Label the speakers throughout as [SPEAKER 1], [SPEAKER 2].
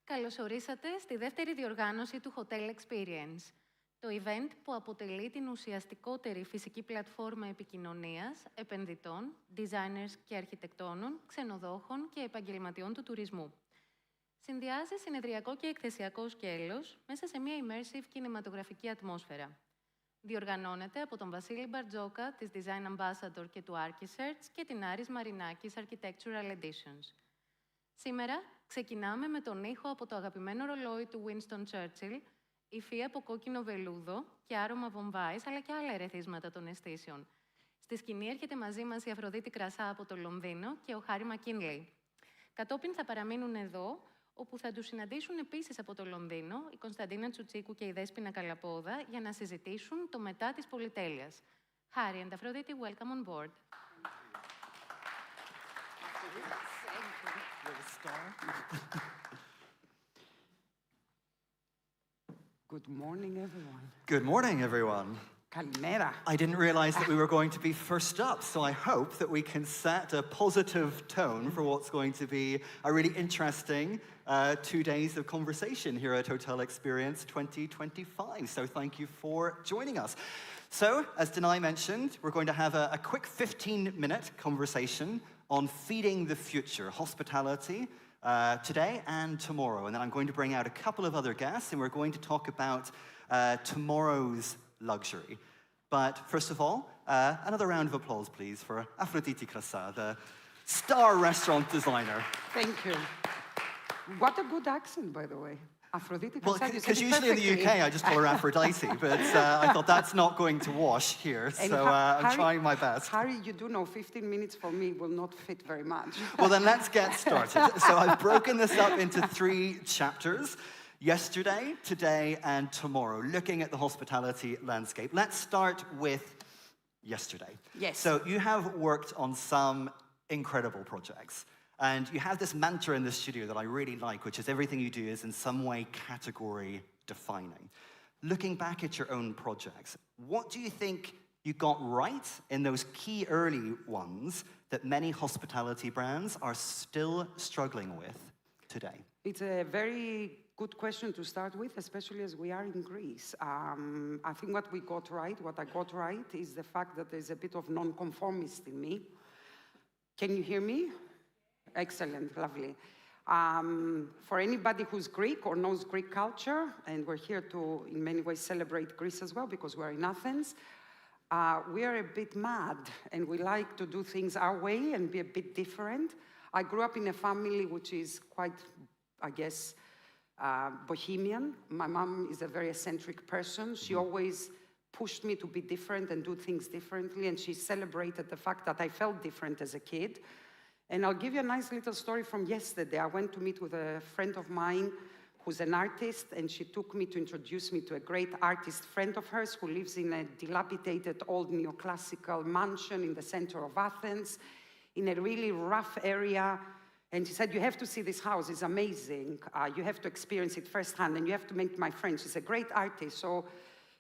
[SPEAKER 1] Καλώς ορίσατε στη δεύτερη διοργάνωση του Hotel Experience, το event που αποτελεί την ουσιαστικότερη φυσική πλατφόρμα επικοινωνίας, επενδυτών, designers και αρχιτεκτόνων, ξενοδόχων και επαγγελματιών του τουρισμού. Συνδυάζει συνεδριακό και εκθεσιακό σκέλος μέσα σε μια immersive κινηματογραφική ατμόσφαιρα. Διοργανώνεται από τον Βασίλη Μπαρτζόκα της Design Ambassador και του Archisearch και την Άρης Μαρινάκης Architectural Editions. Σήμερα ξεκινάμε με τον ήχο από το αγαπημένο ρολόι του Winston Churchill, υφή από κόκκινο βελούδο και άρωμα βομβάης, αλλά και άλλα ερεθίσματα των αισθήσεων. Στη σκηνή έρχεται μαζί μας η Αφροδίτη Κρασά από το Λονδίνο και ο Χάρη Μακίνλεϊ. Κατόπιν θα παραμείνουν εδώ, όπου θα τους συναντήσουν επίσης από το Λονδίνο η Κωνσταντίνα Τσουτσίκου και η Δέσποινα Καλαπόδα για να συζητήσουν το μετά της πολυτέλειας. Χάρη and Αφροδίτη, welcome on board.
[SPEAKER 2] Good morning, everyone.
[SPEAKER 3] Good morning, everyone.
[SPEAKER 2] Kalimera.
[SPEAKER 3] I didn't realize that we were going to be first up, so I hope that we can set a positive tone for what's going to be a really interesting 2 days of conversation here at Hotel Experience 2025. So thank you for joining us. So, as Denai mentioned, we're going to have a quick 15-minute conversation on feeding the future, hospitality, today and tomorrow. And then I'm going to bring out a couple of other guests, and we're going to talk about tomorrow's luxury. But first of all, another round of applause, please, for Afroditi Krasa, the star restaurant designer.
[SPEAKER 2] Thank you. What a good accent, by the way. Afroditi
[SPEAKER 3] Well,
[SPEAKER 2] Krasa,
[SPEAKER 3] because usually in the UK I just call her Aphrodite, but I thought that's not going to wash here, so I'm trying my best.
[SPEAKER 2] Harry, you do know 15 minutes for me will not fit very much.
[SPEAKER 3] Well, then let's get started. So I've broken this up into 3 chapters. Yesterday, today, and tomorrow, looking at the hospitality landscape. Let's start with yesterday.
[SPEAKER 2] Yes.
[SPEAKER 3] So you have worked on some incredible projects. And you have this mantra in the studio that I really like, which is everything you do is in some way category defining. Looking back at your own projects, what do you think you got right in those key early ones that many hospitality brands are still struggling with today?
[SPEAKER 2] It's a very good question to start with, especially as we are in Greece. I think what I got right, is the fact that there's a bit of non-conformist in me. Can you hear me? Excellent, lovely. For anybody who's Greek or knows Greek culture, and we're here to, in many ways, celebrate Greece as well, because we're in Athens, we are a bit mad, and we like to do things our way and be a bit different. I grew up in a family which is quite, I guess, bohemian. My mom is a very eccentric person. She always pushed me to be different and do things differently, and she celebrated the fact that I felt different as a kid. And I'll give you a nice little story from yesterday. I went to meet with a friend of mine who's an artist, and she took me to introduce me to a great artist friend of hers who lives in a dilapidated old neoclassical mansion in the center of Athens, in a really rough area. And she said, you have to see this house, it's amazing. You have to experience it firsthand, and you have to meet my friend. She's a great artist. So,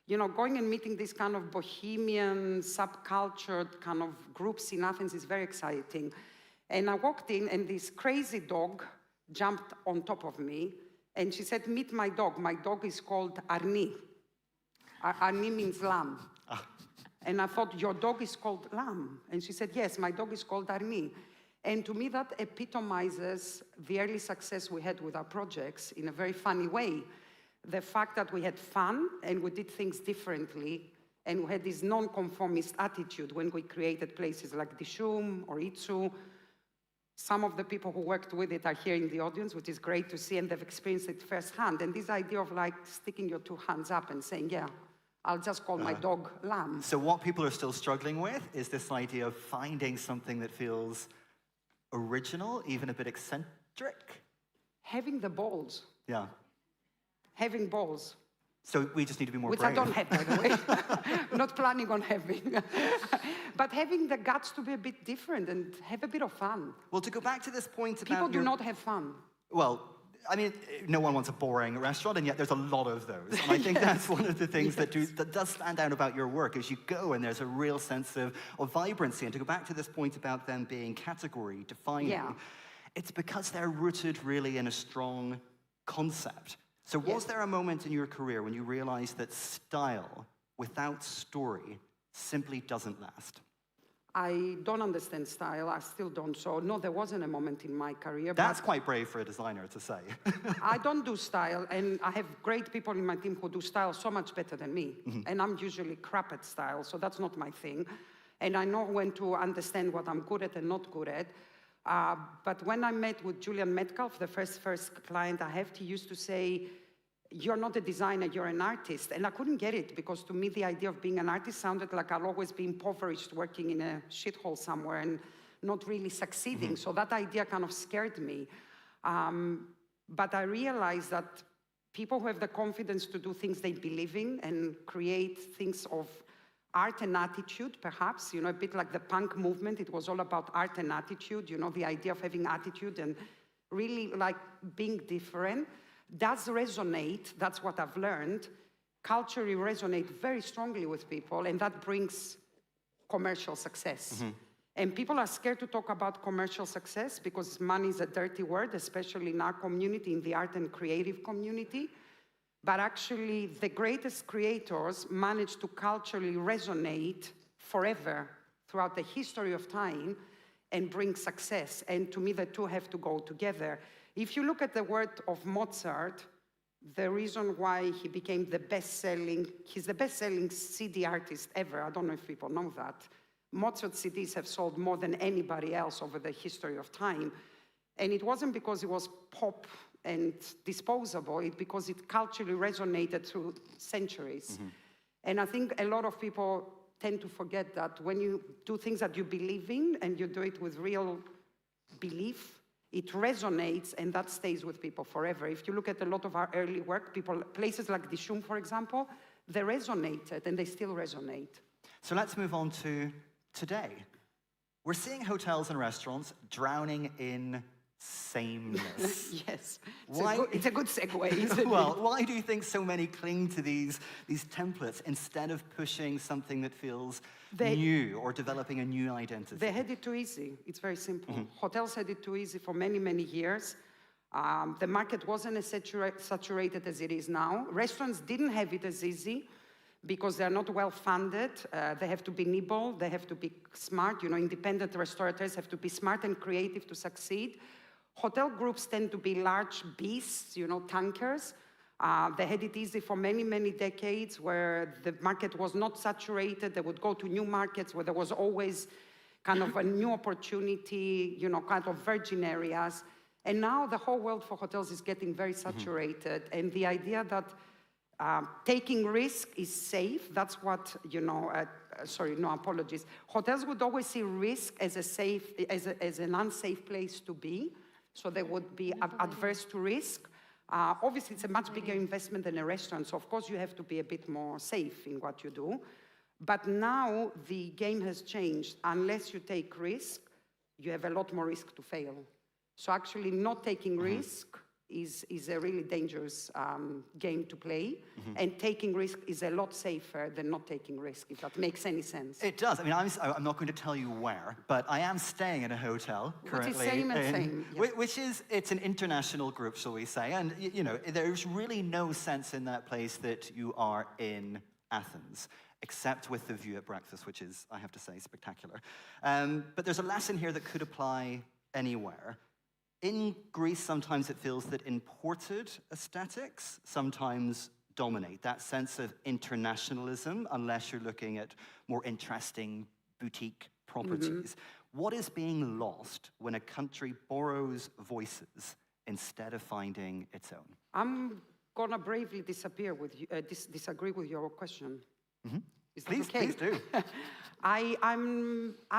[SPEAKER 2] you know, going and meeting these kind of bohemian, subcultured kind of groups in Athens is very exciting. And I walked in, and this crazy dog jumped on top of me, and she said, meet my dog. My dog is called Arni. Arni means lamb. And I thought, your dog is called lamb? And she said, yes, my dog is called Arni. And to me, that epitomizes the early success we had with our projects in a very funny way. The fact that we had fun, and we did things differently, and we had this non-conformist attitude when we created places like Dishum or Itsu. Some of the people who worked with it are here in the audience, which is great to see, and they've experienced it firsthand. And this idea of like sticking your 2 hands up and saying, yeah, I'll just call my dog Lamb.
[SPEAKER 3] So what people are still struggling with is this idea of finding something that feels original, even a bit eccentric.
[SPEAKER 2] Having the balls.
[SPEAKER 3] Yeah.
[SPEAKER 2] Having balls.
[SPEAKER 3] So we just need to be more
[SPEAKER 2] Which
[SPEAKER 3] brave.
[SPEAKER 2] I don't have, by the way. Not planning on having. But having the guts to be a bit different and have a bit of fun.
[SPEAKER 3] Well, to go back to this point about
[SPEAKER 2] people do not have fun.
[SPEAKER 3] Well, I mean, no one wants a boring restaurant, and yet there's a lot of those. And I think that's one of the things that does stand out about your work, is you go and there's a real sense of vibrancy. And to go back to this point about them being category defining, it's because they're rooted really in a strong concept. So was there a moment in your career when you realized that style without story simply doesn't last?
[SPEAKER 2] I don't understand style. I still don't. So no, there wasn't a moment in my career.
[SPEAKER 3] That's quite brave for a designer to say.
[SPEAKER 2] I don't do style, and I have great people in my team who do style so much better than me. And I'm usually crap at style, so that's not my thing. And I know when to understand what I'm good at and not good at. But when I met with Julian Metcalf, the first client I have, he used to say, "You're not a designer, you're an artist." And I couldn't get it, because to me the idea of being an artist sounded like I'll always be impoverished working in a shithole somewhere and not really succeeding. So that idea kind of scared me. But I realized that people who have the confidence to do things they believe in and create things of art and attitude, perhaps, a bit like the punk movement, it was all about art and attitude, the idea of having attitude and really like being different, does resonate. That's what I've learned. Culturally resonate very strongly with people, and that brings commercial success. And people are scared to talk about commercial success because money is a dirty word, especially in our community, in the art and creative community. But actually, the greatest creators manage to culturally resonate forever throughout the history of time and bring success. And to me, the two have to go together. If you look at the work of Mozart, the reason why he became he's the best-selling CD artist ever. I don't know if people know that. Mozart CDs have sold more than anybody else over the history of time. And it wasn't because it was pop and disposable, it's because it culturally resonated through centuries. And I think a lot of people tend to forget that when you do things that you believe in and you do it with real belief, it resonates, and that stays with people forever. If you look at a lot of our early work, places like Dishoom, for example, they resonated, and they still resonate.
[SPEAKER 3] So let's move on to today. We're seeing hotels and restaurants drowning in sameness.
[SPEAKER 2] Yes, it's a good segue, isn't it?
[SPEAKER 3] Well, why do you think so many cling to these templates instead of pushing something that feels new or developing a new identity?
[SPEAKER 2] They had it too easy. It's very simple. Hotels had it too easy for many, many years. The market wasn't as saturated as it is now. Restaurants didn't have it as easy because they're not well funded. They have to be nimble. They have to be smart. Independent restaurateurs have to be smart and creative to succeed. Hotel groups tend to be large beasts, tankers. They had it easy for many, many decades where the market was not saturated. They would go to new markets where there was always kind of a new opportunity, kind of virgin areas. And now the whole world for hotels is getting very saturated. And the idea that taking risk is safe, that's what, Hotels would always see risk as as an unsafe place to be. So they would be adverse to risk. Obviously, it's a much bigger investment than a restaurant, so of course you have to be a bit more safe in what you do. But now the game has changed. Unless you take risk, you have a lot more risk to fail. So actually not taking risk is a really dangerous game to play. And taking risk is a lot safer than not taking risk, if that makes any sense.
[SPEAKER 3] It does. I mean, I'm not going to tell you where, but I am staying in a hotel currently.
[SPEAKER 2] Which is same.
[SPEAKER 3] Yes. Which is, it's an international group, shall we say. And, there's really no sense in that place that you are in Athens, except with the view at breakfast, which is, I have to say, spectacular. But there's a lesson here that could apply anywhere. In Greece, sometimes it feels that imported aesthetics sometimes dominate, that sense of internationalism, unless you're looking at more interesting boutique properties. What is being lost when a country borrows voices instead of finding its own?
[SPEAKER 2] I'm gonna bravely disagree with your question. Is that
[SPEAKER 3] Please,
[SPEAKER 2] okay?
[SPEAKER 3] please do.
[SPEAKER 2] I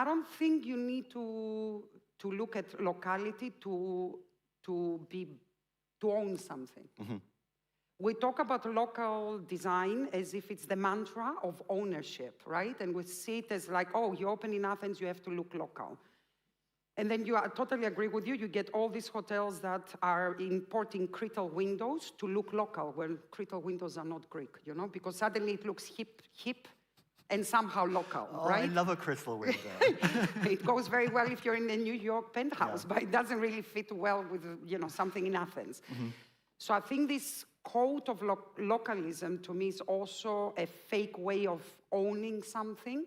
[SPEAKER 2] don't think you need to look at locality to own something. We talk about local design as if it's the mantra of ownership, right? And we see it as like, oh, you open in Athens, you have to look local. And then I totally agree with you. You get all these hotels that are importing crystal windows to look local, when crystal windows are not Greek, because suddenly it looks hip, and somehow local, right?
[SPEAKER 3] I love a crystal window.
[SPEAKER 2] It goes very well if you're in a New York penthouse, but it doesn't really fit well with, something in Athens. So I think this code of localism to me is also a fake way of owning something.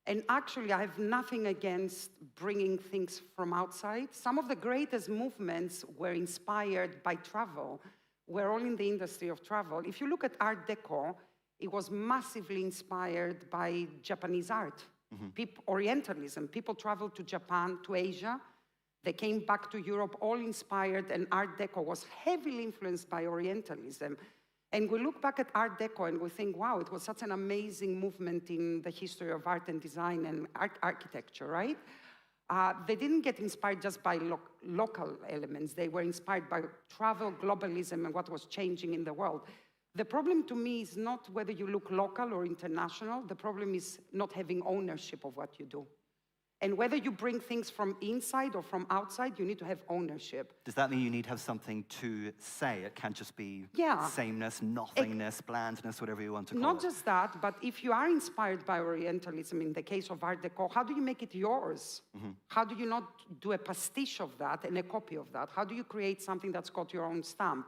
[SPEAKER 2] And actually, I have nothing against bringing things from outside. Some of the greatest movements were inspired by travel. We're all in the industry of travel. If you look at Art Deco, it was massively inspired by Japanese art, Orientalism. People traveled to Japan, to Asia. They came back to Europe, all inspired, and Art Deco was heavily influenced by Orientalism. And we look back at Art Deco and we think, wow, it was such an amazing movement in the history of art and design and architecture, right? They didn't get inspired just by local elements. They were inspired by travel, globalism, and what was changing in the world. The problem to me is not whether you look local or international. The problem is not having ownership of what you do. And whether you bring things from inside or from outside, you need to have ownership.
[SPEAKER 3] Does that mean you need to have something to say? It can't just be sameness, nothingness, blandness, whatever you want to call it.
[SPEAKER 2] Not just that, but if you are inspired by Orientalism, in the case of Art Deco, how do you make it yours? How do you not do a pastiche of that and a copy of that? How do you create something that's got your own stamp?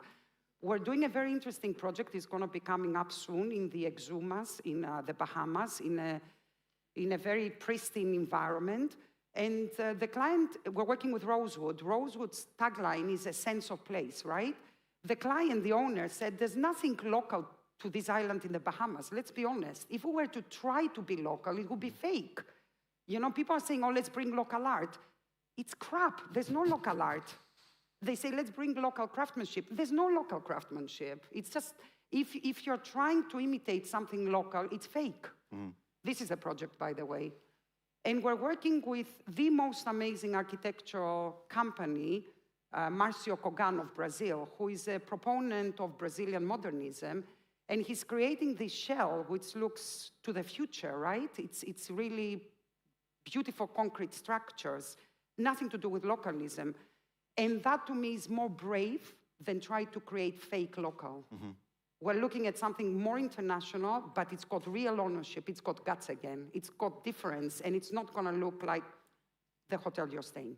[SPEAKER 2] We're doing a very interesting project. It's going to be coming up soon in the Exumas, in the Bahamas, in a very pristine environment. And the client, we're working with Rosewood. Rosewood's tagline is a sense of place, right? The client, the owner, said there's nothing local to this island in the Bahamas. Let's be honest. If we were to try to be local, it would be fake. You know, people are saying, oh, let's bring local art. It's crap. There's no local art. They say, let's bring local craftsmanship. There's no local craftsmanship. It's just, if you're trying to imitate something local, it's fake. This is a project, by the way. And we're working with the most amazing architectural company, Marcio Kogan of Brazil, who is a proponent of Brazilian modernism. And he's creating this shell which looks to the future, right? It's really beautiful concrete structures, nothing to do with localism. And that, to me, is more brave than try to create fake local. We're looking at something more international, but it's got real ownership. It's got guts again. It's got difference, and it's not going to look like the hotel you're staying,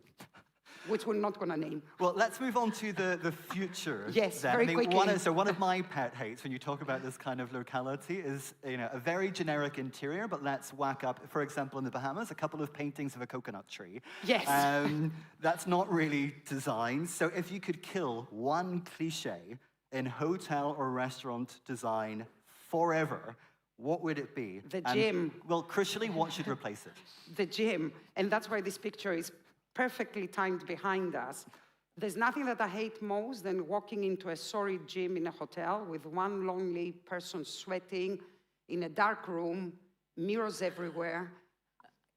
[SPEAKER 2] which we're not going to name.
[SPEAKER 3] Well, let's move on to the future.
[SPEAKER 2] Yes,
[SPEAKER 3] then.
[SPEAKER 2] very quickly.
[SPEAKER 3] One of my pet hates when you talk about this kind of locality is, a very generic interior, but let's whack up, for example, in the Bahamas, a couple of paintings of a coconut tree.
[SPEAKER 2] Yes.
[SPEAKER 3] That's not really designed. So if you could kill one cliche in hotel or restaurant design forever, what would it be?
[SPEAKER 2] The gym.
[SPEAKER 3] Well, crucially, what should replace it?
[SPEAKER 2] The gym. And that's why this picture is perfectly timed behind us. There's nothing that I hate most than walking into a sorry gym in a hotel with one lonely person sweating in a dark room, mirrors everywhere.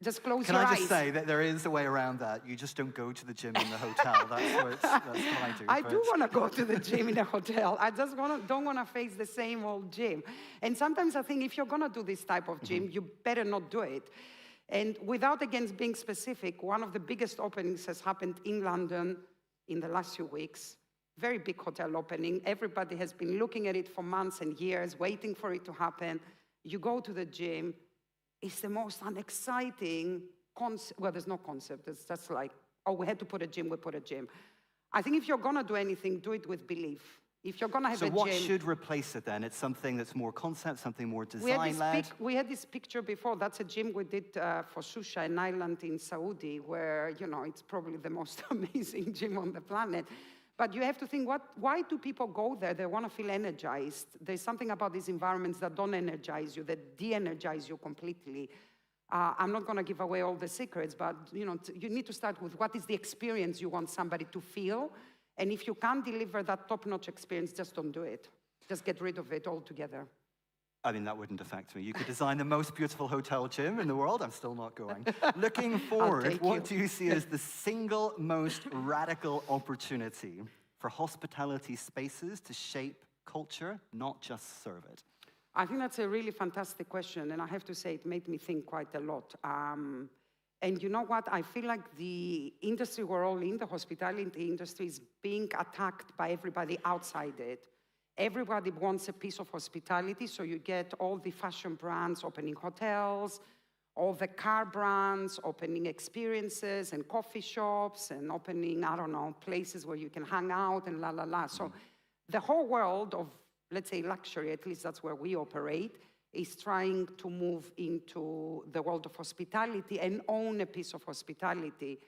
[SPEAKER 2] Just close your eyes.
[SPEAKER 3] Can I just say that there is a way around that? You just don't go to the gym in the hotel. That's what I do.
[SPEAKER 2] I do want to go to the gym in a hotel. I just don't want to face the same old gym. And sometimes I think if you're going to do this type of gym, you better not do it. And without, again, being specific, one of the biggest openings has happened in London in the last few weeks. Very big hotel opening. Everybody has been looking at it for months and years, waiting for it to happen. You go to the gym. It's the most unexciting concept. Well, there's no concept. It's just like, oh, we had to put a gym, we put a gym. I think if you're going to do anything, do it with belief. If you're going to have a gym...
[SPEAKER 3] So what should replace it then? It's something that's more concept, something more design-led?
[SPEAKER 2] We had this picture before. That's a gym we did for Shusha, an island in Saudi, where, it's probably the most amazing gym on the planet. But you have to think, why do people go there? They want to feel energized. There's something about these environments that don't energize you, that de-energize you completely. I'm not going to give away all the secrets, but you need to start with what is the experience you want somebody to feel. And if you can't deliver that top-notch experience, just don't do it. Just get rid of it altogether.
[SPEAKER 3] I mean, that wouldn't affect me. You could design the most beautiful hotel gym in the world. I'm still not going. Looking forward, what do you see as the single most radical opportunity for hospitality spaces to shape culture, not just serve it?
[SPEAKER 2] I think that's a really fantastic question. And I have to say, it made me think quite a lot. And you know what? I feel like the industry we're all in, the hospitality industry, is being attacked by everybody outside it. Everybody wants a piece of hospitality, so you get all the fashion brands opening hotels, all the car brands opening experiences and coffee shops and opening, I don't know, places where you can hang out and la, la, la. So the whole world of, let's say, luxury, at least that's where we operate, is trying to move into the world of hospitality and own a piece of hospitality.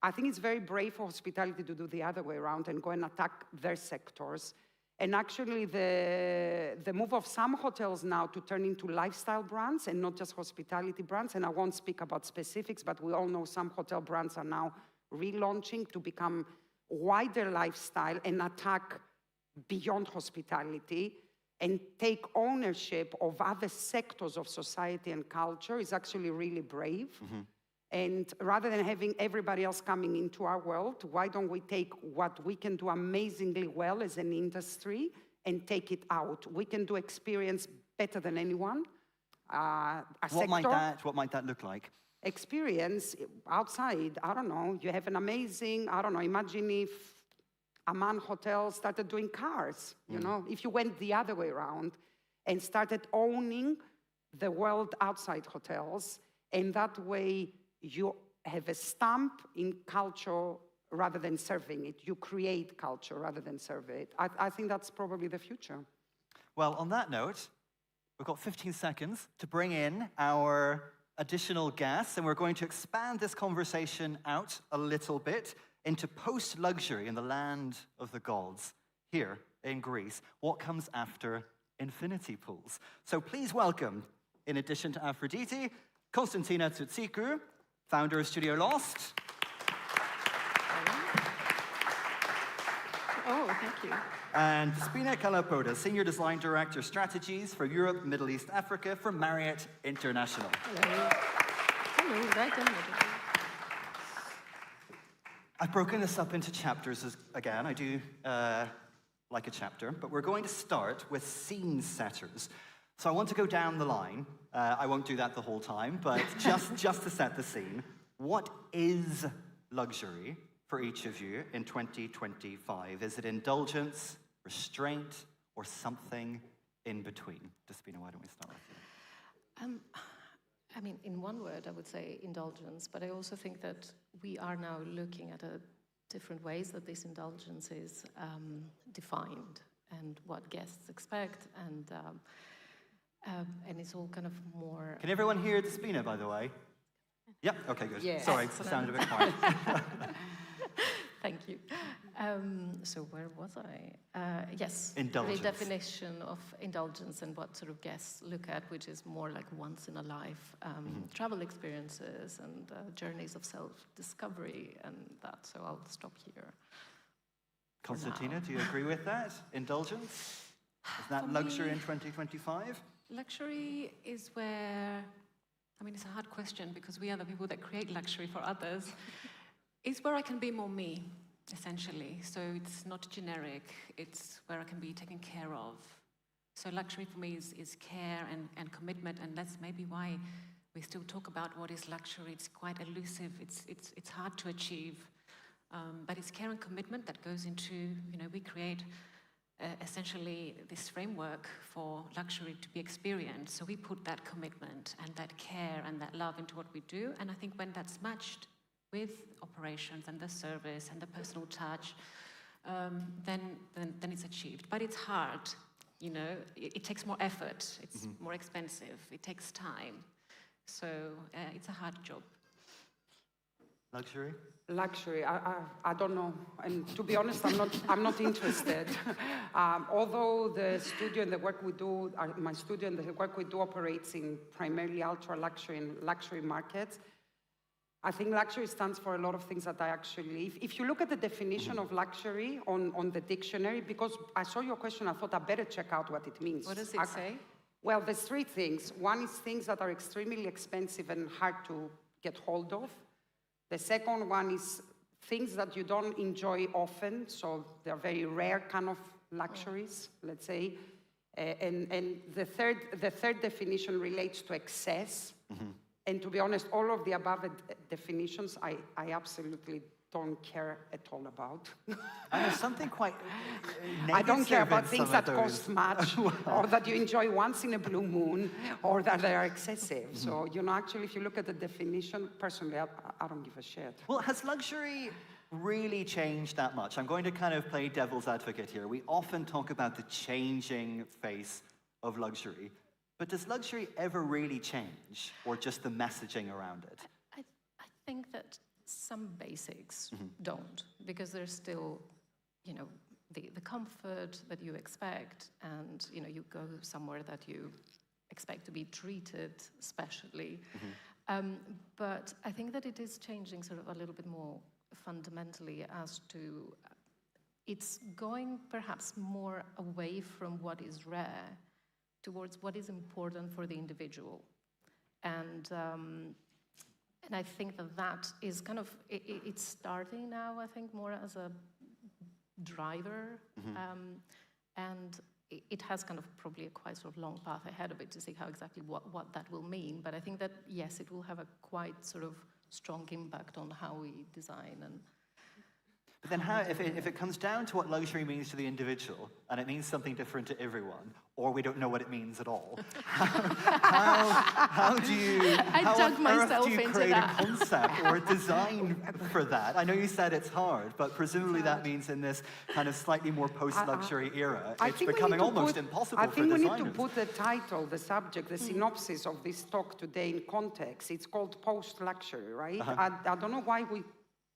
[SPEAKER 2] I think it's very brave for hospitality to do the other way around and go and attack their sectors. And actually, the move of some hotels now to turn into lifestyle brands and not just hospitality brands, and I won't speak about specifics, but we all know some hotel brands are now relaunching to become wider lifestyle and attack beyond hospitality and take ownership of other sectors of society and culture is actually really brave. Mm-hmm. And rather than having everybody else coming into our world, why don't we take what we can do amazingly well as an industry and take it out? We can do experience better than anyone.
[SPEAKER 3] What might that look like?
[SPEAKER 2] Experience outside, I don't know, you have an amazing, imagine if Amman Hotel started doing cars, you know, if you went the other way around and started owning the world outside hotels, and that way you have a stamp in culture rather than serving it. You create culture rather than serve it. I think that's probably the future.
[SPEAKER 3] Well, on that note, we've got 15 seconds to bring in our additional guests, and we're going to expand this conversation out a little bit into post-luxury in the land of the gods here in Greece. What comes after infinity pools? So please welcome, in addition to Aphrodite, Konstantina Tsutsikou, founder of Studio Lost.
[SPEAKER 4] Oh, thank you.
[SPEAKER 3] And Despina Kalapoda, Senior Design Director, Strategies for Europe, Middle East, Africa for Marriott International.
[SPEAKER 4] Hello. Hello, right in the middle.
[SPEAKER 3] I've broken this up into chapters again. I do like a chapter, but we're going to start with scene setters. So I want to go down the line. I won't do that the whole time, but just to set the scene. What is luxury for each of you in 2025? Is it indulgence, restraint, or something in between? Despina, why don't we start with you?
[SPEAKER 4] I mean, in one word, I would say indulgence, but I also think that we are now looking at different ways that this indulgence is defined and what guests expect, and it's all kind of more...
[SPEAKER 3] Can everyone hear Despina, by the way? Yep, okay, good.
[SPEAKER 4] Yeah.
[SPEAKER 3] Sorry, it sounded a bit quiet.
[SPEAKER 4] Thank you. So where was I? Yes.
[SPEAKER 3] Indulgence.
[SPEAKER 4] The definition of indulgence and what sort of guests look at, which is more like once in a life travel experiences and journeys of self-discovery and that. So I'll stop here.
[SPEAKER 3] Konstantina, do you agree with that? Indulgence? Is that luxury in 2025?
[SPEAKER 5] Luxury is where, I mean, it's a hard question because we are the people that create luxury for others. It's where I can be more me, essentially. So it's not generic. It's where I can be taken care of. So luxury for me is care and commitment, and that's maybe why we still talk about what is luxury. It's quite elusive. It's hard to achieve. But it's care and commitment that goes into, we create essentially this framework for luxury to be experienced. So we put that commitment and that care and that love into what we do. And I think when that's matched with operations and the service and the personal touch, then it's achieved. But it's hard, it takes more effort, it's more expensive, it takes time. So it's a hard job.
[SPEAKER 3] Luxury?
[SPEAKER 2] Luxury, I don't know. And to be honest, I'm not interested. Although the studio and the work we do, my studio and the work we do operates in primarily ultra luxury and luxury markets, I think luxury stands for a lot of things that I actually, if you look at the definition of luxury on the dictionary, because I saw your question, I thought I better check out what it means.
[SPEAKER 5] What does it say?
[SPEAKER 2] Well, there's three things. One is things that are extremely expensive and hard to get hold of. The second one is things that you don't enjoy often, so they're very rare kind of luxuries, let's say. And the third definition relates to excess. And to be honest, all of the above definitions, I absolutely don't care at all about.
[SPEAKER 3] And there's something quite
[SPEAKER 2] I don't care about things that cost much, or that you enjoy once in a blue moon, or that they are excessive. So, actually, if you look at the definition, personally, I don't give a shit.
[SPEAKER 3] Well, has luxury really changed that much? I'm going to kind of play devil's advocate here. We often talk about the changing face of luxury, but does luxury ever really change, or just the messaging around it?
[SPEAKER 4] I think that some basics don't, because there's still, you know, the comfort that you expect, and, you know, you go somewhere that you expect to be treated specially. But I think that it is changing sort of a little bit more fundamentally as to, it's going perhaps more away from what is rare towards what is important for the individual. And I think that that is kind of, it's starting now, I think, more as a driver. And it has kind of probably a quite sort of long path ahead of it to see how exactly what that will mean. But I think that, yes, it will have a quite sort of strong impact on how we design. And
[SPEAKER 3] but then how, if it comes down to what luxury means to the individual, and it means something different to everyone, or we don't know what it means at all, how do you, how on earth do you create a concept or a design for that? I know you said it's hard, but presumably that means in this kind of slightly more post-luxury era, it's becoming almost impossible for designers.
[SPEAKER 2] I think we need to put the title, the subject, the synopsis of this talk today in context. It's called post-luxury, right? I don't know why we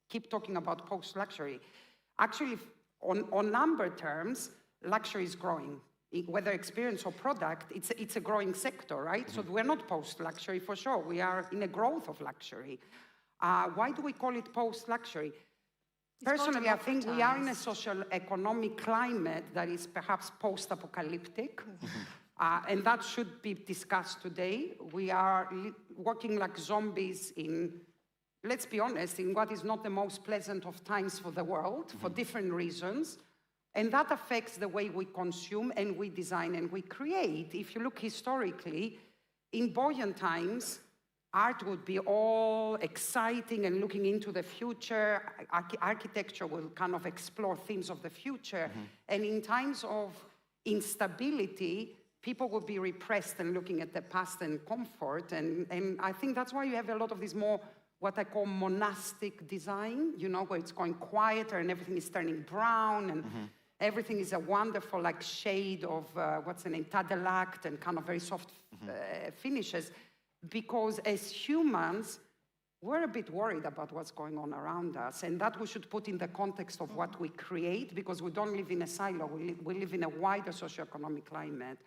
[SPEAKER 2] keep talking about post-luxury. Actually, on number terms, luxury is growing. Whether experience or product, it's a growing sector, right? So we're not post-luxury for sure. We are in a growth of luxury. Why do we call it post-luxury? Personally, I think we are in a social economic climate that is perhaps post-apocalyptic. And that should be discussed today. We are working like zombies in, let's be honest, in what is not the most pleasant of times for the world, for different reasons. And that affects the way we consume and we design and we create. If you look historically, in buoyant times, art would be all exciting and looking into the future. Architecture will kind of explore themes of the future. And in times of instability, people will be repressed and looking at the past and comfort. And I think that's why you have a lot of this more what I call monastic design, you know, where it's going quieter and everything is turning brown and everything is a wonderful like shade of, what's the name, Tadelact and kind of very soft finishes. Because as humans, we're a bit worried about what's going on around us, and that we should put in the context of what we create, because we don't live in a silo, we live in a wider socioeconomic climate.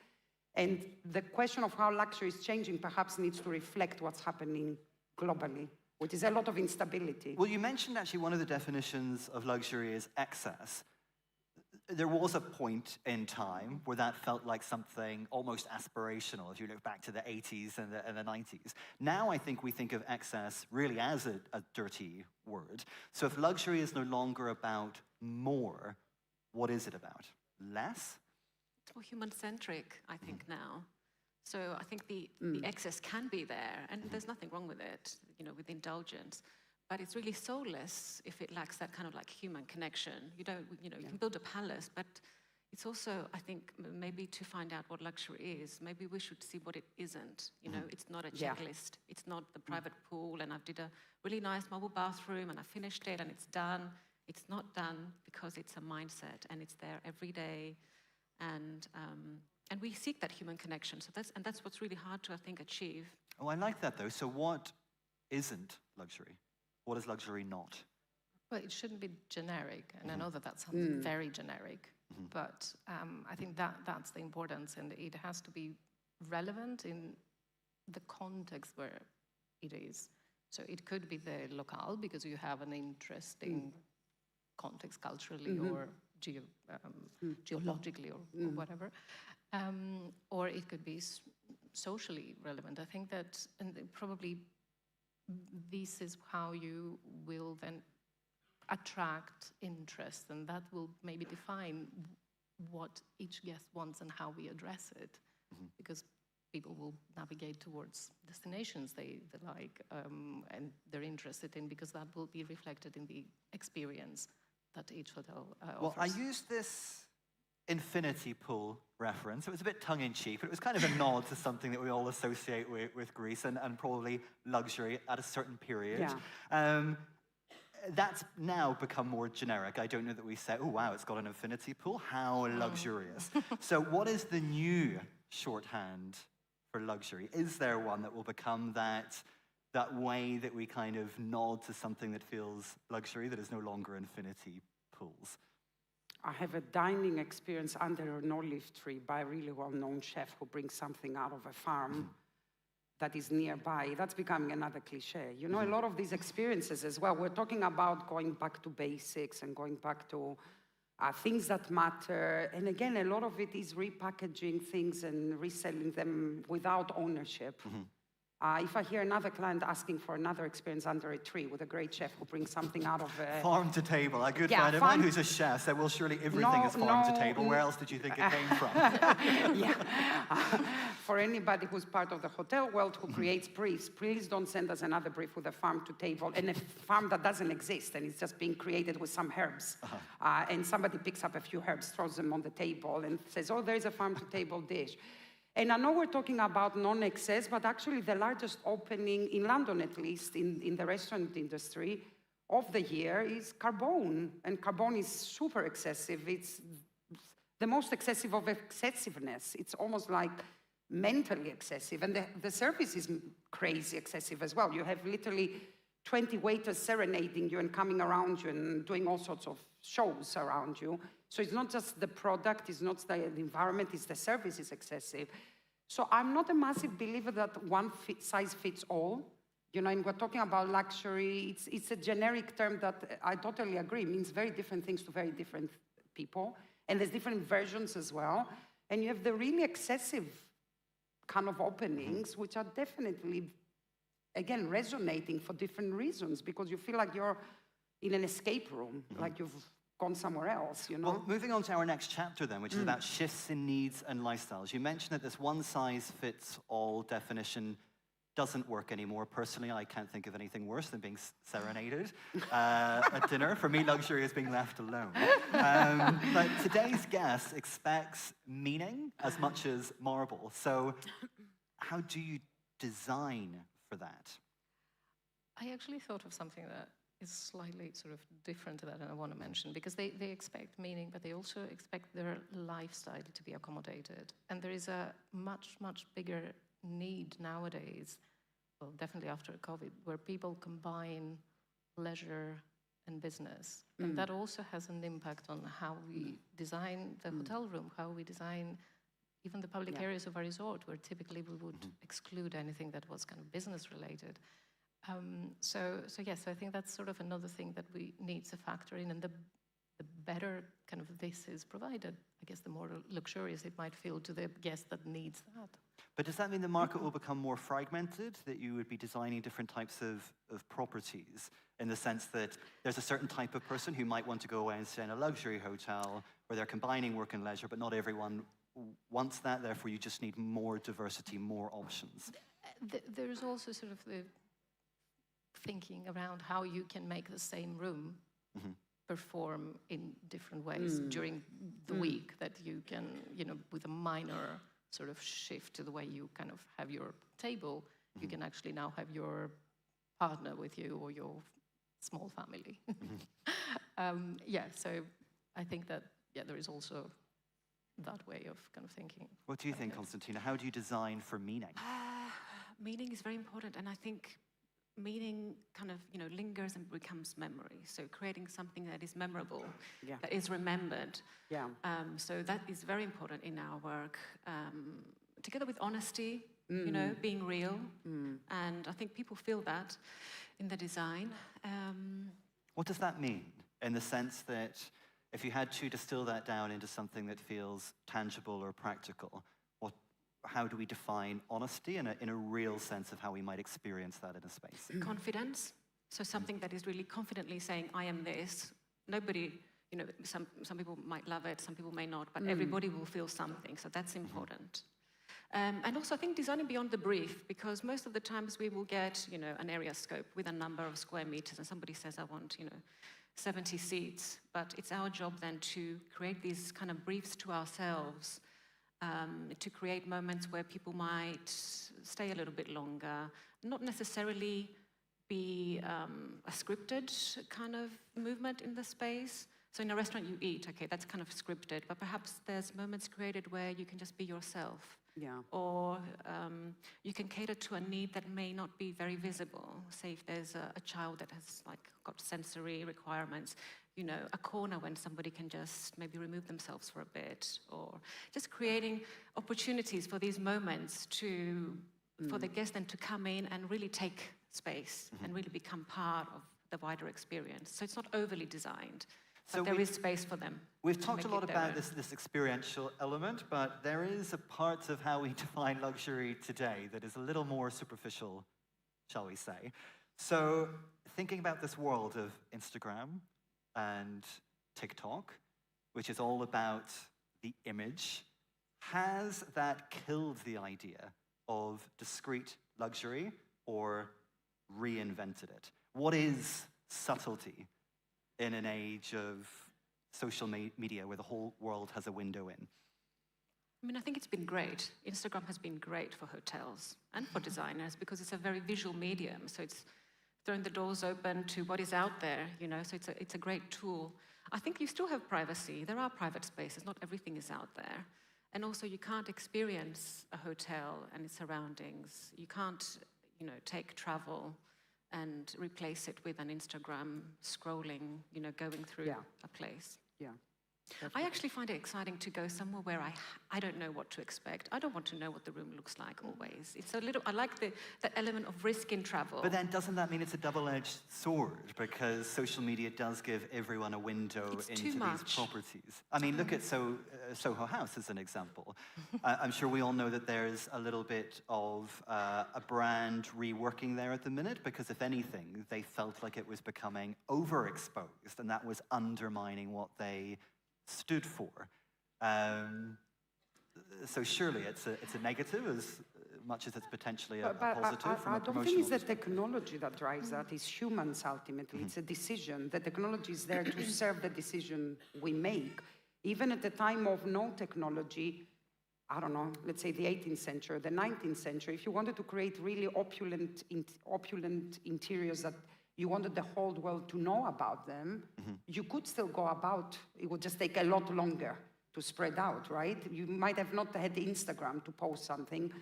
[SPEAKER 2] And the question of how luxury is changing perhaps needs to reflect what's happening globally, which is a lot of instability.
[SPEAKER 3] Well, you mentioned actually one of the definitions of luxury is excess. There was a point in time where that felt like something almost aspirational, if you look back to the 80s and the 90s. Now I think we think of excess really as a dirty word. So if luxury is no longer about more, what is it about? Less?
[SPEAKER 5] It's more human-centric, I think, now. So I think the excess can be there, and there's nothing wrong with it, you know, with indulgence. But it's really soulless if it lacks that kind of like human connection. You don't, you know, you can build a palace, but it's also, I think, maybe to find out what luxury is, maybe we should see what it isn't. You know, it's not a checklist. It's not the private pool, and I did a really nice marble bathroom, and I finished it, and it's done. It's not done because it's a mindset, and it's there every day, and we seek that human connection. So that's what's really hard to, I think, achieve.
[SPEAKER 3] Oh, I like that though. So what isn't luxury? What is luxury not?
[SPEAKER 4] Well, it shouldn't be generic, and I know that that sounds very generic, but I think that's the importance, and it has to be relevant in the context where it is. So it could be the locale, because you have an interesting context culturally or geologically or whatever, or it could be socially relevant. I think that, and probably this is how you will then attract interest, and that will maybe define what each guest wants and how we address it, because people will navigate towards destinations they like and they're interested in, because that will be reflected in the experience that each hotel offers.
[SPEAKER 3] Well, I used this infinity pool reference. It was a bit tongue-in-cheek, but it was kind of a nod to something that we all associate with Greece and probably luxury at a certain period. That's now become more generic. I don't know that we say, oh, wow, it's got an infinity pool. How luxurious. So what is the new shorthand for luxury? Is there one that will become that way that we kind of nod to something that feels luxury, that is no longer infinity pools?
[SPEAKER 2] I have a dining experience under an olive tree by a really well-known chef who brings something out of a farm that is nearby. That's becoming another cliche. You know, a lot of these experiences as well, we're talking about going back to basics and going back to things that matter. And again, a lot of it is repackaging things and reselling them without ownership. If I hear another client asking for another experience under a tree with a great chef who brings something out of a...
[SPEAKER 3] Farm to table. A good
[SPEAKER 2] Yeah,
[SPEAKER 3] friend of mine who's a chef said, well, surely everything is farm to table. Where else did you think it came from?
[SPEAKER 2] Yeah. For anybody who's part of the hotel world who creates briefs, please don't send us another brief with a farm to table and a farm that doesn't exist and it's just being created with some herbs. And somebody picks up a few herbs, throws them on the table and says, oh, there's a farm to table dish. And I know we're talking about non-excess, but actually the largest opening, in London at least, in the restaurant industry of the year is Carbone. And Carbone is super excessive. It's the most excessive of excessiveness. It's almost like mentally excessive. And the service is crazy excessive as well. You have literally 20 waiters serenading you and coming around you and doing all sorts of shows around you. So it's not just the product, it's not the environment, it's the service is excessive. So I'm not a massive believer that one size fits all. You know, and we're talking about luxury. It's a generic term that I totally agree means very different things to very different people. And there's different versions as well. And you have the really excessive kind of openings, which are definitely, again, resonating for different reasons because you feel like you're in an escape room, like you've gone somewhere else, you know?
[SPEAKER 3] Well, moving on to our next chapter then, which is about shifts in needs and lifestyles. You mentioned that this one-size-fits-all definition doesn't work anymore. Personally, I can't think of anything worse than being serenaded at dinner. For me, luxury is being left alone. But today's guest expects meaning as much as marble. So how do you design for that?
[SPEAKER 4] I actually thought of something that is slightly sort of different to that, and I want to mention, because they expect meaning, but they also expect their lifestyle to be accommodated. And there is a much, much bigger need nowadays, well, definitely after COVID, where people combine leisure and business. And that also has an impact on how we design the hotel room, how we design even the public areas of our resort, where typically we would exclude anything that was kind of business related. So yes, I think that's sort of another thing that we need to factor in, and the better kind of this is provided, I guess the more luxurious it might feel to the guest that needs that.
[SPEAKER 3] But does that mean the market will become more fragmented, that you would be designing different types of properties, in the sense that there's a certain type of person who might want to go away and stay in a luxury hotel where they're combining work and leisure, but not everyone wants that, therefore you just need more diversity, more options?
[SPEAKER 4] There's also sort of the thinking around how you can make the same room perform in different ways during the week, that you can, you know, with a minor sort of shift to the way you kind of have your table, you can actually now have your partner with you or your small family. So I think that, there is also that way of kind of thinking.
[SPEAKER 3] What do you think, Konstantina? How do you design for meaning?
[SPEAKER 5] Meaning is very important, and I think meaning kind of, lingers and becomes memory. So creating something that is memorable, that is remembered. So that is very important in our work. Together with honesty, being real. And I think people feel that in the design.
[SPEAKER 3] What does that mean? In the sense that if you had to distill that down into something that feels tangible or practical, how do we define honesty in a real sense of how we might experience that in a space?
[SPEAKER 5] Confidence. So something that is really confidently saying, I am this. Nobody, some people might love it, some people may not, but everybody will feel something. So that's important. And also I think designing beyond the brief, because most of the times we will get, an area scope with a number of square meters and somebody says, I want, 70 seats. But it's our job then to create these kind of briefs to ourselves, to create moments where people might stay a little bit longer, not necessarily be a scripted kind of movement in the space. So in a restaurant you eat, okay, that's kind of scripted, but perhaps there's moments created where you can just be yourself.
[SPEAKER 2] Yeah.
[SPEAKER 5] Or you can cater to a need that may not be very visible. Say if there's a child that has got sensory requirements, a corner when somebody can just maybe remove themselves for a bit, or just creating opportunities for these moments for the guest then to come in and really take space and really become part of the wider experience. So it's not overly designed.
[SPEAKER 3] So
[SPEAKER 5] but there is space for them.
[SPEAKER 3] We've talked a lot about this experiential element, but there is a part of how we define luxury today that is a little more superficial, shall we say. So thinking about this world of Instagram and TikTok, which is all about the image, has that killed the idea of discrete luxury or reinvented it? What is subtlety in an age of social media where the whole world has a window in?
[SPEAKER 5] I mean, I think it's been great. Instagram has been great for hotels and for designers because it's a very visual medium. So it's thrown the doors open to what is out there, so it's a great tool. I think you still have privacy. There are private spaces. Not everything is out there. And also you can't experience a hotel and its surroundings. You can't, take travel and replace it with an Instagram scrolling, going through a place.
[SPEAKER 2] Yeah.
[SPEAKER 5] I actually find it exciting to go somewhere where I don't know what to expect. I don't want to know what the room looks like always. It's a little, I like that element of risk in travel.
[SPEAKER 3] But then doesn't that mean it's a double-edged sword? Because social media does give everyone a window into these properties. I mean, look at Soho House as an example. I'm sure we all know that there's a little bit of a brand reworking there at the minute, because if anything, they felt like it was becoming overexposed, and that was undermining what they stood for. So surely it's a negative as much as it's potentially a positive from a promotional
[SPEAKER 2] I don't think it's the technology that drives that. It's humans ultimately. It's a decision. The technology is there to serve the decision we make. Even at the time of no technology, I don't know, let's say the 18th century, the 19th century, if you wanted to create really opulent interiors that you wanted the whole world to know about them, you could still go about. It would just take a lot longer to spread out, right? You might have not had Instagram to post something,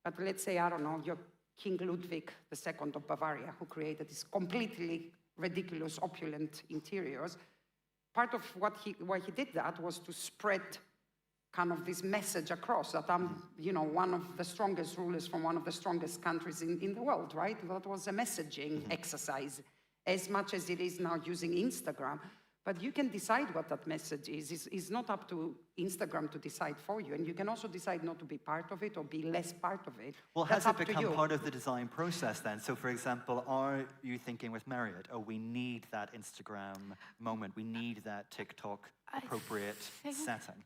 [SPEAKER 2] but let's say, I don't know, your King Ludwig II of Bavaria, who created these completely ridiculous, opulent interiors. Part of why he did that was to spread kind of this message across that I'm, one of the strongest rulers from one of the strongest countries in the world, right? That was a messaging exercise, as much as it is now using Instagram. But you can decide what that message is. It's not up to Instagram to decide for you. And you can also decide not to be part of it or be less part of it.
[SPEAKER 3] Well, has it become part of the design process then? So, for example, are you thinking with Marriott, we need that Instagram moment, we need that TikTok appropriate setting?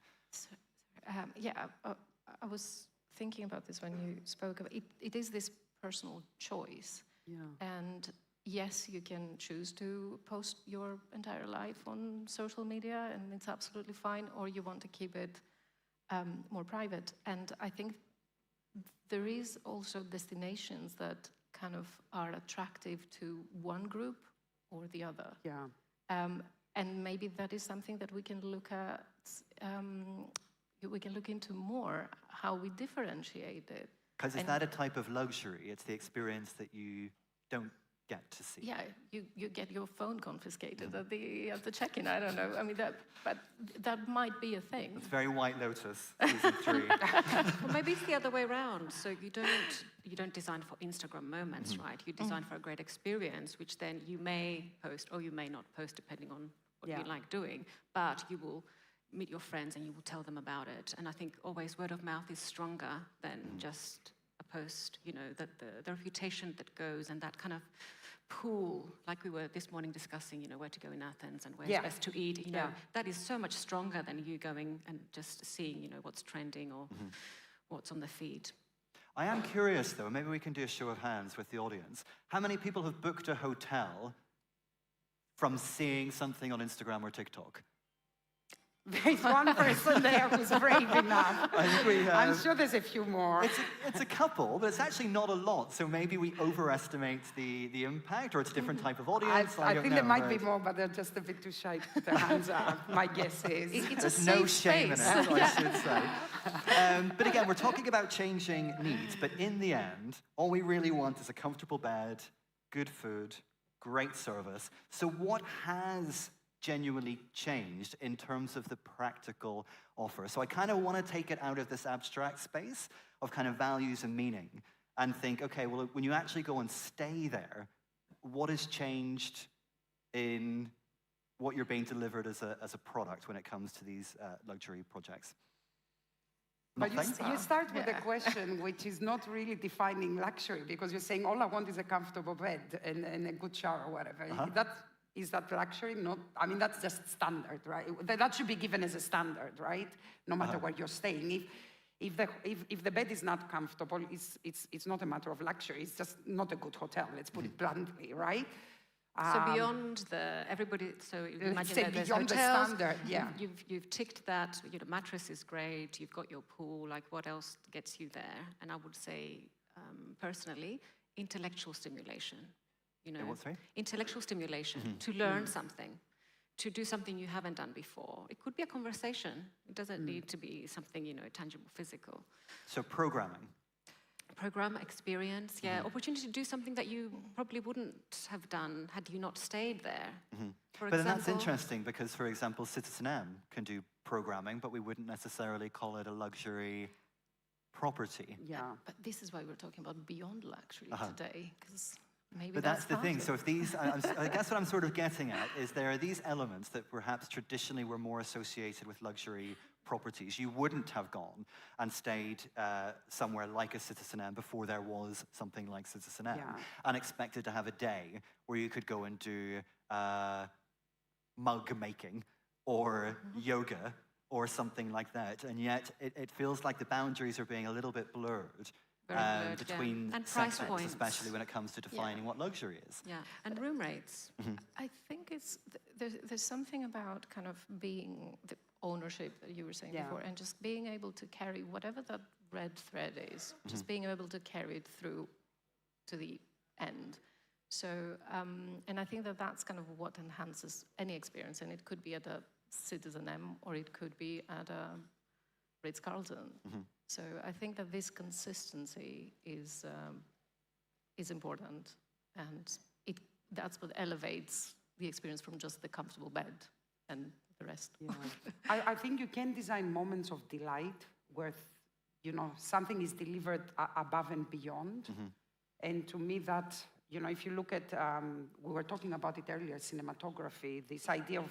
[SPEAKER 4] I was thinking about this when you spoke about it. It is this personal choice.
[SPEAKER 2] Yeah.
[SPEAKER 4] And yes, you can choose to post your entire life on social media, and it's absolutely fine, or you want to keep it more private. And I think there is also destinations that kind of are attractive to one group or the other.
[SPEAKER 2] Yeah.
[SPEAKER 4] And maybe that is something that we can look at. We can look into more how we differentiate it.
[SPEAKER 3] Because is that a type of luxury? It's the experience that you don't get to see.
[SPEAKER 4] Yeah, you get your phone confiscated at the check-in. I don't know. I mean, but that might be a thing.
[SPEAKER 3] It's very White Lotus, season 3.
[SPEAKER 5] Well, maybe it's the other way around. So you don't design for Instagram moments, right? You design for a great experience, which then you may post or you may not post, depending on what you like doing. But you will meet your friends and you will tell them about it. And I think always word of mouth is stronger than just a post, that the reputation that goes and that kind of pool, like we were this morning discussing, where to go in Athens and where's best to eat, that is so much stronger than you going and just seeing, what's trending or what's on the feed.
[SPEAKER 3] I am curious though, maybe we can do a show of hands with the audience. How many people have booked a hotel from seeing something on Instagram or TikTok?
[SPEAKER 2] There's one person there who's brave enough.
[SPEAKER 3] I think we have...
[SPEAKER 2] I'm sure there's a few more.
[SPEAKER 3] It's a couple, but it's actually not a lot. So maybe we overestimate the impact, or it's a different type of audience.
[SPEAKER 2] I
[SPEAKER 3] don't
[SPEAKER 2] think
[SPEAKER 3] know,
[SPEAKER 2] there might
[SPEAKER 3] but-
[SPEAKER 2] be more, but they're just a bit too shy to put their hands up. My guess is.
[SPEAKER 4] It's
[SPEAKER 3] There's
[SPEAKER 4] a
[SPEAKER 3] no
[SPEAKER 4] safe
[SPEAKER 3] shame in it,
[SPEAKER 4] space.
[SPEAKER 3] I should say. But again, we're talking about changing needs, but in the end, all we really want is a comfortable bed, good food, great service. So what has genuinely changed in terms of the practical offer? So I kind of want to take it out of this abstract space of kind of values and meaning and think, okay, well, when you actually go and stay there, what has changed in what you're being delivered as a product when it comes to these luxury projects?
[SPEAKER 2] But
[SPEAKER 3] Nothing?
[SPEAKER 2] you start with
[SPEAKER 4] Yeah.
[SPEAKER 2] a question which is not really defining luxury, because you're saying all I want is a comfortable bed and a good shower or whatever. Is that luxury? Not. I mean, that's just standard, right? That should be given as a standard, right? No matter where you're staying. If the bed is not comfortable, it's not a matter of luxury. It's just not a good hotel. Let's put it bluntly, right?
[SPEAKER 5] So beyond everybody, so you imagine
[SPEAKER 2] say
[SPEAKER 5] that there's
[SPEAKER 2] beyond the
[SPEAKER 5] hotels,
[SPEAKER 2] standard, yeah.
[SPEAKER 5] You've ticked that, mattress is great, you've got your pool, like what else gets you there? And I would say, personally, intellectual stimulation.
[SPEAKER 3] What, sorry?
[SPEAKER 5] Intellectual stimulation, to learn something, to do something you haven't done before. It could be a conversation. It doesn't need to be something, tangible, physical.
[SPEAKER 3] So programming.
[SPEAKER 5] Program, experience, opportunity to do something that you probably wouldn't have done had you not stayed there. For
[SPEAKER 3] But then that's
[SPEAKER 5] example,
[SPEAKER 3] interesting because, for example, Citizen M can do programming, but we wouldn't necessarily call it a luxury property.
[SPEAKER 2] Yeah.
[SPEAKER 4] But this is why we're talking about beyond luxury today, because maybe
[SPEAKER 3] But that's the thing.
[SPEAKER 4] part
[SPEAKER 3] So
[SPEAKER 4] of
[SPEAKER 3] if these, I guess what I'm sort of getting at is there are these elements that perhaps traditionally were more associated with luxury properties. You wouldn't have gone and stayed somewhere like a Citizen M before there was something like Citizen M,
[SPEAKER 2] Yeah.
[SPEAKER 3] and expected to have a day where you could go and do mug making or yoga or something like that. And yet it feels like the boundaries are being a little bit blurred.
[SPEAKER 5] Very blurred,
[SPEAKER 3] between
[SPEAKER 5] And price
[SPEAKER 3] segments,
[SPEAKER 5] points.
[SPEAKER 3] especially when it comes to defining what luxury is.
[SPEAKER 5] Yeah, and room rates.
[SPEAKER 4] I think there's something about kind of being the ownership that you were saying
[SPEAKER 2] Yeah.
[SPEAKER 4] before, and just being able to carry whatever that red thread is, just being able to carry it through to the end. So, and I think that that's kind of what enhances any experience, and it could be at a Citizen M or it could be at a Ritz-Carlton. So I think that this consistency is important, and that's what elevates the experience from just the comfortable bed and the rest.
[SPEAKER 2] Yeah. I think you can design moments of delight where, something is delivered above and beyond. And to me that, if you look at, we were talking about it earlier, cinematography, this idea of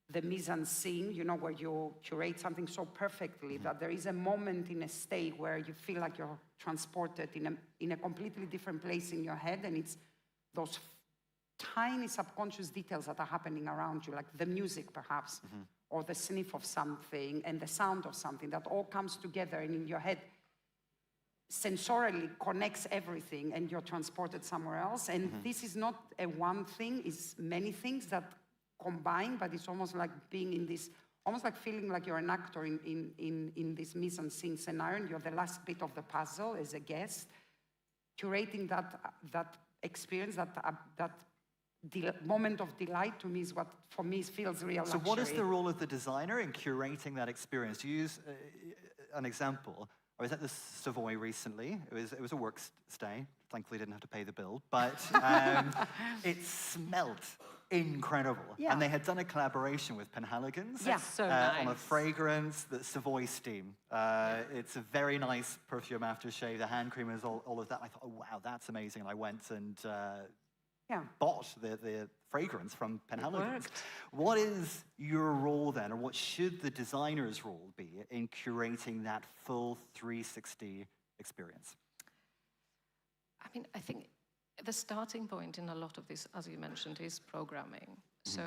[SPEAKER 2] the mise-en-scene, where you curate something so perfectly that there is a moment in a stay where you feel like you're transported in a completely different place in your head, and it's those tiny subconscious details that are happening around you, like the music perhaps, or the sniff of something and the sound of something that all comes together and in your head sensorially connects everything and you're transported somewhere else. And this is not a one thing, it's many things that combine, but it's almost like being in this, almost like feeling like you're an actor in this mise-en-scene scenario, and you're the last bit of the puzzle as a guest, curating that experience, that moment of delight. To me is what, for me, feels real luxury.
[SPEAKER 3] So what is the role of the designer in curating that experience? To use an example, I was at the Savoy recently. It was a work stay. Thankfully, didn't have to pay the bill, but it smelt incredible.
[SPEAKER 2] Yeah.
[SPEAKER 3] And they had done a collaboration with Penhaligon's
[SPEAKER 2] Yeah.
[SPEAKER 5] So
[SPEAKER 3] on a
[SPEAKER 5] nice.
[SPEAKER 3] fragrance, the Savoy Steam. It's a very nice perfume aftershave. The hand cream is all of that. I thought, oh, wow, that's amazing. And I went and bought the fragrance from Penhaligon's.
[SPEAKER 5] worked.
[SPEAKER 3] What is your role then, or what should the designer's role be in curating that full 360 experience?
[SPEAKER 4] I mean, I think the starting point in a lot of this, as you mentioned, is programming. So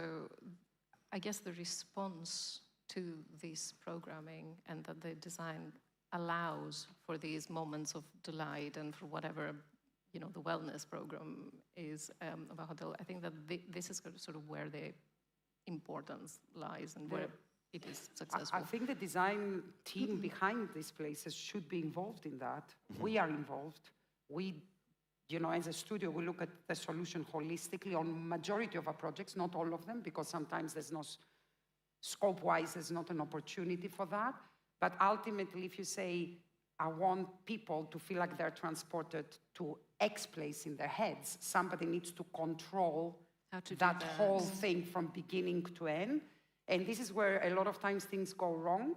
[SPEAKER 4] I guess the response to this programming and that the design allows for these moments of delight and for whatever, the wellness program is of a hotel, I think that this is sort of where the importance lies and where it is successful.
[SPEAKER 2] I think the design team behind these places should be involved in that. We are involved. We, as a studio, we look at the solution holistically on majority of our projects, not all of them, because sometimes there's no, scope-wise, there's not an opportunity for that. But ultimately, if you say, I want people to feel like they're transported to X place in their heads, somebody needs to control that whole thing from beginning to end. And this is where a lot of times things go wrong.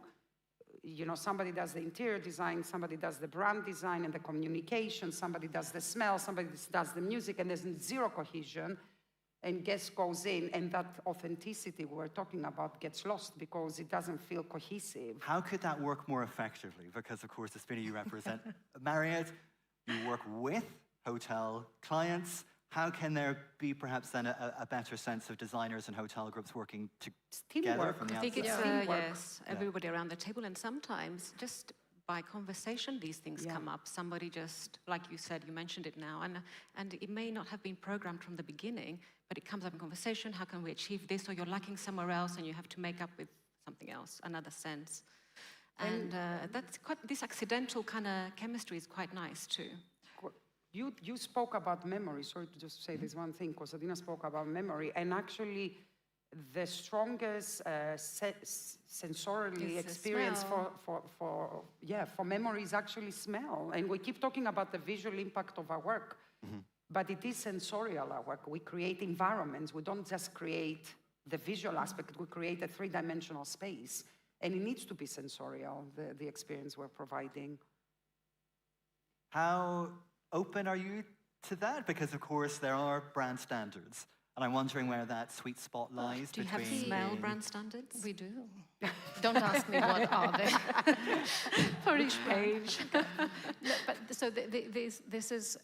[SPEAKER 2] Somebody does the interior design, somebody does the brand design and the communication, somebody does the smell, somebody does the music, and there's zero cohesion. And guest goes in, and that authenticity we're talking about gets lost because it doesn't feel cohesive.
[SPEAKER 3] How could that work more effectively? Because, of course, the Spinny you represent Marriott, you work with hotel clients. How can there be perhaps then a better sense of designers and hotel groups working together from the outside?
[SPEAKER 5] I think it's, yes, everybody around the table, and sometimes just by conversation, these things come up. Somebody just, like you said, you mentioned it now, and it may not have been programmed from the beginning, but it comes up in conversation. How can we achieve this? Or you're lacking somewhere else, and you have to make up with something else, another sense. And that's quite, this accidental kind of chemistry is quite nice too.
[SPEAKER 2] You spoke about memory. Sorry to just say this one thing, because Adina spoke about memory, and actually, the strongest sensorily experience for memory is actually smell. And we keep talking about the visual impact of our work, but it is sensorial, our work. We create environments. We don't just create the visual aspect. We create a three-dimensional space. And it needs to be sensorial, the experience we're providing.
[SPEAKER 3] How open are you to that? Because, of course, there are brand standards. And I'm wondering where that sweet spot lies
[SPEAKER 5] Do you
[SPEAKER 3] between...
[SPEAKER 5] have smell brand standards?
[SPEAKER 4] We do. Don't ask me what are they.
[SPEAKER 5] For each page.
[SPEAKER 4] No, but so this is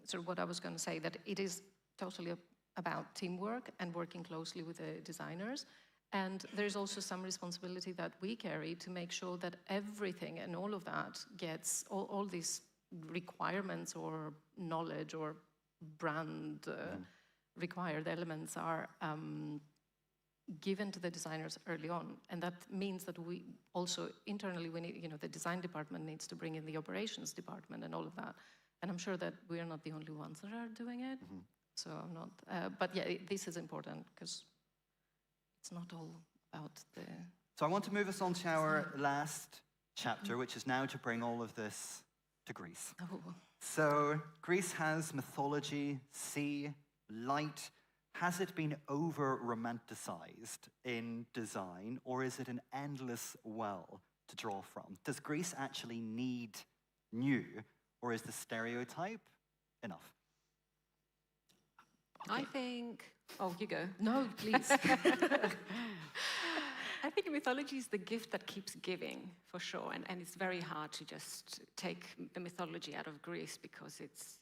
[SPEAKER 4] sort of what I was going to say, that it is totally about teamwork and working closely with the designers. And there's also some responsibility that we carry to make sure that everything and all of that gets, all these requirements or knowledge or brand required elements are given to the designers early on. And that means that we also internally, we need, the design department needs to bring in the operations department and all of that. And I'm sure that we are not the only ones that are doing it. So I'm not, but yeah, this is important because it's not all about the...
[SPEAKER 3] So I want to move us on to our last chapter, which is now to bring all of this to Greece.
[SPEAKER 4] Oh.
[SPEAKER 3] So Greece has mythology, sea, light. Has it been over-romanticized in design, or is it an endless well to draw from? Does Greece actually need new, or is the stereotype enough?
[SPEAKER 5] Okay. I think... Oh, you go.
[SPEAKER 4] No, please.
[SPEAKER 5] I think mythology is the gift that keeps giving, for sure, and it's very hard to just take the mythology out of Greece because it's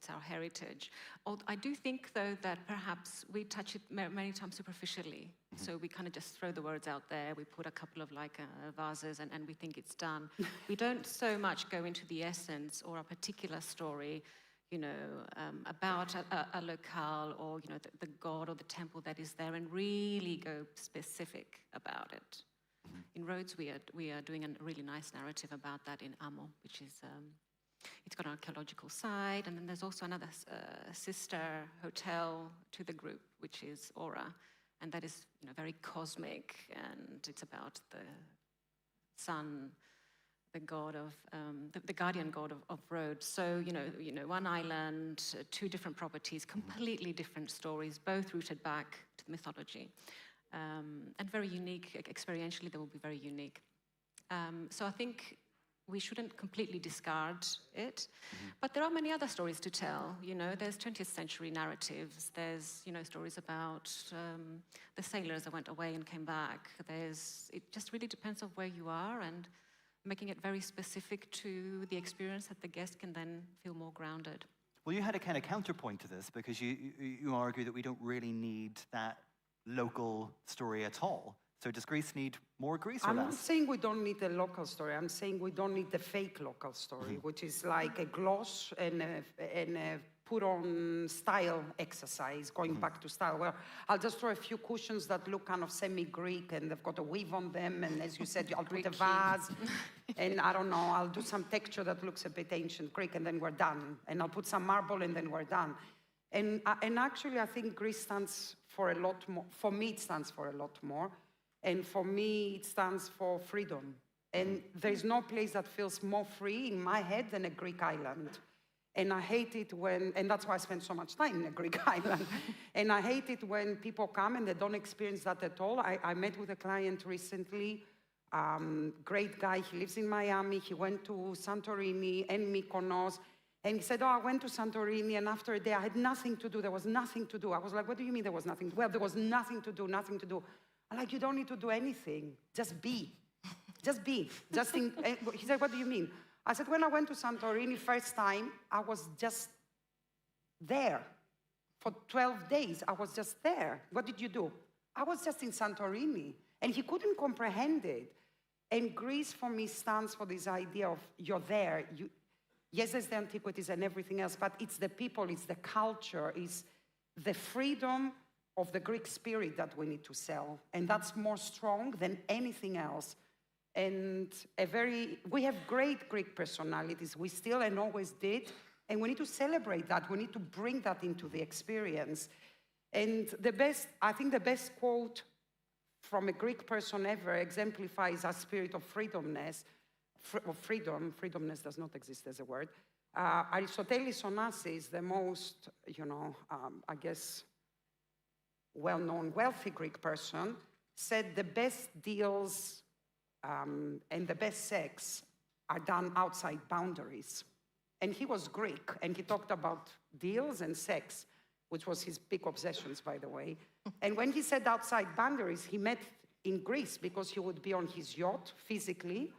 [SPEAKER 5] our heritage. I do think, though, that perhaps we touch it many times superficially. So we kind of just throw the words out there. We put a couple of vases, and we think it's done. We don't so much go into the essence or a particular story, about a locale or, the god or the temple that is there, and really go specific about it. In Rhodes, we are doing a really nice narrative about that in Amo, which is, it's got an archaeological side, and then there's also another sister hotel to the group, which is Aura, and that is, very cosmic, and it's about the sun, the god of, the guardian god of Rhodes. So, one island, two different properties, completely different stories, both rooted back to the mythology. And very unique, experientially, they will be very unique. So I think we shouldn't completely discard it, but there are many other stories to tell. There's 20th century narratives. There's, stories about the sailors that went away and came back. It just really depends on where you are, and making it very specific to the experience that the guest can then feel more grounded.
[SPEAKER 3] Well, you had a kind of counterpoint to this because you argue that we don't really need that local story at all. So does Greece need more Greece or less?
[SPEAKER 2] I'm not saying we don't need a local story. I'm saying we don't need the fake local story, which is like a gloss and a put on style exercise, going back to style. Well, I'll just throw a few cushions that look kind of semi-Greek and they've got a weave on them. And as you said, I'll put a vase. And I don't know, I'll do some texture that looks a bit ancient Greek and then we're done. And I'll put some marble and then we're done. And actually, I think Greece stands for a lot more. For me, it stands for a lot more. And for me, it stands for freedom. And there's no place that feels more free in my head than a Greek island. And I hate it when, and that's why I spend so much time in a Greek island. And I hate it when people come and they don't experience that at all. I met with a client recently, great guy, he lives in Miami, he went to Santorini and Mykonos, and he said, oh, I went to Santorini, and after a day I had nothing to do, there was nothing to do. I was like, what do you mean there was nothing? Well, there was nothing to do, nothing to do. I'm like, you don't need to do anything, just be. Just be. Just think. He said, what do you mean? I said, when I went to Santorini first time, I was just there. For 12 days, I was just there. What did you do? I was just in Santorini. And he couldn't comprehend it. And Greece, for me, stands for this idea of you're there. Yes, there's the antiquities and everything else, but it's the people, it's the culture, it's the freedom of the Greek spirit that we need to sell. And that's more strong than anything else. And we have great Greek personalities. We still and always did. And we need to celebrate that. We need to bring that into the experience. And I think the best quote from a Greek person ever exemplifies our spirit of freedomness. Freedomness does not exist as a word. Aristoteles Onassis, the most, I guess, well-known wealthy Greek person, said the best deals and the best sex are done outside boundaries. And he was Greek, and he talked about deals and sex, which was his big obsessions, by the way. And when he said outside boundaries, he meant in Greece, because he would be on his yacht physically,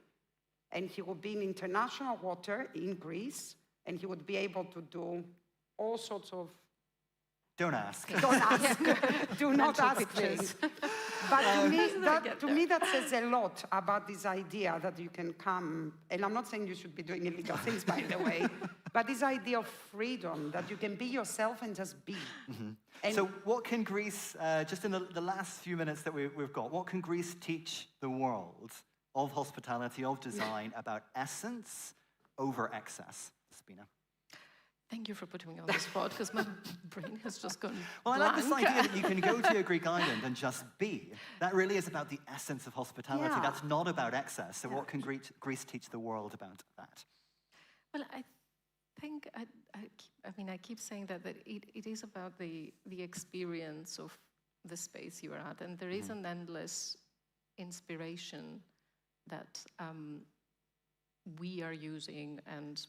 [SPEAKER 2] and he would be in international water in Greece, and he would be able to do all sorts of...
[SPEAKER 3] Don't ask.
[SPEAKER 2] Don't ask. Do not ask things. But to me, that says a lot about this idea that you can come, and I'm not saying you should be doing illegal things, by the way, but this idea of freedom, that you can be yourself and just be.
[SPEAKER 3] Mm-hmm.
[SPEAKER 2] And
[SPEAKER 3] so what can Greece, just in the last few minutes that we've got, what can Greece teach the world of hospitality, of design, about essence over excess? Spina.
[SPEAKER 4] Thank you for putting me on the spot, because my brain has just gone
[SPEAKER 3] Well,
[SPEAKER 4] blank.
[SPEAKER 3] I like this idea that you can go to a Greek island and just be. That really is about the essence of hospitality.
[SPEAKER 2] Yeah.
[SPEAKER 3] That's not about excess. So what can Greece teach the world about that?
[SPEAKER 4] Well, I think, I keep saying that it is about the experience of the space you are at. And there is an endless inspiration that we are using and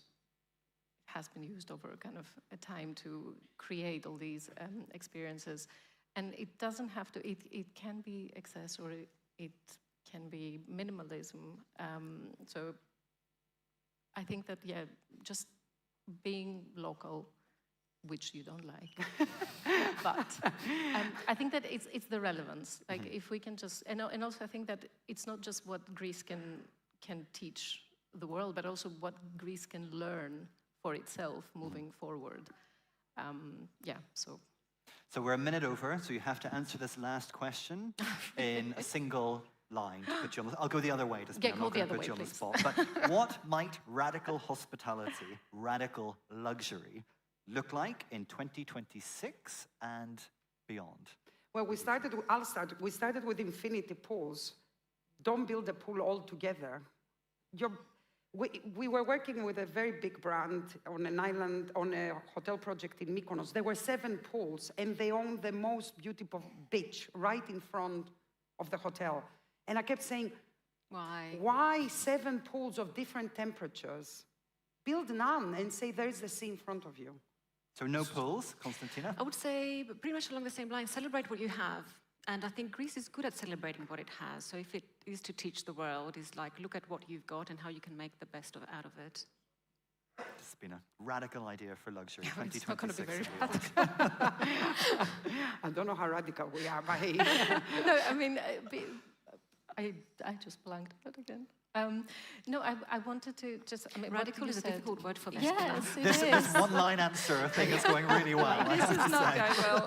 [SPEAKER 4] has been used over kind of a time to create all these experiences. And it doesn't have to, it can be excess or it can be minimalism. So I think that, yeah, just being local, which you don't like, but I think that it's the relevance. Like if we can just, and also I think that it's not just what Greece can teach the world, but also what Greece can learn for itself moving forward.
[SPEAKER 3] So we're a minute over, so you have to answer this last question in a single line to put you on the, I'll go the other way, just I'm not going to put you on the spot. But what might radical hospitality, radical luxury, look like in 2026 and beyond?
[SPEAKER 2] Well, we started with infinity pools. Don't build a pool all together. We were working with a very big brand on an island, on a hotel project in Mykonos. There were 7 pools, and they owned the most beautiful beach right in front of the hotel. And I kept saying, why 7 pools of different temperatures? Build none and say there is the sea in front of you.
[SPEAKER 3] So no pools, Konstantina?
[SPEAKER 5] I would say pretty much along the same line, celebrate what you have. And I think Greece is good at celebrating what it has. So if it is to teach the world, is like, look at what you've got and how you can make the best out of it.
[SPEAKER 3] It's been a radical idea for luxury,
[SPEAKER 4] Yeah,
[SPEAKER 3] 2026.
[SPEAKER 4] it's not going to be very
[SPEAKER 2] radical. I don't know how radical we are, but
[SPEAKER 4] no, I mean, I just blanked out again. No, I wanted to just. I mean,
[SPEAKER 5] Radical
[SPEAKER 4] what
[SPEAKER 5] is
[SPEAKER 4] you
[SPEAKER 5] a
[SPEAKER 4] said.
[SPEAKER 5] difficult word for this.
[SPEAKER 4] Yes, it
[SPEAKER 3] This
[SPEAKER 4] is.
[SPEAKER 3] one-line answer thing is going really well. I
[SPEAKER 4] This
[SPEAKER 3] have
[SPEAKER 4] is
[SPEAKER 3] to
[SPEAKER 4] not
[SPEAKER 3] say.
[SPEAKER 4] going well.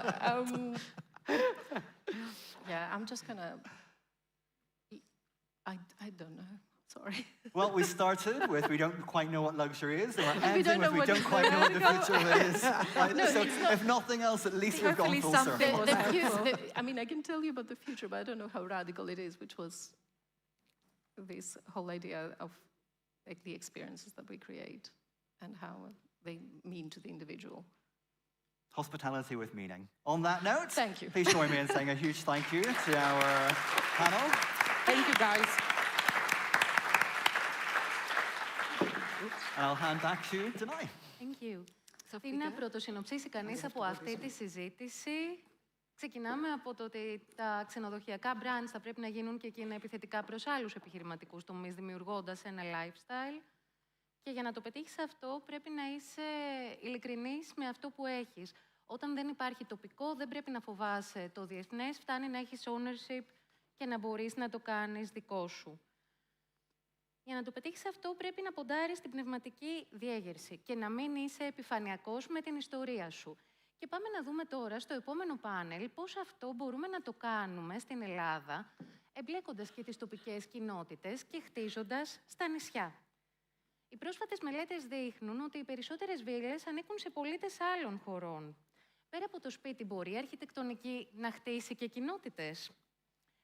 [SPEAKER 4] Yeah, I'm just gonna. I don't know. Sorry.
[SPEAKER 3] Well, we started with we don't quite know what luxury is, and we're
[SPEAKER 4] We
[SPEAKER 3] ending
[SPEAKER 4] don't know
[SPEAKER 3] with we
[SPEAKER 4] what
[SPEAKER 3] don't
[SPEAKER 4] is
[SPEAKER 3] quite know what the
[SPEAKER 4] radical.
[SPEAKER 3] future is. Right?
[SPEAKER 4] No,
[SPEAKER 3] So,
[SPEAKER 4] it's not-
[SPEAKER 3] if nothing else, at least we've gone
[SPEAKER 5] Hopefully
[SPEAKER 3] full
[SPEAKER 5] something
[SPEAKER 3] circle.
[SPEAKER 5] was
[SPEAKER 4] I mean, I can tell you about the future, but I don't know how radical it is, which was this whole idea of like the experiences that we create and how they mean to the individual.
[SPEAKER 3] Hospitality with meaning. On that note,
[SPEAKER 4] Thank you.
[SPEAKER 3] please join me in saying a huge thank you to our panel.
[SPEAKER 2] Thank you, guys.
[SPEAKER 3] And I'll hand back to Denai.
[SPEAKER 1] Thank you.
[SPEAKER 5] Sophie,
[SPEAKER 1] Τι να
[SPEAKER 5] go.
[SPEAKER 1] πρωτοσυνοψίσει κανείς από αυτή τη συζήτηση? Ξεκινάμε από το ότι τα ξενοδοχειακά brands θα πρέπει να γίνουν και εκείνα επιθετικά προς άλλους επιχειρηματικούς τομείς, δημιουργώντας ένα lifestyle. Και για να το πετύχεις αυτό, πρέπει να είσαι ειλικρινής με αυτό που έχεις. Όταν δεν υπάρχει τοπικό, δεν πρέπει να φοβάσαι το διεθνές, φτάνει να έχεις ownership και να μπορείς να το κάνεις δικό σου. Για να το πετύχεις αυτό, πρέπει να ποντάρεις την πνευματική διέγερση και να μην είσαι επιφανειακός με την ιστορία σου. Και πάμε να δούμε τώρα στο επόμενο πάνελ πώς αυτό μπορούμε να το κάνουμε στην Ελλάδα, εμπλέκοντας και τις τοπικές κοινότητες και χτίζοντας στα νησιά. Οι πρόσφατες μελέτες δείχνουν ότι οι περισσότερες βίλες ανήκουν σε πολίτες άλλων χωρών. Πέρα από το σπίτι, μπορεί η αρχιτεκτονική να χτίσει και κοινότητες.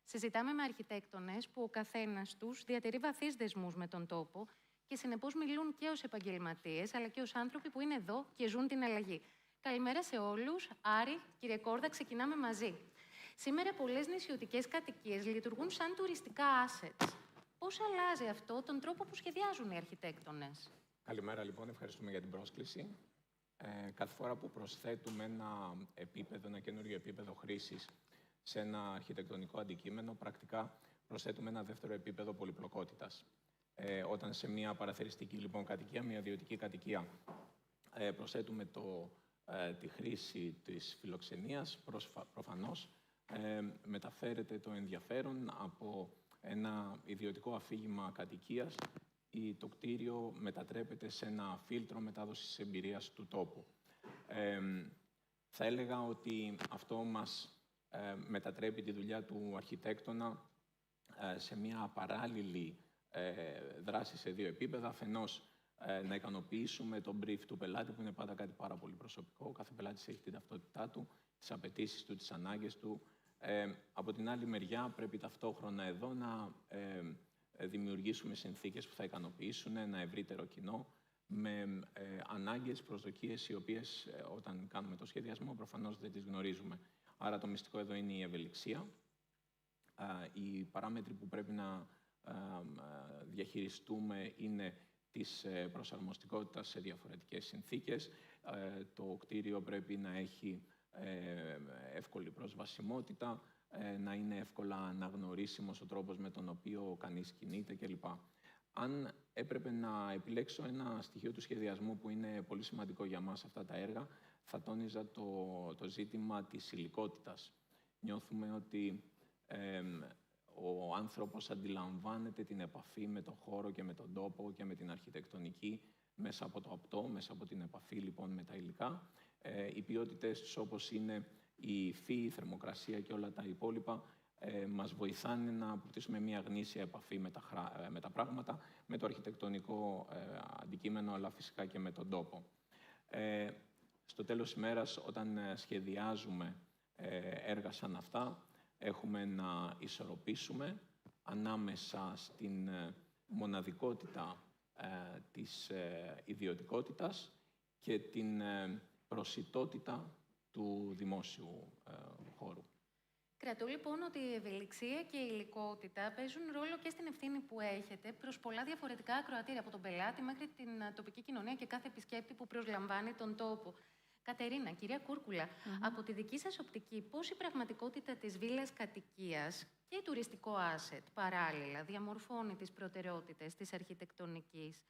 [SPEAKER 1] Συζητάμε με αρχιτέκτονες που ο καθένας τους διατηρεί βαθύς δεσμούς με τον τόπο και συνεπώς μιλούν και ως επαγγελματίες, αλλά και ως άνθρωποι που είναι εδώ και ζουν την αλλαγή. Καλημέρα σε όλους. Άρη, κύριε Κόρδα, ξεκινάμε μαζί. Σήμερα πολλές νησιωτικές κατοικίες λειτουργούν σαν τουριστικά assets. Πώς αλλάζει αυτό τον τρόπο που σχεδιάζουν οι αρχιτέκτονες?
[SPEAKER 6] Καλημέρα λοιπόν, ευχαριστούμε για την πρόσκληση. Κάθε φορά που προσθέτουμε ένα καινούριο επίπεδο χρήσης σε ένα αρχιτεκτονικό αντικείμενο, πρακτικά προσθέτουμε ένα δεύτερο επίπεδο πολυπλοκότητας. Όταν σε μια παραθεριστική λοιπόν κατοικία, μια ιδιωτική κατοικία, προσθέτουμε τη χρήση της φιλοξενίας, προφανώς μεταφέρεται το ενδιαφέρον από ένα ιδιωτικό αφήγημα κατοικίας ή το κτίριο μετατρέπεται σε ένα φίλτρο μετάδοσης εμπειρίας του τόπου. Θα έλεγα ότι αυτό μας μετατρέπει τη δουλειά του αρχιτέκτονα σε μια παράλληλη δράση σε δύο επίπεδα. Αφενός, να ικανοποιήσουμε τον brief του πελάτη, που είναι πάντα κάτι πάρα πολύ προσωπικό. Κάθε πελάτης έχει την ταυτότητά του, τις απαιτήσεις του, τις ανάγκες του. Από την άλλη μεριά, πρέπει ταυτόχρονα εδώ να δημιουργήσουμε συνθήκες που θα ικανοποιήσουν ένα ευρύτερο κοινό με ανάγκες, προσδοκίες, οι οποίες όταν κάνουμε το σχεδιασμό προφανώς δεν τις γνωρίζουμε. Άρα το μυστικό εδώ είναι η ευελιξία. Οι παράμετροι που πρέπει να διαχειριστούμε είναι της προσαρμοστικότητας σε διαφορετικές συνθήκες. Το κτίριο πρέπει να έχει εύκολη προσβασιμότητα, να είναι εύκολα αναγνωρίσιμος ο τρόπος με τον οποίο κανείς κινείται κλπ. Αν έπρεπε να επιλέξω ένα στοιχείο του σχεδιασμού που είναι πολύ σημαντικό για μας αυτά τα έργα, θα τόνιζα το ζήτημα της υλικότητας. Νιώθουμε ότι ο άνθρωπος αντιλαμβάνεται την επαφή με τον χώρο και με τον τόπο και με την αρχιτεκτονική μέσα από το απτό, μέσα από την επαφή λοιπόν με τα υλικά. Οι ποιότητες τους, όπως είναι η υφή, η θερμοκρασία και όλα τα υπόλοιπα, μας βοηθάνε να αποκτήσουμε μια γνήσια επαφή με τα πράγματα, με το αρχιτεκτονικό αντικείμενο, αλλά φυσικά και με τον τόπο. Στο τέλος της ημέρας, όταν σχεδιάζουμε έργα σαν αυτά, έχουμε να ισορροπήσουμε ανάμεσα στην μοναδικότητα της ιδιωτικότητας και την προσιτότητα του δημόσιου χώρου.
[SPEAKER 1] Κρατώ λοιπόν ότι η ευελιξία και η υλικότητα παίζουν ρόλο και στην ευθύνη που έχετε προς πολλά διαφορετικά ακροατήρια, από τον πελάτη μέχρι την τοπική κοινωνία και κάθε επισκέπτη που προσλαμβάνει τον τόπο. Κατερίνα, κυρία Κούρκουλα, από τη δική σας οπτική, πώς η πραγματικότητα της βίλας κατοικίας και η τουριστικό asset παράλληλα διαμορφώνει τις προτεραιότητες της αρχιτεκτονικής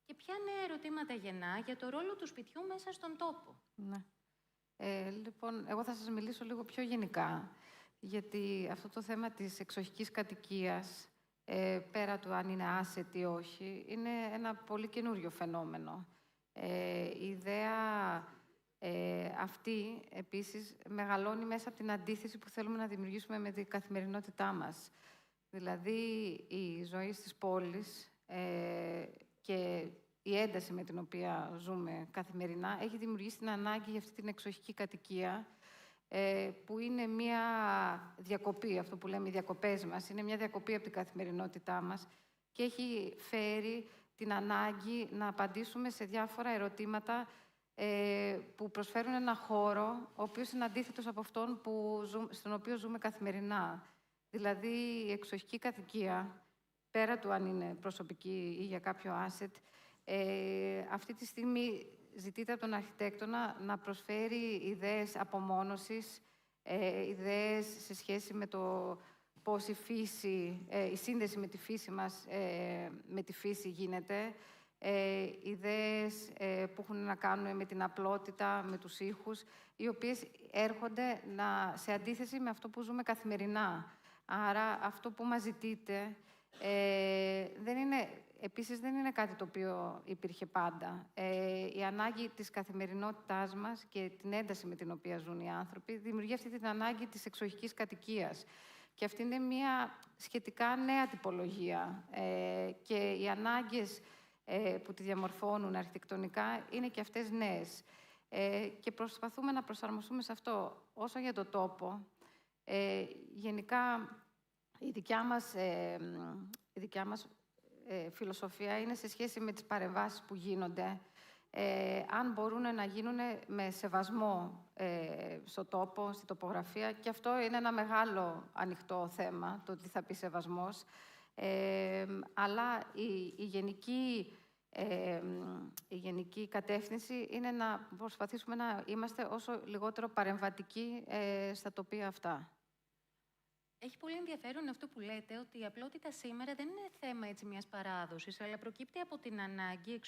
[SPEAKER 1] και ποια νέα ερωτήματα γεννά για το ρόλο του σπιτιού μέσα στον τόπο?
[SPEAKER 7] Ναι. Λοιπόν, εγώ θα σας μιλήσω λίγο πιο γενικά, γιατί αυτό το θέμα της εξοχικής κατοικίας πέρα του αν είναι asset ή όχι, είναι ένα πολύ καινούριο φαινόμενο. Η ιδέα αυτή, επίσης, μεγαλώνει μέσα από την αντίθεση που θέλουμε να δημιουργήσουμε με την καθημερινότητά μας. Δηλαδή, η ζωή στις πόλεις και η ένταση με την οποία ζούμε καθημερινά έχει δημιουργήσει την ανάγκη για αυτή την εξοχική κατοικία, που είναι μια διακοπή, αυτό που λέμε οι διακοπές μας, είναι μια διακοπή από την καθημερινότητά μας και έχει φέρει την ανάγκη να απαντήσουμε σε διάφορα ερωτήματα που προσφέρουν ένα χώρο, ο οποίος είναι αντίθετος από αυτόν στον οποίο ζούμε καθημερινά. Δηλαδή, η εξοχική κατοικία, πέρα του αν είναι προσωπική ή για κάποιο asset, αυτή τη στιγμή ζητείται από τον αρχιτέκτονα να προσφέρει ιδέες απομόνωσης, ιδέες σε σχέση με το πώς η σύνδεση με τη φύση μας, με τη φύση γίνεται, ιδέες που έχουν να κάνουν με την απλότητα, με τους ήχους, οι οποίες έρχονται σε αντίθεση με αυτό που ζούμε καθημερινά. Άρα, αυτό που μας ζητείτε επίσης δεν είναι κάτι το οποίο υπήρχε πάντα. Η ανάγκη της καθημερινότητάς μας και την ένταση με την οποία ζουν οι άνθρωποι δημιουργεί αυτή την ανάγκη της εξοχικής κατοικίας. Και αυτή είναι μια σχετικά νέα τυπολογία. Και οι ανάγκες που τη διαμορφώνουν αρχιτεκτονικά είναι και αυτές νέες. Και προσπαθούμε να προσαρμοστούμε σε αυτό. Όσο για το τόπο, γενικά η δικιά μας φιλοσοφία είναι σε σχέση με τις παρεμβάσεις που γίνονται, αν μπορούν να γίνουν με σεβασμό στο τόπο, στη τοπογραφία, και αυτό είναι ένα μεγάλο ανοιχτό θέμα, το τι θα πει σεβασμός, αλλά η γενική κατεύθυνση είναι να προσπαθήσουμε να είμαστε όσο λιγότερο παρεμβατικοί στα τοπία αυτά.
[SPEAKER 1] Έχει πολύ ενδιαφέρον αυτό που λέτε, ότι η απλότητα σήμερα δεν είναι θέμα μιας παράδοσης, αλλά προκύπτει από την ανάγκη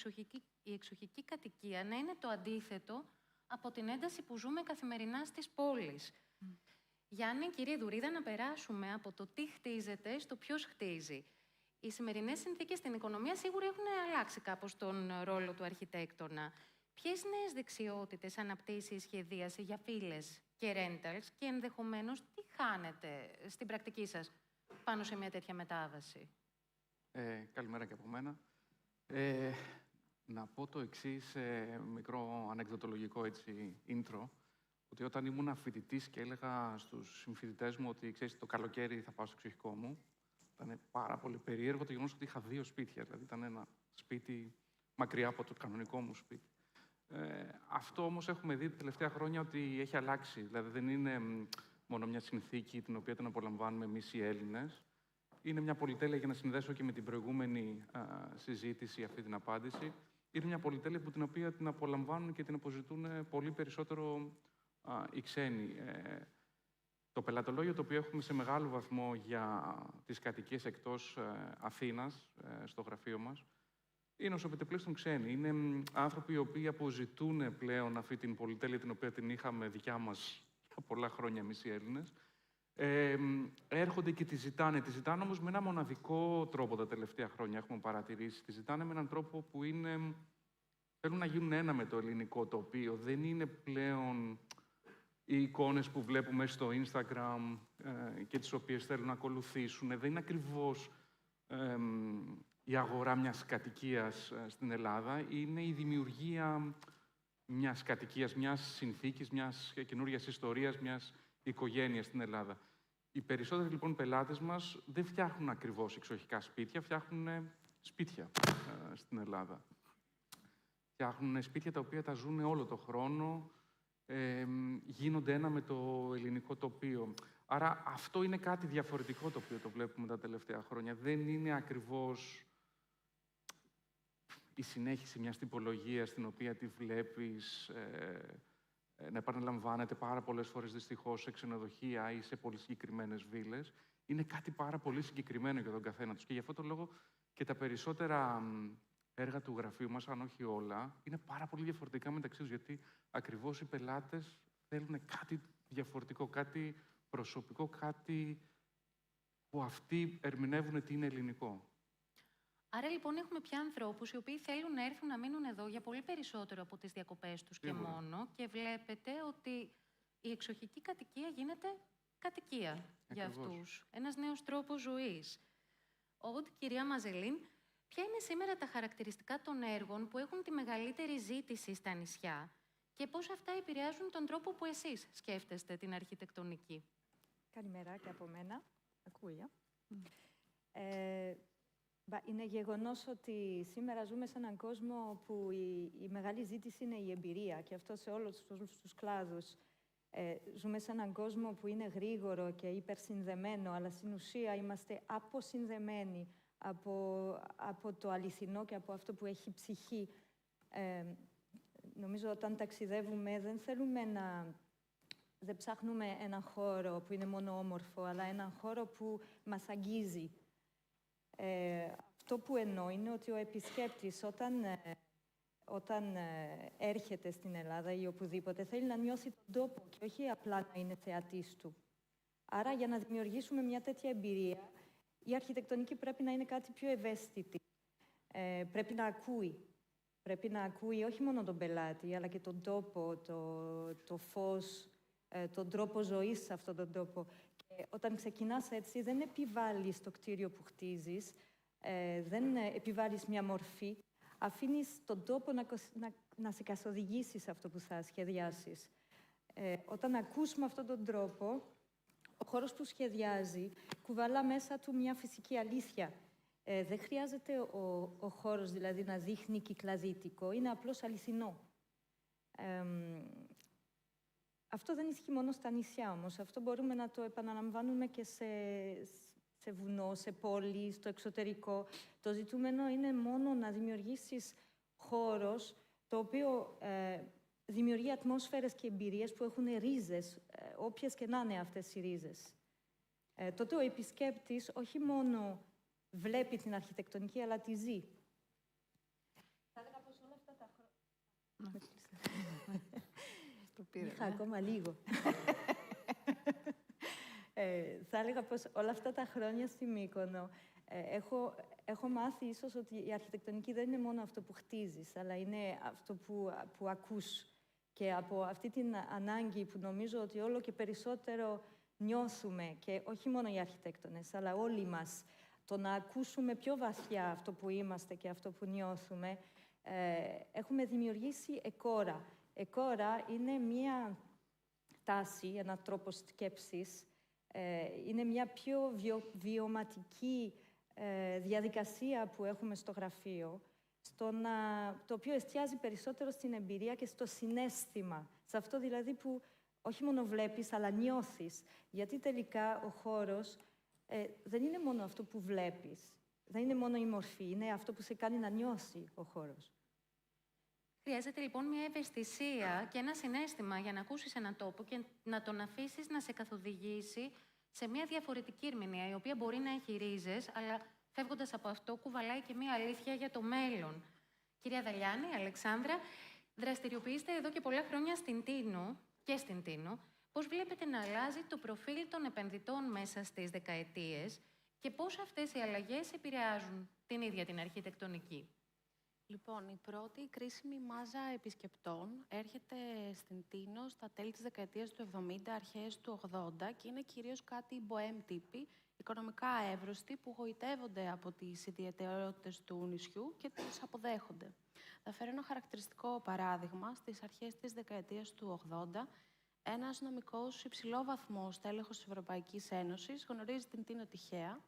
[SPEAKER 1] η εξοχική κατοικία να είναι το αντίθετο από την ένταση που ζούμε καθημερινά στις πόλεις. Γιάννη, Κυρίδου, είδα να περάσουμε από το τι χτίζεται στο ποιος χτίζει. Οι σημερινές συνθήκες στην οικονομία σίγουρα έχουν αλλάξει κάπως τον ρόλο του αρχιτέκτονα. Ποιες νέες δεξιότητες αναπτύσσει η σχεδίαση για φύλες και rentals και ενδεχομένως τι χάνετε στην πρακτική σας πάνω σε μια τέτοια μετάβαση?
[SPEAKER 8] Καλημέρα και από μένα. Να πω το εξής μικρό ανεκδοτολογικό intro, ότι όταν ήμουν φοιτητής και έλεγα στους συμφοιτητές μου ότι ξέρεις, το καλοκαίρι θα πάω στο εξοχικό μου, ήταν πάρα πολύ περίεργο το γεγονός ότι είχα 2 σπίτια. Δηλαδή ήταν ένα σπίτι μακριά από το κανονικό μου σπίτι. Αυτό όμως έχουμε δει τα τελευταία χρόνια ότι έχει αλλάξει. Δηλαδή δεν είναι μόνο μια συνθήκη την οποία την απολαμβάνουμε εμείς οι Έλληνες. Είναι μια πολυτέλεια, για να συνδέσω και με την προηγούμενη συζήτηση αυτή την απάντηση. Είναι μια πολυτέλεια την οποία την απολαμβάνουν και την αποζητούν πολύ περισσότερο οι ξένοι. Το πελατολόγιο το οποίο έχουμε σε μεγάλο βαθμό για τις κατοικίες εκτός Αθήνας, στο γραφείο μας, είναι ως επιτεπλίστων ξένοι. Είναι άνθρωποι οι οποίοι αποζητούν πλέον αυτή την πολυτέλεια την οποία την είχαμε δικιά μας για πολλά χρόνια εμείς οι Έλληνες. Έρχονται και τη ζητάνε. Τη ζητάνε όμως με ένα μοναδικό τρόπο τα τελευταία χρόνια, έχουμε παρατηρήσει. Τη ζητάνε με έναν τρόπο που θέλουν να γίνουν ένα με το ελληνικό τοπίο. Δεν είναι πλέον οι εικόνες που βλέπουμε στο Instagram και τις οποίες θέλουν να ακολουθήσουν. Δεν είναι ακριβώς η αγορά μιας κατοικίας στην Ελλάδα. Είναι η δημιουργία μιας κατοικίας, μιας συνθήκης, μιας καινούριας ιστορίας, μιας οικογένειας στην Ελλάδα. Οι περισσότεροι λοιπόν πελάτες μας δεν φτιάχνουν ακριβώς εξοχικά σπίτια, φτιάχνουν σπίτια στην Ελλάδα. Φτιάχνουν σπίτια τα οποία τα ζουν όλο το χρόνο, γίνονται ένα με το ελληνικό τοπίο. Άρα αυτό είναι κάτι διαφορετικό το οποίο το βλέπουμε τα τελευταία χρόνια. Δεν είναι ακριβώς η συνέχιση μιας τυπολογίας στην οποία τη βλέπεις να επαναλαμβάνεται πάρα πολλές φορές δυστυχώς σε ξενοδοχεία ή σε πολύ συγκεκριμένες βίλες. Είναι κάτι πάρα πολύ συγκεκριμένο για τον καθένα τους. Και γι' αυτό το λόγο και τα περισσότερα έργα του γραφείου μας, αν όχι όλα, είναι πάρα πολύ διαφορετικά μεταξύ τους. Γιατί ακριβώς οι πελάτες θέλουν κάτι διαφορετικό, κάτι προσωπικό, κάτι που αυτοί ερμηνεύουν τι είναι ελληνικό.
[SPEAKER 1] Άρα λοιπόν έχουμε πια ανθρώπους οι οποίοι θέλουν να έρθουν να μείνουν εδώ για πολύ περισσότερο από τις διακοπές τους και μόνο, και βλέπετε ότι η εξοχική κατοικία γίνεται κατοικία για αυτούς. Ένας νέος τρόπος ζωής. Οπότε, κυρία Μαζελίν, ποια είναι σήμερα τα χαρακτηριστικά των έργων που έχουν τη μεγαλύτερη ζήτηση στα νησιά και πώς αυτά επηρεάζουν τον τρόπο που εσείς σκέφτεστε την αρχιτεκτονική?
[SPEAKER 9] Καλημέρα και από μένα. Ακούγεται. Είναι γεγονός ότι σήμερα ζούμε σε έναν κόσμο που η μεγάλη ζήτηση είναι η εμπειρία, και αυτό σε όλους τους κλάδους. Ζούμε σε έναν κόσμο που είναι γρήγορο και υπερσυνδεμένο, αλλά στην ουσία είμαστε αποσυνδεμένοι από το αληθινό και από αυτό που έχει ψυχή. Νομίζω όταν ταξιδεύουμε δεν ψάχνουμε έναν χώρο που είναι μόνο όμορφο, αλλά έναν χώρο που μας αγγίζει. Αυτό που εννοώ είναι ότι ο επισκέπτης όταν έρχεται στην Ελλάδα ή οπουδήποτε θέλει να νιώσει τον τόπο και όχι απλά να είναι θεατής του. Άρα για να δημιουργήσουμε μια τέτοια εμπειρία, η αρχιτεκτονική πρέπει να είναι κάτι πιο ευαίσθητη. Πρέπει να ακούει. Πρέπει να ακούει όχι μόνο τον πελάτη, αλλά και τον τόπο, το φως, τον τρόπο ζωής σε αυτόν τον τόπο. Και όταν ξεκινάς έτσι, δεν επιβάλλεις το κτίριο που χτίζεις, δεν επιβάλλεις μια μορφή, αφήνεις τον τόπο να σε καθοδηγήσει σε αυτό που θα σχεδιάσεις. Όταν ακούς με αυτόν τον τρόπο, ο χώρος που σχεδιάζει κουβαλά μέσα του μια φυσική αλήθεια. Δεν χρειάζεται ο χώρος δηλαδή να δείχνει κυκλαδίτικο, είναι απλώς αληθινό. Αυτό δεν ισχύει μόνο στα νησιά όμως. Αυτό μπορούμε να το επαναλαμβάνουμε και σε βουνό, σε πόλη, στο εξωτερικό. Το ζητούμενο είναι μόνο να δημιουργήσεις χώρος το οποίο δημιουργεί ατμόσφαιρες και εμπειρίες που έχουν ρίζες, όποιες και να είναι αυτές οι ρίζες. Τότε ο επισκέπτης όχι μόνο βλέπει την αρχιτεκτονική, αλλά τη ζει. Θα έλεγα πως όλα αυτά τα χρόνια... Είχα ακόμα λίγο. Θα έλεγα πως όλα αυτά τα χρόνια στη Μύκονο έχω μάθει ίσως ότι η αρχιτεκτονική δεν είναι μόνο αυτό που χτίζεις, αλλά είναι αυτό που ακούς. Και από αυτή την ανάγκη που νομίζω ότι όλο και περισσότερο νιώθουμε, και όχι μόνο οι αρχιτέκτονες, αλλά όλοι μας, το να ακούσουμε πιο βαθιά αυτό που είμαστε και αυτό που νιώθουμε, έχουμε δημιουργήσει εκόρα. Εκόρα είναι μία τάση, ένα τρόπο σκέψης, είναι μια πιο βιωματική διαδικασία που έχουμε στο γραφείο, το οποίο εστιάζει περισσότερο στην εμπειρία και στο συναίσθημα. Σε αυτό δηλαδή που όχι μόνο βλέπεις, αλλά νιώθεις. Γιατί τελικά ο χώρος δεν είναι μόνο αυτό που βλέπεις, δεν είναι μόνο η μορφή, είναι αυτό που σε κάνει να νιώσει ο χώρος.
[SPEAKER 1] Χρειάζεται λοιπόν μια ευαισθησία και ένα συναίσθημα για να ακούσεις έναν τόπο και να τον αφήσεις να σε καθοδηγήσει σε μια διαφορετική ερμηνεία, η οποία μπορεί να έχει ρίζες, αλλά φεύγοντας από αυτό κουβαλάει και μια αλήθεια για το μέλλον. Κυρία Δαλιάνη, Αλεξάνδρα, δραστηριοποιείστε εδώ και πολλά χρόνια στην Τίνο. Πώς βλέπετε να αλλάζει το προφίλ των επενδυτών μέσα στις δεκαετίες και πώς αυτές οι αλλαγές επηρεάζουν την ίδια την αρχιτεκτονική?
[SPEAKER 10] Λοιπόν, η πρώτη κρίσιμη μάζα επισκεπτών έρχεται στην Τίνο στα τέλη της δεκαετίας του 70, αρχές του 80 και είναι κυρίως κάτι μποέμ τύποι, οικονομικά εύρωστοι, που γοητεύονται από τις ιδιαιτερότητες του νησιού και τις αποδέχονται. Θα φέρω ένα χαρακτηριστικό παράδειγμα. Στις αρχές της δεκαετίας του 80, ένας νομικός υψηλόβαθμος τέλεχος της Ευρωπαϊκής Ένωσης γνωρίζει την Τίνο τυχαία.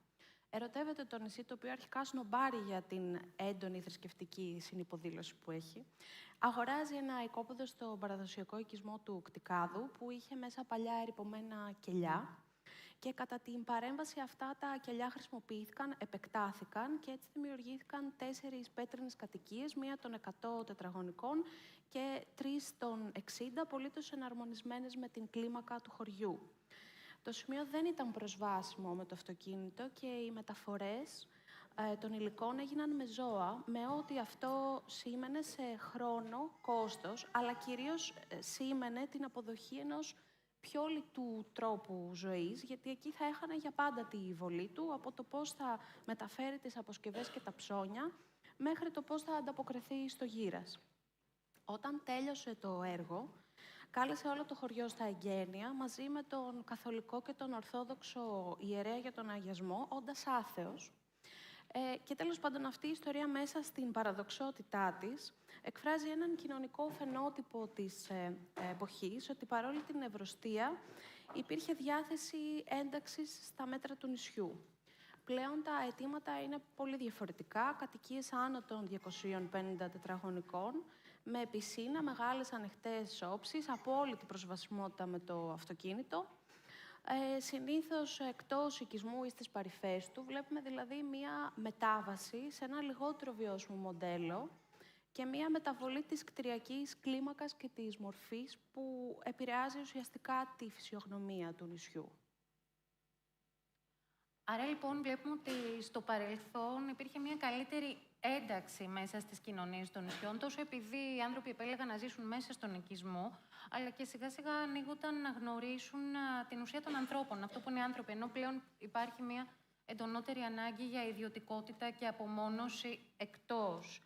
[SPEAKER 10] Ερωτεύεται το νησί, το οποίο αρχικά σνομπάρει για την έντονη θρησκευτική συνυποδήλωση που έχει. Αγοράζει ένα οικόπεδο στο παραδοσιακό οικισμό του Κτικάδου, που είχε μέσα παλιά ερειπωμένα κελιά. Και κατά την παρέμβαση αυτά τα κελιά χρησιμοποιήθηκαν, επεκτάθηκαν και έτσι δημιουργήθηκαν 4 πέτρινες κατοικίες, μία των 100 τετραγωνικών και 3 των 60, απολύτως εναρμονισμένες με την κλίμακα του χωριού. Το σημείο δεν ήταν προσβάσιμο με το αυτοκίνητο και οι μεταφορές των υλικών έγιναν με ζώα, με ό,τι αυτό σήμαινε σε χρόνο, κόστος, αλλά κυρίως σήμαινε την αποδοχή ενός πιο λιτού τρόπου ζωής, γιατί εκεί θα έχανε για πάντα τη βολή του, από το πώς θα μεταφέρει τις αποσκευές και τα ψώνια, μέχρι το πώς θα ανταποκριθεί στο γύρας. Όταν τέλειωσε το έργο, κάλεσε όλο το χωριό στα εγγένεια, μαζί με τον καθολικό και τον ορθόδοξο ιερέα για τον αγιασμό, όντας άθεος. Και τέλος πάντων αυτή η ιστορία μέσα στην παραδοξότητά της εκφράζει έναν κοινωνικό φαινότυπο της εποχής, ότι παρόλη την ευρωστία υπήρχε διάθεση ένταξης στα μέτρα του νησιού. Πλέον τα αιτήματα είναι πολύ διαφορετικά, κατοικίες άνω των 250 τετραγωνικών, με πισίνα, μεγάλες ανοιχτές όψεις, απόλυτη προσβασιμότητα με το αυτοκίνητο. Συνήθως εκτός οικισμού ή στις παρυφές του, βλέπουμε δηλαδή μία μετάβαση σε ένα λιγότερο βιώσιμο μοντέλο και μία μεταβολή της κτηριακής κλίμακας και της μορφής που επηρεάζει ουσιαστικά τη φυσιογνωμία του νησιού.
[SPEAKER 1] Άρα λοιπόν βλέπουμε ότι στο παρελθόν υπήρχε μια καλύτερη ένταξη μέσα στις κοινωνίες των νησιών, τόσο επειδή οι άνθρωποι επέλεγαν να ζήσουν μέσα στον οικισμό, αλλά και σιγά σιγά ανοίγονταν να γνωρίσουν την ουσία των ανθρώπων, αυτό που είναι οι άνθρωποι, ενώ πλέον υπάρχει μια εντονότερη ανάγκη για ιδιωτικότητα και απομόνωση εκτός.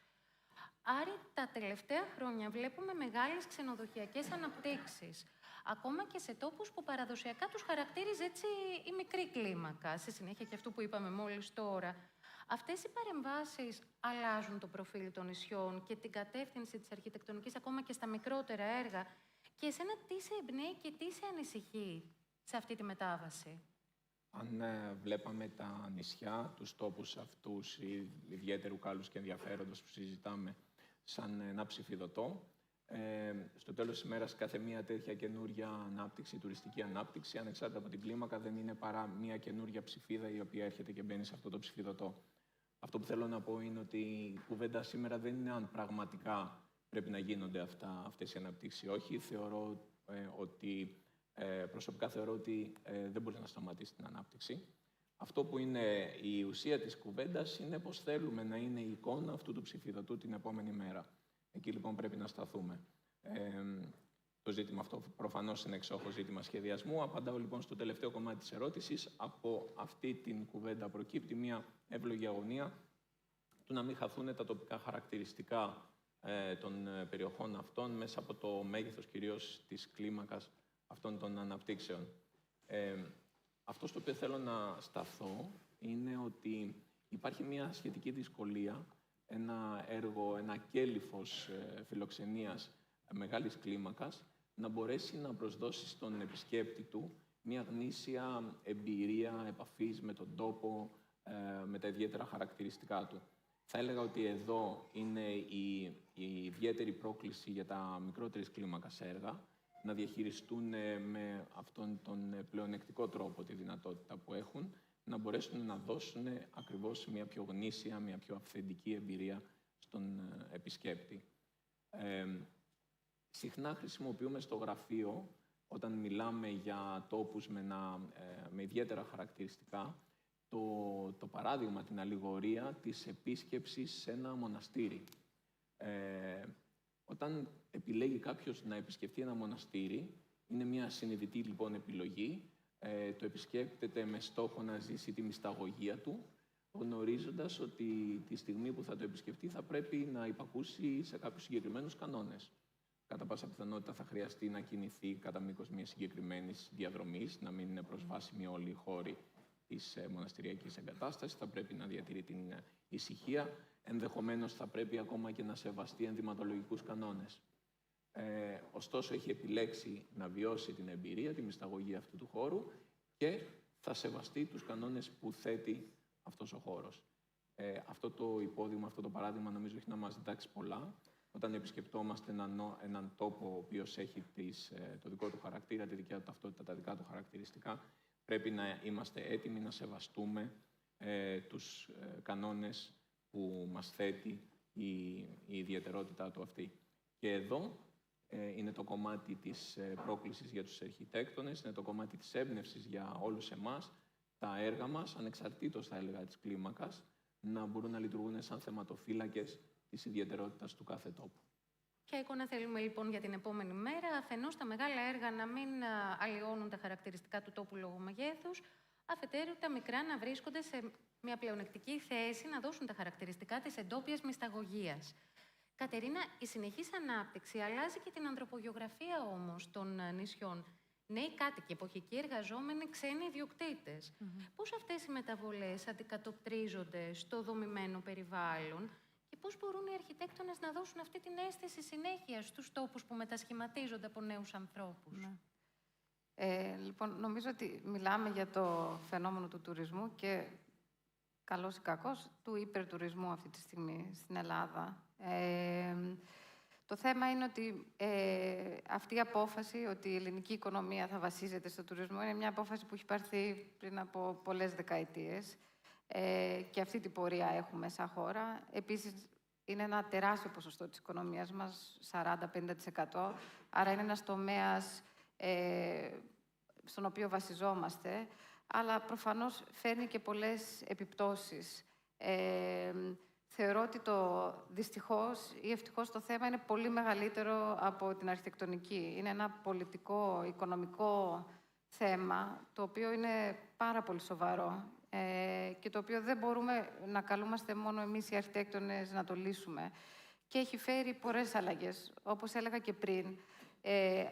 [SPEAKER 1] Άρα τα τελευταία χρόνια βλέπουμε μεγάλες ξενοδοχειακές αναπτύξεις, ακόμα και σε τόπους που παραδοσιακά τους χαρακτήριζε έτσι η μικρή κλίμακα, σε συνέχεια και αυτό που είπαμε μόλις τώρα. Αυτές οι παρεμβάσεις αλλάζουν το προφίλ των νησιών και την κατεύθυνση της αρχιτεκτονικής, ακόμα και στα μικρότερα έργα. Και εσένα τι σε εμπνέει και τι σε ανησυχεί σε αυτή τη μετάβαση?
[SPEAKER 6] Αν βλέπαμε τα νησιά, τους τόπους αυτούς ιδιαίτερου κάλους και ενδιαφέροντος που συζητάμε σαν ένα ψηφιδωτό, στο τέλος της ημέρας κάθε μία τέτοια καινούρια ανάπτυξη, τουριστική ανάπτυξη, ανεξάρτητα από την κλίμακα, δεν είναι παρά μία καινούρια ψηφίδα η οποία έρχεται και μπαίνει σε αυτό το ψηφιδωτό. Αυτό που θέλω να πω είναι ότι η κουβέντα σήμερα δεν είναι αν πραγματικά πρέπει να γίνονται αυτές οι αναπτύξεις. Όχι, θεωρώ προσωπικά θεωρώ ότι δεν μπορεί να σταματήσει την ανάπτυξη. Αυτό που είναι η ουσία της κουβέντας είναι πώς θέλουμε να είναι η εικόνα αυτού του ψηφιδωτού την επόμενη μέρα. Εκεί λοιπόν πρέπει να σταθούμε. Το ζήτημα αυτό προφανώς είναι εξόχως ζήτημα σχεδιασμού. Απαντάω λοιπόν στο τελευταίο κομμάτι της ερώτησης. Από αυτή την κουβέντα προκύπτει μια εύλογη αγωνία του να μην χαθούν τα τοπικά χαρακτηριστικά των περιοχών αυτών μέσα από το μέγεθος κυρίως της κλίμακας αυτών των αναπτύξεων. Αυτό στο οποίο θέλω να σταθώ είναι ότι υπάρχει μια σχετική δυσκολία, ένα έργο, ένα κέλυφος φιλοξενίας μεγάλης κλίμακας, να μπορέσει να προσδώσει στον επισκέπτη του μια γνήσια εμπειρία επαφής με τον τόπο, με τα ιδιαίτερα χαρακτηριστικά του. Θα έλεγα ότι εδώ είναι η ιδιαίτερη πρόκληση για τα μικρότερης κλίμακας έργα, να διαχειριστούν με αυτόν τον πλεονεκτικό τρόπο τη δυνατότητα που έχουν, να μπορέσουν να δώσουν ακριβώς μια πιο γνήσια, μια πιο αυθεντική εμπειρία στον επισκέπτη. Συχνά χρησιμοποιούμε στο γραφείο, όταν μιλάμε για τόπους με ιδιαίτερα χαρακτηριστικά, το παράδειγμα, την αλληγορία της επίσκεψης σε ένα μοναστήρι. Όταν επιλέγει κάποιος να επισκεφτεί ένα μοναστήρι, είναι μια συνειδητή λοιπόν επιλογή, το επισκέπτεται με στόχο να ζήσει τη μυσταγωγία του, γνωρίζοντας ότι τη στιγμή που θα το επισκεφτεί θα πρέπει να υπακούσει σε κάποιους συγκεκριμένους κανόνες. Κατά πάσα πιθανότητα θα χρειαστεί να κινηθεί κατά μήκος μιας συγκεκριμένης διαδρομής, να μην είναι προσβάσιμοι όλοι οι χώροι της μοναστηριακής εγκατάστασης, θα πρέπει να διατηρεί την ησυχία, ενδεχομένως θα πρέπει ακόμα και να σεβαστεί ενδυματολογικούς κανόνες. Ωστόσο, έχει επιλέξει να βιώσει την εμπειρία, τη μυσταγωγία αυτού του χώρου και θα σεβαστεί τους κανόνες που θέτει αυτός ο χώρος. Αυτό το υπόδειγμα, αυτό το παράδειγμα, νομίζω έχει να μας διδάξει πολλά. Όταν επισκεπτόμαστε έναν τόπο ο οποίος έχει το δικό του χαρακτήρα, τη δικιά του ταυτότητα, τα δικά του χαρακτηριστικά, πρέπει να είμαστε έτοιμοι να σεβαστούμε τους κανόνες που μας θέτει η ιδιαιτερότητά του αυτή. Και εδώ είναι το κομμάτι της πρόκλησης για τους αρχιτέκτονες, είναι το κομμάτι της έμπνευσης για όλους εμάς, τα έργα μας, ανεξαρτήτως θα έλεγα της κλίμακας, να μπορούν να λειτουργούν σαν θεματοφύλακες της ιδιαιτερότητας του κάθε τόπου.
[SPEAKER 1] Ποια εικόνα θέλουμε λοιπόν για την επόμενη μέρα? Αφενός τα μεγάλα έργα να μην αλλοιώνουν τα χαρακτηριστικά του τόπου λόγω μεγέθους, αφετέρου τα μικρά να βρίσκονται σε μια πλεονεκτική θέση να δώσουν τα χαρακτηριστικά της εντόπιας μυσταγωγίας. Κατερίνα, η συνεχής ανάπτυξη αλλάζει και την ανθρωπογεωγραφία όμως των νησιών. Νέοι κάτοικοι, εποχικοί εργαζόμενοι, ξένοι ιδιοκτήτες. Πώς αυτές οι μεταβολές αντικατοπτρίζονται στο δομημένο περιβάλλον και πώς μπορούν οι αρχιτέκτονες να δώσουν αυτή την αίσθηση συνέχεια στους τόπους που μετασχηματίζονται από νέους ανθρώπους?
[SPEAKER 7] Λοιπόν, νομίζω ότι μιλάμε για το φαινόμενο του τουρισμού και καλός ή κακός του υπερτουρισμού αυτή τη στιγμή στην Ελλάδα. Το θέμα είναι ότι αυτή η απόφαση ότι η ελληνική οικονομία θα βασίζεται στο τουρισμό είναι μια απόφαση που έχει πάρθει πριν από πολλές δεκαετίες και αυτή την πορεία έχουμε σαν χώρα. Επίσης, είναι ένα τεράστιο ποσοστό της οικονομίας μας, 40-50%, άρα είναι ένας τομέας στον οποίο βασιζόμαστε, αλλά προφανώς φέρνει και πολλές επιπτώσεις. Θεωρώ ότι δυστυχώς ή ευτυχώς το θέμα είναι πολύ μεγαλύτερο από την αρχιτεκτονική. Είναι ένα πολιτικό, οικονομικό θέμα, το οποίο είναι πάρα πολύ σοβαρό και το οποίο δεν μπορούμε να καλούμαστε μόνο εμείς οι αρχιτέκτονες να το λύσουμε. Και έχει φέρει πολλές αλλαγές. Όπως έλεγα και πριν,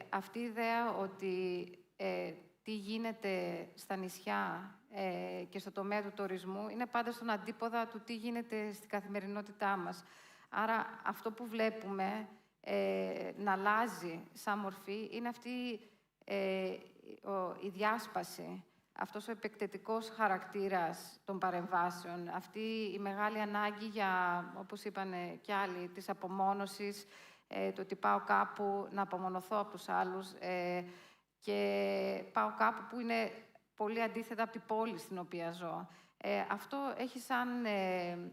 [SPEAKER 7] αυτή η ιδέα ότι τι γίνεται στα νησιά και στο τομέα του τουρισμού είναι πάντα στον αντίποδα του τι γίνεται στην καθημερινότητά μας. Άρα αυτό που βλέπουμε να αλλάζει σαν μορφή είναι αυτή η διάσπαση, αυτός ο επεκτετικός χαρακτήρας των παρεμβάσεων, αυτή η μεγάλη ανάγκη για, όπως είπαν κι άλλοι, της απομόνωσης, το ότι πάω κάπου να απομονωθώ από τους άλλους και πάω κάπου που είναι πολύ αντίθετα από την πόλη στην οποία ζω. Αυτό έχει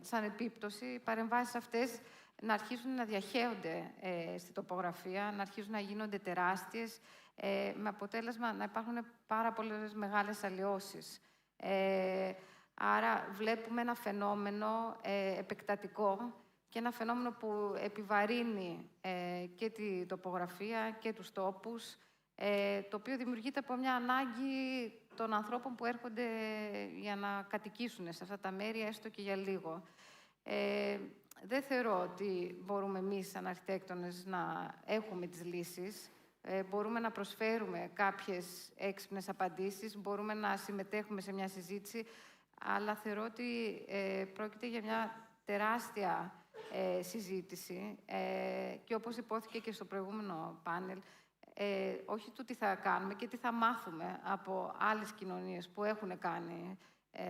[SPEAKER 7] σαν επίπτωση οι παρεμβάσεις αυτές να αρχίσουν να διαχέονται στη τοπογραφία, να αρχίσουν να γίνονται τεράστιες, με αποτέλεσμα να υπάρχουν πάρα πολλές μεγάλες αλλοιώσεις. Άρα βλέπουμε ένα φαινόμενο επεκτατικό και ένα φαινόμενο που επιβαρύνει και τη τοπογραφία και τους τόπους, το οποίο δημιουργείται από μια ανάγκη των ανθρώπων που έρχονται για να κατοικήσουν σε αυτά τα μέρη, έστω και για λίγο. Δεν θεωρώ ότι μπορούμε εμείς, σαν αρχιτέκτονες, να έχουμε τις λύσεις. Μπορούμε να προσφέρουμε κάποιες έξυπνες απαντήσεις, μπορούμε να συμμετέχουμε σε μια συζήτηση, αλλά θεωρώ ότι πρόκειται για μια τεράστια συζήτηση και όπως υπόθηκε και στο προηγούμενο πάνελ, όχι το τι θα κάνουμε και τι θα μάθουμε από άλλες κοινωνίες που έχουν κάνει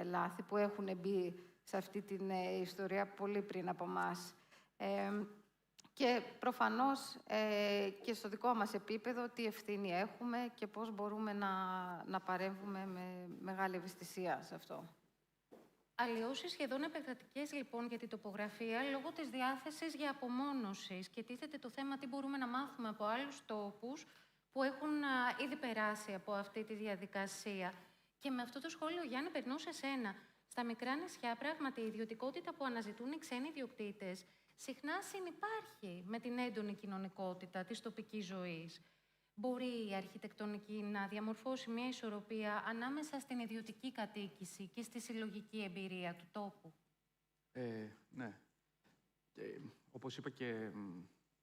[SPEAKER 7] λάθη, που έχουν μπει σε αυτή την ιστορία πολύ πριν από εμάς. Και προφανώς και στο δικό μας επίπεδο τι ευθύνη έχουμε και πώς μπορούμε να παρέμβουμε με μεγάλη ευαισθησία σε αυτό.
[SPEAKER 1] Αλλοιώσεις σχεδόν επεκτατικές λοιπόν για την τοπογραφία λόγω της διάθεσης για απομόνωση και τίθεται το θέμα τι μπορούμε να μάθουμε από άλλους τόπους που έχουν ήδη περάσει από αυτή τη διαδικασία. Και με αυτό το σχόλιο, Γιάννη, περνώ σε σένα. Στα μικρά νησιά, πράγματι, η ιδιωτικότητα που αναζητούν οι ξένοι ιδιοκτήτες συχνά συνυπάρχει με την έντονη κοινωνικότητα της τοπικής ζωής. Μπορεί η αρχιτεκτονική να διαμορφώσει μια ισορροπία ανάμεσα στην ιδιωτική κατοίκηση και στη συλλογική εμπειρία του τόπου?
[SPEAKER 8] Ναι. Όπως είπα και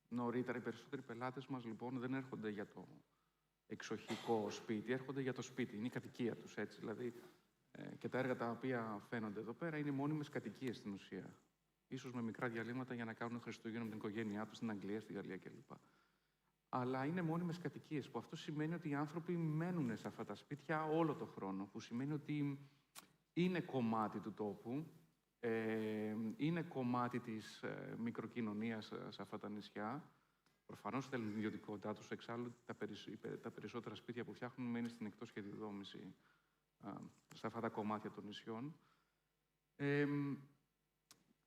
[SPEAKER 8] νωρίτερα, οι περισσότεροι πελάτες μας λοιπόν δεν έρχονται για το εξοχικό σπίτι, έρχονται για το σπίτι, είναι η κατοικία τους, έτσι. Δηλαδή, και τα έργα τα οποία φαίνονται εδώ πέρα είναι μόνιμες κατοικίες στην ουσία. Ίσως με μικρά διαλύματα για να κάνουν Χριστούγεννα με την οικογένειά τους στην Αγγλία, στη Γαλλία κλπ. Αλλά είναι μόνιμες κατοικίες, που αυτό σημαίνει ότι οι άνθρωποι μένουν σε αυτά τα σπίτια όλο το χρόνο, που σημαίνει ότι είναι κομμάτι του τόπου, είναι κομμάτι της μικροκοινωνίας σε αυτά τα νησιά. Προφανώς θέλουν την ιδιωτικότητά τους, εξάλλου τα περισσότερα σπίτια που φτιάχνουν μένουν στην εκτός σχεδιοδόμηση σε αυτά τα κομμάτια των νησιών.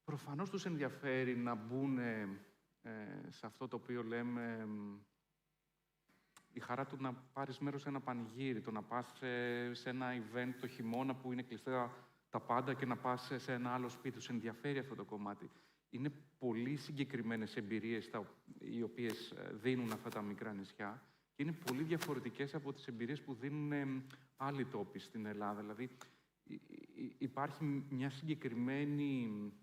[SPEAKER 8] Προφανώς τους ενδιαφέρει να μπουν σε αυτό το οποίο λέμε η χαρά του να πάρεις μέρος σε ένα πανηγύρι, το να πας σε ένα event το χειμώνα που είναι κλειστά τα πάντα και να πας σε ένα άλλο σπίτι. Τους ενδιαφέρει αυτό το κομμάτι. είναι πολύ συγκεκριμένες εμπειρίες οι οποίες δίνουν αυτά τα μικρά νησιά και είναι πολύ διαφορετικές από τις εμπειρίες που δίνουν άλλοι τόποι στην Ελλάδα. Δηλαδή, υπάρχει μια συγκεκριμένη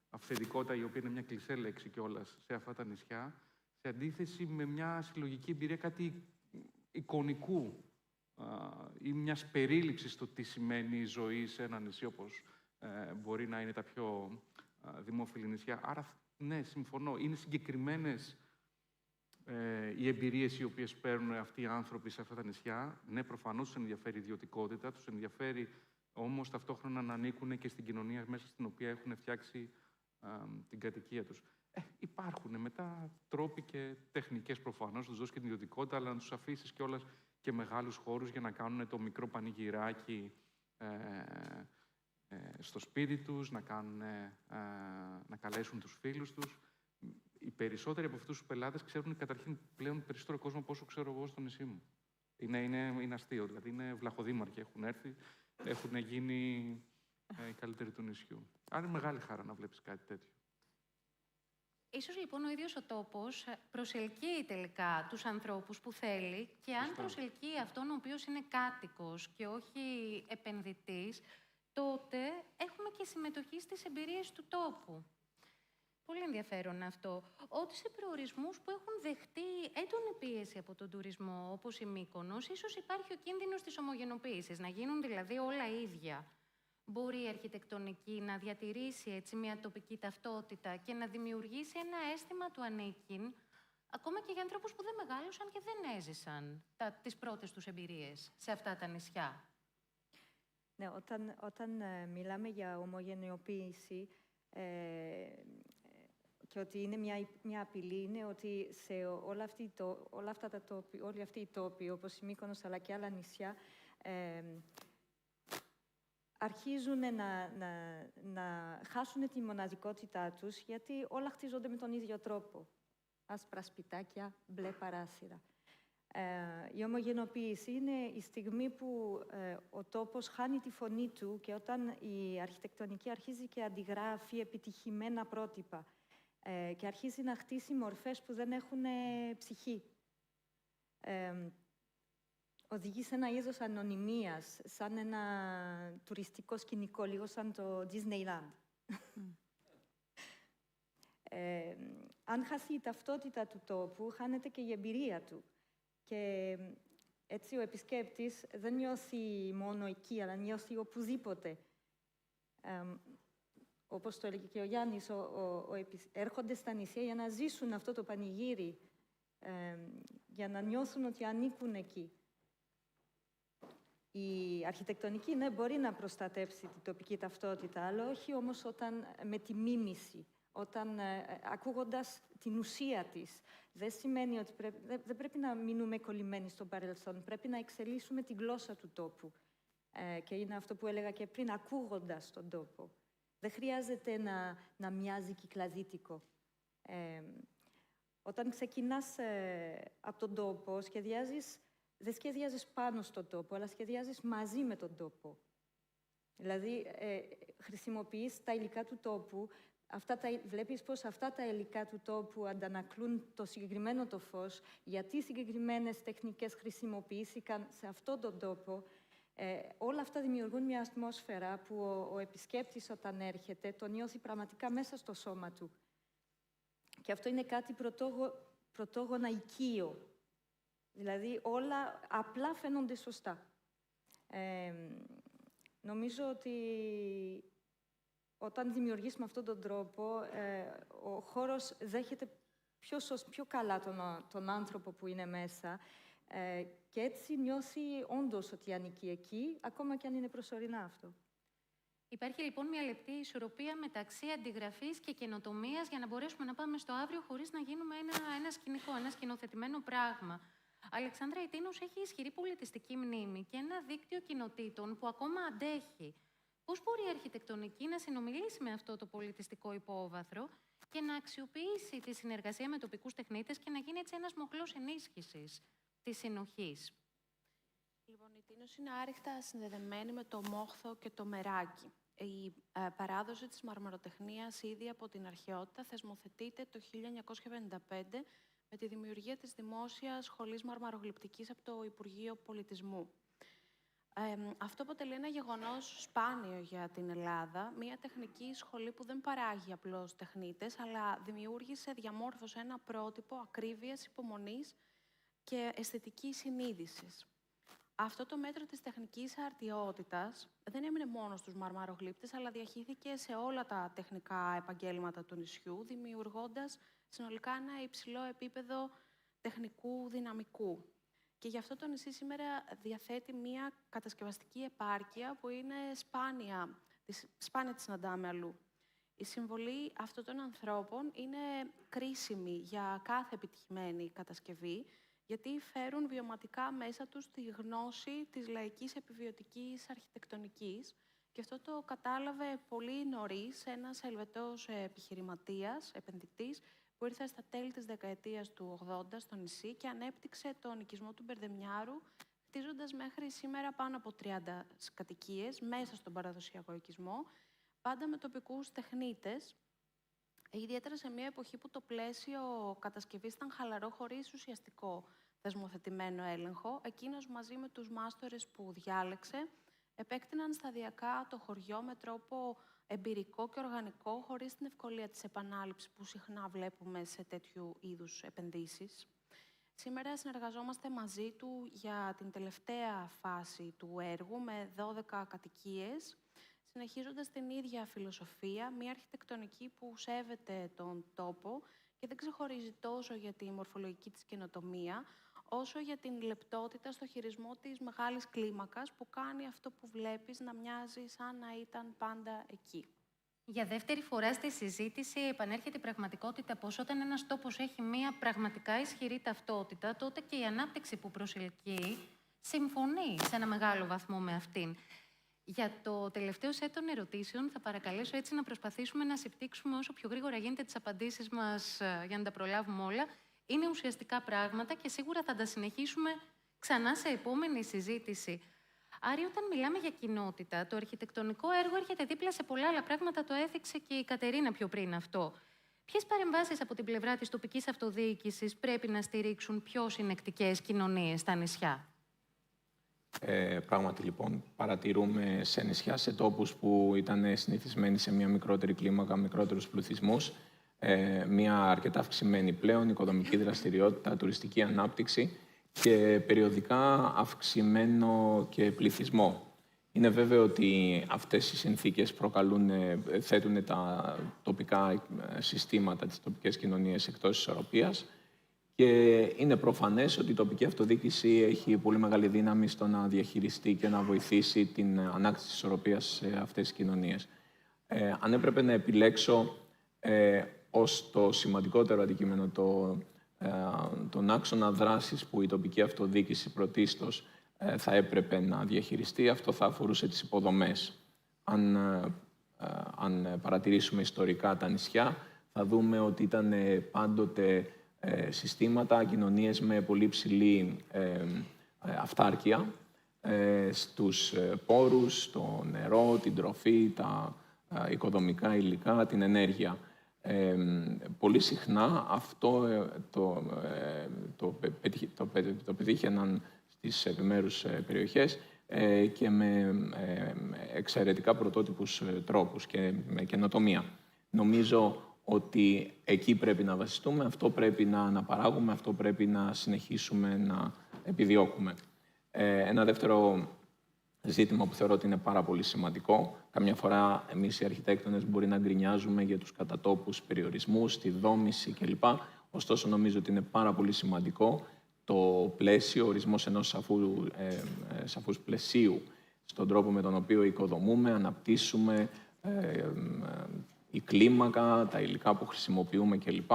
[SPEAKER 8] αυθεντικότητα, η οποία είναι μια κλισέ λέξη κιόλας, σε αυτά τα νησιά, σε αντίθεση με μια συλλογική εμπειρία, κάτι εικονικού ή μιας περίληψης στο τι σημαίνει η ζωή σε ένα νησί, όπως μπορεί να είναι τα πιο δημόφιλη νησιά. Άρα, ναι, συμφωνώ. Είναι συγκεκριμένες οι εμπειρίες οι οποίες παίρνουν αυτοί οι άνθρωποι σε αυτά τα νησιά. Ναι, προφανώς τους ενδιαφέρει η ιδιωτικότητα, τους ενδιαφέρει όμως ταυτόχρονα να ανήκουν και στην κοινωνία μέσα στην οποία έχουν φτιάξει την κατοικία τους. Υπάρχουν μετά τρόποι και τεχνικές προφανώς, τους δώσεις και την ιδιωτικότητα, αλλά να τους αφήσεις κιόλας και μεγάλους χώρους για να κάνουν το μικρό πανηγυράκι στο σπίτι τους, να καλέσουν τους φίλους τους. Οι περισσότεροι από αυτούς τους πελάτες ξέρουν καταρχήν πλέον περισσότερο κόσμο από όσο ξέρω εγώ στο νησί μου. Είναι αστείο, δηλαδή είναι βλαχοδήμαρχοι, έχουν έρθει, έχουν γίνει οι καλύτεροι του νησιού. Άρα είναι μεγάλη χαρά να βλέπεις κάτι τέτοιο.
[SPEAKER 1] Ίσως λοιπόν ο ίδιος ο τόπος προσελκύει τελικά τους ανθρώπους που θέλει και αν προσελκύει αυτόν ο οποίος είναι κάτοικος και όχι επενδυτής, τότε έχουμε και συμμετοχή στις εμπειρίες του τόπου. Πολύ ενδιαφέρον αυτό. Ότι σε προορισμούς που έχουν δεχτεί έντονη πίεση από τον τουρισμό, όπως η Μύκονος, ίσως υπάρχει ο κίνδυνος της ομογενοποίησης, να γίνουν δηλαδή όλα ίδια. Μπορεί η αρχιτεκτονική να διατηρήσει έτσι μια τοπική ταυτότητα και να δημιουργήσει ένα αίσθημα του ανήκειν, ακόμα και για ανθρώπους που δεν μεγάλωσαν και δεν έζησαν τις πρώτες τους εμπειρίες σε αυτά τα νησιά.
[SPEAKER 9] Ναι, όταν μιλάμε για ομογενειοποίηση και ότι είναι μια απειλή, είναι ότι σε όλοι αυτοί οι τόποι, όπως η Μύκονος αλλά και άλλα νησιά, αρχίζουν να χάσουν τη μοναδικότητά τους, γιατί όλα χτίζονται με τον ίδιο τρόπο. Άσπρα σπιτάκια, μπλε παράθυρα. Η ομογενοποίηση είναι η στιγμή που ο τόπος χάνει τη φωνή του και όταν η αρχιτεκτονική αρχίζει και αντιγράφει επιτυχημένα πρότυπα και αρχίζει να χτίσει μορφές που δεν έχουν ψυχή. Οδηγεί σε ένα είδος ανωνυμίας, σαν ένα τουριστικό σκηνικό, λίγο σαν το Disneyland. Αν χάσει η ταυτότητα του τόπου, χάνεται και η εμπειρία του. Και έτσι ο επισκέπτης δεν νιώθει μόνο εκεί, αλλά νιώθει οπουδήποτε. Όπως το έλεγε και ο Γιάννης, έρχονται στα νησιά για να ζήσουν αυτό το πανηγύρι, για να νιώθουν ότι ανήκουν εκεί. Η αρχιτεκτονική, ναι, μπορεί να προστατεύσει την τοπική ταυτότητα, αλλά όχι όμως με τη μίμηση, ακούγοντας την ουσία της. Δεν σημαίνει ότι δεν πρέπει να μείνουμε κολλημένοι στο παρελθόν, πρέπει να εξελίσσουμε τη γλώσσα του τόπου. Και είναι αυτό που έλεγα και πριν, ακούγοντας τον τόπο. Δεν χρειάζεται να μοιάζει κυκλαδίτικο. Όταν ξεκινάς από τον τόπο, δεν σχεδιάζεις πάνω στον τόπο, αλλά σχεδιάζεις μαζί με τον τόπο. Δηλαδή, χρησιμοποιείς τα υλικά του τόπου, βλέπεις πως αυτά τα υλικά του τόπου αντανακλούν το συγκεκριμένο το φως, γιατί συγκεκριμένες τεχνικές χρησιμοποιήθηκαν σε αυτόν τον τόπο. Όλα αυτά δημιουργούν μια ατμόσφαιρα που ο επισκέπτης όταν έρχεται το νιώθει πραγματικά μέσα στο σώμα του. Και αυτό είναι κάτι πρωτόγωνα οικείο. Δηλαδή όλα απλά φαίνονται σωστά. Νομίζω ότι όταν δημιουργείς με αυτόν τον τρόπο, ο χώρος δέχεται πιο καλά τον άνθρωπο που είναι μέσα και έτσι νιώθει όντως ότι ανήκει εκεί, ακόμα και αν είναι προσωρινά αυτό.
[SPEAKER 1] Υπάρχει λοιπόν μια λεπτή ισορροπία μεταξύ αντιγραφής και καινοτομίας για να μπορέσουμε να πάμε στο αύριο χωρίς να γίνουμε ένα σκηνικό, ένα σκηνοθετημένο πράγμα. Αλεξάνδρα, η Τίνος έχει ισχυρή πολιτιστική μνήμη και ένα δίκτυο κοινοτήτων που ακόμα αντέχει. Πώς μπορεί η αρχιτεκτονική να συνομιλήσει με αυτό το πολιτιστικό υπόβαθρο και να αξιοποιήσει τη συνεργασία με τοπικούς τεχνίτες και να γίνει έτσι ένας μοχλός ενίσχυσης της συνοχής?
[SPEAKER 10] Λοιπόν, η Βίνος είναι άρρηκτα συνδεδεμένη με το μόχθο και το μεράκι. Η παράδοση της μαρμαροτεχνίας ήδη από την αρχαιότητα θεσμοθετείται το 1955 με τη δημιουργία της Δημόσιας Σχολής Μαρμαρογλυπτικής από το Υπουργείο Πολιτισμού. Αυτό αποτελεί ένα γεγονός σπάνιο για την Ελλάδα, μια τεχνική σχολή που δεν παράγει απλώς τεχνίτες, αλλά διαμόρφωσε ένα πρότυπο ακρίβειας, υπομονής και αισθητικής συνείδησης. Αυτό το μέτρο της τεχνικής αρτιότητας δεν έμεινε μόνο στους μαρμαρογλύπτες, αλλά διαχύθηκε σε όλα τα τεχνικά επαγγέλματα του νησιού, δημιουργώντας συνολικά ένα υψηλό επίπεδο τεχνικού δυναμικού. Και γι' αυτό το νησί σήμερα διαθέτει μια κατασκευαστική επάρκεια που είναι σπάνια τη συναντάμε αλλού. Η συμβολή αυτών των ανθρώπων είναι κρίσιμη για κάθε επιτυχημένη κατασκευή, γιατί φέρουν βιωματικά μέσα τους τη γνώση της λαϊκής επιβιωτικής αρχιτεκτονικής, και αυτό το κατάλαβε πολύ νωρίς ένας Ελβετός επιχειρηματίας, επενδυτής, που ήρθε στα τέλη της δεκαετίας του 80 στο νησί και ανέπτυξε τον οικισμό του Μπερδεμιάρου, χτίζοντας μέχρι σήμερα πάνω από 30 κατοικίες μέσα στον παραδοσιακό οικισμό, πάντα με τοπικούς τεχνίτες, ιδιαίτερα σε μια εποχή που το πλαίσιο κατασκευής ήταν χαλαρό, χωρίς ουσιαστικό θεσμοθετημένο έλεγχο. Εκείνος μαζί με τους μάστορες που διάλεξε επέκτηναν σταδιακά το χωριό με τρόπο εμπειρικό και οργανικό, χωρίς την ευκολία της επανάληψης που συχνά βλέπουμε σε τέτοιου είδους επενδύσεις. Σήμερα συνεργαζόμαστε μαζί του για την τελευταία φάση του έργου με 12 κατοικίες, συνεχίζοντας την ίδια φιλοσοφία, μια αρχιτεκτονική που σέβεται τον τόπο και δεν ξεχωρίζει τόσο για τη μορφολογική της καινοτομία, όσο για την λεπτότητα στο χειρισμό της μεγάλης κλίμακας που κάνει αυτό που βλέπεις να μοιάζει σαν να ήταν πάντα εκεί.
[SPEAKER 1] Για δεύτερη φορά στη συζήτηση επανέρχεται η πραγματικότητα πως όταν ένας τόπος έχει μία πραγματικά ισχυρή ταυτότητα, τότε και η ανάπτυξη που προσελκύει συμφωνεί σε ένα μεγάλο βαθμό με αυτήν. Για το τελευταίο σετ των ερωτήσεων θα παρακαλέσω έτσι να προσπαθήσουμε να συμπτύξουμε όσο πιο γρήγορα γίνεται τις απαντήσεις μας για να τα προλάβουμε όλα. Είναι ουσιαστικά πράγματα και σίγουρα θα τα συνεχίσουμε ξανά σε επόμενη συζήτηση. Άρη, όταν μιλάμε για κοινότητα, το αρχιτεκτονικό έργο έρχεται δίπλα σε πολλά άλλα πράγματα, το έθιξε και η Κατερίνα πιο πριν αυτό. Ποιες παρεμβάσεις από την πλευρά της τοπικής αυτοδιοίκησης πρέπει να στηρίξουν πιο συνεκτικές κοινωνίες στα νησιά?
[SPEAKER 6] Πράγματι, λοιπόν, παρατηρούμε σε νησιά, σε τόπους που ήταν συνηθισμένοι σε μια μικρότερη κλίμακα, μικρότερους πληθυσμούς, μια αρκετά αυξημένη πλέον οικοδομική δραστηριότητα, τουριστική ανάπτυξη και περιοδικά αυξημένο και πληθυσμό. Είναι βέβαιο ότι αυτές οι συνθήκες θέτουν τα τοπικά συστήματα, τις τοπικές κοινωνίες εκτός ισορροπίας και είναι προφανές ότι η τοπική αυτοδιοίκηση έχει πολύ μεγάλη δύναμη στο να διαχειριστεί και να βοηθήσει την ανάκτηση της ισορροπίας σε αυτές τις κοινωνίες. Αν έπρεπε να επιλέξω ως το σημαντικότερο αντικείμενο τον άξονα δράσης που η τοπική αυτοδιοίκηση πρωτίστως θα έπρεπε να διαχειριστεί, αυτό θα αφορούσε τις υποδομές. Αν παρατηρήσουμε ιστορικά τα νησιά, θα δούμε ότι ήταν πάντοτε συστήματα, κοινωνίες με πολύ ψηλή αυτάρκεια στους πόρους, το νερό, την τροφή, τα οικοδομικά υλικά, την ενέργεια. Πολύ συχνά αυτό το πετύχαιναν στις επιμέρους περιοχές και με εξαιρετικά πρωτότυπους τρόπους και με καινοτομία. Νομίζω ότι εκεί πρέπει να βασιστούμε, αυτό πρέπει να αναπαράγουμε, αυτό πρέπει να συνεχίσουμε να επιδιώκουμε. Ένα δεύτερο ζήτημα που θεωρώ ότι είναι πάρα πολύ σημαντικό. Καμιά φορά εμείς οι αρχιτέκτονες μπορεί να γκρινιάζουμε για τους κατατόπους περιορισμούς, τη δόμηση κλπ. Ωστόσο νομίζω ότι είναι πάρα πολύ σημαντικό το πλαίσιο, ο ορισμός ενός σαφούς πλαισίου στον τρόπο με τον οποίο οικοδομούμε, αναπτύσσουμε η κλίμακα, τα υλικά που χρησιμοποιούμε κλπ.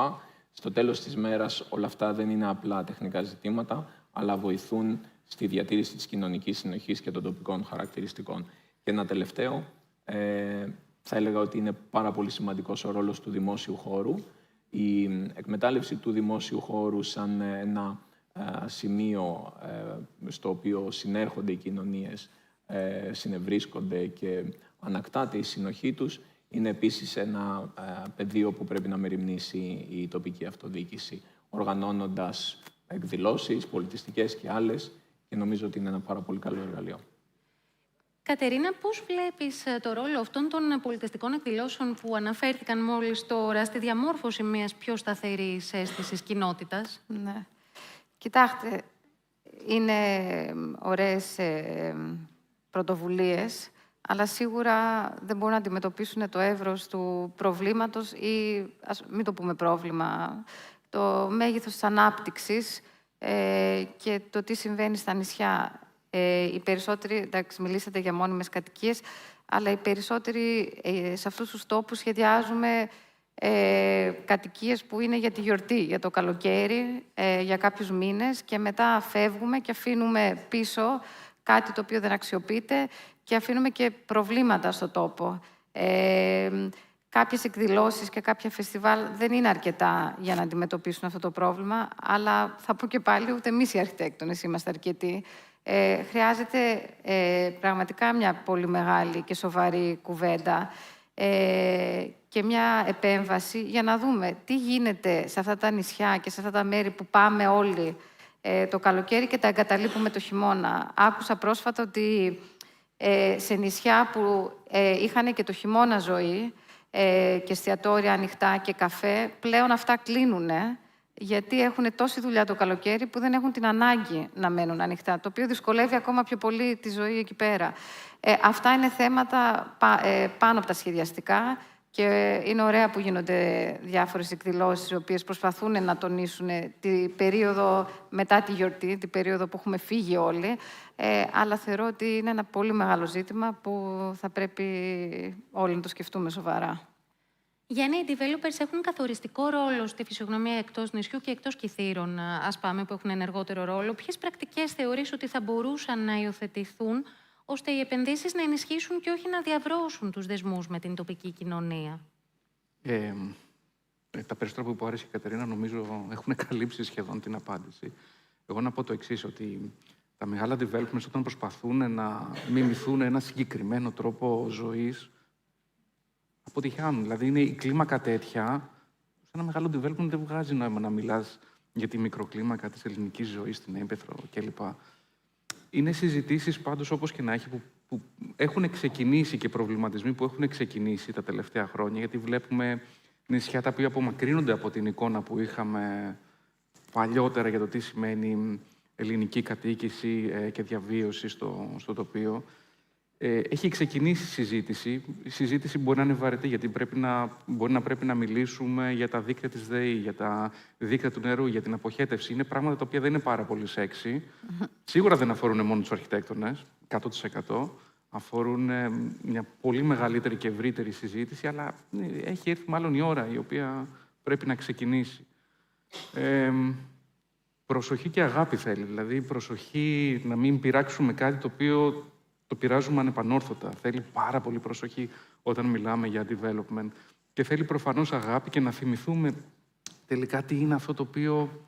[SPEAKER 6] Στο τέλος της μέρας όλα αυτά δεν είναι απλά τεχνικά ζητήματα, αλλά βοηθούν στη διατήρηση της κοινωνικής συνοχής και των τοπικών χαρακτηριστικών. Και ένα τελευταίο, θα έλεγα ότι είναι πάρα πολύ σημαντικός ο ρόλος του δημόσιου χώρου. Η εκμετάλλευση του δημόσιου χώρου σαν ένα σημείο στο οποίο συνέρχονται οι κοινωνίες, συνευρίσκονται και ανακτάται η συνοχή τους, είναι επίσης ένα πεδίο που πρέπει να μεριμνήσει η τοπική αυτοδιοίκηση, οργανώνοντας εκδηλώσεις, πολιτιστικές και άλλες, και νομίζω ότι είναι ένα πάρα πολύ καλό εργαλείο.
[SPEAKER 1] Κατερίνα, πώς βλέπεις το ρόλο αυτών των πολιτιστικών εκδηλώσεων που αναφέρθηκαν μόλις τώρα στη διαμόρφωση μιας πιο σταθερής αίσθησης κοινότητας?
[SPEAKER 7] Ναι. Κοιτάξτε, είναι ωραίες πρωτοβουλίες, αλλά σίγουρα δεν μπορούν να αντιμετωπίσουν το εύρος του προβλήματος ή, μην το πούμε πρόβλημα, το μέγεθος της ανάπτυξης και το τι συμβαίνει στα νησιά. Οι περισσότεροι, εντάξει, μιλήσατε για μόνιμες κατοικίες, αλλά οι περισσότεροι σε αυτούς τους τόπους σχεδιάζουμε κατοικίες που είναι για τη γιορτή, για το καλοκαίρι, για κάποιους μήνες και μετά φεύγουμε και αφήνουμε πίσω κάτι το οποίο δεν αξιοποιείται και αφήνουμε και προβλήματα στο τόπο. Κάποιες εκδηλώσεις και κάποια φεστιβάλ δεν είναι αρκετά για να αντιμετωπίσουν αυτό το πρόβλημα, αλλά θα πω και πάλι, ούτε εμείς οι αρχιτέκτονες είμαστε αρκετοί. Χρειάζεται πραγματικά μια πολύ μεγάλη και σοβαρή κουβέντα και μια επέμβαση για να δούμε τι γίνεται σε αυτά τα νησιά και σε αυτά τα μέρη που πάμε όλοι το καλοκαίρι και τα εγκαταλείπουμε το χειμώνα. Άκουσα πρόσφατα ότι σε νησιά που είχαν και το χειμώνα ζωή και εστιατόρια ανοιχτά και καφέ, πλέον αυτά κλείνουν, γιατί έχουν τόση δουλειά το καλοκαίρι που δεν έχουν την ανάγκη να μένουν ανοιχτά, το οποίο δυσκολεύει ακόμα πιο πολύ τη ζωή εκεί πέρα. Αυτά είναι θέματα πάνω από τα σχεδιαστικά και είναι ωραία που γίνονται διάφορες εκδηλώσεις οι οποίες προσπαθούν να τονίσουν την περίοδο μετά τη γιορτή, την περίοδο που έχουμε φύγει όλοι, αλλά θεωρώ ότι είναι ένα πολύ μεγάλο ζήτημα που θα πρέπει όλοι να το σκεφτούμε σοβαρά.
[SPEAKER 1] Γιάννη, οι developers έχουν καθοριστικό ρόλο στη φυσιογνωμία εκτός νησιού και εκτός κιθήρων, ας πάμε, που έχουν ενεργότερο ρόλο. Ποιες πρακτικές θεωρείς ότι θα μπορούσαν να υιοθετηθούν ώστε οι επενδύσεις να ενισχύσουν και όχι να διαβρώσουν τους δεσμούς με την τοπική κοινωνία?
[SPEAKER 8] Τα περισσότερα που άρεσε η Κατερίνα νομίζω έχουν καλύψει σχεδόν την απάντηση. Εγώ να πω το εξής, ότι τα μεγάλα developments όταν προσπαθούν να μιμηθούν ένα συγκεκριμένο τρόπο ζωής, αποτυχάνουν. Δηλαδή είναι η κλίμακα τέτοια, σε ένα μεγάλο development δεν βγάζει νόημα να μιλάς για τη μικροκλίμακα της ελληνικής ζωής στην Ήπεθρο κλπ. Είναι συζητήσεις πάντως όπως και να έχει που έχουν ξεκινήσει και προβληματισμοί που έχουν ξεκινήσει τα τελευταία χρόνια, γιατί βλέπουμε νησιά τα οποία απομακρύνονται από την εικόνα που είχαμε παλιότερα για το τι σημαίνει ελληνική κατοίκηση και διαβίωση στο τοπίο. Έχει ξεκινήσει συζήτηση. Η συζήτηση μπορεί να είναι βαρετή, γιατί μπορεί να πρέπει να μιλήσουμε για τα δίκτυα της ΔΕΗ, για τα δίκτυα του νερού, για την αποχέτευση. Είναι πράγματα τα οποία δεν είναι πάρα πολύ σεξι. Σίγουρα δεν αφορούν μόνο τους αρχιτέκτονες, 100%. Αφορούν μια πολύ μεγαλύτερη και ευρύτερη συζήτηση, αλλά έχει έρθει μάλλον η ώρα η οποία πρέπει να ξεκινήσει. Προσοχή και αγάπη θέλει. Δηλαδή, προσοχή να μην πειράξουμε κάτι το οποίο το πειράζουμε ανεπανόρθωτα. Θέλει πάρα πολύ προσοχή όταν μιλάμε για development. Και θέλει προφανώς αγάπη και να θυμηθούμε τελικά τι είναι αυτό το οποίο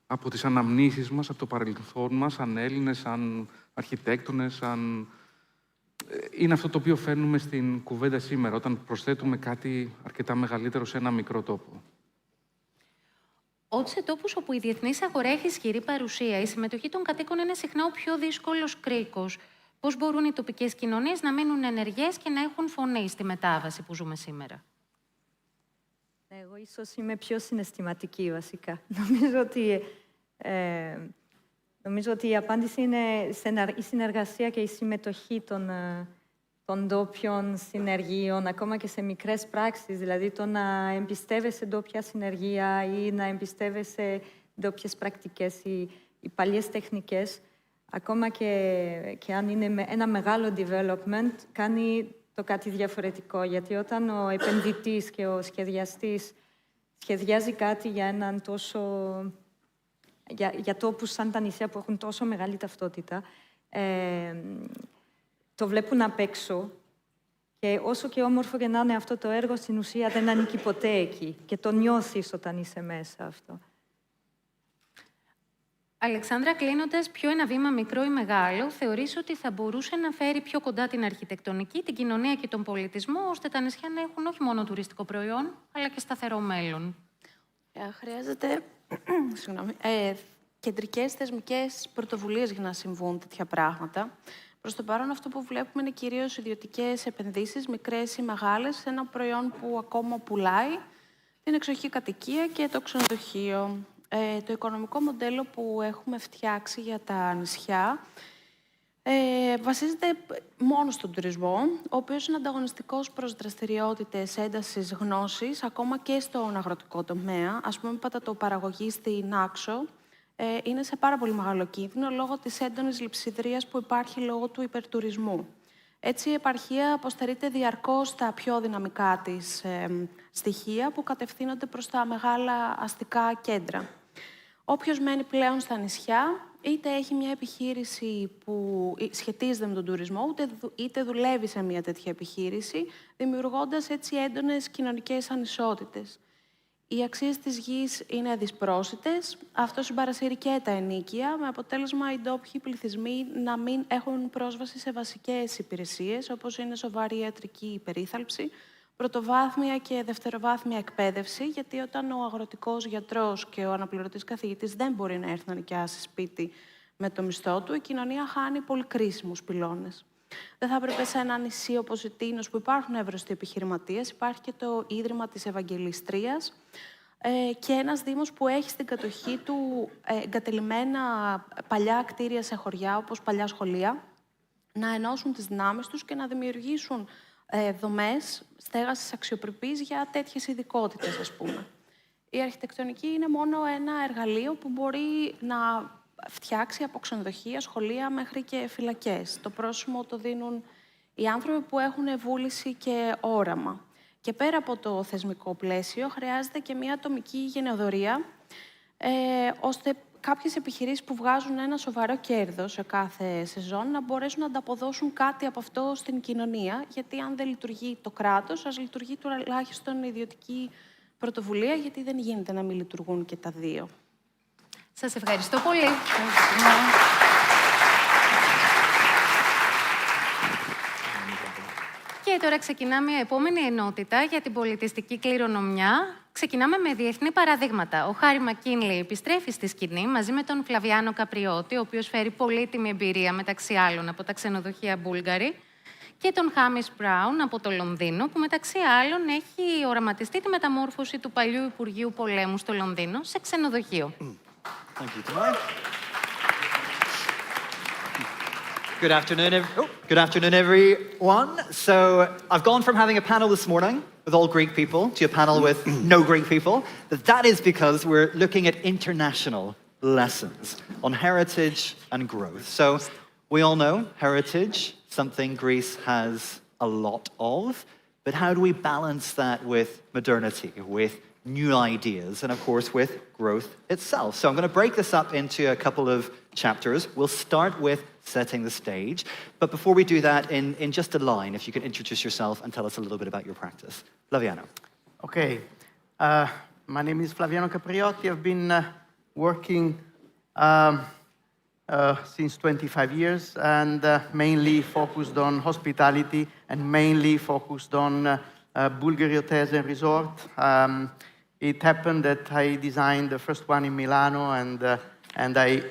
[SPEAKER 8] από τις αναμνήσεις μας, από το παρελθόν μας, σαν Έλληνες, σαν αρχιτέκτονες, σαν... είναι αυτό το οποίο φέρνουμε στην κουβέντα σήμερα, όταν προσθέτουμε κάτι αρκετά μεγαλύτερο σε ένα μικρό τόπο.
[SPEAKER 1] Ότι σε τόπους όπου η διεθνής αγορά έχει ισχυρή παρουσία, η συμμετοχή των κατοίκων είναι συχνά ο πιο δύσκολος κρίκος. Πώς μπορούν οι τοπικές κοινωνίες να μείνουν ενεργές και να έχουν φωνή στη μετάβαση που ζούμε σήμερα?
[SPEAKER 9] Εγώ ίσως είμαι πιο συναισθηματική βασικά. Νομίζω ότι η απάντηση είναι η συνεργασία και η συμμετοχή των ντόπιων συνεργείων, ακόμα και σε μικρές πράξεις. Δηλαδή το να εμπιστεύεσαι ντόπια συνεργεία ή να εμπιστεύεσαι ντόπιες πρακτικές ή παλιές τεχνικές. Ακόμα και αν είναι ένα μεγάλο development, κάνει το κάτι διαφορετικό. Γιατί όταν ο επενδυτής και ο σχεδιαστής σχεδιάζει κάτι για έναν για τόπους σαν τα νησιά που έχουν τόσο μεγάλη ταυτότητα, το βλέπουν απ' έξω και όσο και όμορφο και να είναι αυτό το έργο, στην ουσία δεν ανήκει ποτέ εκεί και το νιώθεις όταν είσαι μέσα αυτό.
[SPEAKER 1] Αλεξάνδρα, κλείνοντας, ποιο ένα βήμα μικρό ή μεγάλο θεωρείς ότι θα μπορούσε να φέρει πιο κοντά την αρχιτεκτονική, την κοινωνία και τον πολιτισμό, ώστε τα νησιά να έχουν όχι μόνο τουριστικό προϊόν, αλλά και σταθερό μέλλον?
[SPEAKER 10] Χρειάζεται κεντρικές θεσμικές πρωτοβουλίες για να συμβούν τέτοια πράγματα. Προς το παρόν αυτό που βλέπουμε είναι κυρίως ιδιωτικές επενδύσεις, μικρές ή μεγάλες, σε ένα προϊόν που ακόμα πουλάει, την εξοχή κατοικία και το ξενοδοχείο. Το οικονομικό μοντέλο που έχουμε φτιάξει για τα νησιά βασίζεται μόνο στον τουρισμό, ο οποίος είναι ανταγωνιστικός προς δραστηριότητες έντασης γνώσης, ακόμα και στον αγροτικό τομέα. Ας πούμε, πατατοπαραγωγή στην Άξο είναι σε πάρα πολύ μεγάλο κίνδυνο λόγω της έντονης λειψιδρίας που υπάρχει λόγω του υπερτουρισμού. Έτσι, η επαρχία αποστερείται διαρκώς στα πιο δυναμικά της στοιχεία που κατευθύνονται προς τα μεγάλα αστικά κέντρα. Όποιος μένει πλέον στα νησιά, είτε έχει μια επιχείρηση που σχετίζεται με τον τουρισμό, είτε δουλεύει σε μια τέτοια επιχείρηση, δημιουργώντας έτσι έντονες κοινωνικές ανισότητες. Οι αξίες της γης είναι δυσπρόσιτες, αυτό συμπαρασύρει και τα ενοίκια, με αποτέλεσμα οι ντόπιοι πληθυσμοί να μην έχουν πρόσβαση σε βασικές υπηρεσίες, όπως είναι σοβαρή ιατρική περίθαλψη, πρωτοβάθμια και δευτεροβάθμια εκπαίδευση, γιατί όταν ο αγροτικός γιατρός και ο αναπληρωτής καθηγητής δεν μπορεί να έρθει να νοικιάσει σπίτι με το μισθό του, η κοινωνία χάνει πολύ κρίσιμους πυλώνες. Δεν θα έπρεπε σε ένα νησί όπως η Τίνος, που υπάρχουν εύρωστοι επιχειρηματίες, υπάρχει και το Ίδρυμα της Ευαγγελιστρίας και ένας δήμος που έχει στην κατοχή του εγκατελειμμένα παλιά κτίρια σε χωριά, όπως παλιά σχολεία, να ενώσουν τις δυνάμεις τους και να δημιουργήσουν δομές στέγασης αξιοπρεπής για τέτοιες ειδικότητες, ας πούμε. Η αρχιτεκτονική είναι μόνο ένα εργαλείο που μπορεί να φτιάξει από ξενοδοχεία, σχολεία μέχρι και φυλακές. Το πρόσημο το δίνουν οι άνθρωποι που έχουν βούληση και όραμα. Και πέρα από το θεσμικό πλαίσιο, χρειάζεται και μια ατομική γενεοδορία, ώστε κάποιες επιχειρήσεις που βγάζουν ένα σοβαρό κέρδος σε κάθε σεζόν να μπορέσουν να ανταποδώσουν κάτι από αυτό στην κοινωνία, γιατί αν δεν λειτουργεί το κράτος, ας λειτουργεί τουλάχιστον η ιδιωτική πρωτοβουλία, γιατί δεν γίνεται να μην λειτουργούν και τα δύο.
[SPEAKER 1] Σας ευχαριστώ πολύ. Και τώρα ξεκινάμε μια επόμενη ενότητα για την πολιτιστική κληρονομιά. Ξεκινάμε με διεθνή παραδείγματα. Ο Χάρι Μακκίνλεϊ επιστρέφει στη σκηνή μαζί με τον Φλαβιάνο Καπριώτη, ο οποίος φέρει πολύτιμη εμπειρία μεταξύ άλλων από τα ξενοδοχεία Μπούλγαρη, και τον Χάμις Μπράουν από το Λονδίνο, που μεταξύ άλλων έχει οραματιστεί τη μεταμόρφωση του παλιού Υπουργείου Πολέμου στο Λονδίνο σε ξενοδοχείο.
[SPEAKER 3] Thank you, Tamara. Good afternoon, everyone. So I've gone from having a panel this morning with all Greek people to a panel with no Greek people. But that is because we're looking at international lessons on heritage and growth. So we all know heritage, something Greece has a lot of, but how do we balance that with modernity, with new ideas, and of course with growth itself? So I'm going to break this up into a couple of chapters. We'll start with setting the stage. But before we do that, in just a line, if you could introduce yourself and tell us a little bit about your practice. Flaviano.
[SPEAKER 11] Okay. My name is Flaviano Capriotti. I've been working since 25 years and mainly focused on hospitality and mainly focused on Bulgari hotels and resort. It happened that I designed the first one in Milano, and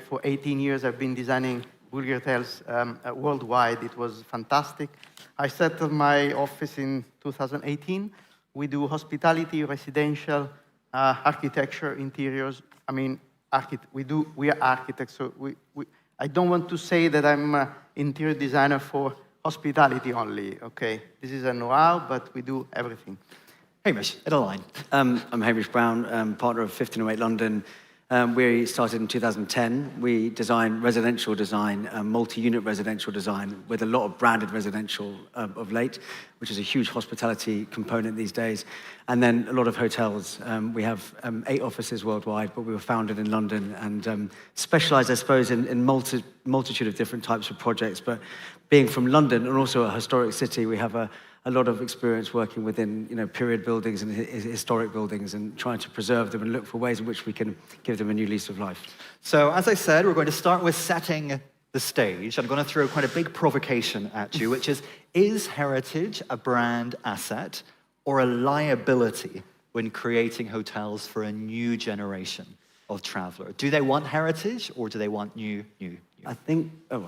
[SPEAKER 11] for 18 years I've been designing Bulgari hotels worldwide. It was fantastic. I settled my office in 2018. We do hospitality, residential, architecture, interiors. I mean, we are architects, so I don't want to say that I'm an interior designer for hospitality only, okay? This is a know-how, but we do everything.
[SPEAKER 3] Hamish, in a line.
[SPEAKER 12] I'm Hamish Brown, partner of 1508 London. We started in 2010. We design residential design, multi-unit residential design, with a lot of branded residential of late, which is a huge hospitality component these days. And then a lot of hotels. We have 8 offices worldwide, but we were founded in London and specialized, I suppose, in multitude of different types of projects, but being from London and also a historic city, we have a lot of experience working within, period buildings and historic buildings and trying to preserve them and look for ways in which we can give them a new lease of life.
[SPEAKER 3] So, as I said, we're going to start with setting the stage. I'm going to throw quite a big provocation at you, which is heritage a brand asset or a liability when creating hotels for a new generation of traveler? Do they want heritage or do they want new?
[SPEAKER 12] I think, I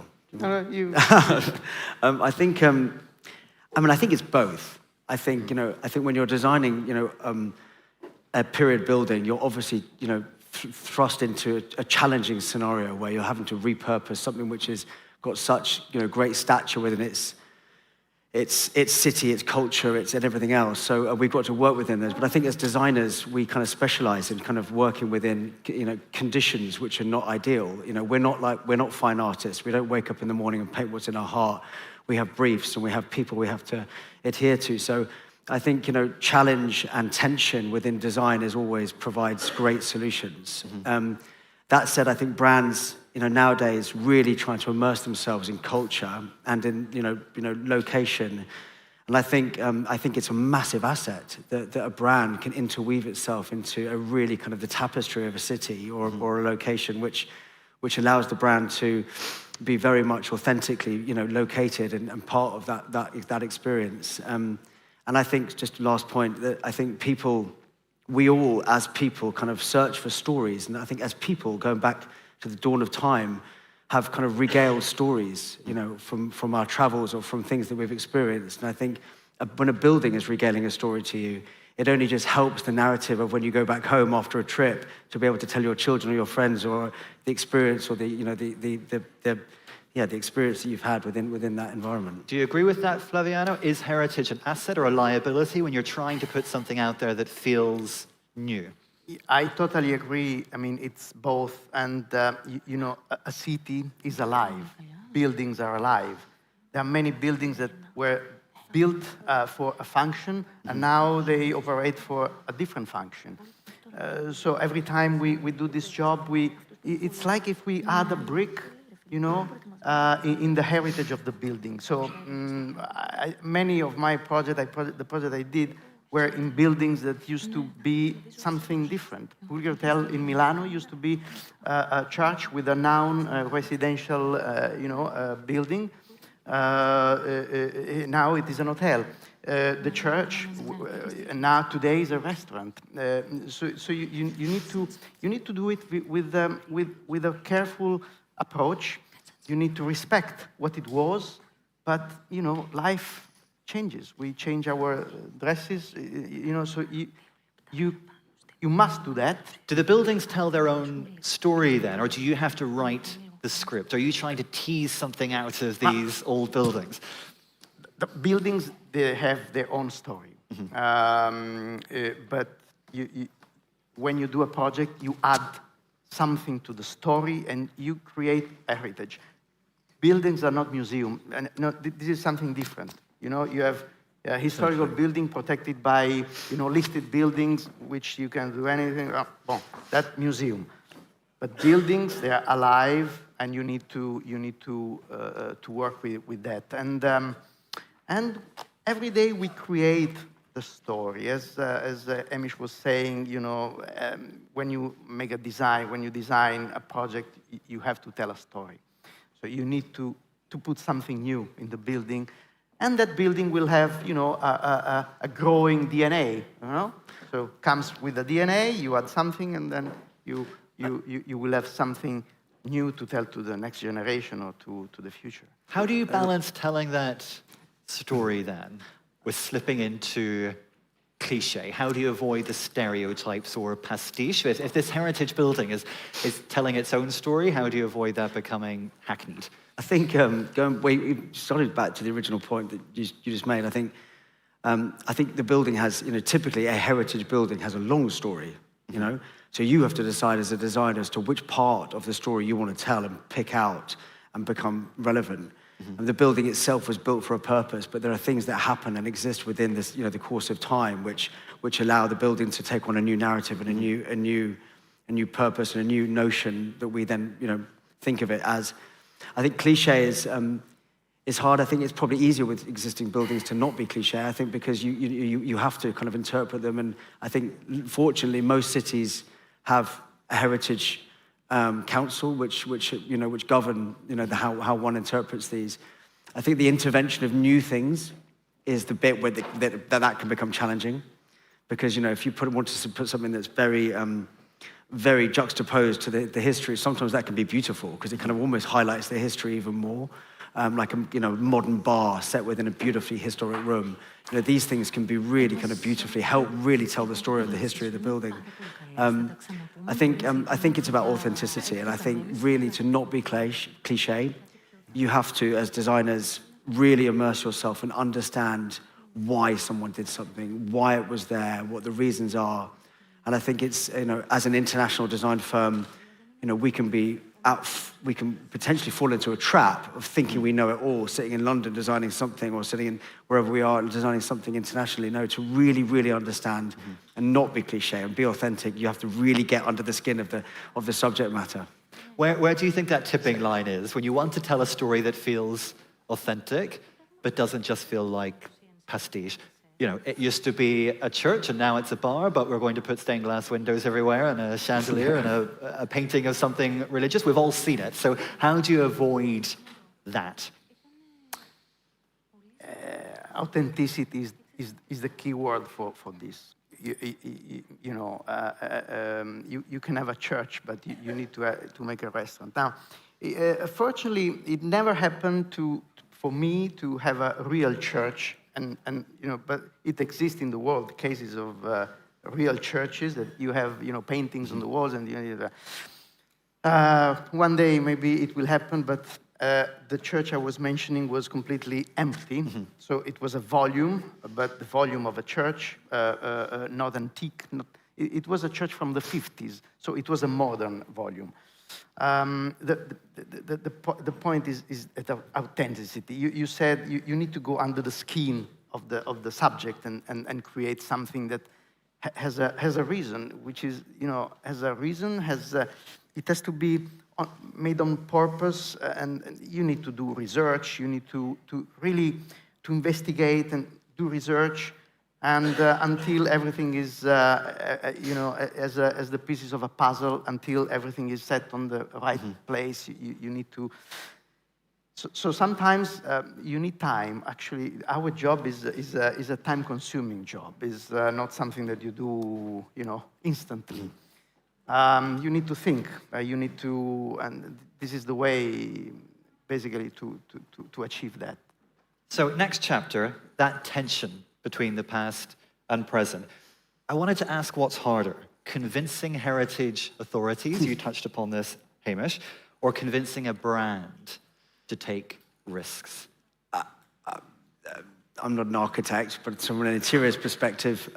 [SPEAKER 12] think, I think it's both. I think, I think when you're designing, a period building, you're obviously, thrust into a challenging scenario where you're having to repurpose something which has got such, great stature within its city, its culture, and everything else. So we've got to work within those. But I think as designers, we kind of specialize in kind of working within, conditions which are not ideal. We're not fine artists. We don't wake up in the morning and paint what's in our heart. We have briefs and we have people we have to adhere to. So I think, challenge and tension within design always provides great solutions. That said, I think brands, nowadays really trying to immerse themselves in culture and in, location. And I think it's a massive asset that a brand can interweave itself into a really kind of the tapestry of a city or a location, which allows the brand to be very much authentically, located and part of that experience. And I think, just last point, that I think we all, as people, kind of search for stories. And I think as people, going back to the dawn of time, have kind of regaled stories, from our travels or from things that we've experienced. And I think when a building is regaling a story to you, it only just helps the narrative of when you go back home after a trip to be able to tell your children or your friends or the experience or the experience that you've had within that environment.
[SPEAKER 3] Do you agree with that, Flaviano? Is heritage an asset or a liability when you're trying to put something out there that feels new?
[SPEAKER 11] I totally agree. I mean, it's both. And, a city is alive. Buildings are alive. There are many buildings that were built for a function, and now they operate for a different function. So every time we do this job, it's like if we add a brick, in the heritage of the building. So many of my the project I did were in buildings that used to be something different. Bulgari Hotel in Milano used to be a church with a noun residential, building. Now it is an hotel. The church now today is a restaurant. So you need to do it with a careful approach. You need to respect what it was, but life changes. We change our dresses, so you must do that.
[SPEAKER 3] Do the buildings tell their own story then, or do you have to write the script? Are you trying to tease something out of these old buildings?
[SPEAKER 11] The buildings, they have their own story. But when you do a project, you add something to the story and you create a heritage. Buildings are not museums. No, this is something different. You have a historical building protected by, listed buildings, which you can do anything. That museum. But buildings, they are alive, and you need to work with that. And every day we create the story. As Emish was saying, when you make a design, when you design a project, you have to tell a story. So you need to put something new in the building, and that building will have, a growing DNA. So comes with the DNA. You add something, and then you will have something new to tell to the next generation or to the future.
[SPEAKER 3] How do you balance telling that story then with slipping into cliche? How do you avoid the stereotypes or pastiche? If this heritage building is telling its own story, how do you avoid that becoming hackneyed?
[SPEAKER 12] I think we started back to the original point that you just made. I think the building has, typically a heritage building has a long story, So you have to decide as a designer as to which part of the story you want to tell and pick out and become relevant. And the building itself was built for a purpose, but there are things that happen and exist within this, the course of time, which allow the building to take on a new narrative and a new purpose and a new notion that we then, think of it as. I think cliche is hard. I think it's probably easier with existing buildings to not be cliche. I think because you have to kind of interpret them. And I think, fortunately, most cities have a heritage council which govern how one interprets these. I think the intervention of new things is the bit where that can become challenging, because if you want to put something that's very very juxtaposed to the history, sometimes that can be beautiful because it kind of almost highlights the history even more. Like a modern bar set within a beautifully historic room. These things can be really kind of beautifully help really tell the story of the history of the building. I think it's about authenticity, and I think really to not be cliche, you have to, as designers, really immerse yourself and understand why someone did something, why it was there, what the reasons are. And I think it's, as an international design firm, we can potentially fall into a trap of thinking we know it all, sitting in London designing something, or sitting in wherever we are designing something internationally. No, to really, really understand and not be cliche and be authentic, you have to really get under the skin of the subject matter.
[SPEAKER 3] Where do you think that tipping line is when you want to tell a story that feels authentic but doesn't just feel like pastiche? It used to be a church and now it's a bar, but we're going to put stained glass windows everywhere and a chandelier and a painting of something religious. We've all seen it. So how do you avoid that?
[SPEAKER 11] Authenticity is the key word for this. You can have a church, but you need to make a restaurant. Now, fortunately, it never happened for me to have a real church. But it exists in the world, cases of real churches that you have, paintings on the walls, and one day maybe it will happen. But the church I was mentioning was completely empty, so it was a volume, but the volume of a church, not antique. It was a church from the 50s, so it was a modern volume. The point is authenticity. You said you need to go under the skin of the subject and create something that has a reason, which is has a reason, it has to be made on purpose, and you need to do research. You need to really investigate and do research. And until everything is, as the pieces of a puzzle, until everything is set on the right place, you need to. So sometimes you need time. Actually, our job is a time-consuming job. It's not something that you do, instantly. You need to think. You need to, and this is the way, basically, to achieve that.
[SPEAKER 3] So next chapter, that tension between the past and present. I wanted to ask what's harder, convincing heritage authorities, you touched upon this, Hamish, or convincing a brand to take risks?
[SPEAKER 12] I'm not an architect, but from an interiors perspective,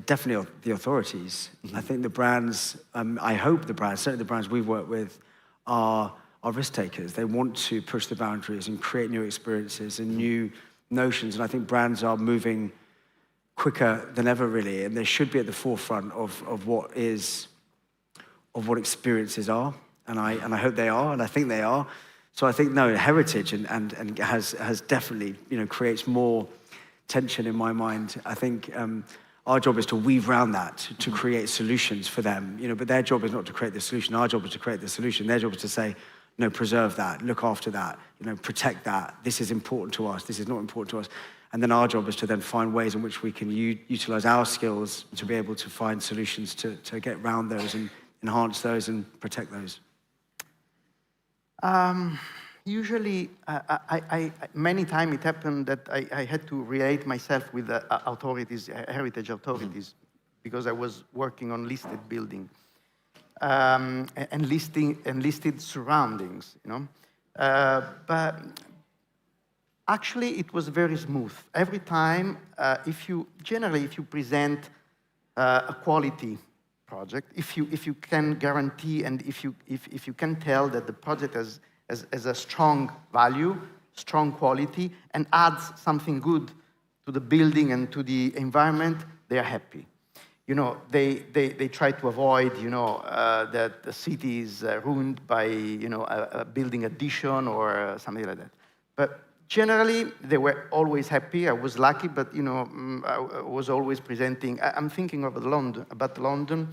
[SPEAKER 12] definitely the authorities. I think the brands, I hope the brands, certainly the brands we've worked with, are risk takers. They want to push the boundaries and create new experiences and new notions, and I think brands are moving quicker than ever, really, and they should be at the forefront of what experiences are, and I hope they are, and I think they are. So I think heritage and has definitely creates more tension in my mind. I think our job is to weave around that to create solutions for them. But their job is not to create the solution. Our job is to create the solution. Their job is to say, no, preserve that, look after that, protect that. This is important to us. This is not important to us. And then our job is to then find ways in which we can utilize our skills to be able to find solutions to get around those and enhance those and protect those.
[SPEAKER 11] Usually, many times it happened that I had to relate myself with authorities, heritage authorities, because I was working on listed building. And listed surroundings, but actually it was very smooth. Every time, if you present a quality project, if you can guarantee and if you can tell that the project has a strong value, strong quality, and adds something good to the building and to the environment, they are happy. you know, they try to avoid, you know, that the city is ruined by, you know, a building addition or something like that. But generally, they were always happy. I was lucky, but, you know, I was always presenting. I'm thinking about London.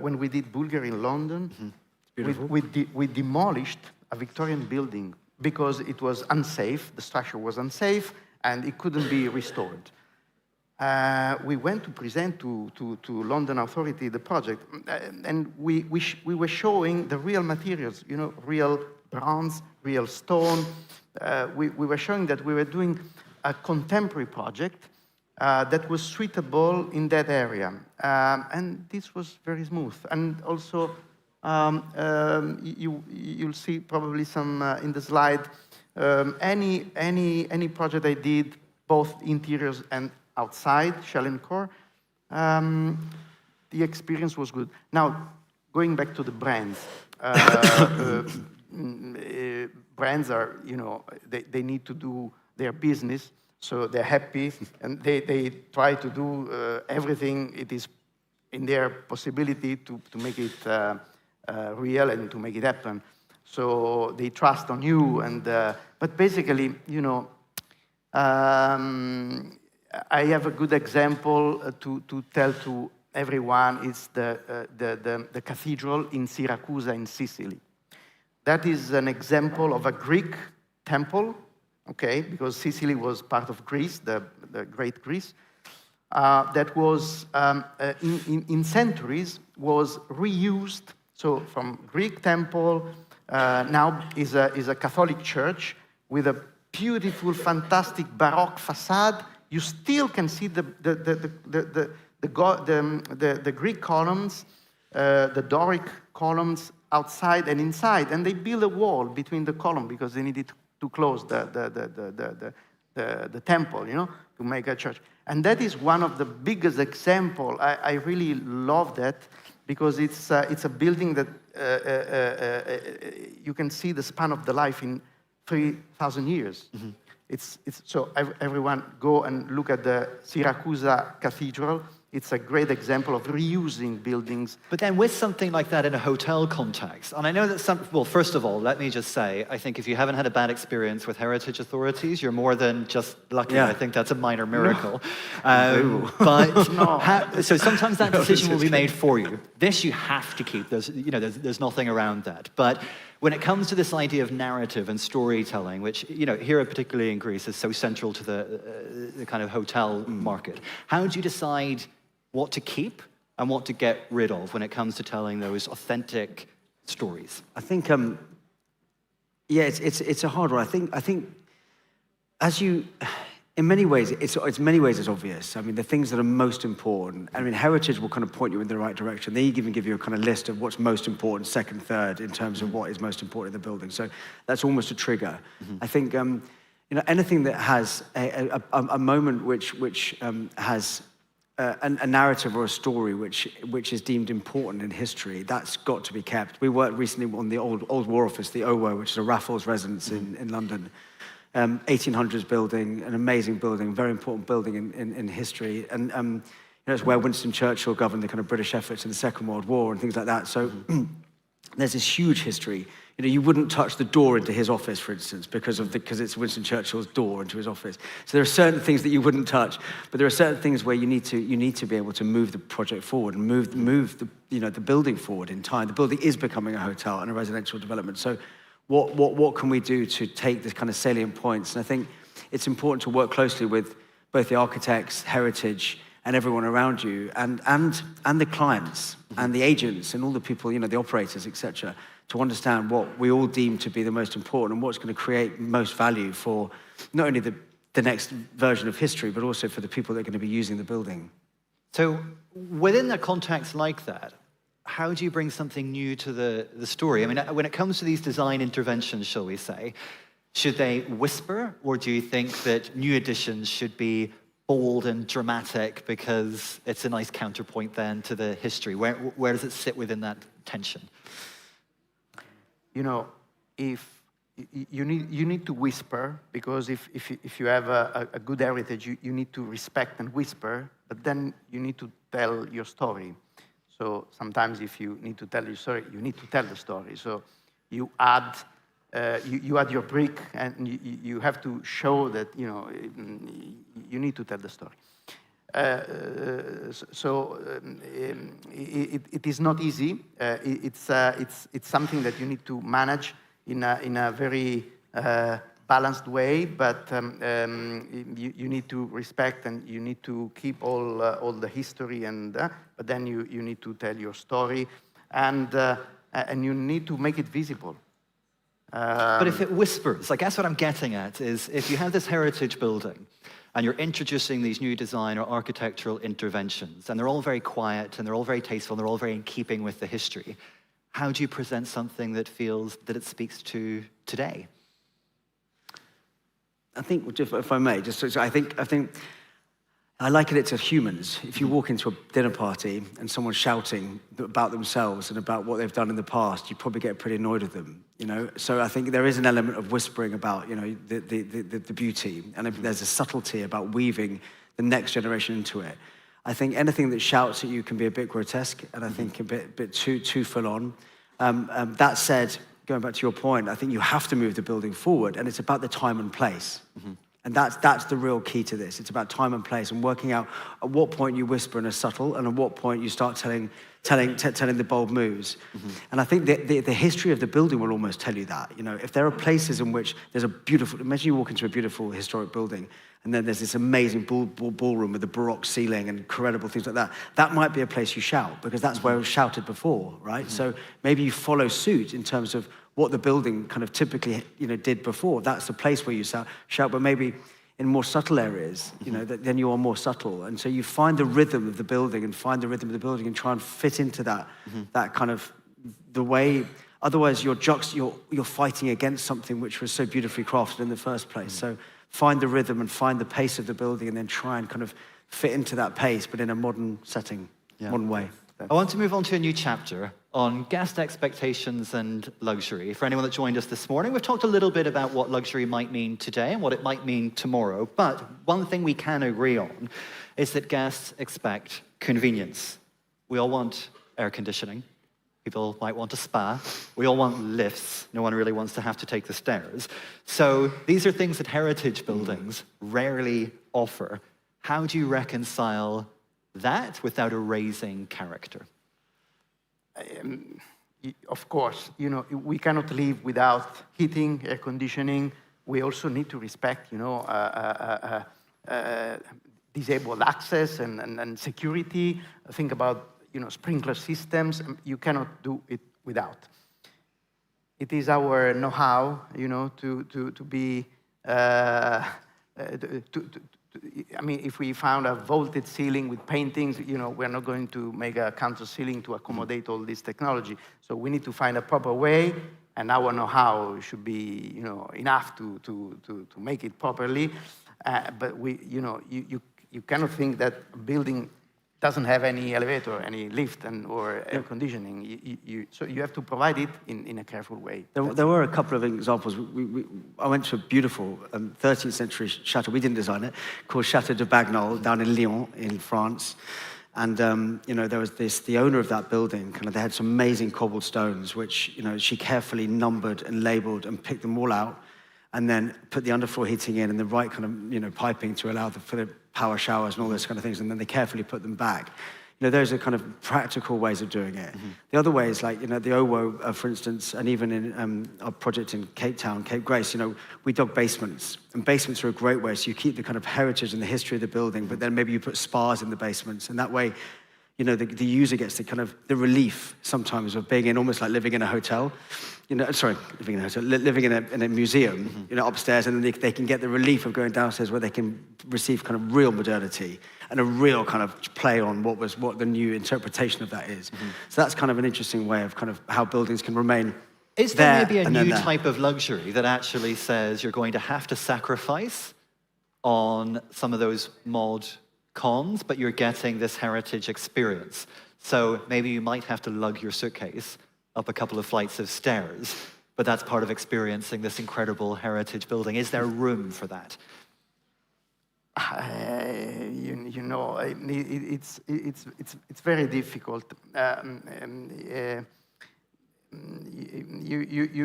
[SPEAKER 11] When we did Bulgaria in London, we demolished a Victorian building because it was unsafe, the structure was unsafe, and it couldn't be restored. We went to present to London Authority the project, and we were showing the real materials, you know, real bronze, real stone. We were showing that we were doing a contemporary project that was suitable in that area. And this was very smooth. And also, you'll see probably some in the slide, any project I did, both interiors and outside, shell and core, the experience was good. Now, going back to the brands, brands are, you know, they need to do their business, so they're happy, and they try to do everything it is in their possibility to make it real and to make it happen. So they trust on you, and but basically, you know, I have a good example to tell to everyone. It's the cathedral in Syracuse in Sicily. That is an example of a Greek temple, okay, because Sicily was part of Greece, the great Greece, that was, in centuries, was reused. So from Greek temple, now is a Catholic church with a beautiful, fantastic Baroque facade. You still can see the Greek columns, the Doric columns outside and inside, and they build a wall between the column because they needed to close the temple, you know, to make a church. And that is one of the biggest example. I really love that because it's a building that you can see the span of the life in 3,000 years. Mm-hmm. So everyone go and look at the Syracuse Cathedral. It's a great example of reusing buildings.
[SPEAKER 3] But then with something like that in a hotel context, and I know that well, first of all, let me just say, I think if you haven't had a bad experience with heritage authorities, you're more than just lucky. Yeah. I think that's a minor miracle. No. So sometimes that decision will be made for you. This you have to keep. There's nothing around that. But when it comes to this idea of narrative and storytelling, which, you know, here particularly in Greece is so central to the kind of hotel market, how do you decide what to keep and what to get rid of when it comes to telling those authentic stories?
[SPEAKER 12] I think, yeah, it's a hard one. I think as you, in many ways, it's obvious. I mean, the things that are most important, I mean, heritage will kind of point you in the right direction. They even give you a kind of list of what's most important, second, third, in terms of what is most important in the building. So that's almost a trigger. Mm-hmm. I think, you know, anything that has a moment which has a narrative or a story which is deemed important in history, that's got to be kept. We worked recently on the old War Office, the OWO, which is a Raffles residence in London. 1800s building, an amazing building, very important building in history. And you know, it's where Winston Churchill governed the kind of British efforts in the Second World War and things like that. So there's this huge history. You know, you wouldn't touch the door into his office, for instance, because it's Winston Churchill's door into his office. So there are certain things that you wouldn't touch, but there are certain things where you need to be able to move the project forward and move the building forward in time. The building is becoming a hotel and a residential development. So what can we do to take this kind of salient points? And I think it's important to work closely with both the architects, heritage, and everyone around you, and the clients, and the agents, and all the people, you know, the operators, etc., to understand what we all deem to be the most important and what's going to create most value for not only the next version of history, but also for the people that are going to be using the building.
[SPEAKER 3] So within a context like that, how do you bring something new to the story? I mean, when it comes to these design interventions, shall we say, should they whisper, or do you think that new additions should be bold and dramatic because it's a nice counterpoint then to the history? Where does it sit within that tension?
[SPEAKER 11] You know, if you need to whisper, because if you have a good heritage, you need to respect and whisper, but then you need to tell your story. So sometimes if you need to tell your story, you need to tell the story. So you add your brick, and you have to show that, you know, you need to tell the story. It is not easy. It's something that you need to manage in a very balanced way, but you need to respect, and you need to keep all the history, and but then you need to tell your story, and you need to make it visible.
[SPEAKER 3] But if it whispers, I guess what I'm getting at is, if you have this heritage building and you're introducing these new design or architectural interventions, and they're all very quiet, and they're all very tasteful, and they're all very in keeping with the history, how do you present something that feels that it speaks to today?
[SPEAKER 12] I think, if I may, I think I liken it to humans. If you walk into a dinner party and someone's shouting about themselves and about what they've done in the past, you probably get pretty annoyed with them, you know? So I think there is an element of whispering about, you know, the beauty, and there's a subtlety about weaving the next generation into it. I think anything that shouts at you can be a bit grotesque, and I think a bit too full on. That said, going back to your point, I think you have to move the building forward, and it's about the time and place. And that's the real key to this. It's about time and place, and working out at what point you whisper in a subtle, and at what point you start telling the bold moves. And I think the history of the building will almost tell you that. You know, if there are places in which there's a beautiful, imagine you walk into a beautiful historic building, and then there's this amazing ballroom with a Baroque ceiling and incredible things like that. That might be a place you shout, because that's where it was shouted before, right? So maybe you follow suit in terms of what the building kind of typically, you know, did before. That's the place where you shout, but maybe in more subtle areas, you know, then you are more subtle. And so you find the rhythm of the building, and try and fit into that, that kind of, the way, otherwise you're fighting against something which was so beautifully crafted in the first place. So find the rhythm and find the pace of the building, and then try and kind of fit into that pace, but in a modern setting, modern way.
[SPEAKER 3] I want to move on to a new chapter on guest expectations and luxury. For anyone that joined us this morning, we've talked a little bit about what luxury might mean today and what it might mean tomorrow. But one thing we can agree on is that guests expect convenience. We all want air conditioning. People might want a spa. We all want lifts. No one really wants to have to take the stairs. So these are things that heritage buildings rarely offer. How do you reconcile that without erasing character?
[SPEAKER 11] Of course, you know, we cannot live without heating, air conditioning. We also need to respect, you know, disabled access and security. Think about, you know, sprinkler systems. You cannot do it without. It is our know-how, you know, to be. I mean, if we found a vaulted ceiling with paintings, you know, we're not going to make a counter ceiling to accommodate all this technology. So we need to find a proper way, and our know-how should be, you know, enough to make it properly. But you know, you cannot think that a building doesn't have any elevator, any lift, or air conditioning. So you have to provide it in a careful way.
[SPEAKER 12] There were a couple of examples. I went to a beautiful 13th century chateau. We didn't design it, called Chateau de Bagnol down in Lyon, in France. And you know, there was the owner of that building. They had some amazing cobbled stones, which, you know, she carefully numbered and labelled and picked them all out, and then put the underfloor heating in and the right kind of, you know, piping to allow for the power showers and all those kind of things, and then they carefully put them back. You know, those are kind of practical ways of doing it. The other way is, like, you know, the OWO, for instance, and even in our project in Cape Town, Cape Grace, you know, we dug basements, and basements are a great way. So you keep the kind of heritage and the history of the building, but then maybe you put spas in the basements, and that way, you know, the user gets the kind of the relief sometimes of being in, almost like living in a hotel. You know, sorry, living in a hotel, living in a museum, you know, upstairs, and then they can get the relief of going downstairs, where they can receive kind of real modernity and a real kind of play on what the new interpretation of that is. So that's kind of an interesting way of kind of how buildings can remain.
[SPEAKER 3] Is there maybe a new type of luxury that actually says you're going to have to sacrifice on some of those mod cons, but you're getting this heritage experience? So maybe you might have to lug your suitcase up a couple of flights of stairs, but that's part of experiencing this incredible heritage building. Is there room for that?
[SPEAKER 11] You know, it's very difficult.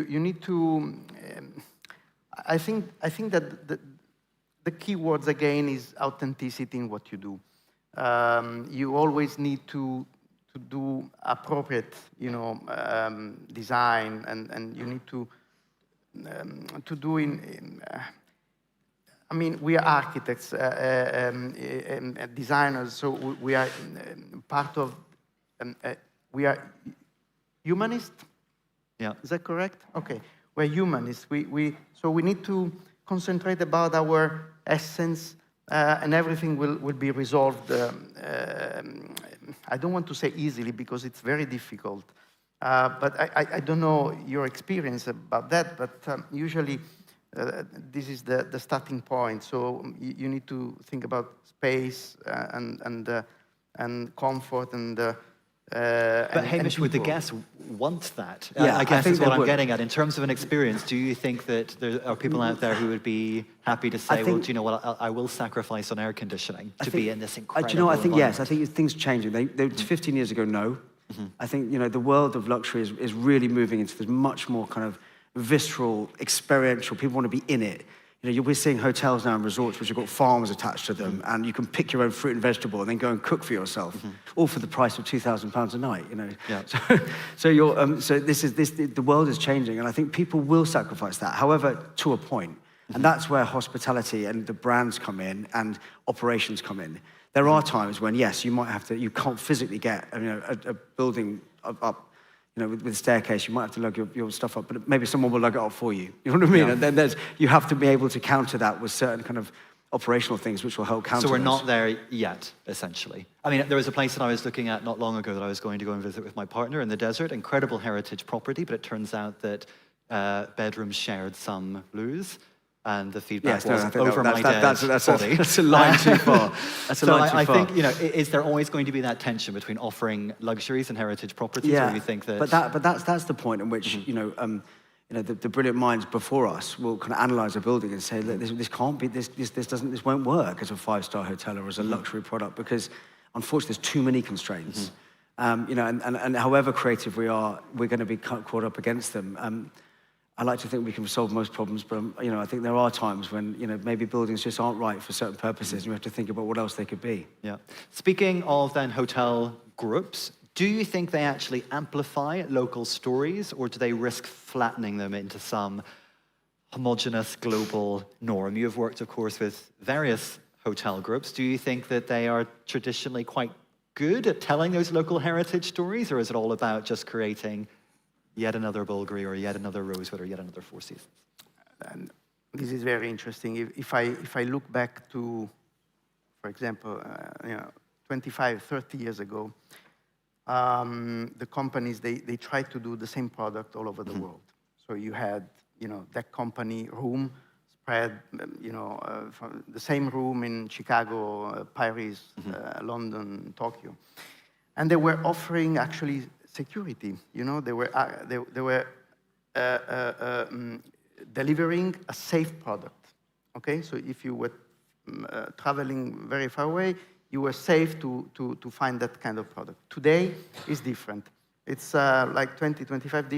[SPEAKER 11] You need to. I think that the key words again is authenticity in what you do. You always need to do appropriate, you know, design, and you need to do in. I mean, we are architects, designers, so we are part of. We are humanists.
[SPEAKER 3] Yeah.
[SPEAKER 11] Is that correct? Okay. We're humanists. So we need to concentrate about our essence, and everything will be resolved. I don't want to say easily because it's very difficult. But I don't know your experience about that, but usually this is the starting point. So you need to think about space and comfort and.
[SPEAKER 3] But Hamish, would the guests want that?
[SPEAKER 12] Yeah,
[SPEAKER 3] I guess
[SPEAKER 12] think
[SPEAKER 3] is what I'm
[SPEAKER 12] would.
[SPEAKER 3] getting at. In terms of an experience, do you think that there are people out there who would be happy to say, well, do you know what, I will sacrifice on air conditioning to be in this incredible
[SPEAKER 12] do you know what, I think yes. I
[SPEAKER 3] environment?
[SPEAKER 12] think things changing. 15 years ago, no. I think, you know, the world of luxury is really moving into this much more kind of visceral, experiential. People want to be in it. You know, we're seeing hotels now and resorts which have got farms attached to them, and you can pick your own fruit and vegetable and then go and cook for yourself, all for the price of £2,000 a night. You know,
[SPEAKER 3] Yeah.
[SPEAKER 12] so the world is changing, and I think people will sacrifice that. However, to a point, and that's where hospitality and the brands come in and operations come in. There are times when yes, you might have to. You can't physically get a building up. You know, with a staircase, you might have to lug your stuff up, but maybe someone will lug it up for you. You know what I mean?
[SPEAKER 3] Yeah.
[SPEAKER 12] And then you have to be able to counter that with certain kind of operational things which will help counter
[SPEAKER 3] So we're
[SPEAKER 12] those.
[SPEAKER 3] not there yet, essentially. I mean, there was a place that I was looking at not long ago that I was going to go and visit with my partner in the desert. Incredible heritage property, but it turns out that bedrooms shared some blues. And the feedback was over my dead body.
[SPEAKER 12] That's a line too far. That's a line too far.
[SPEAKER 3] I think, you know, is there always going to be that tension between offering luxuries and heritage properties,
[SPEAKER 12] Yeah,
[SPEAKER 3] or you think that...
[SPEAKER 12] But that's the point in which, you know, the brilliant minds before us will kind of analyze a building and say, look, this can't be, this won't work as a 5-star hotel or as a luxury product because, unfortunately, there's too many constraints. You know, and however creative we are, we're going to be caught up against them. I like to think we can solve most problems, but you know, I think there are times when, you know, maybe buildings just aren't right for certain purposes, and we have to think about what else they could be.
[SPEAKER 3] Yeah. Speaking of then hotel groups, do you think they actually amplify local stories, or do they risk flattening them into some homogenous global norm? You have worked, of course, with various hotel groups. Do you think that they are traditionally quite good at telling those local heritage stories, or is it all about just creating yet another Bulgari, or yet another Rosewood, or yet another Four Seasons?
[SPEAKER 11] And this is very interesting. If I look back to, for example, 25, 30 years ago, the companies, they tried to do the same product all over the world. So you had, you know, that company room spread, from the same room in Chicago, Paris, London, Tokyo. And they were offering actually security. You know, they were delivering a safe product. Okay, so if you were traveling very far away, you were safe to find that kind of product. Today is different. It's like 20, 25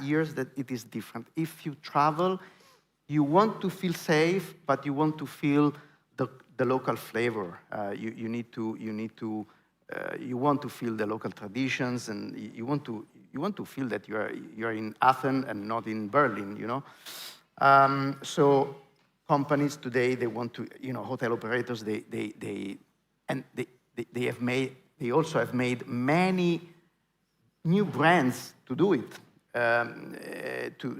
[SPEAKER 11] years that it is different. If you travel, you want to feel safe, but you want to feel the local flavor. You want to feel the local traditions, and you want to feel that you're in Athens and not in Berlin, you know. So companies today, they want to, you know, hotel operators, they also have made many new brands to do it, to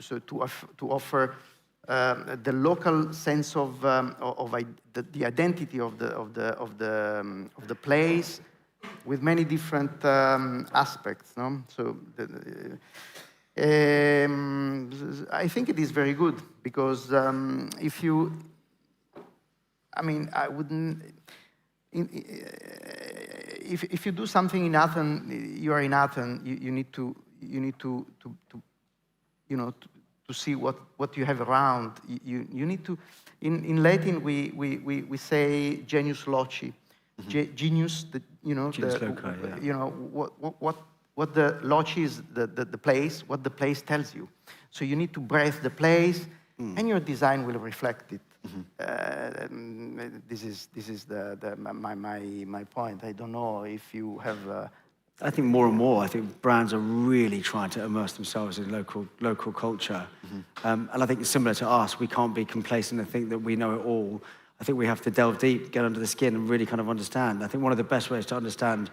[SPEAKER 11] offer the local sense of the identity of the place, with many different aspects, no? So I think it is very good because if you, I mean, I wouldn't. If you do something in Athens, you are in Athens. You need to see what you have around. You need to, in Latin, we say genius loci. Genius,
[SPEAKER 12] Genius loci, yeah.
[SPEAKER 11] What the loci is, the place, what the place tells you. So you need to breathe the place, and your design will reflect it. This is my point. I don't know if you have.
[SPEAKER 12] I think more and more, I think brands are really trying to immerse themselves in local culture. And I think it's similar to us. We can't be complacent and think that we know it all. I think we have to delve deep, get under the skin, and really kind of understand. I think one of the best ways to understand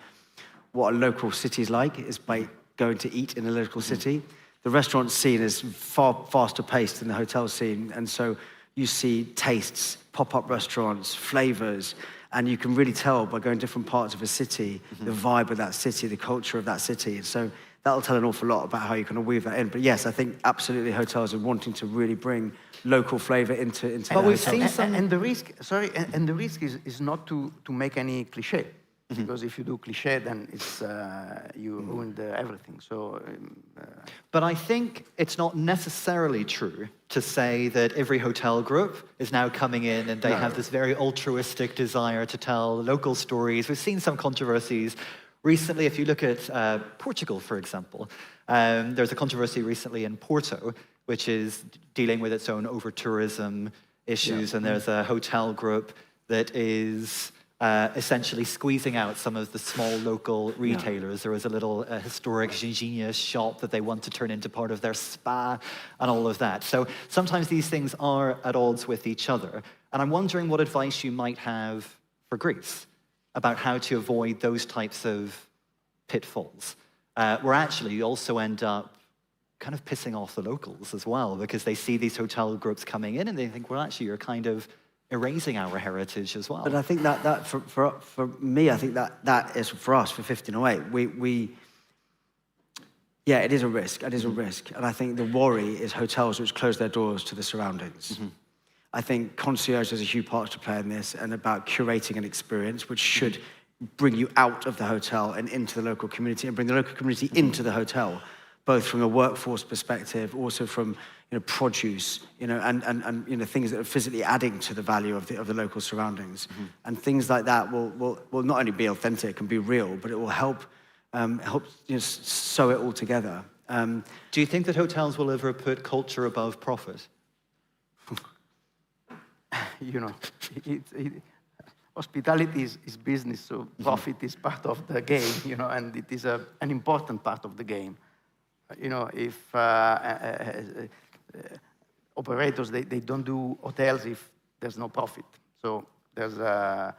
[SPEAKER 12] what a local city is like is by going to eat in a local city. The restaurant scene is far faster paced than the hotel scene, and so you see tastes, pop-up restaurants, flavors, and you can really tell by going different parts of a city, the vibe of that city, the culture of that city. And so that'll tell an awful lot about how you kind of weave that in. But yes, I think absolutely hotels are wanting to really bring local flavor into
[SPEAKER 11] But we've seen some... And the risk, and the risk is not to make any cliché. Because if you do cliché, then it's you ruined everything. So,
[SPEAKER 3] But I think it's not necessarily true to say that every hotel group is now coming in and they have this very altruistic desire to tell local stories. We've seen some controversies recently. If you look at Portugal, for example, there's a controversy recently in Porto, which is dealing with its own over-tourism issues, and there's a hotel group that is essentially squeezing out some of the small local retailers. There was a little historic Gingines shop that they want to turn into part of their spa and all of that. So sometimes these things are at odds with each other. And I'm wondering what advice you might have for Greece about how to avoid those types of pitfalls, where actually you also end up kind of pissing off the locals as well, because they see these hotel groups coming in and they think, well, actually, you're kind of erasing our heritage as well.
[SPEAKER 12] But I think that for me, I think that is for us, for 1508, yeah, it is a risk. It is a risk. And I think the worry is hotels which close their doors to the surroundings. I think concierge has a huge part to play in this, and about curating an experience which should bring you out of the hotel and into the local community, and bring the local community into the hotel, both from a workforce perspective, also from produce, and things that are physically adding to the value of the local surroundings, and things like that will not only be authentic and be real, but it will help sew it all together.
[SPEAKER 3] Do you think that hotels will ever put culture above profit?
[SPEAKER 11] Hospitality is business, so profit is part of the game, and it is an important part of the game. If operators, they don't do hotels if there's no profit. So there's a...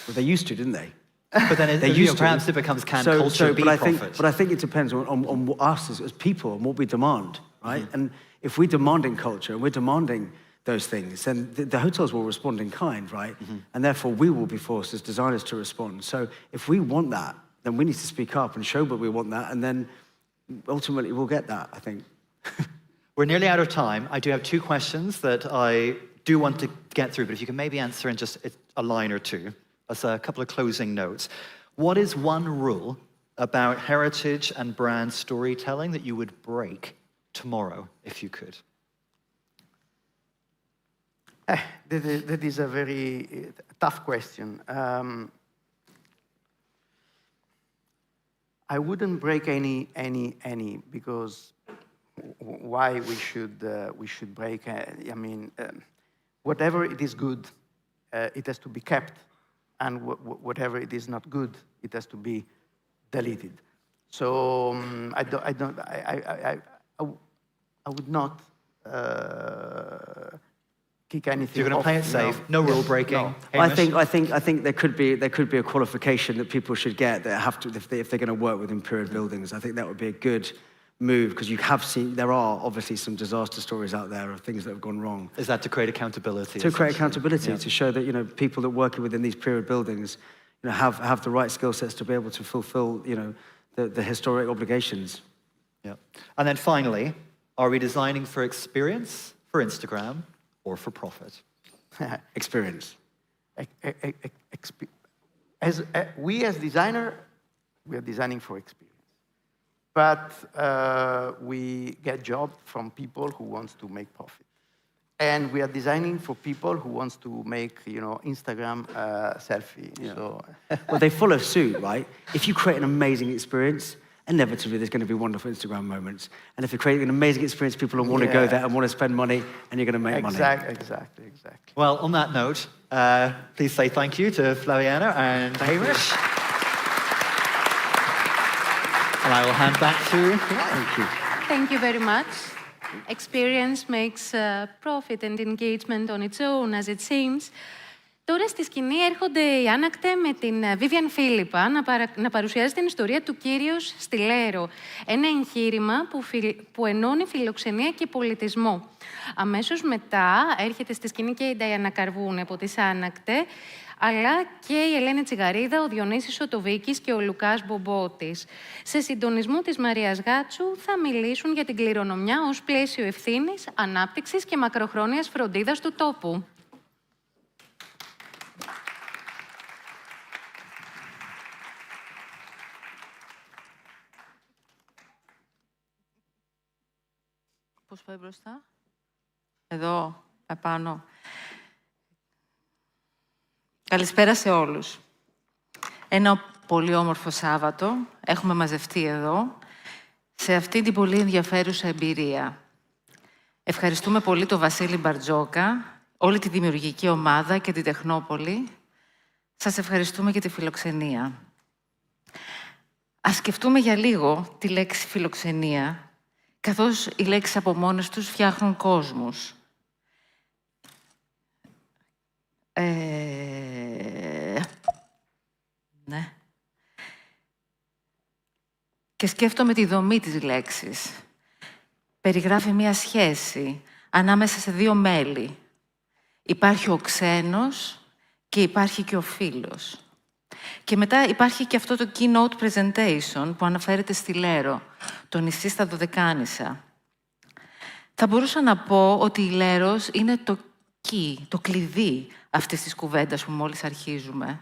[SPEAKER 12] Well, they used to, didn't they?
[SPEAKER 3] But then perhaps it becomes culture be profit.
[SPEAKER 12] But I think it depends on us as people and what we demand, right? And if we're demanding culture, and we're demanding those things, then the hotels will respond in kind, right? And therefore we will be forced as designers to respond. So if we want that, then we need to speak up and show that we want that, and then ultimately we'll get that, I think.
[SPEAKER 3] We're nearly out of time. I do have two questions that I do want to get through, but if you can maybe answer in just a line or two, as a couple of closing notes. What is one rule about heritage and brand storytelling that you would break tomorrow, if you could?
[SPEAKER 11] That is a very tough question. I wouldn't break any, because why we should break? Whatever it is good, it has to be kept, and whatever it is not good, it has to be deleted. So I would not kick anything.
[SPEAKER 3] You're going to play it safe, no rule breaking.
[SPEAKER 12] No. I think there could be a qualification that people should get that have to, if they're going to work within period buildings. I think that would be a good move, because you have seen there are obviously some disaster stories out there of things that have gone wrong.
[SPEAKER 3] Is that to create accountability?
[SPEAKER 12] To create accountability, to show that people that working within these period buildings, have the right skill sets to be able to fulfill the historic obligations.
[SPEAKER 3] Yeah. And then finally, are we designing for experience, for Instagram, or for profit?
[SPEAKER 12] Experience.
[SPEAKER 11] We as designer, we are designing for experience. but we get jobs from people who want to make profit. And we are designing for people who want to make, Instagram selfie.
[SPEAKER 12] Yeah.
[SPEAKER 11] So
[SPEAKER 12] Well, they follow suit, right? If you create an amazing experience, inevitably there's going to be wonderful Instagram moments. And if you're creating an amazing experience, people will want to go there and want to spend money, and you're going to make money.
[SPEAKER 11] Exactly.
[SPEAKER 3] Well, on that note, please say thank you to Flaviana and Hamish. And I will hand back to
[SPEAKER 12] Thank you.
[SPEAKER 1] Thank you very much. Experience makes profit and engagement on its own, as it seems. Τώρα στη σκηνή έρχονται οι Άνακτε με την Vivian Φίλιππα να παρουσιάζει την ιστορία του Κύριος στη Λέρο. Ένα εγχείρημα που ενώνει φιλοξενία και πολιτισμό. Αμέσως μετά έρχεται στη σκηνή και η Νταϊάννα Καρβούνη από τις Άνακτε, αλλά και η Ελένη Τσιγαρίδα, ο Διονύσης Σωτοβίκης και ο Λουκάς Μπομπότης. Σε συντονισμό της Μαρίας Γάτσου θα μιλήσουν για την κληρονομιά ως πλαίσιο ευθύνης, ανάπτυξης και μακροχρόνιας φροντίδας του τόπου.
[SPEAKER 13] Πώς πάει μπροστά? Εδώ, επάνω. Καλησπέρα σε όλους. Ένα πολύ όμορφο Σάββατο. Έχουμε μαζευτεί εδώ, σε αυτή την πολύ ενδιαφέρουσα εμπειρία. Ευχαριστούμε πολύ τον Βασίλη Μπαρτζόκα, όλη τη δημιουργική ομάδα και την Τεχνόπολη. Σας ευχαριστούμε για τη φιλοξενία. Ας σκεφτούμε για λίγο τη λέξη φιλοξενία, καθώς οι λέξεις από μόνες τους φτιάχνουν κόσμους. Ναι. Και σκέφτομαι τη δομή της λέξης. Περιγράφει μία σχέση ανάμεσα σε δύο μέλη. Υπάρχει ο ξένος και υπάρχει και ο φίλος. Και μετά υπάρχει και αυτό το keynote presentation που αναφέρεται στη Λέρο, το νησί στα Δωδεκάνησα. Θα μπορούσα να πω ότι η Λέρος είναι το key, το κλειδί αυτής της κουβέντας που μόλις αρχίζουμε.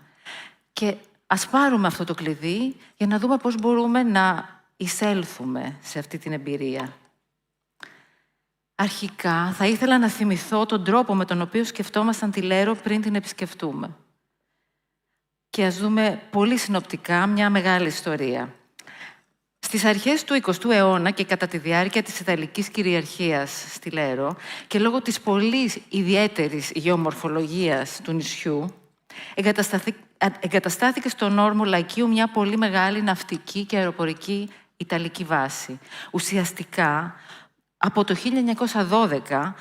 [SPEAKER 13] Και ας πάρουμε αυτό το κλειδί για να δούμε πώς μπορούμε να εισέλθουμε σε αυτή την εμπειρία. Αρχικά, θα ήθελα να θυμηθώ τον τρόπο με τον οποίο σκεφτόμασταν τη Λέρο πριν την επισκεφτούμε. Και ας δούμε πολύ συνοπτικά μια μεγάλη ιστορία. Στις αρχές του 20ου αιώνα και κατά τη διάρκεια της Ιταλικής κυριαρχίας στη Λέρο και λόγω της πολύ ιδιαίτερης γεωμορφολογίας του νησιού, εγκαταστάθηκε στον όρμο Λαϊκίου μια πολύ μεγάλη ναυτική και αεροπορική Ιταλική βάση. Ουσιαστικά, από το 1912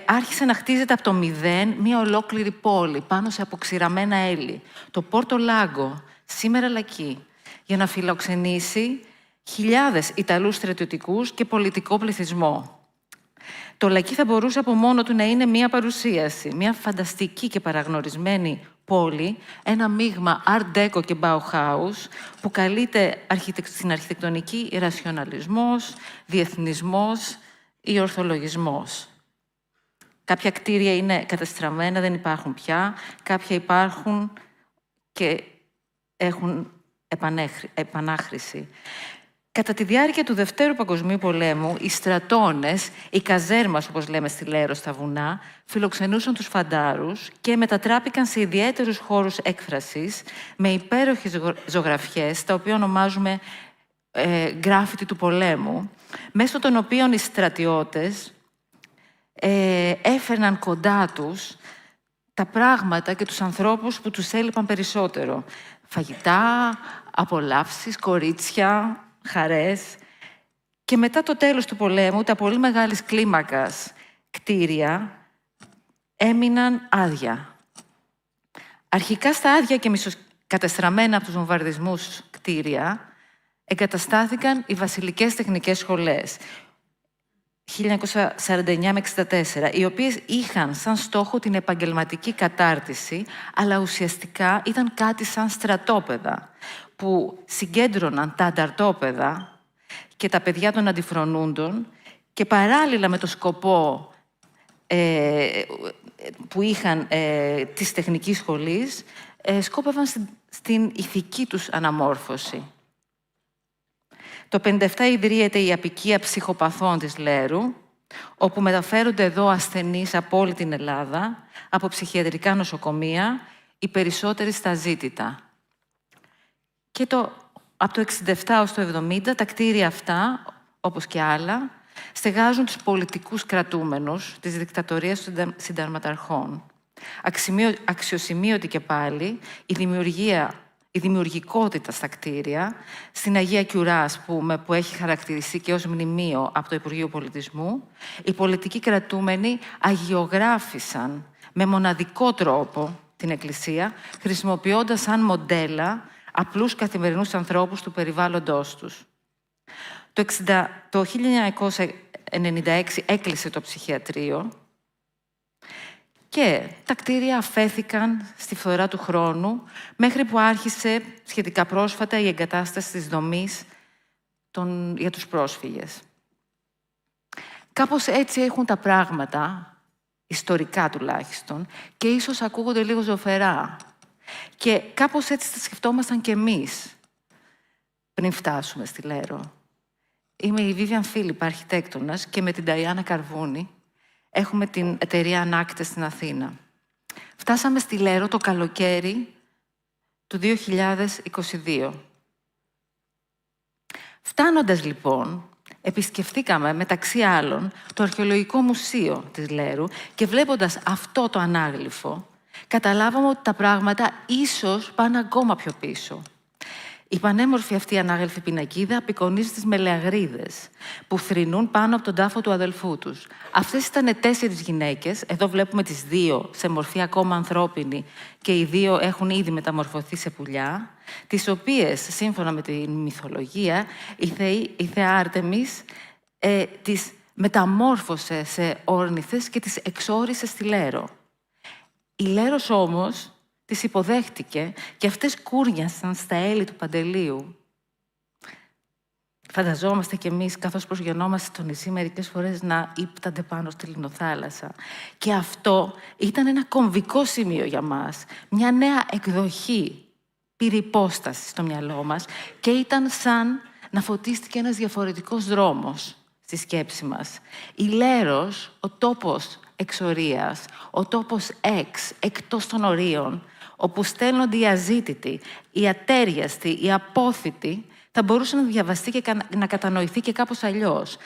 [SPEAKER 13] άρχισε να χτίζεται από το μηδέν μια ολόκληρη πόλη πάνω σε αποξηραμένα έλλη. Το Πόρτο Λάγκο, σήμερα Λακκί, για να φιλοξενήσει χιλιάδες Ιταλούς στρατιωτικούς και πολιτικό πληθυσμό. Το Λακκί θα μπορούσε από μόνο του να είναι μια παρουσίαση, μια φανταστική και παραγνωρισμένη πόλη, ένα μείγμα Art Deco και Bauhaus, που καλείται στην αρχιτεκτονική ρασιοναλισμός, διεθνισμός ή ορθολογισμός. Κάποια κτίρια είναι καταστραμμένα, δεν υπάρχουν πια, κάποια υπάρχουν και έχουν επανάχρηση. Κατά τη διάρκεια του Δευτέρου Παγκοσμίου Πολέμου, οι στρατώνες, οι καζέρμας, όπως λέμε στη Λέρο στα βουνά, φιλοξενούσαν τους φαντάρους και μετατράπηκαν σε ιδιαίτερους χώρους έκφρασης με υπέροχες ζωγραφιές, τα οποία ονομάζουμε γκράφιτι του πολέμου, μέσω των οποίων οι στρατιώτες έφερναν κοντά τους τα πράγματα και τους ανθρώπους που τους έλειπαν περισσότερο. Φαγητά, απολαύσεις, κορίτσια, χαρές. Και μετά το τέλος του πολέμου, τα πολύ μεγάλης κλίμακας κτίρια έμειναν άδεια. Αρχικά στα άδεια και μισοκατεστραμμένα από τους βομβαρδισμούς κτίρια εγκαταστάθηκαν οι βασιλικές τεχνικές σχολές, 1949 με 1964, οι οποίες είχαν σαν στόχο την επαγγελματική κατάρτιση, αλλά ουσιαστικά ήταν κάτι σαν στρατόπεδα, που συγκέντρωναν τα ανταρτόπεδα και τα παιδιά των αντιφρονούντων και παράλληλα με το σκοπό που είχαν της τεχνικής σχολής, σκόπευαν στην ηθική τους αναμόρφωση. Το 1957 ιδρύεται η Αποικία Ψυχοπαθών της Λέρου, όπου μεταφέρονται εδώ ασθενείς από όλη την Ελλάδα, από ψυχιατρικά νοσοκομεία, οι περισσότεροι στα ζήτητα. Και από το 1967 ως το 1970, τα κτίρια αυτά, όπως και άλλα, στεγάζουν τους πολιτικούς κρατούμενους της δικτατορίας των συνταγματαρχών. Αξιοσημείωτη και πάλι η δημιουργικότητα στα κτίρια, στην Αγία Κιουρά, ας πούμε, που έχει χαρακτηριστεί και ως μνημείο από το Υπουργείο Πολιτισμού, οι πολιτικοί κρατούμενοι αγιογράφησαν με μοναδικό τρόπο την Εκκλησία, χρησιμοποιώντας σαν μοντέλα απλούς καθημερινούς ανθρώπους του περιβάλλοντός τους. Το 1996 έκλεισε το ψυχιατρίο και τα κτίρια αφέθηκαν στη φθορά του χρόνου, μέχρι που άρχισε σχετικά πρόσφατα η εγκατάσταση της δομής για τους πρόσφυγες. Κάπως έτσι έχουν τα πράγματα, ιστορικά τουλάχιστον, και ίσως ακούγονται λίγο ζωφερά. Και κάπως έτσι τα σκεφτόμασταν κι εμείς πριν φτάσουμε στη Λέρο. Είμαι η Vivian Φίλιπ, αρχιτέκτονας, και με την Νταϊάννα Καρβούνη έχουμε την εταιρεία Ανάκτες στην Αθήνα. Φτάσαμε στη Λέρο το καλοκαίρι του 2022. Φτάνοντας λοιπόν, επισκεφθήκαμε μεταξύ άλλων το Αρχαιολογικό Μουσείο της Λέρου και βλέποντας αυτό το ανάγλυφο, καταλάβαμε ότι τα πράγματα ίσως πάνε ακόμα πιο πίσω. Η πανέμορφη αυτή ανάγλυφη πινακίδα απεικονίζει τις μελεαγρίδες που θρηνούν πάνω από τον τάφο του αδελφού τους. Αυτές ήταν 4 γυναίκες, εδώ βλέπουμε τις 2 σε μορφή ακόμα ανθρώπινη και οι 2 έχουν ήδη μεταμορφωθεί σε πουλιά, τις οποίες, σύμφωνα με τη μυθολογία, η θεά Άρτεμις τις μεταμόρφωσε σε όρνηθες και τις εξόρισε στη Λέρο. Η Λέρος όμως τις υποδέχτηκε και αυτές κούρνιασαν στα έλη του Παντελείου. Φανταζόμαστε κι εμείς, καθώς προσγειωνόμαστε στο νησί, μερικές φορές να ύπτανται πάνω στη λινοθάλασσα. Και αυτό ήταν ένα κομβικό σημείο για μας. Μια νέα εκδοχή πήρε υπόσταση στο μυαλό μας και ήταν σαν να φωτίστηκε ένας διαφορετικός δρόμος στη σκέψη μας. Η Λέρος, ο τόπος εξορίας, ο τόπος εκτός των ορίων, όπου στέλνονται οι αζήτητοι, οι ατέριαστοι, οι απόθητοι, θα μπορούσε να διαβαστεί και να κατανοηθεί και κάπως αλλιώς.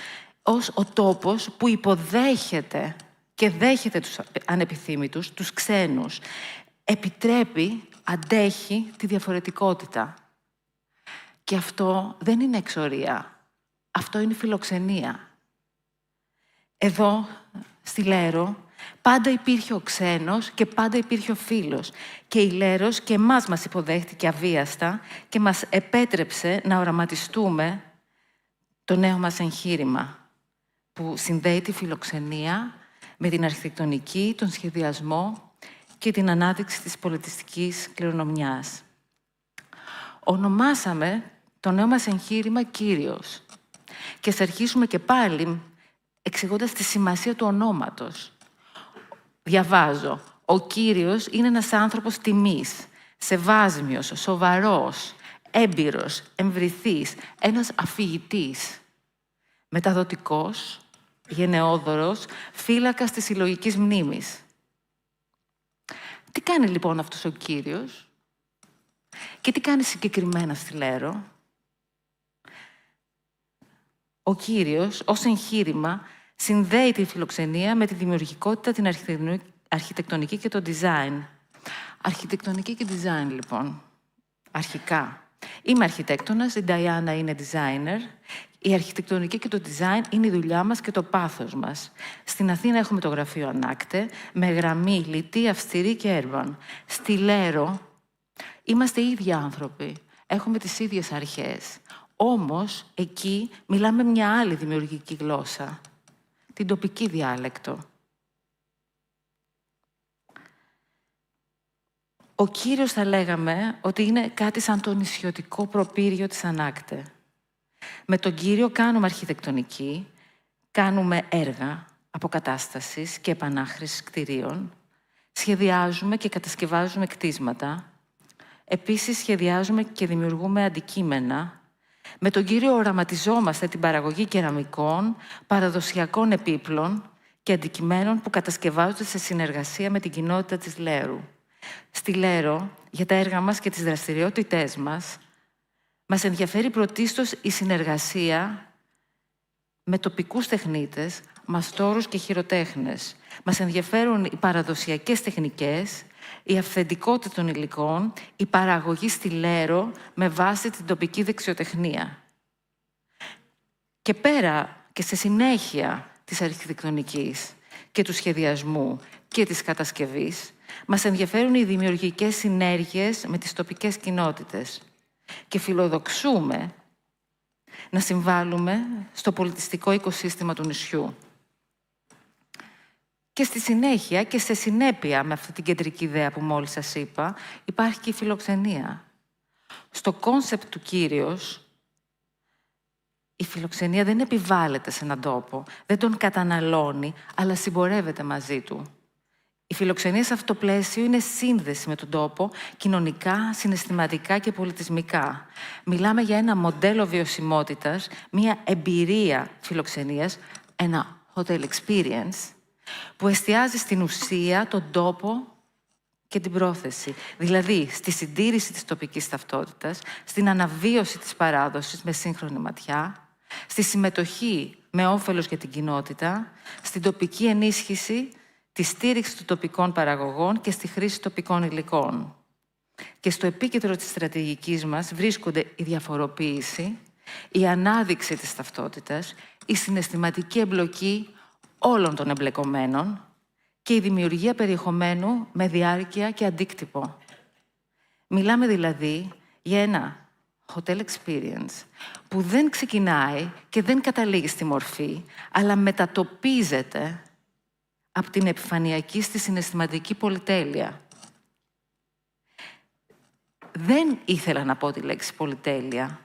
[SPEAKER 13] Ως ο τόπος που υποδέχεται και δέχεται τους ανεπιθύμητους, τους ξένους. Επιτρέπει, αντέχει τη διαφορετικότητα. Και αυτό δεν είναι εξορία. Αυτό είναι φιλοξενία. Εδώ, στη Λέρο, πάντα υπήρχε ο ξένος και πάντα υπήρχε ο φίλος. Και η Λέρος και εμάς μας υποδέχτηκε αβίαστα και μας επέτρεψε να οραματιστούμε το νέο μας εγχείρημα, που συνδέει τη φιλοξενία με την αρχιτεκτονική, τον σχεδιασμό και την ανάδειξη της πολιτιστικής κληρονομιάς. Ονομάσαμε το νέο μας εγχείρημα «Κύριος». Και ας αρχίσουμε και πάλι εξηγώντας τη σημασία του ονόματος. Διαβάζω. Ο Κύριος είναι ένας άνθρωπος τιμής, σεβάσμιος, σοβαρός, έμπειρος, εμβρηθής, ένας αφηγητής, μεταδοτικός, γενναιόδωρος, φύλακας της συλλογικής μνήμης. Τι κάνει λοιπόν αυτός ο Κύριος και τι κάνει συγκεκριμένα στη Λέρο? Ο Κύριος, ως εγχείρημα, συνδέει τη φιλοξενία με τη δημιουργικότητα, την αρχιτεκτονική και το design. Αρχιτεκτονική και design, λοιπόν. Αρχικά. Είμαι αρχιτέκτονας, η Νταϊάννα είναι designer. Η αρχιτεκτονική και το design είναι η δουλειά μας και το πάθος μας. Στην Αθήνα έχουμε το γραφείο Ανάκτε, με γραμμή λιτή, αυστηρή και urban. Στη Λέρο είμαστε οι ίδιοι άνθρωποι. Έχουμε τις ίδιες αρχές. Όμως, εκεί μιλάμε μια άλλη δημιουργική γλώσσα. Την τοπική διάλεκτο. Ο Κύριος θα λέγαμε ότι είναι κάτι σαν το νησιωτικό προπύργιο της Ανάκτε. Με τον Κύριο κάνουμε αρχιτεκτονική, κάνουμε έργα αποκατάστασης και επανάχρησης κτηρίων, σχεδιάζουμε και κατασκευάζουμε κτίσματα, επίσης σχεδιάζουμε και δημιουργούμε αντικείμενα, Με τον Κύριο οραματιζόμαστε την παραγωγή κεραμικών, παραδοσιακών επίπλων και αντικειμένων που κατασκευάζονται σε συνεργασία με την κοινότητα της Λέρου. Στη Λέρο, για τα έργα μας και τις δραστηριότητές μας ενδιαφέρει πρωτίστως η συνεργασία με τοπικούς τεχνίτες, μαστόρους και χειροτέχνες. Μας ενδιαφέρουν οι παραδοσιακές τεχνικές, η αυθεντικότητα των υλικών, η παραγωγή στη Λέρο με βάση την τοπική δεξιοτεχνία. Και πέρα και στη συνέχεια της αρχιτεκτονικής και του σχεδιασμού και της κατασκευής, μας ενδιαφέρουν οι δημιουργικές συνέργειες με τις τοπικές κοινότητες και φιλοδοξούμε να συμβάλλουμε στο πολιτιστικό οικοσύστημα του νησιού. Και στη συνέχεια και σε συνέπεια με αυτή την κεντρική ιδέα που μόλις σας είπα, υπάρχει και η φιλοξενία. Στο κόνσεπτ του Κύριος, η φιλοξενία δεν επιβάλλεται σε έναν τόπο, δεν τον καταναλώνει, αλλά συμπορεύεται μαζί του. Η φιλοξενία σε αυτό το πλαίσιο είναι σύνδεση με τον τόπο, κοινωνικά, συναισθηματικά και πολιτισμικά. Μιλάμε για ένα μοντέλο βιωσιμότητας, μια εμπειρία φιλοξενίας, ένα hotel experience, που εστιάζει στην ουσία, τον τόπο και την πρόθεση. Δηλαδή, στη συντήρηση της τοπικής ταυτότητας, στην αναβίωση της παράδοσης με σύγχρονη ματιά, στη συμμετοχή με όφελος για την κοινότητα, στην τοπική ενίσχυση, τη στήριξη των τοπικών παραγωγών και στη χρήση τοπικών υλικών. Και στο επίκεντρο της στρατηγικής μας βρίσκονται η διαφοροποίηση, η ανάδειξη της ταυτότητας, η συναισθηματική εμπλοκή όλων των εμπλεκομένων και η δημιουργία περιεχομένου με διάρκεια και αντίκτυπο. Μιλάμε δηλαδή για ένα hotel experience που δεν ξεκινάει και δεν καταλήγει στη μορφή, αλλά μετατοπίζεται από την επιφανειακή στη συναισθηματική πολυτέλεια. Δεν ήθελα να πω τη λέξη πολυτέλεια,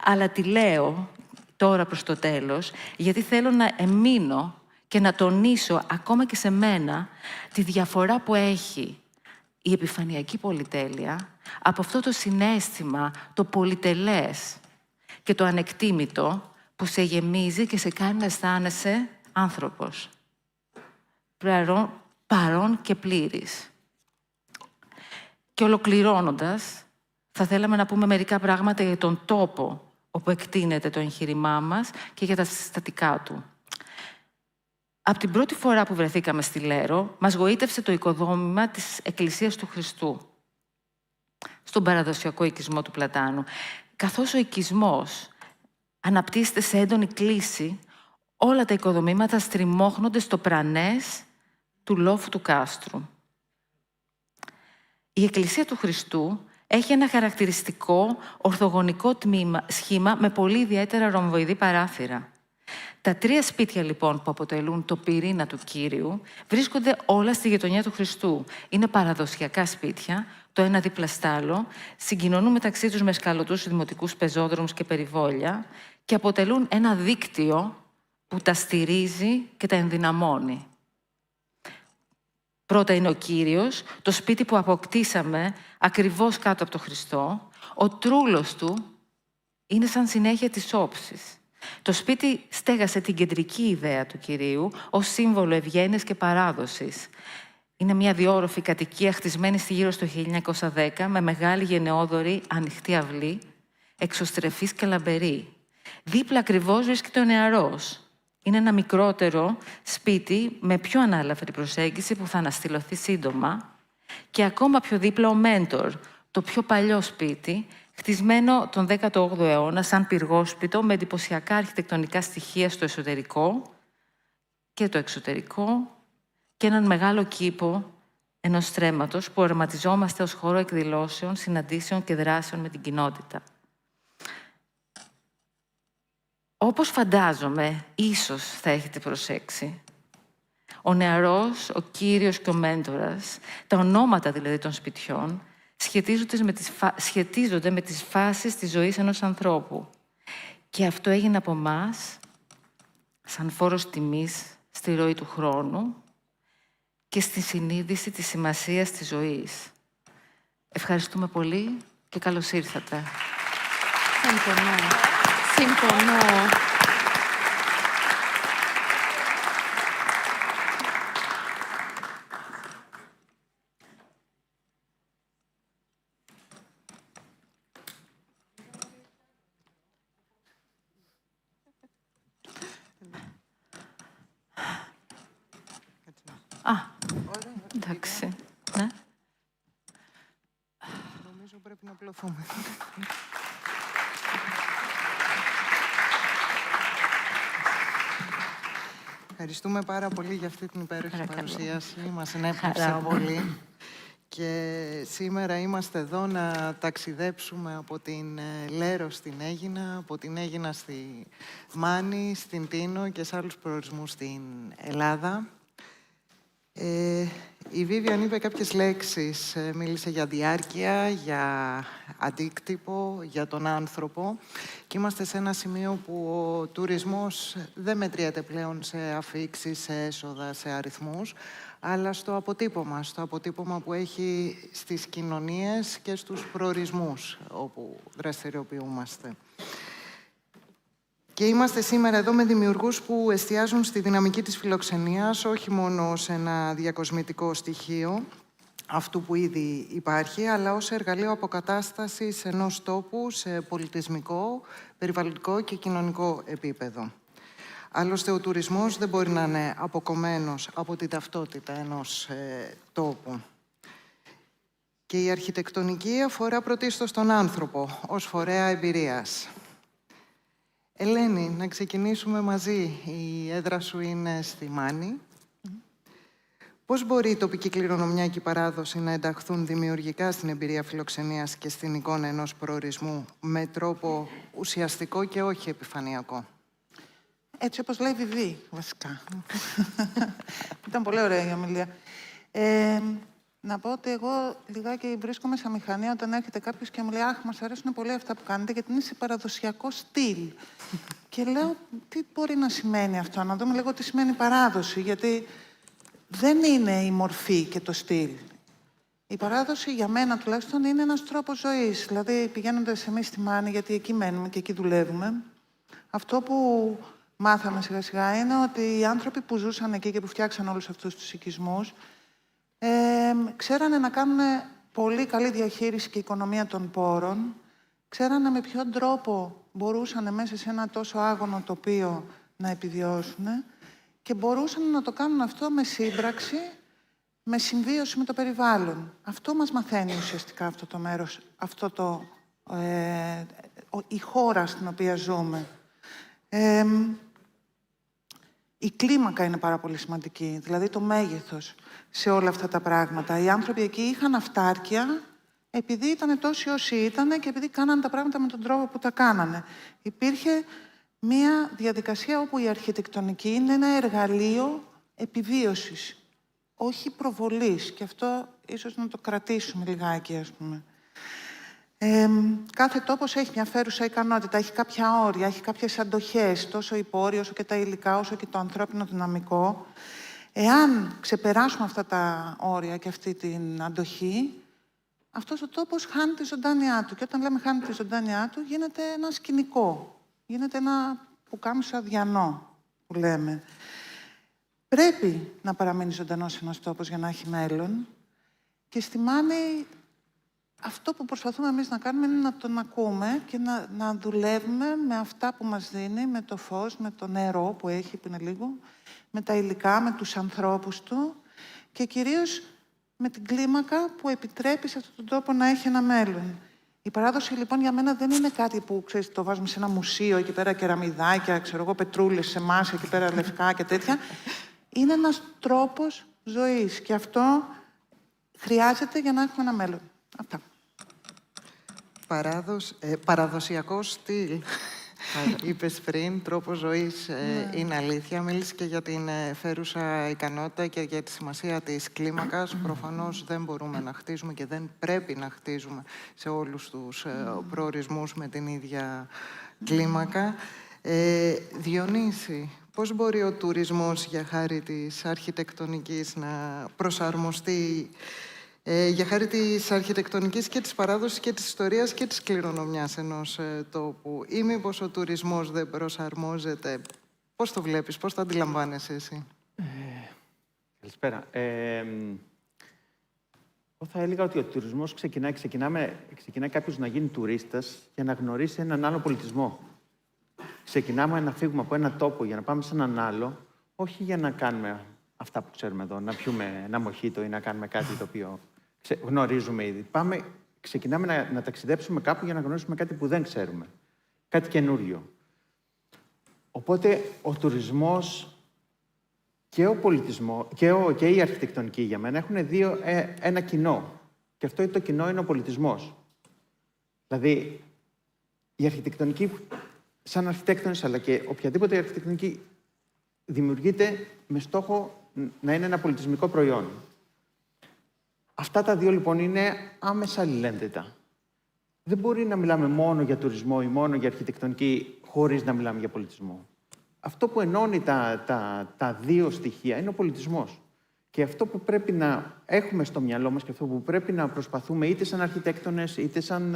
[SPEAKER 13] αλλά τη λέω τώρα προς το τέλος, γιατί θέλω να εμείνω και να τονίσω ακόμα και σε μένα τη διαφορά που έχει η επιφανειακή πολυτέλεια από αυτό το συναίσθημα, το πολυτελές και το ανεκτήμητο που σε γεμίζει και σε κάνει να αισθάνεσαι άνθρωπος. Παρόν και πλήρης. Και ολοκληρώνοντας, θα θέλαμε να πούμε μερικά πράγματα για τον τόπο όπου εκτείνεται το εγχείρημά μας και για τα συστατικά του. Από την πρώτη φορά που βρεθήκαμε στη Λέρο, μας γοήτευσε το οικοδόμημα της Εκκλησίας του Χριστού, στον παραδοσιακό οικισμό του Πλατάνου. Καθώς ο οικισμός αναπτύσσεται σε έντονη κλίση, όλα τα οικοδομήματα στριμώχνονται στο πρανές του λόφου του κάστρου. Η Εκκλησία του Χριστού έχει ένα χαρακτηριστικό ορθογωνικό σχήμα με πολύ ιδιαίτερα ρομβοειδή παράθυρα. Τα τρία σπίτια λοιπόν που αποτελούν το πυρήνα του Κύριου βρίσκονται όλα στη γειτονιά του Χριστού. Είναι παραδοσιακά σπίτια, το ένα δίπλα στ' άλλο, συγκοινωνούν μεταξύ τους με σκαλωτούς δημοτικούς πεζόδρομους και περιβόλια και αποτελούν ένα δίκτυο που τα στηρίζει και τα ενδυναμώνει. Πρώτα είναι ο Κύριος, το σπίτι που αποκτήσαμε ακριβώς κάτω από το Χριστό. Ο τρούλος του είναι σαν συνέχεια της όψης. Το σπίτι στέγασε την κεντρική ιδέα του Κυρίου ως σύμβολο ευγένειας και παράδοσης. Είναι μια διόροφη κατοικία χτισμένη στη γύρω στο 1910 με μεγάλη γενναιόδορη ανοιχτή αυλή, εξωστρεφής και λαμπερή. Δίπλα ακριβώς βρίσκεται ο νεαρός. Είναι ένα μικρότερο σπίτι με πιο ανάλαφρη προσέγγιση που θα αναστηλωθεί σύντομα και ακόμα πιο δίπλα ο Μέντορ, το πιο παλιό σπίτι, χτισμένο τον 18ο αιώνα σαν πυργόσπιτο με εντυπωσιακά αρχιτεκτονικά στοιχεία στο εσωτερικό και το εξωτερικό και έναν μεγάλο κήπο ενός στρέμματος που οραματιζόμαστε ως χώρο εκδηλώσεων, συναντήσεων και δράσεων με την κοινότητα. Όπως φαντάζομαι, ίσως θα έχετε προσέξει, ο νεαρός, ο Κύριος και ο Μέντορας, τα ονόματα δηλαδή των σπιτιών, σχετίζονται με τις φάσεις της ζωής ενός ανθρώπου. Και αυτό έγινε από εμάς, σαν φόρος τιμής στη ροή του χρόνου και στη συνείδηση της σημασίας της ζωής. Ευχαριστούμε πολύ και καλώς ήρθατε.
[SPEAKER 1] Συμφωνώ. Συμφωνώ.
[SPEAKER 13] Α, εντάξει. Ναι.
[SPEAKER 14] Νομίζω πρέπει να απλωθούμε. Ευχαριστούμε πάρα πολύ για αυτή την υπέροχη παρουσίαση. Μας ενέπνευσε πολύ. Και σήμερα είμαστε εδώ να ταξιδέψουμε από την Λέρο στην Αίγινα, από την Αίγινα στη Μάνη, στην Τίνο και σε άλλους προορισμούς στην Ελλάδα. Η Βίβιαν είπε κάποιες λέξεις, μίλησε για διάρκεια, για αντίκτυπο, για τον άνθρωπο και είμαστε σε ένα σημείο που ο τουρισμός δεν μετριέται πλέον σε αφίξεις, σε έσοδα, σε αριθμούς, αλλά στο αποτύπωμα που έχει στις κοινωνίες και στους προορισμούς όπου δραστηριοποιούμαστε. Και είμαστε σήμερα εδώ με δημιουργούς που εστιάζουν στη δυναμική της φιλοξενίας, όχι μόνο ως ένα διακοσμητικό στοιχείο αυτού που ήδη υπάρχει, αλλά ως εργαλείο αποκατάστασης ενός τόπου σε πολιτισμικό, περιβαλλοντικό και κοινωνικό επίπεδο. Άλλωστε, ο τουρισμός δεν μπορεί να είναι αποκομμένος από την ταυτότητα ενός τόπου. Και η αρχιτεκτονική αφορά πρωτίστως τον άνθρωπο, ως φορέα εμπειρίας. Ελένη, να ξεκινήσουμε μαζί. Η έδρα σου είναι στη Μάνη. Πώς μπορεί η τοπική κληρονομιά και η παράδοση να ενταχθούν δημιουργικά στην εμπειρία φιλοξενίας και στην εικόνα ενός προορισμού με τρόπο ουσιαστικό και όχι επιφανειακό?
[SPEAKER 15] Έτσι όπως λέει Βιβί, βασικά. Ήταν πολύ ωραία η ομιλία. Να πω ότι εγώ λιγάκι βρίσκομαι σαν μηχανία όταν έρχεται κάποιος και μου λέει «Αχ, μας αρέσουν πολύ αυτά που κάνετε, γιατί είναι σε παραδοσιακό στυλ». Και λέω «Τι μπορεί να σημαίνει αυτό, να δούμε λίγο τι σημαίνει παράδοση, γιατί δεν είναι η μορφή και το στυλ. Η παράδοση για μένα τουλάχιστον είναι ένας τρόπος ζωής. Δηλαδή πηγαίνοντας εμείς στη Μάνη, γιατί εκεί μένουμε και εκεί δουλεύουμε, αυτό που μάθαμε σιγά σιγά είναι ότι οι άνθρωποι που ζούσαν εκεί και που φτιάξαν όλους αυτούς τους οικισμούς ξέρανε να κάνουν πολύ καλή διαχείριση και οικονομία των πόρων, ξέρανε με ποιον τρόπο μπορούσαν μέσα σε ένα τόσο άγωνο τοπίο να επιβιώσουν και μπορούσαν να το κάνουν αυτό με σύμπραξη, με συμβίωση με το περιβάλλον. Αυτό μας μαθαίνει ουσιαστικά αυτό το μέρος, η χώρα στην οποία ζούμε. Η κλίμακα είναι πάρα πολύ σημαντική, δηλαδή το μέγεθος σε όλα αυτά τα πράγματα. Οι άνθρωποι εκεί είχαν αυτάρκεια επειδή ήταν τόσοι όσοι ήταν και επειδή κάνανε τα πράγματα με τον τρόπο που τα κάνανε. Υπήρχε μία διαδικασία όπου η αρχιτεκτονική είναι ένα εργαλείο επιβίωσης, όχι προβολής. Και αυτό ίσως να το κρατήσουμε λιγάκι, ας πούμε. Κάθε τόπος έχει μια φέρουσα ικανότητα, έχει κάποια όρια, έχει κάποιες αντοχές, τόσο οι πόροι, όσο και τα υλικά, όσο και το ανθρώπινο δυναμικό. Εάν ξεπεράσουμε αυτά τα όρια και αυτή την αντοχή, αυτός ο τόπος χάνει τη ζωντάνειά του. Και όταν λέμε χάνει τη ζωντάνειά του, γίνεται ένα σκηνικό. Γίνεται ένα πουκάμισο αδιανό, που λέμε. Πρέπει να παραμείνει ζωντανός ένας τόπος για να έχει μέλλον. Και στη Μάνη αυτό που προσπαθούμε εμείς να κάνουμε είναι να τον ακούμε και να δουλεύουμε με αυτά που μας δίνει, με το φως, με το νερό που έχει, που είναι λίγο, με τα υλικά, με τους ανθρώπους του και κυρίως με την κλίμακα που επιτρέπει σε αυτόν τον τόπο να έχει ένα μέλλον. Η παράδοση λοιπόν για μένα δεν είναι κάτι που ξέρεις, το βάζουμε σε ένα μουσείο, εκεί πέρα κεραμιδάκια, ξέρω εγώ, πετρούλες σε μάσια, εκεί πέρα λευκά και τέτοια. Είναι ένας τρόπος ζωής και αυτό χρειάζεται για να έχουμε ένα μέλλον. Αυτά.
[SPEAKER 14] Παραδοσιακό στυλ. Είπες πριν, τρόπο ζωής είναι αλήθεια. Μίλησε και για την φέρουσα ικανότητα και για τη σημασία της κλίμακας. Προφανώς δεν μπορούμε να χτίζουμε και δεν πρέπει να χτίζουμε σε όλους τους προορισμούς με την ίδια κλίμακα. Διονύση, πώς μπορεί ο τουρισμός για χάρη της αρχιτεκτονικής να προσαρμοστεί για χάρη της αρχιτεκτονικής και της παράδοσης και της ιστορίας και της κληρονομιάς ενός τόπου. Ή μήπως ο τουρισμός δεν προσαρμόζεται? Πώς το βλέπεις, πώς το αντιλαμβάνεσαι εσύ?
[SPEAKER 16] Καλησπέρα. Εγώ θα έλεγα ότι ο τουρισμός ξεκινάει κάποιος να γίνει τουρίστας για να γνωρίσει έναν άλλο πολιτισμό. Ξεκινάμε να φύγουμε από ένα τόπο για να πάμε σε έναν άλλο, όχι για να κάνουμε αυτά που ξέρουμε εδώ, να πιούμε ένα μοχίτο ή να κάνουμε κάτι το οποίο γνωρίζουμε ήδη. Ξεκινάμε να ταξιδέψουμε κάπου για να γνωρίσουμε κάτι που δεν ξέρουμε. Κάτι καινούριο. Οπότε ο τουρισμός και ο πολιτισμός και η αρχιτεκτονική για μένα έχουν ένα κοινό. Και αυτό το κοινό είναι ο πολιτισμός. Δηλαδή, η αρχιτεκτονική, σαν αρχιτέκτονες, αλλά και οποιαδήποτε αρχιτεκτονική, δημιουργείται με στόχο να είναι ένα πολιτισμικό προϊόν. Αυτά τα δύο, λοιπόν, είναι άμεσα αλληλένδετα. Δεν μπορεί να μιλάμε μόνο για τουρισμό ή μόνο για αρχιτεκτονική χωρίς να μιλάμε για πολιτισμό. Αυτό που ενώνει τα δύο στοιχεία είναι ο πολιτισμός. Και αυτό που πρέπει να έχουμε στο μυαλό μας και αυτό που πρέπει να προσπαθούμε είτε σαν αρχιτέκτονες, είτε σαν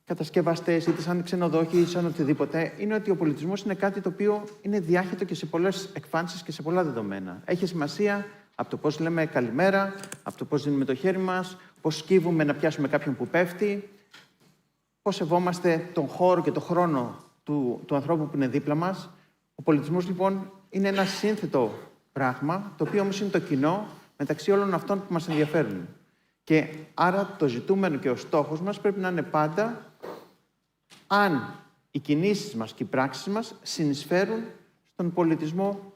[SPEAKER 16] κατασκευαστές, είτε σαν ξενοδόχοι, είτε σαν οτιδήποτε, είναι ότι ο πολιτισμός είναι κάτι το οποίο είναι διάχυτο και σε πολλές εκφάνσεις και σε πολλά δεδομένα. Έχει σημασία από το πώς λέμε καλημέρα, από το πώς δίνουμε το χέρι μας, πώς σκύβουμε να πιάσουμε κάποιον που πέφτει, πώς σεβόμαστε τον χώρο και τον χρόνο του ανθρώπου που είναι δίπλα μας. Ο πολιτισμός, λοιπόν, είναι ένα σύνθετο πράγμα, το οποίο όμως είναι το κοινό μεταξύ όλων αυτών που μας ενδιαφέρουν. Και άρα το ζητούμενο και ο στόχος μας πρέπει να είναι πάντα αν οι κινήσεις μας και οι πράξεις μας συνεισφέρουν στον πολιτισμό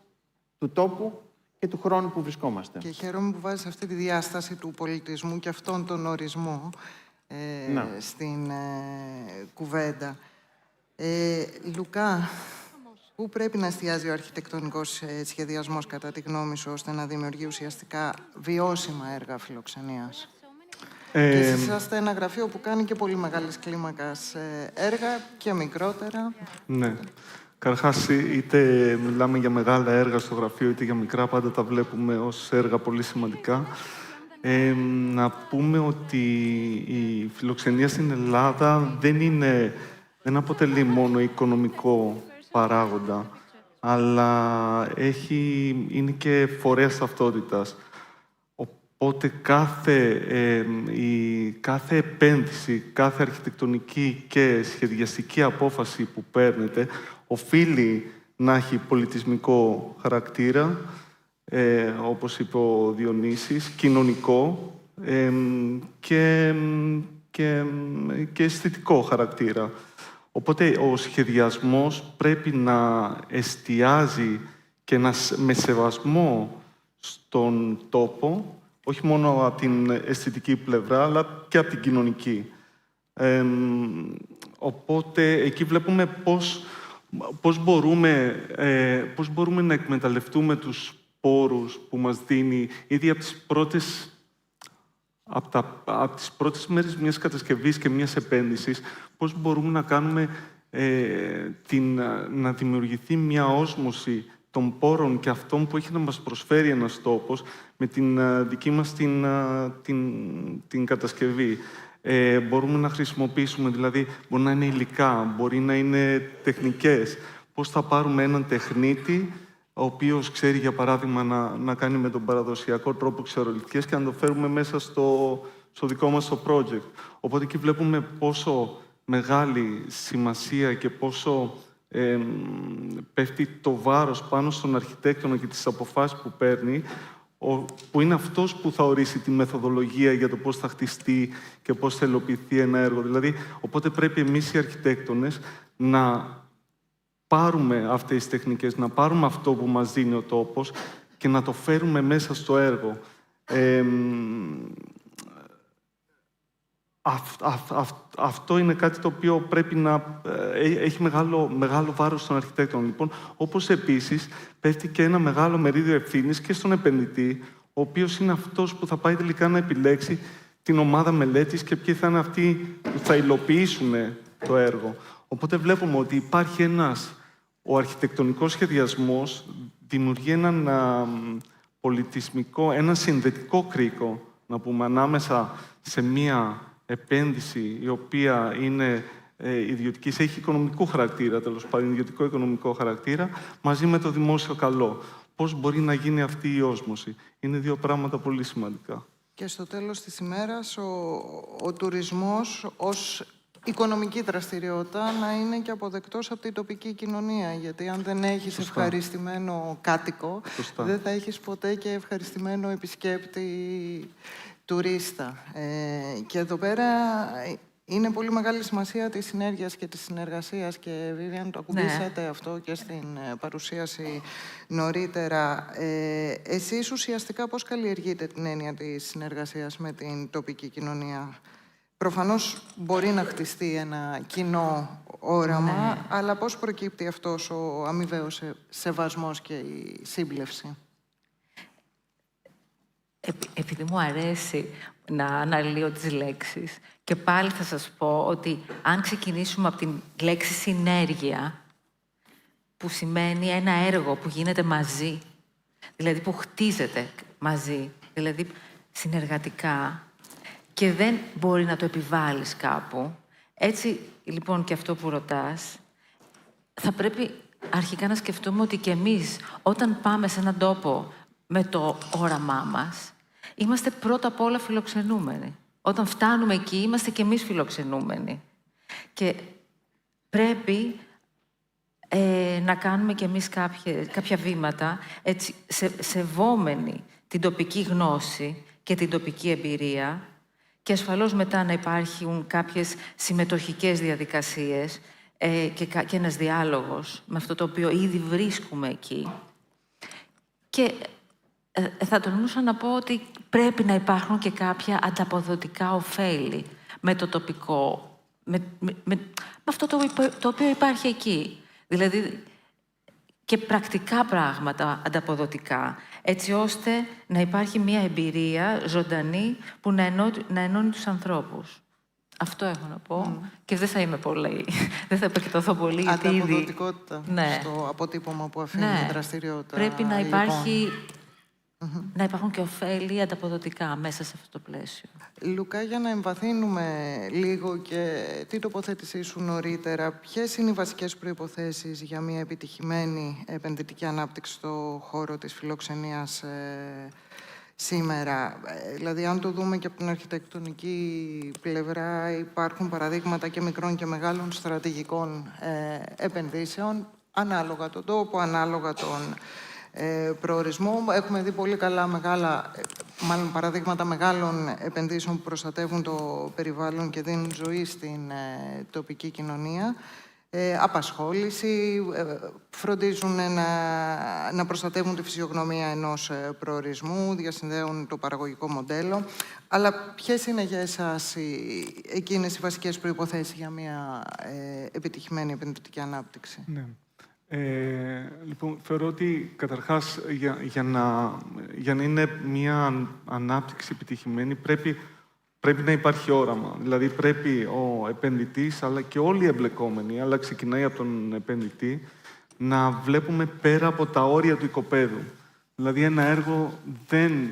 [SPEAKER 16] του τόπου και του χρόνου που βρισκόμαστε.
[SPEAKER 14] Και χαίρομαι που βάζεις αυτή τη διάσταση του πολιτισμού και αυτόν τον ορισμό στην κουβέντα. Λουκά, πού πρέπει να εστιάζει ο αρχιτεκτονικός σχεδιασμός, κατά τη γνώμη σου, ώστε να δημιουργεί ουσιαστικά βιώσιμα έργα φιλοξενίας? Και εσείς είσαστε ένα γραφείο που κάνει και πολύ μεγάλης κλίμακας έργα και μικρότερα.
[SPEAKER 17] Ναι. Καταρχάς, είτε μιλάμε για μεγάλα έργα στο γραφείο, είτε για μικρά, πάντα τα βλέπουμε ως έργα πολύ σημαντικά. Να πούμε ότι η φιλοξενία στην Ελλάδα δεν αποτελεί μόνο οικονομικό παράγοντα, αλλά είναι και φορέας ταυτότητας. Οπότε κάθε επένδυση, κάθε αρχιτεκτονική και σχεδιαστική απόφαση που παίρνετε οφείλει να έχει πολιτισμικό χαρακτήρα, όπως είπε ο Διονύσης, κοινωνικό και αισθητικό χαρακτήρα. Οπότε ο σχεδιασμός πρέπει να εστιάζει και με σεβασμό στον τόπο, όχι μόνο από την αισθητική πλευρά, αλλά και από την κοινωνική. Οπότε εκεί βλέπουμε πώς μπορούμε να εκμεταλλευτούμε τους πόρους που μας δίνει ήδη από τις πρώτες μέρες μιας κατασκευής και μιας επένδυσης, πώς μπορούμε να κάνουμε να δημιουργηθεί μια όσμωση των πόρων και αυτών που έχει να μας προσφέρει ένας τόπος με την δική μας την κατασκευή. Μπορούμε να χρησιμοποιήσουμε, δηλαδή, μπορεί να είναι υλικά, μπορεί να είναι τεχνικές. Πώς θα πάρουμε έναν τεχνίτη, ο οποίος ξέρει, για παράδειγμα, να κάνει με τον παραδοσιακό τρόπο ξερολιτικές και να το φέρουμε μέσα στο δικό μας το project. Οπότε εκεί βλέπουμε πόσο μεγάλη σημασία και πόσο πέφτει το βάρος πάνω στον αρχιτέκτονα και τις αποφάσεις που παίρνει, που είναι αυτός που θα ορίσει τη μεθοδολογία για το πώς θα χτιστεί και πώς θα υλοποιηθεί ένα έργο. Δηλαδή, οπότε πρέπει εμείς οι αρχιτέκτονες να πάρουμε αυτές τις τεχνικές, να πάρουμε αυτό που μας δίνει ο τόπος και να το φέρουμε μέσα στο έργο. Αυτό είναι κάτι το οποίο πρέπει να έχει μεγάλο βάρος στον αρχιτέκτονα. Λοιπόν, όπως επίσης πέφτει και ένα μεγάλο μερίδιο ευθύνης και στον επενδυτή, ο οποίος είναι αυτός που θα πάει τελικά να επιλέξει την ομάδα μελέτης και ποιοι θα είναι αυτοί που θα υλοποιήσουν το έργο. Οπότε βλέπουμε ότι υπάρχει ο αρχιτεκτονικός σχεδιασμός δημιουργεί έναν πολιτισμικό, ένα συνδετικό κρίκο να πούμε, ανάμεσα σε μία επένδυση η οποία είναι ιδιωτική, έχει οικονομικό χαρακτήρα, τέλος πάντων, ιδιωτικό οικονομικό χαρακτήρα, μαζί με το δημόσιο καλό. Πώς μπορεί να γίνει αυτή η όσμωση. Είναι δύο πράγματα πολύ σημαντικά.
[SPEAKER 14] Και στο τέλος της ημέρας, ο τουρισμός ως οικονομική δραστηριότητα να είναι και αποδεκτός από την τοπική κοινωνία. Γιατί αν δεν έχεις ευχαριστημένο κάτοικο, δεν θα έχεις ποτέ και ευχαριστημένο επισκέπτη τουρίστα. Και εδώ πέρα είναι πολύ μεγάλη σημασία της συνέργειας και της συνεργασίας και Vivian το ακουμπήσατε αυτό και στην παρουσίαση νωρίτερα. Εσείς ουσιαστικά πώς καλλιεργείτε την έννοια της συνεργασίας με την τοπική κοινωνία? Προφανώς μπορεί να χτιστεί ένα κοινό όραμα, αλλά πώς προκύπτει αυτός ο αμοιβαίος σεβασμός και η σύμπλευση?
[SPEAKER 13] Επειδή μου αρέσει να αναλύω τις λέξεις, και πάλι θα σας πω ότι αν ξεκινήσουμε από την λέξη συνέργεια, που σημαίνει ένα έργο που γίνεται μαζί, δηλαδή που χτίζεται μαζί, δηλαδή συνεργατικά, και δεν μπορεί να το επιβάλλεις κάπου. Έτσι, λοιπόν, και αυτό που ρωτάς, θα πρέπει αρχικά να σκεφτούμε ότι και εμείς, όταν πάμε σε έναν τόπο με το όραμά μας, είμαστε πρώτα απ' όλα φιλοξενούμενοι. Όταν φτάνουμε εκεί, είμαστε και εμείς φιλοξενούμενοι. Και πρέπει να κάνουμε και εμείς κάποια βήματα, έτσι, σεβόμενοι την τοπική γνώση και την τοπική εμπειρία, και ασφαλώς μετά να υπάρχουν κάποιες συμμετοχικές διαδικασίες και ένας διάλογος με αυτό το οποίο ήδη βρίσκουμε εκεί. Και θα τολμούσα να πω ότι πρέπει να υπάρχουν και κάποια ανταποδοτικά ωφέλη με το τοπικό, με αυτό το οποίο υπάρχει εκεί. Δηλαδή, και πρακτικά πράγματα ανταποδοτικά, έτσι ώστε να υπάρχει μια εμπειρία ζωντανή που να ενώνει τους ανθρώπους. Αυτό έχω να πω. Και δεν θα είμαι πολύ, δεν θα επεκταθώ πολύ, γιατί ήδη...
[SPEAKER 14] Ανταποδοτικότητα στο αποτύπωμα που αφήνει η δραστηριότητα.
[SPEAKER 13] Πρέπει να υπάρχει... να υπάρχουν και ωφέλη ανταποδοτικά μέσα σε αυτό το πλαίσιο.
[SPEAKER 14] Λουκά, για να εμβαθύνουμε λίγο και την τοποθέτησή σου νωρίτερα, ποιες είναι οι βασικές προϋποθέσεις για μια επιτυχημένη επενδυτική ανάπτυξη στο χώρο της φιλοξενίας σήμερα? Δηλαδή, αν το δούμε και από την αρχιτεκτονική πλευρά, υπάρχουν παραδείγματα και μικρών και μεγάλων στρατηγικών επενδύσεων, ανάλογα τον τόπο, ανάλογα τον προορισμό. Έχουμε δει πολύ καλά μάλλον παραδείγματα μεγάλων επενδύσεων που προστατεύουν το περιβάλλον και δίνουν ζωή στην τοπική κοινωνία. Απασχόληση, φροντίζουν να προστατεύουν τη φυσιογνωμία ενός προορισμού, διασυνδέουν το παραγωγικό μοντέλο. Αλλά ποιες είναι για εσάς εκείνες οι βασικές προϋποθέσεις για μια επιτυχημένη επενδυτική ανάπτυξη?
[SPEAKER 17] Ναι. Λοιπόν, θεωρώ ότι καταρχάς για να είναι μια ανάπτυξη επιτυχημένη πρέπει να υπάρχει όραμα. Δηλαδή πρέπει ο επενδυτής αλλά και όλοι οι εμπλεκόμενοι, αλλά ξεκινάει από τον επενδυτή, να βλέπουμε πέρα από τα όρια του οικοπαίδου. Δηλαδή ένα έργο δεν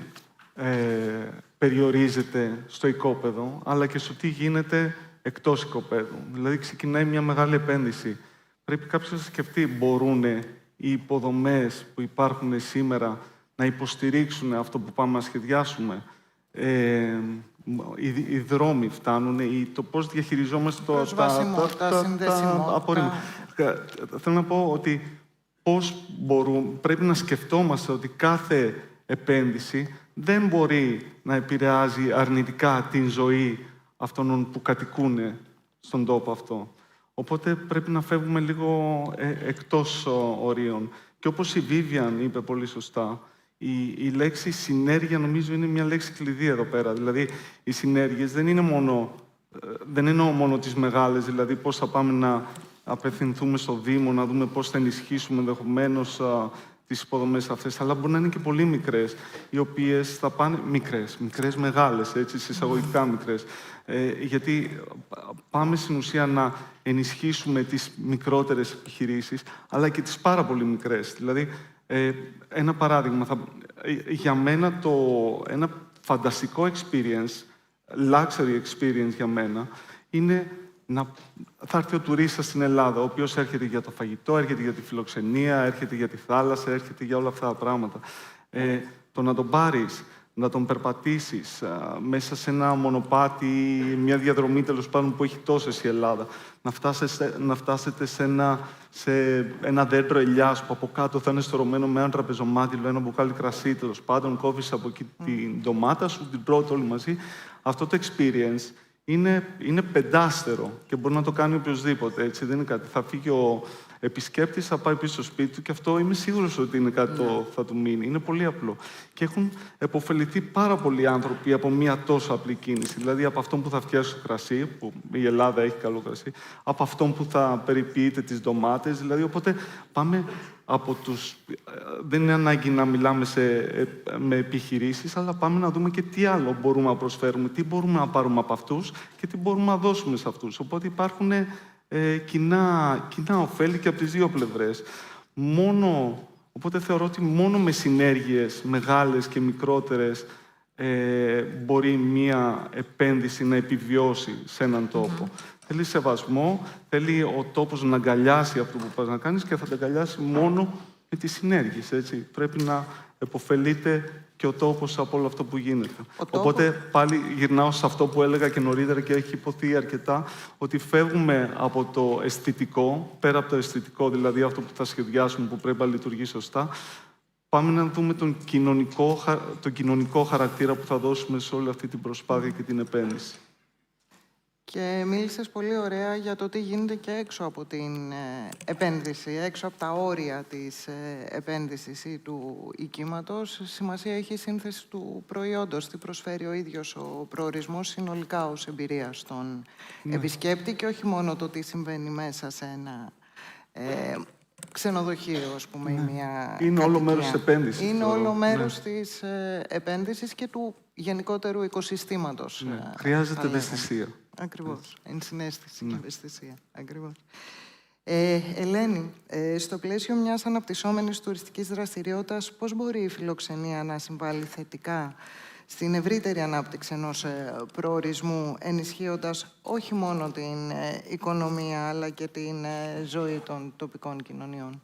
[SPEAKER 17] περιορίζεται στο οικόπεδο, αλλά και στο τι γίνεται εκτός οικοπαίδου. Δηλαδή ξεκινάει μια μεγάλη επένδυση. Πρέπει κάποιος να σκεφτεί, μπορούν οι υποδομές που υπάρχουν σήμερα να υποστηρίξουν αυτό που πάμε να σχεδιάσουμε? Οι δρόμοι φτάνουν, το πώς διαχειριζόμαστε τα απορρίμματα. Θέλω να πω ότι πρέπει να σκεφτόμαστε ότι κάθε επένδυση δεν μπορεί να επηρεάζει αρνητικά την ζωή αυτών που κατοικούν στον τόπο αυτό. Οπότε πρέπει να φεύγουμε λίγο εκτός ορίων. Και όπως η Vivian είπε πολύ σωστά, η λέξη συνέργεια νομίζω είναι μια λέξη κλειδί εδώ πέρα. Δηλαδή, οι συνέργειες δεν εννοώ μόνο τις μεγάλες, δηλαδή πώς θα πάμε να απευθυνθούμε στο Δήμο, να δούμε πώς θα ενισχύσουμε ενδεχομένως τις υποδομές αυτές, αλλά μπορεί να είναι και πολύ μικρές, οι οποίες θα πάνε μικρές μεγάλες, έτσι, εισαγωγικά μικρές. Γιατί πάμε στην ουσία να ενισχύσουμε τις μικρότερες επιχειρήσεις, αλλά και τις πάρα πολύ μικρές. Δηλαδή, ένα παράδειγμα, για μένα ένα φανταστικό experience, luxury experience για μένα, είναι θα έρθει ο τουρίστας στην Ελλάδα, ο οποίος έρχεται για το φαγητό, έρχεται για τη φιλοξενία, έρχεται για τη θάλασσα, έρχεται για όλα αυτά τα πράγματα. Το να τον πάρεις, να τον περπατήσεις μέσα σε ένα μονοπάτι, μια διαδρομή τέλος πάντων που έχει τόσες η Ελλάδα, να φτάσετε σε ένα δέντρο ελιάς που από κάτω θα είναι στρωμένο με ένα τραπεζομάτιλο, ένα μπουκάλι κρασί, τέλος πάντων, κόβεις από εκεί την ντομάτα σου, την τρώτε όλοι μαζί. Αυτό το experience είναι πεντάστερο και μπορεί να το κάνει οποιοδήποτε, έτσι, δεν είναι κάτι. Θα φύγει ο επισκέπτης, θα πάει πίσω στο σπίτι του και αυτό είμαι σίγουρος ότι είναι κάτι που θα του μείνει. Είναι πολύ απλό. Και έχουν επωφεληθεί πάρα πολλοί άνθρωποι από μια τόσο απλή κίνηση. Δηλαδή από αυτόν που θα φτιάξει το κρασί, που η Ελλάδα έχει καλό κρασί, από αυτόν που θα περιποιείται τις ντομάτες. Δηλαδή, οπότε πάμε από τους... Δεν είναι ανάγκη να μιλάμε με επιχειρήσεις, αλλά πάμε να δούμε και τι άλλο μπορούμε να προσφέρουμε, τι μπορούμε να πάρουμε από αυτούς και τι μπορούμε να δώσουμε σε αυτούς. Οπότε υπάρχουν κοινά ωφέλη και από τις δύο πλευρές. Οπότε θεωρώ ότι μόνο με συνέργειες μεγάλες και μικρότερες μπορεί μία επένδυση να επιβιώσει σε έναν τόπο. Θέλει σεβασμό, θέλει ο τόπος να αγκαλιάσει αυτό που πας να κάνεις και θα τα αγκαλιάσει μόνο με τις συνέργειες, έτσι. Πρέπει να επωφελείται και ο τόπος από όλο αυτό που γίνεται. Οπότε πάλι γυρνάω σε αυτό που έλεγα και νωρίτερα και έχει υποθεί αρκετά, ότι φεύγουμε από το αισθητικό, πέρα από το αισθητικό, δηλαδή αυτό που θα σχεδιάσουμε, που πρέπει να λειτουργεί σωστά, πάμε να δούμε τον κοινωνικό χαρακτήρα που θα δώσουμε σε όλη αυτή την προσπάθεια και την επένδυση.
[SPEAKER 14] Και μίλησες πολύ ωραία για το τι γίνεται και έξω από την επένδυση, έξω από τα όρια της επένδυσης ή του οικίματος. Σημασία έχει η σύνθεση του προϊόντος, τι προσφέρει ο ίδιος ο προορισμός συνολικά ως εμπειρία στον επισκέπτη και όχι μόνο το τι συμβαίνει μέσα σε ένα ξενοδοχείο, ας πούμε, ή μια
[SPEAKER 17] Είναι όλο μέρος της επένδυσης.
[SPEAKER 14] Είναι όλο μέρος της επένδυσης και του γενικότερου οικοσυστήματος.
[SPEAKER 17] Χρειάζεται ευαισθησία.
[SPEAKER 14] Ακριβώς. Ενσυναίσθηση και ευαισθησία. Ακριβώς. Ελένη, στο πλαίσιο μιας αναπτυσσόμενης τουριστικής δραστηριότητας, πώς μπορεί η φιλοξενία να συμβάλλει θετικά στην ευρύτερη ανάπτυξη ενός προορισμού, ενισχύοντας όχι μόνο την οικονομία, αλλά και την ζωή των τοπικών κοινωνιών?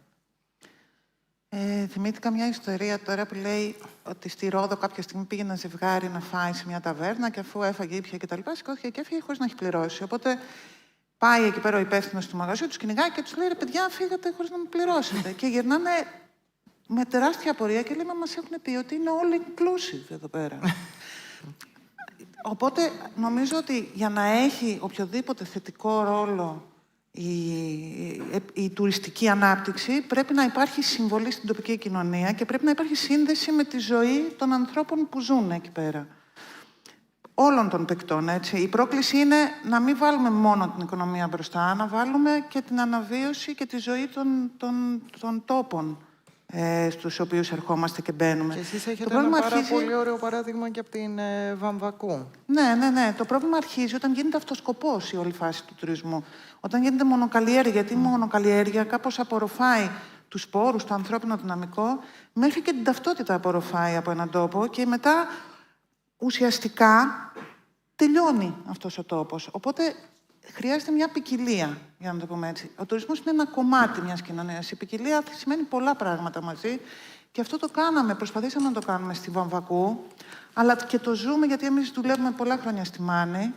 [SPEAKER 15] Θυμήθηκα μια ιστορία τώρα που λέει ότι στη Ρόδο κάποια στιγμή πήγε ένα ζευγάρι να φάει σε μια ταβέρνα και αφού έφαγε, ήπια και τα λοιπά, σηκώθηκε και έφυγε χωρίς να έχει πληρώσει. Οπότε πάει εκεί πέρα ο υπεύθυνος του μαγαζιού, τους κυνηγάει και τους λέει: ρε παιδιά, φύγατε χωρίς να μου πληρώσετε. Και γυρνάνε με τεράστια απορία και λέμε: μας έχουν πει ότι είναι all inclusive εδώ πέρα. Οπότε νομίζω ότι για να έχει οποιοδήποτε θετικό ρόλο η τουριστική ανάπτυξη, πρέπει να υπάρχει συμβολή στην τοπική κοινωνία και πρέπει να υπάρχει σύνδεση με τη ζωή των ανθρώπων που ζουν εκεί πέρα. Όλων των παικτών, έτσι. Η πρόκληση είναι να μην βάλουμε μόνο την οικονομία μπροστά, να βάλουμε και την αναβίωση και τη ζωή των τόπων στους οποίους ερχόμαστε και μπαίνουμε.
[SPEAKER 14] Και εσείς έχετε ένα πάρα πολύ ωραίο παράδειγμα και από την Βαμβακού.
[SPEAKER 15] Ναι. Το πρόβλημα αρχίζει όταν γίνεται αυτοσκοπός η όλη φάση του τουρισμού. Όταν γίνεται μονοκαλλιέργεια, γιατί η μονοκαλλιέργεια κάπως απορροφάει τους πόρους, το ανθρώπινο δυναμικό, μέχρι και την ταυτότητα απορροφάει από έναν τόπο και μετά ουσιαστικά τελειώνει αυτός ο τόπος. Οπότε χρειάζεται μια ποικιλία, για να το πούμε έτσι. Ο τουρισμός είναι ένα κομμάτι μιας κοινωνίας. Η ποικιλία σημαίνει πολλά πράγματα μαζί και αυτό το κάναμε, προσπαθήσαμε να το κάνουμε στη Βαμβακού, αλλά και το ζούμε γιατί εμείς δουλεύουμε πολλά χρόνια στη Μάνη.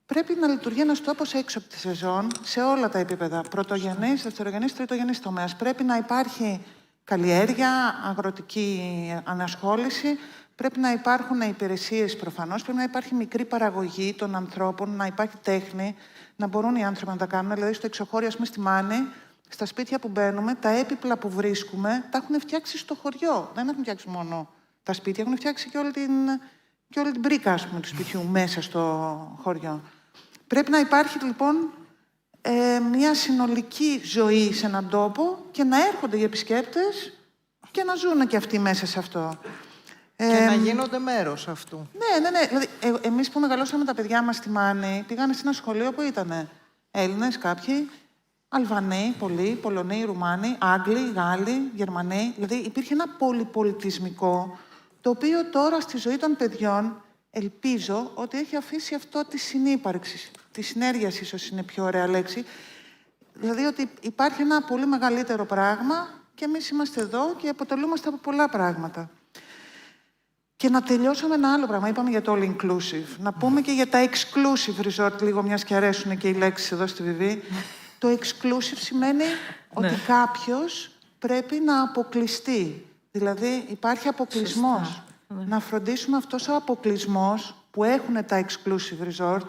[SPEAKER 15] Πρέπει να λειτουργεί ένας τόπος έξω από τη σεζόν σε όλα τα επίπεδα. Πρωτογενής, δευτερογενής, τριτογενής τομέας. Πρέπει να υπάρχει καλλιέργεια, αγροτική ανασχόληση. Πρέπει να υπάρχουν υπηρεσίες προφανώς. Πρέπει να υπάρχει μικρή παραγωγή των ανθρώπων, να υπάρχει τέχνη, να μπορούν οι άνθρωποι να τα κάνουν. Δηλαδή, στο εξωχώριο, ας πούμε, στη Μάνη, στα σπίτια που μπαίνουμε, τα έπιπλα που βρίσκουμε τα έχουν φτιάξει στο χωριό. Δεν έχουν φτιάξει μόνο τα σπίτια, έχουν φτιάξει και όλη την πρίκα, ας πούμε, του σπιτιού μέσα στο χωριό. Πρέπει να υπάρχει, λοιπόν, μια συνολική ζωή σε έναν τόπο και να έρχονται οι επισκέπτες και να ζουν και αυτοί μέσα σε αυτό.
[SPEAKER 14] Και να γίνονται μέρος αυτού.
[SPEAKER 15] Ναι. Δηλαδή, εμείς που μεγαλώσαμε τα παιδιά μας στη Μάνη, πήγανε σε ένα σχολείο που ήταν Έλληνες κάποιοι, Αλβανοί, πολλοί, Πολωνοί, Ρουμάνοι, Άγγλοι, Γάλλοι, Γερμανοί. Δηλαδή, υπήρχε ένα πολυπολιτισμικό το οποίο τώρα στη ζωή των παιδιών ελπίζω ότι έχει αφήσει αυτό τη συνύπαρξη, τη συνέργειας ίσως είναι πιο ωραία λέξη, δηλαδή ότι υπάρχει ένα πολύ μεγαλύτερο πράγμα και εμείς είμαστε εδώ και αποτελούμαστε από πολλά πράγματα. Και να τελειώσω με ένα άλλο πράγμα. Είπαμε για το all-inclusive. Να πούμε και για τα exclusive resort, λίγο μιας και αρέσουν και οι λέξεις εδώ στη Βιβί. Το exclusive σημαίνει ότι κάποιος πρέπει να αποκλειστεί. Δηλαδή υπάρχει αποκλεισμός. Να φροντίσουμε αυτός ο αποκλεισμός που έχουν τα exclusive resort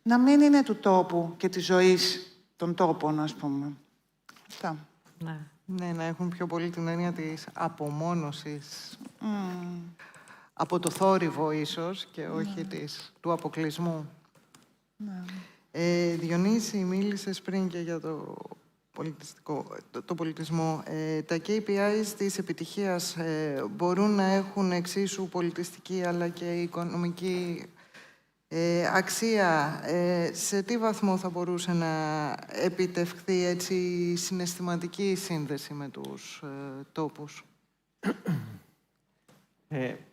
[SPEAKER 15] να μην είναι του τόπου και της ζωής των τόπων, ας πούμε. Αυτά.
[SPEAKER 14] Ναι, να έχουν πιο πολύ την έννοια της απομόνωσης. Από το θόρυβο ίσως και όχι του αποκλεισμού. Διονύση, μίλησες πριν και για το πολιτισμό. Τα KPIs της επιτυχίας μπορούν να έχουν εξίσου πολιτιστική αλλά και οικονομική αξία. Σε τι βαθμό θα μπορούσε να επιτευχθεί έτσι συναισθηματική σύνδεση με τους τόπους?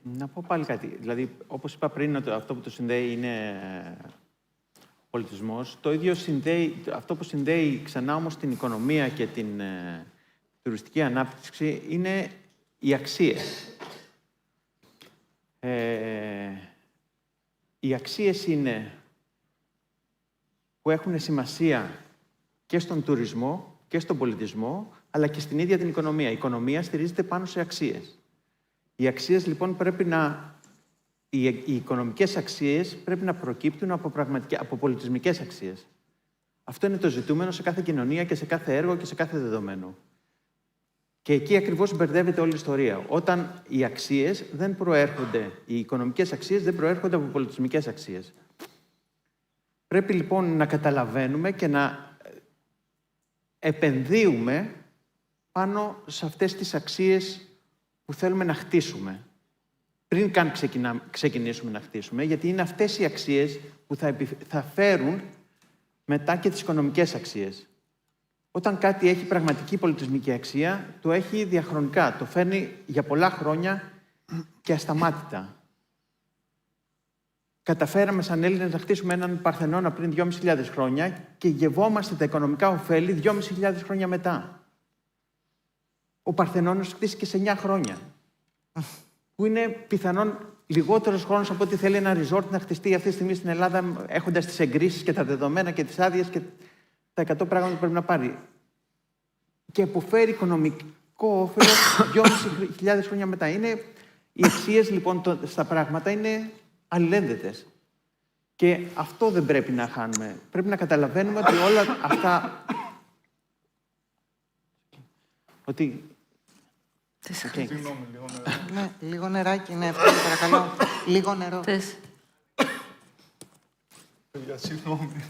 [SPEAKER 16] Να πω πάλι κάτι. Δηλαδή, όπως είπα πριν, αυτό που το συνδέει είναι πολιτισμός. Το ίδιο συνδέει, αυτό που συνδέει ξανά όμως την οικονομία και την τουριστική ανάπτυξη είναι οι αξίες. Οι αξίες είναι που έχουν σημασία και στον τουρισμό και στον πολιτισμό, αλλά και στην ίδια την οικονομία. Η οικονομία στηρίζεται πάνω σε αξίες. Οι αξίες, λοιπόν, οι οικονομικές αξίες πρέπει να προκύπτουν από πολιτισμικές αξίες. Αυτό είναι το ζητούμενο σε κάθε κοινωνία και σε κάθε έργο και σε κάθε δεδομένο. Και εκεί ακριβώς μπερδεύεται όλη η ιστορία. Όταν οι αξίες δεν προέρχονται, οι οικονομικές αξίες δεν προέρχονται από πολιτισμικές αξίες. Πρέπει λοιπόν να καταλαβαίνουμε και να επενδύουμε πάνω σε αυτές τις αξίες που θέλουμε να χτίσουμε. Πριν καν ξεκινήσουμε να χτίσουμε, γιατί είναι αυτές οι αξίες που θα φέρουν μετά και τις οικονομικές αξίες. Όταν κάτι έχει πραγματική πολιτισμική αξία, το έχει διαχρονικά, το φέρνει για πολλά χρόνια και ασταμάτητα. Καταφέραμε σαν Έλληνες να χτίσουμε έναν Παρθενώνα πριν 2.500 χρόνια και γευόμαστε τα οικονομικά ωφέλη 2.500 χρόνια μετά. Ο Παρθενώνας χτίστηκε σε 9 χρόνια. Που είναι πιθανόν λιγότερος χρόνος από ό,τι θέλει ένα resort να χτιστεί αυτή τη στιγμή στην Ελλάδα, έχοντας τις εγκρίσεις και τα δεδομένα και τις άδειες και τα 100 πράγματα που πρέπει να πάρει. Και αποφέρει οικονομικό όφελο 2.500 χρόνια μετά. Οι αξίες λοιπόν στα πράγματα είναι αλληλένδετες. Και αυτό δεν πρέπει να χάνουμε. Πρέπει να καταλαβαίνουμε ότι όλα αυτά... Ότι...
[SPEAKER 14] Συγγνώμη, λίγο νερό. Ναι, λίγο νεράκι, ναι, ευχαριστώ, παρακαλώ. Λίγο νερό.
[SPEAKER 17] Συγγνώμη.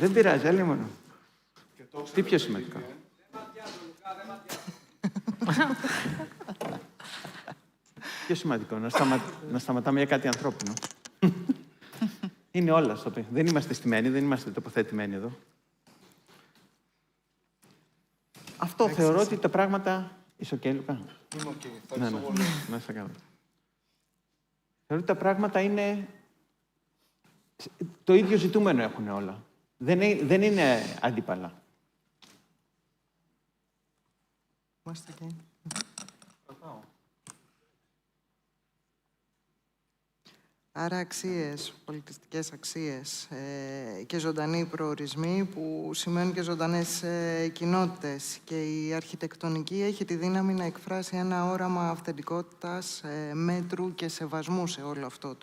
[SPEAKER 16] Δεν πειράζει, άλλη μόνο. Τι πιο σημαντικό. Πιο σημαντικό, να σταματάμε για κάτι ανθρώπινο. Είναι όλα στο οποίο. Δεν είμαστε στημένοι, δεν είμαστε τοποθετημένοι εδώ. Αυτό θεωρώ ότι τα πράγματα... Είσαι οκ, Λουκά?
[SPEAKER 17] Είμαι οκ,
[SPEAKER 16] ευχαριστώ πολύ. Να σε κάνω. Θεωρώ ότι τα πράγματα είναι... Το ίδιο ζητούμενο έχουν όλα. Δεν είναι αντίπαλα.
[SPEAKER 14] Είμαστε εκεί. Άρα αξίες, πολιτιστικές αξίες και ζωντανοί προορισμοί που σημαίνουν και ζωντανές κοινότητες. Και η αρχιτεκτονική έχει τη δύναμη να εκφράσει ένα όραμα αυθεντικότητας, μέτρου και σεβασμού σε όλο αυτό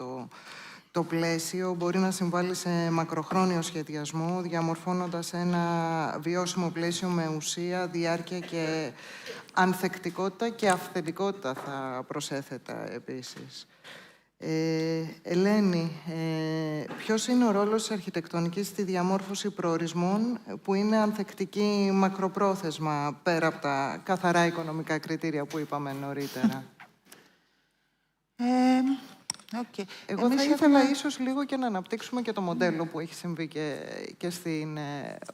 [SPEAKER 14] το πλαίσιο. Μπορεί να συμβάλλει σε μακροχρόνιο σχεδιασμό, διαμορφώνοντας ένα βιώσιμο πλαίσιο με ουσία, διάρκεια και ανθεκτικότητα και αυθεντικότητα θα προσέθετα επίσης. Ελένη, ποιος είναι ο ρόλος της αρχιτεκτονικής στη διαμόρφωση προορισμών που είναι ανθεκτικοί μακροπρόθεσμα, πέρα από τα καθαρά οικονομικά κριτήρια που είπαμε νωρίτερα?
[SPEAKER 15] Okay.
[SPEAKER 14] Εγώ θα ήθελα ίσως λίγο και να αναπτύξουμε και το μοντέλο που έχει συμβεί και στην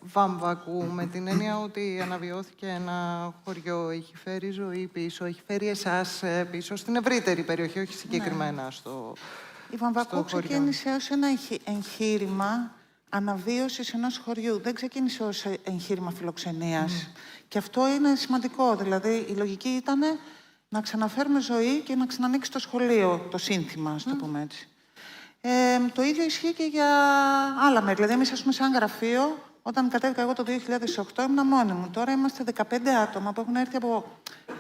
[SPEAKER 14] Βάμβακου, με την έννοια ότι αναβιώθηκε ένα χωριό, έχει φέρει ζωή πίσω, έχει φέρει εσάς πίσω στην ευρύτερη περιοχή, όχι συγκεκριμένα στο
[SPEAKER 15] Η Βαμβακού ξεκίνησε ως ένα εγχείρημα αναβίωσης ενός χωριού. Δεν ξεκίνησε ως εγχείρημα φιλοξενίας. Και αυτό είναι σημαντικό. Δηλαδή, η λογική ήταν να ξαναφέρουμε ζωή και να ξανανοίξει το σχολείο, το σύνθημα, ας το πούμε έτσι. Το ίδιο ισχύει και για άλλα μέρη. Δηλαδή, εμείς, ας πούμε, σαν γραφείο, όταν κατέβηκα εγώ το 2008, ήμουν μόνη μου. Τώρα είμαστε 15 άτομα που έχουν έρθει από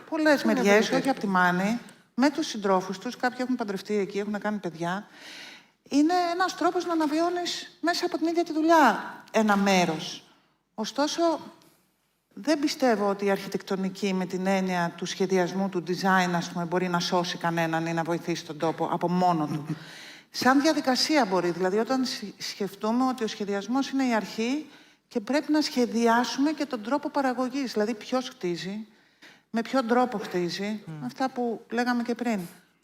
[SPEAKER 15] πολλές μεριές, όχι από τη Μάνη, με τους συντρόφους τους. Κάποιοι έχουν παντρευτεί εκεί, έχουν κάνει παιδιά. Είναι ένας τρόπος να αναβιώνεις μέσα από την ίδια τη δουλειά ένα μέρος. Ωστόσο, δεν πιστεύω ότι η αρχιτεκτονική με την έννοια του σχεδιασμού, του design, ας πούμε, μπορεί να σώσει κανέναν ή να βοηθήσει τον τόπο από μόνο του. Σαν διαδικασία μπορεί. Δηλαδή, όταν σκεφτούμε ότι ο σχεδιασμός είναι η αρχή και πρέπει να σχεδιάσουμε και τον τρόπο παραγωγής. Δηλαδή, ποιος χτίζει, με ποιον τρόπο χτίζει, αυτά που λέγαμε και πριν.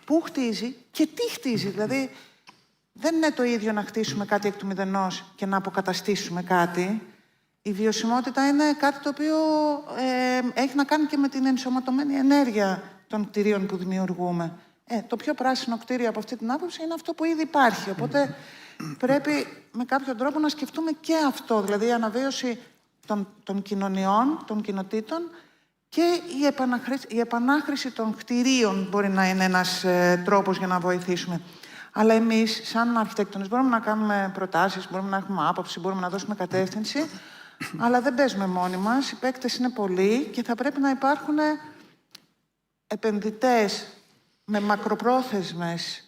[SPEAKER 15] Πού χτίζει και τι χτίζει. Δηλαδή, δεν είναι το ίδιο να χτίσουμε κάτι εκ του μηδενός και να αποκαταστήσουμε κάτι. Η βιωσιμότητα είναι κάτι το οποίο έχει να κάνει και με την ενσωματωμένη ενέργεια των κτηρίων που δημιουργούμε. Το πιο πράσινο κτίριο από αυτή την άποψη είναι αυτό που ήδη υπάρχει. Οπότε πρέπει με κάποιο τρόπο να σκεφτούμε και αυτό. Δηλαδή η αναβίωση των κοινωνιών, των κοινοτήτων και η επανάχρηση των κτηρίων μπορεί να είναι ένας τρόπος για να βοηθήσουμε. Αλλά εμείς, σαν αρχιτέκτονες, μπορούμε να κάνουμε προτάσεις, μπορούμε να έχουμε άποψη, μπορούμε να δώσουμε κατεύθυνση, αλλά δεν παίζουμε μόνοι μας. Οι παίκτες είναι πολλοί και θα πρέπει να υπάρχουν επενδυτές με μακροπρόθεσμες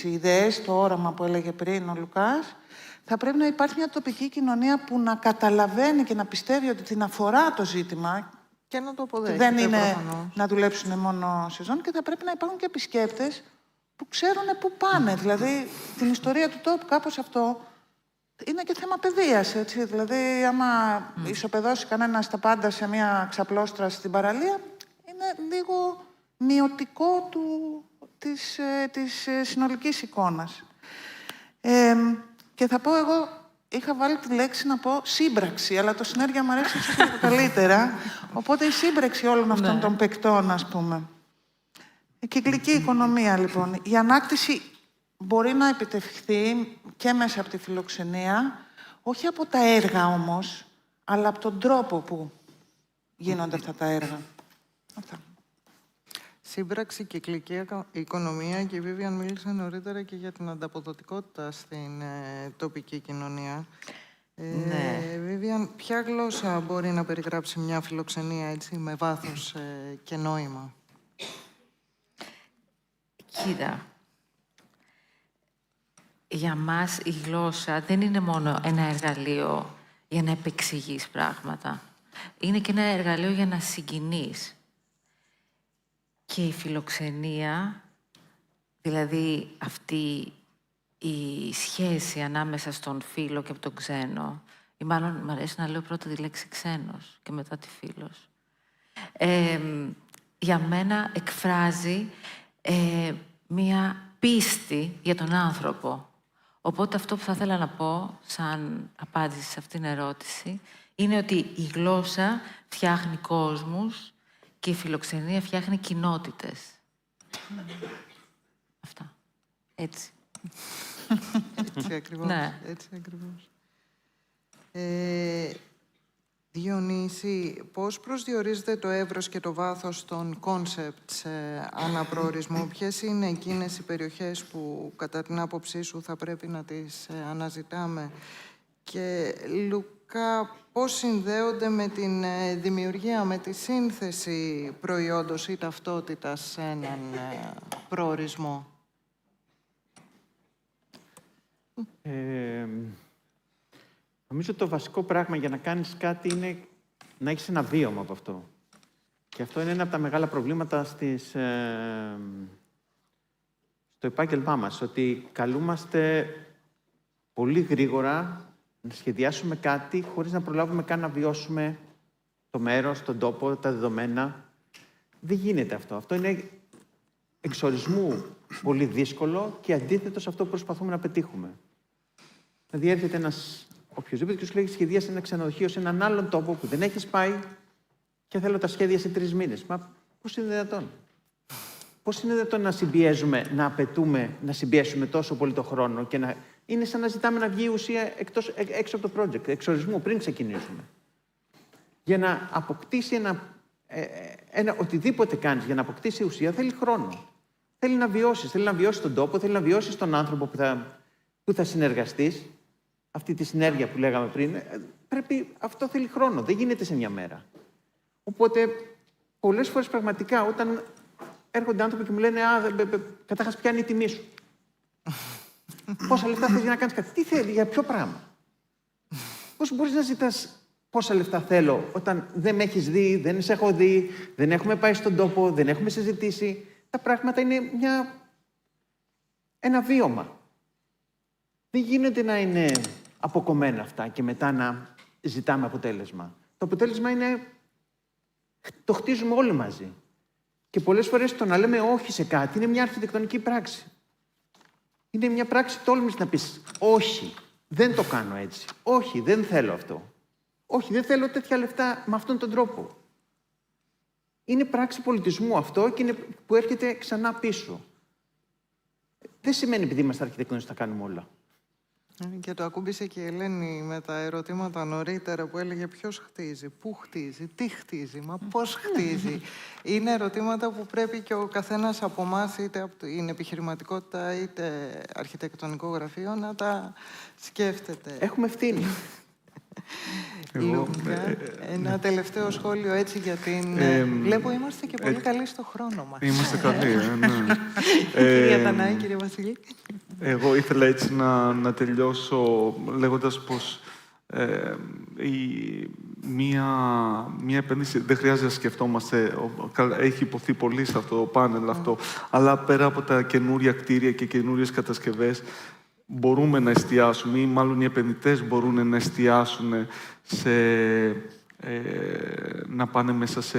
[SPEAKER 15] ιδέες, το όραμα που έλεγε πριν ο Λουκάς. Θα πρέπει να υπάρχει μια τοπική κοινωνία που να καταλαβαίνει και να πιστεύει ότι την αφορά το ζήτημα
[SPEAKER 14] και να το αποδέχεται.
[SPEAKER 15] Δεν είναι να δουλέψουν μόνο σεζόν και θα πρέπει να υπάρχουν και επισκέπτες που ξέρουν πού πάνε. Δηλαδή, την ιστορία του τόπου, κάπως αυτό είναι και θέμα παιδείας, έτσι. Δηλαδή, άμα ισοπεδώσει κανένας τα πάντα σε μια ξαπλώστρα στην παραλία, είναι λίγο μειωτικό της συνολικής εικόνας. Και θα πω εγώ, είχα βάλει τη λέξη να πω σύμπραξη, αλλά το συνέργεια μου αρέσει καλύτερα. Οπότε η σύμπραξη όλων αυτών των παικτών, ας πούμε. Κυκλική οικονομία, λοιπόν. Η ανάκτηση μπορεί να επιτευχθεί και μέσα από τη φιλοξενία, όχι από τα έργα όμως, αλλά από τον τρόπο που γίνονται αυτά τα έργα. Αυτά.
[SPEAKER 14] Σύμπραξη, κυκλική οικονομία και η Βίβιαν μίλησε νωρίτερα και για την ανταποδοτικότητα στην τοπική κοινωνία. Βίβιαν, ποια γλώσσα μπορεί να περιγράψει μια φιλοξενία έτσι, με βάθος και νόημα?
[SPEAKER 13] Κοίτα, για μας η γλώσσα δεν είναι μόνο ένα εργαλείο για να επεξηγείς πράγματα. Είναι και ένα εργαλείο για να συγκινείς. Και η φιλοξενία, δηλαδή αυτή η σχέση ανάμεσα στον φίλο και τον ξένο, ή μάλλον μου αρέσει να λέω πρώτα τη λέξη ξένος και μετά τη φίλος, για μένα εκφράζει μία πίστη για τον άνθρωπο. Οπότε αυτό που θα ήθελα να πω, σαν απάντηση σε αυτήν την ερώτηση, είναι ότι η γλώσσα φτιάχνει κόσμους και η φιλοξενία φτιάχνει κοινότητες. Αυτά. Έτσι.
[SPEAKER 14] Έτσι ακριβώς.
[SPEAKER 13] Ναι.
[SPEAKER 14] Έτσι ακριβώς. Διονύση, πώς προσδιορίζετε το εύρος και το βάθος των concepts αναπροορισμού? Ποιες είναι εκείνες οι περιοχές που κατά την άποψή σου θα πρέπει να τις αναζητάμε? Και Λουκά, πώς συνδέονται με την δημιουργία, με τη σύνθεση προϊόντος ή ταυτότητας σε έναν προορισμό?
[SPEAKER 16] Νομίζω το βασικό πράγμα για να κάνεις κάτι είναι να έχεις ένα βίωμα από αυτό. Και αυτό είναι ένα από τα μεγάλα προβλήματα στο επάγγελμά μας, ότι καλούμαστε πολύ γρήγορα να σχεδιάσουμε κάτι χωρίς να προλάβουμε καν να βιώσουμε το μέρος, τον τόπο, τα δεδομένα. Δεν γίνεται αυτό. Αυτό είναι εξορισμού πολύ δύσκολο και αντίθετο σε αυτό που προσπαθούμε να πετύχουμε. Δηλαδή έρχεται ένας οποιοδήποτε και σου λέει σχεδίασε ένα ξενοδοχείο σε έναν άλλον τόπο που δεν έχεις πάει και θέλω τα σχέδια σε 3 μήνες. Μα πώς είναι δυνατόν? Πώς είναι δυνατόν να συμπιέζουμε, να απαιτούμε, να συμπιέσουμε τόσο πολύ το χρόνο και να... Είναι σαν να ζητάμε να βγει η ουσία έξω από το project, εξορισμού, πριν ξεκινήσουμε. Για να αποκτήσει οτιδήποτε κάνεις, για να αποκτήσει ουσία, θέλει χρόνο. Θέλει να βιώσεις. Θέλει να βιώσεις τον τόπο, θέλει να βιώσεις τον άνθρωπο που θα συνεργαστείς. Αυτή τη συνέργεια που λέγαμε πριν, αυτό θέλει χρόνο. Δεν γίνεται σε μια μέρα. Οπότε, πολλές φορές πραγματικά, όταν έρχονται άνθρωποι και μου λένε καταρχάς ποια είναι η τιμή σου. Πόσα λεφτά θες για να κάνεις κάτι. Τι θέλει, για ποιο πράγμα. Πώς μπορείς να ζητάς πόσα λεφτά θέλω όταν δεν με έχεις δει, δεν σε έχω δει, δεν έχουμε πάει στον τόπο, δεν έχουμε συζητήσει. Τα πράγματα είναι ένα βίωμα. Δεν γίνεται να είναι αποκομμένα αυτά και μετά να ζητάμε αποτέλεσμα. Το αποτέλεσμα είναι το χτίζουμε όλοι μαζί. Και πολλές φορές το να λέμε όχι σε κάτι είναι μια αρχιτεκτονική πράξη. Είναι μια πράξη τόλμης να πεις όχι, δεν το κάνω έτσι. Όχι, δεν θέλω αυτό. Όχι, δεν θέλω τέτοια λεφτά με αυτόν τον τρόπο. Είναι πράξη πολιτισμού αυτό και είναι που έρχεται ξανά πίσω. Δεν σημαίνει επειδή είμαστε αρχιτεκτονείς θα κάνουμε όλα.
[SPEAKER 14] Και το ακούμπησε και η Ελένη με τα ερωτήματα νωρίτερα που έλεγε ποιος χτίζει, πού χτίζει, τι χτίζει, μα πώς χτίζει. Είναι ερωτήματα που πρέπει και ο καθένας από εμάς, είτε από την επιχειρηματικότητα είτε αρχιτεκτονικό γραφείο, να τα σκέφτεται.
[SPEAKER 16] Έχουμε ευθύνη.
[SPEAKER 14] Λούκα, ένα τελευταίο σχόλιο έτσι για την... Βλέπω είμαστε και πολύ καλοί στο χρόνο μας.
[SPEAKER 17] Είμαστε καλοί, ναι.
[SPEAKER 14] Κυρία Δανάη, κύριε Βασίλη.
[SPEAKER 17] Εγώ ήθελα έτσι να τελειώσω λέγοντας πως μία επένδυση δεν χρειάζεται να σκεφτόμαστε, έχει υποθεί πολύ σε αυτό το πάνελ αυτό, αλλά πέρα από τα καινούρια κτίρια και καινούριες κατασκευές, μπορούμε να εστιάσουμε ή μάλλον οι επενδυτές μπορούν να εστιάσουν να πάνε μέσα σε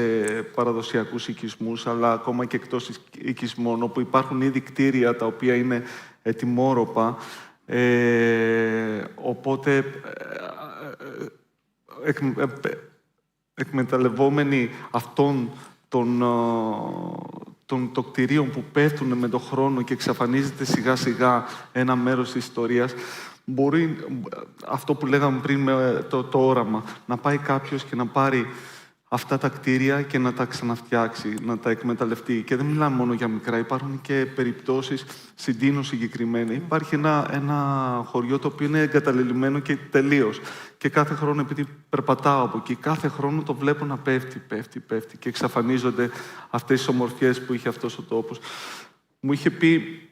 [SPEAKER 17] παραδοσιακούς οικισμούς, αλλά ακόμα και εκτός οικισμών, όπου υπάρχουν ήδη κτίρια τα οποία είναι ετοιμόρροπα. Οπότε, εκμεταλλευόμενοι αυτών των κτηρίων που πέφτουν με τον χρόνο και εξαφανίζεται σιγά-σιγά ένα μέρος της ιστορίας, μπορεί αυτό που λέγαμε πριν με το όραμα, να πάει κάποιος και να πάρει αυτά τα κτίρια και να τα ξαναφτιάξει, να τα εκμεταλλευτεί. Και δεν μιλάμε μόνο για μικρά, υπάρχουν και περιπτώσεις στην Τίνο συγκεκριμένη. Υπάρχει ένα χωριό το οποίο είναι εγκαταλελειμμένο και τελείως. Και κάθε χρόνο, επειδή περπατάω από εκεί, κάθε χρόνο το βλέπω να πέφτει και εξαφανίζονται αυτές τις ομορφιές που είχε αυτός ο τόπος. Μου είχε πει,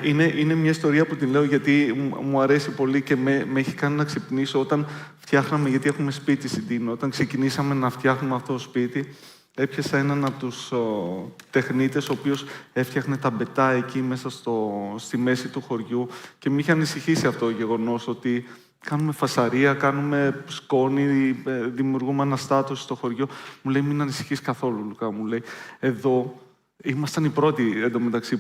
[SPEAKER 17] είναι μια ιστορία που την λέω γιατί μου αρέσει πολύ και με έχει κάνει να ξυπνήσω όταν φτιάχναμε, γιατί έχουμε σπίτι στην Τίνο, όταν ξεκινήσαμε να φτιάχνουμε αυτό το σπίτι, έπιασα έναν από τους τεχνίτες, ο οποίος έφτιαχνε τα μπετά εκεί μέσα στη μέση του χωριού και με είχε ανησυχήσει αυτό το γεγονός ότι κάνουμε φασαρία, κάνουμε σκόνη, δημιουργούμε αναστάτωση στο χωριό. Μου λέει, μην ανησυχείς καθόλου, Λουκά, μου λέει. Εδώ ήμασταν οι πρώτοι εντωμεταξύ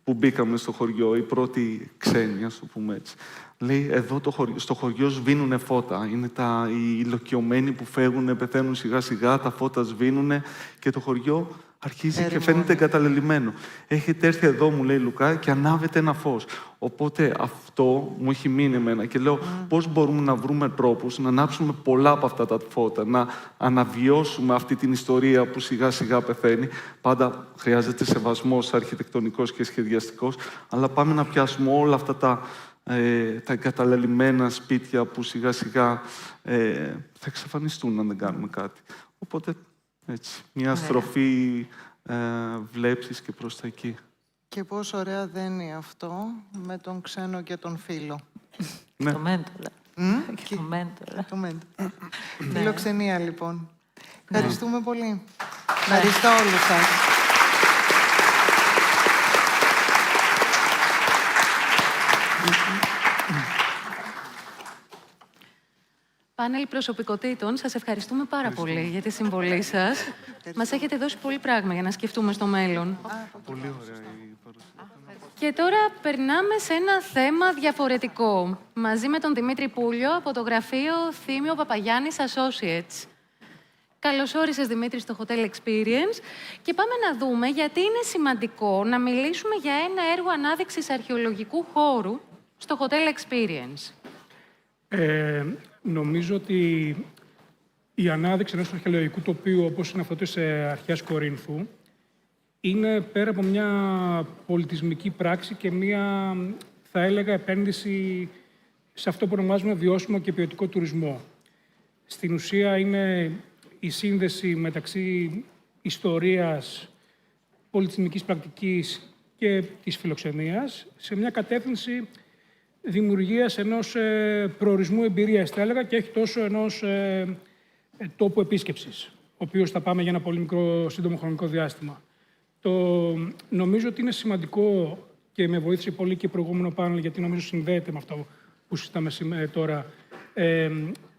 [SPEAKER 17] που μπήκαμε στο χωριό, οι πρώτοι ξένοι, ας το πούμε έτσι. Λέει, εδώ στο χωριό σβήνουνε φώτα. Είναι οι ηλικιωμένοι που φεύγουν, πεθαίνουν σιγά-σιγά, τα φώτα σβήνουνε και το χωριό αρχίζει και φαίνεται εγκαταλελειμμένο. Έχετε έρθει εδώ, μου λέει Λουκά, και ανάβετε ένα φως. Οπότε αυτό μου έχει μείνει εμένα και λέω πώς μπορούμε να βρούμε τρόπους να ανάψουμε πολλά από αυτά τα φώτα, να αναβιώσουμε αυτή την ιστορία που σιγά-σιγά πεθαίνει. Πάντα χρειάζεται σεβασμός αρχιτεκτονικός και σχεδιαστικός, αλλά πάμε να πιάσουμε όλα αυτά τα εγκαταλελειμμένα σπίτια που σιγά-σιγά θα εξαφανιστούν αν δεν κάνουμε κάτι. Οπότε, έτσι, μια στροφή βλέψης και προς τα εκεί.
[SPEAKER 14] Και πόσο ωραία δένει αυτό με τον ξένο και τον φίλο.
[SPEAKER 13] Ναι. Το μέντολα. Και το μέντολα.
[SPEAKER 14] Φιλοξενία, λοιπόν. Ευχαριστούμε πολύ. Ευχαριστώ όλους σας.
[SPEAKER 1] Πάνελ προσωπικότητων, σας ευχαριστούμε πάρα πολύ για τη συμβολή σας. Μας έχετε δώσει πολύ πράγμα για να σκεφτούμε στο μέλλον.
[SPEAKER 17] Πολύ ωραία η παρουσία.
[SPEAKER 1] Και τώρα περνάμε σε ένα θέμα διαφορετικό, μαζί με τον Δημήτρη Πούλιο από το γραφείο Θήμιο Παπαγιάννης Associates. Καλώς όρισες, Δημήτρη, στο Hotel Experience και πάμε να δούμε γιατί είναι σημαντικό να μιλήσουμε για ένα έργο ανάδειξης αρχαιολογικού χώρου στο Hotel Experience.
[SPEAKER 18] Νομίζω ότι η ανάδειξη ενός αρχαιολογικού τοπίου, όπως είναι αυτό της αρχαίας Κορίνθου, είναι πέρα από μια πολιτισμική πράξη και μια, θα έλεγα, επένδυση σε αυτό που ονομάζουμε βιώσιμο και ποιοτικό τουρισμό. Στην ουσία είναι η σύνδεση μεταξύ ιστορίας, πολιτισμικής πρακτικής και της φιλοξενίας σε μια κατεύθυνση δημιουργίας ενός προορισμού εμπειρίας, θα έλεγα, και όχι τόσο ενός τόπου επίσκεψης, ο οποίος θα πάμε για ένα πολύ μικρό, σύντομο χρονικό διάστημα. Νομίζω ότι είναι σημαντικό και με βοήθησε πολύ και προηγούμενο πάνελ, γιατί νομίζω συνδέεται με αυτό που συζητάμε τώρα,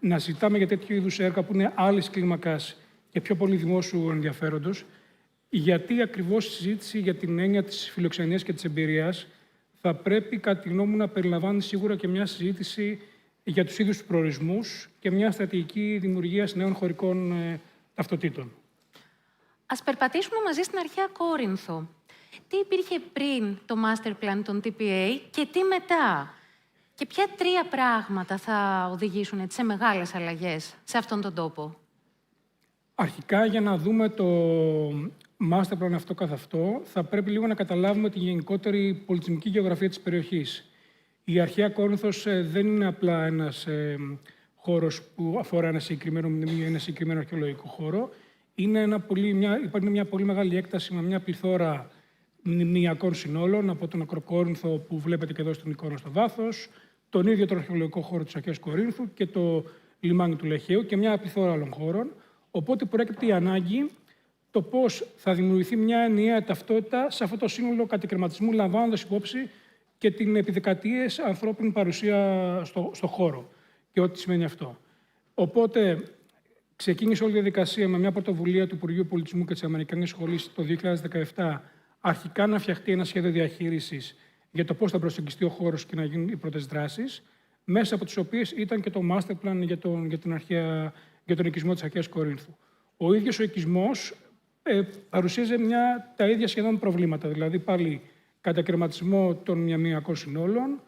[SPEAKER 18] να ζητάμε για τέτοιου είδους έργα που είναι άλλης κλίμακας και πιο πολύ δημόσιου ενδιαφέροντος, γιατί ακριβώς η συζήτηση για την έννοια της φιλοξενίας και της εμπειρίας θα πρέπει, κατά τη γνώμη μου, να περιλαμβάνει σίγουρα και μια συζήτηση για τους ίδιους τους προορισμούς και μια στρατηγική δημιουργίας νέων χωρικών ταυτοτήτων.
[SPEAKER 1] Ας περπατήσουμε μαζί στην αρχαία Κόρινθο. Τι υπήρχε πριν το master plan των TPA και τι μετά? Και ποια τρία πράγματα θα οδηγήσουν σε μεγάλες αλλαγές σε αυτόν τον τόπο?
[SPEAKER 18] Αρχικά, για να δούμε το master plan αυτό καθ' αυτό, θα πρέπει λίγο να καταλάβουμε τη γενικότερη πολιτισμική γεωγραφία της περιοχής. Η αρχαία Κόρινθος δεν είναι απλά ένας χώρος που αφορά ένα συγκεκριμένο μνημείο, ένα συγκεκριμένο αρχαιολογικό χώρο. Υπάρχει μια πολύ μεγάλη έκταση με μια πληθώρα μνημειακών συνόλων, από τον Ακροκόρινθο που βλέπετε και εδώ στην εικόνα στο βάθος, τον ίδιο τον αρχαιολογικό χώρο της αρχαίας Κορίνθου και το λιμάνι του Λεχαίου και μια πληθώρα άλλων χώρων. Οπότε προέκυπτε η ανάγκη το πώς θα δημιουργηθεί μια ενιαία ταυτότητα σε αυτό το σύνολο κατεκρεματισμού, λαμβάνοντας υπόψη και την επί δεκαετίες ανθρώπινη παρουσία στο χώρο και ό,τι σημαίνει αυτό. Οπότε ξεκίνησε όλη η διαδικασία με μια πρωτοβουλία του Υπουργείου Πολιτισμού και της Αμερικανικής Σχολής το 2017, αρχικά να φτιαχτεί ένα σχέδιο διαχείρισης για το πώς θα προσεγγιστεί ο χώρος και να γίνουν οι πρώτες δράσεις, μέσα από τις οποίες ήταν και το master plan για τον οικισμό της αρχαίας Κορίνθου. Ο ίδιος ο οικισμός παρουσίαζε τα ίδια σχεδόν προβλήματα, δηλαδή πάλι κατακρεματισμό των μνημειακών συνόλων,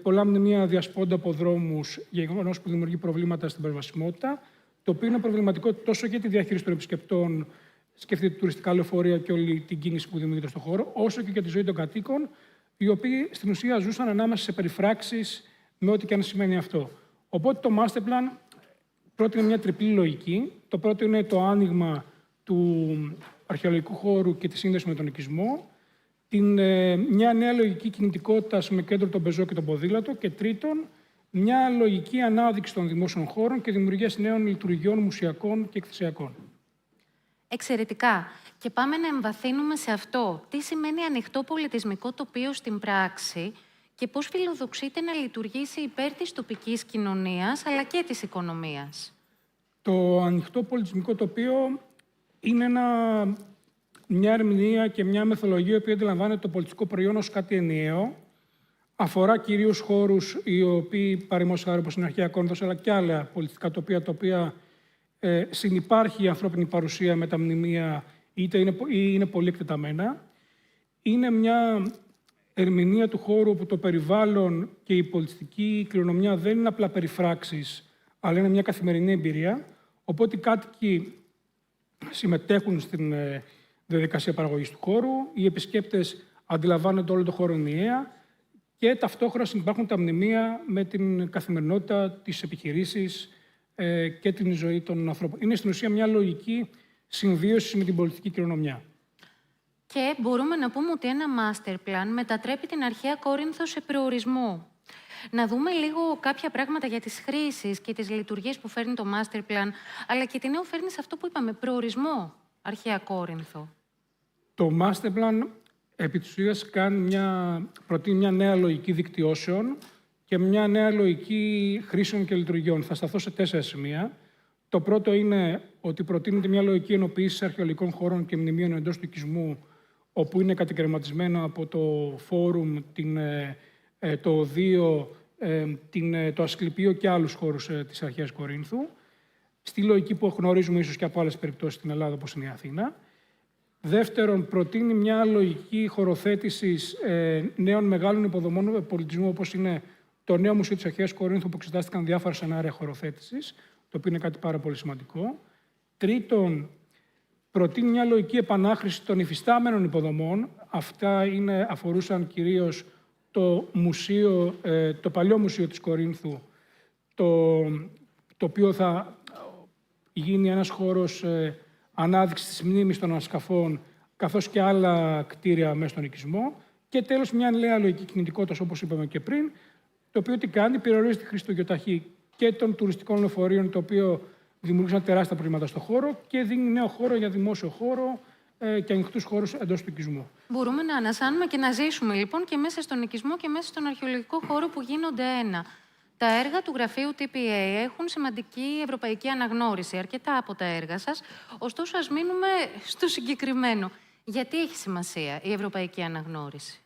[SPEAKER 18] πολλά μνημεία διασπώντα από δρόμους, γεγονός που δημιουργεί προβλήματα στην προσβασιμότητα, το οποίο είναι προβληματικό τόσο για τη διαχείριση των επισκεπτών, σκεφτείτε τουριστικά λεωφορεία και όλη την κίνηση που δημιουργείται στον χώρο, όσο και για τη ζωή των κατοίκων, οι οποίοι στην ουσία ζούσαν ανάμεσα σε περιφράξεις με ό,τι και αν σημαίνει αυτό. Οπότε το master plan πρότεινε μια τριπλή λογική. Το πρώτο είναι το άνοιγμα του αρχαιολογικού χώρου και τη σύνδεση με τον οικισμό. Μια νέα λογική κινητικότητας με κέντρο τον πεζό και τον ποδήλατο. Και τρίτον, μια λογική ανάδειξη των δημόσιων χώρων και δημιουργία νέων λειτουργιών μουσιακών και εκθεσιακών.
[SPEAKER 1] Εξαιρετικά. Και πάμε να εμβαθύνουμε σε αυτό. Τι σημαίνει ανοιχτό πολιτισμικό τοπίο στην πράξη και πώς φιλοδοξείται να λειτουργήσει υπέρ της τοπικής κοινωνίας αλλά και της οικονομίας?
[SPEAKER 18] Το ανοιχτό πολιτισμικό τοπίο είναι μια ερμηνεία και μια μεθοδολογία που αντιλαμβάνεται το πολιτιστικό προϊόν ως κάτι ενιαίο. Αφορά κυρίως χώρους οι οποίοι, παραδείγματος χάρη όπως είναι η αρχαία Κόρινθος, αλλά και άλλα πολιτιστικά τοπία, τα οποία συνυπάρχει η ανθρώπινη παρουσία με τα μνημεία ή είναι πολύ εκτεταμένα. Είναι μια ερμηνεία του χώρου όπου το περιβάλλον και η πολιτιστική κληρονομιά δεν είναι απλά περιφράξεις, αλλά είναι μια καθημερινή εμπειρία. Οπότε οι κάτοικοι συμμετέχουν στην διαδικασία παραγωγής του χώρου, οι επισκέπτες αντιλαμβάνονται όλο το χώρο ενιαία και ταυτόχρονα υπάρχουν τα μνημεία με την καθημερινότητα, τις επιχειρήσεις και την ζωή των ανθρώπων. Είναι στην ουσία μια λογική συμβίωση με την πολιτική κληρονομιά.
[SPEAKER 1] Και μπορούμε να πούμε ότι ένα master plan μετατρέπει την αρχαία Κόρινθο σε προορισμό. Να δούμε λίγο κάποια πράγματα για τις χρήσεις και τις λειτουργίες που φέρνει το master plan, αλλά και τι νέο φέρνει σε αυτό που είπαμε, προορισμό αρχαία Κόρινθο.
[SPEAKER 18] Το master plan επί της ουσίας προτείνει μια νέα λογική δικτυώσεων και μια νέα λογική χρήσεων και λειτουργιών. Θα σταθώ σε 4 σημεία. Το πρώτο είναι ότι προτείνεται μια λογική ενοποίηση αρχαιολογικών χώρων και μνημείων εντός του οικισμού, όπου είναι κατακαιρματισμένο από το φόρουμ, το οδείο, το Ασκληπείο και άλλους χώρους της αρχαίας Κορίνθου, στη λογική που γνωρίζουμε ίσως και από άλλες περιπτώσεις στην Ελλάδα, όπως είναι η Αθήνα. Δεύτερον, προτείνει μια λογική χωροθέτησης νέων μεγάλων υποδομών πολιτισμού, όπως είναι το νέο Μουσείο της Αρχαίας Κορίνθου, που εξετάστηκαν διάφορα σενάρια χωροθέτησης, το οποίο είναι κάτι πάρα πολύ σημαντικό. Τρίτον, προτείνει μια λογική επανάχρηση των υφιστάμενων υποδομών. Αυτά αφορούσαν κυρίως το παλιό Μουσείο της Κορίνθου, το οποίο θα γίνει ένας χώρος ανάδειξης της μνήμης των ασκαφών, καθώς και άλλα κτίρια μέσα στον οικισμό. Και τέλος, μια νέα λογική κινητικότητας, όπως είπαμε και πριν, το οποίο τι κάνει, περιορίζει τη χρήση του γεωταχή και των τουριστικών λεωφορείων, το οποίο δημιούργησαν τεράστια προβλήματα στον χώρο και δίνει νέο χώρο για δημόσιο χώρο και ανοιχτούς χώρους εντός του οικισμού.
[SPEAKER 1] Μπορούμε να ανασάνουμε και να ζήσουμε λοιπόν και μέσα στον οικισμό και μέσα στον αρχαιολογικό χώρο που γίνονται ένα. Τα έργα του γραφείου TPA έχουν σημαντική ευρωπαϊκή αναγνώριση, αρκετά από τα έργα σας. Ωστόσο, ας μείνουμε στο συγκεκριμένο. Γιατί έχει σημασία η ευρωπαϊκή αναγνώριση?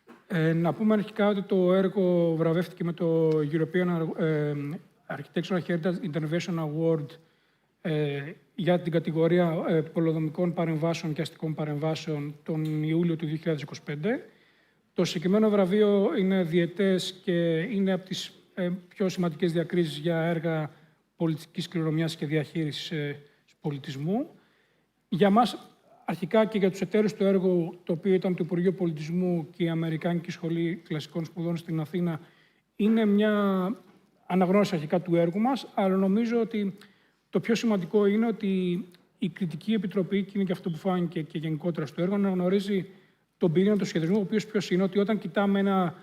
[SPEAKER 18] Να πούμε αρχικά ότι το έργο βραβεύτηκε με το European Architectural Heritage Intervention Award για την κατηγορία πολεοδομικών παρεμβάσεων και αστικών παρεμβάσεων τον Ιούλιο του 2025. Το συγκεκριμένο βραβείο είναι διετές και είναι από τις πιο σημαντικές διακρίσεις για έργα πολιτικής κληρονομιάς και διαχείρισης πολιτισμού. Για μας, αρχικά και για τους εταίρους του έργου, το οποίο ήταν το Υπουργείο Πολιτισμού και η Αμερικάνικη Σχολή Κλασικών Σπουδών στην Αθήνα, είναι μια αναγνώριση αρχικά του έργου μας, αλλά νομίζω ότι το πιο σημαντικό είναι ότι η Κριτική Επιτροπή, και είναι και αυτό που φάνηκε και γενικότερα στο έργο, αναγνωρίζει τον πυρήνα του σχεδιασμού, ο οποίος ποιος είναι, ότι όταν κοιτάμε ένα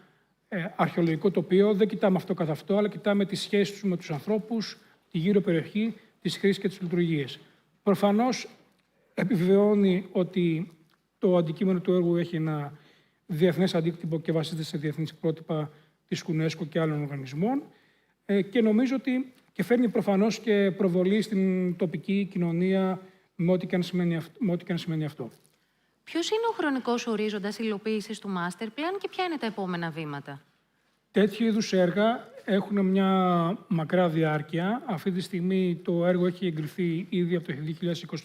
[SPEAKER 18] αρχαιολογικό τοπίο, δεν κοιτάμε αυτό καθ' αυτό, αλλά κοιτάμε τις σχέσεις του με τους ανθρώπους, τη γύρω περιοχή, τις χρήσεις και τις λειτουργίες. Προφανώς επιβεβαιώνει ότι το αντικείμενο του έργου έχει ένα διεθνές αντίκτυπο και βασίζεται σε διεθνείς πρότυπα της UNESCO και άλλων οργανισμών. Και νομίζω ότι και φέρνει προφανώς και προβολή στην τοπική κοινωνία με ό,τι και αν σημαίνει αυτό.
[SPEAKER 1] Ποιος είναι ο χρονικός ορίζοντας υλοποίησης του Master Plan και ποια είναι τα επόμενα βήματα?
[SPEAKER 18] Τέτοιου είδους έργα έχουν μια μακρά διάρκεια. Αυτή τη στιγμή το έργο έχει εγκριθεί ήδη από το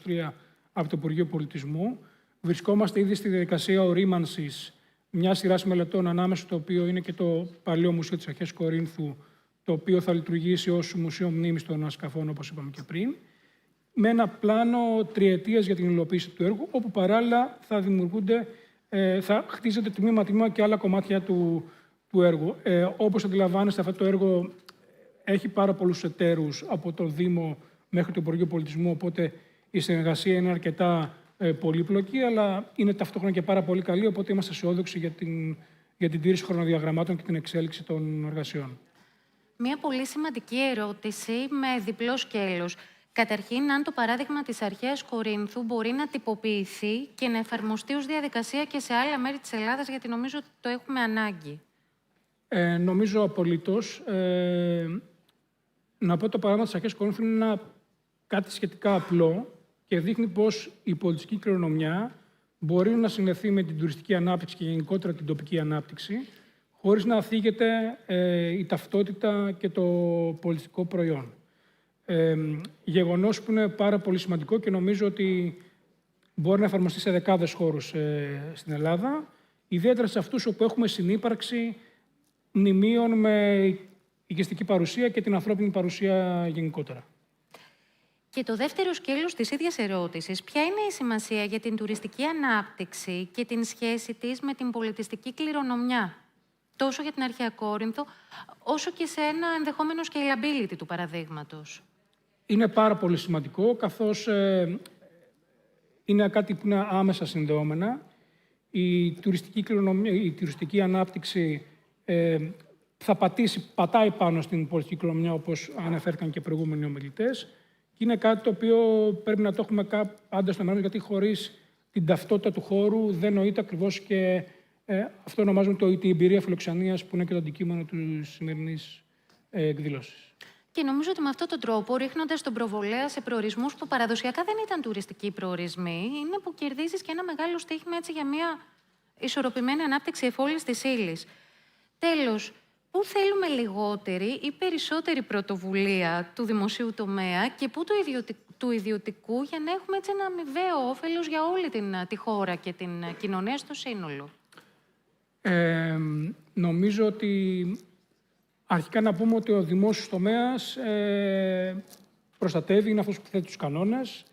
[SPEAKER 18] 2023 από το Υπουργείο Πολιτισμού. Βρισκόμαστε ήδη στη διαδικασία ορίμανσης μια σειράς μελετών, ανάμεσα στο οποίο είναι και το παλιό Μουσείο της Αρχαίας Κορίνθου, το οποίο θα λειτουργήσει ως Μουσείο Μνήμης των Ασκαφών, όπως είπαμε και πριν, με ένα πλάνο τριετίας για την υλοποίηση του έργου, όπου παράλληλα θα χτίζεται τμήμα-τμήμα και άλλα κομμάτια του έργου. Όπως αντιλαμβάνεστε, αυτό το έργο έχει πάρα πολλούς εταίρους από το Δήμο μέχρι το Υπουργείο Πολιτισμού, οπότε η συνεργασία είναι αρκετά πολύπλοκη, αλλά είναι ταυτόχρονα και πάρα πολύ καλή, οπότε είμαστε αισιόδοξοι για την τήρηση χρονοδιαγραμμάτων και την εξέλιξη των εργασιών.
[SPEAKER 1] Μία πολύ σημαντική ερώτηση με διπλό σκέλος. Καταρχήν, αν το παράδειγμα της αρχαίας Κορίνθου μπορεί να τυποποιηθεί και να εφαρμοστεί ως διαδικασία και σε άλλα μέρη της Ελλάδας, γιατί νομίζω ότι το έχουμε ανάγκη.
[SPEAKER 18] Νομίζω απολύτως. Να πω το παράδειγμα της αρχαίας Κορίνθου είναι κάτι σχετικά απλό και δείχνει πως η πολιτιστική κληρονομιά μπορεί να συνδεθεί με την τουριστική ανάπτυξη και γενικότερα την τοπική ανάπτυξη, χωρίς να θίγεται η ταυτότητα και το πολιτιστικό προϊόν. Γεγονός που είναι πάρα πολύ σημαντικό και νομίζω ότι μπορεί να εφαρμοστεί σε δεκάδες χώρους στην Ελλάδα, ιδιαίτερα σε αυτούς όπου έχουμε συνύπαρξη μνημείων με οικιστική παρουσία και την ανθρώπινη παρουσία γενικότερα.
[SPEAKER 1] Και το δεύτερο σκέλος της ίδιας ερώτησης, ποια είναι η σημασία για την τουριστική ανάπτυξη και την σχέση της με την πολιτιστική κληρονομιά, τόσο για την αρχαία Κόρινθο, όσο και σε ένα ενδεχόμενο scalability του παραδείγματος?
[SPEAKER 18] Είναι πάρα πολύ σημαντικό, καθώς είναι κάτι που είναι άμεσα συνδεόμενα. Η τουριστική ανάπτυξη πατάει πάνω στην πολιτική κληρονομιά, όπως αναφέρθηκαν και προηγούμενοι ομιλητές. Και είναι κάτι το οποίο πρέπει να το έχουμε πάντα στο μέλλον, γιατί χωρίς την ταυτότητα του χώρου δεν νοείται ακριβώς και αυτό ονομάζουμε την εμπειρία φιλοξενίας, που είναι και το αντικείμενο της σημερινής εκδήλωσης.
[SPEAKER 1] Και νομίζω ότι με αυτόν τον τρόπο, ρίχνοντας τον προβολέα σε προορισμούς που παραδοσιακά δεν ήταν τουριστικοί προορισμοί, είναι που κερδίζεις και ένα μεγάλο στοίχημα έτσι για μια ισορροπημένη ανάπτυξη εφόλης της ύλης. Τέλος, πού θέλουμε λιγότερη ή περισσότερη πρωτοβουλία του δημοσίου τομέα και πού του ιδιωτικού για να έχουμε έτσι ένα αμοιβαίο όφελος για όλη τη χώρα και την κοινωνία στο σύνολο.
[SPEAKER 18] Νομίζω ότι αρχικά να πούμε ότι ο δημόσιος τομέας προστατεύει, είναι αυτός που θέτει τους κανόνες,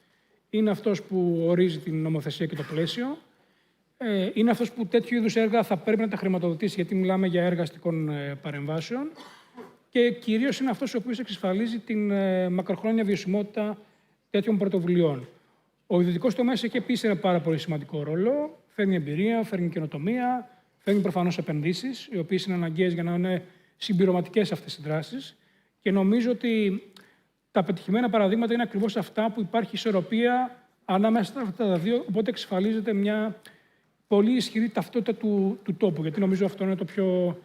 [SPEAKER 18] είναι αυτός που ορίζει την νομοθεσία και το πλαίσιο, είναι αυτός που τέτοιου είδους έργα θα πρέπει να τα χρηματοδοτήσει, γιατί μιλάμε για έργα αστικών παρεμβάσεων, και κυρίως είναι αυτός ο οποίος εξασφαλίζει την μακροχρόνια βιωσιμότητα τέτοιων πρωτοβουλειών. Ο ιδιωτικός τομέας έχει επίσης ένα πάρα πολύ σημαντικό ρόλο, φέρνει εμπειρία, φέρνει καινοτομία, φέρνει προφανώς επενδύσεις, οι οποίες είναι αναγκαίες για να είναι συμπληρωματικές αυτές οι δράσεις. Και νομίζω ότι τα πετυχημένα παραδείγματα είναι ακριβώς αυτά που υπάρχει ισορροπία ανάμεσα στα αυτά τα δύο, οπότε εξασφαλίζεται μια πολύ ισχυρή ταυτότητα του τόπου, γιατί νομίζω αυτό είναι το πιο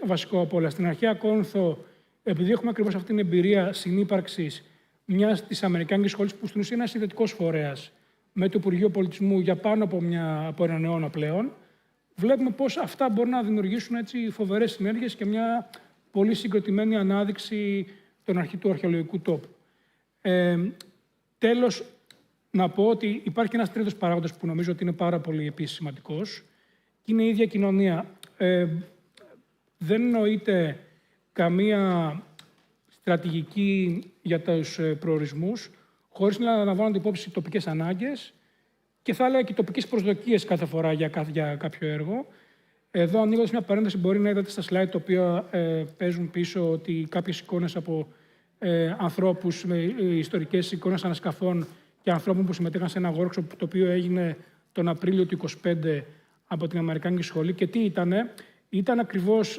[SPEAKER 18] βασικό από όλα. Στην αρχαία Κόρινθο, επειδή έχουμε ακριβώς αυτή την εμπειρία συνύπαρξης μιας της Αμερικάνικης σχολής, που στην ουσία είναι ένας ιδιωτικός φορέας, με το Υπουργείο Πολιτισμού για πάνω από έναν αιώνα πλέον, βλέπουμε πώς αυτά μπορούν να δημιουργήσουν έτσι φοβερές συνέργειες και μια πολύ συγκροτημένη ανάδειξη του αρχαιολογικού τόπου. Τέλος, να πω ότι υπάρχει ένας τρίτος παράγοντας που νομίζω ότι είναι πάρα πολύ επίσης σημαντικός, και είναι η ίδια κοινωνία. Δεν εννοείται καμία στρατηγική για τους προορισμούς χωρίς να λαμβάνονται υπόψη τοπικές ανάγκες και θα έλεγα και τοπικές προσδοκίες κάθε φορά για κάποιο έργο. Εδώ, ανοίγοντας μια παρένθεση, μπορεί να είδατε στα slide τα οποία παίζουν πίσω ότι κάποιες εικόνες από ανθρώπους με ιστορικές εικόνες ανασκαφών και ανθρώπων που συμμετείχαν σε ένα workshop το οποίο έγινε τον Απρίλιο του 2025 από την Αμερικάνικη Σχολή. Και τι ήτανε? Ήταν ακριβώς,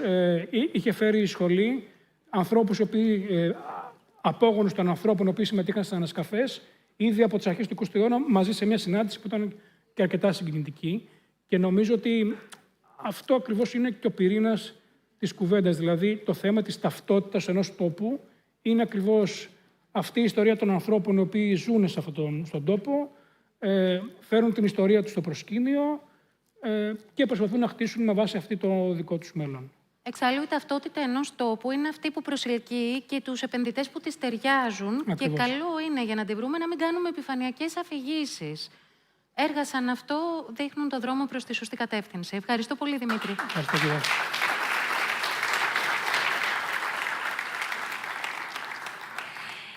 [SPEAKER 18] είχε φέρει η σχολή ανθρώπους απόγονους των ανθρώπων οι οποίοι συμμετείχαν στις ανασκαφές ήδη από τις αρχές του 20ου αιώνα μαζί σε μια συνάντηση που ήταν και αρκετά συγκινητική. Και νομίζω ότι αυτό ακριβώς είναι και ο πυρήνας της κουβέντας, δηλαδή το θέμα της ταυτότητας ενός τόπου είναι ακριβώς αυτή η ιστορία των ανθρώπων οι οποίοι ζουν σε αυτόν τον τόπο, φέρουν την ιστορία τους στο προσκήνιο και προσπαθούν να χτίσουν με βάση αυτή το δικό τους μέλλον.
[SPEAKER 1] Εξάλλου, η ταυτότητα ενός τόπου είναι αυτή που προσελκύει και τους επενδυτές που τις ταιριάζουν. Ακριβώς. Και καλό είναι για να τη βρούμε να μην κάνουμε επιφανειακές αφηγήσεις. Έργα σαν αυτό δείχνουν το δρόμο προς τη σωστή κατεύθυνση. Ευχαριστώ πολύ, Δημήτρη.
[SPEAKER 18] Ευχαριστώ, κύριε.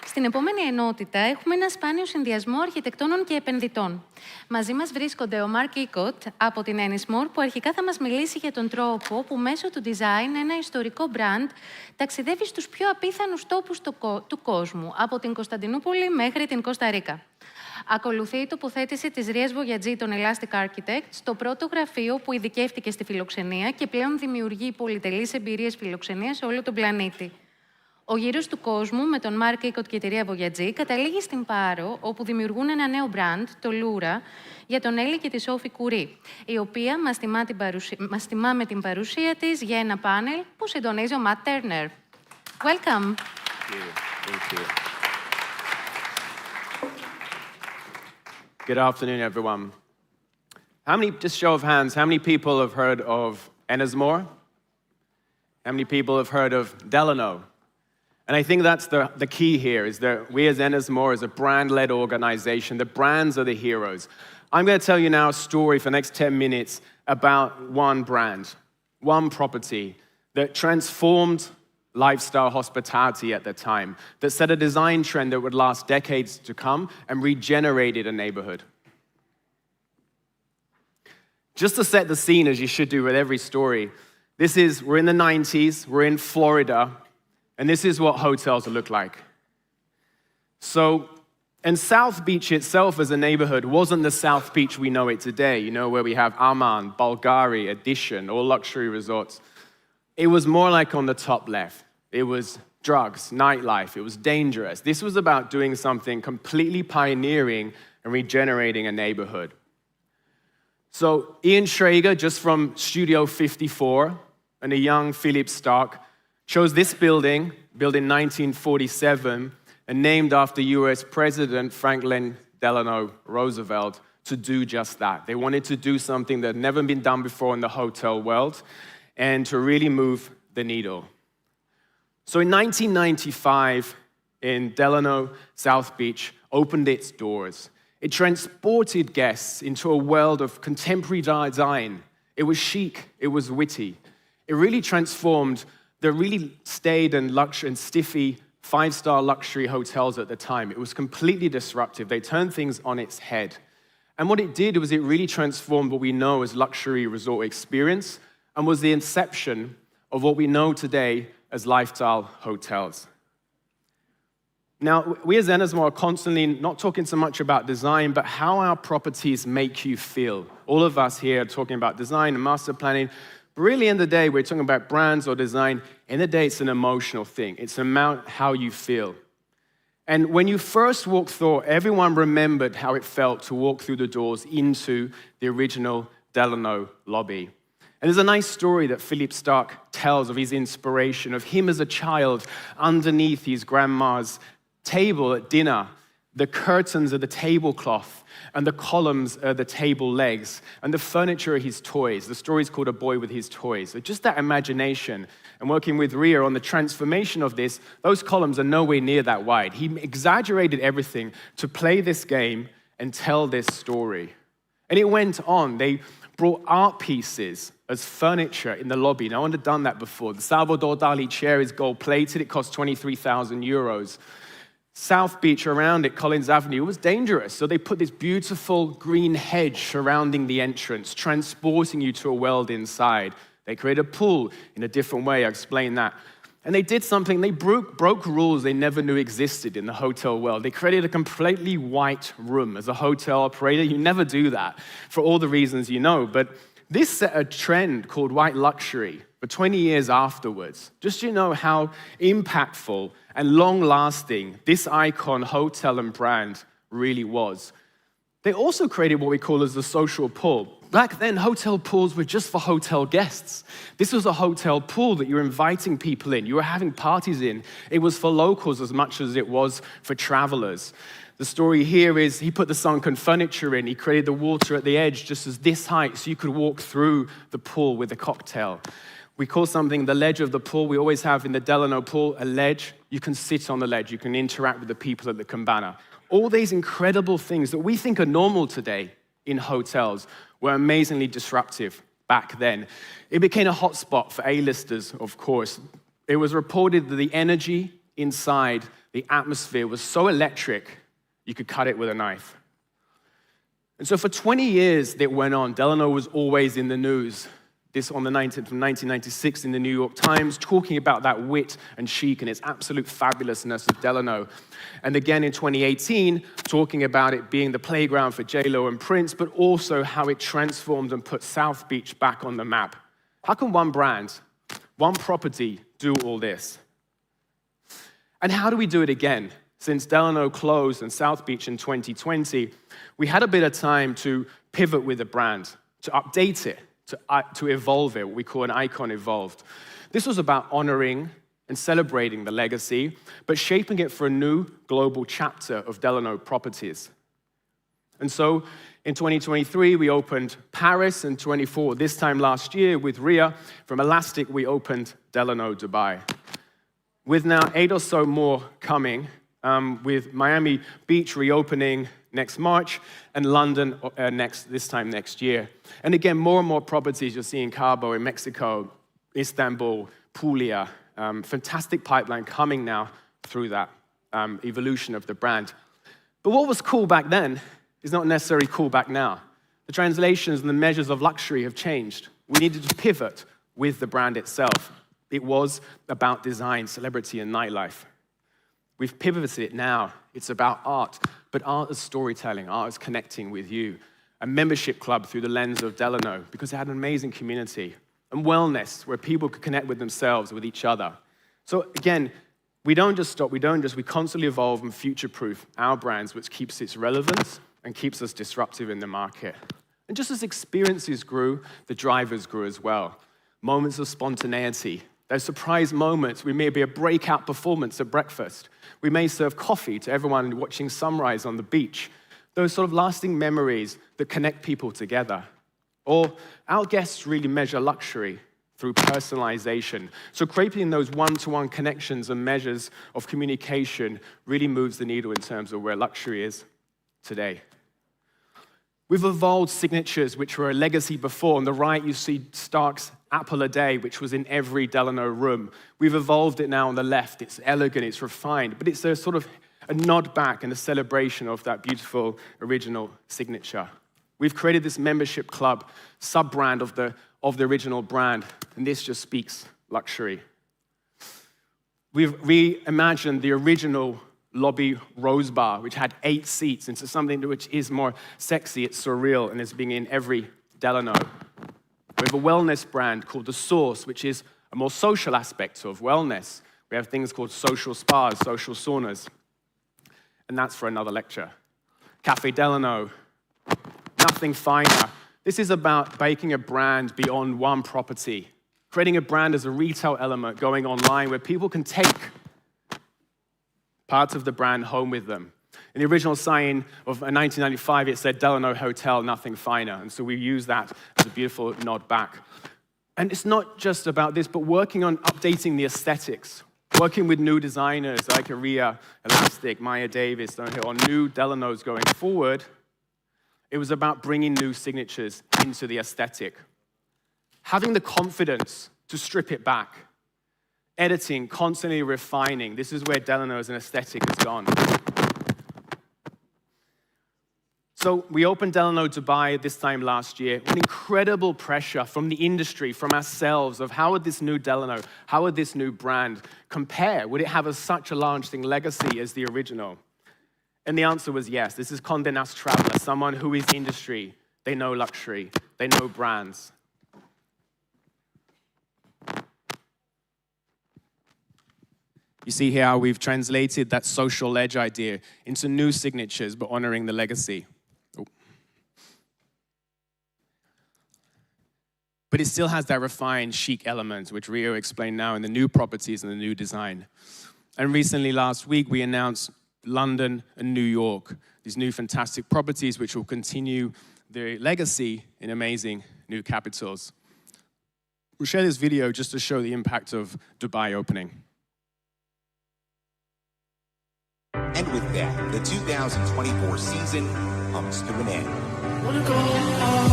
[SPEAKER 1] Στην επόμενη ενότητα έχουμε ένα σπάνιο συνδυασμό αρχιτεκτόνων και επενδυτών. Μαζί μας βρίσκονται ο Μαρκ Ίκοτ από την Ennismore, που αρχικά θα μας μιλήσει για τον τρόπο που μέσω του design ένα ιστορικό brand ταξιδεύει στους πιο απίθανους τόπους του κόσμου, από την Κωνσταντινούπολη μέχρι την Κώστα Ρίκα. Ακολουθεί η τοποθέτηση της Ρίας Βογιατζή, των Elastic Architects, το πρώτο γραφείο που ειδικεύτηκε στη φιλοξενία και πλέον δημιουργεί πολυτελείς εμπειρίες φιλοξενίας σε όλο τον πλανήτη. Ο γύρος του κόσμου με τον Μάρκ Ίκοτ και τη Ρία Βογιατζή καταλήγει στην Πάρο, όπου δημιουργούν ένα νέο brand, το Λούρα, για τον Έλλη και τη Σόφη Κουρί, η οποία μας τιμά με την παρουσία της για ένα πάνελ που συντονίζει ο Ματ Τέρνερ. Welcome.
[SPEAKER 19] Thank you. Good afternoon, everyone. Just show of hands, how many people have heard of Ennismore? How many people have heard of Delano? And I think that's the key here, is that we as Ennismore, as a brand-led organization, the brands are the heroes. I'm going to tell you now a story for the next 10 minutes about one brand, one property that transformed lifestyle hospitality at the time, that set a design trend that would last decades to come and regenerated a neighborhood. Just to set the scene, as you should do with every story, we're in the 90s, we're in Florida, and this is what hotels look like. And South Beach itself as a neighborhood wasn't the South Beach we know it today, where we have Aman, Bulgari, Edition, all luxury resorts. It was more like on the top left. It was drugs, nightlife, it was dangerous. This was about doing something completely pioneering and regenerating a neighborhood. So Ian Schrager, just from Studio 54, and a young Philip Stark, chose this building, built in 1947, and named after US President Franklin Delano Roosevelt, to do just that. They wanted to do something that had never been done before in the hotel world, and to really move the needle. So in 1995, in Delano, South Beach, opened its doors. It transported guests into a world of contemporary design. It was chic, it was witty. It really transformed the really staid and luxury and stiffy five-star luxury hotels at the time. It was completely disruptive. They turned things on its head. And what it did was it really transformed what we know as luxury resort experience and was the inception of what we know today as lifestyle hotels. Now, we as Ennismore are constantly not talking so much about design, but how our properties make you feel. All of us here are talking about design and master planning, but really in the day, we're talking about brands or design. In the day, it's an emotional thing. It's about how you feel. And when you first walked through, everyone remembered how it felt to walk through the doors into the original Delano lobby. And there's a nice story that Philip Stark tells of his inspiration, of him as a child underneath his grandma's table at dinner. The curtains are the tablecloth, and the columns are the table legs, and the furniture are his toys. The story is called A Boy with His Toys. So just that imagination, and working with Ria on the transformation of this, those columns are nowhere near that wide. He exaggerated everything to play this game and tell this story. And it went on. They brought art pieces as furniture in the lobby. No one had done that before. The Salvador Dali chair is gold-plated. It cost 23,000 euros. South Beach around it, Collins Avenue, was dangerous. So they put this beautiful green hedge surrounding the entrance, transporting you to a world inside. They created a pool in a different way. I explained that. And they did something, they broke rules they never knew existed in the hotel world. They created a completely white room. As a hotel operator, you never do that for all the reasons you know. But this set a trend called white luxury for 20 years afterwards. Just so you know how impactful and long-lasting this icon, hotel, and brand really was. They also created what we call as the social pool. Back then, hotel pools were just for hotel guests. This was a hotel pool that you were inviting people in. You were having parties in. It was for locals as much as it was for travelers. The story here is he put the sunken furniture in. He created the water at the edge just as this height so you could walk through the pool with a cocktail. We call something the ledge of the pool. We always have in the Delano pool a ledge. You can sit on the ledge. You can interact with the people at the cabana. All these incredible things that we think are normal today in hotels were amazingly disruptive back then. It became a hotspot for A-listers, of course. It was reported that the energy inside the atmosphere was so electric, you could cut it with a knife. And so for 20 years that went on, Delano was always in the news. This on the 19th from 1996 in the New York Times, talking about that wit and chic and its absolute fabulousness of Delano. And again in 2018, talking about it being the playground for J-Lo and Prince, but also how it transformed and put South Beach back on the map. How can one brand, one property do all this? And how do we do it again? Since Delano closed and South Beach in 2020, we had a bit of time to pivot with the brand, to update it, to evolve it, what we call an icon evolved. This was about honoring and celebrating the legacy, but shaping it for a new global chapter of Delano properties. And so in 2023, we opened Paris, and 24, this time last year with Ria, from Elastic, we opened Delano Dubai. With now 8 or so more coming, with Miami Beach reopening next March, and London this time next year. And again, more and more properties you'll see in Cabo, in Mexico, Istanbul, Puglia. Fantastic pipeline coming now through that evolution of the brand. But what was cool back then is not necessarily cool back now. The translations and the measures of luxury have changed. We needed to pivot with the brand itself. It was about design, celebrity, and nightlife. We've pivoted it now. It's about art, but art as storytelling, art as connecting with you. A membership club through the lens of Delano, because it had an amazing community. And wellness, where people could connect with themselves, with each other. So again, we don't just stop, we constantly evolve and future-proof our brands, which keeps its relevance and keeps us disruptive in the market. And just as experiences grew, the drivers grew as well. Moments of spontaneity, Those surprise moments. We may be a breakout performance at breakfast. We may serve coffee to everyone watching sunrise on the beach. Those sort of lasting memories that connect people together. Or our guests really measure luxury through personalization. So creating those one-to-one connections and measures of communication really moves the needle in terms of where luxury is today. We've evolved signatures which were a legacy before. On the right, you see Stark's apple a day, which was in every Delano room. We've evolved it now on the left. It's elegant, it's refined, but it's a sort of a nod back and a celebration of that beautiful original signature. We've created this membership club, sub-brand of the original brand, and this just speaks luxury. We've reimagined the original lobby rose bar, which had 8 seats, into something which is more sexy, it's surreal, and it's being in every Delano. We have a wellness brand called The Source, which is a more social aspect of wellness. We have things called social spas, social saunas, and that's for another lecture. Cafe Delano, nothing finer. This is about making a brand beyond one property, creating a brand as a retail element going online where people can take parts of the brand home with them. In the original sign of 1995, it said Delano Hotel, nothing finer. And so we use that as a beautiful nod back. And it's not just about this, but working on updating the aesthetics, working with new designers like Aria, Elastic, Maya Davis, on new Delanos going forward. It was about bringing new signatures into the aesthetic. Having the confidence to strip it back. Editing, constantly refining. This is where Delano as an aesthetic has gone. So we opened Delano Dubai this time last year. An incredible pressure from the industry, from ourselves, of how would this new Delano, how would this new brand compare? Would it have such a lasting legacy as the original? And the answer was yes. This is Condé Nast Traveler, someone who is industry. They know luxury. They know brands. You see here how we've translated that social edge idea into new signatures, but honoring the legacy. Oh. But it still has that refined, chic element, which Rio explained now in the new properties and the new design. And recently, last week, we announced London and New York, these new fantastic properties which will continue the legacy in amazing new capitals. We'll share this video just to show the impact of Dubai opening.
[SPEAKER 20] And with that, the 2024 season comes to an end.
[SPEAKER 21] Wanna go out,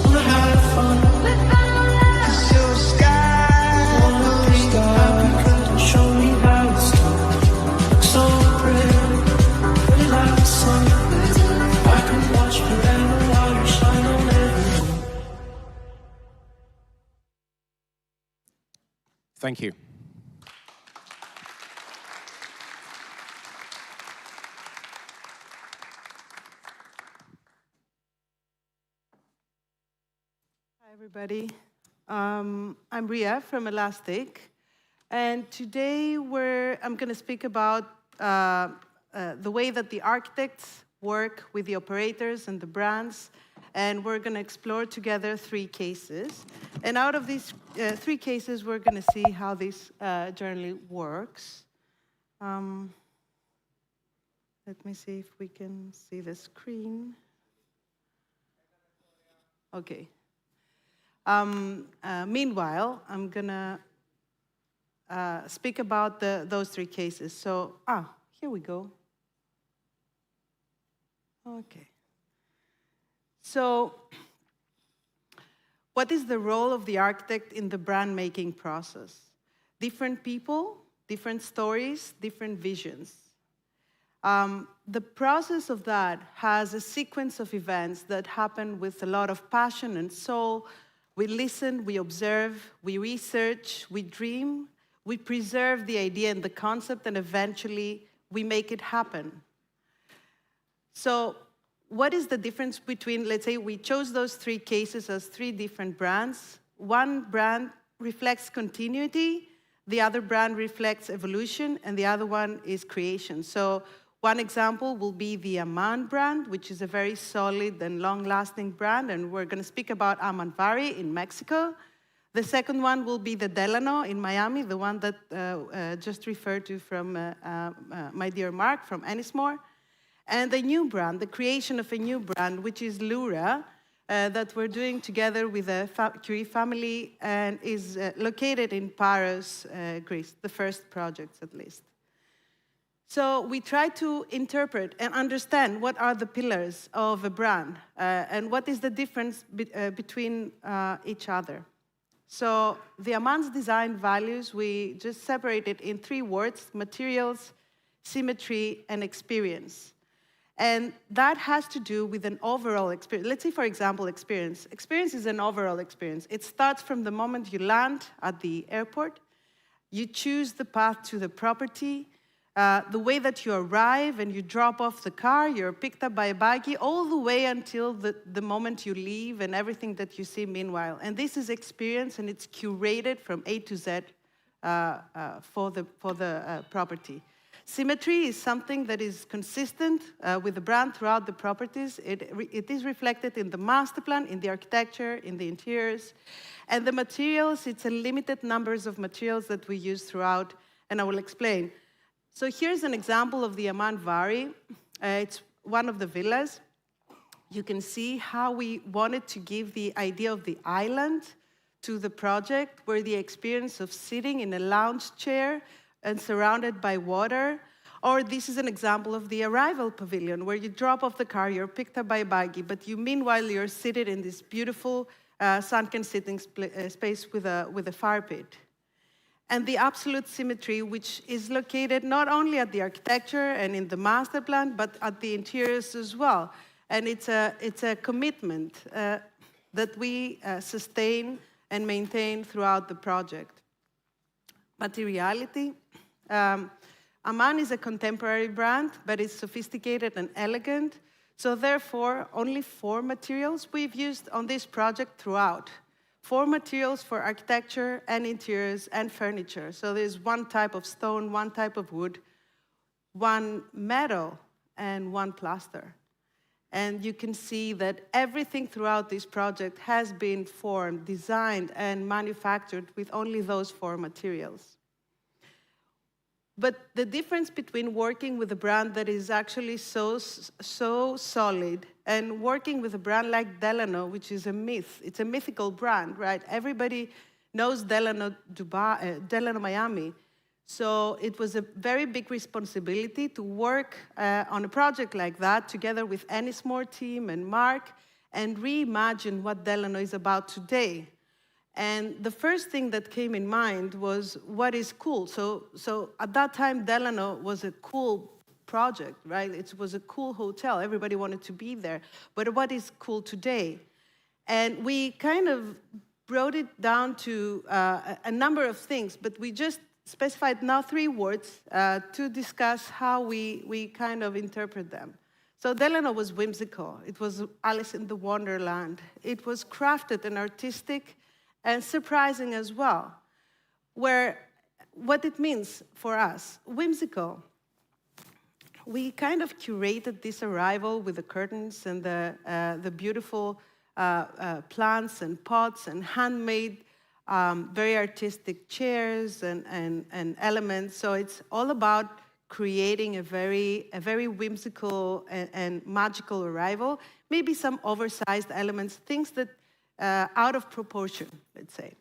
[SPEAKER 21] wanna have fun. It's your sky. Wanna paint Africa and show me how it's done. So pretty, really like the sun. I can watch forever while you shine on everything.
[SPEAKER 19] Thank you.
[SPEAKER 22] Everybody. I'm Ria from Elastic, and today I'm going to speak about the way that the architects work with the operators and the brands, and we're going to explore together 3 cases. And out of these 3 cases, we're going to see how this journey works. Let me see if we can see the screen. Okay. Meanwhile, I'm going to speak about those 3 cases. So, here we go. Okay. So, what is the role of the architect in the brand-making process? Different people, different stories, different visions. The process of that has a sequence of events that happen with a lot of passion and soul. We listen, we observe, we research, we dream, we preserve the idea and the concept, and eventually we make it happen. So what is the difference between, let's say we chose those 3 cases as 3 different brands. One brand reflects continuity, the other brand reflects evolution, and the other one is creation. So one example will be the Aman brand, which is a very solid and long-lasting brand, and we're going to speak about Amanvari in Mexico. The second one will be the Delano in Miami, the one that just referred to from my dear Mark from Ennismore. And the new brand, the creation of a new brand, which is Lura, that we're doing together with the Curie family and is located in Paros, Greece, the first project at least. So we try to interpret and understand what are the pillars of a brand and what is the difference between each other. So the Aman's design values, we just separated in 3 words: materials, symmetry, and experience. And that has to do with an overall experience. Let's say, for example, experience. Experience is an overall experience. It starts from the moment you land at the airport, you choose the path to the property, the way that you arrive and you drop off the car, you're picked up by a buggy, all the way until the moment you leave and everything that you see meanwhile. And this is experience, and it's curated from A to Z for the property. Symmetry is something that is consistent with the brand throughout the properties. It is reflected in the master plan, in the architecture, in the interiors. And the materials, it's a limited numbers of materials that we use throughout, and I will explain. So here's an example of the Aman Vari. It's one of the villas. You can see how we wanted to give the idea of the island to the project, where the experience of sitting in a lounge chair and surrounded by water. Or this is an example of the arrival pavilion, where you drop off the car, you're picked up by a buggy, but meanwhile you're seated in this beautiful sunken sitting space with a fire pit. And the absolute symmetry, which is located not only at the architecture and in the master plan, but at the interiors as well. And it's a commitment that we sustain and maintain throughout the project. Materiality. Aman is a contemporary brand, but it's sophisticated and elegant. So therefore, only 4 materials we've used on this project throughout. 4 materials for architecture and interiors and furniture. So there's 1 type of stone, 1 type of wood, 1 metal, and 1 plaster. And you can see that everything throughout this project has been formed, designed, and manufactured with only those 4 materials. But the difference between working with a brand that is actually so solid and working with a brand like Delano, which is a myth, it's a mythical brand, right? Everybody knows Delano Miami. So it was a very big responsibility to work on a project like that together with Ennismore team and Mark and reimagine what Delano is about today. And the first thing that came in mind was what is cool. So at that time, Delano was a cool project, right? It was a cool hotel. Everybody wanted to be there. But what is cool today? And we kind of brought it down to a number of things, but we just specified now 3 words to discuss how we kind of interpret them. So Delano was whimsical. It was Alice in the Wonderland. It was crafted and artistic and surprising as well, where what it means for us, whimsical. We kind of curated this arrival with the curtains and the beautiful plants and pots and handmade, very artistic chairs and elements. So it's all about creating a very whimsical and magical arrival, maybe some oversized elements, things that out of proportion, let's say.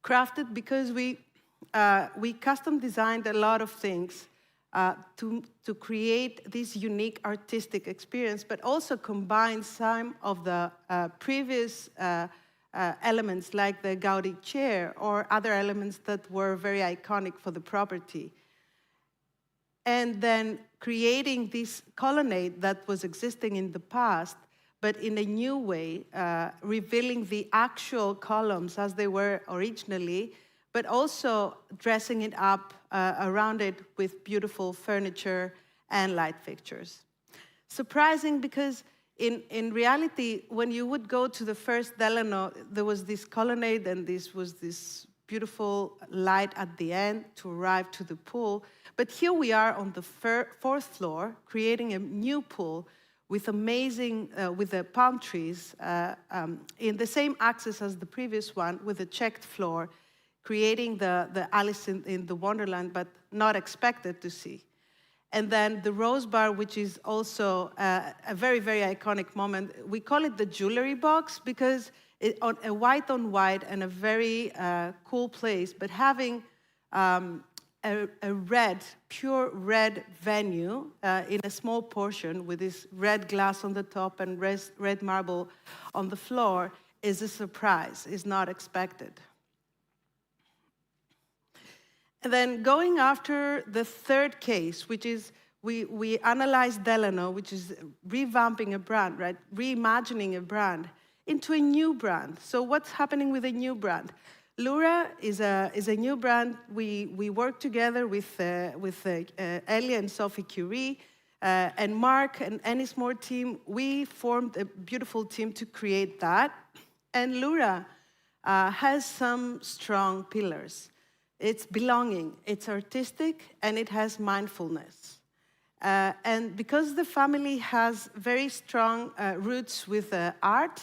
[SPEAKER 22] Crafted because we custom designed a lot of things to create this unique artistic experience, but also combine some of the previous elements like the Gaudi chair or other elements that were very iconic for the property. And then creating this colonnade that was existing in the past, but in a new way, revealing the actual columns as they were originally, but also dressing it up around it with beautiful furniture and light fixtures. Surprising because in reality, when you would go to the first Delano, there was this colonnade and this beautiful light at the end to arrive to the pool. But here we are on the 4th floor, creating a new pool with amazing, with the palm trees in the same axis as the previous one, with a checked floor, creating the Alice in the Wonderland, but not expected to see. And then the Rose Bar, which is also a very, very iconic moment. We call it the jewelry box because on a white on white and a very cool place, but having a red, pure red venue in a small portion with this red glass on the top and red marble on the floor is a surprise, is not expected. And then going after the third case, which is we analyzed Delano, which is revamping a brand, right? Reimagining a brand into a new brand. So what's happening with a new brand? Lura is a new brand. We work together with Ellie and Sophie Curie and Mark and Ennismore team. We formed a beautiful team to create that. And Lura has some strong pillars. It's belonging, it's artistic, and it has mindfulness. And because the family has very strong roots with art,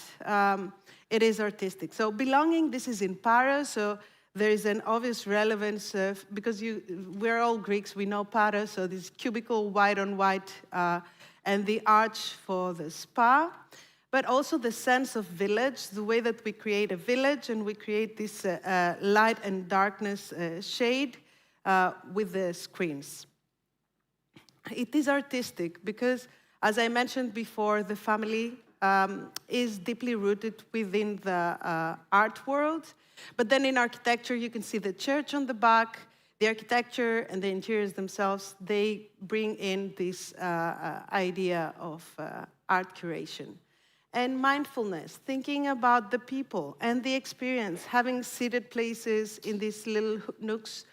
[SPEAKER 22] it is artistic. So belonging, this is in Paris, so there is an obvious relevance because we're all Greeks, we know Paris, so this cubicle white on white and the arch for the spa, but also the sense of village, the way that we create a village and we create this light and darkness shade with the screens. It is artistic because, as I mentioned before, the family is deeply rooted within the art world. But then in architecture, you can see the church on the back. The architecture and the interiors themselves, they bring in this idea of art curation. And mindfulness, thinking about the people and the experience, having seated places in these little nooks,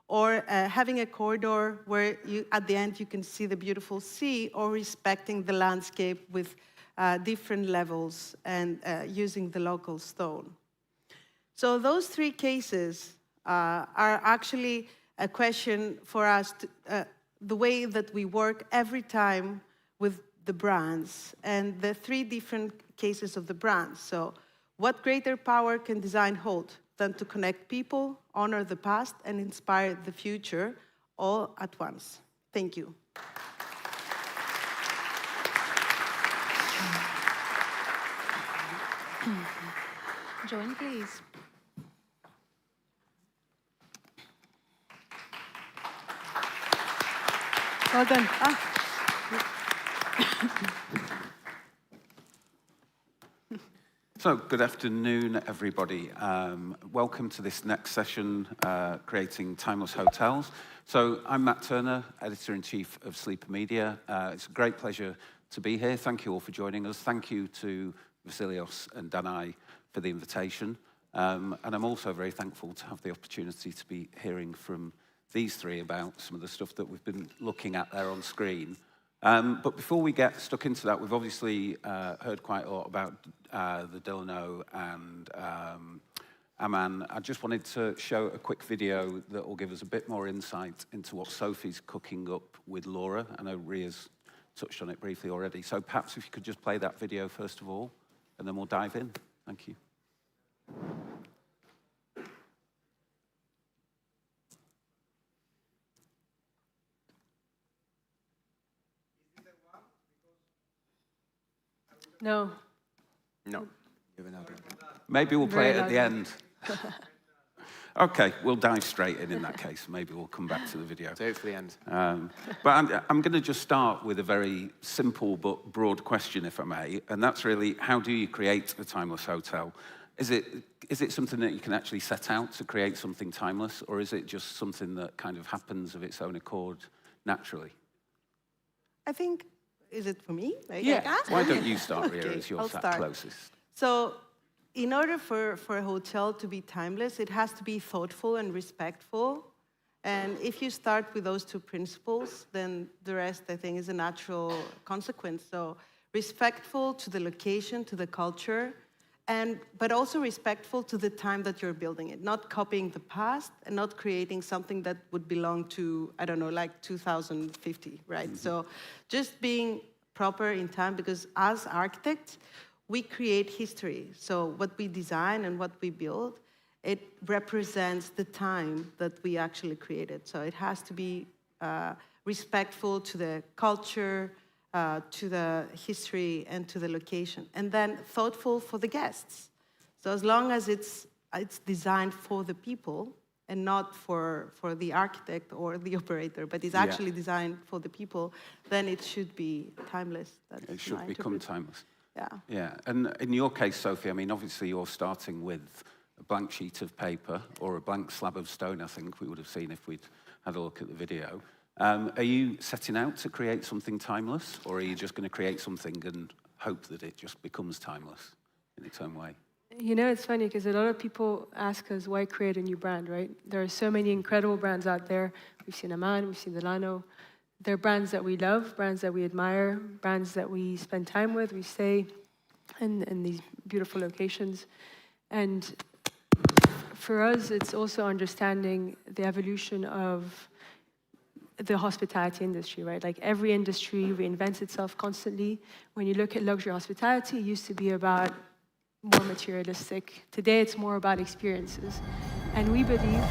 [SPEAKER 22] or having a corridor where at the end you can see the beautiful sea, or respecting the landscape with different levels and using the local stone. So those three cases are actually a question for us, the way that we work every time with the brands and the three different cases of the brands. So what greater power can design hold than to connect people, honor the past, and inspire the future all at once? Thank you.
[SPEAKER 1] Join, please.
[SPEAKER 22] Well done.
[SPEAKER 2] So, good afternoon, everybody. Welcome to this next session, Creating Timeless Hotels. So, I'm Matt Turner, Editor-in-Chief of Sleeper Media. It's a great pleasure to be here. Thank you all for joining us. Thank you to Vasilios and Danai for the invitation. And I'm also very thankful to have the opportunity to be hearing from these three about some of the stuff that we've been looking at there on screen. But before we get stuck into that, we've obviously heard quite a lot about the Delano and Aman. I just wanted to show a quick video that will give us a bit more insight into what Sophie's cooking up with Laura. I know Ria's touched on it briefly already. So perhaps if you could just play that video first of all, and then we'll dive in. Thank you.
[SPEAKER 22] No.
[SPEAKER 2] No. Maybe we'll play it at the end. Okay, we'll dive straight in that case. Maybe we'll come back to the video.
[SPEAKER 19] Save it for the end.
[SPEAKER 2] But I'm going to just start with a very simple but broad question, if I may, and that's really, how do you create a timeless hotel? Is it something that you can actually set out to create something timeless, or is it just something that kind of happens of its own accord naturally?
[SPEAKER 22] I think, is it for me?
[SPEAKER 2] Yeah. Why don't you start, Ria,
[SPEAKER 22] Okay,
[SPEAKER 2] as you're
[SPEAKER 22] I'll
[SPEAKER 2] sat
[SPEAKER 22] start.
[SPEAKER 2] closest?
[SPEAKER 22] So, in order for a hotel to be timeless, it has to be thoughtful and respectful. And if you start with those two principles, then the rest, I think, is a natural consequence. So, respectful to the location, to the culture, but also respectful to the time that you're building it. Not copying the past and not creating something that would belong to, I don't know, like 2050, right? Mm-hmm. So, just being proper in time, because as architects, we create history. So what we design and what we build, it represents the time that we actually created. So it has to be respectful to the culture, to the history, and to the location. And then thoughtful for the guests. So as long as it's designed for the people and not for the architect or the operator, but it's actually designed for the people, then it should be timeless.
[SPEAKER 2] It should become timeless.
[SPEAKER 22] Yeah.
[SPEAKER 2] Yeah, and in your case, Sophie, I mean, obviously you're starting with a blank sheet of paper or a blank slab of stone, I think we would have seen if we'd had a look at the video. Are you setting out to create something timeless, or are you just going to create something and hope that it just becomes timeless in its own way?
[SPEAKER 4] You know, it's funny because a lot of people ask us, why create a new brand, right? There are so many incredible brands out there. We've seen Aman, we've seen Delano. They're brands that we love, brands that we admire, brands that we spend time with, we stay in these beautiful locations. And for us, it's also understanding the evolution of the hospitality industry, right? Like every industry reinvents itself constantly. When you look at luxury hospitality, it used to be about more materialistic. Today, it's more about experiences. And we believe...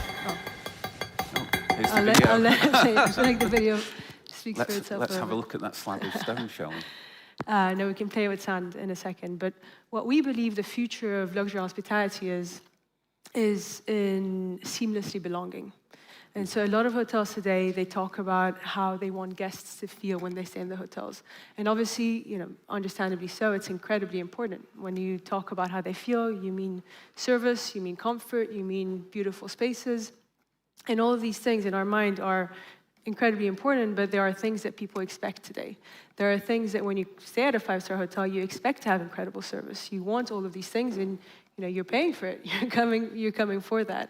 [SPEAKER 4] I'll let the video speak for itself.
[SPEAKER 2] Let's have a look at that slab of stone, shall we?
[SPEAKER 4] No, we can play with sound in a second. But what we believe the future of luxury hospitality is in seamlessly belonging. And so a lot of hotels today, they talk about how they want guests to feel when they stay in the hotels. And obviously, you know, understandably so, it's incredibly important. When you talk about how they feel, you mean service, you mean comfort, you mean beautiful spaces. And all of these things in our mind are incredibly important, but there are things that people expect today. There are things that when you stay at a five-star hotel, you expect to have incredible service. You want all of these things, and you know, you're paying for it. You're coming for that.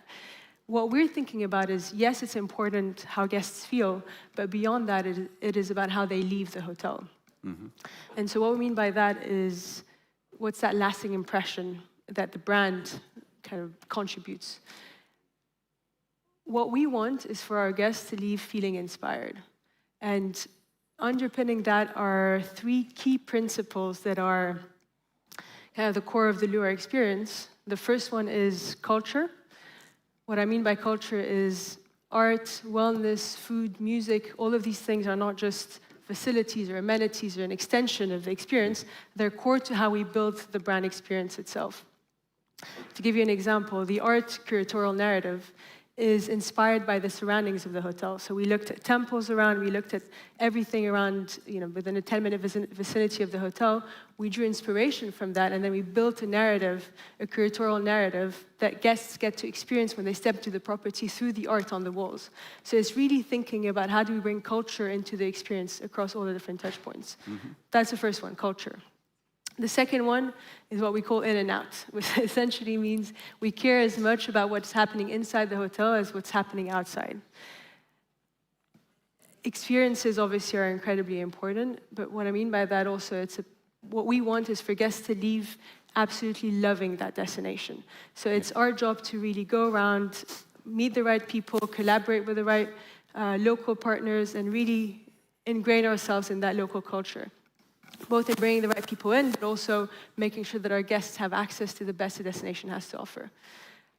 [SPEAKER 4] What we're thinking about is, yes, it's important how guests feel, but beyond that, it is about how they leave the hotel. Mm-hmm. And so what we mean by that is, what's that lasting impression that the brand kind of contributes? What we want is for our guests to leave feeling inspired. And underpinning that are three key principles that are kind of the core of the Lure experience. The first one is culture. What I mean by culture is art, wellness, food, music. All of these things are not just facilities or amenities or an extension of the experience. They're core to how we build the brand experience itself. To give you an example, the art curatorial narrative is inspired by the surroundings of the hotel. So we looked at temples around, we looked at everything around, you know, within a 10-minute vicinity of the hotel. We drew inspiration from that, and then we built a narrative, a curatorial narrative, that guests get to experience when they step to the property through the art on the walls. So it's really thinking about how do we bring culture into the experience across all the different touch points. Mm-hmm. That's the first one, culture. The second one is what we call in and out, which essentially means we care as much about what's happening inside the hotel as what's happening outside. Experiences obviously are incredibly important, but what I mean by that also, what we want is for guests to leave absolutely loving that destination. So it's our job to really go around, meet the right people, collaborate with the right local partners, and really ingrain ourselves in that local culture. Both in bringing the right people in, but also making sure that our guests have access to the best the destination has to offer.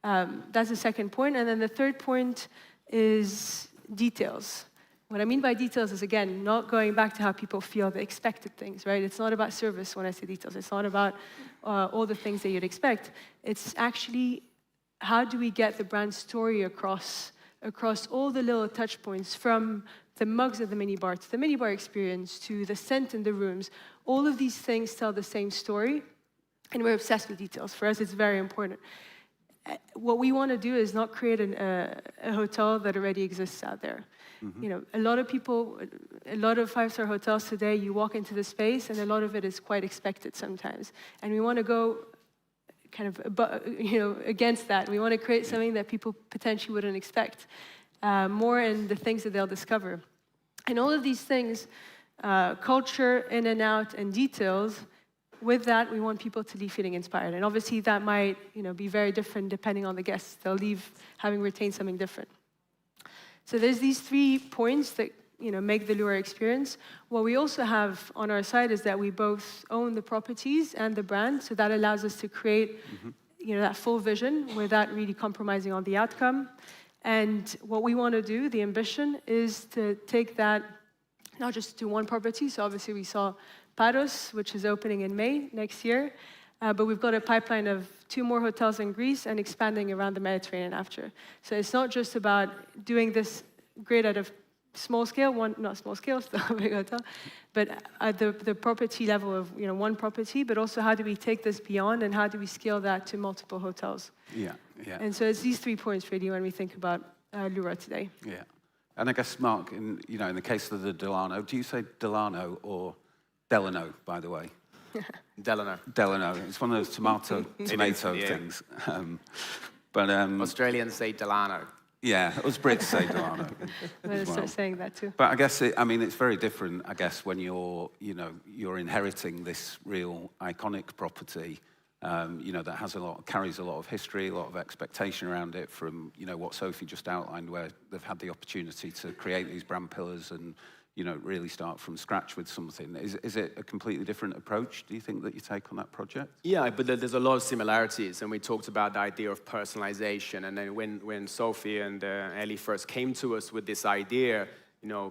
[SPEAKER 4] That's the second point. And then the third point is details. What I mean by details is, again, not going back to how people feel, the expected things, right? It's not about service when I say details. It's not about all the things that you'd expect. It's actually, how do we get the brand story across all the little touch points, from the mugs at the minibar, to the minibar experience, to the scent in the rooms. All of these things tell the same story, and we're obsessed with details. For us, it's very important. What we want to do is not create a hotel that already exists out there. Mm-hmm. You know, a lot of five-star hotels today, you walk into the space, and a lot of it is quite expected sometimes. And we want to go kind of, against that. We want to create something that people potentially wouldn't expect. More in the things that they'll discover. And all of these things, culture, in and out, and details, with that, we want people to leave feeling inspired. And obviously that might be very different depending on the guests. They'll leave having retained something different. So there's these 3 points that make the Lura experience. What we also have on our side is that we both own the properties and the brand, so that allows us to create that full vision without really compromising on the outcome. And what we want to do, the ambition, is to take that not just to one property. So obviously we saw Paros, which is opening in May next year, but we've got a pipeline of 2 more hotels in Greece and expanding around the Mediterranean after. So it's not just about doing this great at a small scale, not small scale, still a big hotel, but at the property level of one property, but also how do we take this beyond and how do we scale that to multiple hotels?
[SPEAKER 2] Yeah.
[SPEAKER 4] And so it's these 3 points really when we think about Lura today.
[SPEAKER 2] Yeah. And I guess, Mark, in the case of the Delano, do you say Delano or Delano, by the way?
[SPEAKER 19] Delano.
[SPEAKER 2] Delano. It's one of those tomato things. But
[SPEAKER 19] Australians say Delano.
[SPEAKER 2] Yeah, us Brits say Delano.
[SPEAKER 4] I'm going to start saying that too.
[SPEAKER 2] But I guess it's very different. I guess when you're inheriting this real iconic property, that has carries a lot of history, a lot of expectation around it. From what Sophie just outlined, where they've had the opportunity to create these brand pillars and really start from scratch with something. Is it a completely different approach, do you think, that you take on that project?
[SPEAKER 19] Yeah, but there's a lot of similarities, and we talked about the idea of personalization. And then when Sophie and Ellie first came to us with this idea,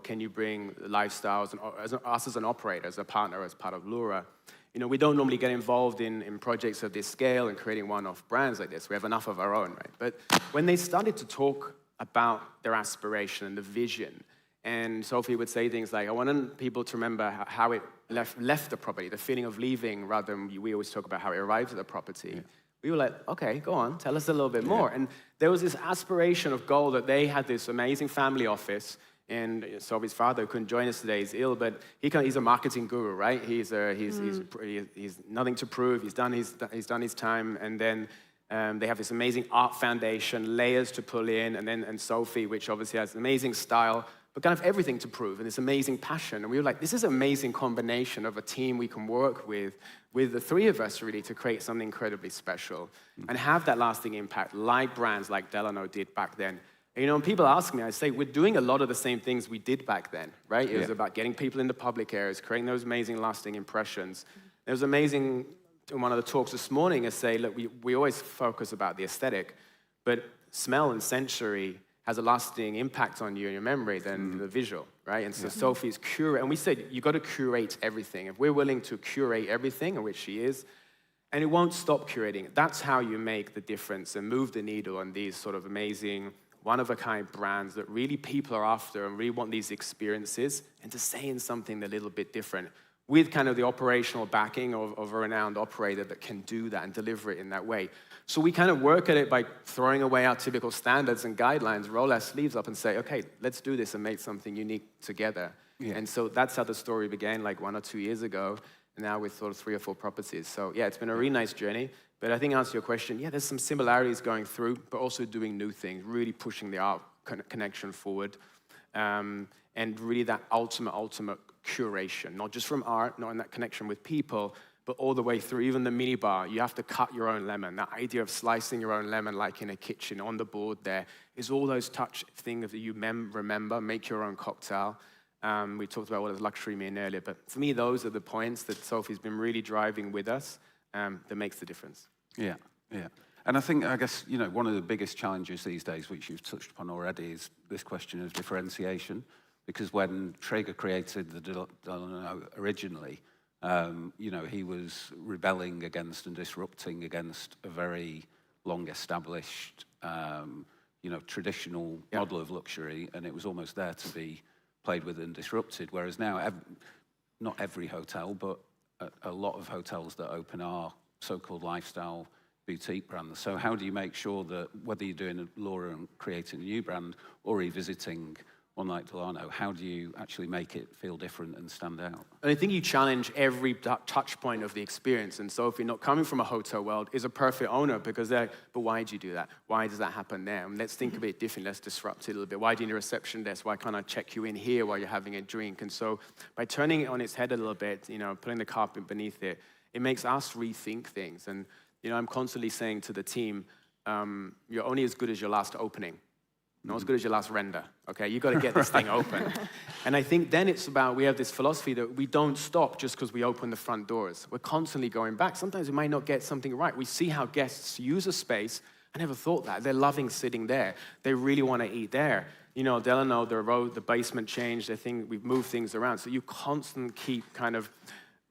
[SPEAKER 19] can you bring lifestyles and us as an operator, as a partner, as part of Lura? We don't normally get involved in projects of this scale and creating one-off brands like this. We have enough of our own, right? But when they started to talk about their aspiration and the vision, and Sophie would say things like, I want people to remember how it left the property, the feeling of leaving, rather than we always talk about how it arrived at the property. Yeah. We were like, okay, go on, tell us a little bit more. And there was this aspiration of goal that they had this amazing family office, and Sophie's father, who couldn't join us today, is ill, but he's a marketing guru, right? He's nothing to prove, he's done his time, and then they have this amazing art foundation, layers to pull in, and Sophie, which obviously has amazing style, but kind of everything to prove, and this amazing passion. And we were like, this is an amazing combination of a team we can work with the 3 of us really, to create something incredibly special and have that lasting impact, like brands like Delano did back then. And, when people ask me, I say, we're doing a lot of the same things we did back then, right? It was about getting people into public areas, creating those amazing lasting impressions. It was amazing in one of the talks this morning, I say, look, we always focus about the aesthetic, but smell and sensory has a lasting impact on you and your memory than the visual, right? And so Sophie's curate, and we said, you've got to curate everything. If we're willing to curate everything, and which she is, and it won't stop curating, that's how you make the difference and move the needle on these sort of amazing, one-of-a-kind brands that really people are after and really want these experiences, and to say in something a little bit different, with kind of the operational backing of a renowned operator that can do that and deliver it in that way. So we kind of work at it by throwing away our typical standards and guidelines, roll our sleeves up and say, okay, let's do this and make something unique together. Yeah. And so that's how the story began, like 1 or 2 years ago, and now with sort of 3 or 4 properties. So yeah, it's been a really nice journey. But I think to answer your question, yeah, there's some similarities going through, but also doing new things, really pushing the art connection forward. And really that ultimate curation, not just from art, not in that connection with people, but all the way through, even the minibar, you have to cut your own lemon. That idea of slicing your own lemon like in a kitchen on the board there is all those touch things that you remember, make your own cocktail. We talked about what does luxury mean earlier, but for me, those are the points that Sophie's been really driving with us that makes the difference.
[SPEAKER 2] Yeah. And I guess, one of the biggest challenges these days, which you've touched upon already, is this question of differentiation. Because when Traeger created the Delano originally, he was rebelling against and disrupting against a very long-established, traditional model of luxury, and it was almost there to be played with and disrupted. Whereas now, not every hotel, but a lot of hotels that open are so-called lifestyle boutique brands. So how do you make sure that whether you're doing Lura and creating a new brand or revisiting one like Delano, how do you actually make it feel different and stand out?
[SPEAKER 19] And I think you challenge every touch point of the experience. And so if you're not coming from a hotel world, is a perfect owner because they're like, but why did you do that? Why does that happen there? And let's think of it different. Let's disrupt it a little bit. Why do you need a reception desk? Why can't I check you in here while you're having a drink? And so by turning it on its head a little bit, putting the carpet beneath it, it makes us rethink things. And, I'm constantly saying to the team, you're only as good as your last opening. Not as good as your last render, okay? You've got to get this thing open. And I think then it's about, we have this philosophy that we don't stop just because we open the front doors. We're constantly going back. Sometimes we might not get something right. We see how guests use a space. I never thought that. They're loving sitting there. They really want to eat there. You know, Delano, the basement changed. I think we've moved things around. So you constantly keep kind of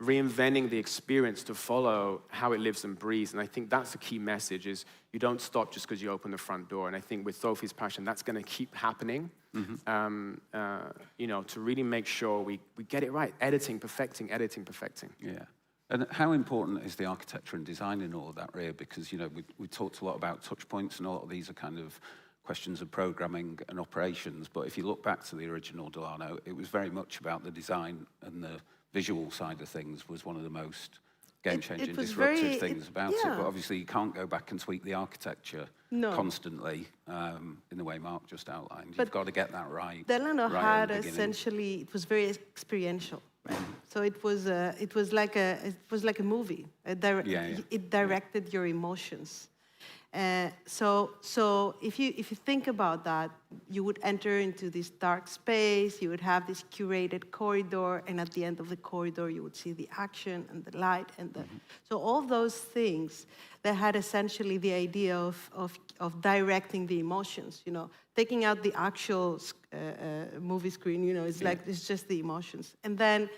[SPEAKER 19] reinventing the experience to follow how it lives and breathes. And I think that's the key message, is you don't stop just because you open the front door. And I think with Sophie's Passion, that's going to keep happening, you know, to really make sure we get it right. Editing, perfecting.
[SPEAKER 2] Yeah. And how important is the architecture and design in all of that, Ria? Because, you know, we talked a lot about touch points, and a lot of these are kind of questions of programming and operations. But if you look back to the original Delano, it was very much about the design, and the visual side of things was one of the most game-changing, disruptive things about it. But obviously, you can't go back and tweak the architecture constantly in the way Mark just outlined. You've got to get that right.
[SPEAKER 22] Delano had essentially, it was very experiential. Right. So it was like a movie. It directed your emotions. So if you think about that, you would enter into this dark space. You would have this curated corridor, and at the end of the corridor, you would see the action and the light and the. So all those things that had essentially the idea of directing the emotions. You know, taking out the actual movie screen. You know, it's just the emotions. And then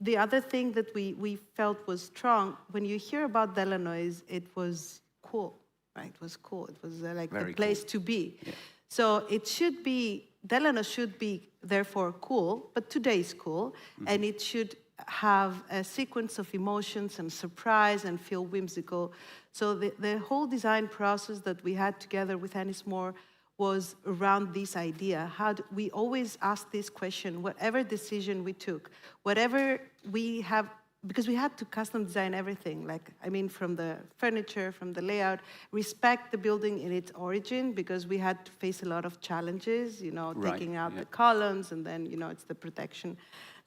[SPEAKER 22] the other thing that we felt was strong when you hear about Delano is it was cool. Right, it was cool. It was like the place to be. Yeah. So it should be, Delano should be therefore cool, but today's cool, and it should have a sequence of emotions and surprise and feel whimsical. So the whole design process that we had together with Ennismore was around this idea. We always asked this question, whatever decision we took, whatever we have, because we had to custom design everything, like, I mean, from the furniture, from the layout, respect the building in its origin, because we had to face a lot of challenges, you know, taking out the columns, and then, you know, it's the protection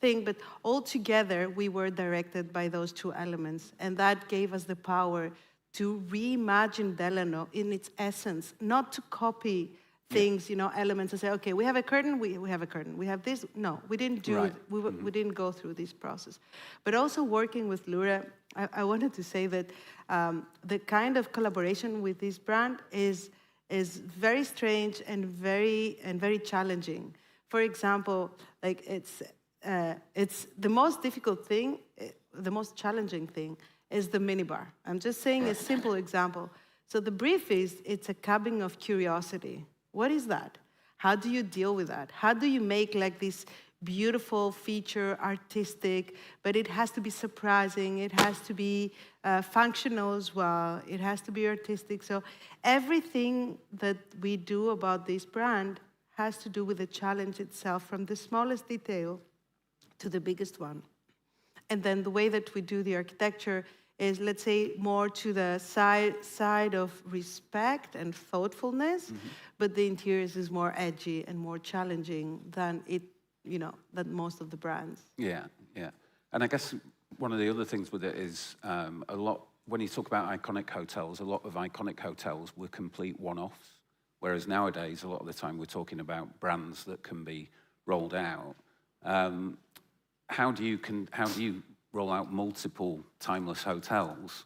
[SPEAKER 22] thing. But all together, we were directed by those two elements, and that gave us the power to reimagine Delano in its essence, not to copy things, you know, elements, and say, okay, we have a curtain, we have a curtain. We have this. No, we didn't do it. We didn't go through this process. But also working with Lura, I wanted to say that the kind of collaboration with this brand is very strange and very challenging. For example, like it's the most difficult thing, the most challenging thing is the minibar. I'm just saying a simple example. So the brief is, it's a cabin of curiosity. What is that? How do you deal with that? How do you make like this beautiful feature, artistic, but it has to be surprising, it has to be functional as well, it has to be artistic. So everything that we do about this brand has to do with the challenge itself, from the smallest detail to the biggest one. And then the way that we do the architecture is, let's say, more to the side of respect and thoughtfulness, but the interiors is more edgy and more challenging than than most of the brands.
[SPEAKER 2] Yeah, yeah. And I guess one of the other things with it is a lot, when you talk about iconic hotels, a lot of iconic hotels were complete one-offs, whereas nowadays, a lot of the time, we're talking about brands that can be rolled out. How do you roll out multiple timeless hotels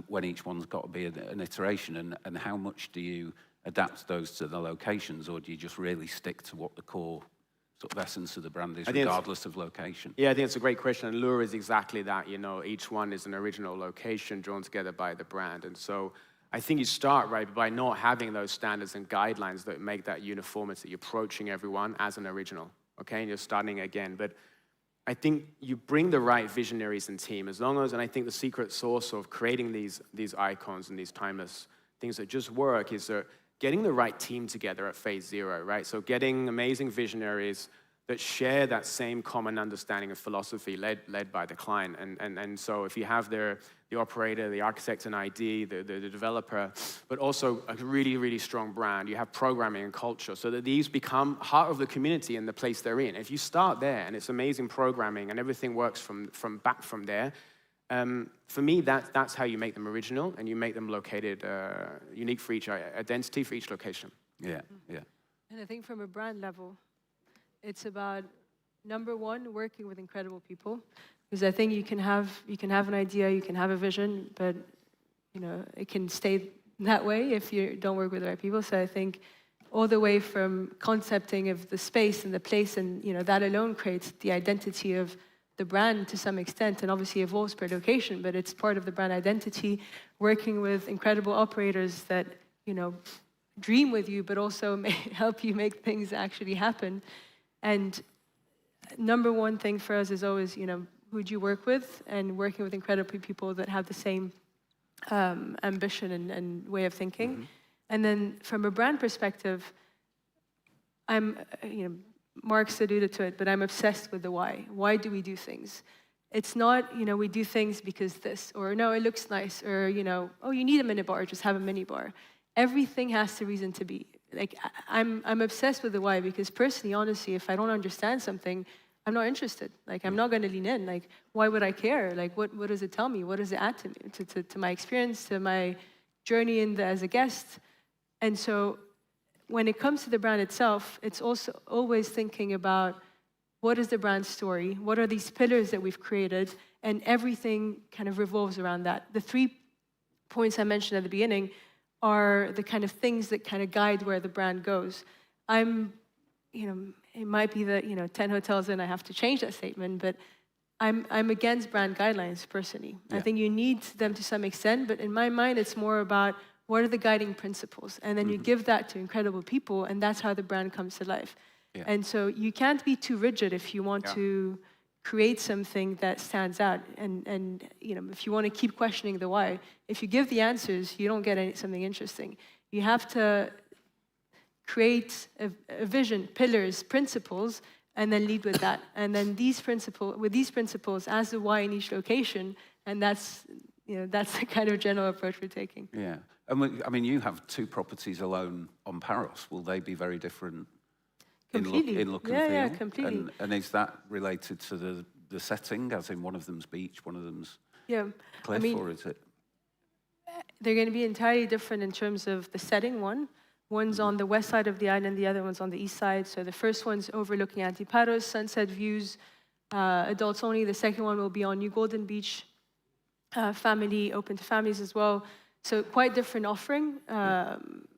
[SPEAKER 2] when each one's got to be an iteration, and how much do you adapt those to the locations, or do you just really stick to what the core sort of essence of the brand is, regardless of location?
[SPEAKER 19] Yeah, I think it's a great question, and Lure is exactly that. You know, each one is an original location drawn together by the brand, and so I think you start by not having those standards and guidelines that make that uniformity. You're approaching everyone as an original, okay, and you're starting again, but I think you bring the right visionaries and team, as long as, and I think the secret sauce of creating these icons and these timeless things that just work is getting the right team together at phase 0, right? So getting amazing visionaries that share that same common understanding of philosophy led by the client. And so if you have the operator, the architect and ID, the developer, but also a really, really strong brand, you have programming and culture, so that these become heart of the community and the place they're in. If you start there and it's amazing programming and everything works from there, for me, that's how you make them original, and you make them located, unique for each identity for each location.
[SPEAKER 2] Yeah, yeah.
[SPEAKER 4] And I think from a brand level, it's about, number one, working with incredible people. Because I think you can have an idea, you can have a vision, but it can stay that way if you don't work with the right people. So I think all the way from concepting of the space and the place, and that alone creates the identity of the brand to some extent, and obviously evolves per location, but it's part of the brand identity. Working with incredible operators that dream with you, but also help you make things actually happen. And number one thing for us is always, who'd you work with, and working with incredible people that have the same ambition and way of thinking. Mm-hmm. And then from a brand perspective, Mark's alluded to it, but I'm obsessed with the why. Why do we do things? It's not, we do things because this, or no, it looks nice, or, oh, you need a minibar, just have a minibar. Everything has a reason to be. Like, I'm obsessed with the why, because personally, honestly, if I don't understand something, I'm not interested. Like, I'm not going to lean in. Like, why would I care? Like, what does it tell me? What does it add to me, to my experience, to my journey as a guest? And so when it comes to the brand itself, it's also always thinking about what is the brand story? What are these pillars that we've created? And everything kind of revolves around that. The 3 points I mentioned at the beginning are the kind of things that kind of guide where the brand goes. It might be that, 10 hotels in, I have to change that statement, but I'm against brand guidelines personally. Yeah. I think you need them to some extent, but in my mind, it's more about what are the guiding principles? And then you give that to incredible people, and that's how the brand comes to life. Yeah. And so you can't be too rigid if you want to create something that stands out. And if you want to keep questioning the why, if you give the answers, you don't get something interesting. You have to create a vision, pillars, principles, and then lead with that. And then with these principles as the why in each location, and that's the kind of general approach we're taking.
[SPEAKER 2] Yeah. And you have 2 properties alone on Paros. Will they be very different in look and feel?
[SPEAKER 4] Yeah, completely.
[SPEAKER 2] And is that related to the setting, as in one of them's beach, one of them's cliff, or is it?
[SPEAKER 4] They're going to be entirely different in terms of the setting, One's on the west side of the island, the other one's on the east side. So the first one's overlooking Antiparos, sunset views, adults only. The second one will be on New Golden Beach, family, open to families as well. So quite different offering,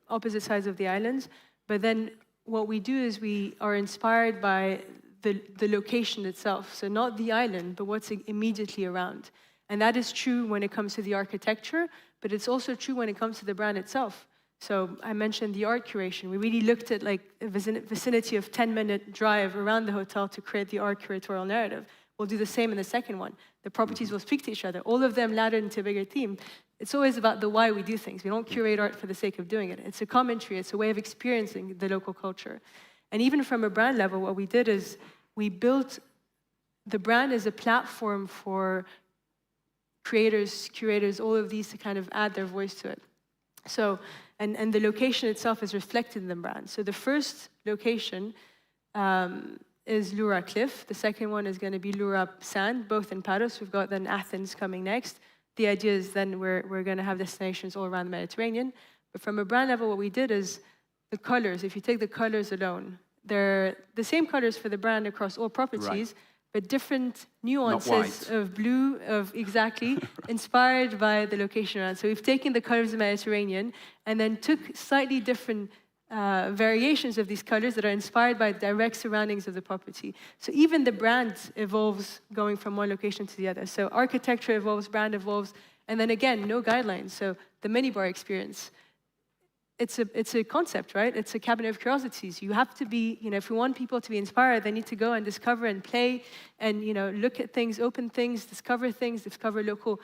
[SPEAKER 4] opposite sides of the islands. But then what we do is we are inspired by the location itself. So not the island, but what's immediately around. And that is true when it comes to the architecture, but it's also true when it comes to the brand itself. So I mentioned the art curation. We really looked at like a vicinity of 10-minute drive around the hotel to create the art curatorial narrative. We'll do the same in the second one. The properties will speak to each other. All of them laddered into a bigger theme. It's always about the why we do things. We don't curate art for the sake of doing it. It's a commentary. It's a way of experiencing the local culture. And even from a brand level, what we did is we built the brand as a platform for creators, curators, all of these to kind of add their voice to it. So, and the location itself is reflected in the brand. So the first location is Lura Cliff. The second one is going to be Lura Sand, both in Paros. We've got then Athens coming next. The idea is then we're going to have destinations all around the Mediterranean. But from a brand level, what we did is the colors. If you take the colors alone, they're the same colors for the brand across all properties, but different nuances of blue, exactly, inspired by the location around. So we've taken the colors of the Mediterranean and then took slightly different variations of these colors that are inspired by direct surroundings of the property. So even the brand evolves going from one location to the other. So architecture evolves, brand evolves, and then again, no guidelines. So the minibar experience, it's a concept, right? It's a cabinet of curiosities. You have to be, if you want people to be inspired, they need to go and discover and play and, look at things, open things, discover local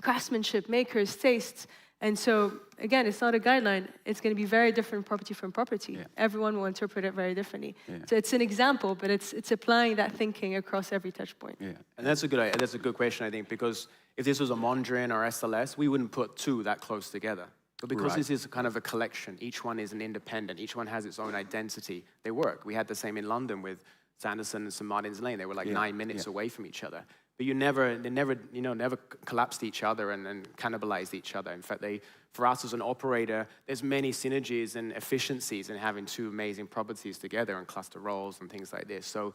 [SPEAKER 4] craftsmanship, makers, tastes. And so, again, it's not a guideline. It's going to be very different property from property. Yeah. Everyone will interpret it very differently. Yeah. So it's an example, but it's applying that thinking across every touch point.
[SPEAKER 19] Yeah. And that's a good question, I think, because if this was a Mondrian or SLS, we wouldn't put 2 that close together. But because this is kind of a collection, each one is an independent, each one has its own identity, they work. We had the same in London with Sanderson and St. Martin's Lane. They were like 9 minutes away from each other. but they never collapsed each other and cannibalized each other. In fact, for us as an operator, there's many synergies and efficiencies in having two amazing properties together and cluster roles and things like this. So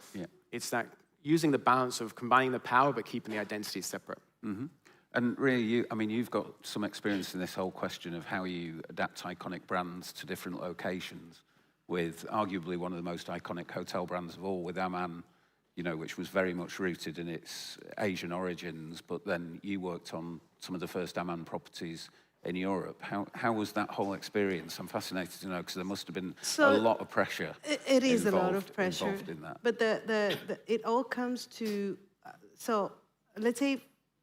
[SPEAKER 19] it's that using the balance of combining the power but keeping the identity separate.
[SPEAKER 2] Mm-hmm. And really, you've got some experience in this whole question of how you adapt iconic brands to different locations, with arguably one of the most iconic hotel brands of all, with Aman, which was very much rooted in its Asian origins, but then you worked on some of the first Aman properties in Europe. How was that whole experience? I'm fascinated to know, because there must have been a lot of pressure.
[SPEAKER 22] It is a lot of pressure.
[SPEAKER 2] Involved in that.
[SPEAKER 22] But it all comes to, so let's say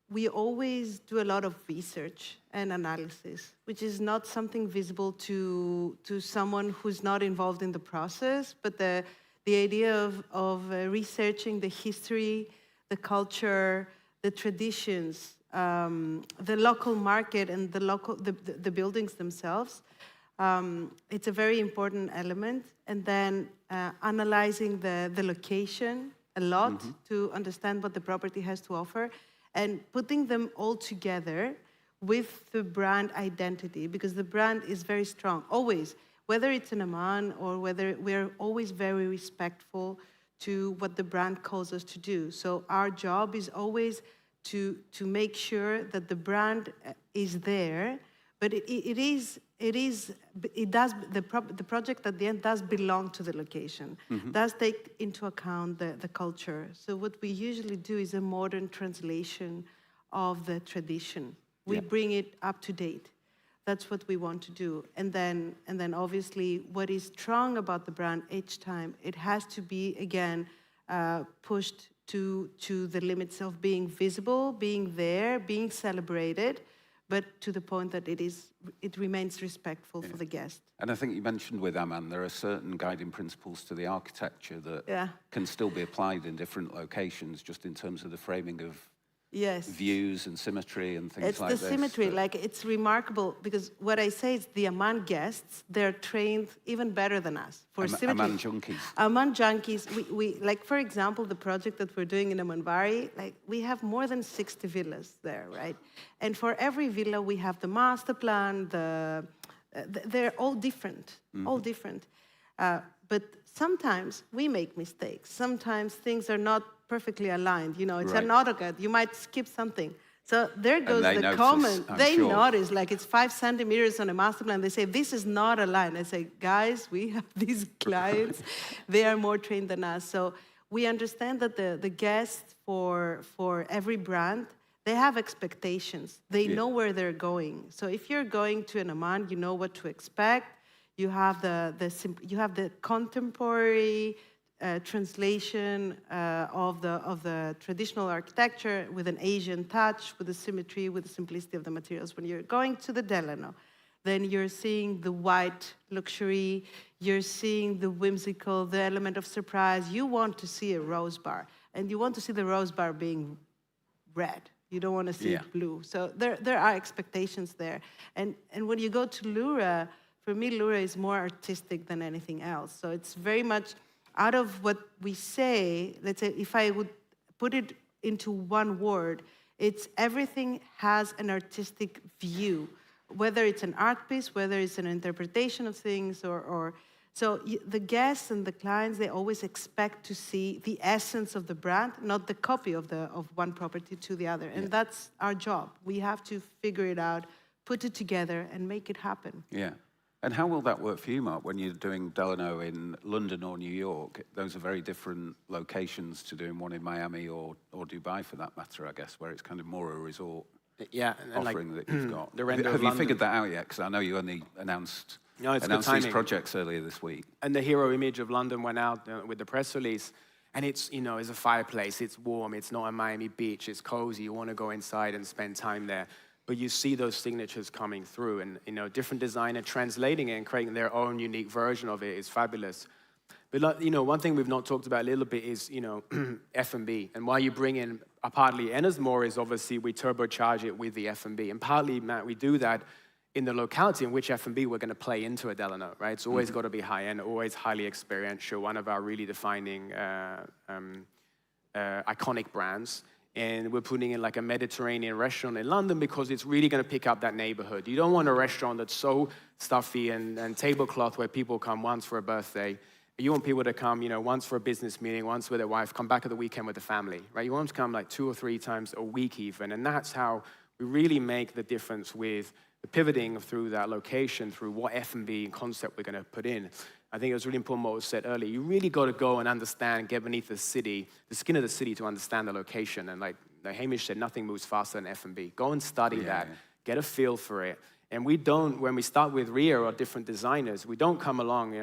[SPEAKER 22] we always do a lot of research and analysis, which is not something visible to someone who's not involved in the process, but the idea of researching the history, the culture, the traditions, the local market and the buildings themselves. It's a very important element. And then analyzing the location a lot to understand what the property has to offer, and putting them all together with the brand identity, because the brand is very strong, always. Whether it's in Aman or whether we're always very respectful to what the brand calls us to do. So our job is always to make sure that the brand is there, but the project at the end does belong to the location, does take into account the culture. So what we usually do is a modern translation of the tradition. We bring it up to date. That's what we want to do. And then obviously what is strong about the brand each time, it has to be, again, pushed to the limits of being visible, being there, being celebrated, but to the point that it remains respectful for the guest.
[SPEAKER 2] And I think you mentioned with Aman, there are certain guiding principles to the architecture that can still be applied in different locations, just in terms of the framing of views and symmetry and things like this.
[SPEAKER 22] It's the symmetry, it's remarkable, because what I say is the Aman guests, they're trained even better than us for symmetry.
[SPEAKER 2] Aman junkies.
[SPEAKER 22] Aman junkies, we like, for example, the project that we're doing in Amanvari, we have more than 60 villas there, right? And for every villa, we have the master plan, they're all different, all different. But sometimes we make mistakes. Sometimes things are not perfectly aligned. It's an AutoCAD. You might skip something. So there goes the comment. They notice, it's 5 centimeters on a master plan. They say, this is not aligned. I say, guys, we have these clients. They are more trained than us. So we understand that the guests for every brand, they have expectations. They know where they're going. So if you're going to an Aman, you know what to expect. You have the contemporary translation of the traditional architecture with an Asian touch, with the symmetry, with the simplicity of the materials. When you're going to the Delano, then you're seeing the white luxury, you're seeing the whimsical, the element of surprise. You want to see a rose bar, and you want to see the rose bar being red. You don't want to see it blue. So there are expectations there. And when you go to Lura, for me, Lura is more artistic than anything else. So it's very much out of what we say. Let's say, if I would put it into one word, it's everything has an artistic view, whether it's an art piece, whether it's an interpretation of things, so the guests and the clients, they always expect to see the essence of the brand, not the copy of one property to the other. And that's our job. We have to figure it out, put it together, and make it happen.
[SPEAKER 2] Yeah. And how will that work for you, Mark, when you're doing Delano in London or New York? Those are very different locations to doing one in Miami or Dubai, for that matter, I guess, where it's kind of more a resort offering that you've got. Have you figured that out yet? Because I know you only announced these projects earlier this week.
[SPEAKER 19] And the hero image of London went out with the press release. And it's, it's a fireplace, it's warm, it's not a Miami beach, it's cozy, you want to go inside and spend time there. But you see those signatures coming through, and different designer translating it and creating their own unique version of it is fabulous. But one thing we've not talked about a little bit is F&B, and why you bring in partly Ennismore is obviously we turbocharge it with the F&B, and partly, Matt, we do that in the locality in which F&B we're going to play into a Delano, right? It's always got to be high end, always highly experiential. One of our really defining iconic brands And we're putting in like a Mediterranean restaurant in London because it's really going to pick up that neighborhood. You don't want a restaurant that's so stuffy and tablecloth where people come once for a birthday. You want people to come, you know, once for a business meeting, once with their wife, come back at the weekend with the family, right? You want them to come like 2 or 3 times a week even. And that's how we really make the difference with the pivoting through that location, through what F&B concept we're going to put in. I think it was really important what was said earlier. You really got to go and understand, get beneath the city, the skin of the city to understand the location. And like Hamish said, nothing moves faster than F&B. Go and study that, get a feel for it. And we don't, when we start with RIA or different designers, we don't come along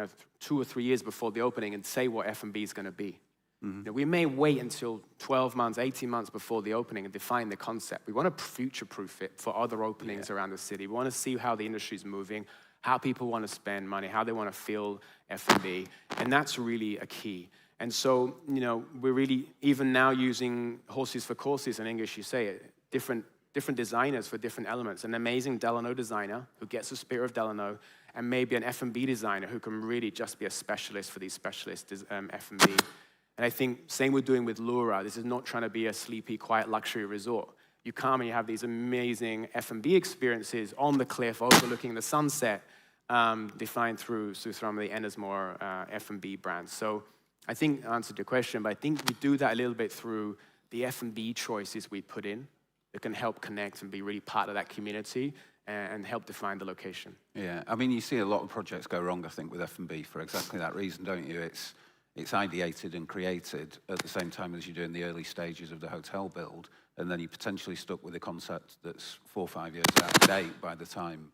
[SPEAKER 19] 2 or 3 years before the opening and say what F&B is going to be. You know, we may wait until 12 months, 18 months before the opening and define the concept. We want to future-proof it for other openings around the city. We want to see how the industry is moving, how people want to spend money, how they want to feel F&B, and that's really a key. And so, you know, we're really, even now using horses for courses in English, you say it, different designers for different elements. An amazing Delano designer who gets the spirit of Delano, and maybe an F&B designer who can really just be a specialist for these specialist F&B. And I think same we're doing with Lura. This is not trying to be a sleepy, quiet luxury resort. You come and you have these amazing F&B experiences on the cliff overlooking the sunset, defined through some of the Ennismore F&B brands. So I think I answered your question, but I think we do that a little bit through the F&B choices we put in that can help connect and be really part of that community and help define the location.
[SPEAKER 2] Yeah, I mean, you see a lot of projects go wrong, I think, with F&B for exactly that reason, don't you? It's ideated and created at the same time as you do in the early stages of the hotel build, and then you're potentially stuck with a concept that's 4 or 5 years out of date by the time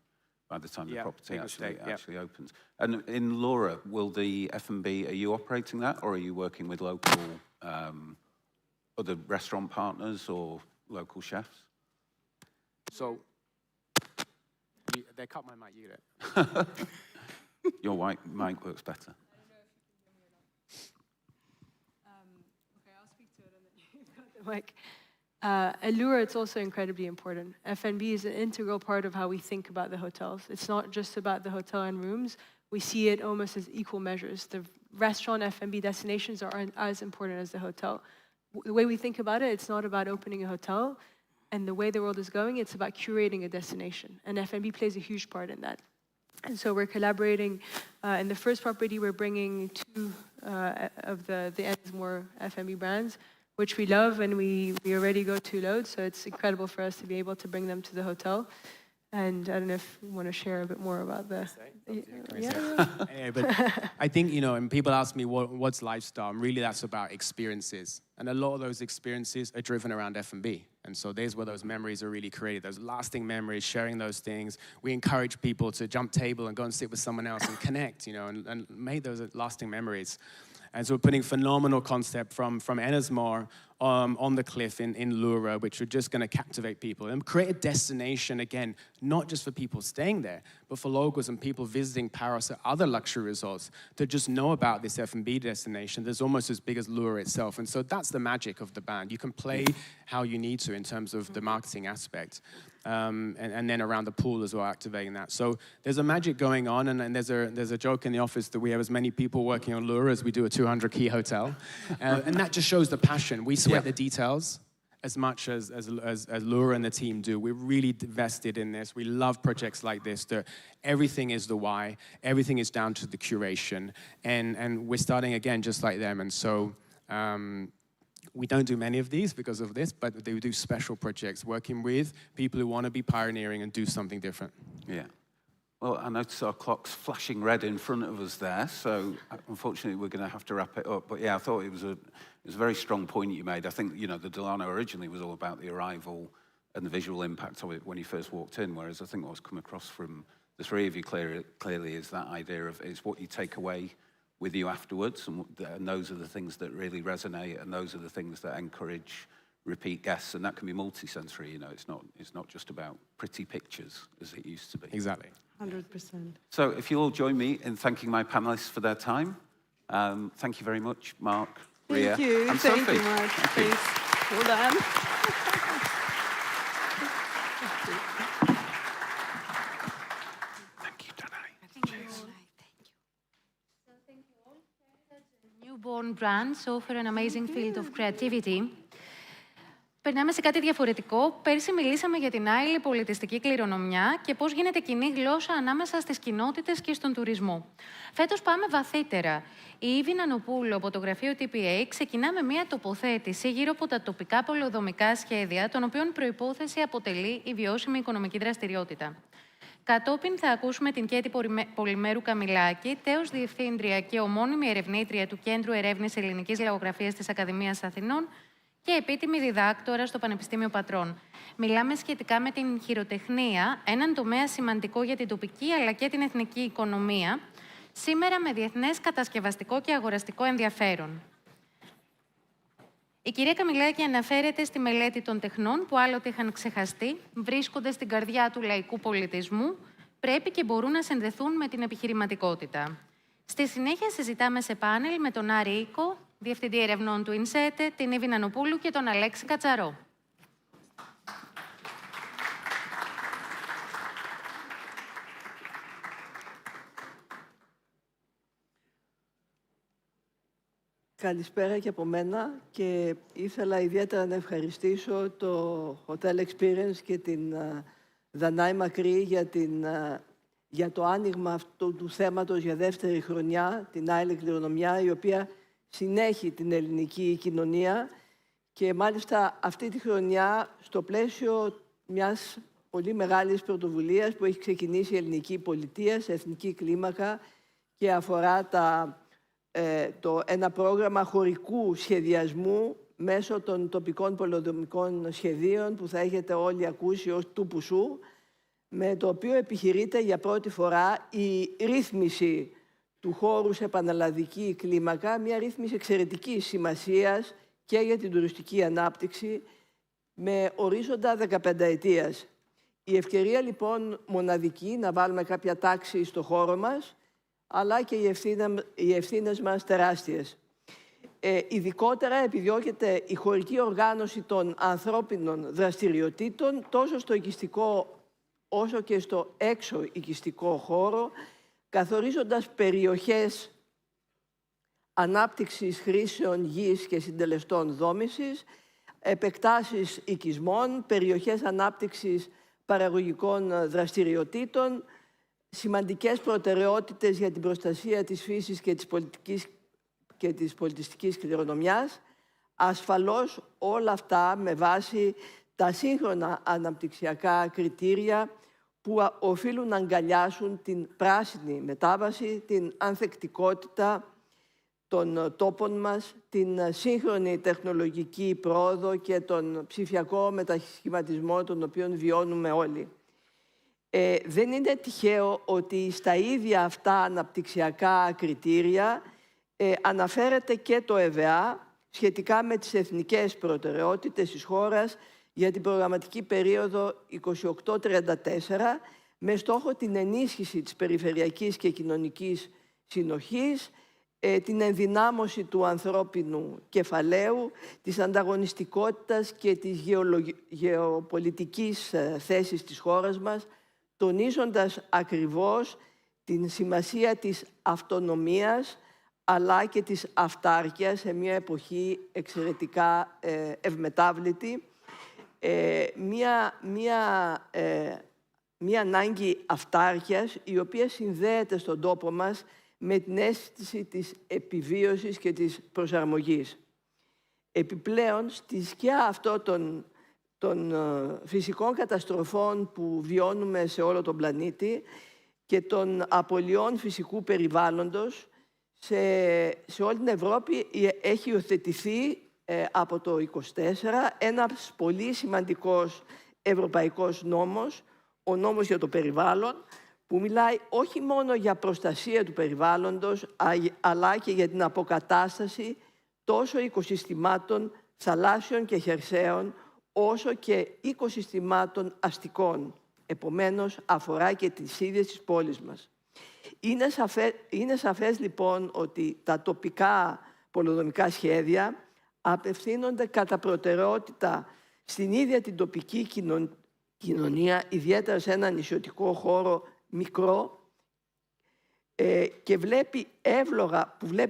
[SPEAKER 2] the property actually opens. And in Laura, will the F&B, are you operating that, or are you working with local other restaurant partners or local chefs?
[SPEAKER 19] So, they cut my mic, you get it.
[SPEAKER 2] Your mic works better.
[SPEAKER 4] Okay, I'll speak to it and then you've got the mic. At Lura, it's also incredibly important. F&B is an integral part of how we think about the hotels. It's not just about the hotel and rooms. We see it almost as equal measures. The restaurant F&B destinations are as important as the hotel. The way we think about it, it's not about opening a hotel. And the way the world is going, it's about curating a destination. And F&B plays a huge part in that. And so we're collaborating. In the first property, we're bringing 2 of the Ennismore F&B brands, which we love, and we already go 2 loads, so it's incredible for us to be able to bring them to the hotel. And I don't know if you want to share a bit more about the...
[SPEAKER 19] Yeah, but I think, you know, and people ask me what's lifestyle, and really that's about experiences. And a lot of those experiences are driven around F&B. And so there's where those memories are really created, those lasting memories, sharing those things. We encourage people to jump table and go and sit with someone else and connect, you know, and make those lasting memories. And so we're putting phenomenal concept from Ennismore on the cliff in Lura, which are just going to captivate people and create a destination, again, not just for people staying there, but for locals and people visiting Paris or other luxury resorts to just know about this F&B destination that's almost as big as Lura itself. And so that's the magic of the band. You can play how you need to in terms of the marketing aspect. And then around the pool as well, activating that. So there's a magic going on, and there's a joke in the office that we have as many people working on Lura as we do a 200-key hotel. And that just shows the passion. We sweat the details as much as Lura and the team do. We're really invested in this. We love projects like this, that everything is the why, everything is down to the curation, and we're starting again just like them. And so we don't do many of these because of this, but they do special projects, working with people who want to be pioneering and do something different.
[SPEAKER 2] Yeah. Well, I noticed our clock's flashing red in front of us there, so unfortunately we're going to have to wrap it up. But yeah, I thought it was a very strong point you made. I think, you know, the Delano originally was all about the arrival and the visual impact of it when you first walked in, whereas I think what's come across from the 3 of you clearly is that idea of it's what you take away with you afterwards, and those are the things that really resonate, and those are the things that encourage repeat guests, and that can be multi-sensory. You know, it's not just about pretty pictures as it used to be.
[SPEAKER 19] Exactly.
[SPEAKER 22] 100%.
[SPEAKER 2] So if you'll all join me in thanking my panelists for their time. Thank you very much, Mark, Ria, and Sophie.
[SPEAKER 22] Thank you, Mark.
[SPEAKER 2] Thank you.
[SPEAKER 22] Thanks. Well done.
[SPEAKER 1] Newborn brands offer an amazing field of creativity. Περνάμε σε κάτι διαφορετικό. Πέρσι μιλήσαμε για την άειλη πολιτιστική κληρονομιά και πώς γίνεται κοινή γλώσσα ανάμεσα στις κοινότητες και στον τουρισμό. Φέτος πάμε βαθύτερα. Η Ήβη Νανοπούλου από το γραφείο TPA ξεκινά με μια τοποθέτηση γύρω από τα τοπικά πολεοδομικά σχέδια, των οποίων προϋπόθεση αποτελεί η βιώσιμη οικονομική δραστηριότητα. Κατόπιν θα ακούσουμε την Κέτη Πολυμέρου Καμιλάκη, τέως διευθύντρια και ομώνυμη ερευνήτρια του Κέντρου Ερεύνης Ελληνικής Λαογραφίας της Ακαδημίας Αθηνών και επίτιμη διδάκτορα στο Πανεπιστήμιο Πατρών. Μιλάμε σχετικά με την χειροτεχνία, έναν τομέα σημαντικό για την τοπική αλλά και την εθνική οικονομία, σήμερα με διεθνές κατασκευαστικό και αγοραστικό ενδιαφέρον. Η κυρία Καμιλάκη αναφέρεται στη μελέτη των τεχνών που άλλοτε είχαν ξεχαστεί, βρίσκονται στην καρδιά του λαϊκού πολιτισμού, πρέπει και μπορούν να συνδεθούν με την επιχειρηματικότητα. Στη συνέχεια συζητάμε σε πάνελ με τον Άρη Οίκο, Διευθυντή Ερευνών του Ινσέτε, την Ήβη Νανοπούλου και τον Αλέξη Κατσαρό.
[SPEAKER 5] Καλησπέρα και από μένα και ήθελα ιδιαίτερα να ευχαριστήσω το Hotel Experience και την Δανάη Μακρύ για το άνοιγμα αυτού του θέματος για δεύτερη χρονιά, την άειλη κληρονομιά, η οποία συνέχει την ελληνική κοινωνία και μάλιστα αυτή τη χρονιά στο πλαίσιο μιας πολύ μεγάλης πρωτοβουλίας που έχει ξεκινήσει η ελληνική πολιτεία σε εθνική κλίμακα και αφορά ένα πρόγραμμα χωρικού σχεδιασμού μέσω των τοπικών πολεοδομικών σχεδίων που θα έχετε όλοι ακούσει ως του πουσού, με το οποίο επιχειρείται για πρώτη φορά η ρύθμιση του χώρου σε πανελλαδική κλίμακα, μια ρύθμιση εξαιρετικής σημασίας και για την τουριστική ανάπτυξη με ορίζοντα 15 ετίας. Η ευκαιρία λοιπόν μοναδική να βάλουμε κάποια τάξη στο χώρο μας, αλλά και οι ευθύνες μας τεράστιες. Ειδικότερα επιδιώκεται η χωρική οργάνωση των ανθρώπινων δραστηριοτήτων τόσο στο οικιστικό όσο και στο έξω οικιστικό χώρο, καθορίζοντας περιοχές ανάπτυξης χρήσεων γης και συντελεστών δόμησης, επεκτάσεις οικισμών, περιοχές ανάπτυξης παραγωγικών δραστηριοτήτων, σημαντικές προτεραιότητες για την προστασία της φύσης και της πολιτιστικής κληρονομιάς. Ασφαλώς όλα αυτά με βάση τα σύγχρονα αναπτυξιακά κριτήρια που οφείλουν να αγκαλιάσουν την πράσινη μετάβαση, την ανθεκτικότητα των τόπων μας, την σύγχρονη τεχνολογική πρόοδο και τον ψηφιακό μετασχηματισμό τον οποίο βιώνουμε όλοι. Δεν είναι τυχαίο ότι στα ίδια αυτά αναπτυξιακά κριτήρια αναφέρεται και το ΕΒΑ σχετικά με τις εθνικές προτεραιότητες της χώρας για την προγραμματική περίοδο 28-34 με στόχο την ενίσχυση της περιφερειακής και κοινωνικής συνοχής, την ενδυνάμωση του ανθρώπινου κεφαλαίου, της ανταγωνιστικότητας και της γεωπολιτικής θέσης της χώρας μας, τονίζοντας ακριβώς την σημασία της αυτονομίας αλλά και της αυτάρκειας σε μια εποχή εξαιρετικά ευμετάβλητη. Μια ανάγκη αυτάρκειας η οποία συνδέεται στον τόπο μας με την αίσθηση της επιβίωσης και της προσαρμογής. Επιπλέον, στη σκιά αυτών των φυσικών καταστροφών που βιώνουμε σε όλο τον πλανήτη και των απολειών φυσικού περιβάλλοντος, σε όλη την Ευρώπη έχει υιοθετηθεί από το 24 ένας πολύ σημαντικός ευρωπαϊκός νόμος, ο νόμος για το περιβάλλον, που μιλάει όχι μόνο για προστασία του περιβάλλοντος, αλλά και για την αποκατάσταση τόσο οικοσυστημάτων θαλάσσιων και χερσαίων, όσο και οικοσυστημάτων αστικών. Επομένως, αφορά και τις ίδιες τις πόλεις μας. Είναι σαφές, λοιπόν, ότι τα τοπικά πολεοδομικά σχέδια απευθύνονται κατά προτεραιότητα στην ίδια την τοπική κοινωνία, ιδιαίτερα σε ένα νησιωτικό χώρο μικρό, και βλέπει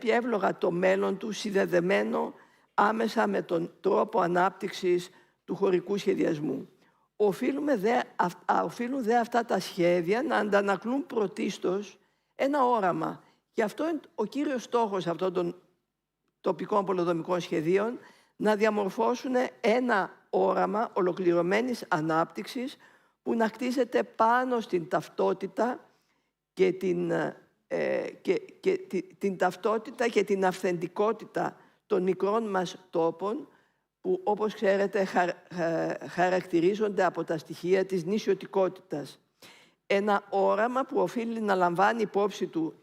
[SPEAKER 5] εύλογα το μέλλον του συνδεδεμένο άμεσα με τον τρόπο ανάπτυξης του χωρικού σχεδιασμού. Οφείλουν δε αυτά τα σχέδια να αντανακλούν πρωτίστως ένα όραμα. Και αυτό είναι ο κύριος στόχος αυτών των τοπικών πολεοδομικών σχεδίων, να διαμορφώσουν ένα όραμα ολοκληρωμένης ανάπτυξης που να χτίζεται πάνω στην ταυτότητα και την ταυτότητα και την αυθεντικότητα των μικρών μας τόπων, που, όπως ξέρετε, χαρακτηρίζονται από τα στοιχεία της νησιωτικότητας. Ένα όραμα που οφείλει να λαμβάνει υπόψη του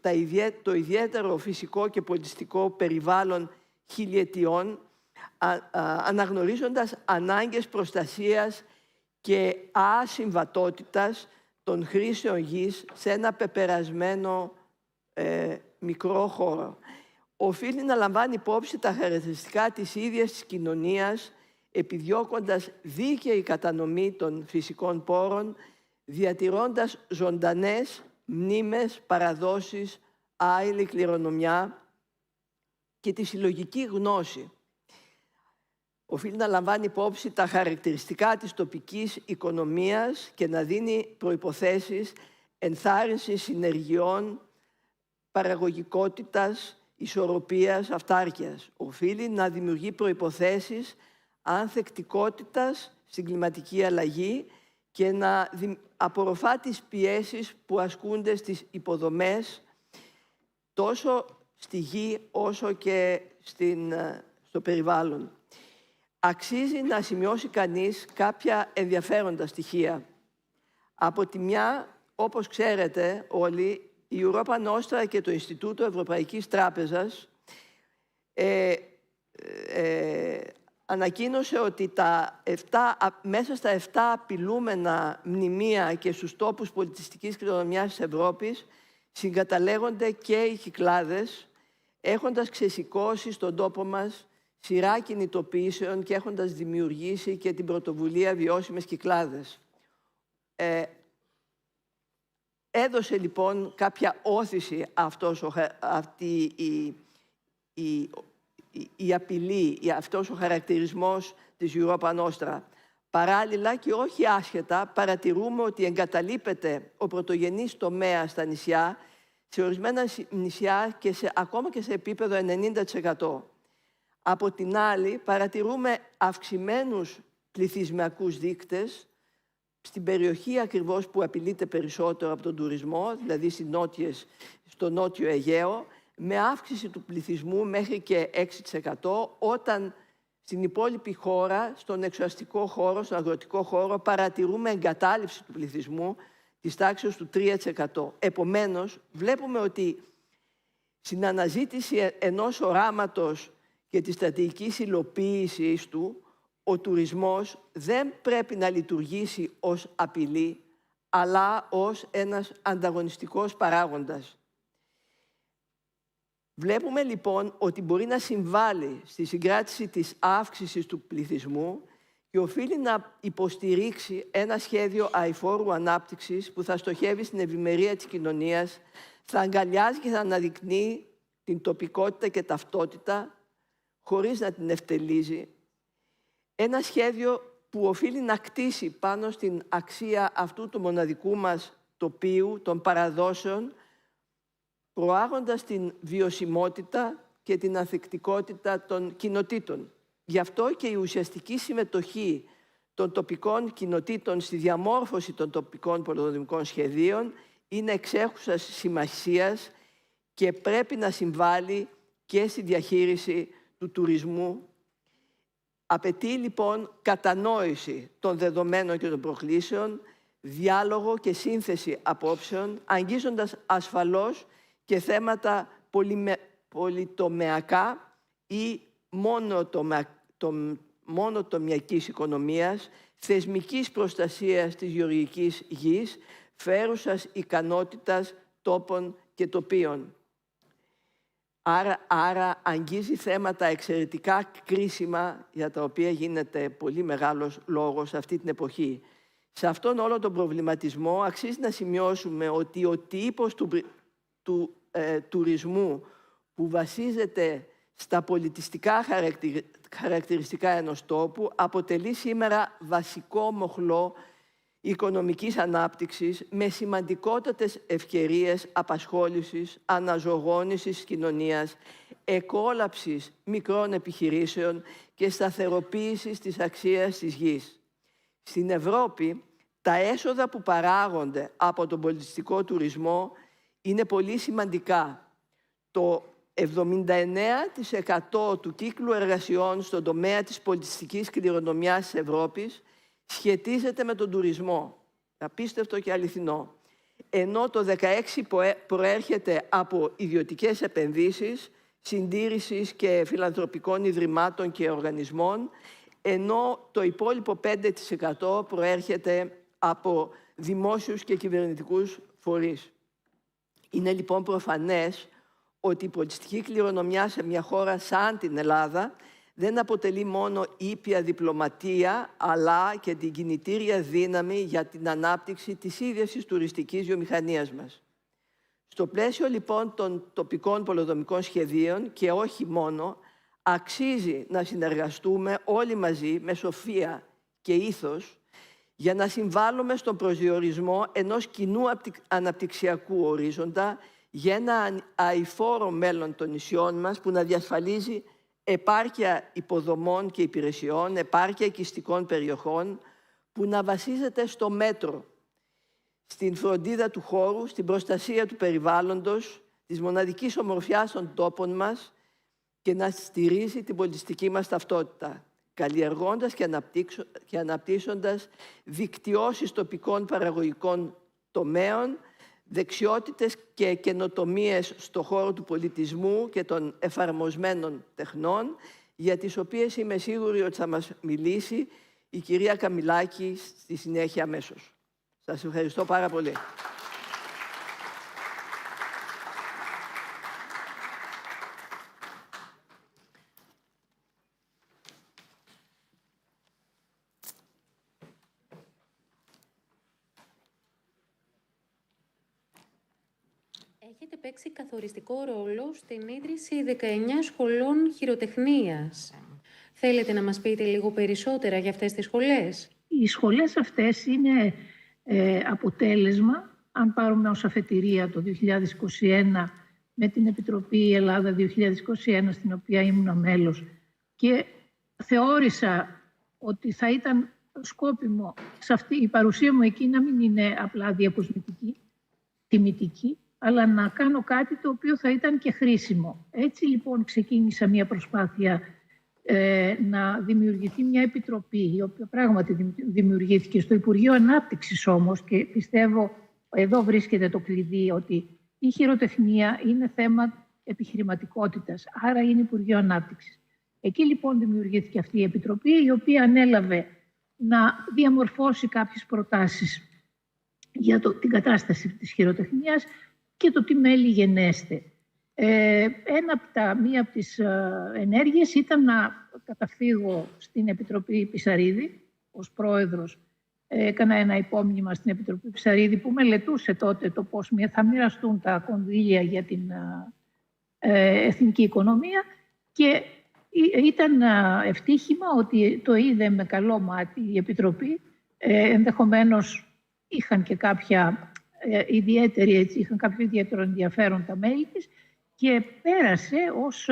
[SPEAKER 5] το ιδιαίτερο φυσικό και πολιτιστικό περιβάλλον χιλιετιών, αναγνωρίζοντας ανάγκες προστασίας και ασυμβατότητας των χρήσεων γης σε ένα πεπερασμένο μικρό χώρο. Οφείλει να λαμβάνει υπόψη τα χαρακτηριστικά της ίδιας της κοινωνίας, επιδιώκοντας δίκαιη κατανομή των φυσικών πόρων, διατηρώντας ζωντανές μνήμες, παραδόσεις, άειλη κληρονομιά και τη συλλογική γνώση. Οφείλει να λαμβάνει υπόψη τα χαρακτηριστικά της τοπικής οικονομίας και να δίνει προϋποθέσεις ενθάρρυνσης συνεργειών, παραγωγικότητας, ισορροπίας, αυτάρκειας. Οφείλει να δημιουργεί προϋποθέσεις ανθεκτικότητας στην κλιματική αλλαγή και να απορροφά τις πιέσεις που ασκούνται στις υποδομές, τόσο στη γη όσο και στο περιβάλλον. Αξίζει να σημειώσει κανείς κάποια ενδιαφέροντα στοιχεία. Από τη μια, όπως ξέρετε όλοι, η Europa Nostra και το Ινστιτούτο Ευρωπαϊκής Τράπεζας ανακοίνωσε ότι μέσα στα 7 απειλούμενα μνημεία και στους τόπους πολιτιστικής κληρονομιάς της Ευρώπης συγκαταλέγονται και οι Κυκλάδες, έχοντας ξεσηκώσει στον τόπο μας σειρά κινητοποιήσεων και έχοντας δημιουργήσει και την πρωτοβουλία Βιώσιμες Κυκλάδες. Έδωσε λοιπόν κάποια όθηση αυτή η απειλή, αυτός ο χαρακτηρισμός της Europa Nostra. Παράλληλα και όχι άσχετα, παρατηρούμε ότι εγκαταλείπεται ο πρωτογενής τομέας στα νησιά, σε ορισμένα νησιά και ακόμα και σε επίπεδο 90%. Από την άλλη, παρατηρούμε αυξημένους πληθυσμιακούς δείκτες στην περιοχή ακριβώς που απειλείται περισσότερο από τον τουρισμό, δηλαδή στο νότιο Αιγαίο, με αύξηση του πληθυσμού μέχρι και 6%, όταν στην υπόλοιπη χώρα, στον εξωαστικό χώρο, στον αγροτικό χώρο, παρατηρούμε εγκατάλειψη του πληθυσμού της τάξης του 3%. Επομένως, βλέπουμε ότι στην αναζήτηση ενός οράματος και της στρατηγικής υλοποίησης του, ο τουρισμός δεν πρέπει να λειτουργήσει ως απειλή, αλλά ως ένας ανταγωνιστικός παράγοντας. Βλέπουμε λοιπόν ότι μπορεί να συμβάλλει στη συγκράτηση της αύξησης του πληθυσμού και οφείλει να υποστηρίξει ένα σχέδιο αειφόρου ανάπτυξης που θα στοχεύει στην ευημερία της κοινωνίας, θα αγκαλιάζει και θα αναδεικνύει την τοπικότητα και ταυτότητα χωρίς να την ευτελίζει. Ένα σχέδιο που οφείλει να κτίσει πάνω στην αξία αυτού του μοναδικού μας τοπίου, των παραδόσεων, προάγοντας την βιωσιμότητα και την ανθεκτικότητα των κοινοτήτων. Γι' αυτό και η ουσιαστική συμμετοχή των τοπικών κοινοτήτων στη διαμόρφωση των τοπικών πολεοδομικών σχεδίων είναι εξέχουσας σημασίας και πρέπει να συμβάλλει και στη διαχείριση του τουρισμού. Απαιτεί λοιπόν κατανόηση των δεδομένων και των προκλήσεων, διάλογο και σύνθεση απόψεων, αγγίζοντας ασφαλώς και θέματα πολυτομεακά ή μονοτομιακής οικονομίας, θεσμικής προστασίας της γεωργικής γης, φέρουσας ικανότητας τόπων και τοπίων. Άρα αγγίζει θέματα εξαιρετικά κρίσιμα, για τα οποία γίνεται πολύ μεγάλος λόγος αυτή την εποχή. Σε αυτόν όλο τον προβληματισμό αξίζει να σημειώσουμε ότι ο τύπος του τουρισμού που βασίζεται στα πολιτιστικά χαρακτηριστικά ενός τόπου, αποτελεί σήμερα βασικό μοχλό οικονομικής ανάπτυξης με σημαντικότατες ευκαιρίες απασχόλησης, αναζωογόνησης κοινωνίας, εκόλαψης μικρών επιχειρήσεων και σταθεροποίησης της αξίας της γης. Στην Ευρώπη, τα έσοδα που παράγονται από τον πολιτιστικό τουρισμό είναι πολύ σημαντικά. Το 79% του κύκλου εργασιών στον τομέα της πολιτιστικής κληρονομιάς της Ευρώπης σχετίζεται με τον τουρισμό. Απίστευτο και αληθινό. Ενώ το 16% προέρχεται από ιδιωτικές επενδύσεις, συντήρησης και φιλανθρωπικών ιδρυμάτων και οργανισμών, ενώ το υπόλοιπο 5% προέρχεται από δημόσιους και κυβερνητικούς φορείς. Είναι λοιπόν προφανές ότι η πολιτιστική κληρονομιά σε μια χώρα σαν την Ελλάδα δεν αποτελεί μόνο ήπια διπλωματία, αλλά και την κινητήρια δύναμη για την ανάπτυξη της ίδιας της τουριστικής βιομηχανίας μας. Στο πλαίσιο λοιπόν των τοπικών πολεοδομικών σχεδίων και όχι μόνο, αξίζει να συνεργαστούμε όλοι μαζί με σοφία και ήθος για να συμβάλλουμε στον προσδιορισμό ενός κοινού αναπτυξιακού ορίζοντα για ένα αειφόρο μέλλον των νησιών μας που να διασφαλίζει επάρκεια υποδομών και υπηρεσιών, επάρκεια οικιστικών περιοχών που να βασίζεται στο μέτρο, στην φροντίδα του χώρου, στην προστασία του περιβάλλοντος, της μοναδικής ομορφιάς των τόπων μας και να στηρίζει την πολιτιστική μας ταυτότητα, καλλιεργώντας και αναπτύσσοντας δικτυώσεις τοπικών παραγωγικών τομέων, δεξιότητες και καινοτομίες στον χώρο του πολιτισμού και των εφαρμοσμένων τεχνών, για τις οποίες είμαι σίγουρη ότι θα μας μιλήσει η κυρία Καμιλάκη στη συνέχεια αμέσως. Σας ευχαριστώ πάρα πολύ.
[SPEAKER 1] Έχετε παίξει καθοριστικό ρόλο στην ίδρυση 19 σχολών χειροτεχνίας. Θέλετε να μας πείτε λίγο περισσότερα για αυτές τις σχολές?
[SPEAKER 6] Οι σχολές αυτές είναι αποτέλεσμα, αν πάρουμε ως αφετηρία το 2021 με την Επιτροπή Ελλάδα 2021, στην οποία ήμουν μέλος, και θεώρησα ότι θα ήταν σκόπιμο η παρουσία μου εκεί να μην είναι απλά διακοσμητική, τιμητική, αλλά να κάνω κάτι το οποίο θα ήταν και χρήσιμο. Έτσι λοιπόν ξεκίνησα μια προσπάθεια να δημιουργηθεί μια επιτροπή, η οποία πράγματι δημιουργήθηκε στο Υπουργείο Ανάπτυξης όμως, και πιστεύω εδώ βρίσκεται το κλειδί, ότι η χειροτεχνία είναι θέμα επιχειρηματικότητας, άρα είναι Υπουργείο Ανάπτυξης. Εκεί λοιπόν δημιουργήθηκε αυτή η επιτροπή, η οποία ανέλαβε να διαμορφώσει κάποιες προτάσεις για την κατάσταση της χειροτεχνίας και το τι μέλη γενέστε. Μία από τις ενέργειες ήταν να καταφύγω στην Επιτροπή Πισαρίδη ως πρόεδρος. Έκανα ένα υπόμνημα στην Επιτροπή Πισαρίδη που μελετούσε τότε το πώς θα μοιραστούν τα κονδύλια για την εθνική οικονομία, και ήταν ευτύχημα ότι το είδε με καλό μάτι η Επιτροπή. Ενδεχομένως είχαν και είχαν κάποιο ιδιαίτερο ενδιαφέρον τα μέλη της, και πέρασε ως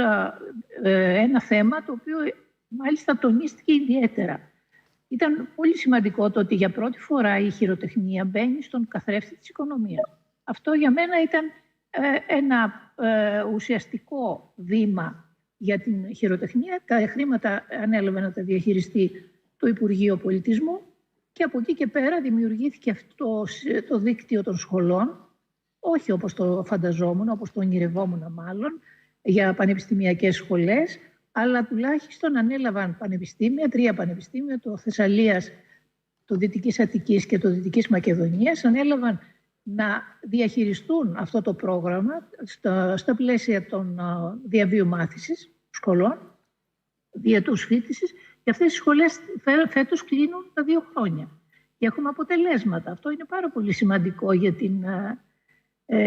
[SPEAKER 6] ένα θέμα το οποίο μάλιστα τονίστηκε ιδιαίτερα. Ήταν πολύ σημαντικό το ότι για πρώτη φορά η χειροτεχνία μπαίνει στον καθρέφτη της οικονομίας. Αυτό για μένα ήταν ένα ουσιαστικό βήμα για την χειροτεχνία. Τα χρήματα ανέλαβε να τα διαχειριστεί το Υπουργείο Πολιτισμού, και από εκεί και πέρα δημιουργήθηκε αυτό το δίκτυο των σχολών, όχι όπως το φανταζόμουν, όπως το ονειρευόμουν μάλλον, για πανεπιστημιακές σχολές, αλλά τουλάχιστον ανέλαβαν πανεπιστήμια, 3 πανεπιστήμια, το Θεσσαλίας, το Δυτικής Αττικής και το Δυτικής Μακεδονίας, ανέλαβαν να διαχειριστούν αυτό το πρόγραμμα στα πλαίσια των διαβίου μάθησης σχολών, διετούς φοιτησης, και αυτές οι σχολές φέτος κλείνουν τα 2 χρόνια. Και έχουμε αποτελέσματα. Αυτό είναι πάρα πολύ σημαντικό για την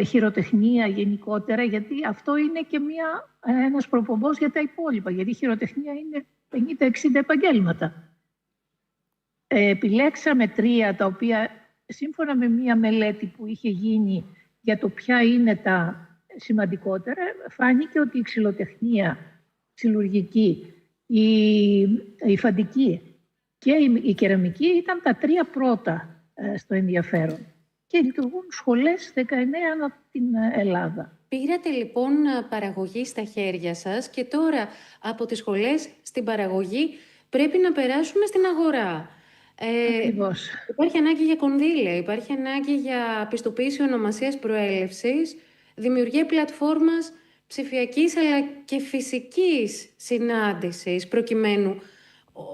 [SPEAKER 6] χειροτεχνία γενικότερα, γιατί αυτό είναι και ένας προπομπός για τα υπόλοιπα, γιατί η χειροτεχνία είναι 50-60 επαγγέλματα. Επιλέξαμε 3, τα οποία σύμφωνα με μία μελέτη που είχε γίνει για το ποια είναι τα σημαντικότερα, φάνηκε ότι η ξυλοτεχνία, ξυλουργική, η φαντική και η κεραμική ήταν τα 3 πρώτα στο ενδιαφέρον. Και λειτουργούν σχολές 19 ανά την Ελλάδα.
[SPEAKER 1] Πήρατε λοιπόν παραγωγή στα χέρια σας και τώρα από τις σχολές στην παραγωγή πρέπει να περάσουμε στην αγορά.
[SPEAKER 6] Ακριβώς.
[SPEAKER 1] Υπάρχει ανάγκη για κονδύλια, υπάρχει ανάγκη για πιστοποίηση ονομασίας προέλευσης, δημιουργία πλατφόρμας ψηφιακής αλλά και φυσικής συνάντησης, προκειμένου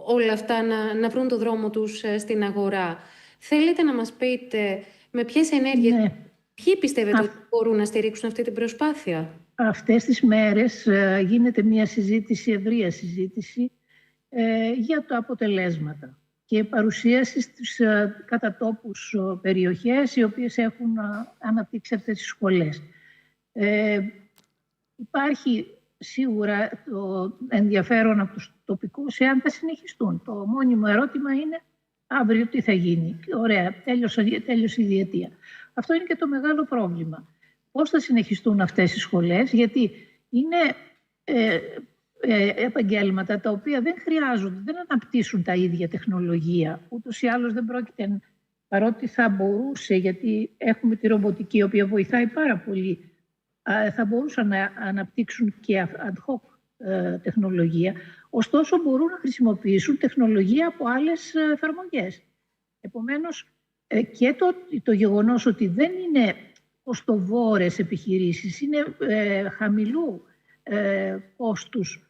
[SPEAKER 1] όλα αυτά να βρουν το δρόμο τους στην αγορά. Θέλετε να μας πείτε με ποιες ενέργειες, ποιοι πιστεύετε ότι μπορούν να στηρίξουν αυτή την προσπάθεια?
[SPEAKER 6] Αυτές τις μέρες γίνεται μια συζήτηση, ευρεία συζήτηση, για τα αποτελέσματα και παρουσίαση στις κατατόπους περιοχές οι οποίες έχουν αναπτύξει αυτές τις σχολές. Υπάρχει σίγουρα το ενδιαφέρον από τους τοπικούς εάν θα συνεχιστούν. Το μόνιμο ερώτημα είναι αύριο τι θα γίνει. Ωραία, τέλειωσε η διετία. Αυτό είναι και το μεγάλο πρόβλημα. Πώς θα συνεχιστούν αυτές οι σχολές, γιατί είναι επαγγέλματα τα οποία δεν χρειάζονται, δεν αναπτύσσουν τα ίδια τεχνολογία. Ούτως ή άλλως δεν πρόκειται, παρότι θα μπορούσε, γιατί έχουμε τη ρομποτική, η οποία βοηθάει πάρα πολύ, θα μπορούσαν να αναπτύξουν και ad hoc τεχνολογία, ωστόσο μπορούν να χρησιμοποιήσουν τεχνολογία από άλλες εφαρμογές. Επομένως, και το γεγονός ότι δεν είναι κοστοβόρες επιχειρήσεις, είναι χαμηλού κόστους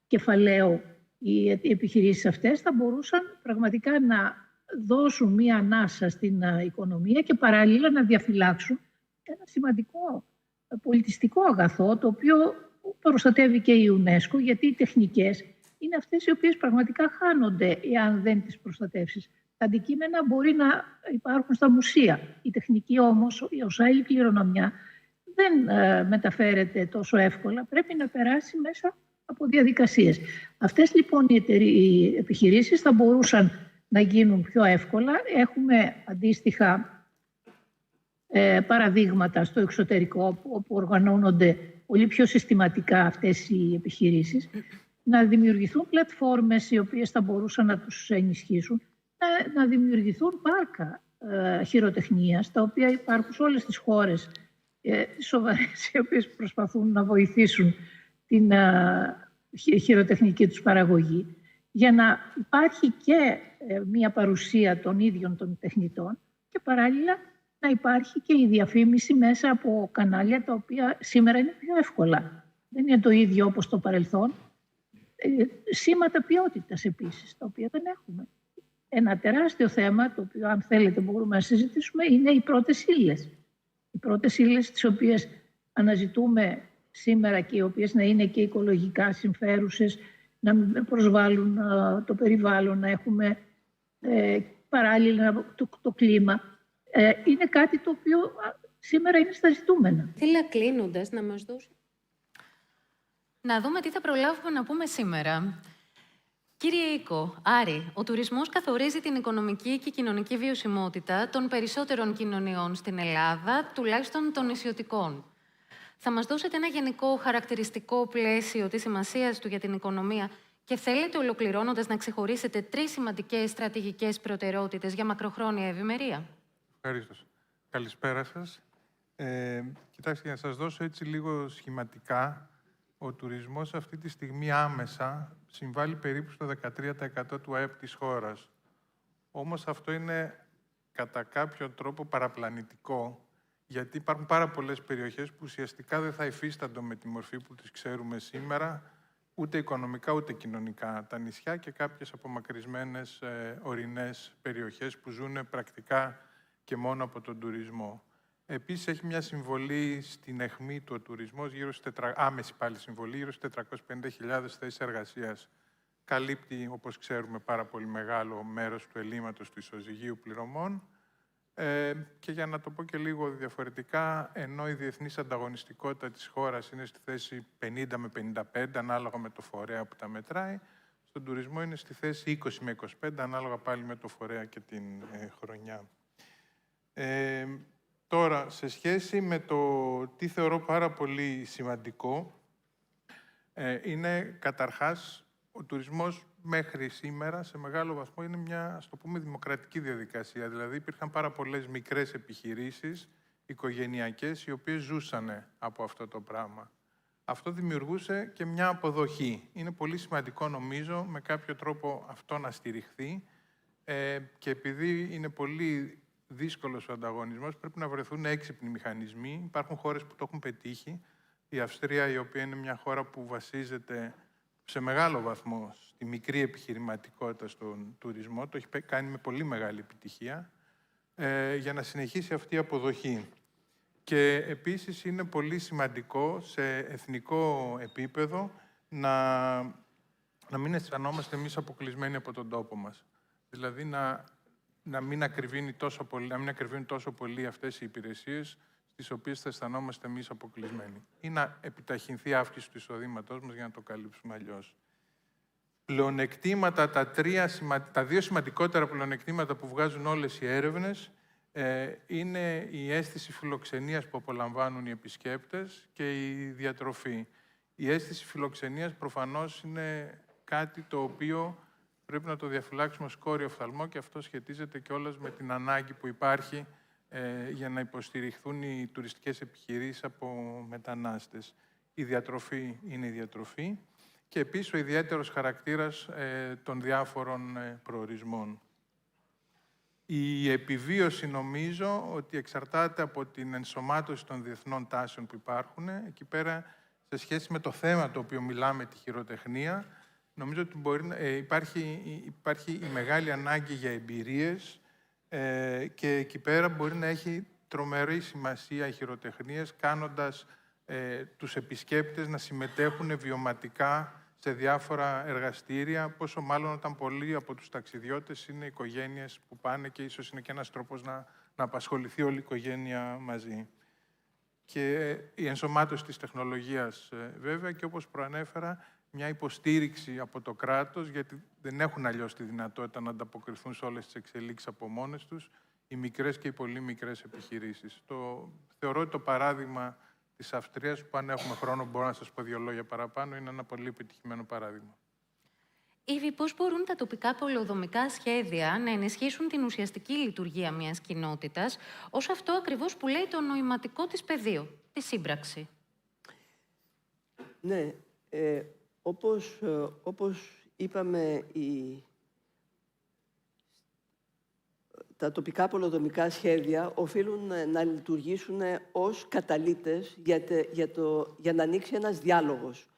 [SPEAKER 6] κεφαλαίου οι επιχειρήσεις αυτές, θα μπορούσαν πραγματικά να δώσουν μία ανάσα στην οικονομία και παράλληλα να διαφυλάξουν ένα σημαντικό πολιτιστικό αγαθό, το οποίο προστατεύει και η UNESCO, γιατί οι τεχνικές είναι αυτές οι οποίες πραγματικά χάνονται εάν δεν τις προστατεύσεις. Τα αντικείμενα μπορεί να υπάρχουν στα μουσεία. Η τεχνική όμως, ως άλλη κληρονομιά, δεν μεταφέρεται τόσο εύκολα. Πρέπει να περάσει μέσα από διαδικασίες. Αυτές λοιπόν οι επιχειρήσεις θα μπορούσαν να γίνουν πιο εύκολα. Έχουμε αντίστοιχα παραδείγματα στο εξωτερικό, όπου οργανώνονται πολύ πιο συστηματικά αυτές οι επιχειρήσεις, να δημιουργηθούν πλατφόρμες οι οποίες θα μπορούσαν να τους ενισχύσουν, να δημιουργηθούν πάρκα χειροτεχνίας, τα οποία υπάρχουν σε όλες τις χώρες, σοβαρές, οι οποίες προσπαθούν να βοηθήσουν την χειροτεχνική τους παραγωγή, για να υπάρχει και μια παρουσία των ίδιων των τεχνητών και παράλληλα να υπάρχει και η διαφήμιση μέσα από κανάλια τα οποία σήμερα είναι πιο εύκολα. Δεν είναι το ίδιο όπως το παρελθόν. Σήματα ποιότητας επίσης, τα οποία δεν έχουμε. Ένα τεράστιο θέμα, το οποίο αν θέλετε μπορούμε να συζητήσουμε, είναι οι πρώτες ύλες. Οι πρώτες ύλες τις οποίες αναζητούμε σήμερα και οι οποίες να είναι και οικολογικά συμφέρουσες, να προσβάλλουν το περιβάλλον, να έχουμε παράλληλα το κλίμα. Είναι κάτι το οποίο σήμερα είναι στα ζητούμενα.
[SPEAKER 1] Θέλω κλείνοντας να μας δώσει. Να δούμε τι θα προλάβουμε να πούμε σήμερα. Κύριε Οίκο, Άρη, ο τουρισμός καθορίζει την οικονομική και κοινωνική βιωσιμότητα των περισσότερων κοινωνιών στην Ελλάδα, τουλάχιστον των νησιωτικών. Θα μας δώσετε ένα γενικό χαρακτηριστικό πλαίσιο της σημασίας του για την οικονομία και θέλετε ολοκληρώνοντας να ξεχωρίσετε 3 σημαντικές στρατηγικές προτεραιότητες για μακροχρόνια ευημερία.
[SPEAKER 7] Ευχαριστώ. Καλησπέρα σας. Κοιτάξτε, για να σας δώσω έτσι λίγο σχηματικά, ο τουρισμός αυτή τη στιγμή άμεσα συμβάλλει περίπου στο 13% του ΑΕΠ της χώρας. Όμως αυτό είναι κατά κάποιο τρόπο παραπλανητικό, γιατί υπάρχουν πάρα πολλές περιοχές που ουσιαστικά δεν θα υφίστανται με τη μορφή που τις ξέρουμε σήμερα, ούτε οικονομικά ούτε κοινωνικά. Τα νησιά και κάποιες απομακρυσμένες ορεινές περιοχές που ζουν πρακτικά και μόνο από τον τουρισμό. Επίσης, έχει μια συμβολή στην αιχμή του τουρισμός, άμεση πάλι συμβολή, γύρω στις 450.000 θέσεις εργασίας. Καλύπτει, όπως ξέρουμε, πάρα πολύ μεγάλο μέρος του ελλείμματος του ισοζυγίου πληρωμών Και για να το πω και λίγο διαφορετικά, ενώ η διεθνής ανταγωνιστικότητα της χώρας είναι στη θέση 50 με 55, ανάλογα με το φορέα που τα μετράει, στον τουρισμό είναι στη θέση 20 με 25, ανάλογα πάλι με το φορέα και την χρονιά. Τώρα, σε σχέση με το τι θεωρώ πάρα πολύ σημαντικό, είναι καταρχάς ο τουρισμός μέχρι σήμερα σε μεγάλο βαθμό είναι μια, ας το πούμε, δημοκρατική διαδικασία. Δηλαδή υπήρχαν πάρα πολλές μικρές επιχειρήσεις, οικογενειακές, οι οποίες ζούσαν από αυτό το πράγμα. Αυτό δημιουργούσε και μια αποδοχή. Είναι πολύ σημαντικό, νομίζω, με κάποιο τρόπο αυτό να στηριχθεί και επειδή είναι πολύ δύσκολος ο ανταγωνισμός, πρέπει να βρεθούν έξυπνοι μηχανισμοί. Υπάρχουν χώρες που το έχουν πετύχει. Η Αυστρία, η οποία είναι μια χώρα που βασίζεται σε μεγάλο βαθμό στη μικρή επιχειρηματικότητα στον τουρισμό, το έχει κάνει με πολύ μεγάλη επιτυχία, για να συνεχίσει αυτή η αποδοχή. Και επίσης είναι πολύ σημαντικό σε εθνικό επίπεδο να μην αισθανόμαστε εμείς αποκλεισμένοι από τον τόπο μας. Δηλαδή να μην ακριβίνουν τόσο πολύ αυτές οι υπηρεσίες στις οποίες θα αισθανόμαστε εμείς αποκλεισμένοι. Ή να επιταχυνθεί η αύξηση του εισοδήματός μας για να το καλύψουμε αλλιώς. Πλεονεκτήματα, τα δύο σημαντικότερα πλεονεκτήματα που βγάζουν όλες οι έρευνες είναι η αίσθηση φιλοξενίας που απολαμβάνουν οι επισκέπτες και η διατροφή. Η αίσθηση φιλοξενίας προφανώς είναι κάτι το οποίο πρέπει να το διαφυλάξουμε ως κόριο οφθαλμό και αυτό σχετίζεται κιόλας με την ανάγκη που υπάρχει για να υποστηριχθούν οι τουριστικές επιχειρήσεις από μετανάστες. Η διατροφή είναι η διατροφή και επίσης ο ιδιαίτερος χαρακτήρας των διάφορων προορισμών. Η επιβίωση νομίζω ότι εξαρτάται από την ενσωμάτωση των διεθνών τάσεων που υπάρχουν. Εκεί πέρα, σε σχέση με το θέμα το οποίο μιλάμε, τη χειροτεχνία, νομίζω ότι υπάρχει η μεγάλη ανάγκη για εμπειρίες και εκεί πέρα μπορεί να έχει τρομερή σημασία οι χειροτεχνίες, κάνοντας τους επισκέπτες να συμμετέχουν βιωματικά σε διάφορα εργαστήρια, πόσο μάλλον όταν πολλοί από τους ταξιδιώτες είναι οικογένειες που πάνε και ίσως είναι και ένας τρόπος να απασχοληθεί όλη η οικογένεια μαζί. Και η ενσωμάτωση της τεχνολογίας βέβαια και όπως προανέφερα, μια υποστήριξη από το κράτος, γιατί δεν έχουν αλλιώς τη δυνατότητα να ανταποκριθούν σε όλες τις εξελίξεις από μόνες τους, οι μικρές και οι πολύ μικρές επιχειρήσεις. Θεωρώ ότι το παράδειγμα της Αυστρίας, που αν έχουμε χρόνο μπορώ να σας πω 2 λόγια παραπάνω, είναι ένα πολύ επιτυχημένο παράδειγμα.
[SPEAKER 1] Ήβη, πώς μπορούν τα τοπικά πολεοδομικά σχέδια να ενισχύσουν την ουσιαστική λειτουργία μιας κοινότητας, ως αυτό ακριβώς που λέει το νοηματικό της πεδίο, τη σύμπραξη?
[SPEAKER 5] Ναι, όπως είπαμε, τα τοπικά πολεοδομικά σχέδια οφείλουν να λειτουργήσουν ως καταλύτες για να ανοίξει ένας διάλογος.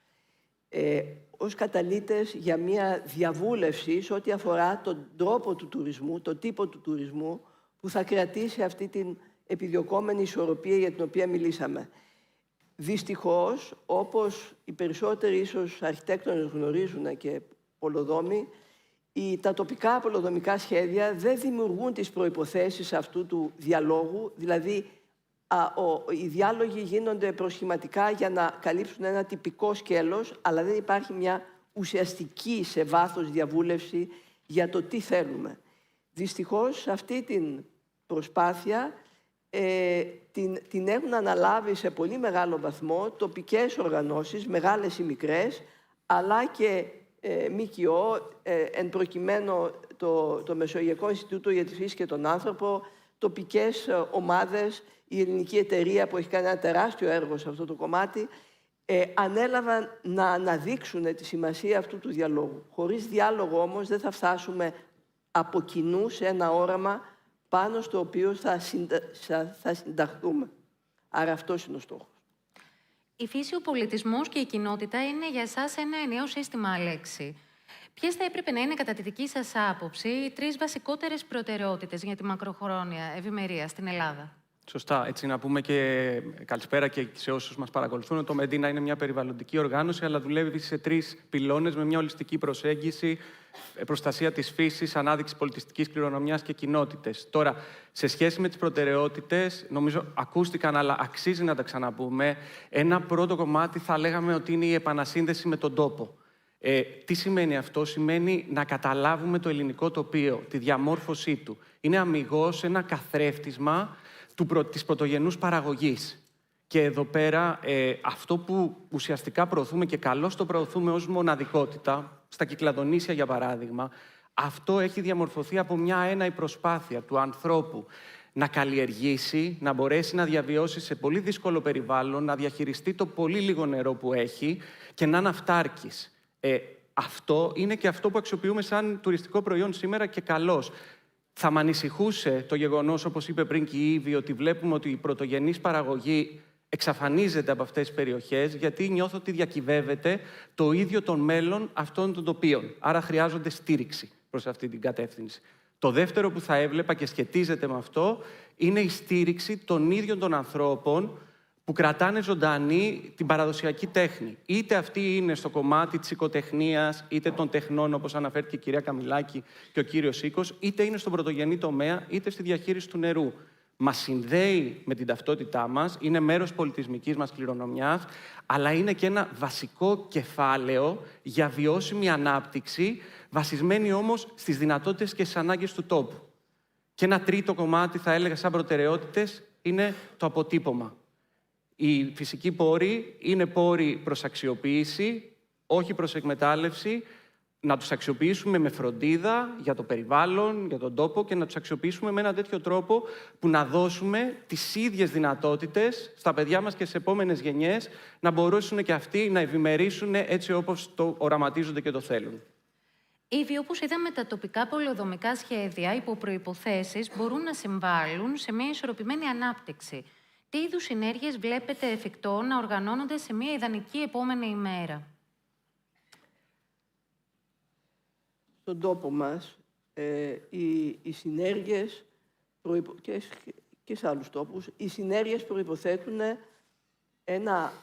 [SPEAKER 5] Ως καταλύτες για μια διαβούλευση σε ό,τι αφορά τον τρόπο του τουρισμού, τον τύπο του τουρισμού, που θα κρατήσει αυτή την επιδιωκόμενη ισορροπία για την οποία μιλήσαμε. Δυστυχώς, όπως οι περισσότεροι ίσως αρχιτέκτονες γνωρίζουν και πολεοδόμοι, τα τοπικά πολεοδομικά σχέδια δεν δημιουργούν τις προϋποθέσεις αυτού του διαλόγου, δηλαδή οι διάλογοι γίνονται προσχηματικά για να καλύψουν ένα τυπικό σκέλος, αλλά δεν υπάρχει μια ουσιαστική σε βάθος διαβούλευση για το τι θέλουμε. Δυστυχώς, σε αυτή την προσπάθεια την έχουν αναλάβει σε πολύ μεγάλο βαθμό τοπικές οργανώσεις, μεγάλες ή μικρές, αλλά και ΜΚΟ, εν προκειμένου το Μεσογειακό Ινστιτούτο για τη Φύση και τον Άνθρωπο, τοπικές ομάδες, η ελληνική εταιρεία που έχει κάνει ένα τεράστιο έργο σε αυτό το κομμάτι, ανέλαβαν να αναδείξουν τη σημασία αυτού του διαλόγου. Χωρίς διάλογο όμως δεν θα φτάσουμε από κοινού σε ένα όραμα πάνω στο οποίο θα συνταχθούμε. Άρα αυτός είναι ο στόχος.
[SPEAKER 1] Η φύση, ο πολιτισμός και η κοινότητα είναι για εσάς ένα ενιαίο σύστημα, Αλέξη. Ποιες θα έπρεπε να είναι, κατά τη δική σας άποψη, οι 3 βασικότερες προτεραιότητες για τη μακροχρόνια ευημερία στην Ελλάδα?
[SPEAKER 8] Σωστά. Έτσι να πούμε και καλησπέρα και σε όσους μας παρακολουθούν. Το Medina είναι μια περιβαλλοντική οργάνωση, αλλά δουλεύει σε 3 πυλώνες με μια ολιστική προσέγγιση, προστασία της φύσης, ανάδειξη πολιτιστικής κληρονομιάς και κοινότητες. Τώρα, σε σχέση με τις προτεραιότητες, νομίζω ακούστηκαν, αλλά αξίζει να τα ξαναπούμε. Ένα πρώτο κομμάτι θα λέγαμε ότι είναι η επανασύνδεση με τον τόπο. Τι σημαίνει αυτό? Σημαίνει να καταλάβουμε το ελληνικό τοπίο, τη διαμόρφωσή του. Είναι αμιγώς ένα καθρέφτισμα της πρωτογενούς παραγωγής. Και εδώ πέρα αυτό που ουσιαστικά προωθούμε και καλώς το προωθούμε ως μοναδικότητα, στα Κυκλαδονήσια για παράδειγμα, αυτό έχει διαμορφωθεί από μια έναη προσπάθεια του ανθρώπου να καλλιεργήσει, να μπορέσει να διαβιώσει σε πολύ δύσκολο περιβάλλον, να διαχειριστεί το πολύ λίγο νερό που έχει και να είναι αυτάρκης. Αυτό είναι και αυτό που αξιοποιούμε σαν τουριστικό προϊόν σήμερα και καλώς. Θα με ανησυχούσε το γεγονός, όπως είπε πριν και η Ήβη, ότι βλέπουμε ότι η πρωτογενής παραγωγή εξαφανίζεται από αυτές τις περιοχές, γιατί νιώθω ότι διακυβεύεται το ίδιο το μέλλον αυτών των τοπίων. Άρα χρειάζονται στήριξη προς αυτή την κατεύθυνση. Το δεύτερο που θα έβλεπα και σχετίζεται με αυτό είναι η στήριξη των ίδιων των ανθρώπων που κρατάνε ζωντανή την παραδοσιακή τέχνη. Είτε αυτή είναι στο κομμάτι της οικοτεχνίας, είτε των τεχνών, όπως αναφέρθηκε η κυρία Καμιλάκη και ο κύριος Σίκος, είτε είναι στον πρωτογενή τομέα, είτε στη διαχείριση του νερού. Μας συνδέει με την ταυτότητά μας, είναι μέρος πολιτισμικής μας κληρονομιάς, αλλά είναι και ένα βασικό κεφάλαιο για βιώσιμη ανάπτυξη, βασισμένη όμως στις δυνατότητες και στις ανάγκες του τόπου. Και ένα τρίτο κομμάτι, θα έλεγα, σαν προτεραιότητες, είναι το αποτύπωμα. Οι φυσικοί πόροι είναι πόροι προς αξιοποίηση, όχι προς εκμετάλλευση. Να τους αξιοποιήσουμε με φροντίδα για το περιβάλλον, για τον τόπο και να τους αξιοποιήσουμε με έναν τέτοιο τρόπο που να δώσουμε τις ίδιες δυνατότητες στα παιδιά μας και στις επόμενες γενιές να μπορέσουν και αυτοί να ευημερήσουν έτσι όπως το οραματίζονται και το θέλουν.
[SPEAKER 1] Ήδη, όπως είδαμε, τα τοπικά πολεοδομικά σχέδια υπό προϋποθέσεις μπορούν να συμβάλλουν σε μια ισορροπημένη ανάπτυξη. Τι είδους συνέργειες βλέπετε εφικτό να οργανώνονται σε μια ιδανική επόμενη ημέρα?
[SPEAKER 5] Στον τόπο μας, οι συνέργειες και σε άλλους τόπους, οι συνέργειες προϋποθέτουν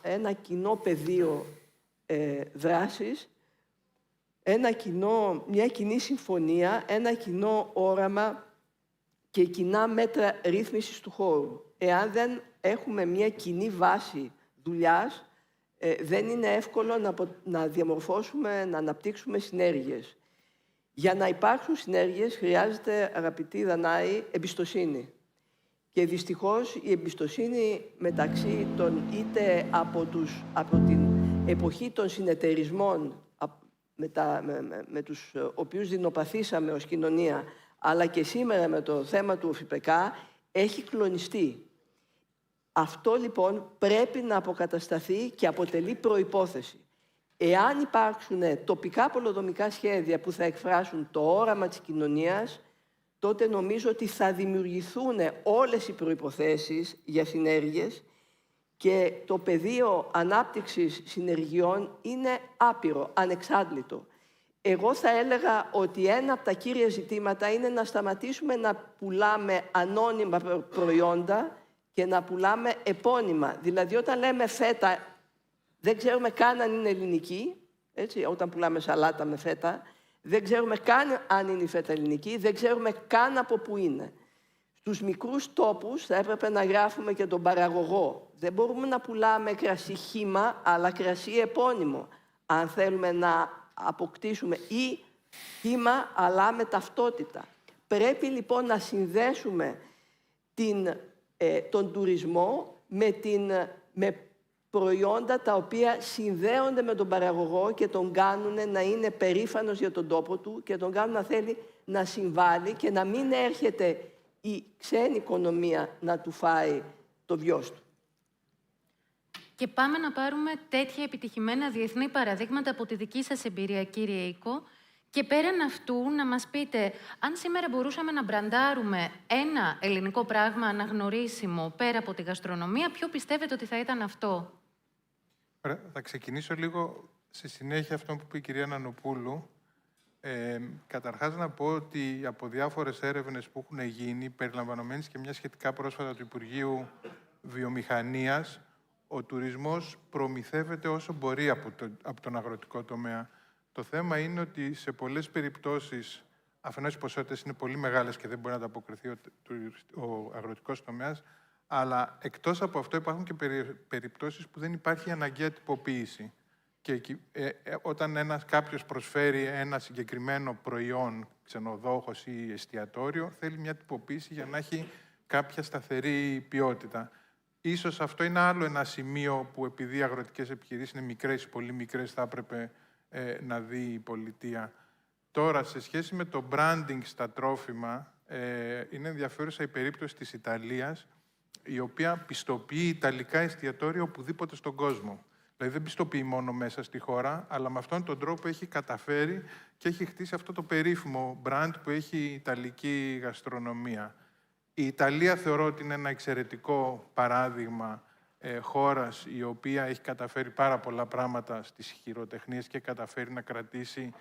[SPEAKER 5] ένα κοινό πεδίο δράσης, μια κοινή συμφωνία, ένα κοινό όραμα και κοινά μέτρα ρύθμισης του χώρου. Εάν δεν έχουμε μια κοινή βάση δουλειάς, δεν είναι εύκολο να διαμορφώσουμε, να αναπτύξουμε συνέργειες. Για να υπάρξουν συνέργειες χρειάζεται, αγαπητοί Δανάη, εμπιστοσύνη. Και δυστυχώς η εμπιστοσύνη μεταξύ των, είτε από την εποχή των συνεταιρισμών, με τους οποίους δεινοπαθήσαμε ως κοινωνία, αλλά και σήμερα με το θέμα του ΟΦΙΠΕΚΑ, έχει κλονιστεί. Αυτό λοιπόν πρέπει να αποκατασταθεί και αποτελεί προϋπόθεση. Εάν υπάρξουν τοπικά πολεοδομικά σχέδια που θα εκφράσουν το όραμα της κοινωνίας, τότε νομίζω ότι θα δημιουργηθούν όλες οι προϋποθέσεις για συνέργειες και το πεδίο ανάπτυξης συνεργειών είναι άπειρο, ανεξάντλητο. Εγώ θα έλεγα ότι ένα από τα κύρια ζητήματα είναι να σταματήσουμε να πουλάμε ανώνυμα προϊόντα και να πουλάμε επώνυμα. Δηλαδή, όταν λέμε φέτα, δεν ξέρουμε καν αν είναι ελληνική, έτσι, όταν πουλάμε σαλάτα με φέτα, δεν ξέρουμε καν αν είναι η φέτα ελληνική, δεν ξέρουμε καν από πού είναι. Στους μικρούς τόπους θα έπρεπε να γράφουμε και τον παραγωγό. Δεν μπορούμε να πουλάμε κρασί χύμα, αλλά κρασί επώνυμο, αν θέλουμε να αποκτήσουμε, ή χύμα, αλλά με ταυτότητα. Πρέπει λοιπόν να συνδέσουμε τον τουρισμό με προϊόντα τα οποία συνδέονται με τον παραγωγό και τον κάνουν να είναι περήφανος για τον τόπο του και τον κάνουν να θέλει να συμβάλλει και να μην έρχεται η ξένη οικονομία να του φάει το βιός του.
[SPEAKER 1] Και πάμε να πάρουμε τέτοια επιτυχημένα διεθνή παραδείγματα από τη δική σας εμπειρία, κύριε Οίκο. Και πέραν αυτού, να μας πείτε, αν σήμερα μπορούσαμε να μπραντάρουμε ένα ελληνικό πράγμα αναγνωρίσιμο πέρα από τη γαστρονομία, ποιο πιστεύετε ότι θα ήταν αυτό?
[SPEAKER 7] Θα ξεκινήσω λίγο στη συνέχεια αυτό που είπε η κυρία Νανοπούλου. Καταρχάς να πω ότι από διάφορες έρευνες που έχουν γίνει, περιλαμβανομένης και μια σχετικά πρόσφατα του Υπουργείου Βιομηχανίας, ο τουρισμός προμηθεύεται όσο μπορεί από τον αγροτικό τομέα. Το θέμα είναι ότι σε πολλές περιπτώσεις, αφενός οι ποσότητες είναι πολύ μεγάλες και δεν μπορεί να ανταποκριθεί ο αγροτικός τομέας, αλλά εκτός από αυτό υπάρχουν και περιπτώσεις που δεν υπάρχει αναγκαία τυποποίηση. Και όταν κάποιος προσφέρει ένα συγκεκριμένο προϊόν, ξενοδόχος ή εστιατόριο, θέλει μια τυποποίηση για να έχει κάποια σταθερή ποιότητα. Ίσως αυτό είναι άλλο ένα σημείο που, επειδή οι αγροτικές επιχειρήσεις είναι μικρές, πολύ μικρές, θα έπρεπε να δει η πολιτεία. Τώρα, σε σχέση με το branding στα τρόφιμα, είναι ενδιαφέρουσα η περίπτωση της Ιταλίας, η οποία πιστοποιεί ιταλικά εστιατόρια οπουδήποτε στον κόσμο. Δηλαδή δεν πιστοποιεί μόνο μέσα στη χώρα, αλλά με αυτόν τον τρόπο έχει καταφέρει και έχει χτίσει αυτό το περίφημο brand που έχει η ιταλική γαστρονομία. Η Ιταλία θεωρώ ότι είναι ένα εξαιρετικό παράδειγμα χώρας η οποία έχει καταφέρει πάρα πολλά πράγματα στις χειροτεχνίες και καταφέρει να κρατήσει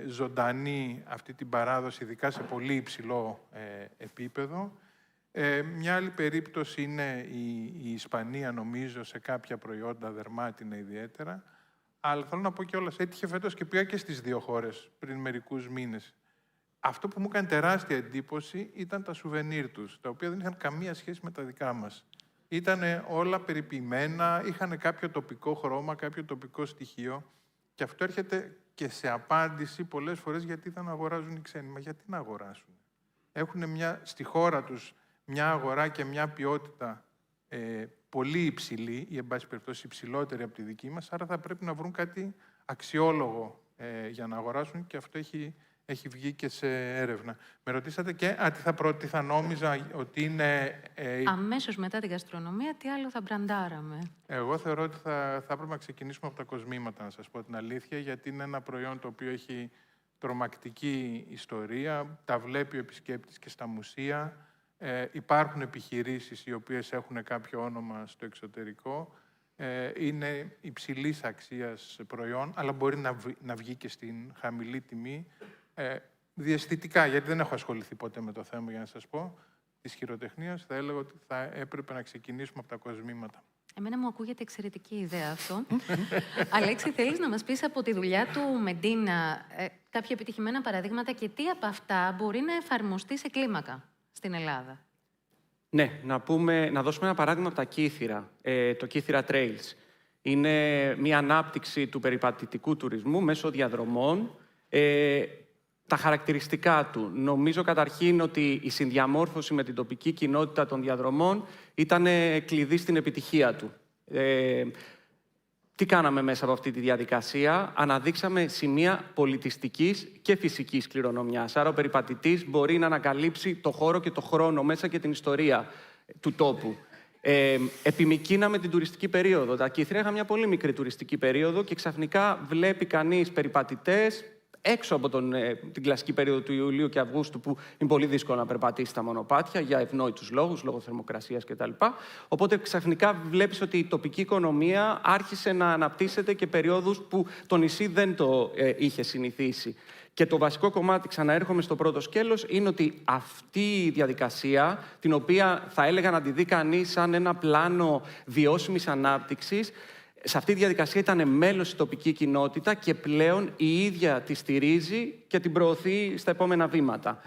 [SPEAKER 7] ζωντανή αυτή την παράδοση, ειδικά σε πολύ υψηλό επίπεδο. Μια άλλη περίπτωση είναι η Ισπανία, νομίζω, σε κάποια προϊόντα δερμάτινα ιδιαίτερα. Αλλά θέλω να πω κιόλας, έτυχε φέτος και πήγα και στις δύο χώρες πριν μερικούς μήνες. Αυτό που μου έκανε τεράστια εντύπωση ήταν τα σουβενίρ τους, τα οποία δεν είχαν καμία σχέση με τα δικά μας. Ήτανε όλα περιποιημένα, είχαν κάποιο τοπικό χρώμα, κάποιο τοπικό στοιχείο. Και αυτό έρχεται και σε απάντηση πολλές φορές γιατί δεν αγοράζουν οι ξένοι. Μα γιατί να αγοράσουν? Έχουν στη χώρα τους μια αγορά και μια ποιότητα πολύ υψηλή, ή εν πάση περιπτώσει υψηλότερη από τη δική μας, άρα θα πρέπει να βρουν κάτι αξιόλογο για να αγοράσουν, και αυτό έχει βγει και σε έρευνα. Με ρωτήσατε και τι θα νόμιζα ότι είναι...
[SPEAKER 1] Αμέσως μετά την γαστρονομία, τι άλλο θα μπραντάραμε? Εγώ
[SPEAKER 7] θεωρώ ότι θα έπρεπε να ξεκινήσουμε από τα κοσμήματα, να σας πω την αλήθεια, γιατί είναι ένα προϊόν το οποίο έχει τρομακτική ιστορία, τα βλέπει ο επισκέπτης και στα μουσεία. Υπάρχουν επιχειρήσεις οι οποίες έχουν κάποιο όνομα στο εξωτερικό. Είναι υψηλής αξίας προϊόν, αλλά μπορεί να βγει και στην χαμηλή τιμή. Διαισθητικά, γιατί δεν έχω ασχοληθεί ποτέ με το θέμα, για να σας πω, της χειροτεχνίας, θα έλεγα ότι θα έπρεπε να ξεκινήσουμε από τα κοσμήματα.
[SPEAKER 1] Εμένα μου ακούγεται εξαιρετική ιδέα αυτό. Αλέξη, θέλεις να μας πεις από τη δουλειά του Μεντίνα κάποια επιτυχημένα παραδείγματα και τι από αυτά μπορεί να εφαρμοστεί σε κλίμακα στην Ελλάδα?
[SPEAKER 8] Ναι, να δώσουμε ένα παράδειγμα από τα Κύθυρα, το Κύθυρα Trails. Είναι μια ανάπτυξη του περιπατητικού τουρισμού μέσω διαδρομών. Τα χαρακτηριστικά του. Νομίζω καταρχήν ότι η συνδιαμόρφωση με την τοπική κοινότητα των διαδρομών ήταν κλειδί στην επιτυχία του. Τι κάναμε μέσα από αυτή τη διαδικασία? Αναδείξαμε σημεία πολιτιστικής και φυσικής κληρονομιάς. Άρα ο περιπατητής μπορεί να ανακαλύψει το χώρο και το χρόνο μέσα και την ιστορία του τόπου. Επιμικρύναμε την τουριστική περίοδο. Τα Κύθυρα είχαν μια πολύ μικρή τουριστική περίοδο και ξαφνικά βλέπει κανείς περιπατητές έξω από την κλασική περίοδο του Ιουλίου και Αυγούστου, που είναι πολύ δύσκολο να περπατήσει τα μονοπάτια για ευνόητους λόγους, λόγω θερμοκρασίας κτλ. Οπότε ξαφνικά βλέπεις ότι η τοπική οικονομία άρχισε να αναπτύσσεται και περιόδους που το νησί δεν το είχε συνηθίσει. Και το βασικό κομμάτι, ξαναέρχομαι στο πρώτο σκέλος, είναι ότι αυτή η διαδικασία, την οποία θα έλεγα να τη δει κανείς σαν ένα πλάνο βιώσιμης ανάπτυξης, σε αυτή τη διαδικασία ήταν μέλος η τοπική κοινότητα και πλέον η ίδια τη στηρίζει και την προωθεί στα επόμενα βήματα.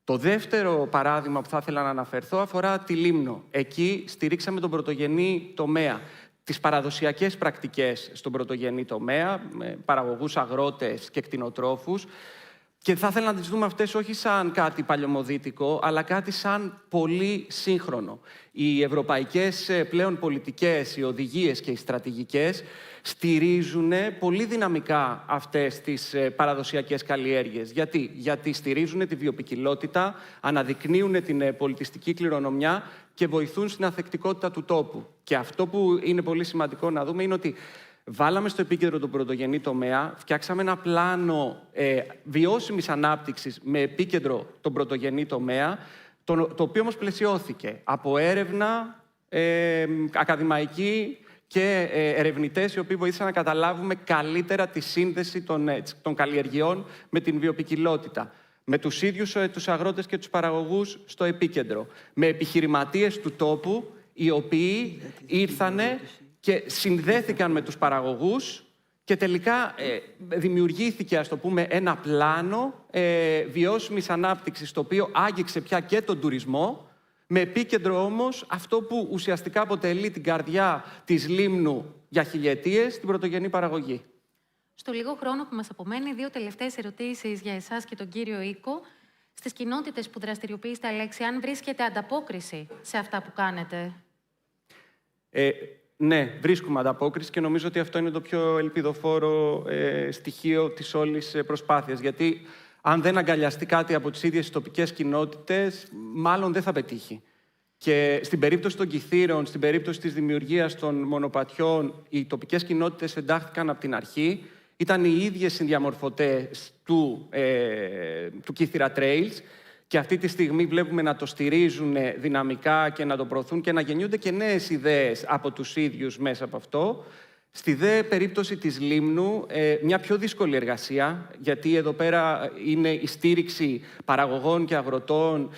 [SPEAKER 8] Το δεύτερο παράδειγμα που θα ήθελα να αναφερθώ αφορά τη Λίμνο. Εκεί στηρίξαμε τον πρωτογενή τομέα, τις παραδοσιακές πρακτικές στον πρωτογενή τομέα, με παραγωγούς αγρότες και κτηνοτρόφους. Και θα ήθελα να τις δούμε αυτές όχι σαν κάτι παλαιομοδίτικο, αλλά κάτι σαν πολύ σύγχρονο. Οι ευρωπαϊκές πλέον πολιτικές, οι οδηγίες και οι στρατηγικές στηρίζουν πολύ δυναμικά αυτές τις παραδοσιακές καλλιέργειες. Γιατί στηρίζουν τη βιοποικιλότητα, αναδεικνύουν την πολιτιστική κληρονομιά και βοηθούν στην ανθεκτικότητα του τόπου. Και αυτό που είναι πολύ σημαντικό να δούμε είναι ότι βάλαμε στο επίκεντρο τον πρωτογενή τομέα, φτιάξαμε ένα πλάνο βιώσιμης ανάπτυξης με επίκεντρο τον πρωτογενή τομέα, το οποίο όμως πλαισιώθηκε από έρευνα ακαδημαϊκή και ερευνητές οι οποίοι βοήθησαν να καταλάβουμε καλύτερα τη σύνδεση των καλλιεργειών με την βιοποικιλότητα. Με τους ίδιους τους αγρότες και τους παραγωγούς στο επίκεντρο. Με επιχειρηματίες του τόπου, οι οποίοι ήρθανε και συνδέθηκαν με τους παραγωγούς και τελικά δημιουργήθηκε, ας το πούμε, ένα πλάνο βιώσιμης ανάπτυξης, το οποίο άγγιξε πια και τον τουρισμό, με επίκεντρο όμως αυτό που ουσιαστικά αποτελεί την καρδιά της λίμνου για χιλιετίες, την πρωτογενή παραγωγή.
[SPEAKER 1] Στο λίγο χρόνο που μας απομένει, 2 τελευταίες ερωτήσεις για εσάς και τον κύριο Οίκο. Στις κοινότητες που δραστηριοποιείστε, Αλέξη, αν βρίσκεται ανταπόκριση σε αυτά που κάνετε?
[SPEAKER 8] Ναι, βρίσκουμε ανταπόκριση και νομίζω ότι αυτό είναι το πιο ελπιδοφόρο στοιχείο της όλης προσπάθειας. Γιατί αν δεν αγκαλιαστεί κάτι από τις ίδιες τοπικές κοινότητες, μάλλον δεν θα πετύχει. Και στην περίπτωση των κιθήρων, στην περίπτωση της δημιουργίας των μονοπατιών, οι τοπικές κοινότητες εντάχθηκαν από την αρχή. Ήταν οι ίδιες συνδιαμορφωτές του Κύθυρα Trails και αυτή τη στιγμή βλέπουμε να το στηρίζουν δυναμικά και να το προωθούν και να γεννιούνται και νέες ιδέες από τους ίδιους μέσα από αυτό. Στη δε περίπτωση της Λίμνου, μια πιο δύσκολη εργασία, γιατί εδώ πέρα είναι η στήριξη παραγωγών και αγροτών,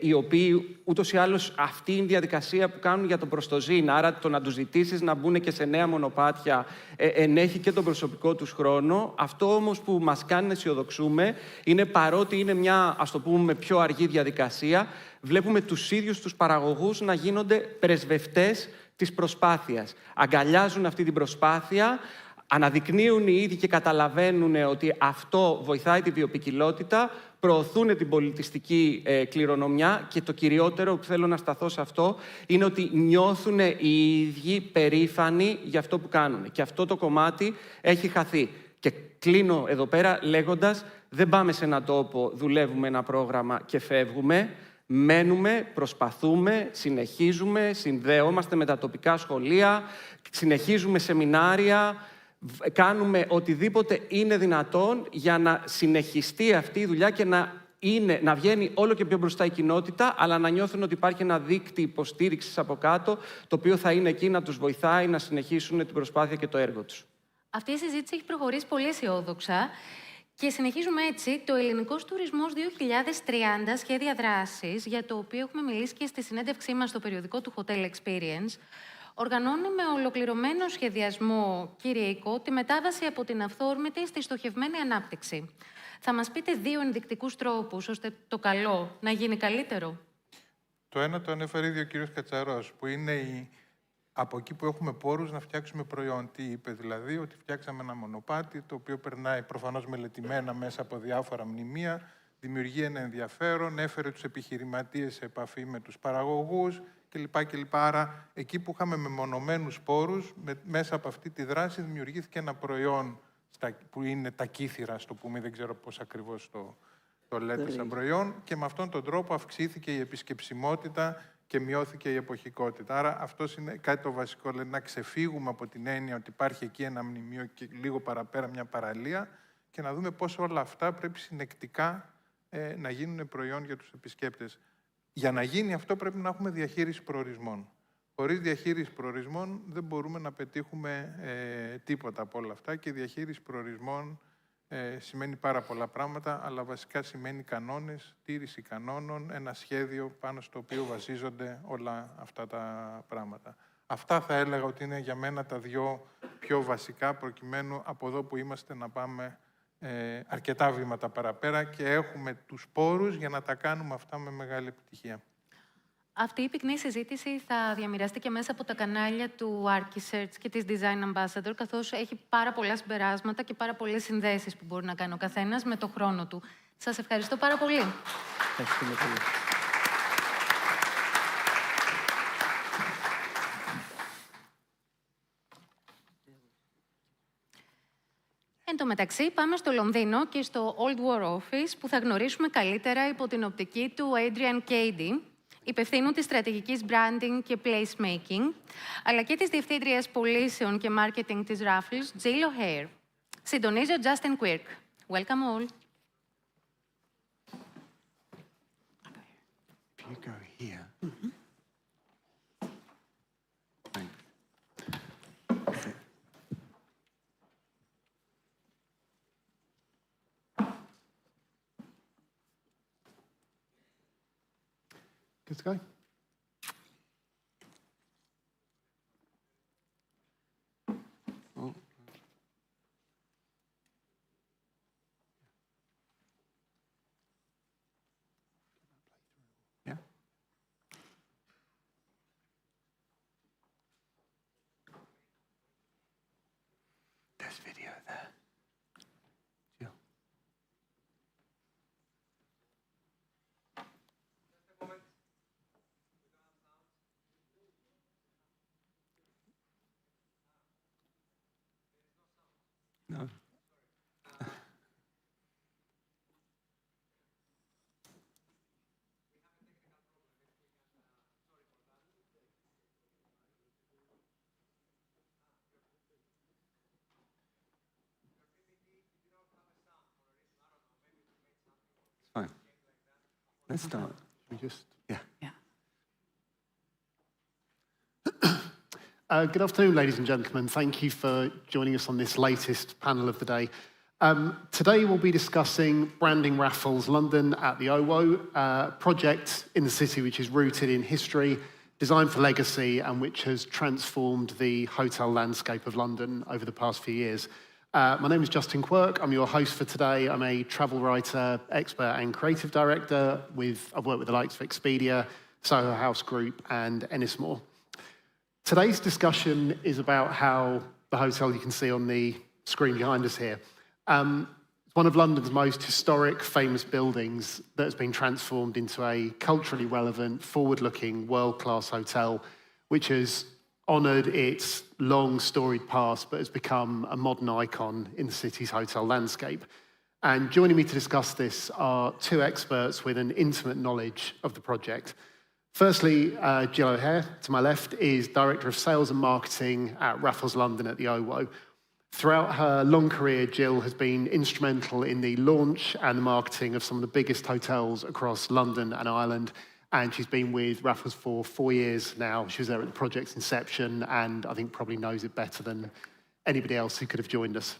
[SPEAKER 8] οι οποίοι ούτως ή άλλως αυτή είναι η διαδικασία που κάνουν για το προστοζήν. Άρα το να τους ζητήσεις να μπουν και σε νέα μονοπάτια ενέχει και τον προσωπικό τους χρόνο. Αυτό όμως που μας κάνει να αισιοδοξούμε είναι, παρότι είναι μια, ας το πούμε, πιο αργή διαδικασία, βλέπουμε τους ίδιους τους παραγωγούς να γίνονται πρεσβευτές της προσπάθειας. Αγκαλιάζουν αυτή την προσπάθεια, αναδεικνύουν οι ίδιοι και καταλαβαίνουν ότι αυτό βοηθάει τη βιοποικιλότητα, προωθούν την πολιτιστική κληρονομιά και το κυριότερο που θέλω να σταθώ σε αυτό είναι ότι νιώθουν οι ίδιοι περήφανοι για αυτό που κάνουν. Και αυτό το κομμάτι έχει χαθεί. Και κλείνω εδώ πέρα λέγοντας, δεν πάμε σε έναν τόπο, δουλεύουμε ένα πρόγραμμα και φεύγουμε. Μένουμε, προσπαθούμε, συνεχίζουμε, συνδεόμαστε με τα τοπικά σχολεία, συνεχίζουμε σεμινάρια, κάνουμε οτιδήποτε είναι δυνατόν για να συνεχιστεί αυτή η δουλειά και να βγαίνει όλο και πιο μπροστά η κοινότητα, αλλά να νιώθουν ότι υπάρχει ένα δίκτυο υποστήριξης από κάτω, το οποίο θα είναι εκεί να τους βοηθάει να συνεχίσουν την προσπάθεια και το έργο τους.
[SPEAKER 1] Αυτή η συζήτηση έχει προχωρήσει πολύ αισιόδοξα. Και συνεχίζουμε έτσι το ελληνικός τουρισμός 2030 σχέδια δράσης, για το οποίο έχουμε μιλήσει και στη συνέντευξή μας στο περιοδικό του Hotel Experience. Οργανώνει με ολοκληρωμένο σχεδιασμό, κύριε Οίκο, τη μετάβαση από την αυθόρμητη στη στοχευμένη ανάπτυξη. Θα μας πείτε 2 ενδεικτικούς τρόπους, ώστε το καλό να γίνει καλύτερο?
[SPEAKER 7] Το ένα το ανέφερε ήδη ο κύριος Κατσαρός, που είναι από εκεί που έχουμε πόρους να φτιάξουμε προϊόν. Τι είπε δηλαδή? Ότι φτιάξαμε ένα μονοπάτι, το οποίο περνάει προφανώς μελετημένα μέσα από διάφορα μνημεία, δημιουργεί ένα ενδιαφέρον, έφερε τους επιχειρηματίες σε επαφή με τους παραγωγούς κλπ. Άρα, εκεί που είχαμε μεμονωμένους πόρους, μέσα από αυτή τη δράση δημιουργήθηκε ένα προϊόν που είναι τα κύθυρα, στο πούμε, δεν ξέρω πώς ακριβώς το λέτε σαν προϊόν, και με αυτόν τον τρόπο αυξήθηκε η επισκεψιμότητα και μειώθηκε η εποχικότητα. Άρα αυτό είναι κάτι το βασικό, δηλαδή να ξεφύγουμε από την έννοια ότι υπάρχει εκεί ένα μνημείο και λίγο παραπέρα μια παραλία και να δούμε πώς όλα αυτά πρέπει συνεκτικά να γίνουν προϊόν για τους επισκέπτες. Για να γίνει αυτό πρέπει να έχουμε διαχείριση προορισμών. Χωρίς διαχείριση προορισμών δεν μπορούμε να πετύχουμε τίποτα από όλα αυτά και η διαχείριση προορισμών σημαίνει πάρα πολλά πράγματα, αλλά βασικά σημαίνει κανόνες, τήρηση κανόνων, ένα σχέδιο πάνω στο οποίο βασίζονται όλα αυτά τα πράγματα. Αυτά θα έλεγα ότι είναι για μένα τα 2 πιο βασικά, προκειμένου από εδώ που είμαστε να πάμε αρκετά βήματα παραπέρα και έχουμε τους πόρους για να τα κάνουμε αυτά με μεγάλη επιτυχία.
[SPEAKER 1] Αυτή η πυκνή συζήτηση θα διαμοιραστεί και μέσα από τα κανάλια του Archisearch και της Design Ambassador, καθώς έχει πάρα πολλά συμπεράσματα και πάρα πολλές συνδέσεις που μπορεί να κάνει ο καθένας με το χρόνο του. Σας ευχαριστώ πάρα πολύ.
[SPEAKER 8] Ευχαριστούμε πολύ.
[SPEAKER 1] Εν τω μεταξύ, πάμε στο Λονδίνο και στο Old War Office, που θα γνωρίσουμε καλύτερα υπό την οπτική του Adrian Cady, υπευθύνου της στρατηγικής branding και placemaking, αλλά και της διευθύντριας πωλήσεων και marketing της Raffles, Jill O'Hare. Συντονίζει ο Justin Quirk. Welcome all.
[SPEAKER 2] If you go here.
[SPEAKER 9] Good to go?
[SPEAKER 2] Yeah. There's video there. Jill. No. Fine. Let's start.
[SPEAKER 9] We just...
[SPEAKER 2] Yeah.
[SPEAKER 9] Good afternoon, ladies and gentlemen. Thank you for joining us on this latest panel of the day. Today we'll be discussing Branding Raffles London at the OWO, a project in the city which is rooted in history, designed for legacy, and which has transformed the hotel landscape of London over the past few years. My name is Justin Quirk. I'm your host for today. I'm a travel writer, expert and creative director. I've worked with the likes of Expedia, Soho House Group and Ennismore. Today's discussion is about how the hotel you can see on the screen behind us here. It's one of London's most historic, famous buildings that has been transformed into a culturally relevant, forward-looking, world-class hotel, which has honoured its long, storied past, but has become a modern icon in the city's hotel landscape. And joining me to discuss this are two experts with an intimate knowledge of the project. Firstly, Jill O'Hare, to my left, is Director of Sales and Marketing at Raffles London at the OWO. Throughout her long career, Jill has been instrumental in the launch and the marketing of some of the biggest hotels across London and Ireland, and she's been with Raffles for 4 years now. She was there at the project's inception, and I think probably knows it better than anybody else who could have joined us.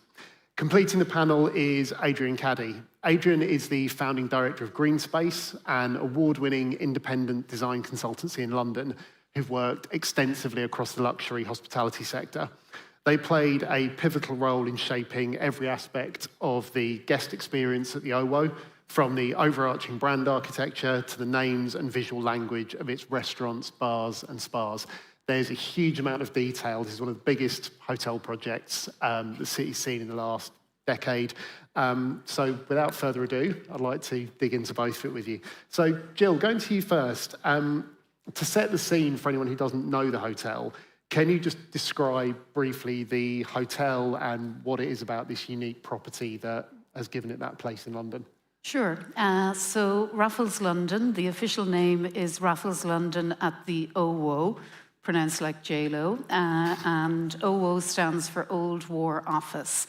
[SPEAKER 9] Completing the panel is Adrian Caddy. Adrian is the founding director of Greenspace, an award-winning independent design consultancy in London who've worked extensively across the luxury hospitality sector. They played a pivotal role in shaping every aspect of the guest experience at the OWO, from the overarching brand architecture to the names and visual language of its restaurants, bars and spas. There's a huge amount of detail. This is one of the biggest hotel projects the city's seen in the last decade. So without further ado, I'd like to dig into both of it with you. So Jill, going to you first. To set the scene for anyone who doesn't know the hotel, can you just describe briefly the hotel and what it is about this unique property that has given it that place in London?
[SPEAKER 10] Sure. So Raffles London, the official name is Raffles London at the OWO, pronounced like J-Lo, and OWO stands for Old War Office.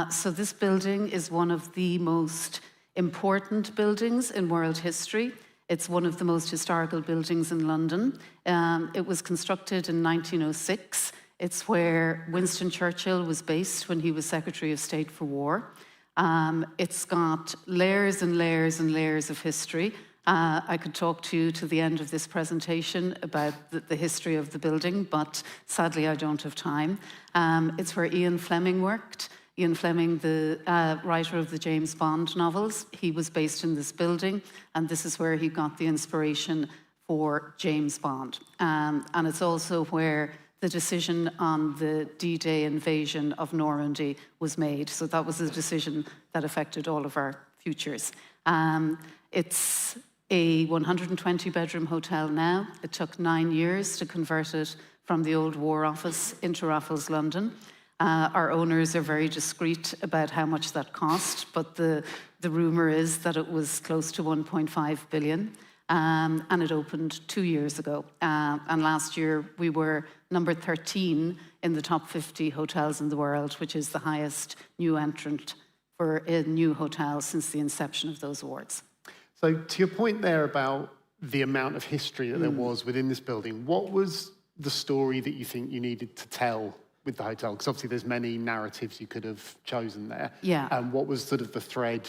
[SPEAKER 10] So this building is one of the most important buildings in world history. It's one of the most historical buildings in London. It was constructed in 1906. It's where Winston Churchill was based when he was Secretary of State for War. It's got layers and layers and layers of history. I could talk to you to the end of this presentation about the history of the building, but sadly I don't have time. It's where Ian Fleming worked. Ian Fleming, the writer of the James Bond novels, he was based in this building, and this is where he got the inspiration for James Bond. And it's also where the decision on the D-Day invasion of Normandy was made. So that was a decision that affected all of our futures. It's a 120-bedroom hotel now. It took 9 years to convert it from the old War Office into Raffles London. Our owners are very discreet about how much that cost, but the rumour is that it was close to 1.5 billion. And it opened 2 years ago. And last year we were number 13 in the top 50 hotels in the world, which is the highest new entrant for a new hotel since the inception of those awards.
[SPEAKER 9] So to your point there about the amount of history that there was within this building, what was the story that you think you needed to tell with the hotel? Because obviously there's many narratives you could have chosen there.
[SPEAKER 10] Yeah.
[SPEAKER 9] And what was sort of the thread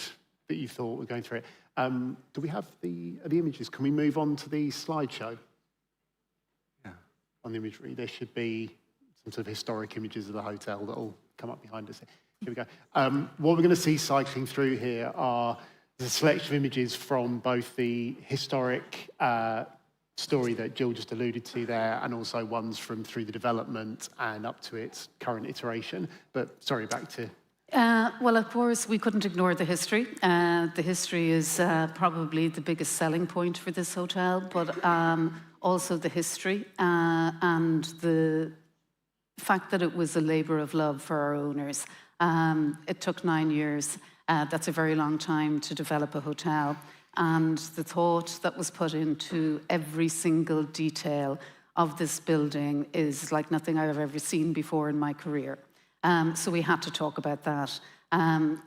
[SPEAKER 9] that you thought was going through it? Do we have the images? Can we move on to the slideshow?
[SPEAKER 2] Yeah.
[SPEAKER 9] On the imagery, there should be some sort of historic images of the hotel that will come up behind us. Here we go. What we're going to see cycling through here are the selection of images from both the historic story that Jill just alluded to there, and also ones from through the development and up to its current iteration. But sorry, back to...
[SPEAKER 10] Well, of course, we couldn't ignore the history. The history is probably the biggest selling point for this hotel, but also the history and the fact that it was a labour of love for our owners. It took 9 years. That's a very long time to develop a hotel. And the thought that was put into every single detail of this building is like nothing I've ever seen before in my career. So we had to talk about that.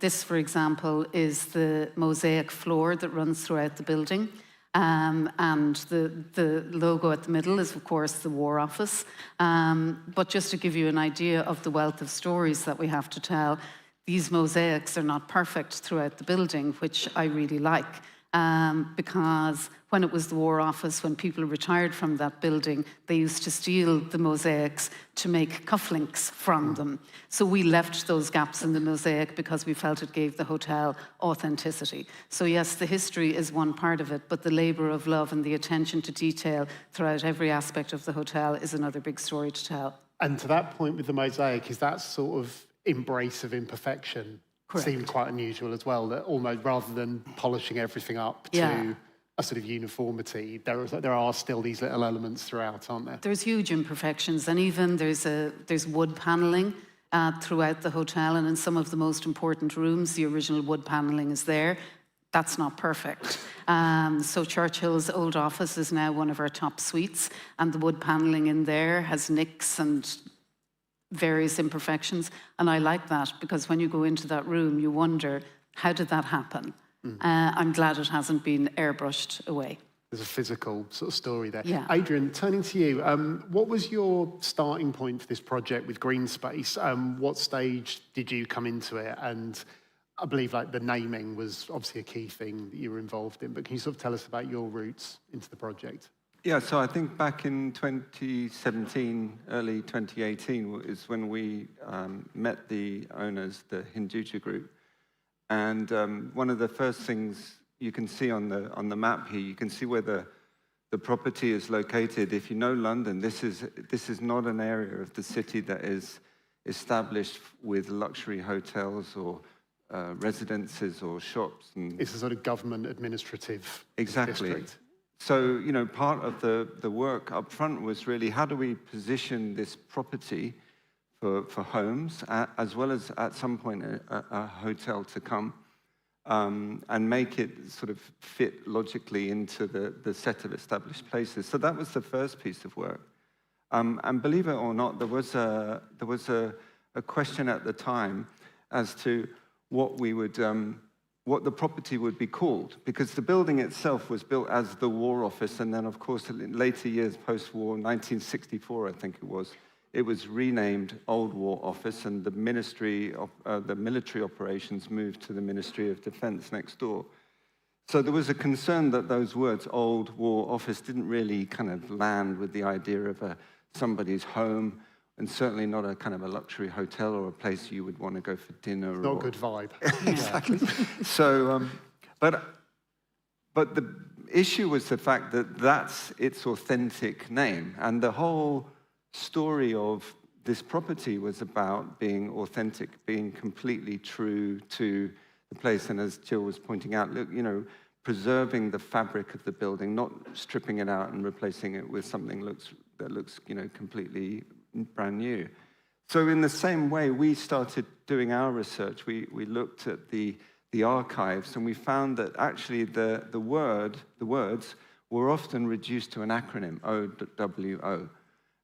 [SPEAKER 10] This, for example, is the mosaic floor that runs throughout the building. And the logo at the middle is, of course, the War Office. But just to give you an idea of the wealth of stories that we have to tell, these mosaics are not perfect throughout the building, which I really like. Because when it was the War Office, when people retired from that building, they used to steal the mosaics to make cufflinks from them. So we left those gaps in the mosaic because we felt it gave the hotel authenticity. So yes, the history is one part of it, but the labour of love and the attention to detail throughout every aspect of the hotel is another big story to tell.
[SPEAKER 9] And to that point with the mosaic, is that sort of embrace of imperfection?
[SPEAKER 10] Correct.
[SPEAKER 9] Seemed quite unusual as well, that almost rather than polishing everything up to a sort of uniformity, there are still these little elements throughout, aren't there?
[SPEAKER 10] There's huge imperfections, and even there's wood panelling throughout the hotel, and in some of the most important rooms, the original wood panelling is there. That's not perfect. So Churchill's old office is now one of our top suites, and the wood panelling in there has nicks and various imperfections, and I like that because when you go into that room, you wonder, how did that happen? I'm glad it hasn't been airbrushed away.
[SPEAKER 9] There's a physical sort of story there.
[SPEAKER 10] Yeah.
[SPEAKER 9] Adrian, turning to you, what was your starting point for this project with Green Space? What stage did you come into it? And I believe like the naming was obviously a key thing that you were involved in, but can you sort of tell us about your roots into the project?
[SPEAKER 17] Yeah, so I think back in 2017, early 2018 is when we met the owners, the Hinduja Group. And one of the first things you can see on the map here, you can see where the property is located. If you know London, this is not an area of the city that is established with luxury hotels or residences or shops. And
[SPEAKER 9] it's a sort of government administrative district.
[SPEAKER 17] So, you know, part of the work up front was really how do we position this property for homes, as well as at some point a hotel to come, and make it sort of fit logically into the set of established places. So that was the first piece of work. And believe it or not, there was a question at the time as to what we would what the property would be called, because the building itself was built as the War Office, and then, of course, in later years, post-war, 1964, I think it was renamed Old War Office, and the Ministry of the military operations moved to the Ministry of Defense next door. So there was a concern that those words, Old War Office, didn't really kind of land with the idea of somebody's home, and certainly not a kind of a luxury hotel or a place you would want to go for dinner.
[SPEAKER 9] Not a good vibe.
[SPEAKER 17] Exactly. So, but the issue was the fact that that's its authentic name. And the whole story of this property was about being authentic, being completely true to the place. And as Jill was pointing out, look, you know, preserving the fabric of the building, not stripping it out and replacing it with something that looks, you know, completely brand new. So in the same way, we started doing our research. We looked at the archives, and we found that actually the words were often reduced to an acronym, OWO.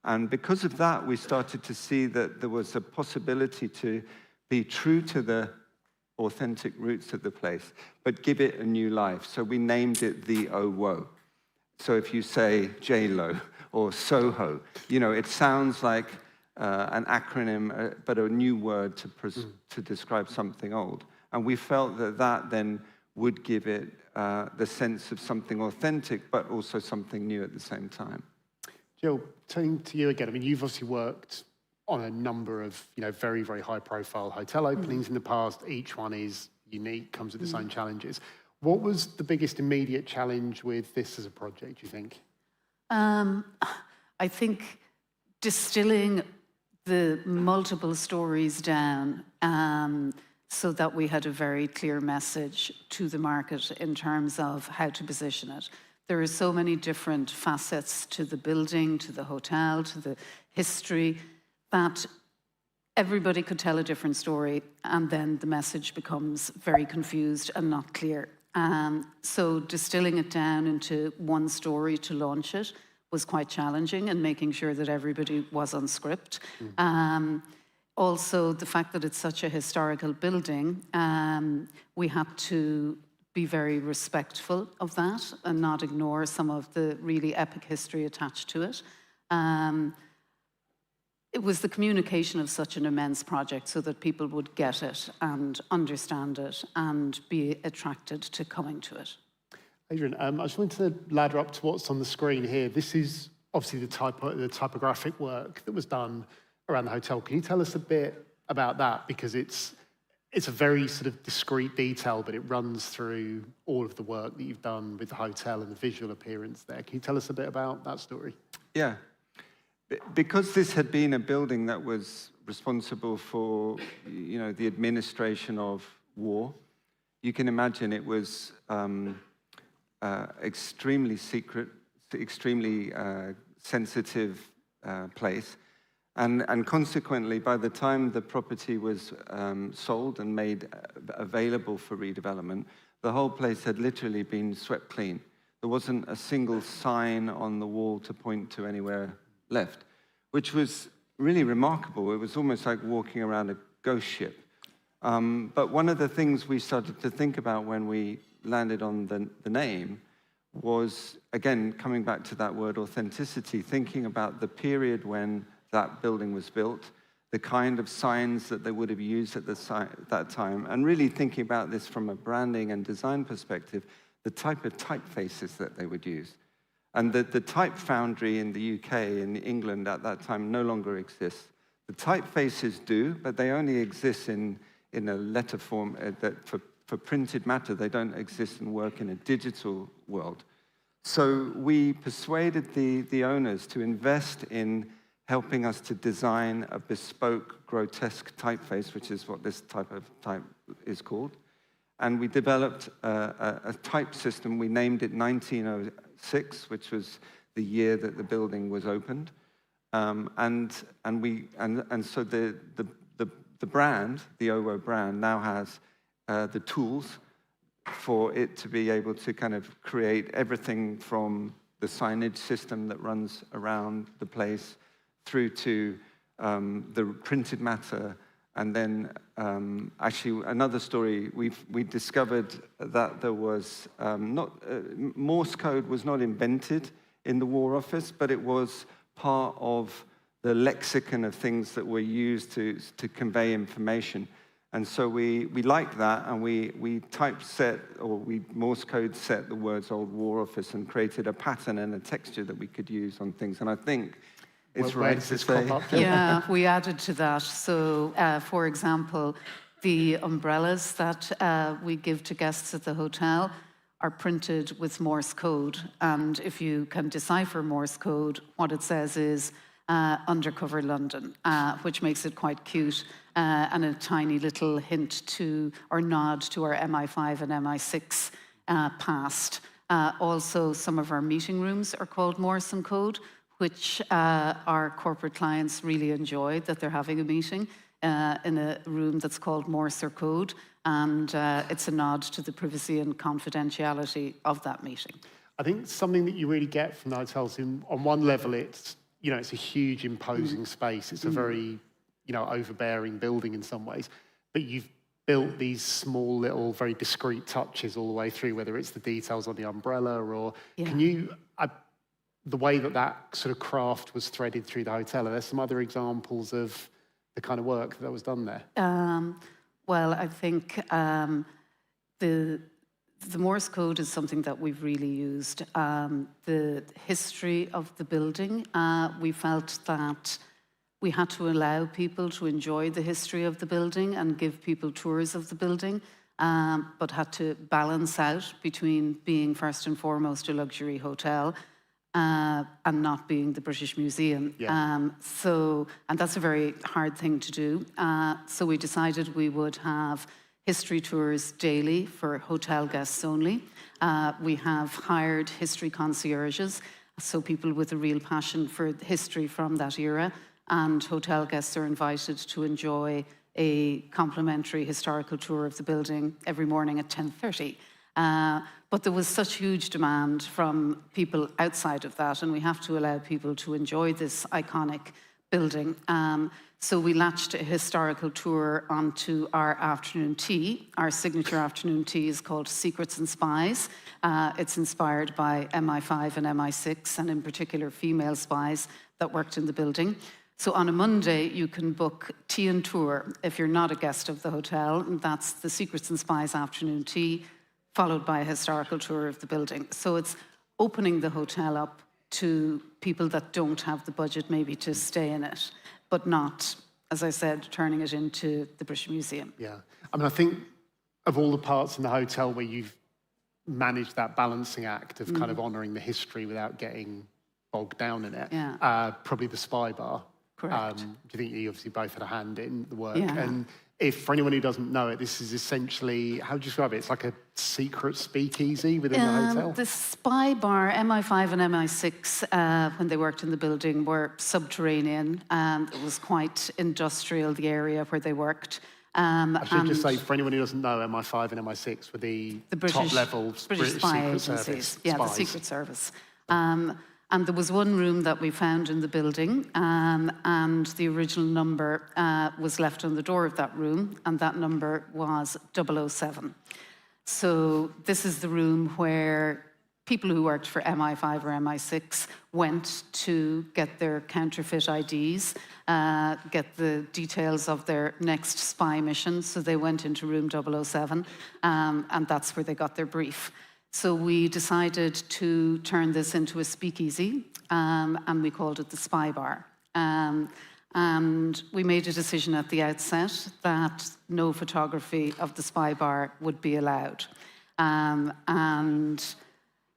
[SPEAKER 17] And because of that, we started to see that there was a possibility to be true to the authentic roots of the place, but give it a new life. So we named it the OWO. So if you say J-Lo or Soho, you know, it sounds like an acronym, but a new word to describe something old. And we felt that then
[SPEAKER 3] would give it the sense of something authentic, but also something new at the same time.
[SPEAKER 9] Jill, turning to you again, I mean, you've obviously worked on a number of, very, very high-profile hotel openings in the past. Each one is unique, comes with its own challenges. What was the biggest immediate challenge with this as a project, do you think?
[SPEAKER 10] I think distilling the multiple stories down so that we had a very clear message to the market in terms of how to position it. There are so many different facets to the building, to the hotel, to the history, that everybody could tell a different story, and then the message becomes very confused and not clear. So distilling it down into one story to launch it was quite challenging, and making sure that everybody was on script. Also, the fact that it's such a historical building, we had to be very respectful of that and not ignore some of the really epic history attached to it. It was the communication of such an immense project so that people would get it and understand it and be attracted to coming to it.
[SPEAKER 9] Adrian, I just wanted to ladder up to what's on the screen here. This is obviously the typographic work that was done around the hotel. Can you tell us a bit about that? Because it's a very sort of discrete detail, but it runs through all of the work that you've done with the hotel and the visual appearance there. Can you tell us a bit about that story?
[SPEAKER 3] Yeah. Because this had been a building that was responsible for, the administration of war, you can imagine it was extremely secret, extremely sensitive place. And consequently, by the time the property was sold and made available for redevelopment, the whole place had literally been swept clean. There wasn't a single sign on the wall to point to anywhere left, which was really remarkable. It was almost like walking around a ghost ship. But one of the things we started to think about when we landed on the name was, again, coming back to that word authenticity, thinking about the period when that building was built, the kind of signs that they would have used at that time, and really thinking about this from a branding and design perspective, the type of typefaces that they would use. And the type foundry in the UK, in England at that time, no longer exists. The typefaces do, but they only exist in a letter form that for printed matter. They don't exist and work in a digital world. So we persuaded the owners to invest in helping us to design a bespoke, grotesque typeface, which is what this type is called. And we developed a type system. We named it 1906, which was the year that the building was opened. And so the brand, the OWO brand, now has the tools for it to be able to kind of create everything from the signage system that runs around the place through to the printed matter. And then actually another story, we discovered that there was Morse code was not invented in the War Office, but it was part of the lexicon of things that were used to convey information. And so we liked that, and we typeset, or we Morse code set the words Old War Office and created a pattern and a texture that we could use on things. And I think it's right to say.
[SPEAKER 10] Yeah, we added to that. So, for example, the umbrellas that we give to guests at the hotel are printed with Morse code. And if you can decipher Morse code, what it says is Undercover London, which makes it quite cute, and a tiny little hint to, or nod to, our MI5 and MI6 past. Also, some of our meeting rooms are called Morse and code, which our corporate clients really enjoy, that they're having a meeting in a room that's called Morse or code, and it's a nod to the privacy and confidentiality of that meeting.
[SPEAKER 9] I think something that you really get from the hotels, on one level, it's a huge, imposing space. It's a very, overbearing building in some ways, but you've built these small, little, very discreet touches all the way through, whether it's the details on the umbrella or can you? The way that sort of craft was threaded through the hotel, are there some other examples of the kind of work that was done there?
[SPEAKER 10] Well, I think the the Morse code is something that we've really used. The history of the building, we felt that we had to allow people to enjoy the history of the building and give people tours of the building, but had to balance out between being first and foremost a luxury hotel and not being the British Museum.
[SPEAKER 9] Yeah.
[SPEAKER 10] And that's a very hard thing to do. So we decided we would have history tours daily for hotel guests only. We have hired history concierges, so people with a real passion for history from that era, and hotel guests are invited to enjoy a complimentary historical tour of the building every morning at 10:30. But there was such huge demand from people outside of that, and we have to allow people to enjoy this iconic building. So we latched a historical tour onto our afternoon tea. Our signature afternoon tea is called Secrets and Spies. It's inspired by MI5 and MI6, and in particular female spies that worked in the building. So on a Monday, you can book tea and tour if you're not a guest of the hotel, and that's the Secrets and Spies afternoon tea, followed by a historical tour of the building. So it's opening the hotel up to people that don't have the budget maybe to stay in it, but not, as I said, turning it into the British Museum.
[SPEAKER 9] Yeah. I mean, I think of all the parts in the hotel where you've managed that balancing act of kind of honouring the history without getting bogged down in it, probably the Spy Bar.
[SPEAKER 10] Correct.
[SPEAKER 9] Do you think you obviously both had a hand in the work?
[SPEAKER 10] Yeah.
[SPEAKER 9] And if, for anyone who doesn't know it, this is essentially, how do you describe it? It's like a secret speakeasy within the hotel?
[SPEAKER 10] The Spy Bar, MI5 and MI6, when they worked in the building, were subterranean. It was quite industrial, the area where they worked.
[SPEAKER 9] I should just say, for anyone who doesn't know, MI5 and MI6 were the
[SPEAKER 10] British,
[SPEAKER 9] top-level
[SPEAKER 10] British spy
[SPEAKER 9] Secret
[SPEAKER 10] agencies.
[SPEAKER 9] Service
[SPEAKER 10] Yeah,
[SPEAKER 9] spies.
[SPEAKER 10] the Secret Service. And there was one room that we found in the building, and the original number was left on the door of that room, and that number was 007. So this is the room where people who worked for MI5 or MI6 went to get their counterfeit IDs, get the details of their next spy mission. So they went into room 007, and that's where they got their brief. So we decided to turn this into a speakeasy, and we called it the Spy Bar. And we made a decision at the outset that no photography of the Spy Bar would be allowed. And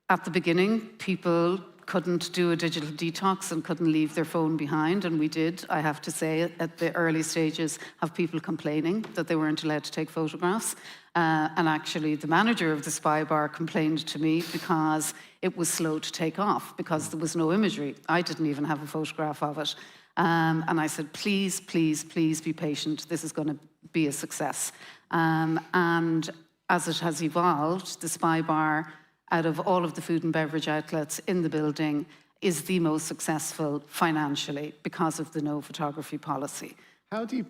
[SPEAKER 10] at the beginning, people couldn't do a digital detox and couldn't leave their phone behind, and we did, I have to say, at the early stages, have people complaining that they weren't allowed to take photographs. And actually, the manager of the Spy Bar complained to me because it was slow to take off, because there was no imagery. I didn't even have a photograph of it. And I said, please, please, please be patient. This is going to be a success. And as it has evolved, the Spy Bar, out of all of the food and beverage outlets in the building, is the most successful financially because of the no photography policy.
[SPEAKER 9] How do you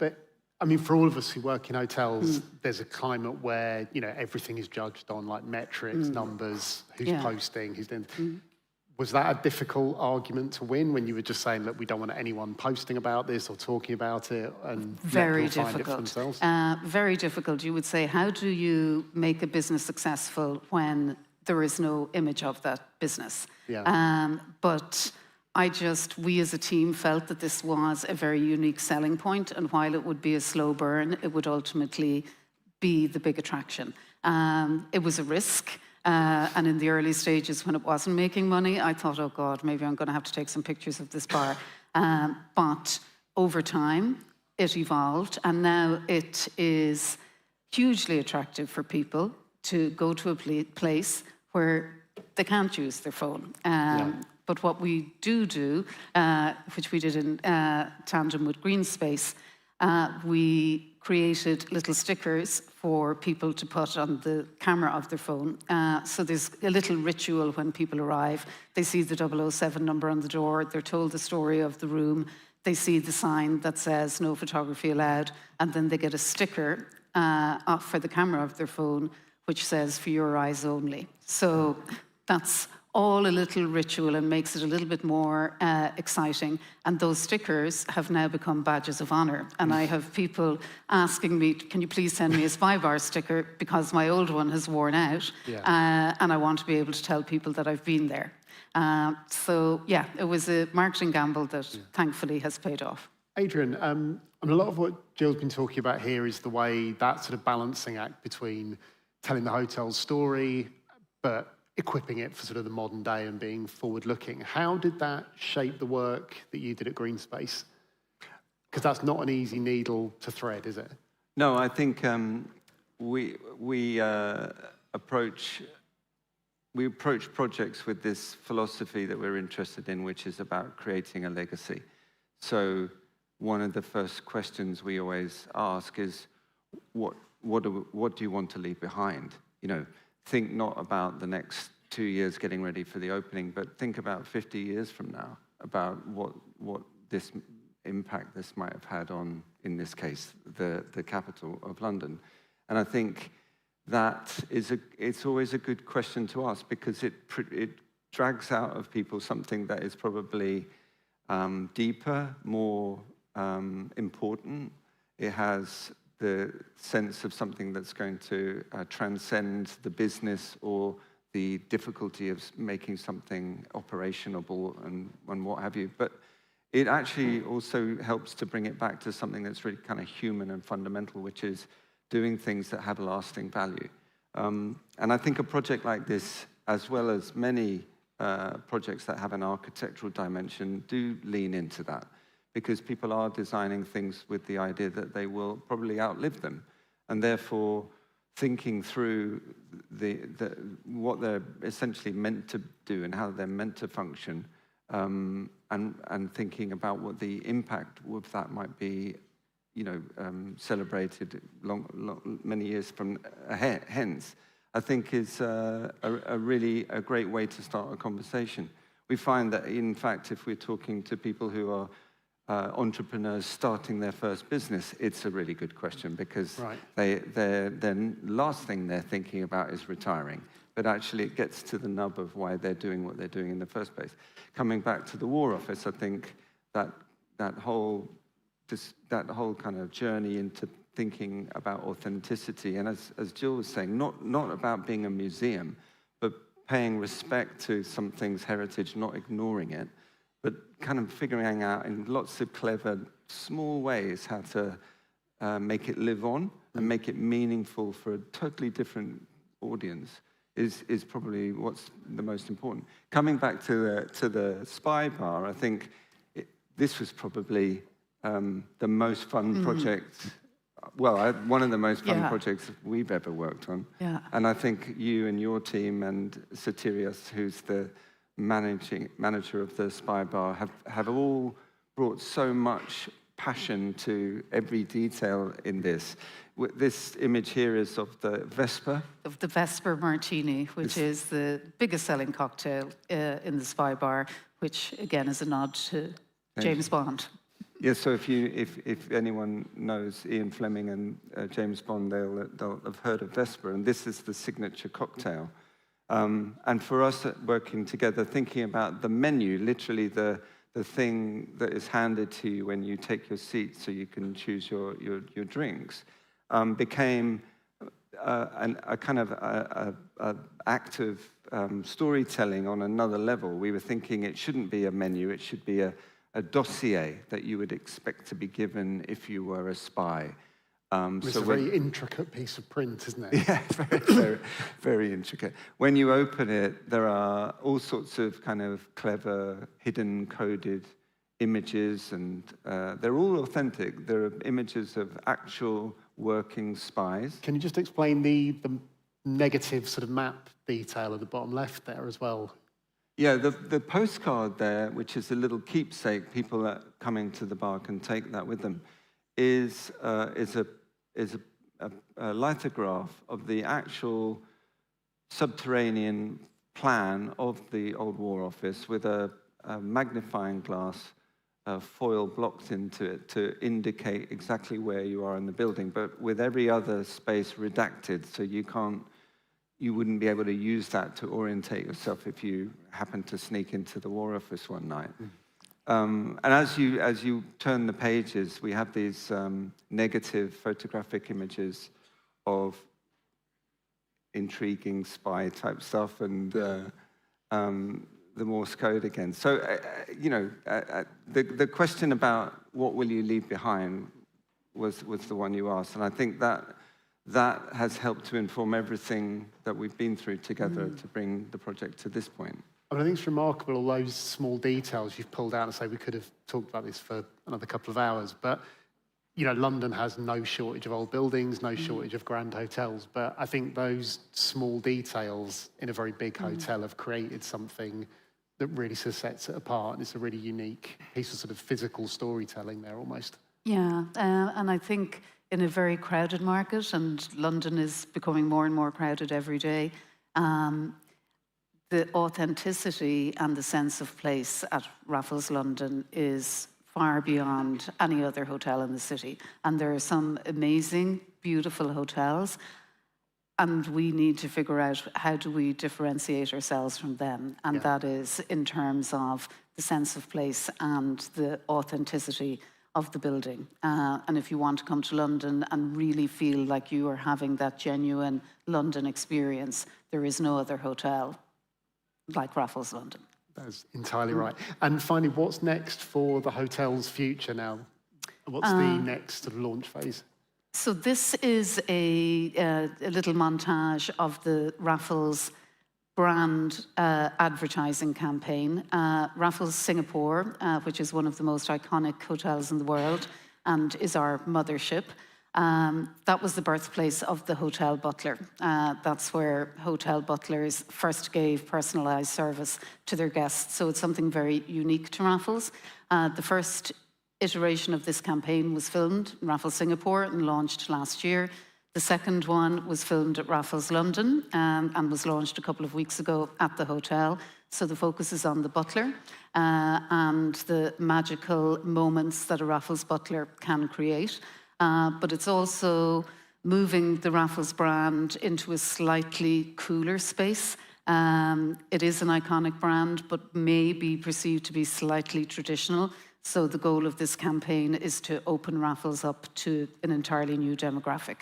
[SPEAKER 9] I mean, for all of us who work in hotels, there's a climate where, you know, everything is judged on like metrics, numbers, who's posting, who's doing. Was that a difficult argument to win when you were just saying, look, we don't want anyone posting about this or talking about it, and
[SPEAKER 10] very
[SPEAKER 9] let people
[SPEAKER 10] difficult.
[SPEAKER 9] find it for themselves?
[SPEAKER 10] Very difficult. You would say, how do you make a business successful when there is no image of that business?
[SPEAKER 9] Yeah.
[SPEAKER 10] But we as a team felt that this was a very unique selling point, and while it would be a slow burn, it would ultimately be the big attraction. It was a risk, and in the early stages when it wasn't making money, I thought, oh God, maybe I'm going to have to take some pictures of this bar. But over time, it evolved, and now it is hugely attractive for people to go to a place where they can't use their phone. But what we do, which we did in tandem with Green Space, we created little stickers for people to put on the camera of their phone. So there's a little ritual when people arrive. They see the 007 number on the door, they're told the story of the room, they see the sign that says no photography allowed, and then they get a sticker for the camera of their phone, which says for your eyes only. So that's all a little ritual and makes it a little bit more exciting. And those stickers have now become badges of honor. And I have people asking me, can you please send me a Spy Bar sticker because my old one has worn out. And I want to be able to tell people that I've been there. So yeah, it was a marketing gamble that thankfully has paid off.
[SPEAKER 9] Adrian, a lot of what Jill's been talking about here is the way that sort of balancing act between telling the hotel's story, but equipping it for sort of the modern day and being forward-looking. How did that shape the work that you did at Green Space? Because that's not an easy needle to thread, is it?
[SPEAKER 3] No, I think we approach projects with this philosophy that we're interested in, which is about creating a legacy. So one of the first questions we always ask is, what do you want to leave behind? You know, think not about the next 2 years getting ready for the opening, but think about 50 years from now, about what this impact this might have had on, in this case, the capital of London. And I think that it's always a good question to ask, because it drags out of people something that is probably deeper, more important. It has the sense of something that's going to transcend the business or the difficulty of making something operationable and what have you. But it actually also helps to bring it back to something that's really kind of human and fundamental, which is doing things that have lasting value. And I think a project like this, as well as many projects that have an architectural dimension, do lean into that, because people are designing things with the idea that they will probably outlive them. And therefore, thinking through what they're essentially meant to do and how they're meant to function, and thinking about what the impact of that might be, you know, celebrated many years from hence, I think is really a great way to start a conversation. We find that, in fact, if we're talking to people who are entrepreneurs starting their first business, it's a really good question, because the last thing they're thinking about is retiring. But actually it gets to the nub of why they're doing what they're doing in the first place. Coming back to the War Office, I think that whole kind of journey into thinking about authenticity, and as Jill was saying, not about being a museum, but paying respect to something's heritage, not ignoring it, but kind of figuring out in lots of clever, small ways how to make it live on and make it meaningful for a totally different audience is probably what's the most important. Coming back to the Spy Bar, I think this was probably the most fun project, well, one of the most fun projects we've ever worked on. And I think you and your team and Satirios, who's the manager of the Spy Bar, have all brought so much passion to every detail in this. This image here is of the Vesper.
[SPEAKER 10] Of the Vesper Martini, which is the biggest selling cocktail in the Spy Bar, which again is a nod to James Bond.
[SPEAKER 3] Yeah, so if anyone knows Ian Fleming and James Bond, they'll have heard of Vesper, and this is the signature cocktail. And for us working together, thinking about the menu, literally the thing that is handed to you when you take your seat so you can choose your drinks, became a kind of a act of storytelling on another level. We were thinking it shouldn't be a menu, it should be a dossier that you would expect to be given if you were a spy.
[SPEAKER 9] It's a very intricate piece of print, isn't it?
[SPEAKER 3] Yeah, very, very intricate. When you open it, there are all sorts of kind of clever, hidden, coded images, and they're all authentic. There are images of actual working spies.
[SPEAKER 9] Can you just explain the negative sort of map detail at the bottom left there as well?
[SPEAKER 3] Yeah, the postcard there, which is a little keepsake, people that coming to the bar can take that with them, is a lithograph of the actual subterranean plan of the old War Office with a magnifying glass foil blocked into it to indicate exactly where you are in the building, but with every other space redacted, so you you wouldn't be able to use that to orientate yourself if you happen to sneak into the War Office one night. And as you turn the pages, we have these negative photographic images of intriguing spy-type stuff and the Morse code again. So, the question about what will you leave behind was the one you asked. And I think that has helped to inform everything that we've been through together to bring the project to this point.
[SPEAKER 9] I mean, I think it's remarkable, all those small details you've pulled out and say we could have talked about this for another couple of hours. But, London has no shortage of old buildings, no shortage of grand hotels. But I think those small details in a very big hotel have created something that really sort of sets it apart. And it's a really unique piece of sort of physical storytelling there almost.
[SPEAKER 10] Yeah, and I think in a very crowded market, and London is becoming more and more crowded every day, the authenticity and the sense of place at Raffles London is far beyond any other hotel in the city. And there are some amazing, beautiful hotels, and we need to figure out how do we differentiate ourselves from them. And that is in terms of the sense of place and the authenticity of the building. And if you want to come to London and really feel like you are having that genuine London experience, there is no other hotel like Raffles London.
[SPEAKER 9] That's entirely right. And finally, what's next for the hotel's future now? What's the next sort of launch phase?
[SPEAKER 10] So this is a little montage of the Raffles brand advertising campaign. Raffles Singapore, which is one of the most iconic hotels in the world and is our mothership, that was the birthplace of the hotel butler. That's where hotel butlers first gave personalised service to their guests. So it's something very unique to Raffles. The first iteration of this campaign was filmed in Raffles Singapore and launched last year. The second one was filmed at Raffles London and was launched a couple of weeks ago at the hotel. So the focus is on the butler and the magical moments that a Raffles butler can create. But it's also moving the Raffles brand into a slightly cooler space. It is an iconic brand, but may be perceived to be slightly traditional. So the goal of this campaign is to open Raffles up to an entirely new demographic.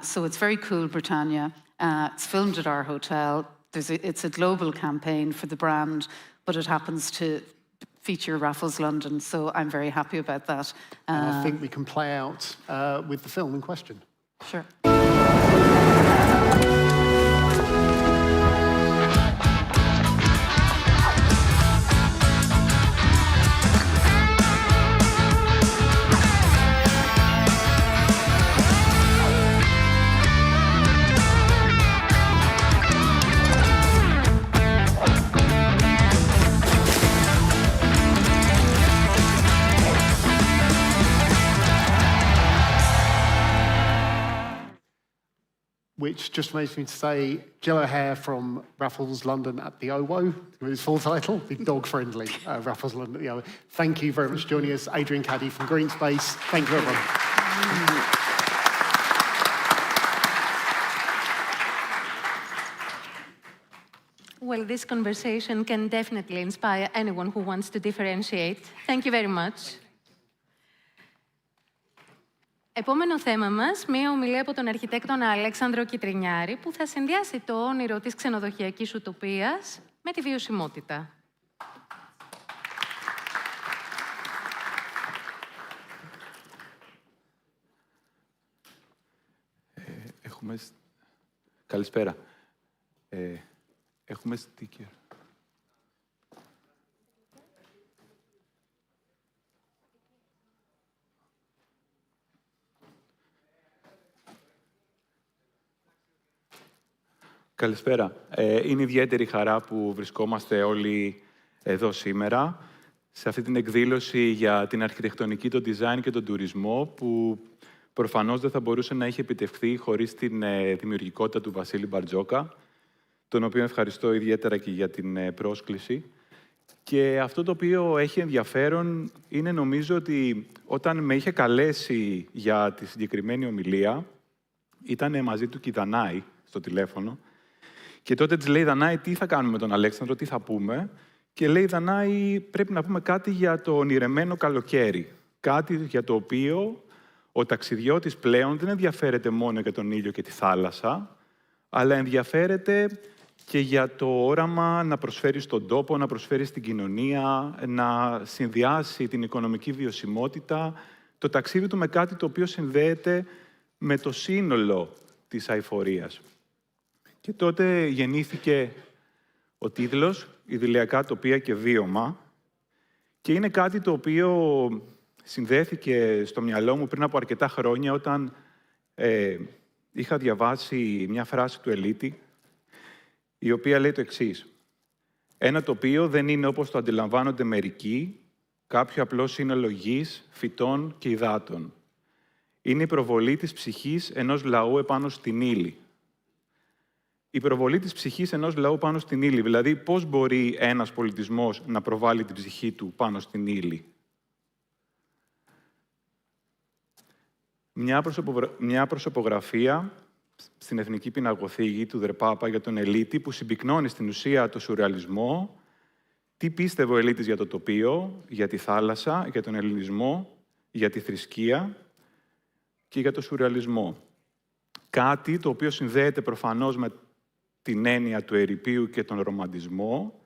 [SPEAKER 10] So it's very cool, Britannia. It's filmed at our hotel. It's a global campaign for the brand, but it happens to feature Raffles London, so I'm very happy about that.
[SPEAKER 9] And I think we can play out with the film in question.
[SPEAKER 10] Sure.
[SPEAKER 9] Which just makes me say, Jello Hair from Raffles London at the OWO, with his full title, the dog-friendly Raffles London at the OWO. Thank you very much for joining us. Adrian Caddy from Green Space. Thank you, everyone.
[SPEAKER 1] Well, this conversation can definitely inspire anyone who wants to differentiate. Thank you very much. Επόμενο θέμα μας, μία ομιλία από τον αρχιτέκτονα Αλέξανδρο Κιτρινιάρη, που θα συνδυάσει το όνειρο της ξενοδοχειακής ουτοπίας με τη βιωσιμότητα.
[SPEAKER 11] Καλησπέρα. Έχουμε sticker. Καλησπέρα. Είναι ιδιαίτερη χαρά που βρισκόμαστε όλοι εδώ σήμερα σε αυτή την εκδήλωση για την αρχιτεκτονική, το design και τον τουρισμό που προφανώς δεν θα μπορούσε να έχει επιτευχθεί χωρίς την δημιουργικότητα του Βασίλη Μπαρτζόκα, τον οποίο ευχαριστώ ιδιαίτερα και για την πρόσκληση. Και αυτό το οποίο έχει ενδιαφέρον είναι νομίζω ότι όταν με είχε καλέσει για τη συγκεκριμένη ομιλία, ήταν μαζί του και η Δανάη στο τηλέφωνο Και τότε της λέει η Δανάη, τι θα κάνουμε με τον Αλέξανδρο, τι θα πούμε. Και λέει η Δανάη, πρέπει να πούμε κάτι για το ονειρεμένο καλοκαίρι. Κάτι για το οποίο ο ταξιδιώτης πλέον δεν ενδιαφέρεται μόνο για τον ήλιο και τη θάλασσα, αλλά ενδιαφέρεται και για το όραμα να προσφέρει στον τόπο, να προσφέρει στην κοινωνία, να συνδυάσει την οικονομική βιωσιμότητα, το ταξίδι του με κάτι το οποίο συνδέεται με το σύνολο της αειφορίας. Και τότε γεννήθηκε ο τίτλος «Ιδηλιακά τοπία και βίωμα» και είναι κάτι το οποίο συνδέθηκε στο μυαλό μου πριν από αρκετά χρόνια όταν είχα διαβάσει μια φράση του Ελίτη η οποία λέει το εξής. «Ένα τοπίο δεν είναι όπως το αντιλαμβάνονται μερικοί, κάποιο απλό σύνολο γης, φυτών και υδάτων. Είναι η προβολή της ψυχής ενός λαού επάνω στην ύλη». Η προβολή της ψυχής ενός λαού πάνω στην ύλη. Δηλαδή, πώς μπορεί ένας πολιτισμός να προβάλλει την ψυχή του πάνω στην ύλη. Μια προσωπογραφία στην Εθνική Πινακοθήκη του Δρεπάπα για τον Ελίτη, που συμπυκνώνει στην ουσία το σουρεαλισμό, τι πίστευε ο Ελίτης για το τοπίο, για τη θάλασσα, για τον ελληνισμό, για τη θρησκεία και για το σουρεαλισμό. Κάτι το οποίο συνδέεται προφανώς με την έννοια του ερειπίου και τον ρομαντισμό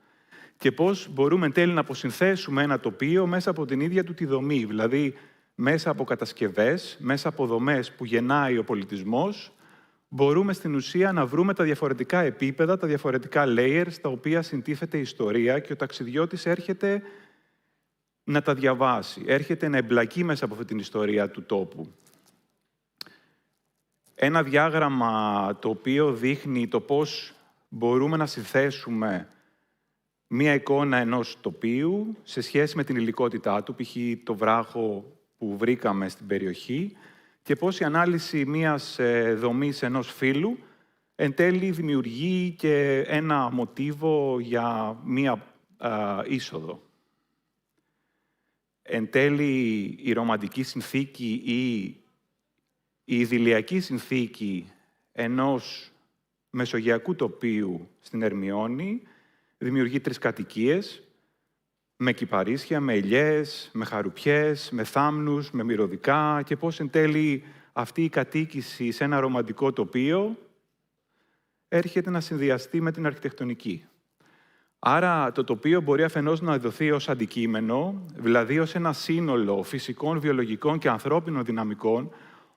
[SPEAKER 11] και πώς μπορούμε εν τέλει να αποσυνθέσουμε ένα τοπίο μέσα από την ίδια του τη δομή, δηλαδή μέσα από κατασκευές, μέσα από δομές που γεννάει ο πολιτισμός, μπορούμε στην ουσία να βρούμε τα διαφορετικά επίπεδα, τα διαφορετικά layers, τα οποία συντίθεται η ιστορία και ο ταξιδιώτης έρχεται να τα διαβάσει, έρχεται να εμπλακεί μέσα από αυτή την ιστορία του τόπου. Ένα διάγραμμα το οποίο δείχνει το πώς μπορούμε να συνθέσουμε μία εικόνα ενός τοπίου σε σχέση με την υλικότητά του, π.χ. το βράχο που βρήκαμε στην περιοχή, και πώς η ανάλυση μίας δομής ενός φύλου εν τέλει δημιουργεί και ένα μοτίβο για μία είσοδο. Εν τέλει η ρομαντική συνθήκη ή η ιδηλιακή συνθήκη ενός μεσογειακού τοπίου στην Ερμιώνη δημιουργεί 3 κατοικίες, με κυπαρίσια, με ελιές, με χαρουπιές, με θάμνους, με μυρωδικά και πώς εν τέλει αυτή η κατοίκηση σε ένα ρομαντικό τοπίο έρχεται να συνδυαστεί με την αρχιτεκτονική. Άρα το τοπίο μπορεί αφενός να δοθεί ως αντικείμενο, δηλαδή ως ένα σύνολο φυσικών, βιολογικών και ανθρώπινων δυναμικών,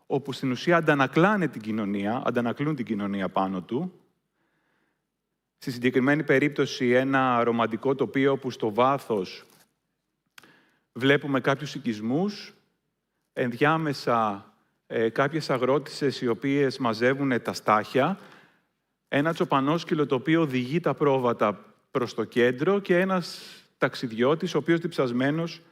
[SPEAKER 11] όπου στην ουσία αντανακλούν την κοινωνία πάνω του. Στη συγκεκριμένη περίπτωση ένα ρομαντικό τοπίο όπου στο βάθος βλέπουμε κάποιους οικισμούς, ενδιάμεσα κάποιες αγρότισσες οι οποίες μαζεύουν τα στάχια, ένα τσοπανόσκυλο το οποίο οδηγεί τα πρόβατα προς το κέντρο και ένας ταξιδιώτης ο οποίος διψασμένος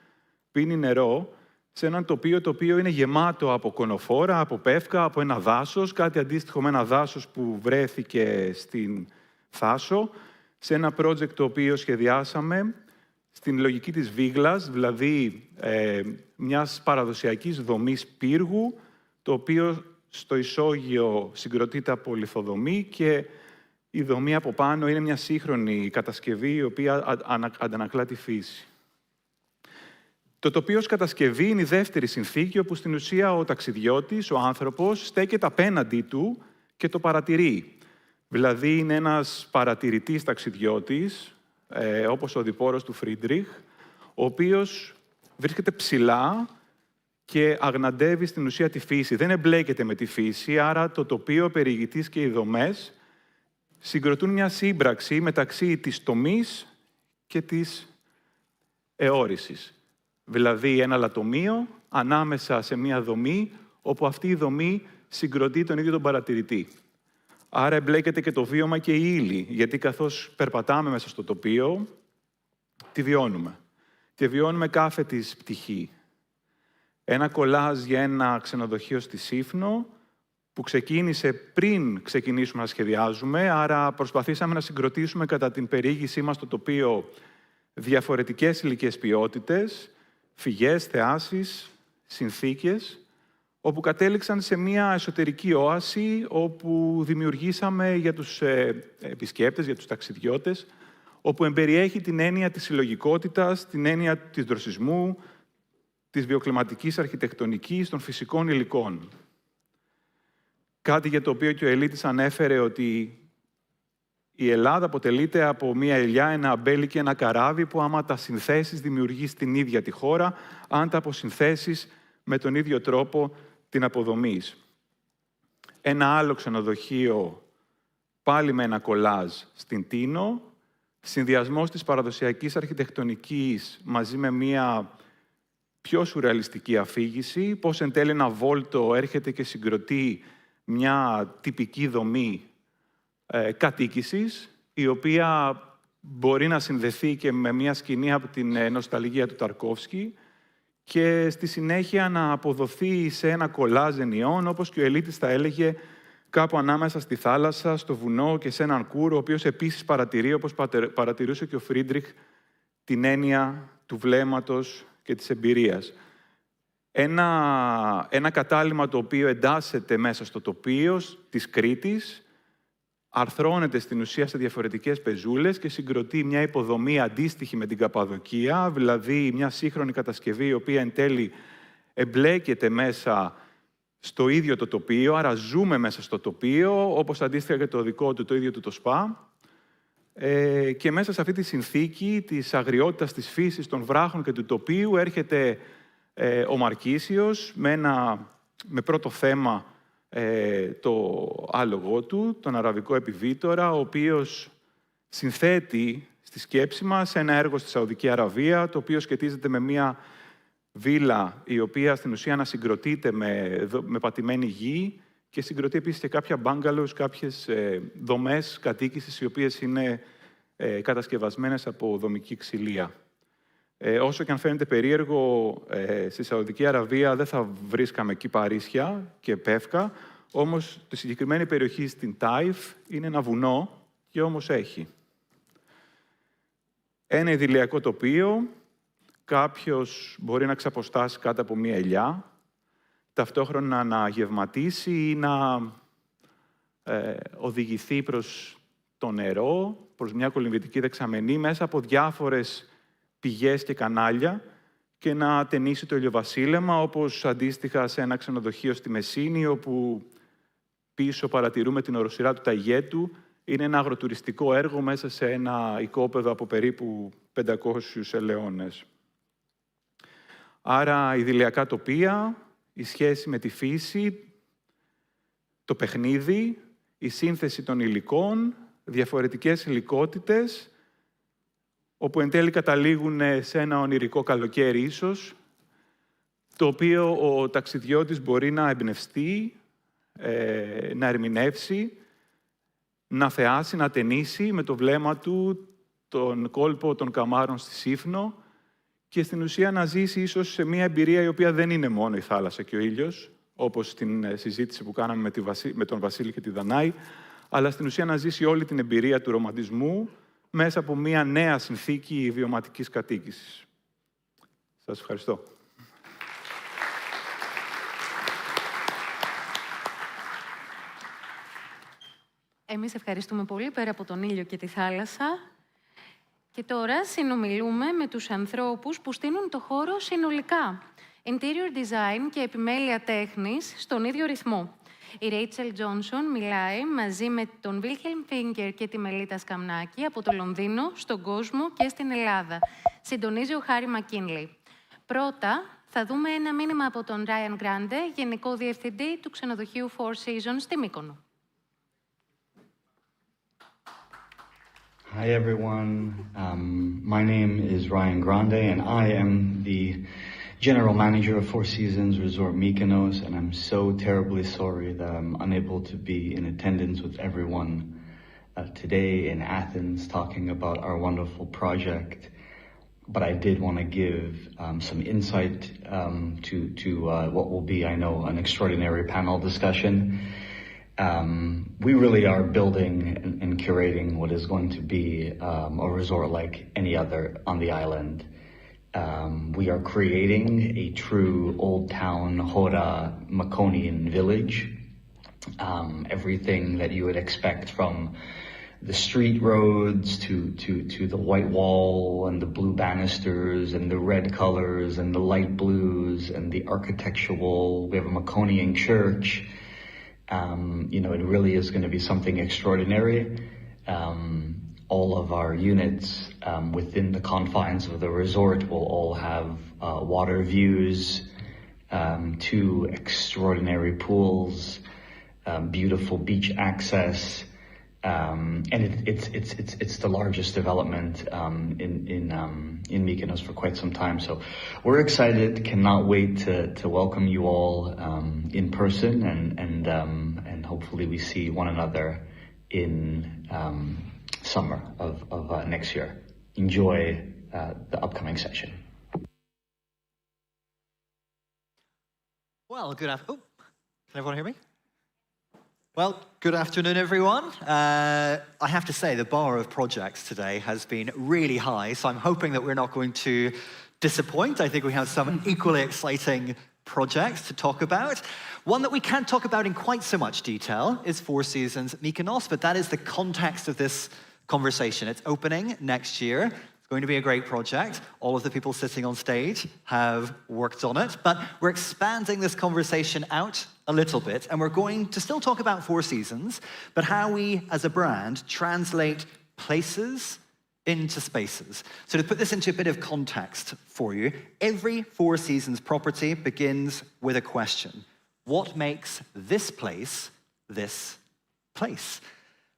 [SPEAKER 11] πίνει νερό σε έναν τοπίο το οποίο είναι γεμάτο από κονοφόρα, από πεύκα, από ένα δάσος, κάτι αντίστοιχο με ένα δάσος που βρέθηκε στην Θάσο, σε ένα project το οποίο σχεδιάσαμε στην λογική της βίγλας, δηλαδή μιας παραδοσιακής δομής πύργου, το οποίο στο ισόγειο συγκροτείται από λιθοδομή και η δομή από πάνω είναι μια σύγχρονη κατασκευή η οποία αντανακλά τη φύση. Το τοπίο ως κατασκευή είναι η δεύτερη συνθήκη, όπου στην ουσία ο ταξιδιώτης, ο άνθρωπος, στέκεται απέναντί του και το παρατηρεί. Δηλαδή είναι ένας παρατηρητής ταξιδιώτης, όπως ο διπόρος του Φρίντριχ, ο οποίος βρίσκεται ψηλά και αγναντεύει στην ουσία τη φύση. Δεν εμπλέκεται με τη φύση, άρα το τοπίο, ο περιηγητής και οι δομές συγκροτούν μια σύμπραξη μεταξύ της τομής και της αιώρησης. Δηλαδή ένα λατομείο ανάμεσα σε μια δομή, όπου αυτή η δομή συγκροτεί τον ίδιο τον παρατηρητή. Άρα εμπλέκεται και το βίωμα και η ύλη, γιατί καθώς περπατάμε μέσα στο τοπίο, τη βιώνουμε. Και βιώνουμε κάθε της πτυχή. Ένα κολάζ για ένα ξενοδοχείο στη Σύφνο, που ξεκίνησε πριν ξεκινήσουμε να σχεδιάζουμε, άρα προσπαθήσαμε να συγκροτήσουμε κατά την περιήγησή μας στο τοπίο διαφορετικές υλικές ποιότητες, φυγές, θεάσεις, συνθήκες, όπου κατέληξαν σε μια εσωτερική όαση, όπου δημιουργήσαμε για τους επισκέπτες, για τους ταξιδιώτες, όπου εμπεριέχει την έννοια της συλλογικότητας, την έννοια της δροσισμού, της βιοκλιματικής αρχιτεκτονικής, των φυσικών υλικών. Κάτι για το οποίο και ο Ελίτης ανέφερε ότι η Ελλάδα αποτελείται από μία ελιά, ένα αμπέλι και ένα καράβι που άμα τα συνθέσεις δημιουργείς την ίδια τη χώρα, αν τα αποσυνθέσεις με τον ίδιο τρόπο την αποδομής. Ένα άλλο ξενοδοχείο, πάλι με ένα κολάζ στην Τίνο, συνδυασμός της παραδοσιακής αρχιτεκτονικής μαζί με μία πιο σουρεαλιστική αφήγηση, πώς εν τέλει ένα βόλτο έρχεται και συγκροτεί μια τυπική δομή κατοίκησης, η οποία μπορεί να συνδεθεί και με μια σκηνή από την νοσταλγία του Ταρκόφσκι και στη συνέχεια να αποδοθεί σε ένα κολάζ ενιών, όπως και ο Ελίτης τα έλεγε, κάπου ανάμεσα στη θάλασσα, στο βουνό και σε έναν κούρο, ο οποίος επίσης παρατηρεί, όπως παρατηρούσε και ο Φρίντριχ, την έννοια του βλέμματος και της εμπειρίας. Ένα κατάλημα το οποίο εντάσσεται μέσα στο τοπίο της Κρήτης, αρθρώνεται στην ουσία σε διαφορετικές πεζούλες και συγκροτεί μια υποδομή αντίστοιχη με την Καπαδοκία, δηλαδή μια σύγχρονη κατασκευή, η οποία εν τέλει εμπλέκεται μέσα στο ίδιο το τοπίο, άρα ζούμε μέσα στο τοπίο, όπως αντίστοιχα και το δικό του, το ίδιο του το ΣΠΑ. Και μέσα σε αυτή τη συνθήκη της αγριότητας της φύσης, των βράχων και του τοπίου έρχεται ο Μαρκίσιος με πρώτο θέμα το άλογο του, τον αραβικό επιβίτορα, ο οποίος συνθέτει στη σκέψη μας ένα έργο στη Σαουδική Αραβία, το οποίο σχετίζεται με μια βίλα η οποία στην ουσία ανασυγκροτείται με πατημένη γη και συγκροτεί επίσης και κάποια μπάγκαλος, κάποιες δομές κατοίκησης οι οποίες είναι κατασκευασμένες από δομική ξυλία. Όσο και αν φαίνεται περίεργο, στη Σαουδική Αραβία δεν θα βρίσκαμε εκεί παρίσια και πεύκα, όμως τη συγκεκριμένη περιοχή στην Τάιφ είναι ένα βουνό και όμως έχει. Ένα ιδηλιακό τοπίο, κάποιος μπορεί να ξαποστάσει κάτω από μία ελιά, ταυτόχρονα να γευματίσει ή να οδηγηθεί προς το νερό, προς μια κολυμβητική δεξαμενή, μέσα από διάφορες πηγές και κανάλια και να ταινίσει το ηλιοβασίλεμα, όπως αντίστοιχα σε ένα ξενοδοχείο στη Μεσίνη, όπου πίσω παρατηρούμε την οροσειρά του Ταγέτου. Είναι ένα αγροτουριστικό έργο μέσα σε ένα οικόπεδο από περίπου 500 ελαιώνες. Άρα, ιδηλιακά τοπία, η σχέση με τη φύση, το παιχνίδι, η σύνθεση των υλικών, διαφορετικές υλικότητες, όπου εν τέλει καταλήγουν σε ένα ονειρικό καλοκαίρι ίσως, το οποίο ο ταξιδιώτης μπορεί να εμπνευστεί, να ερμηνεύσει, να θεάσει, να ταινίσει με το βλέμμα του τον κόλπο των καμάρων στη Σύφνο και στην ουσία να ζήσει ίσως σε μια εμπειρία η οποία δεν είναι μόνο η θάλασσα και ο ήλιος, όπως στην συζήτηση που κάναμε με τον Βασίλη και τη Δανάη, αλλά στην ουσία να ζήσει όλη την εμπειρία του ρομαντισμού μέσα από μια νέα συνθήκη βιωματικής κατοίκησης. Σας ευχαριστώ.
[SPEAKER 1] Εμείς ευχαριστούμε πολύ, πέρα από τον ήλιο και τη θάλασσα. Και τώρα συνομιλούμε με τους ανθρώπους που στείνουν το χώρο συνολικά. Interior design και επιμέλεια τέχνης στον ίδιο ρυθμό. Η Ρέιτσελ Τζόνσον μιλάει μαζί με τον Βίλχελμ Φίνκερ και τη Μελίτα Σκαμνάκη από το Λονδίνο, στον κόσμο και στην Ελλάδα. Συντονίζει ο Χάρη Μακκίνλεϊ. Πρώτα, θα δούμε ένα μήνυμα από τον Ράιαν Γκράντε, Γενικό Διευθυντή του ξενοδοχείου Four Seasons στη Μύκονο.
[SPEAKER 12] Hi everyone, my name is Ryan Grande and I am the General Manager of Four Seasons Resort Mykonos, and I'm so terribly sorry that I'm unable to be in attendance with everyone today in Athens talking about our wonderful project. But I did want to give some insight to what will be, I know, an extraordinary panel discussion. We really are building and curating what is going to be a resort like any other on the island. We are creating a true Old Town Hora Maconian village. Everything that you would expect from the street roads to the white wall and the blue banisters and the red colors and the light blues and the architectural. We have a Maconian church. It really is going to be something extraordinary. All of our units within the confines of the resort will all have water views, 2 extraordinary pools, beautiful beach access, and it's the largest development in Mykonos for quite some time. So we're excited, cannot wait to welcome you all in person, and hopefully we see one another in summer of next year. Enjoy the upcoming session.
[SPEAKER 15] Well, good afternoon. Can everyone hear me? Well, good afternoon, everyone. I have to say, the bar of projects today has been really high, so I'm hoping that we're not going to disappoint. I think we have some equally exciting projects to talk about. One that we can't talk about in quite so much detail is Four Seasons Mykonos, but that is the context of this conversation. It's opening next year. It's going to be a great project. All of the people sitting on stage have worked on it, but we're expanding this conversation out a little bit, and we're going to still talk about Four Seasons, but how we, as a brand, translate places into spaces. So to put this into a bit of context for you, every Four Seasons property begins with a question. What makes this place this place?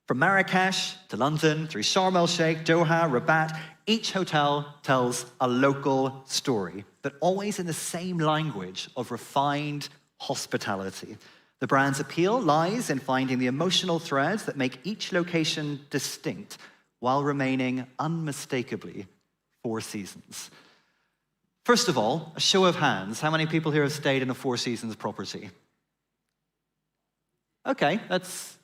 [SPEAKER 15] From Marrakesh to London, through Sharm el-Sheikh, Doha, Rabat, each hotel tells a local story, but always in the same language of refined hospitality. The brand's appeal lies in finding the emotional threads that make each location distinct while remaining unmistakably Four Seasons. First of all, a show of hands. How many people here have stayed in a Four Seasons property? Okay, that's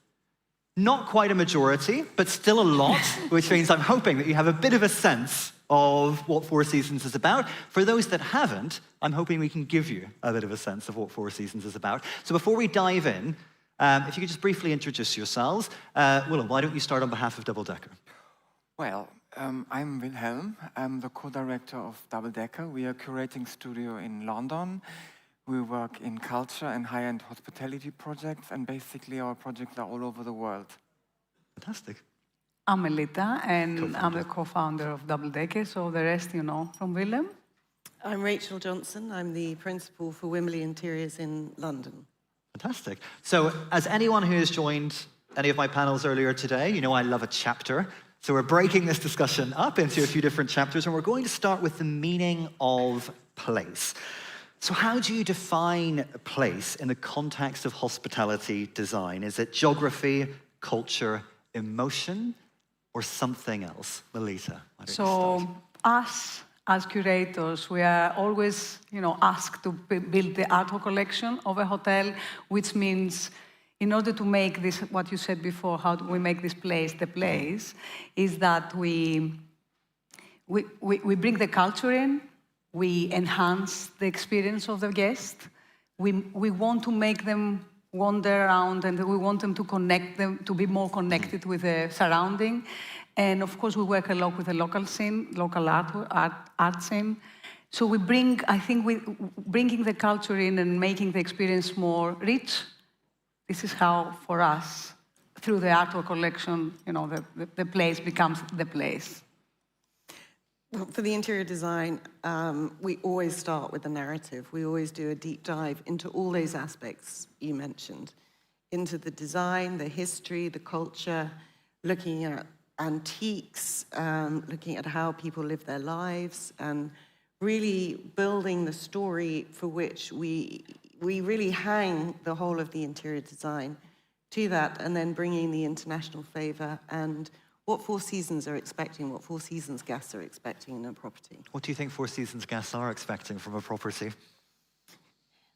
[SPEAKER 15] not quite a majority, but still a lot, which means I'm hoping that you have a bit of a sense of what Four Seasons is about. For those that haven't, I'm hoping we can give you a bit of a sense of what Four Seasons is about. So before we dive in, if you could just briefly introduce yourselves. Willem, why don't you start on behalf of Double Decker?
[SPEAKER 16] Well, I'm Wilhelm. I'm the co-director of Double Decker. We are a curating studio in London. We work in culture and high-end hospitality projects, and basically our projects are all over the world.
[SPEAKER 15] Fantastic.
[SPEAKER 23] I'm Melita, and I'm the co-founder of Double Decker, so the rest you know from Willem.
[SPEAKER 24] I'm Rachel Johnson. I'm the principal for Wimberley Interiors in London.
[SPEAKER 15] Fantastic. So as anyone who has joined any of my panels earlier today, you know I love a chapter. So we're breaking this discussion up into a few different chapters, and we're going to start with the meaning of place. So how do you define a place in the context of hospitality design? Is it geography, culture, emotion, or something else? Melita, why don't you start?
[SPEAKER 23] Us, as curators, we are always, asked to build the artwork collection of a hotel, which means in order to make this, what you said before, how do we make this place the place, is that we bring the culture in, we enhance the experience of the guest, we want to make them wander around, and we want them to be more connected with the surrounding. And of course, we work a lot with the local scene, local art scene. So we bring, I think, bringing the culture in and making the experience more rich. This is how, for us, through the artwork collection, the place becomes the place.
[SPEAKER 24] Well, for the interior design, we always start with the narrative. We always do a deep dive into all those aspects you mentioned, into the design, the history, the culture, looking at antiques, looking at how people live their lives, and really building the story for which we really hang the whole of the interior design to that, and then bringing the international flavor and what Four Seasons are expecting, what Four Seasons guests are expecting in a property.
[SPEAKER 15] What do you think Four Seasons guests are expecting from a property?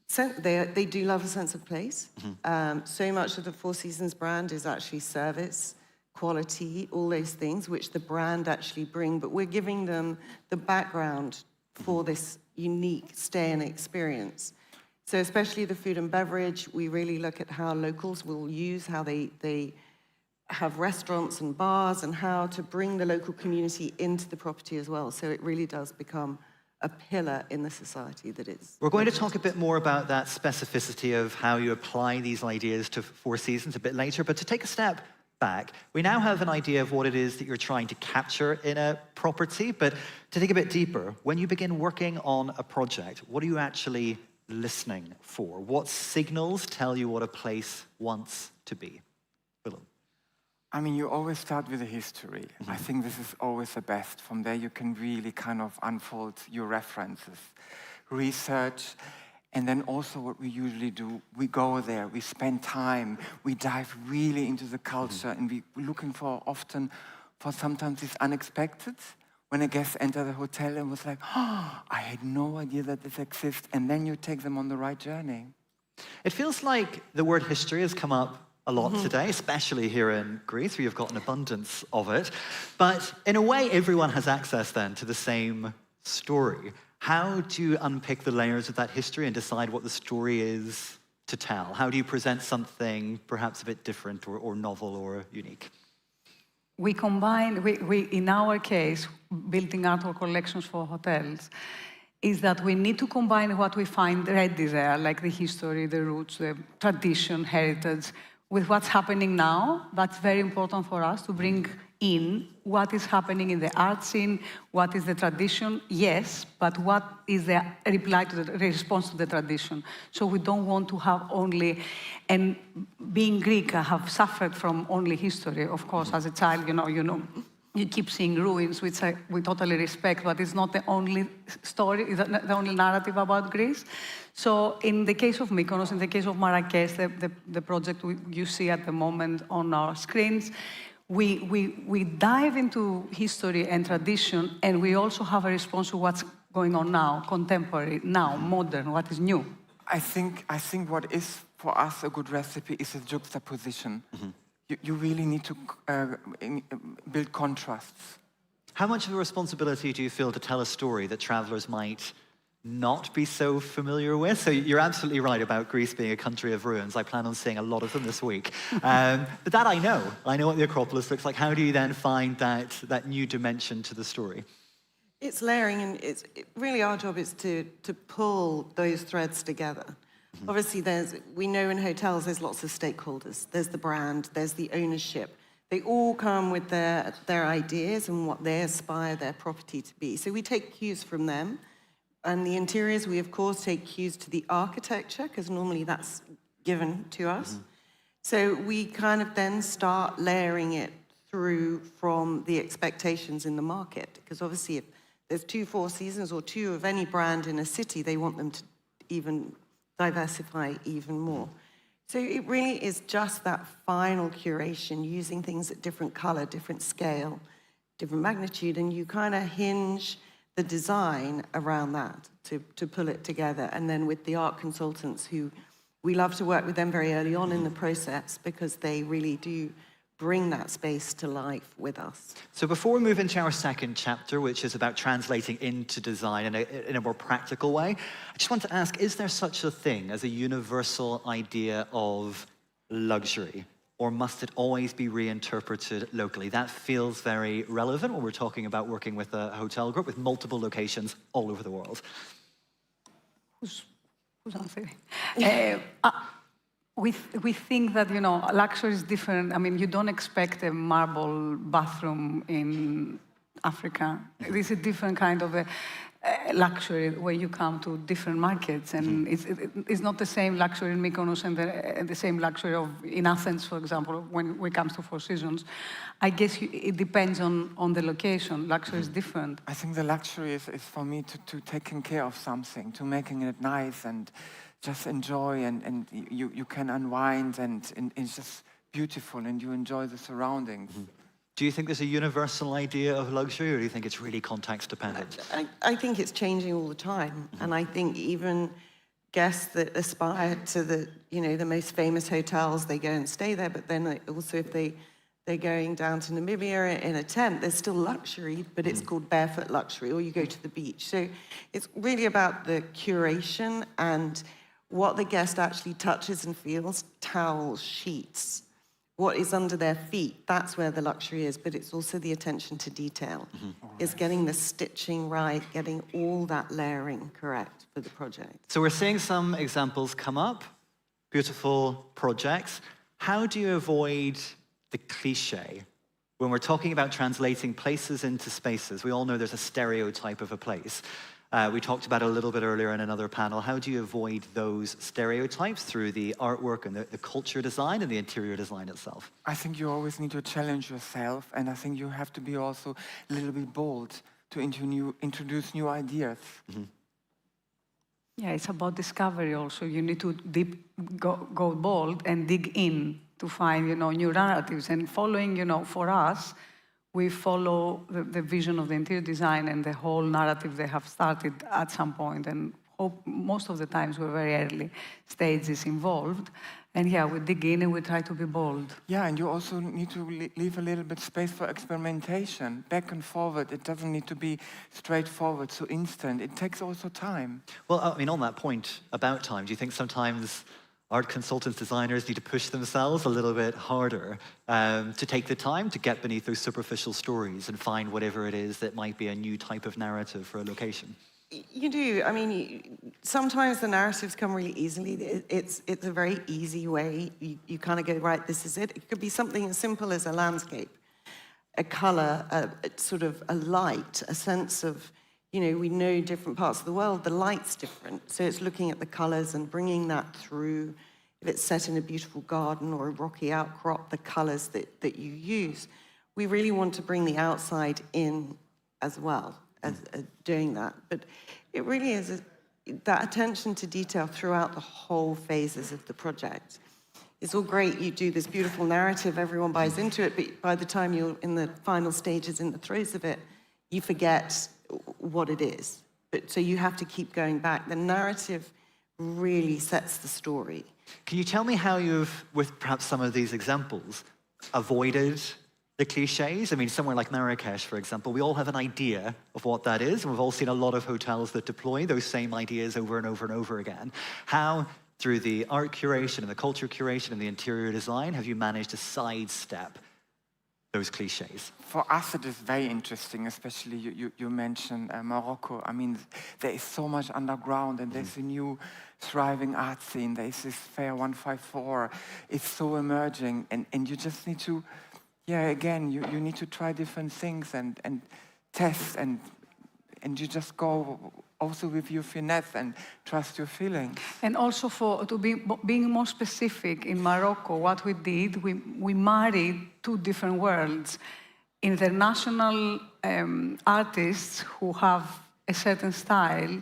[SPEAKER 24] So they do love a sense of place.
[SPEAKER 15] Mm-hmm.
[SPEAKER 24] So much of the Four Seasons brand is actually service, quality, all those things which the brand actually bring, but we're giving them the background for this unique stay-in experience. So especially the food and beverage, we really look at how locals will use, how they have restaurants and bars, and how to bring the local community into the property as well. So it really does become a pillar in the society that is.
[SPEAKER 15] We're going to talk a bit more about that specificity of how you apply these ideas to Four Seasons a bit later, but to take a step back, we now have an idea of what it is that you're trying to capture in a property, but to dig a bit deeper, when you begin working on a project, what are you actually listening for? What signals tell you what a place wants to be? Willem.
[SPEAKER 16] I mean, you always start with the history. I think this is always the best. From there, you can really kind of unfold your references, research, and then also what we usually do, we go there, we spend time, we dive really into the culture, and we're looking for often for sometimes this unexpected. When a guest entered the hotel and was like, oh, I had no idea that this exists, and then you take them on the right journey.
[SPEAKER 15] It feels like the word history has come up a lot today, especially here in Greece, where you've got an abundance of it. But in a way, everyone has access then to the same story. How do you unpick the layers of that history and decide what the story is to tell? How do you present something perhaps a bit different or novel or unique?
[SPEAKER 23] We combine, in our case, building artwork collections for hotels, is that we need to combine what we find ready there, like the history, the roots, the tradition, heritage, with what's happening now. That's very important for us to bring in what is happening in the art scene, what is the tradition, yes, but what is the reply to the response to the tradition. So we don't want to have only, and being Greek, I have suffered from only history, of course, as a child, you keep seeing ruins, which we totally respect, but it's not the only story, it's not the only narrative about Greece. So in the case of Mykonos, in the case of Marrakesh, the project you see at the moment on our screens, we dive into history and tradition, and we also have a response to what's going on now, contemporary, now, modern, what is new.
[SPEAKER 16] I think what is for us a good recipe is a juxtaposition. You really need to build contrasts.
[SPEAKER 15] How much of a responsibility do you feel to tell a story that travelers might not be so familiar with? So you're absolutely right about Greece being a country of ruins. I plan on seeing a lot of them this week. But that I know. I know what the Acropolis looks like. How do you then find that new dimension to the story?
[SPEAKER 24] It's layering, and really our job is to pull those threads together. Obviously, we know in hotels there's lots of stakeholders. There's the brand, there's the ownership. They all come with their ideas and what they aspire their property to be. So we take cues from them. And the interiors, we of course take cues to the architecture, because normally that's given to us. So we kind of then start layering it through from the expectations in the market. Because obviously if there's 2 Four Seasons or 2 of any brand in a city, they want them to even diversify even more. So it really is just that final curation, using things at different color, different scale, different magnitude, and you kind of hinge the design around that to pull it together. And then with the art consultants, who we love to work with them very early on in the process, because they really do bring that space to life with us.
[SPEAKER 15] So before we move into our second chapter, which is about translating into design in a more practical way, I just want to ask, is there such a thing as a universal idea of luxury? Or must it always be reinterpreted locally? That feels very relevant when we're talking about working with a hotel group with multiple locations all over the world.
[SPEAKER 23] Who's answering? We think that, luxury is different. I mean, you don't expect a marble bathroom in Africa. This is a different kind of a luxury where you come to different markets, and it's not the same luxury in Mykonos and the same luxury in Athens, for example, when it comes to Four Seasons. I guess it depends on the location. Luxury is different.
[SPEAKER 16] I think the luxury is for me to taking care of something, to making it nice and just enjoy, and you can unwind, and it's just beautiful, and you enjoy the surroundings.
[SPEAKER 15] Do you think there's a universal idea of luxury, or do you think it's really context dependent?
[SPEAKER 24] I think it's changing all the time. And I think even guests that aspire to the most famous hotels, they go and stay there, but then also if they they're going down to Namibia in a tent, there's still luxury, but it's called barefoot luxury, or you go to the beach. So it's really about the curation and what the guest actually touches and feels, towels, sheets, what is under their feet, that's where the luxury is, but it's also the attention to detail. It's getting the stitching right, getting all that layering correct for the project.
[SPEAKER 15] So we're seeing some examples come up, beautiful projects. How do you avoid the cliche? When we're talking about translating places into spaces, we all know there's a stereotype of a place. We talked about it a little bit earlier in another panel. How do you avoid those stereotypes through the artwork and the culture design and the interior design itself?
[SPEAKER 16] I think you always need to challenge yourself, and I think you have to be also a little bit bold to introduce new ideas.
[SPEAKER 23] Yeah, it's about discovery also. You need to go bold and dig in to find, new narratives. And following, for us, we follow the vision of the interior design and the whole narrative they have started at some point. And most of the times we're very early stages involved. And yeah, we dig in and we try to be bold.
[SPEAKER 16] Yeah, and you also need to leave a little bit space for experimentation, back and forward. It doesn't need to be straightforward, so instant. It takes also time.
[SPEAKER 15] Well, I mean, on that point about time, do you think sometimes art consultants, designers need to push themselves a little bit harder to take the time to get beneath those superficial stories and find whatever it is that might be a new type of narrative for a location?
[SPEAKER 24] You do. I mean, sometimes the narratives come really easily. It's a very easy way. You kind of go, right, this is it. It could be something as simple as a landscape, a color, sort of a light, a sense of, we know different parts of the world, the light's different. So it's looking at the colors and bringing that through. If it's set in a beautiful garden or a rocky outcrop, the colors that you use. We really want to bring the outside in as well as doing that. But it really is that attention to detail throughout the whole phases of the project. It's all great, you do this beautiful narrative, everyone buys into it, but by the time you're in the final stages, in the throes of it, you forget what it is. So you have to keep going back. The narrative really sets the story.
[SPEAKER 15] Can you tell me how you've, with perhaps some of these examples, avoided the cliches? I mean, somewhere like Marrakesh, for example, we all have an idea of what that is, and we've all seen a lot of hotels that deploy those same ideas over and over and over again. How, through the art curation and the culture curation and the interior design, have you managed to sidestep those cliches?
[SPEAKER 16] For us, it is very interesting, especially you mentioned Morocco. I mean, there is so much underground, and there's a new thriving art scene. There's this Fair 154. It's so emerging, and you just need to, again, you need to try different things and test, and you just go also with your finesse and trust your feelings.
[SPEAKER 23] And also being more specific, in Morocco, what we did, we married two different worlds. International artists who have a certain style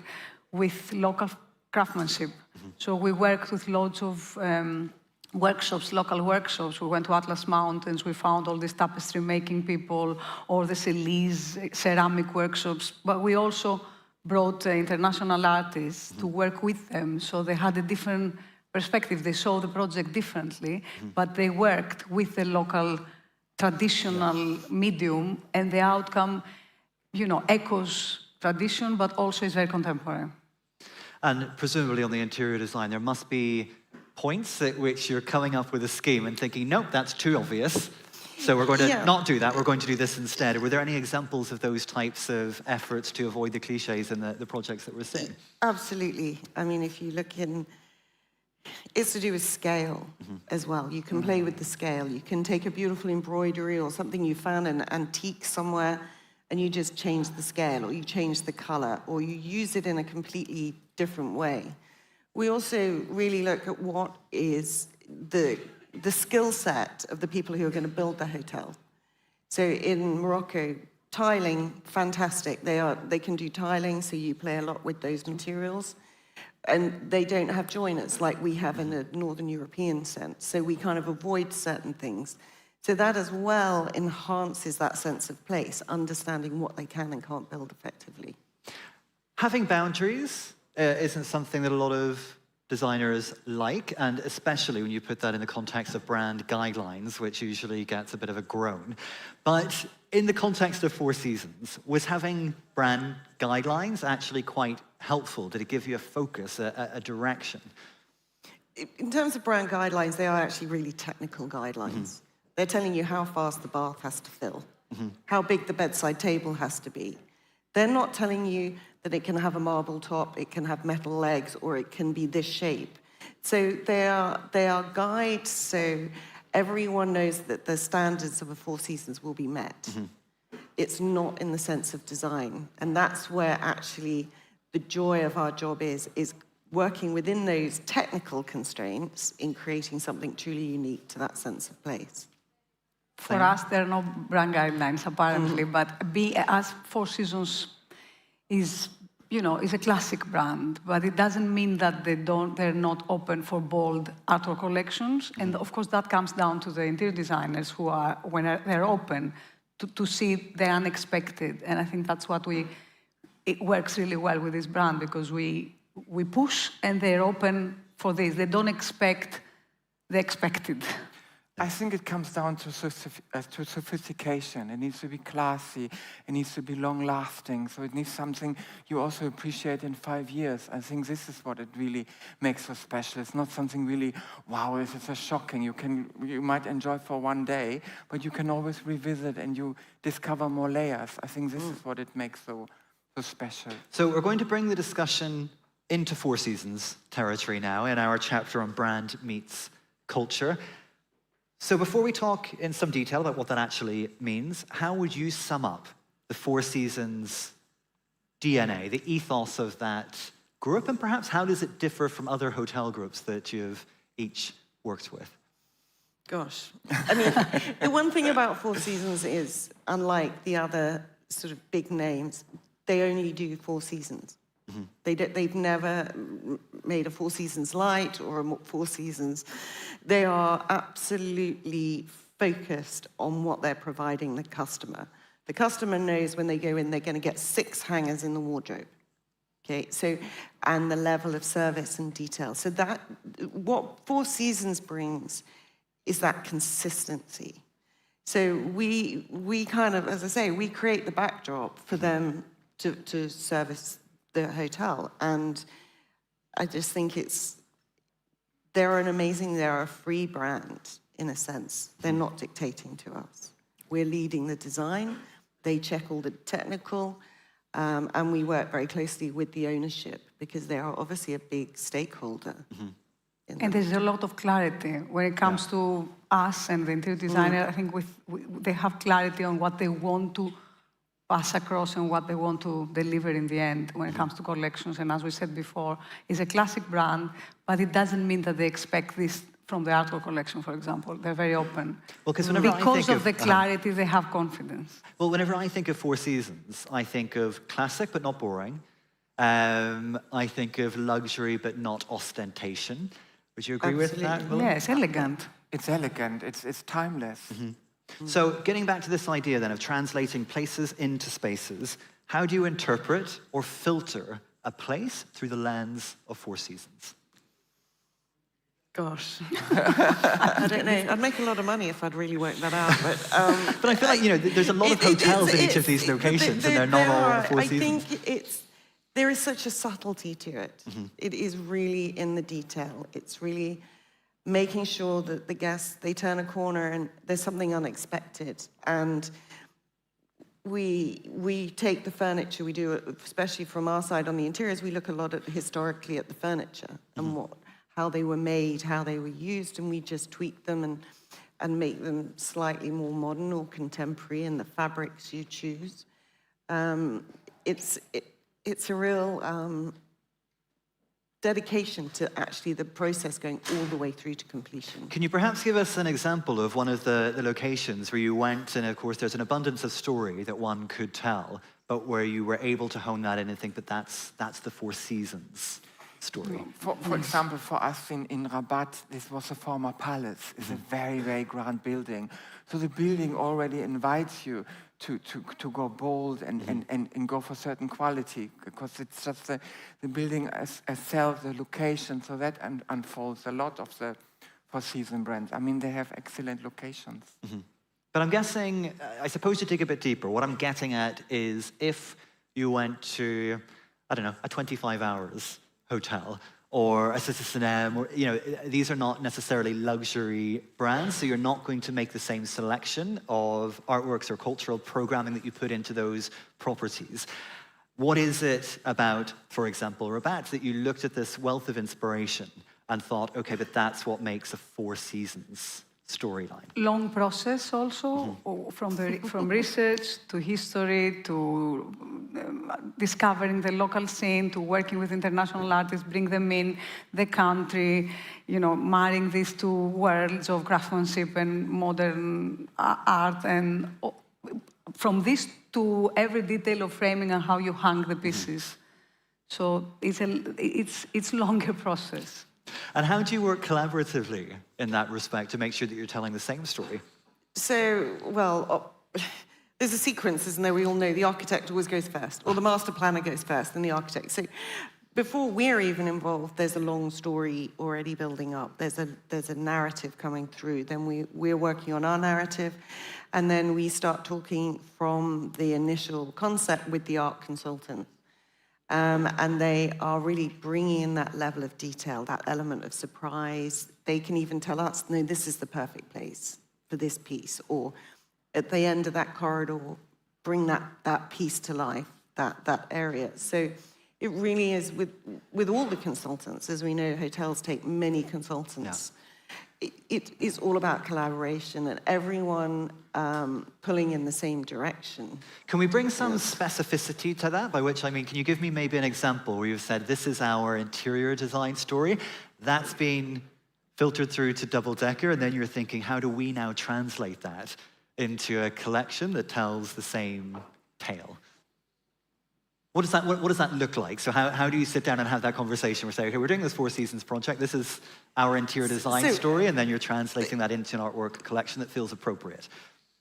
[SPEAKER 23] with local craftsmanship. So we worked with loads of workshops, local workshops. We went to Atlas Mountains, we found all these tapestry making people, or the Celise ceramic workshops, but we also brought international artists to work with them, so they had a different perspective. They saw the project differently, but they worked with the local traditional medium, and the outcome, echoes tradition, but also is very contemporary.
[SPEAKER 15] And presumably on the interior design, there must be points at which you're coming up with a scheme and thinking, nope, that's too obvious. So we're going to not do that, we're going to do this instead. Were there any examples of those types of efforts to avoid the cliches in the projects that we're seeing?
[SPEAKER 24] Absolutely. I mean, if you look in, it's to do with scale as well. You can play with the scale. You can take a beautiful embroidery or something you found an antique somewhere, and you just change the scale, or you change the color, or you use it in a completely different way. We also really look at what is the skill set of the people who are going to build the hotel. So in Morocco, tiling, fantastic. They can do tiling, so you play a lot with those materials. And they don't have joiners like we have in a Northern European sense. So we kind of avoid certain things. So that as well enhances that sense of place, understanding what they can and can't build effectively.
[SPEAKER 15] Having boundaries isn't something that a lot of designers like, and especially when you put that in the context of brand guidelines, which usually gets a bit of a groan. But in the context of Four Seasons, was having brand guidelines actually quite helpful? Did it give you a focus, a direction?
[SPEAKER 24] In terms of brand guidelines, they are actually really technical guidelines. They're telling you how fast the bath has to fill, how big the bedside table has to be. They're not telling you that it can have a marble top, it can have metal legs, or it can be this shape. So they are guides, so everyone knows that the standards of a Four Seasons will be met. It's not in the sense of design. And that's where actually the joy of our job is working within those technical constraints in creating something truly unique to that sense of place.
[SPEAKER 23] For us, there are no brand guidelines, apparently, but as Four Seasons is, is a classic brand, but it doesn't mean that they're not open for bold artwork collections. And of course, that comes down to the interior designers who are, when they're open, to see the unexpected. And I think that's what it works really well with this brand, because we push and they're open for this. They don't expect the expected.
[SPEAKER 16] I think it comes down to sophistication. It needs to be classy. It needs to be long-lasting. So it needs something you also appreciate in 5 years. I think this is what it really makes so special. It's not something really, wow, it's so shocking. You might enjoy for one day, but you can always revisit and you discover more layers. I think this is what it makes so special.
[SPEAKER 15] So we're going to bring the discussion into Four Seasons territory now in our chapter on brand meets culture. So before we talk in some detail about what that actually means, how would you sum up the Four Seasons DNA, the ethos of that group, and perhaps how does it differ from other hotel groups that you've each worked with?
[SPEAKER 24] Gosh. I mean, the one thing about Four Seasons is, unlike the other sort of big names, they only do Four Seasons. They've never made a Four Seasons Light or a Four Seasons. They are absolutely focused on what they're providing the customer. The customer knows when they go in, they're going to get 6 hangers in the wardrobe. Okay, so, and the level of service and detail. So that, what Four Seasons brings is that consistency. So we kind of, as I say, we create the backdrop for them to service the hotel. And I just think they're a free brand, in a sense. They're not dictating to us. We're leading the design, they check all the technical, and we work very closely with the ownership, because they are obviously a big stakeholder.
[SPEAKER 23] And there's a lot of clarity when it comes to us and the interior designer. I think they have clarity on what they want to pass across and what they want to deliver in the end when it comes to collections. And as we said before, it's a classic brand, but it doesn't mean that they expect this from the artwork collection, for example. They're very open.
[SPEAKER 15] Well, because
[SPEAKER 23] of the clarity, they have confidence.
[SPEAKER 15] Well, whenever I think of Four Seasons, I think of classic but not boring. I think of luxury but not ostentation. Would you agree with that, Will?
[SPEAKER 23] Yes, elegant.
[SPEAKER 16] It's elegant. It's timeless.
[SPEAKER 15] So getting back to this idea then of translating places into spaces, how do you interpret or filter a place through the lens of Four Seasons?
[SPEAKER 24] Gosh. I don't know. I'd make a lot of money if I'd really worked that out.
[SPEAKER 15] But I feel like, there's a lot of hotels in each of these locations, and they're not all Four Seasons.
[SPEAKER 24] I think there is such a subtlety to it. It is really in the detail. It's really making sure that the guests, they turn a corner and there's something unexpected. And we take the furniture, we do it, especially from our side on the interiors, we look a lot historically at the furniture and how they were made, how they were used, and we just tweak them and make them slightly more modern or contemporary in the fabrics you choose. It's a real dedication to actually the process going all the way through to completion.
[SPEAKER 15] Can you perhaps give us an example of one of the locations where you went, and of course there's an abundance of story that one could tell, but where you were able to hone that in and think that that's the Four Seasons story?
[SPEAKER 16] For example, for us in Rabat, this was a former palace. It's a very, very grand building. So the building already invites you to go bold and go for certain quality, because it's just the building itself, the location, so that unfolds a lot of the Four Seasons brands. I mean, they have excellent locations.
[SPEAKER 15] But I'm guessing, I suppose to dig a bit deeper, what I'm getting at is if you went to, I don't know, a 25 hours hotel or a Cinefaces, or, you know, these are not necessarily luxury brands, so you're not going to make the same selection of artworks or cultural programming that you put into those properties. What is it about, for example, Rabat, that you looked at this wealth of inspiration and thought, okay, but that's what makes a Four Seasons storyline?
[SPEAKER 23] Long process also, from research to history to discovering the local scene to working with international artists, bring them in the country, you know, marrying these two worlds of craftsmanship and modern art, and from this to every detail of framing and how you hang the pieces. So it's longer process.
[SPEAKER 15] And how do you work collaboratively in that respect to make sure that you're telling the same story?
[SPEAKER 24] So, well, there's a sequence, isn't there? We all know the architect always goes first, or the master planner goes first, then the architect. So before we're even involved, there's a long story already building up. There's a narrative coming through. Then we're working on our narrative, and then we start talking from the initial concept with the art consultant. And they are really bringing in that level of detail, that element of surprise. They can even tell us, no, this is the perfect place for this piece. Or at the end of that corridor, bring that piece to life, that area. So it really is, with all the consultants, as we know, hotels take many consultants. Yeah. It is all about collaboration and everyone pulling in the same direction.
[SPEAKER 15] Can we bring some specificity to that? By which I mean, can you give me maybe an example where you've said, this is our interior design story, that's been filtered through to Double Decker, and then you're thinking, how do we now translate that into a collection that tells the same tale? What does that look like? So how do you sit down and have that conversation where you say, okay, we're doing this Four Seasons project, this is our interior design story, and then you're translating that into an artwork collection that feels appropriate?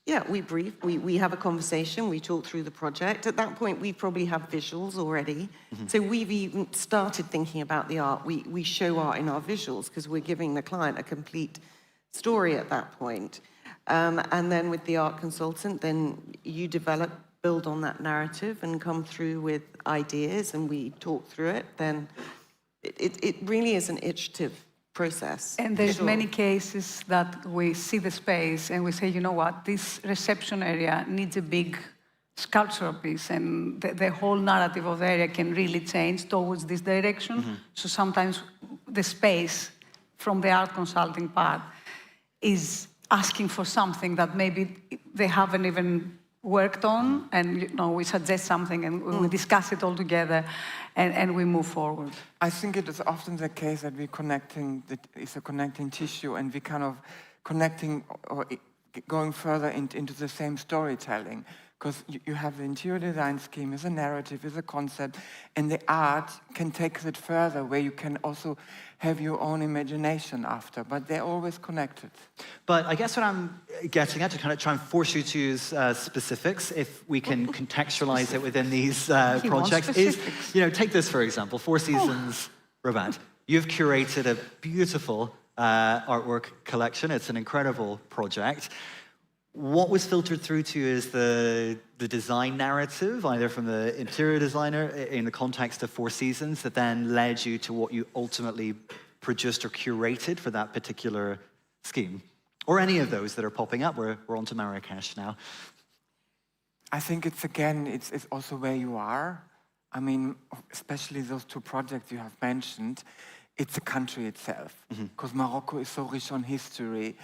[SPEAKER 24] Yeah, we brief, we have a conversation, we talk through the project. At that point, we probably have visuals already. So we've even started thinking about the art. We show art in our visuals because we're giving the client a complete story at that point. And then with the art consultant, then you build on that narrative and come through with ideas, and we talk through it. Then it really is an iterative process.
[SPEAKER 23] And there's many cases that we see the space and we say, you know what, this reception area needs a big sculptural piece, and the whole narrative of the area can really change towards this direction. So sometimes the space from the art consulting part is asking for something that maybe they haven't even worked on, and you know, we suggest something and we discuss it all together, and we move forward.
[SPEAKER 16] I think it is often the case that we're connecting, it's a connecting tissue, and we kind of connecting or going further into the same storytelling. Because you have the interior design scheme as a narrative, as a concept, and the art can take it further, where you can also have your own imagination after, but they're always connected.
[SPEAKER 15] But I guess what I'm getting at, to kind of try and force you to use specifics, if we can contextualize it within these projects, is, you know, take this for example, Four Seasons Rabat. You've curated a beautiful artwork collection. It's an incredible project. What was filtered through to you is the design narrative, either from the interior designer in the context of Four Seasons, that then led you to what you ultimately produced or curated for that particular scheme? Or any of those that are popping up? We're on to Marrakesh now.
[SPEAKER 16] I think it's, again, it's also where you are. I mean, especially those two projects you have mentioned, it's the country itself. Because Morocco is so rich on history.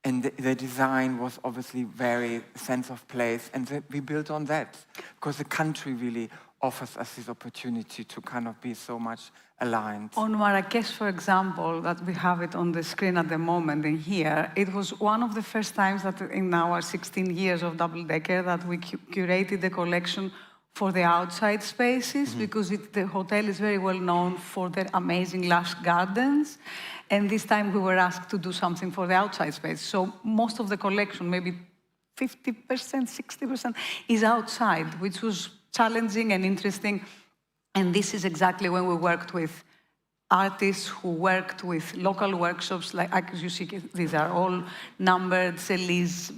[SPEAKER 16] And the design was obviously very sense of place, and we built on that because the country really offers us this opportunity to kind of be so much aligned.
[SPEAKER 23] On Marrakesh, for example, that we have it on the screen at the moment in here, it was one of the first times that in our 16 years of Double Decker that we curated the collection for the outside spaces, because the hotel is very well known for their amazing lush gardens. And this time we were asked to do something for the outside space. So most of the collection, maybe 50%, 60%, is outside, which was challenging and interesting. And this is exactly when we worked with artists who worked with local workshops, like as you see, these are all numbered, cellies,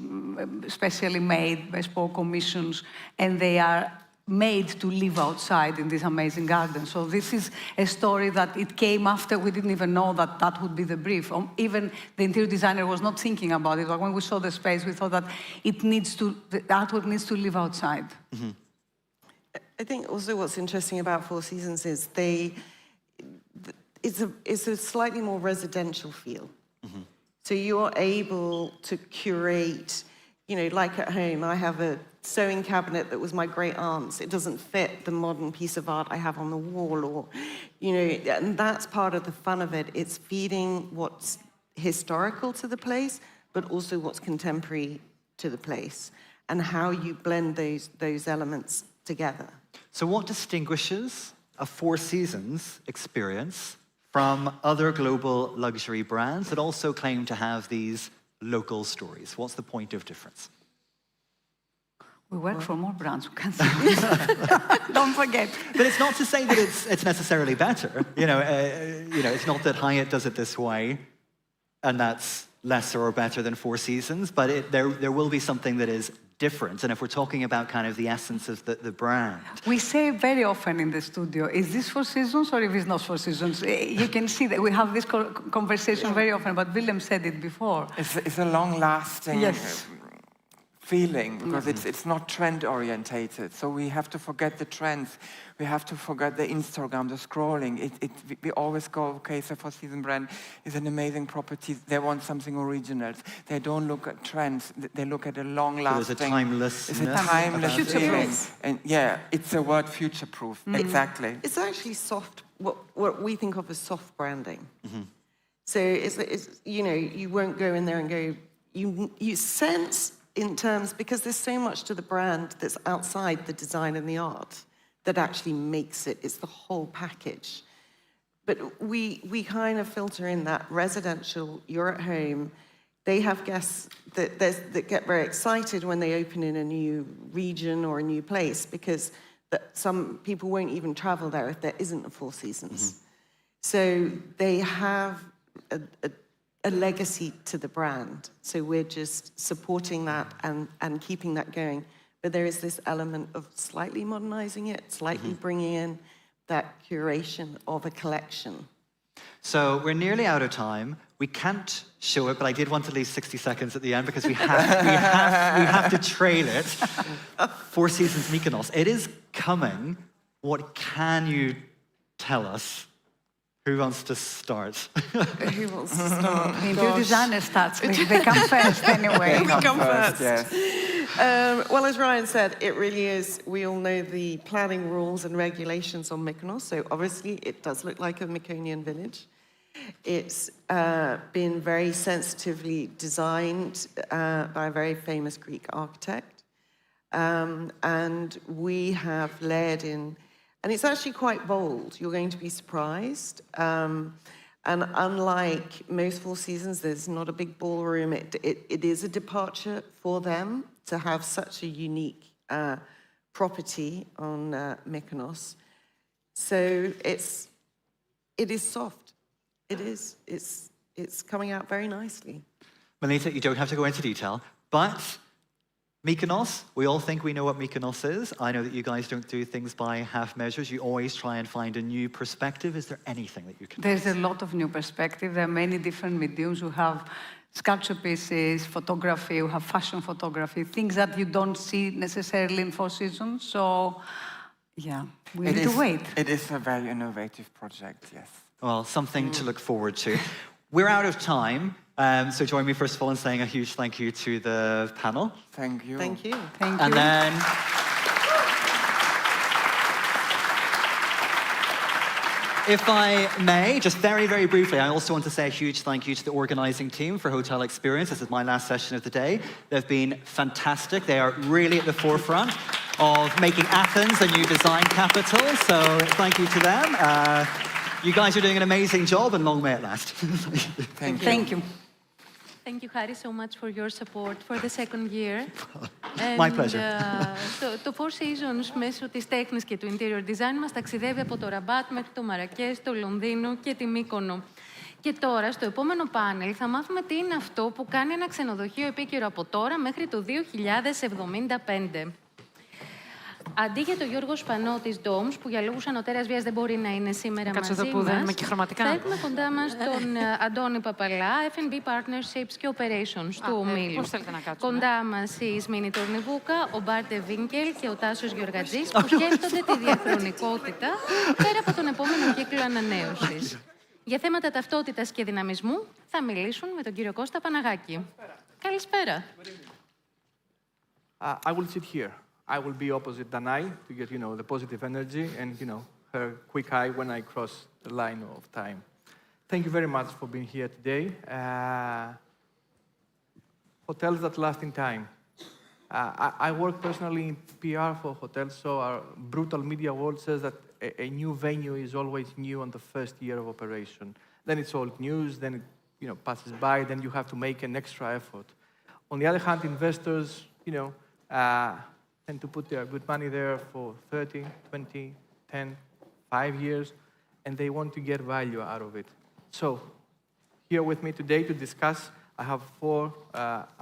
[SPEAKER 23] specially made, bespoke commissions, and they are made to live outside in this amazing garden. So this is a story that it came after. We didn't even know that that would be the brief. Even the interior designer was not thinking about it. But when we saw the space, we thought that the artwork needs to live outside.
[SPEAKER 24] Mm-hmm. I think also what's interesting about Four Seasons is it's a slightly more residential feel. Mm-hmm. So you're able to curate, you know, like at home, I have a sewing cabinet that was my great aunt's. It doesn't fit the modern piece of art I have on the wall, or, you know, and that's part of the fun of it. It's feeding what's historical to the place, but also what's contemporary to the place, and how you blend those elements together.
[SPEAKER 15] So what distinguishes a Four Seasons experience from other global luxury brands that also claim to have these local stories? What's the point of difference?
[SPEAKER 23] We work for more brands who can say don't forget.
[SPEAKER 15] But it's not to say that it's necessarily better. You know, it's not that Hyatt does it this way, and that's lesser or better than Four Seasons, but there will be something that is different. And if we're talking about kind of the essence of the brand.
[SPEAKER 23] We say very often in the studio, is this Four Seasons or if it's not Four Seasons? You can see that we have this conversation very often, but Willem said it before.
[SPEAKER 16] It's a long-lasting feeling, because
[SPEAKER 23] Mm-hmm.
[SPEAKER 16] it's not trend-orientated. So we have to forget the trends. We have to forget the Instagram, the scrolling. We always go, okay, so Four Seasons brand is an amazing property. They want something original. They don't look at trends. They look at a long-lasting...
[SPEAKER 15] So there's a timelessness.
[SPEAKER 16] It's a timeless
[SPEAKER 24] Future-proof.
[SPEAKER 16] And yeah, it's a word, future-proof. Exactly.
[SPEAKER 24] It's actually soft, what we think of as soft branding.
[SPEAKER 15] Mm-hmm.
[SPEAKER 24] So it's, you know, you won't go in there and go, you sense in terms, because there's so much to the brand that's outside the design and the art that actually makes it. It's the whole package. But we kind of filter in that residential, you're at home. They have guests that get very excited when they open in a new region or a new place, because some people won't even travel there if there isn't a Four Seasons. Mm-hmm. So they have a legacy to the brand. So we're just supporting that and keeping that going. But there is this element of slightly modernizing it, slightly bringing in that curation of a collection.
[SPEAKER 15] So we're nearly out of time. We can't show it, but I did want to leave 60 seconds at the end because we have to trail it. Four Seasons Mykonos. It is coming. What can you tell us? Who wants to start?
[SPEAKER 24] Who wants to start?
[SPEAKER 23] The interior designer starts. They come first anyway.
[SPEAKER 24] We come first.
[SPEAKER 16] Yes.
[SPEAKER 24] Well, as Ryan said, it really is, we all know the planning rules and regulations on Mykonos, so obviously it does look like a Mykonoan village. It's been very sensitively designed by a very famous Greek architect. And we have layered in, and it's actually quite bold. You're going to be surprised. And unlike most Four Seasons, there's not a big ballroom. It is a departure for them to have such a unique property on Mykonos. So it is soft. It is. It's coming out very nicely.
[SPEAKER 15] Melita, you don't have to go into detail, but Mykonos, we all think we know what Mykonos is. I know that you guys don't do things by half measures. You always try and find a new perspective. Is there anything that you can...
[SPEAKER 23] There's a lot of new perspective. There are many different mediums. We have sculpture pieces, photography, we have fashion photography, things that you don't see necessarily in Four Seasons. So, yeah, we need to wait.
[SPEAKER 16] It is a very innovative project, yes.
[SPEAKER 15] Well, something to look forward to. We're out of time. So join me, first of all, in saying a huge thank you to the panel.
[SPEAKER 16] Thank you.
[SPEAKER 24] Thank you.
[SPEAKER 23] Thank you.
[SPEAKER 15] And then... If I may, just very, very briefly, I also want to say a huge thank you to the organizing team for Hotel Experience. This is my last session of the day. They've been fantastic. They are really at the forefront of making Athens a new design capital. So thank you to them. You guys are doing an amazing job, and long may it last.
[SPEAKER 16] Thank you.
[SPEAKER 23] Thank you.
[SPEAKER 1] Thank you, Harry, so much for your support for the second year.
[SPEAKER 15] My pleasure.
[SPEAKER 1] Το Four Seasons μέσω της τέχνης και του interior design μας ταξιδεύει από το Ραμπάτ μέχρι το Μαρακές, το Λονδίνο και τη Μύκονο. Και τώρα, στο επόμενο πάνελ, θα μάθουμε τι είναι αυτό που κάνει ένα ξενοδοχείο επίκαιρο από τώρα μέχρι το 2075. Αντί για τον Γιώργο Σπανό της Doms, που για λόγους ανωτέρας βίας δεν μπορεί να είναι σήμερα μαζί μας, θα έχουμε κοντά μας τον Αντώνη Παπαλά, F&B Partnerships και Operations του ομίλου. Κοντά μας η Σμήνη Τορνιβούκα, ο Μπάρτε Βίνκελ και ο Τάσος Γεωργατζής, που σκέφτονται τη διαχρονικότητα πέρα από τον επόμενο κύκλο ανανέωσης. Για θέματα ταυτότητας και δυναμισμού θα μιλήσουν με τον κύριο Κώστα Παναγάκη. Καλησπέρα.
[SPEAKER 8] I will sit here. I will be opposite Danai to get, the positive energy and, her quick eye when I cross the line of time. Thank you very much for being here today. Hotels that last in time. I work personally in PR for hotels, so our brutal media world says that a new venue is always new on the first year of operation. Then it's old news, then it passes by, then you have to make an extra effort. On the other hand, investors, tend to put their good money there for 30, 20, 10, 5 years, and they want to get value out of it. So, here with me today to discuss, I have 4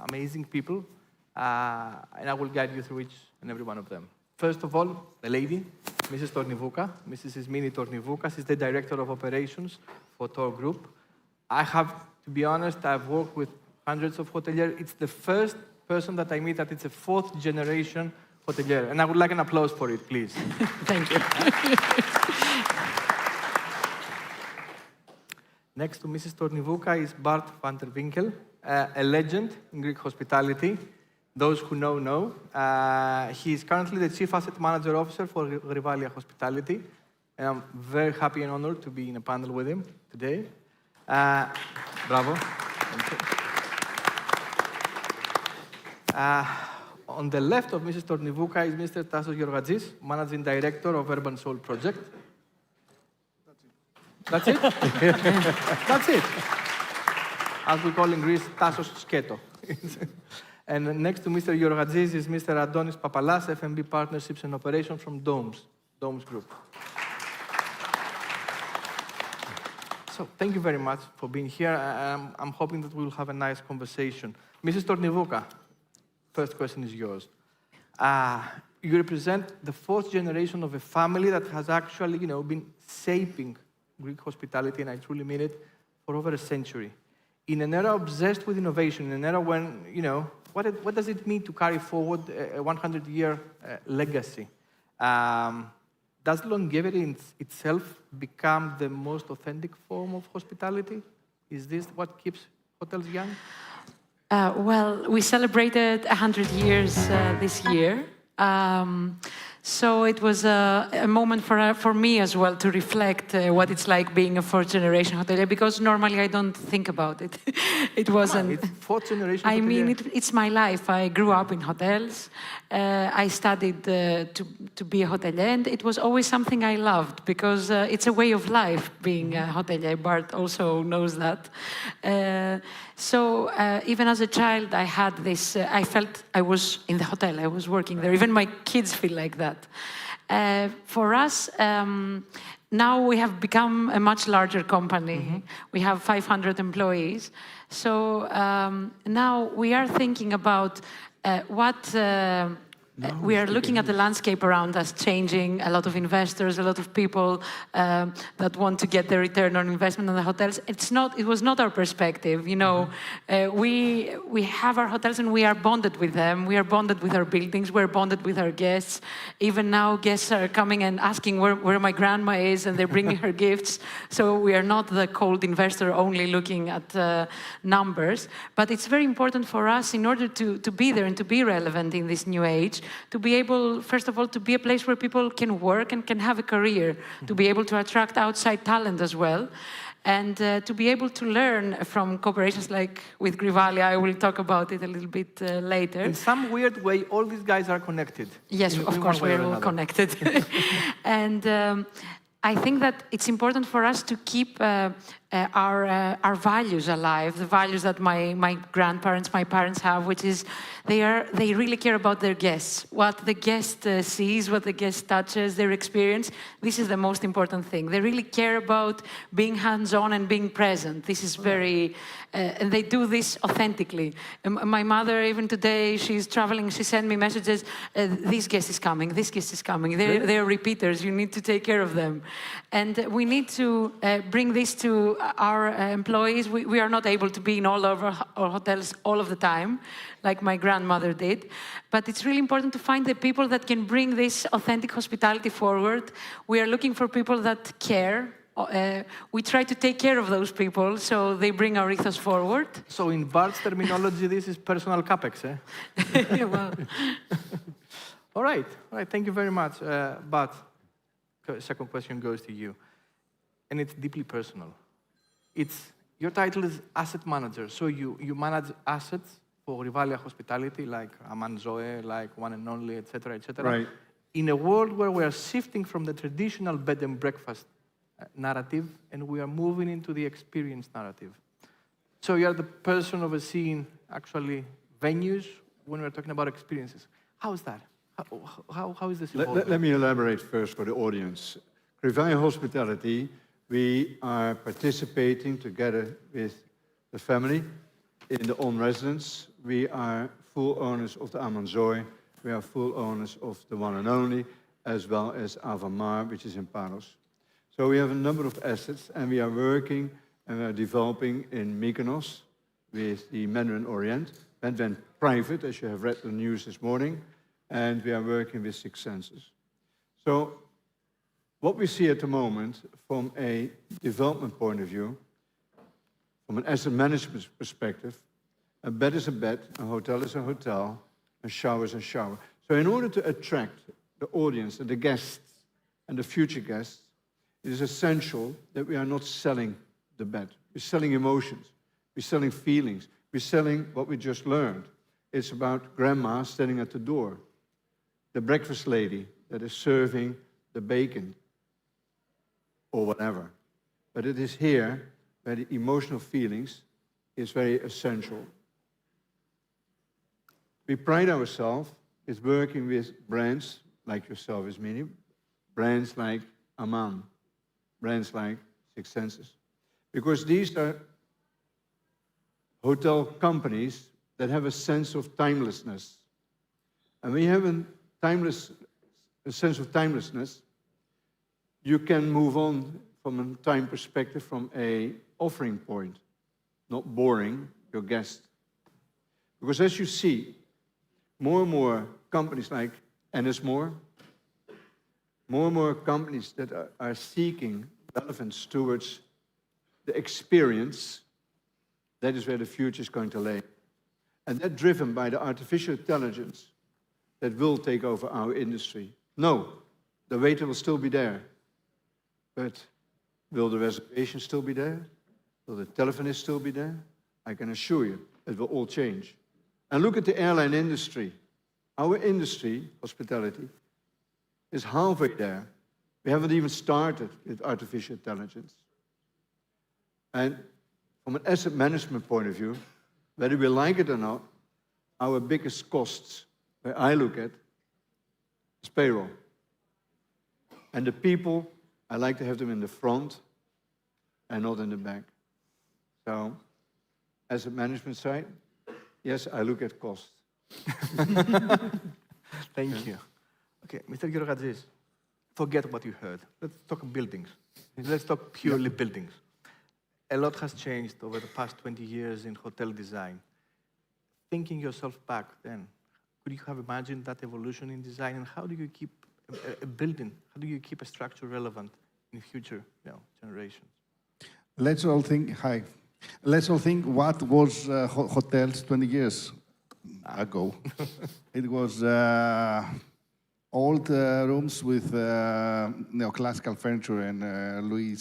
[SPEAKER 8] amazing people, and I will guide you through each and every one of them. First of all, the lady, Mrs. Tornivouka. Mrs. Ismini Tornivouka. She's the Director of Operations for Tor Group. I have, to be honest, I've worked with hundreds of hoteliers. It's the first person that I meet that it's a 4th generation hotelier. And I would like an applause for it, please.
[SPEAKER 23] Thank you.
[SPEAKER 8] Next to Mrs. Tornivouka is Bart van der Winkel, a legend in Greek hospitality. Those who know. He is currently the Chief Asset Manager Officer for Rivalia Hospitality. And I'm very happy and honored to be in a panel with him today. Bravo. On the left of Mrs. Tornivouka is Mr. Tasos Georgadzis, Managing Director of Urban Soul Project. That's it? That's it. As we call in Greece, Tasos Sketo. And next to Mr. Georgadzis is Mr. Adonis Papalas, F&B Partnerships and Operations from Doms Group. So, thank you very much for being here. I'm hoping that we'll have a nice conversation. Mrs. Tornivouka, first question is yours. You represent the 4th generation of a family that has actually, been shaping Greek hospitality, and I truly mean it, for over a century. In an era obsessed with innovation, in an era when, what does it mean to carry forward a 100-year legacy? Does longevity in itself become the most authentic form of hospitality? Is this what keeps hotels young?
[SPEAKER 23] Well, we celebrated 100 years this year. So it was a moment for me as well to reflect what it's like being a 4th-generation hotelier, because normally I don't think about it. It wasn't.
[SPEAKER 8] It's 4th-generation
[SPEAKER 23] I mean,
[SPEAKER 8] hotelier.
[SPEAKER 23] it's my life. I grew up in hotels. I studied to be a hotelier, and it was always something I loved because it's a way of life being a hotelier. Bart also knows that. So even as a child, I had this, I felt I was in the hotel, I was working there. Even my kids feel like that. For us, now we have become a much larger company. We have 500 employees. So now we are thinking about what we are looking at the landscape around us changing, a lot of investors, a lot of people that want to get the return on investment on the hotels. It was not our perspective, we have our hotels and we are bonded with them. We are bonded with our buildings, we're bonded with our guests. Even now guests are coming and asking where my grandma is, and they're bringing her gifts. So we are not the cold investor only looking at numbers. But it's very important for us, in order to be there and to be relevant in this new age, to be able, first of all, to be a place where people can work and can have a career, to be able to attract outside talent as well, and to be able to learn from cooperations like with Grivalia. I will talk about it a little bit later.
[SPEAKER 8] In some weird way, all these guys are connected.
[SPEAKER 23] Yes, of course, we're all connected. And
[SPEAKER 13] I think that it's important for us to keep our values alive, the values that my grandparents, my parents have, which is they really care about their guests, what the guest sees, what the guest touches, their experience. This is the most important thing. They really care about being hands-on and being present. This is very, and they do this authentically. My mother, even today, she's traveling, she sent me messages, this guest is coming, this guest is coming. They're repeaters, you need to take care of them. And we need to bring this to our employees. We are not able to be in all of our hotels all of the time, like my grandmother did. But it's really important to find the people that can bring this authentic hospitality forward. We are looking for people that care. We try to take care of those people, so they bring our ethos forward.
[SPEAKER 14] So in Bart's terminology, this is personal capex, eh?
[SPEAKER 13] Yeah, well.
[SPEAKER 14] All right, thank you very much. Bart, second question goes to you. And it's deeply personal. Your title is asset manager, so you manage assets for Rivalia Hospitality, like Amanzoe, like One and Only, etc., etc.
[SPEAKER 18] Right.
[SPEAKER 14] In a world where we are shifting from the traditional bed and breakfast narrative, and we are moving into the experience narrative. So you are the person overseeing actually venues when we're talking about experiences. How is that? How is this evolving?
[SPEAKER 18] Let me elaborate first for the audience. Rivalia Hospitality, we are participating together with the family in the own residence. We are full owners of the Amanzoe. We are full owners of the One and Only, as well as Avamar, which is in Paros. So we have a number of assets, and we are working and we are developing in Mykonos with the Mandarin Orient. And went private, as you have read the news this morning, and we are working with Six Senses. So what we see at the moment from a development point of view, from an asset management perspective, a bed is a bed, a hotel is a hotel, a shower is a shower. So in order to attract the audience and the guests and the future guests, it is essential that we are not selling the bed. We're selling emotions. We're selling feelings. We're selling what we just learned. It's about grandma standing at the door, the breakfast lady that is serving the bacon or whatever. But it is here where the emotional feelings is very essential. We pride ourselves in working with brands like yourself, Ismini, brands like Aman, brands like Six Senses, because these are hotel companies that have a sense of timelessness. And when you have a sense of timelessness, you can move on from a time perspective from an offering point, not boring your guest. Because as you see, more and more companies like Ennismore, more and more companies that are seeking relevance towards the experience, that is where the future is going to lay. And that's driven by the artificial intelligence that will take over our industry. No, the waiter will still be there. But will the reservation still be there? Will the telephonist still be there? I can assure you, it will all change. And look at the airline industry. Our industry, hospitality, is halfway there. We haven't even started with artificial intelligence. And from an asset management point of view, whether we like it or not, our biggest costs, where I look at, is payroll. And the people, I like to have them in the front and not in the back. So, asset management side, yes, I look at costs.
[SPEAKER 14] Thank you. Okay, Mr. Georgadzis, forget what you heard. Let's talk buildings. Let's talk purely buildings. A lot has changed over the past 20 years in hotel design. Thinking yourself back then, could you have imagined that evolution in design, and how do you keep a building, how do you keep a structure relevant in future generations?
[SPEAKER 20] Let's all think, let's all think what was hotels 20 years ago. It was old rooms with neoclassical furniture and Louis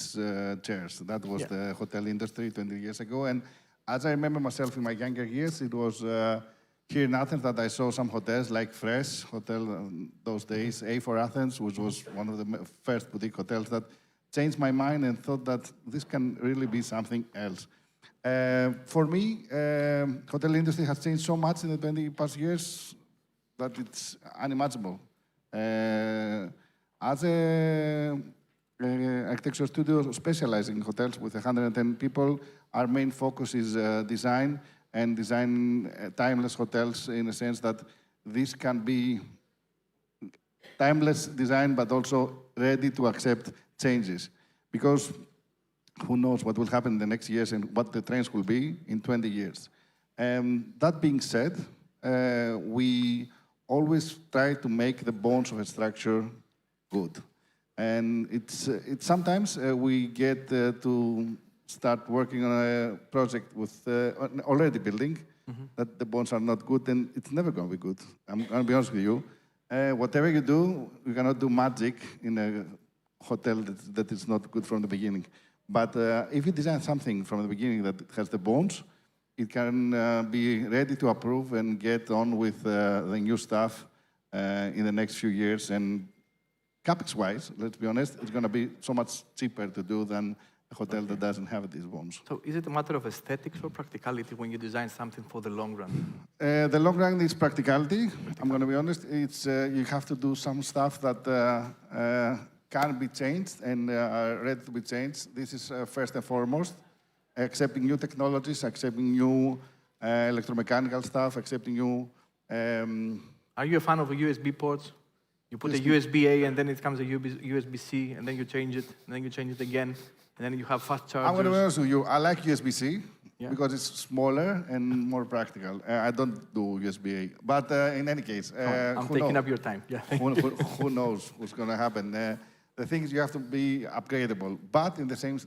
[SPEAKER 20] chairs. That was the hotel industry 20 years ago. And as I remember myself in my younger years, it was here in Athens that I saw some hotels like Fresh Hotel those days, A for Athens, which was one of the first boutique hotels that changed my mind and thought that this can really be something else. For me, hotel industry has changed so much in the 20 past years that it's unimaginable. As a architecture studio specializing in hotels with 110 people, our main focus is design and design timeless hotels in a sense that this can be timeless design, but also ready to accept changes. Because who knows what will happen in the next years and what the trends will be in 20 years. That being said, we always try to make the bones of a structure good. And it's sometimes we get to start working on a project with an already building, that the bones are not good, and it's never going to be good. I'm going to be honest with you. Whatever you do, you cannot do magic in a hotel that is not good from the beginning. But if you design something from the beginning that has the bones, it can be ready to approve and get on with the new stuff in the next few years. And CapEx-wise, let's be honest, it's going to be so much cheaper to do than a hotel that doesn't have these bones.
[SPEAKER 14] So is it a matter of aesthetics or practicality when you design something for the long run?
[SPEAKER 20] The long run is practicality. I'm going to be honest. It's you have to do some stuff that can be changed and are ready to be changed. This is first and foremost. Accepting new technologies, accepting new electromechanical stuff, accepting new...
[SPEAKER 14] Are you a fan of USB ports? You put a USB-A and then it comes a USB-C and then you change it and then you change it again and then you have fast chargers.
[SPEAKER 20] I'm going to be honest with you. I like USB-C because it's smaller and more practical. I don't do USB-A. But in any case...
[SPEAKER 14] I'm taking up your time. Yeah.
[SPEAKER 20] Who knows what's going to happen? The thing is you have to be upgradable. But in the same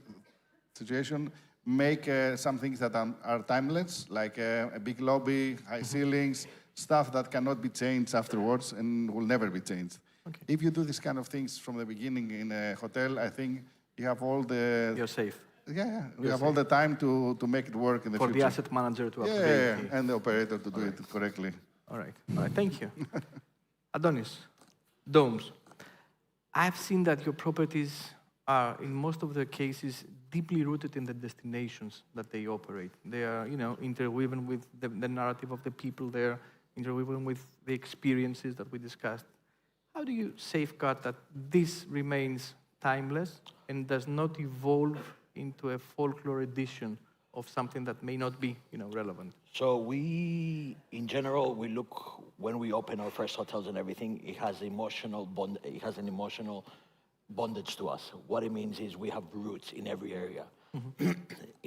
[SPEAKER 20] situation, make some things that are timeless, like a big lobby, high ceilings, stuff that cannot be changed afterwards and will never be changed. Okay. If you do these kind of things from the beginning in a hotel, I think you have all the...
[SPEAKER 14] You're safe.
[SPEAKER 20] Yeah, you have all the time to make it work in the future.
[SPEAKER 14] For the asset manager to upgrade.
[SPEAKER 20] Yeah, and the operator to do it correctly.
[SPEAKER 14] All right, thank you. Adonis, domes. I've seen that your properties are, in most of the cases, deeply rooted in the destinations that they operate. They are, interwoven with the narrative of the people there, interwoven with the experiences that we discussed. How do you safeguard that this remains timeless and does not evolve into a folklore edition of something that may not be, relevant?
[SPEAKER 4] So we, in general, we look, when we open our first hotels and everything, it has emotional bond, it has an emotional bondage to us. What it means is we have roots in every area.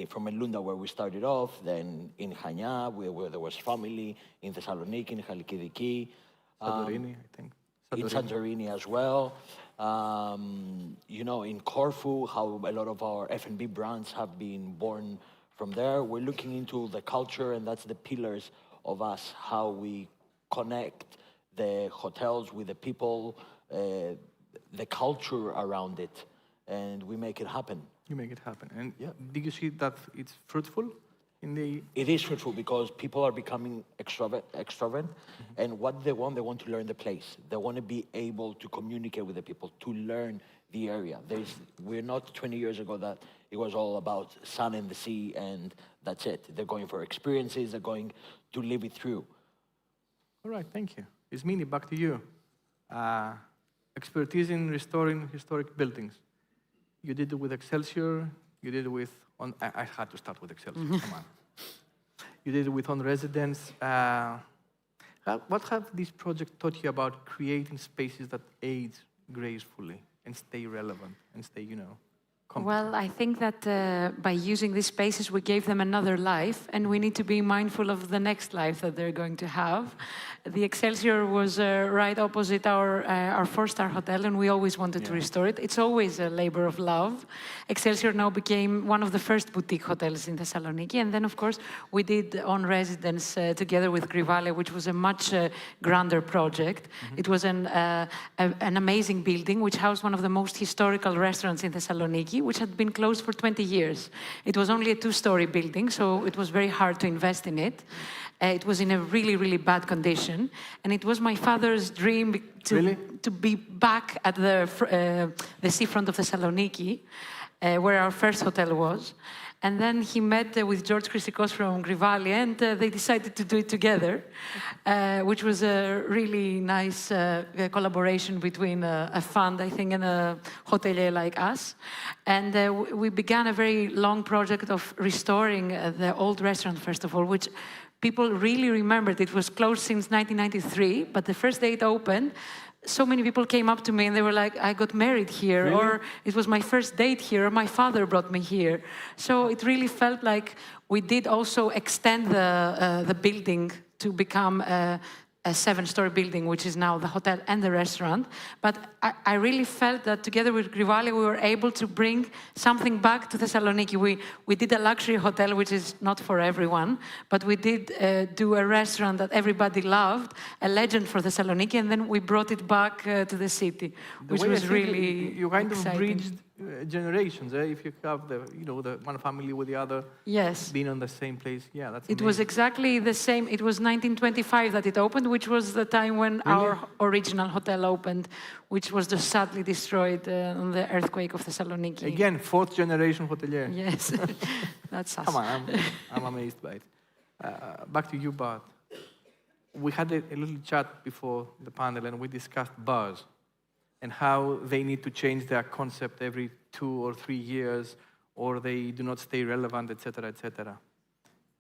[SPEAKER 4] From Elunda, where we started off, then in Chania, where there was family, in Thessaloniki, in Chalkidiki.
[SPEAKER 14] Santorini, I think.
[SPEAKER 4] In Santorini as well. In Corfu, how a lot of our F&B brands have been born from there. We're looking into the culture, and that's the pillars of us, how we connect the hotels with the people, the culture around it, and we make it happen.
[SPEAKER 14] You make it happen. And do you see that it's fruitful?
[SPEAKER 4] It is fruitful because people are becoming extrovert, and what they want to learn the place. They want to be able to communicate with the people, to learn the area. We're not 20 years ago that it was all about sun and the sea and that's it. They're going for experiences, they're going to live it through.
[SPEAKER 14] All right, thank you. Ismini, back to you. Expertise in restoring historic buildings. You did it with Excelsior, you did it with... I had to start with Excelsior, come on. You did it with On Residence. What have these projects taught you about creating spaces that age gracefully and stay relevant and stay,
[SPEAKER 13] Well, I think that by using these spaces, we gave them another life, and we need to be mindful of the next life that they're going to have. The Excelsior was right opposite our four-star hotel, and we always wanted to restore it. It's always a labor of love. Excelsior now became one of the first boutique hotels in Thessaloniki, and then, of course, we did On Residence together with Grivale, which was a much grander project. It was an amazing building, which housed one of the most historical restaurants in Thessaloniki. Thessaloniki, which had been closed for 20 years. It was only a 2-story building, so it was very hard to invest in it. It was in a really, really bad condition. And it was my father's dream to be back at the seafront of Thessaloniki, where our first hotel was. And then he met with George Chrysikos from Grivali, and they decided to do it together, which was a really nice collaboration between a fund, I think, and a hotelier like us. And we began a very long project of restoring the old restaurant, first of all, which people really remembered. It was closed since 1993, but the first day it opened, so many people came up to me and they were like, I got married here, really? Or it was my first date here, or my father brought me here. So it really felt like we did also extend the building to become a 7-story building, which is now the hotel and the restaurant. But I really felt that together with Grivali, we were able to bring something back to Thessaloniki. We did a luxury hotel, which is not for everyone, but we did do a restaurant that everybody loved, a legend for Thessaloniki, and then we brought it back to the city, which was really
[SPEAKER 14] you kind
[SPEAKER 13] exciting.
[SPEAKER 14] of bridged generations, if you have the one family with the other,
[SPEAKER 13] yes,
[SPEAKER 14] being on the same place. Yeah, that's
[SPEAKER 13] it was exactly the same. It was 1925 that it opened, which was the time when our original hotel opened, which was just sadly destroyed on the earthquake of Thessaloniki.
[SPEAKER 14] Again, 4th generation hotelier.
[SPEAKER 13] Yes, that's us.
[SPEAKER 14] Come on, I'm amazed by it. Back to you, Bart. We had a little chat before the panel, and we discussed bars and how they need to change their concept every 2 or 3 years, or they do not stay relevant, etc., etc.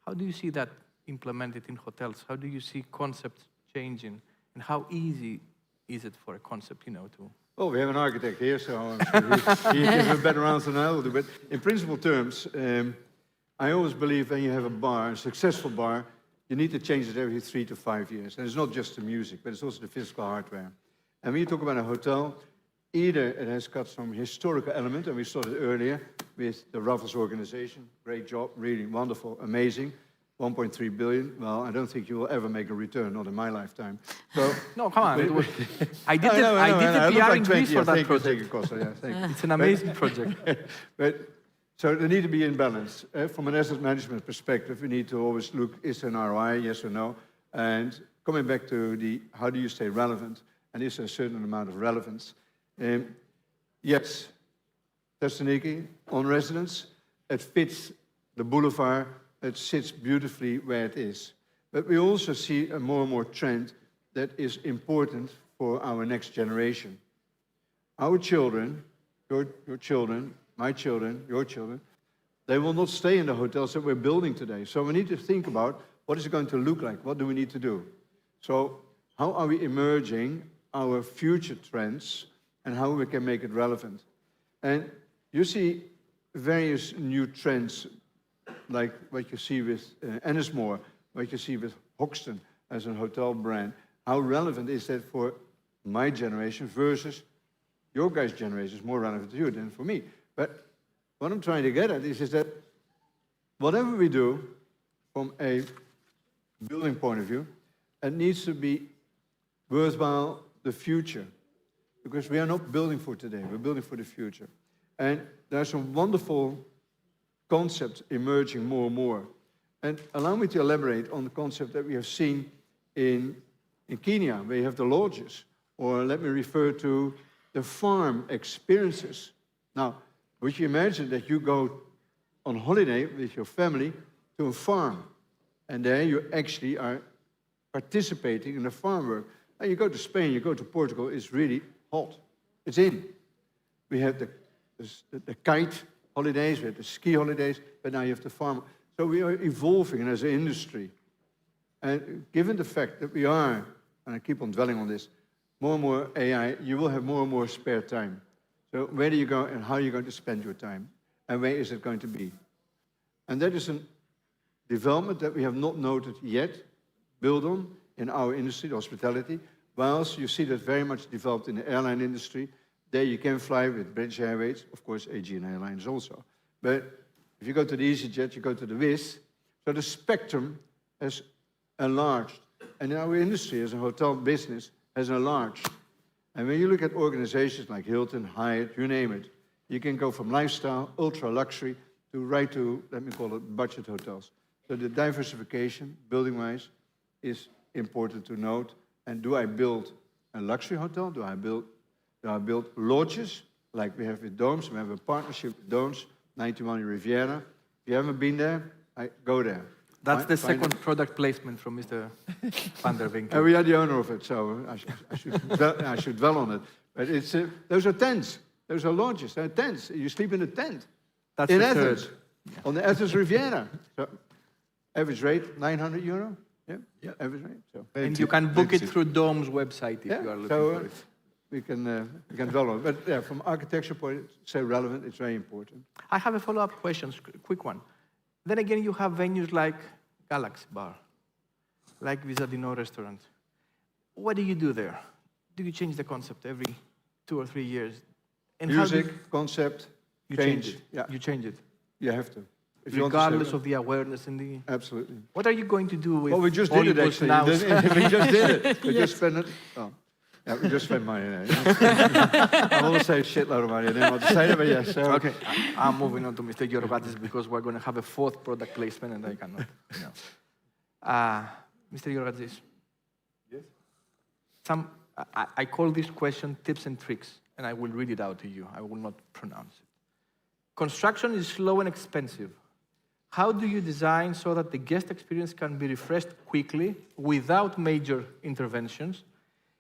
[SPEAKER 14] How do you see that implemented in hotels? How do you see concepts changing, and how easy is it for a concept, to?
[SPEAKER 18] Well, we have an architect here, so I'm sure he gives a better answer than I will do. But in principle terms, I always believe when you have a bar, a successful bar, you need to change it every 3 to 5 years. And it's not just the music, but it's also the physical hardware. And when you talk about a hotel, either it has got some historical element, and we saw it earlier with the Raffles organization. Great job, really wonderful, amazing. 1.3 billion. Well, I don't think you will ever make a return, not in my lifetime. So
[SPEAKER 14] no, come on. I did the PR in Greece for that project. It's an amazing project.
[SPEAKER 18] So they need to be in balance. From an asset management perspective, we need to always look, is there an ROI, yes or no? And coming back to how do you stay relevant? And is there a certain amount of relevance? Yes, Thessaloniki, on residence, it fits the boulevard, it sits beautifully where it is. But we also see a more and more trend that is important for our next generation. Our children, your children, my children, your children, they will not stay in the hotels that we're building today. So we need to think about what is it going to look like? What do we need to do? So how are we emerging our future trends and how we can make it relevant? And you see various new trends, like what you see with Ennismore, what you see with Hoxton as a hotel brand. How relevant is that for my generation versus your guys' generation? Is more relevant to you than for me. But what I'm trying to get at is that whatever we do from a building point of view, it needs to be worthwhile the future. Because we are not building for today, we're building for the future. And there are some wonderful concepts emerging more and more. And allow me to elaborate on the concept that we have seen in Kenya, where you have the lodges. Or let me refer to the farm experiences. Now, would you imagine that you go on holiday with your family to a farm, and there you actually are participating in the farm work? And you go to Spain, you go to Portugal, it's really hot. It's in. We have the kite holidays, we have the ski holidays, but now you have the farm. So we are evolving as an industry. And given the fact that we are, and I keep on dwelling on this, more and more AI, you will have more and more spare time. So where do you go and how are you going to spend your time? And where is it going to be? And that is a development that we have not noted yet, built on in our industry, the hospitality, whilst you see that very much developed in the airline industry. There you can fly with British Airways, of course Aegean Airlines also. But if you go to the EasyJet, you go to the Wizz, so the spectrum has enlarged. And our industry as a hotel business has enlarged. And when you look at organizations like Hilton, Hyatt, you name it, You can go from lifestyle, ultra luxury, to right to, let me call it, budget hotels. So the diversification, building-wise, is important to note. And do I build a luxury hotel? Do I build lodges, like we have with Domes? We have a partnership with Domes, 91 Riviera. If you haven't been there, go there.
[SPEAKER 14] That's the second product placement from Mr. van der Winkel.
[SPEAKER 18] We are the owner of it, so I should dwell on it. But it's, those are tents. Those are lodges. They're tents. You sleep in a tent.
[SPEAKER 14] That's
[SPEAKER 18] in
[SPEAKER 14] the
[SPEAKER 18] Athens,
[SPEAKER 14] third.
[SPEAKER 18] on the Athens Riviera. So, average rate, €900. Yeah, average rate. So.
[SPEAKER 14] And you can book it through Dome's website if you are looking for it.
[SPEAKER 18] We can dwell on it. But yeah, from architecture point, it's so relevant, it's very important.
[SPEAKER 14] I have a follow-up question, quick one. Then again, you have venues like Galaxy Bar, like Visadino Restaurant. What do you do there? Do you change the concept every 2 or 3 years? And
[SPEAKER 18] Music, concept,
[SPEAKER 14] you
[SPEAKER 18] change
[SPEAKER 14] it.
[SPEAKER 18] Yeah.
[SPEAKER 14] You change it.
[SPEAKER 18] You have to.
[SPEAKER 14] Regardless of the awareness and the...
[SPEAKER 18] Absolutely.
[SPEAKER 14] What are you going to do with
[SPEAKER 18] Well, we just did it, actually.
[SPEAKER 14] Now?
[SPEAKER 18] We just did it. We
[SPEAKER 14] Yes.
[SPEAKER 18] just spent it. Oh. Yeah, we just spent money there. I want to say a shitload of money. I didn't want to say it, but yes. So.
[SPEAKER 14] Okay, I'm moving on to Mr. Georgatis because we're going to have a fourth product placement and I cannot. Mr. Georgatis. Yes? I call this question tips and tricks, and I will read it out to you. I will not pronounce it. Construction is slow and expensive. How do you design so that the guest experience can be refreshed quickly without major interventions?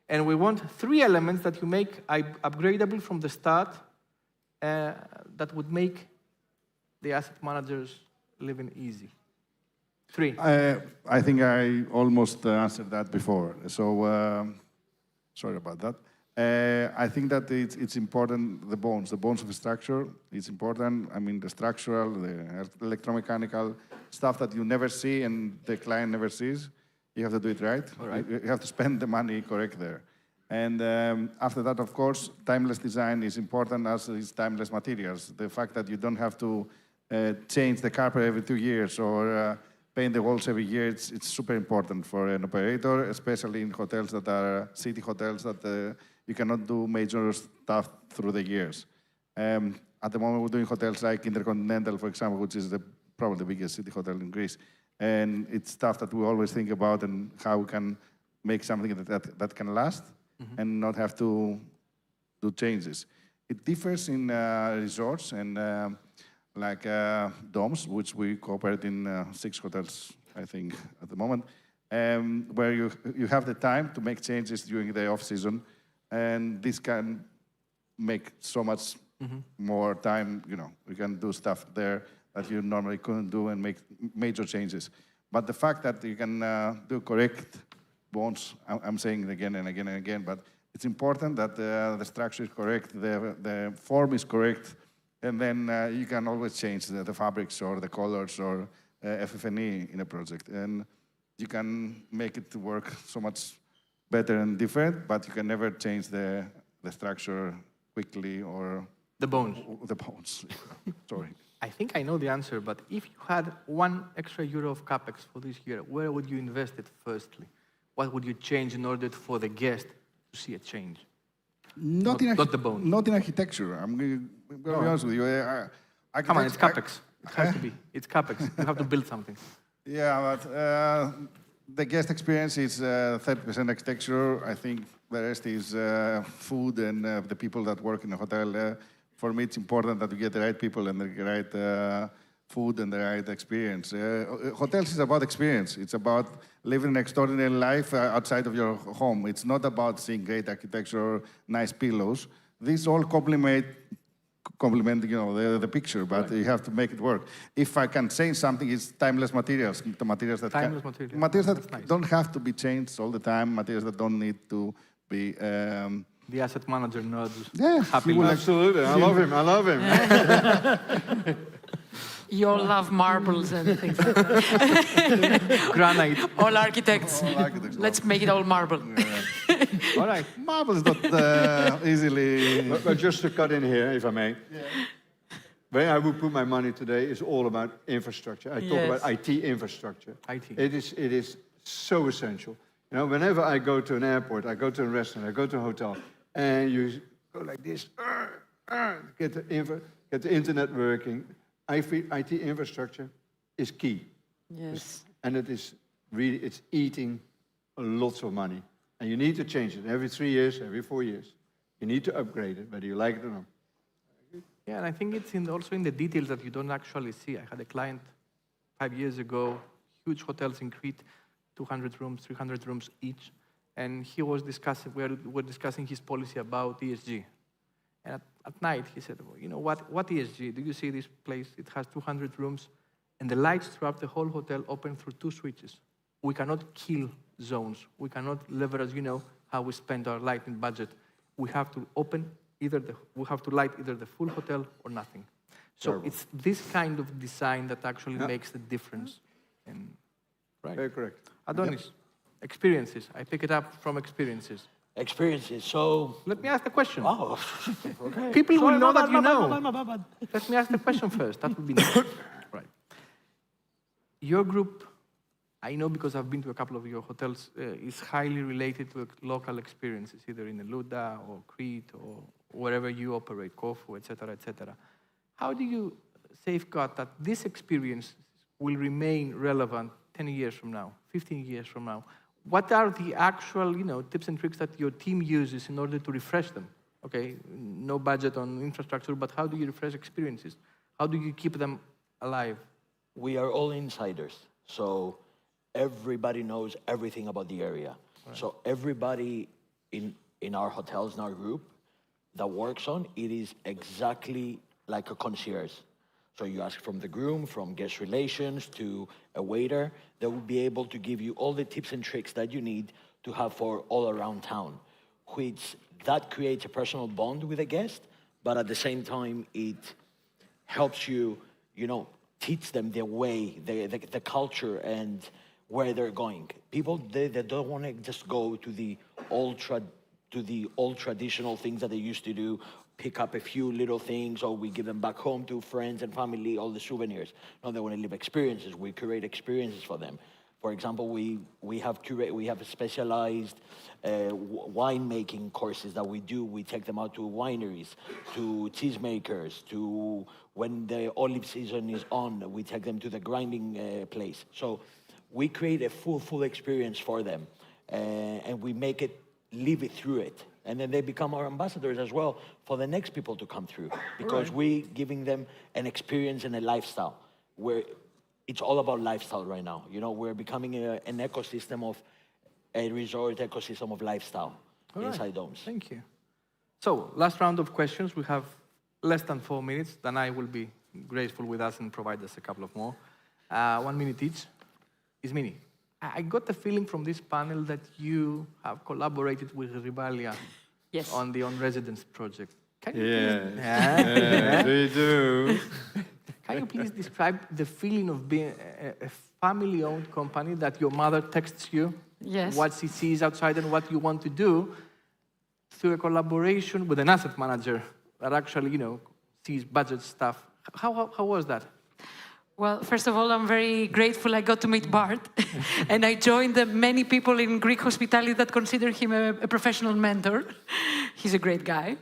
[SPEAKER 14] And we want 3 elements that you make upgradable from the start that would make the asset managers living easy. 3.
[SPEAKER 20] I think I almost answered that before. So, sorry about that. I think that it's important, the bones of the structure, it's important. I mean, the structural, the electromechanical stuff that you never see and the client never sees. You have to do it right.
[SPEAKER 14] All right.
[SPEAKER 20] You have to spend the money correct there. And after that, of course, timeless design is important, as is timeless materials. The fact that you don't have to change the carpet every 2 years or paint the walls every year, it's super important for an operator, especially in hotels that are city hotels that you cannot do major stuff through the years. At the moment, we're doing hotels like Intercontinental, for example, which is probably the biggest city hotel in Greece. And it's stuff that we always think about and how we can make something that can last and not have to do changes. It differs in resorts and like Domes, which we cooperate in 6 hotels, I think, at the moment, where you have the time to make changes during the off-season, and this can make so much more time, we can do stuff there that you normally couldn't do and make major changes. But the fact that you can do correct bones, I'm saying it again and again and again, but it's important that the structure is correct, the form is correct, and then you can always change the fabrics or the colors or FF&E in a project. And you can make it work so much better and different, but you can never change the structure quickly or...
[SPEAKER 14] The bones.
[SPEAKER 20] The bones, sorry.
[SPEAKER 14] I think I know the answer, but if you had €1 extra of capex for this year, where would you invest it firstly? What would you change in order for the guest to see a change?
[SPEAKER 20] Not
[SPEAKER 14] the bones.
[SPEAKER 20] Not in architecture. I'm going to be honest with you.
[SPEAKER 14] Come on, it's capex. It has to be. It's capex. You have to build something.
[SPEAKER 20] Yeah, but the guest experience is 30% architecture. I think the rest is food and the people that work in the hotel. For me, it's important that you get the right people and the right food and the right experience. Hotels is about experience. It's about living an extraordinary life outside of your home. It's not about seeing great architecture, nice pillows. These all complement the picture, but you have to make it work. If I can change something, it's timeless materials. The materials that materials that don't have to be changed all the time. Materials that don't need to be.
[SPEAKER 14] The asset manager nods.
[SPEAKER 20] Yeah,
[SPEAKER 18] absolutely. I love him.
[SPEAKER 13] You all love marbles and things like that.
[SPEAKER 14] Granite.
[SPEAKER 13] All architects. Let's make it all marble.
[SPEAKER 18] All right.
[SPEAKER 20] Marble is not easily...
[SPEAKER 18] But just to cut in here, if I may. Yeah. Where I would put my money today is all about infrastructure. I talk about IT infrastructure.
[SPEAKER 14] IT.
[SPEAKER 18] It is so essential. Whenever I go to an airport, I go to a restaurant, I go to a hotel, and you go like this, get the internet working. IT infrastructure is key.
[SPEAKER 23] Yes.
[SPEAKER 18] And it's eating lots of money. And you need to change it every 3 years, every 4 years. You need to upgrade it, whether you like it or not.
[SPEAKER 14] Yeah, and I think it's also in the details that you don't actually see. I had a client 5 years ago, huge hotels in Crete, 200 rooms, 300 rooms each. And he was discussing, we were discussing his policy about ESG. And at night, he said, well, you know what ESG? Do you see this place? It has 200 rooms, and the lights throughout the whole hotel open through 2 switches. We cannot kill zones. We cannot leverage, how we spend our lighting budget. We have to light either the full hotel or nothing. So
[SPEAKER 18] Terrible.
[SPEAKER 14] it's this kind of design that actually makes the difference. Right.
[SPEAKER 18] Very correct.
[SPEAKER 14] Adonis, experiences. I pick it up from experiences.
[SPEAKER 4] Experiences, so...
[SPEAKER 14] Let me ask the question.
[SPEAKER 4] Oh, okay.
[SPEAKER 14] People will know that you know.
[SPEAKER 4] know.
[SPEAKER 14] Let me ask the question first. That would be nice. Right. Your group, I know because I've been to a couple of your hotels, is highly related to local experiences, either in Eluda or Crete or wherever you operate, Corfu, etc., etc. How do you safeguard that this experience will remain relevant 10 years from now, 15 years from now? What are the actual, tips and tricks that your team uses in order to refresh them? Okay, no budget on infrastructure, but how do you refresh experiences? How do you keep them alive?
[SPEAKER 4] We are all insiders, so everybody knows everything about the area.
[SPEAKER 14] Right.
[SPEAKER 4] So everybody in our hotels, in our group, that works on, it is exactly like a concierge. So you ask from the groom, from guest relations to a waiter, they will be able to give you all the tips and tricks that you need to have for all around town, which that creates a personal bond with a guest, but at the same time, it helps you, teach them the way, the culture and where they're going. People, they don't want to just go to the old traditional things that they used to do, pick up a few little things, or we give them back home to friends and family, all the souvenirs. No, they want to live experiences. We curate experiences for them. For example, we have specialized winemaking courses that we do. We take them out to wineries, to cheesemakers, to when the olive season is on, we take them to the grinding place. So we create a full experience for them, and we make it, live it through it. And then they become our ambassadors as well for the next people to come through, because we're giving them an experience and a lifestyle where it's all about lifestyle right now. We're becoming an ecosystem of a resort ecosystem of lifestyle inside domes.
[SPEAKER 14] Thank you. So, last round of questions. We have less than 4 minutes. Then I will be graceful with us and provide us a couple of more. 1 minute each. Ismini, I got the feeling from this panel that you have collaborated with Rivalia on the On-Residence project. Can you please...
[SPEAKER 18] Yes, we do.
[SPEAKER 14] Can you please describe the feeling of being a family-owned company that your mother texts you what she sees outside and what you want to do through a collaboration with an asset manager that actually, sees budget stuff? How was that?
[SPEAKER 13] Well, first of all, I'm very grateful I got to meet Bart. And I joined the many people in Greek hospitality that consider him a professional mentor. He's a great guy.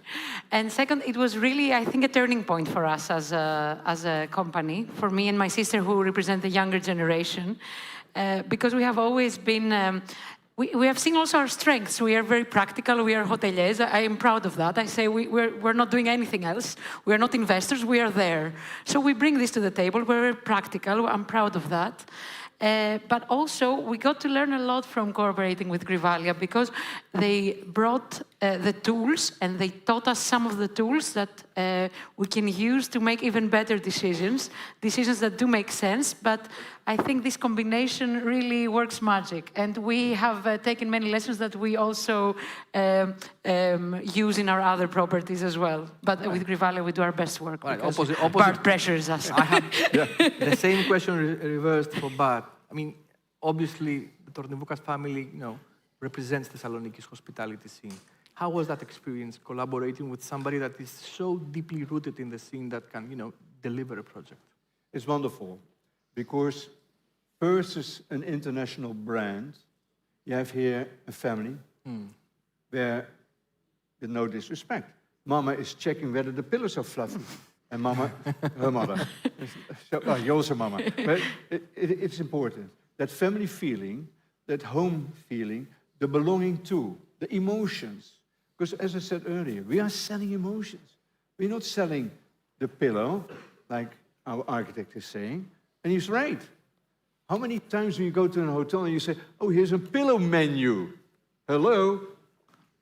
[SPEAKER 13] And second, it was really, I think, a turning point for us as a company, for me and my sister who represent the younger generation, because we have always been... We have seen also our strengths. We are very practical. We are hoteliers. I am proud of that. I say we're not doing anything else. We are not investors. We are there. So we bring this to the table. We're very practical. I'm proud of that. But also, we got to learn a lot from cooperating with Grivalia, because they brought the tools and they taught us some of the tools that we can use to make even better decisions that do make sense. But I think this combination really works magic. And we have taken many lessons that we also use in our other properties as well. But with Grivalia, we do our best work.
[SPEAKER 14] Right.
[SPEAKER 13] Opposite. Bart pressures us.
[SPEAKER 14] I have the same question reversed for Bart. I mean, obviously, the Tornivoukas family, represents Thessaloniki's hospitality scene. How was that experience collaborating with somebody that is so deeply rooted in the scene that can, deliver a project?
[SPEAKER 18] It's wonderful, because versus an international brand, you have here a family where, with no disrespect, Mama is checking whether the pillows are fluffy. And Mama, her mother. So, you're also Mama. But it's important. That family feeling, that home feeling, the belonging to, the emotions. Because as I said earlier, we are selling emotions. We're not selling the pillow, like our architect is saying. And he's right. How many times when you go to a hotel and you say, oh, here's a pillow menu. Hello?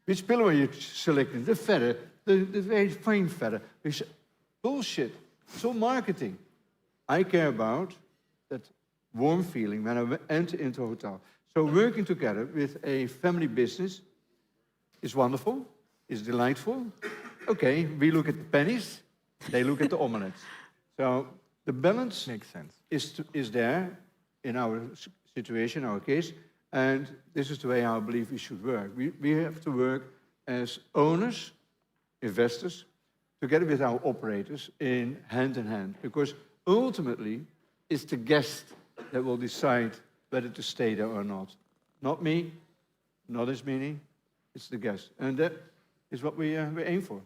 [SPEAKER 18] Which pillow are you selecting? The feather, the very fine feather. Bullshit. It's all marketing. I care about that warm feeling when I enter into a hotel. So working together with a family business is wonderful, is delightful. Okay, we look at the pennies, they look at the omelettes. So the balance
[SPEAKER 14] makes sense.
[SPEAKER 18] Is there in our situation, our case, and this is the way I believe we should work. We have to work as owners, investors, together with our operators in hand, because ultimately it's the guest that will decide whether to stay there or not. Not me, not his meaning, it's the guest. And that is what we aim for.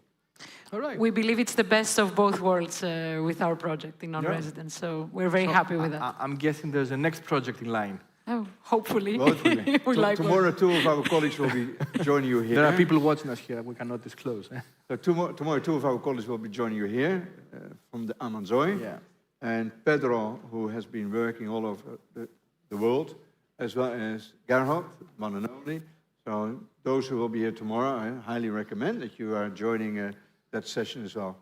[SPEAKER 14] All right.
[SPEAKER 13] We believe it's the best of both worlds with our project in non-residence, so we're very happy with that.
[SPEAKER 14] I'm guessing there's a next project in line.
[SPEAKER 13] Oh, hopefully.
[SPEAKER 18] Tomorrow, two of our colleagues will be joining you here.
[SPEAKER 14] There are people watching us here we cannot disclose.
[SPEAKER 18] So tomorrow, two of our colleagues will be joining you here from the Amanzoy.
[SPEAKER 14] Yeah.
[SPEAKER 18] And Pedro, who has been working all over the world, as well as Gerhard, one and only. So those who will be here tomorrow, I highly recommend that you are joining that session as well.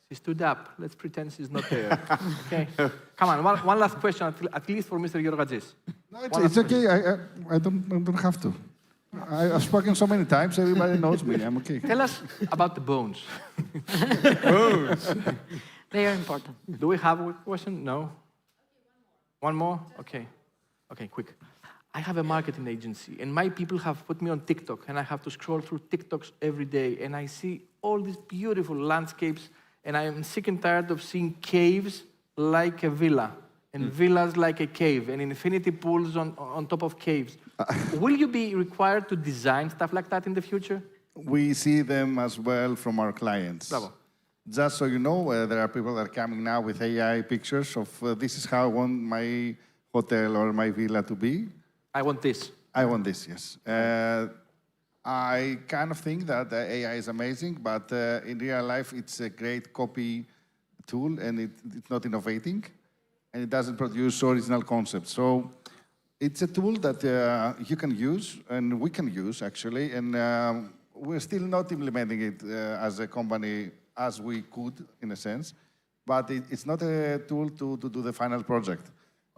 [SPEAKER 14] She stood up. Let's pretend she's not there. Okay. Come on, one last question, at least for Mr. Georgadzis.
[SPEAKER 20] No, it's okay. I don't have to. I've spoken so many times, everybody knows me. I'm okay.
[SPEAKER 14] Tell us about the bones.
[SPEAKER 13] Bones. They are important.
[SPEAKER 14] Do we have a question? No? One more? Okay. Okay, quick. I have a marketing agency, and my people have put me on TikTok, and I have to scroll through TikToks every day, and I see all these beautiful landscapes, and I am sick and tired of seeing caves like a villa, and villas like a cave, and infinity pools on top of caves. Will you be required to design stuff like that in the future?
[SPEAKER 20] We see them as well from our clients.
[SPEAKER 14] Bravo.
[SPEAKER 20] Just so you know, there are people that are coming now with AI pictures of this is how I want my hotel or my villa to be.
[SPEAKER 14] I want this.
[SPEAKER 20] I want this, yes. I kind of think that AI is amazing, but in real life, it's a great copy tool, and it's not innovating, and it doesn't produce original concepts. So it's a tool that you can use, and we can use, actually, and we're still not implementing it as a company as we could, in a sense, but it's not a tool to do the final project.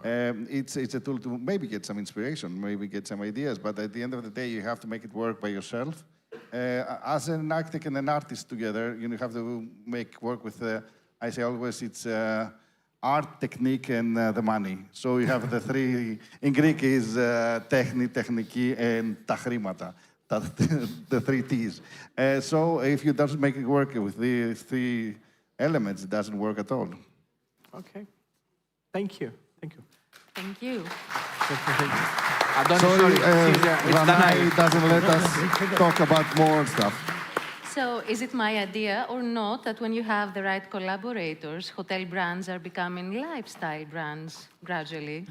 [SPEAKER 20] It's a tool to maybe get some inspiration, maybe get some ideas, but at the end of the day, you have to make it work by yourself. As an architect and an artist together, you have to make work with, I say always, it's art, technique, and the money. So you have the three, in Greek is techniki, and ta χρήματα, the three T's. So if you don't make it work with these three elements, it doesn't work at all.
[SPEAKER 14] Okay. Thank you. Thank you.
[SPEAKER 1] Thank you.
[SPEAKER 20] Sorry, Ranai doesn't let us talk about more stuff.
[SPEAKER 1] So is it my idea or not that when you have the right collaborators, hotel brands are becoming lifestyle brands gradually?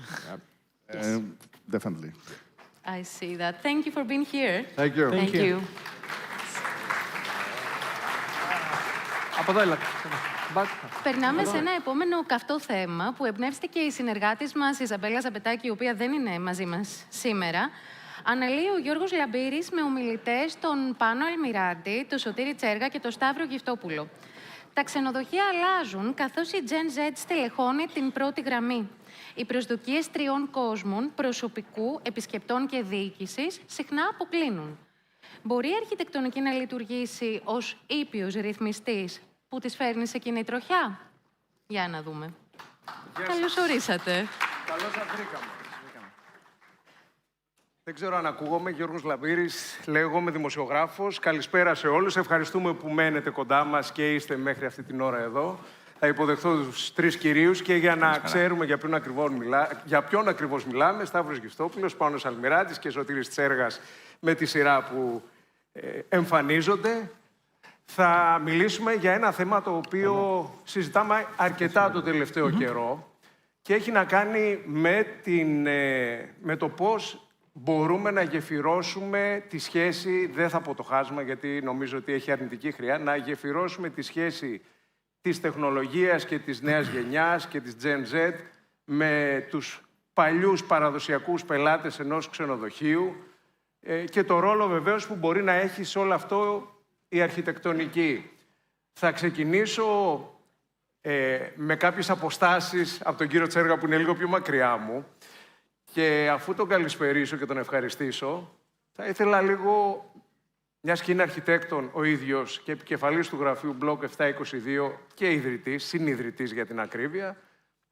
[SPEAKER 1] Yes.
[SPEAKER 20] Definitely.
[SPEAKER 1] I see that. Thank you for being here.
[SPEAKER 20] Thank you.
[SPEAKER 1] Thank you. Περνάμε σε ένα επόμενο καυτό θέμα που εμπνεύστηκε η συνεργάτης μας, η Ιζαμπέλα Ζαπετάκη, η οποία δεν είναι μαζί μας σήμερα. Αναλύει ο Γιώργος Λαμπύρης με ομιλητές τον Πάνο Αλμιράντη, τον Σωτήρη Τσέργα και τον Σταύρο Γυφτόπουλο. Τα ξενοδοχεία αλλάζουν, καθώς η Gen Z στελεχώνει την πρώτη γραμμή. Οι προσδοκίες τριών κόσμων, προσωπικού, επισκεπτών και διοίκησης, συχνά αποκλίνουν. Μπορεί η αρχιτεκτονική να λειτουργήσει ως ήπιος ρυθμιστής που τις φέρνει σε κοινή τροχιά? Για να δούμε. Καλώς ορίσατε.
[SPEAKER 6] Καλώς σας βρήκαμε. Δεν ξέρω αν ακούγομαι. Γιώργος Λαμπύρης, λέγομαι, δημοσιογράφος. Καλησπέρα σε όλους. Ευχαριστούμε που μένετε κοντά μας και είστε μέχρι αυτή την ώρα εδώ. Θα υποδεχθώ τους τρεις κυρίους και για να ξέρουμε για ποιον ακριβώς μιλάμε, Σταύρος Γυφτόπουλος, Πάνος Αλμιράτης και Σωτήρης Τσέργας με τη σειρά που εμφανίζονται. Θα μιλήσουμε για ένα θέμα το οποίο συζητάμε αρκετά το τελευταίο καιρό και έχει να κάνει με το πώς μπορούμε να γεφυρώσουμε τη σχέση, δεν θα πω το χάσμα γιατί νομίζω ότι έχει αρνητική χρειά, να γεφυρώσουμε τη σχέση της τεχνολογίας και της νέας γενιάς και της Gen Z με τους παλιούς παραδοσιακούς πελάτες ενός ξενοδοχείου και το ρόλο βεβαίως που μπορεί να έχει σε όλο αυτό η αρχιτεκτονική. Θα ξεκινήσω με κάποιες αποστάσεις από τον κύριο Τσέργα που είναι λίγο πιο μακριά μου και αφού τον καλησπερίσω και τον ευχαριστήσω, θα ήθελα λίγο, μιας και είναι αρχιτέκτον ο ίδιος και επικεφαλής του γραφείου Block 722 και ιδρυτής, συνιδρυτής για την ακρίβεια,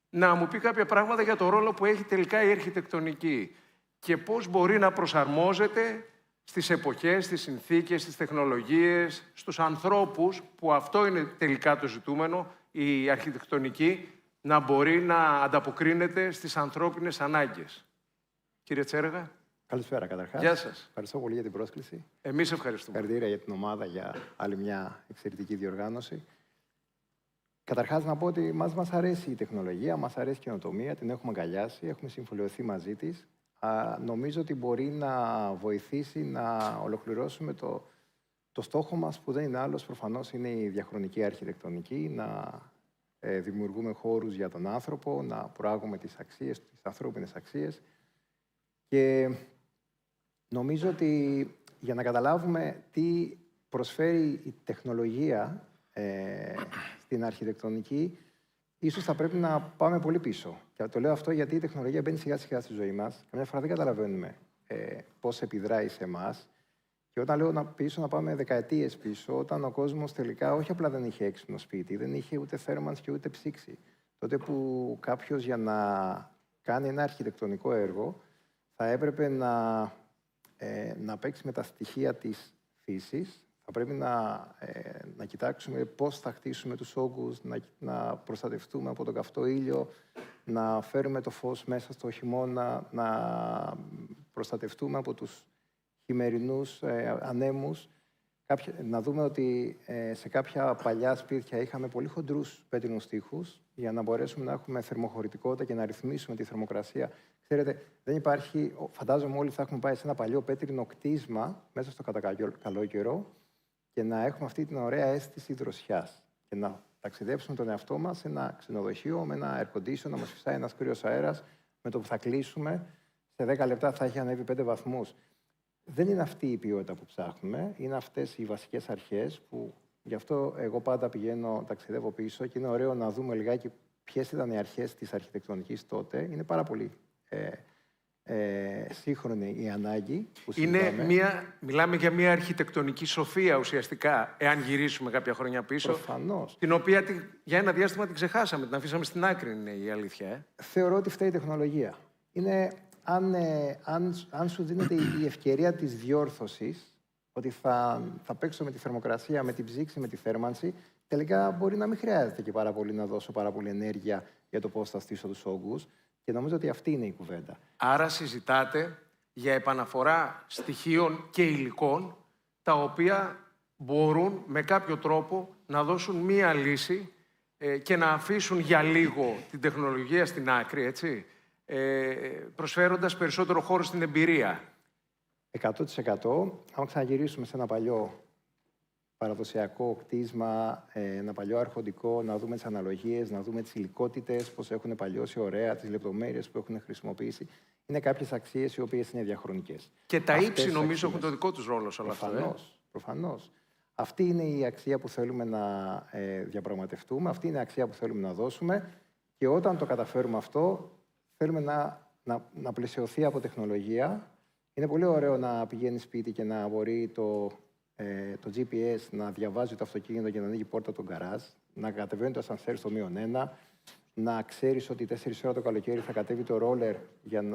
[SPEAKER 6] να μου πει κάποια πράγματα για το ρόλο που έχει τελικά η αρχιτεκτονική και πώς μπορεί να προσαρμόζεται στις εποχές, στις συνθήκες, στις τεχνολογίες, στους ανθρώπους, που αυτό είναι τελικά το ζητούμενο, η αρχιτεκτονική να μπορεί να ανταποκρίνεται στις ανθρώπινες ανάγκες. Κύριε Τσέργα.
[SPEAKER 5] Καλησπέρα καταρχάς.
[SPEAKER 6] Γεια σας.
[SPEAKER 5] Ευχαριστώ πολύ για την πρόσκληση.
[SPEAKER 6] Εμείς ευχαριστούμε.
[SPEAKER 5] Συγχαρητήρια για την ομάδα για άλλη μια εξαιρετική διοργάνωση. Καταρχάς να πω ότι μας αρέσει η τεχνολογία, μας αρέσει η καινοτομία, την έχουμε αγκαλιάσει, έχουμε συμφιλειωθεί μαζί της. Νομίζω ότι μπορεί να βοηθήσει να ολοκληρώσουμε το στόχο μας που δεν είναι άλλος, προφανώς είναι η διαχρονική αρχιτεκτονική, να δημιουργούμε χώρους για τον άνθρωπο, να προάγουμε τις αξίες, τις ανθρώπινες αξίες. Και νομίζω ότι για να καταλάβουμε τι προσφέρει η τεχνολογία στην αρχιτεκτονική, ίσως θα πρέπει να πάμε πολύ πίσω. Και το λέω αυτό γιατί η τεχνολογία μπαίνει σιγά σιγά στη ζωή μας. Καμιά φορά δεν καταλαβαίνουμε πώς επιδράει σε εμάς. Και όταν λέω πίσω, να πάμε δεκαετίες πίσω, όταν ο κόσμος τελικά όχι απλά δεν είχε έξυπνο σπίτι, δεν είχε ούτε θέρμανση και ούτε ψήξη. Τότε που κάποιος για να κάνει ένα αρχιτεκτονικό έργο θα έπρεπε να παίξει με τα στοιχεία της φύσης. Θα πρέπει να κοιτάξουμε πώς θα χτίσουμε τους όγκους, να προστατευτούμε από τον καυτό ήλιο, να φέρουμε το φως μέσα στο χειμώνα, να προστατευτούμε από τους χειμερινούς ανέμους. Να δούμε ότι σε κάποια παλιά σπίτια είχαμε πολύ χοντρούς πέτρινους τοίχους για να μπορέσουμε να έχουμε θερμοχωρητικότητα και να ρυθμίσουμε τη θερμοκρασία. Ξέρετε, δεν υπάρχει, φαντάζομαι όλοι θα έχουμε πάει σε ένα παλιό πέτρινο κτίσμα μέσα στο καλό καιρό και να έχουμε αυτή την ωραία αίσθηση δροσιάς και να ταξιδέψουμε τον εαυτό μας σε ένα ξενοδοχείο με ένα air condition, να μας φυσάει ένας κρύος αέρας, με το που θα κλείσουμε, σε 10 λεπτά θα έχει ανέβει 5 βαθμούς. Δεν είναι αυτή η ποιότητα που ψάχνουμε, είναι αυτές οι βασικές αρχές που γι' αυτό εγώ πάντα πηγαίνω, ταξιδεύω πίσω και είναι ωραίο να δούμε λιγάκι ποιες ήταν οι αρχές της αρχιτεκτονικής τότε. Είναι πάρα πολύ σύγχρονη η ανάγκη που συζητάμε.
[SPEAKER 6] Μιλάμε για μια αρχιτεκτονική σοφία ουσιαστικά, εάν γυρίσουμε κάποια χρόνια πίσω.
[SPEAKER 5] Προφανώς.
[SPEAKER 6] Την οποία για ένα διάστημα την ξεχάσαμε, την αφήσαμε στην άκρη, είναι η αλήθεια.
[SPEAKER 5] Θεωρώ ότι φταίει η τεχνολογία. Είναι, αν σου δίνεται η ευκαιρία της διόρθωσης, ότι θα παίξω με τη θερμοκρασία, με την ψήξη, με τη θέρμανση, τελικά μπορεί να μην χρειάζεται και πάρα πολύ να δώσω πάρα πολύ ενέργεια για το πώς θα στήσω τους όγκους. Και νομίζω ότι αυτή είναι η κουβέντα.
[SPEAKER 6] Άρα συζητάτε για επαναφορά στοιχείων και υλικών, τα οποία μπορούν με κάποιο τρόπο να δώσουν μία λύση και να αφήσουν για λίγο την τεχνολογία στην άκρη, έτσι, προσφέροντας περισσότερο χώρο στην εμπειρία.
[SPEAKER 5] 100%. Αν ξαναγυρίσουμε σε ένα παλιό παραδοσιακό κτίσμα, ένα παλιό αρχοντικό, να δούμε τις αναλογίες, να δούμε τις υλικότητες, πώς έχουν παλιώσει ωραία, τις λεπτομέρειες που έχουν χρησιμοποιήσει. Είναι κάποιες αξίες οι οποίες είναι διαχρονικές.
[SPEAKER 6] Και τα ύψη νομίζω έχουν το δικό τους ρόλο σε όλα αυτά.
[SPEAKER 5] Προφανώς. Αυτή είναι η αξία που θέλουμε να διαπραγματευτούμε, αυτή είναι η αξία που θέλουμε να δώσουμε και όταν το καταφέρουμε αυτό, θέλουμε να πλαισιωθεί από τεχνολογία. Είναι πολύ ωραίο να πηγαίνει σπίτι και να μπορεί το GPS να διαβάζει το αυτοκίνητο και να ανοίγει η πόρτα του γκαράζ, να κατεβαίνει το ασανσέρ στο -1, να ξέρεις ότι 4 ώρα το καλοκαίρι θα κατέβει το ρόλερ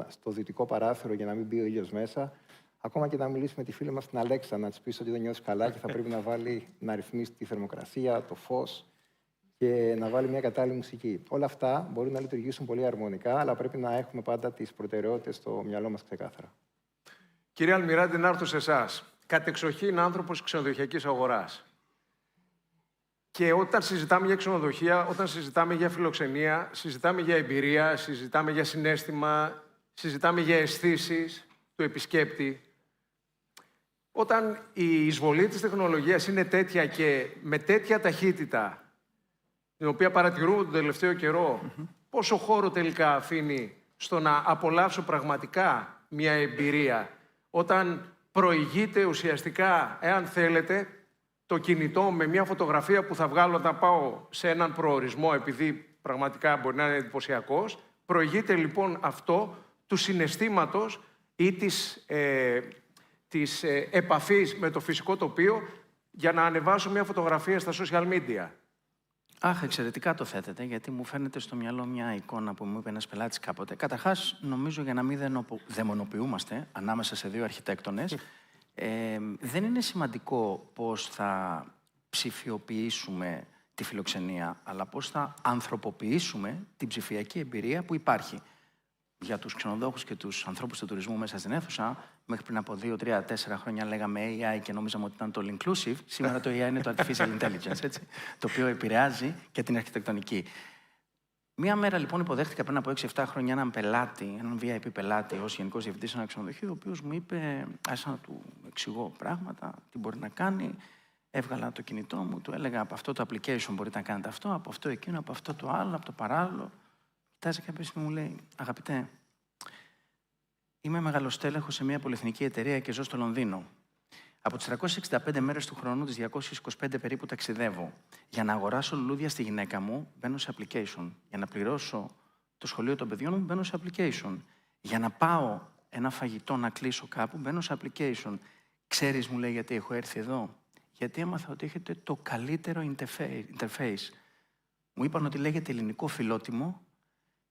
[SPEAKER 5] στο δυτικό παράθυρο για να μην μπει ο ήλιος μέσα. Ακόμα και να μιλήσει με τη φίλη μας την Αλέξα, να της πεις ότι δεν νιώθει καλά και θα πρέπει να ρυθμίσει τη θερμοκρασία, το φως και να βάλει μια κατάλληλη μουσική. Όλα αυτά μπορούν να λειτουργήσουν πολύ αρμονικά, αλλά πρέπει να έχουμε πάντα τις προτεραιότητες στο μυαλό μας ξεκάθαρα.
[SPEAKER 6] Κύριε Αλμυράντη, να έρθω σε εσάς. Κατεξοχήν άνθρωπος ξενοδοχειακής αγοράς. Και όταν συζητάμε για ξενοδοχεία, όταν συζητάμε για φιλοξενία, συζητάμε για εμπειρία, συζητάμε για συναίσθημα, συζητάμε για αισθήσεις του επισκέπτη. Όταν η εισβολή της τεχνολογίας είναι τέτοια και με τέτοια ταχύτητα, την οποία παρατηρούμε τον τελευταίο καιρό, πόσο χώρο τελικά αφήνει στο να απολαύσω πραγματικά μια εμπειρία, όταν προηγείται ουσιαστικά, εάν θέλετε, το κινητό με μια φωτογραφία που θα βγάλω όταν πάω σε έναν προορισμό, επειδή πραγματικά μπορεί να είναι εντυπωσιακός, προηγείται λοιπόν αυτό του συναισθήματος ή της επαφής με το φυσικό τοπίο για να ανεβάσω μια φωτογραφία στα social media.
[SPEAKER 7] Αχ, εξαιρετικά το θέτετε, γιατί μου φαίνεται στο μυαλό μια εικόνα που μου είπε ένας πελάτης κάποτε. Καταρχάς, νομίζω για να μην δαιμονοποιούμαστε ανάμεσα σε δύο αρχιτέκτονες, δεν είναι σημαντικό πώς θα ψηφιοποιήσουμε τη φιλοξενία, αλλά πώς θα ανθρωποποιήσουμε την ψηφιακή εμπειρία που υπάρχει. Για τους ξενοδόχους και τους ανθρώπους του τουρισμού μέσα στην αίθουσα, μέχρι πριν από 2, 3, 4 χρόνια λέγαμε AI και νομίζαμε ότι ήταν το all inclusive. Σήμερα το AI είναι το artificial intelligence, έτσι, το οποίο επηρεάζει και την αρχιτεκτονική. Μία μέρα λοιπόν υποδέχτηκα πριν από 6-7 χρόνια έναν πελάτη, έναν VIP πελάτη, ως γενικός διευθυντής σε ένα ξενοδοχείο, ο οποίος μου είπε, άρχισα να του εξηγώ πράγματα, τι μπορεί να κάνει. Έβγαλα το κινητό μου, του έλεγα από αυτό το application μπορείτε να κάνετε αυτό, από αυτό εκείνο, από αυτό το άλλο, από το παράλληλο. Κοιτάζει κάποια στιγμή μου λέει, αγαπητέ, είμαι μεγαλοστέλεχος σε μια πολυεθνική εταιρεία και ζω στο Λονδίνο. Από τις 365 μέρες του χρόνου, τις 225 περίπου ταξιδεύω. Για να αγοράσω λουλούδια στη γυναίκα μου, μπαίνω σε application. Για να πληρώσω το σχολείο των παιδιών μου, μπαίνω σε application. Για να πάω ένα φαγητό να κλείσω κάπου, μπαίνω σε application. Ξέρεις, μου λέει, γιατί έχω έρθει εδώ? Γιατί έμαθα ότι έχετε το καλύτερο interface. Μου είπαν ότι λέγεται ελληνικό φιλότιμο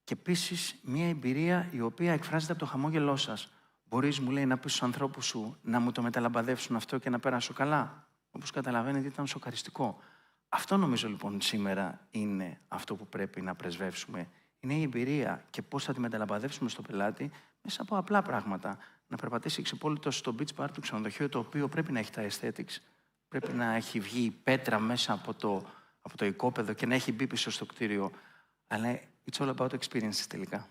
[SPEAKER 7] και επίσης μια εμπειρία η οποία εκφράζεται από το χαμόγελό σας. Μπορείς, μου λέει, να πεις στους ανθρώπους σου να μου το μεταλαμπαδεύσουν αυτό και να πέρασω καλά. Όπως καταλαβαίνετε, ήταν σοκαριστικό. Αυτό νομίζω λοιπόν σήμερα είναι αυτό που πρέπει να πρεσβεύσουμε. Είναι η εμπειρία και πώς θα τη μεταλαμπαδεύσουμε στο πελάτη μέσα από απλά πράγματα. Να περπατήσει ξεπόλυτος στο beach bar του ξενοδοχείου, το οποίο πρέπει να έχει τα aesthetics. Πρέπει να έχει βγει η πέτρα μέσα από το οικόπεδο και να έχει μπει πίσω στο κτίριο. Αλλά it's all about experiences τελικά.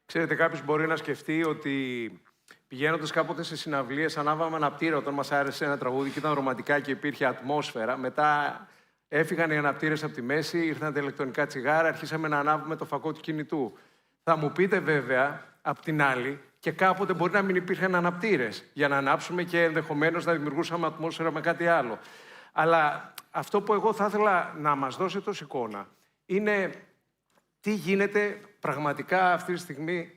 [SPEAKER 6] Ξέρετε, κάποιος μπορεί να σκεφτεί ότι πηγαίνοντας κάποτε σε συναυλίες, ανάβαμε αναπτήρα όταν μας άρεσε ένα τραγούδι και ήταν ρομαντικά και υπήρχε ατμόσφαιρα. Μετά έφυγαν οι αναπτήρες από τη μέση, ήρθαν τα ηλεκτρονικά τσιγάρα, αρχίσαμε να ανάβουμε το φακό του κινητού. Θα μου πείτε βέβαια, απ' την άλλη, και κάποτε μπορεί να μην υπήρχαν αναπτήρες για να ανάψουμε και ενδεχομένως να δημιουργούσαμε ατμόσφαιρα με κάτι άλλο. Αλλά αυτό που εγώ θα ήθελα να μας δώσετε ως εικόνα είναι τι γίνεται πραγματικά αυτή τη στιγμή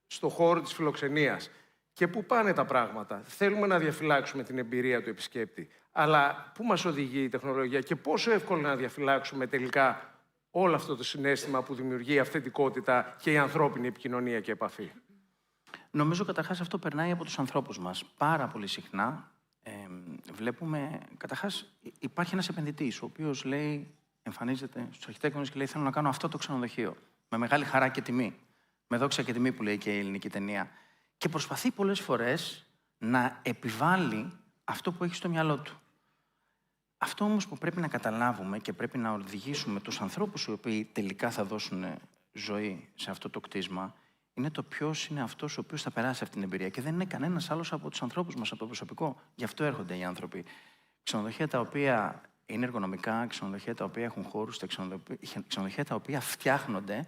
[SPEAKER 6] στο χώρο της φιλοξενίας και πού πάνε τα πράγματα. Θέλουμε να διαφυλάξουμε την εμπειρία του επισκέπτη, αλλά πού μας οδηγεί η τεχνολογία και πόσο εύκολο να διαφυλάξουμε τελικά όλο αυτό το συναίσθημα που δημιουργεί η αυθεντικότητα και η ανθρώπινη επικοινωνία και επαφή.
[SPEAKER 7] Νομίζω καταρχάς αυτό περνάει από τους ανθρώπους μας. Πάρα πολύ συχνά βλέπουμε, καταρχάς υπάρχει ένας επενδυτής ο οποίος λέει, εμφανίζεται στους αρχιτέκτονες και λέει θέλω να κάνω αυτό το ξενοδοχείο. Με μεγάλη χαρά και τιμή. Με δόξα και τιμή που λέει και η ελληνική ταινία. Και προσπαθεί πολλές φορές να επιβάλλει αυτό που έχει στο μυαλό του. Αυτό όμως που πρέπει να καταλάβουμε και πρέπει να οδηγήσουμε τους ανθρώπους οι οποίοι τελικά θα δώσουν ζωή σε αυτό το κτίσμα είναι το ποιος είναι αυτός ο οποίος θα περάσει αυτή την εμπειρία. Και δεν είναι κανένας άλλος από τους ανθρώπους μας, από το προσωπικό. Γι' αυτό έρχονται οι άνθρωποι. Ξενοδοχεία τα οποία είναι εργονομικά, ξενοδοχεία τα οποία έχουν χώρους, ξενοδοχεία τα οποία φτιάχνονται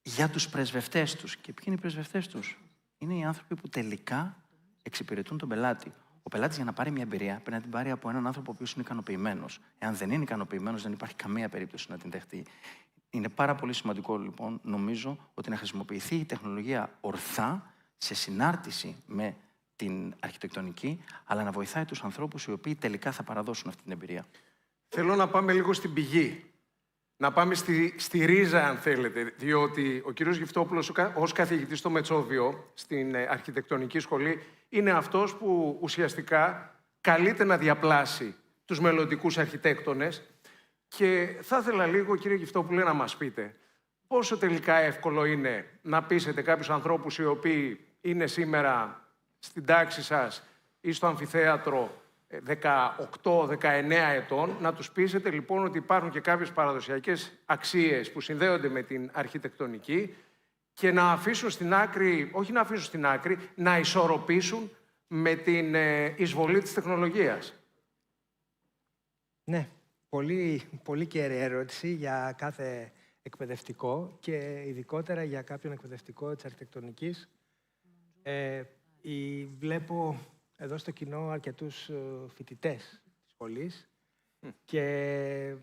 [SPEAKER 7] για τους πρεσβευτές τους. Και ποιοι είναι οι πρεσβευτές τους? Είναι οι άνθρωποι που τελικά εξυπηρετούν τον πελάτη. Ο πελάτης για να πάρει μια εμπειρία πρέπει να την πάρει από έναν άνθρωπο ο οποίος είναι ικανοποιημένος. Εάν δεν είναι ικανοποιημένος, δεν υπάρχει καμία περίπτωση να την δεχτεί. Είναι πάρα πολύ σημαντικό, λοιπόν, νομίζω, ότι να χρησιμοποιηθεί η τεχνολογία ορθά, σε συνάρτηση με την αρχιτεκτονική, αλλά να βοηθάει τους ανθρώπους οι οποίοι τελικά θα παραδώσουν αυτή την εμπειρία.
[SPEAKER 6] Θέλω να πάμε λίγο στην πηγή. Να πάμε στη ρίζα, αν θέλετε, διότι ο κύριος Γυφτόπουλος, ως καθηγητής στο Μετσόβιο, στην αρχιτεκτονική σχολή, είναι αυτός που ουσιαστικά καλείται να διαπλάσει τους μελλοντικούς αρχιτέκτονες. Και θα ήθελα λίγο, κύριε Γυφτόπουλε, να μας πείτε πόσο τελικά εύκολο είναι να πείσετε κάποιους ανθρώπους οι οποίοι είναι σήμερα στην τάξη σας ή στο αμφιθέατρο 18-19 ετών, να τους πείσετε λοιπόν ότι υπάρχουν και κάποιες παραδοσιακές αξίες που συνδέονται με την αρχιτεκτονική και να αφήσουν στην άκρη, όχι να αφήσουν στην άκρη, να ισορροπήσουν με την εισβολή της τεχνολογίας.
[SPEAKER 2] Ναι, πολύ κέρια ερώτηση για κάθε εκπαιδευτικό και ειδικότερα για κάποιον εκπαιδευτικό της αρχιτεκτονικής. Βλέπω εδώ στο κοινό αρκετούς φοιτητές της σχολής και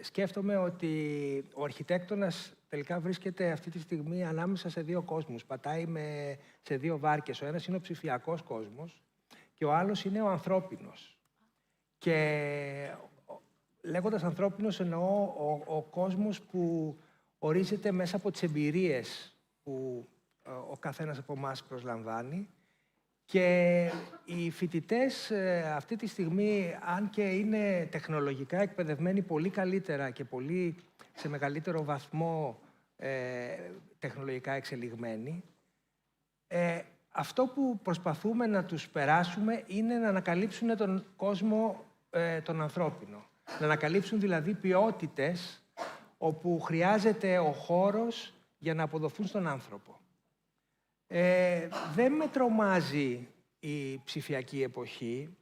[SPEAKER 2] σκέφτομαι ότι ο αρχιτέκτονας τελικά βρίσκεται αυτή τη στιγμή ανάμεσα σε δύο κόσμους. Πατάει σε δύο βάρκες. Ο ένας είναι ο ψηφιακός κόσμος και ο άλλος είναι ο ανθρώπινος. Και λέγοντας ανθρώπινος εννοώ ο κόσμος που ορίζεται μέσα από τις εμπειρίες που ο καθένας από εμάς προσλαμβάνει. Και οι φοιτητές αυτή τη στιγμή, αν και είναι τεχνολογικά εκπαιδευμένοι πολύ καλύτερα και πολύ σε μεγαλύτερο βαθμό τεχνολογικά εξελιγμένοι, αυτό που προσπαθούμε να τους περάσουμε είναι να ανακαλύψουν τον κόσμο τον ανθρώπινο. Να ανακαλύψουν δηλαδή ποιότητες όπου χρειάζεται ο χώρος για να αποδοθούν στον άνθρωπο. Δεν με τρομάζει η ψηφιακή εποχή.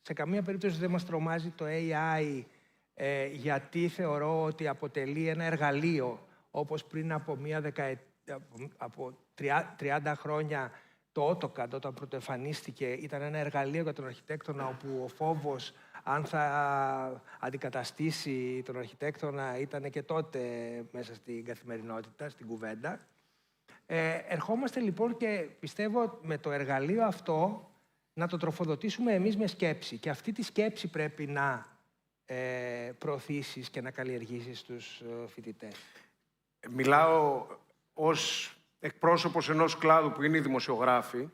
[SPEAKER 2] Σε καμία περίπτωση δεν μας τρομάζει το AI, γιατί θεωρώ ότι αποτελεί ένα εργαλείο, όπως πριν από από 30 χρόνια το AutoCAD, όταν πρωτοεμφανίστηκε, ήταν ένα εργαλείο για τον αρχιτέκτονα, όπου ο φόβος αν θα αντικαταστήσει τον αρχιτέκτονα ήταν και τότε μέσα στην καθημερινότητα, στην κουβέντα. Ερχόμαστε λοιπόν και πιστεύω με το εργαλείο αυτό να το τροφοδοτήσουμε εμείς με σκέψη. Και αυτή τη σκέψη πρέπει να προωθήσεις και να καλλιεργήσεις τους φοιτητές.
[SPEAKER 6] Μιλάω ως εκπρόσωπος ενός κλάδου που είναι οι δημοσιογράφοι,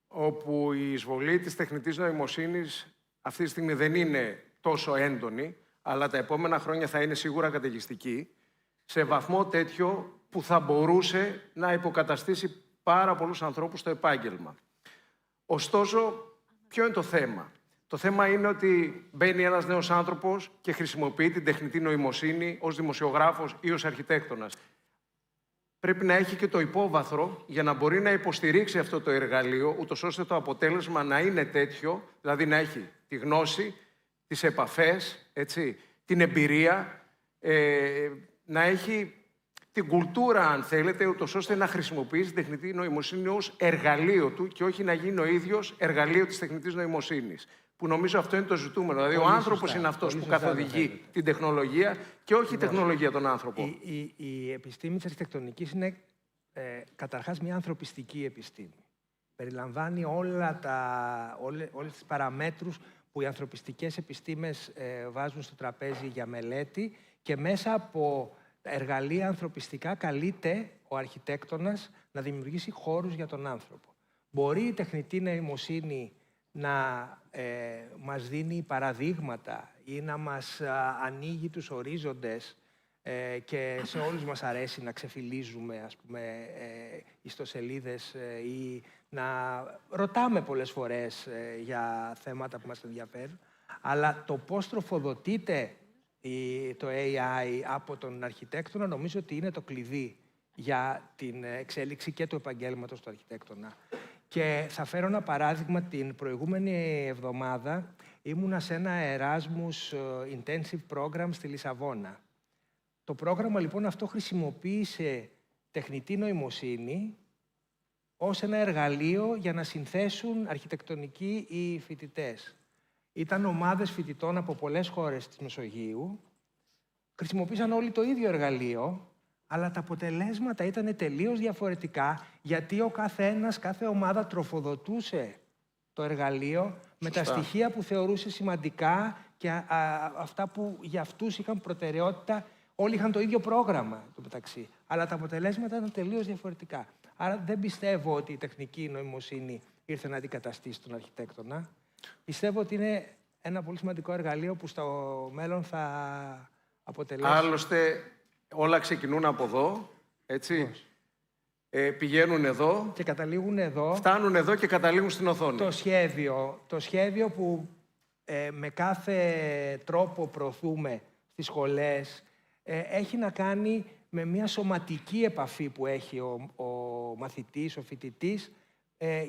[SPEAKER 6] όπου η εισβολή της τεχνητής νοημοσύνης αυτή τη στιγμή δεν είναι τόσο έντονη, αλλά τα επόμενα χρόνια θα είναι σίγουρα καταιγιστική, σε βαθμό τέτοιο που θα μπορούσε να υποκαταστήσει πάρα πολλούς ανθρώπους στο επάγγελμα. Ωστόσο, ποιο είναι το θέμα? Το θέμα είναι ότι μπαίνει ένας νέος άνθρωπος και χρησιμοποιεί την τεχνητή νοημοσύνη ως δημοσιογράφος ή ως αρχιτέκτονας. Πρέπει να έχει και το υπόβαθρο για να μπορεί να υποστηρίξει αυτό το εργαλείο, ούτως ώστε το αποτέλεσμα να είναι τέτοιο, δηλαδή να έχει τη γνώση, τις επαφές, έτσι, την εμπειρία, να έχει την κουλτούρα, αν θέλετε, ούτως ώστε να χρησιμοποιήσει την τεχνητή νοημοσύνη ως εργαλείο του και όχι να γίνει ο ίδιος εργαλείο της τεχνητής νοημοσύνης. Που νομίζω αυτό είναι το ζητούμενο. Δηλαδή, ο άνθρωπος είναι αυτός που καθοδηγεί την τεχνολογία και όχι η τεχνολογία τον άνθρωπο.
[SPEAKER 2] Η επιστήμη της αρχιτεκτονικής είναι καταρχάς μια ανθρωπιστική επιστήμη. Περιλαμβάνει όλες τις παραμέτρους που οι ανθρωπιστικές επιστήμες βάζουν στο τραπέζι για μελέτη και μέσα από εργαλεία ανθρωπιστικά καλείται ο αρχιτέκτονας να δημιουργήσει χώρους για τον άνθρωπο. Μπορεί η τεχνητή νοημοσύνη να μας δίνει παραδείγματα ή να μας ανοίγει τους ορίζοντες και σε όλους μας αρέσει να ξεφυλίζουμε, ας πούμε, ιστοσελίδες ή να ρωτάμε πολλές φορές για θέματα που μας ενδιαφέρουν, αλλά το πώς τροφοδοτείται το AI από τον αρχιτέκτονα νομίζω ότι είναι το κλειδί για την εξέλιξη και του επαγγέλματος του αρχιτέκτονα. Και θα φέρω ένα παράδειγμα. Την προηγούμενη εβδομάδα ήμουνα σε ένα Erasmus Intensive Program στη Λισαβόνα. Το πρόγραμμα λοιπόν αυτό χρησιμοποίησε τεχνητή νοημοσύνη ως ένα εργαλείο για να συνθέσουν αρχιτεκτονικοί οι φοιτητές. Ήταν ομάδες φοιτητών από πολλές χώρες της Μεσογείου. Χρησιμοποίησαν όλοι το ίδιο εργαλείο, αλλά τα αποτελέσματα ήταν τελείως διαφορετικά, γιατί ο καθένας, κάθε ομάδα τροφοδοτούσε το εργαλείο με τα στοιχεία που θεωρούσε σημαντικά και αυτά που για αυτούς είχαν προτεραιότητα. Όλοι είχαν το ίδιο πρόγραμμα το μεταξύ, αλλά τα αποτελέσματα ήταν τελείως διαφορετικά. Άρα δεν πιστεύω ότι η τεχνική νοημοσύνη ήρθε να αντικαταστήσει τον αρχιτέκτονα. Πιστεύω ότι είναι ένα πολύ σημαντικό εργαλείο που στο μέλλον θα αποτελέσει... Άλλωστε,
[SPEAKER 6] όλα ξεκινούν από εδώ, έτσι. Πηγαίνουν εδώ.
[SPEAKER 2] Και καταλήγουν εδώ.
[SPEAKER 6] Φτάνουν εδώ και καταλήγουν στην οθόνη.
[SPEAKER 2] Το σχέδιο που με κάθε τρόπο προωθούμε στις σχολές, έχει να κάνει με μια σωματική επαφή που έχει ο μαθητής, ο φοιτητής,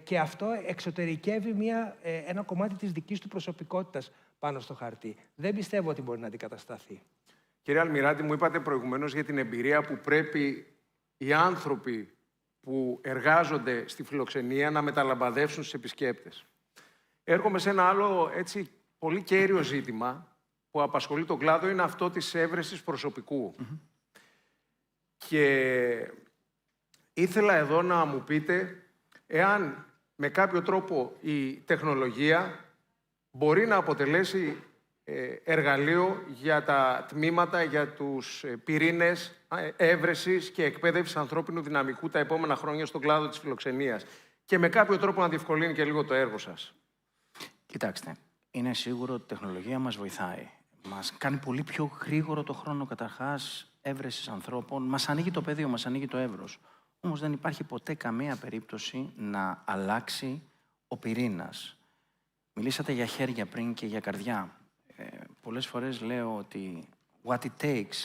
[SPEAKER 2] και αυτό εξωτερικεύει ένα κομμάτι της δικής του προσωπικότητας πάνω στο χαρτί. Δεν πιστεύω ότι μπορεί να αντικατασταθεί.
[SPEAKER 6] Κύριε Αλμυράτη, μου είπατε προηγουμένως για την εμπειρία που πρέπει οι άνθρωποι που εργάζονται στη φιλοξενία να μεταλαμπαδεύσουν στους επισκέπτες. Έρχομαι σε ένα άλλο έτσι πολύ κέριο ζήτημα που απασχολεί τον κλάδο, είναι αυτό της έβρεσης προσωπικού. Και ήθελα εδώ να μου πείτε εάν με κάποιο τρόπο η τεχνολογία μπορεί να αποτελέσει εργαλείο για τα τμήματα, για τους πυρήνες έβρεσης και εκπαίδευσης ανθρώπινου δυναμικού τα επόμενα χρόνια στον κλάδο της φιλοξενίας και με κάποιο τρόπο να διευκολύνει και λίγο το έργο σας.
[SPEAKER 7] Κοιτάξτε, είναι σίγουρο ότι η τεχνολογία μας βοηθάει. Μας κάνει πολύ πιο γρήγορο το χρόνο καταρχάς έβρεσης ανθρώπων, μας ανοίγει το πεδίο, μας ανοίγει το εύρος. Όμως δεν υπάρχει ποτέ καμία περίπτωση να αλλάξει ο πυρήνας. Μιλήσατε για χέρια πριν και για καρδιά. Πολλές φορές λέω ότι what it takes,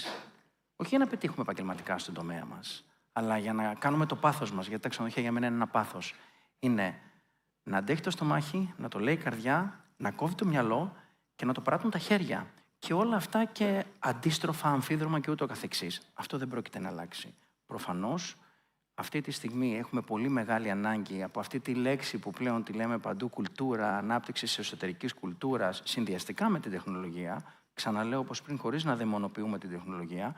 [SPEAKER 7] όχι για να πετύχουμε επαγγελματικά στον τομέα μας, αλλά για να κάνουμε το πάθος μας, γιατί τα ξενοδοχεία για μένα είναι ένα πάθος, είναι να αντέχει το στομάχι, να το λέει η καρδιά, να κόβει το μυαλό και να το πράττουν τα χέρια. Και όλα αυτά και αντίστροφα, αμφίδρομα και ούτω καθεξής. Αυτό δεν πρόκειται να αλλάξει. Προφανώς, αυτή τη στιγμή έχουμε πολύ μεγάλη ανάγκη από αυτή τη λέξη που πλέον τη λέμε παντού, κουλτούρα, ανάπτυξη της εσωτερικής κουλτούρας, συνδυαστικά με την τεχνολογία. Ξαναλέω όπως πριν, χωρίς να δαιμονοποιούμε την τεχνολογία.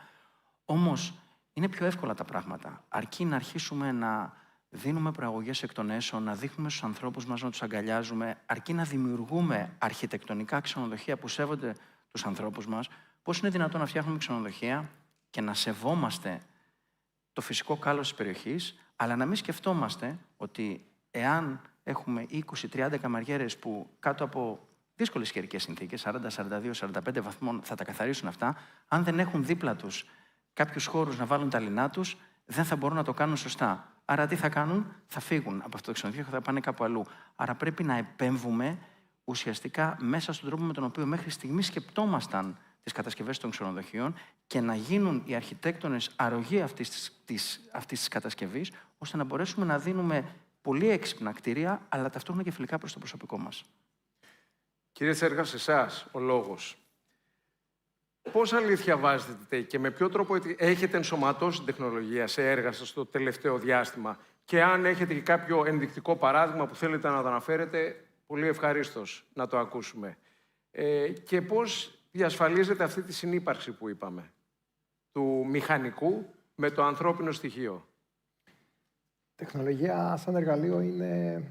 [SPEAKER 7] Όμως, είναι πιο εύκολα τα πράγματα. Αρκεί να αρχίσουμε να δίνουμε προαγωγές εκ των έσω, να δείχνουμε στους ανθρώπους μας, να τους αγκαλιάζουμε, αρκεί να δημιουργούμε αρχιτεκτονικά ξενοδοχεία που σέβονται τους ανθρώπους μας. Πώς είναι δυνατόν να φτιάχνουμε ξενοδοχεία και να σεβόμαστε το φυσικό κάλος της περιοχής, αλλά να μην σκεφτόμαστε ότι εάν έχουμε 20-30 καμαριέρες που κάτω από δύσκολες καιρικές συνθήκες, 40, 42, 45 βαθμών, θα τα καθαρίσουν αυτά, αν δεν έχουν δίπλα τους κάποιους χώρους να βάλουν τα λινά τους, δεν θα μπορούν να το κάνουν σωστά. Άρα τι θα κάνουν? Θα φύγουν από αυτό το ξενοδοχείο και θα πάνε κάπου αλλού. Άρα πρέπει να επέμβουμε ουσιαστικά μέσα στον τρόπο με τον οποίο μέχρι στιγμής σκεπτόμασταν τις κατασκευές των ξενοδοχείων και να γίνουν οι αρχιτέκτονες αρρωγοί αυτής της κατασκευής, ώστε να μπορέσουμε να δίνουμε πολύ έξυπνα κτίρια, αλλά ταυτόχρονα και φιλικά προς το προσωπικό μας.
[SPEAKER 6] Κύριε Τσέργα, σε εσάς ο λόγος. Πώς αλήθεια βάζετε και με ποιο τρόπο έχετε ενσωματώσει την τεχνολογία σε έργα σας το τελευταίο διάστημα και αν έχετε και κάποιο ενδεικτικό παράδειγμα που θέλετε να το αναφέρετε, πολύ ευχαρίστως να το ακούσουμε. Και πώς διασφαλίζετε αυτή τη συνύπαρξη που είπαμε, του μηχανικού με το ανθρώπινο στοιχείο.
[SPEAKER 5] Η τεχνολογία σαν εργαλείο είναι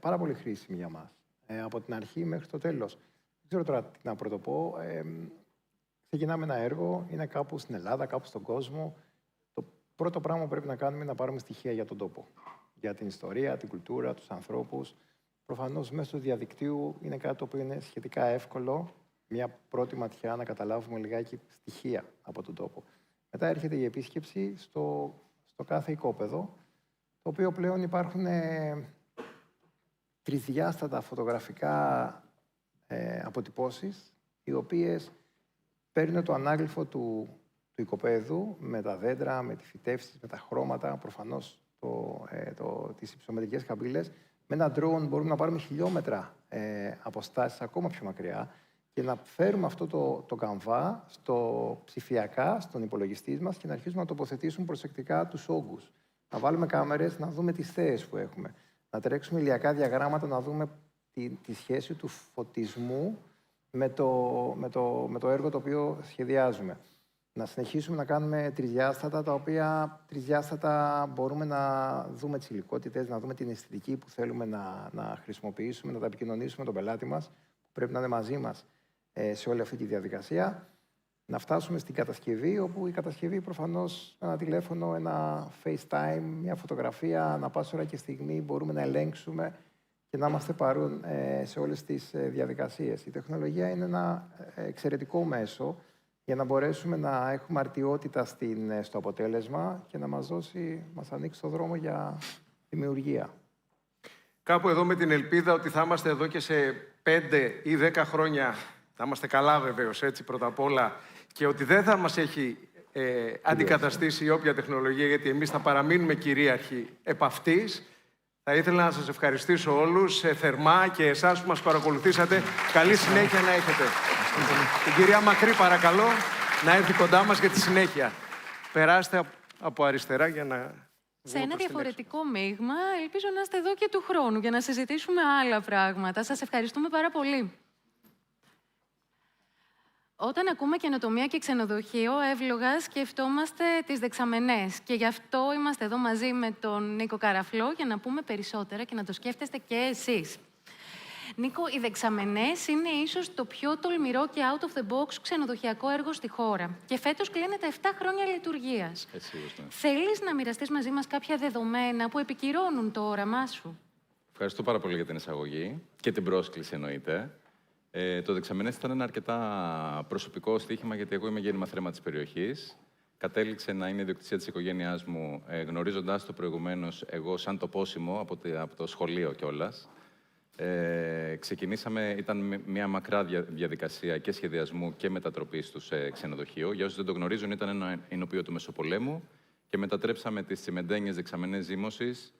[SPEAKER 5] πάρα πολύ χρήσιμη για μας. Από την αρχή μέχρι το τέλος. Δεν ξέρω τώρα τι να πρωτοπώ. Ξεκινάμε ένα έργο, είναι κάπου στην Ελλάδα, κάπου στον κόσμο. Το πρώτο πράγμα που πρέπει να κάνουμε είναι να πάρουμε στοιχεία για τον τόπο. Για την ιστορία, την κουλτούρα, τους ανθρώπους. Προφανώς μέσω του διαδικτύου είναι κάτι το οποίο είναι σχετικά εύκολο. Μια πρώτη ματιά να καταλάβουμε λιγάκι στοιχεία από τον τόπο. Μετά έρχεται η επίσκεψη στο κάθε οικόπεδο, το οποίο πλέον υπάρχουν τρισδιάστατα φωτογραφικά αποτυπώσεις, οι οποίες παίρνουν το ανάγλυφο του οικοπαίδου με τα δέντρα, με τις φυτεύσεις, με τα χρώματα, προφανώς τις υψομετρικές καμπύλες. Με ένα drone μπορούμε να πάρουμε χιλιόμετρα αποστάσεις ακόμα πιο μακριά και να φέρουμε αυτό το καμβά ψηφιακά στον υπολογιστή μας και να αρχίσουμε να τοποθετήσουμε προσεκτικά τους όγκους. Να βάλουμε κάμερες, να δούμε τις θέες που έχουμε. Να τρέξουμε ηλιακά διαγράμματα, να δούμε τη σχέση του φωτισμού με το έργο το οποίο σχεδιάζουμε. Να συνεχίσουμε να κάνουμε τρισδιάστατα, τα οποία τρισδιάστατα μπορούμε να δούμε τις υλικότητες, να δούμε την αισθητική που θέλουμε να χρησιμοποιήσουμε, να τα επικοινωνήσουμε με τον πελάτη μας, που πρέπει να είναι μαζί μας σε όλη αυτή τη διαδικασία. Να φτάσουμε στην κατασκευή, όπου η κατασκευή προφανώς ένα τηλέφωνο, ένα FaceTime, μια φωτογραφία, ανά πάσα ώρα και στιγμή μπορούμε να ελέγξουμε και να είμαστε παρόν σε όλες τις διαδικασίες. Η τεχνολογία είναι ένα εξαιρετικό μέσο για να μπορέσουμε να έχουμε αρτιότητα στο αποτέλεσμα και να μας ανοίξει το δρόμο για δημιουργία.
[SPEAKER 6] Κάπου εδώ με την ελπίδα ότι θα είμαστε εδώ και σε 5 ή 10 χρόνια θα είμαστε καλά βεβαίως, έτσι, πρώτα απ' όλα, και ότι δεν θα μας έχει αντικαταστήσει η όποια τεχνολογία, γιατί εμείς θα παραμείνουμε κυρίαρχοι επ' αυτής. Θα ήθελα να σας ευχαριστήσω όλους θερμά και εσάς που μας παρακολουθήσατε. Καλή συνέχεια να έχετε. Την κυρία Μακρύ παρακαλώ να έρθει κοντά μας για τη συνέχεια. Περάστε από αριστερά για να...
[SPEAKER 1] Σε ένα διαφορετικό μείγμα, ελπίζω να είστε εδώ και του χρόνου για να συζητήσουμε άλλα πράγματα. Σας ευχαριστούμε πάρα πολύ. Όταν ακούμε καινοτομία και ξενοδοχείο, εύλογα σκεφτόμαστε τις δεξαμενές. Και γι' αυτό είμαστε εδώ μαζί με τον Νίκο Καραφλό για να πούμε περισσότερα και να το σκέφτεστε και εσείς. Νίκο, οι δεξαμενές είναι ίσως το πιο τολμηρό και out of the box ξενοδοχειακό έργο στη χώρα. Και φέτος κλείνει τα 7 χρόνια λειτουργίας. Θέλεις να μοιραστείς μαζί μας κάποια δεδομένα που επικυρώνουν το όραμά σου?
[SPEAKER 11] Ευχαριστώ πάρα πολύ για την εισαγωγή και την πρόσκληση, εννοείται. Το δεξαμενές ήταν ένα αρκετά προσωπικό στοίχημα, γιατί εγώ είμαι γέννημα θρέμα της περιοχής. Κατέληξε να είναι ιδιοκτησία της οικογένειάς μου, γνωρίζοντας το προηγουμένως εγώ σαν τοπόσιμο από το σχολείο κιόλας. Ξεκινήσαμε, ήταν μια μακρά διαδικασία και σχεδιασμού και μετατροπής του σε ξενοδοχείο. Για όσους δεν το γνωρίζουν, ήταν ένα εινοποιείο του Μεσοπολέμου και μετατρέψαμε τις τσιμεντένιες δεξαμενές ζύμωσης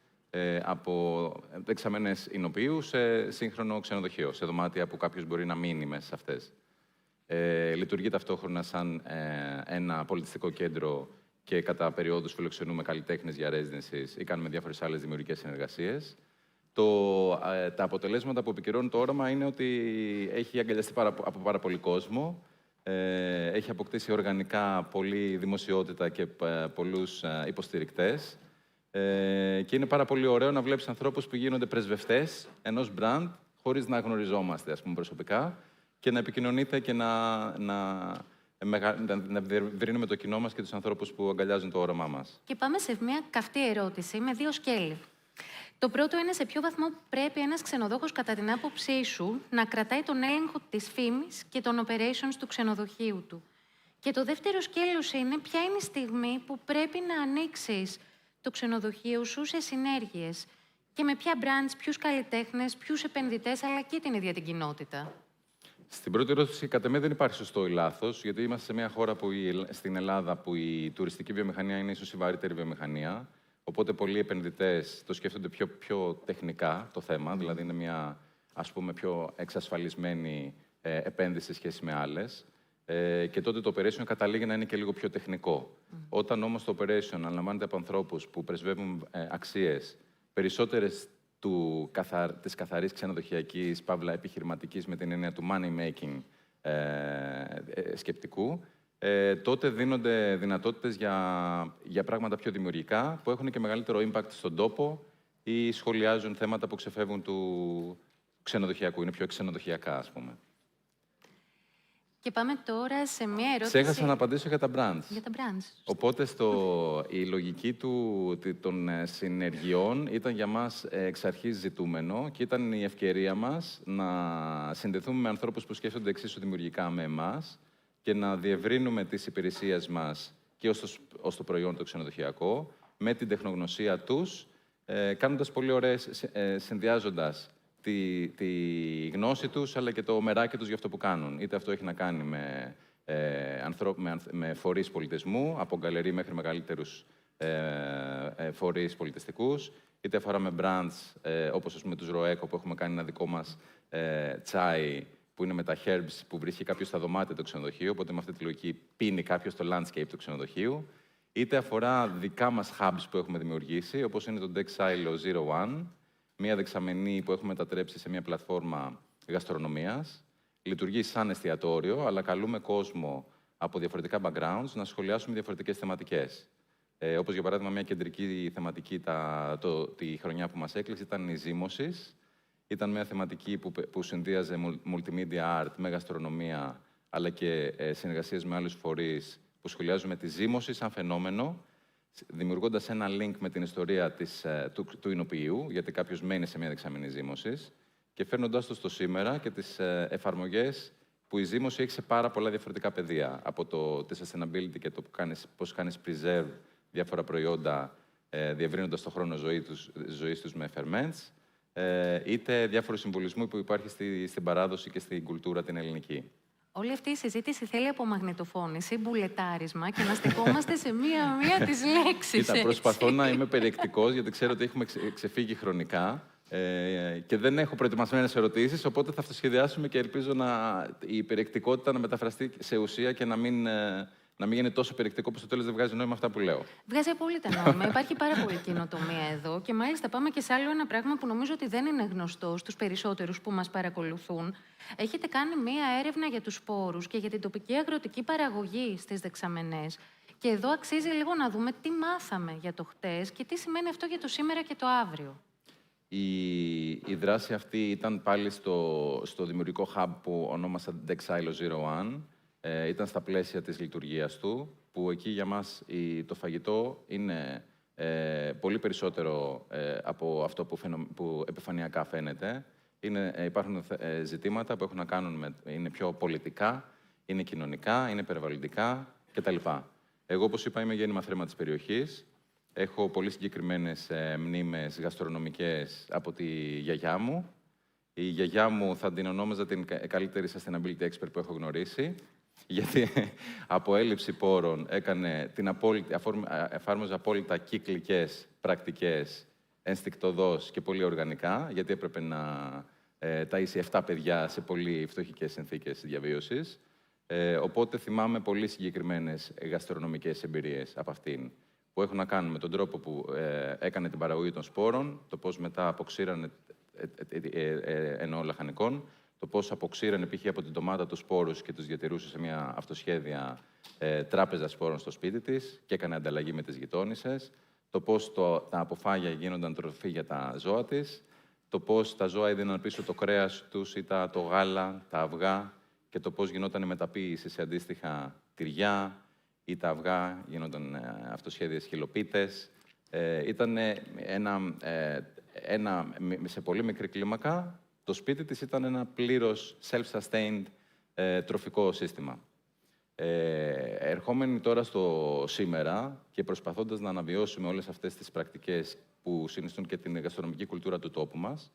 [SPEAKER 11] από δεξαμενές εινοποιείου σε σύγχρονο ξενοδοχείο, σε δωμάτια που κάποιος μπορεί να μείνει μέσα σε αυτές. Λειτουργεί ταυτόχρονα σαν ένα πολιτιστικό κέντρο και κατά περιόδους φιλοξενούμε καλλιτέχνες για residencies ή κάνουμε διάφορες άλλες δημιουργικές συνεργασίες. Τα αποτελέσματα που επικυρώνουν το όραμα είναι ότι έχει αγκαλιαστεί από πάρα πολύ κόσμο, έχει αποκτήσει οργανικά πολλή δημοσιότητα και πολλούς υποστηρικτές και είναι πάρα πολύ ωραίο να βλέπεις ανθρώπους που γίνονται πρεσβευτές ενός brand χωρίς να γνωριζόμαστε, ας πούμε, προσωπικά και να επικοινωνείτε και να βρίνουμε το κοινό μας και τους ανθρώπους που αγκαλιάζουν το όραμά μας.
[SPEAKER 1] Και πάμε σε μια καυτή ερώτηση με 2 σκέλη. Το πρώτο είναι σε ποιο βαθμό πρέπει ένας ξενοδόχος, κατά την άποψή σου, να κρατάει τον έλεγχο της φήμης και των operations του ξενοδοχείου του. Και το δεύτερο σκέλος είναι ποια είναι η στιγμή που πρέπει να ανοίξεις το ξενοδοχείο σου σε συνέργειες και με ποια brands, ποιους καλλιτέχνες, ποιους επενδυτές, αλλά και την ίδια την κοινότητα.
[SPEAKER 11] Στην πρώτη ερώτηση, κατά μένα δεν υπάρχει σωστό ή λάθος, γιατί είμαστε σε μια χώρα στην Ελλάδα που η τουριστική βιομηχανία είναι ίσως η βαρύτερη βιομηχανία. Οπότε πολλοί επενδυτές το σκέφτονται πιο τεχνικά το θέμα, δηλαδή είναι μια, ας πούμε, πιο εξασφαλισμένη επένδυση σε σχέση με άλλες. Και τότε το operation καταλήγει να είναι και λίγο πιο τεχνικό. Όταν όμως το operation αναλαμβάνεται από ανθρώπους που πρεσβεύουν αξίες περισσότερες της καθαρής ξενοδοχειακής, παύλα επιχειρηματικής με την έννοια του money-making σκεπτικού, τότε δίνονται δυνατότητες για πράγματα πιο δημιουργικά, που έχουν και μεγαλύτερο impact στον τόπο ή σχολιάζουν θέματα που ξεφεύγουν του ξενοδοχειακού, είναι πιο ξενοδοχειακά, ας πούμε.
[SPEAKER 1] Και πάμε τώρα σε μια ερώτηση...
[SPEAKER 11] Ξέχασα να απαντήσω για τα brands.
[SPEAKER 1] Για τα brands.
[SPEAKER 11] Οπότε η λογική των συνεργειών ήταν για μας εξ αρχής ζητούμενο και ήταν η ευκαιρία μας να συνδεθούμε με ανθρώπους που σκέφτονται εξίσου δημιουργικά με εμάς και να διευρύνουμε τις υπηρεσίες μας και ως το προϊόν το ξενοδοχειακό, με την τεχνογνωσία τους, κάνοντας πολύ ωραίες, συνδυάζοντας τη γνώση τους, αλλά και το μεράκι τους για αυτό που κάνουν. Είτε αυτό έχει να κάνει με φορείς πολιτισμού, από γκαλερί μέχρι μεγαλύτερους φορείς πολιτιστικούς, είτε αφορά με brands, όπως ας πούμε τους Ροέκο, που έχουμε κάνει ένα δικό μας τσάι, που είναι με τα herbs που βρίσκει κάποιος στα δωμάτια του ξενοδοχείου, οπότε με αυτή τη λογική πίνει κάποιος το landscape του ξενοδοχείου. Είτε αφορά δικά μας hubs που έχουμε δημιουργήσει, όπως είναι το Deck Silo 01, μια δεξαμενή που έχουμε μετατρέψει σε μια πλατφόρμα γαστρονομίας. Λειτουργεί σαν εστιατόριο, αλλά καλούμε κόσμο από διαφορετικά backgrounds να σχολιάσουμε διαφορετικές θεματικές. Όπως για παράδειγμα, μια κεντρική θεματική τη χρονιά που μας έκλεισε ήταν η ζύμωσης. Ήταν μια θεματική που συνδύαζε multimedia art με γαστρονομία, αλλά και συνεργασίες με άλλους φορείς που σχολιάζουμε τη ζύμωση σαν φαινόμενο, δημιουργώντας ένα link με την ιστορία του εινοποιείου, γιατί κάποιος μένει σε μια δεξαμενή ζύμωσης, και φέρνοντάς το στο σήμερα και τις εφαρμογές που η ζύμωση έχει σε πάρα πολλά διαφορετικά πεδία. Από τη sustainability και το πώς κάνεις preserve διάφορα προϊόντα, διευρύνοντας το χρόνο ζωής τους με ferments, είτε διάφορου συμβολισμού που υπάρχει στην παράδοση και στην κουλτούρα την ελληνική.
[SPEAKER 1] Όλη αυτή η συζήτηση θέλει απομαγνητοφώνηση, μπουλετάρισμα και να στεκόμαστε σε μία-μία τις λέξεις.
[SPEAKER 11] Κοίτα, προσπαθώ να είμαι περιεκτικός, γιατί ξέρω ότι έχουμε ξεφύγει χρονικά και δεν έχω προετοιμασμένες ερωτήσεις, οπότε θα αυτοσχεδιάσουμε και ελπίζω η περιεκτικότητα να μεταφραστεί σε ουσία και να μην γίνει τόσο περιεκτικό που στο τέλος δεν βγάζει νόημα αυτά που λέω.
[SPEAKER 1] Βγάζει απόλυτα νόημα. Υπάρχει πάρα πολύ καινοτομία εδώ και μάλιστα πάμε και σε άλλο ένα πράγμα που νομίζω ότι δεν είναι γνωστό στους περισσότερους που μας παρακολουθούν. Έχετε κάνει μία έρευνα για τους σπόρους και για την τοπική αγροτική παραγωγή στις Δεξαμενές. Και εδώ αξίζει λίγο να δούμε τι μάθαμε για το χτες και τι σημαίνει αυτό για το σήμερα και το αύριο.
[SPEAKER 11] Η δράση αυτή ήταν πάλι στο δημιουργικό hub που ονόμασα Dexilo 01. Ήταν στα πλαίσια της λειτουργίας του, που εκεί για μας το φαγητό είναι πολύ περισσότερο από αυτό που επιφανειακά φαίνεται. Υπάρχουν ζητήματα που έχουν να κάνουν είναι πιο πολιτικά, είναι κοινωνικά, είναι περιβαλλοντικά κτλ. Εγώ, όπως είπα, είμαι γέννημα θρέμα της περιοχής. Έχω πολύ συγκεκριμένες μνήμες γαστρονομικές από τη γιαγιά μου. Η γιαγιά μου θα την ονόμαζα την καλύτερη sustainability expert που έχω γνωρίσει, γιατί από έλλειψη πόρων εφάρμοζε απόλυτα κύκλικες πρακτικές, ενστικτωδώς και πολύ οργανικά, γιατί έπρεπε να ταΐσει 7 παιδιά σε πολύ φτωχικές συνθήκες διαβίωσης. Οπότε θυμάμαι πολύ συγκεκριμένες γαστρονομικές εμπειρίες από αυτήν, που έχουν να κάνουν με τον τρόπο που έκανε την παραγωγή των σπόρων, το πώς μετά αποξήρανε, εννοώ λαχανικών, το πώς αποξήρανε π.χ. από την ντομάτα τους σπόρους και τους διατηρούσε σε μια αυτοσχέδια τράπεζα σπόρων στο σπίτι της και έκανε ανταλλαγή με τις γειτόνισσες, το πώς τα αποφάγια γίνονταν τροφή για τα ζώα της, το πώς τα ζώα έδιναν πίσω το κρέας τους ή το γάλα, τα αυγά, και το πώς γινόταν η μεταποίηση σε αντίστοιχα τυριά ή τα αυγά γίνονταν αυτοσχέδιες χυλοπίτες. Ήταν σε πολύ μικρή κλίμακα. Το σπίτι της ήταν ένα πλήρως self-sustained τροφικό σύστημα. Ερχόμενοι τώρα στο σήμερα και προσπαθώντας να αναβιώσουμε όλες αυτές τις πρακτικές που συνιστούν και την γαστρονομική κουλτούρα του τόπου μας,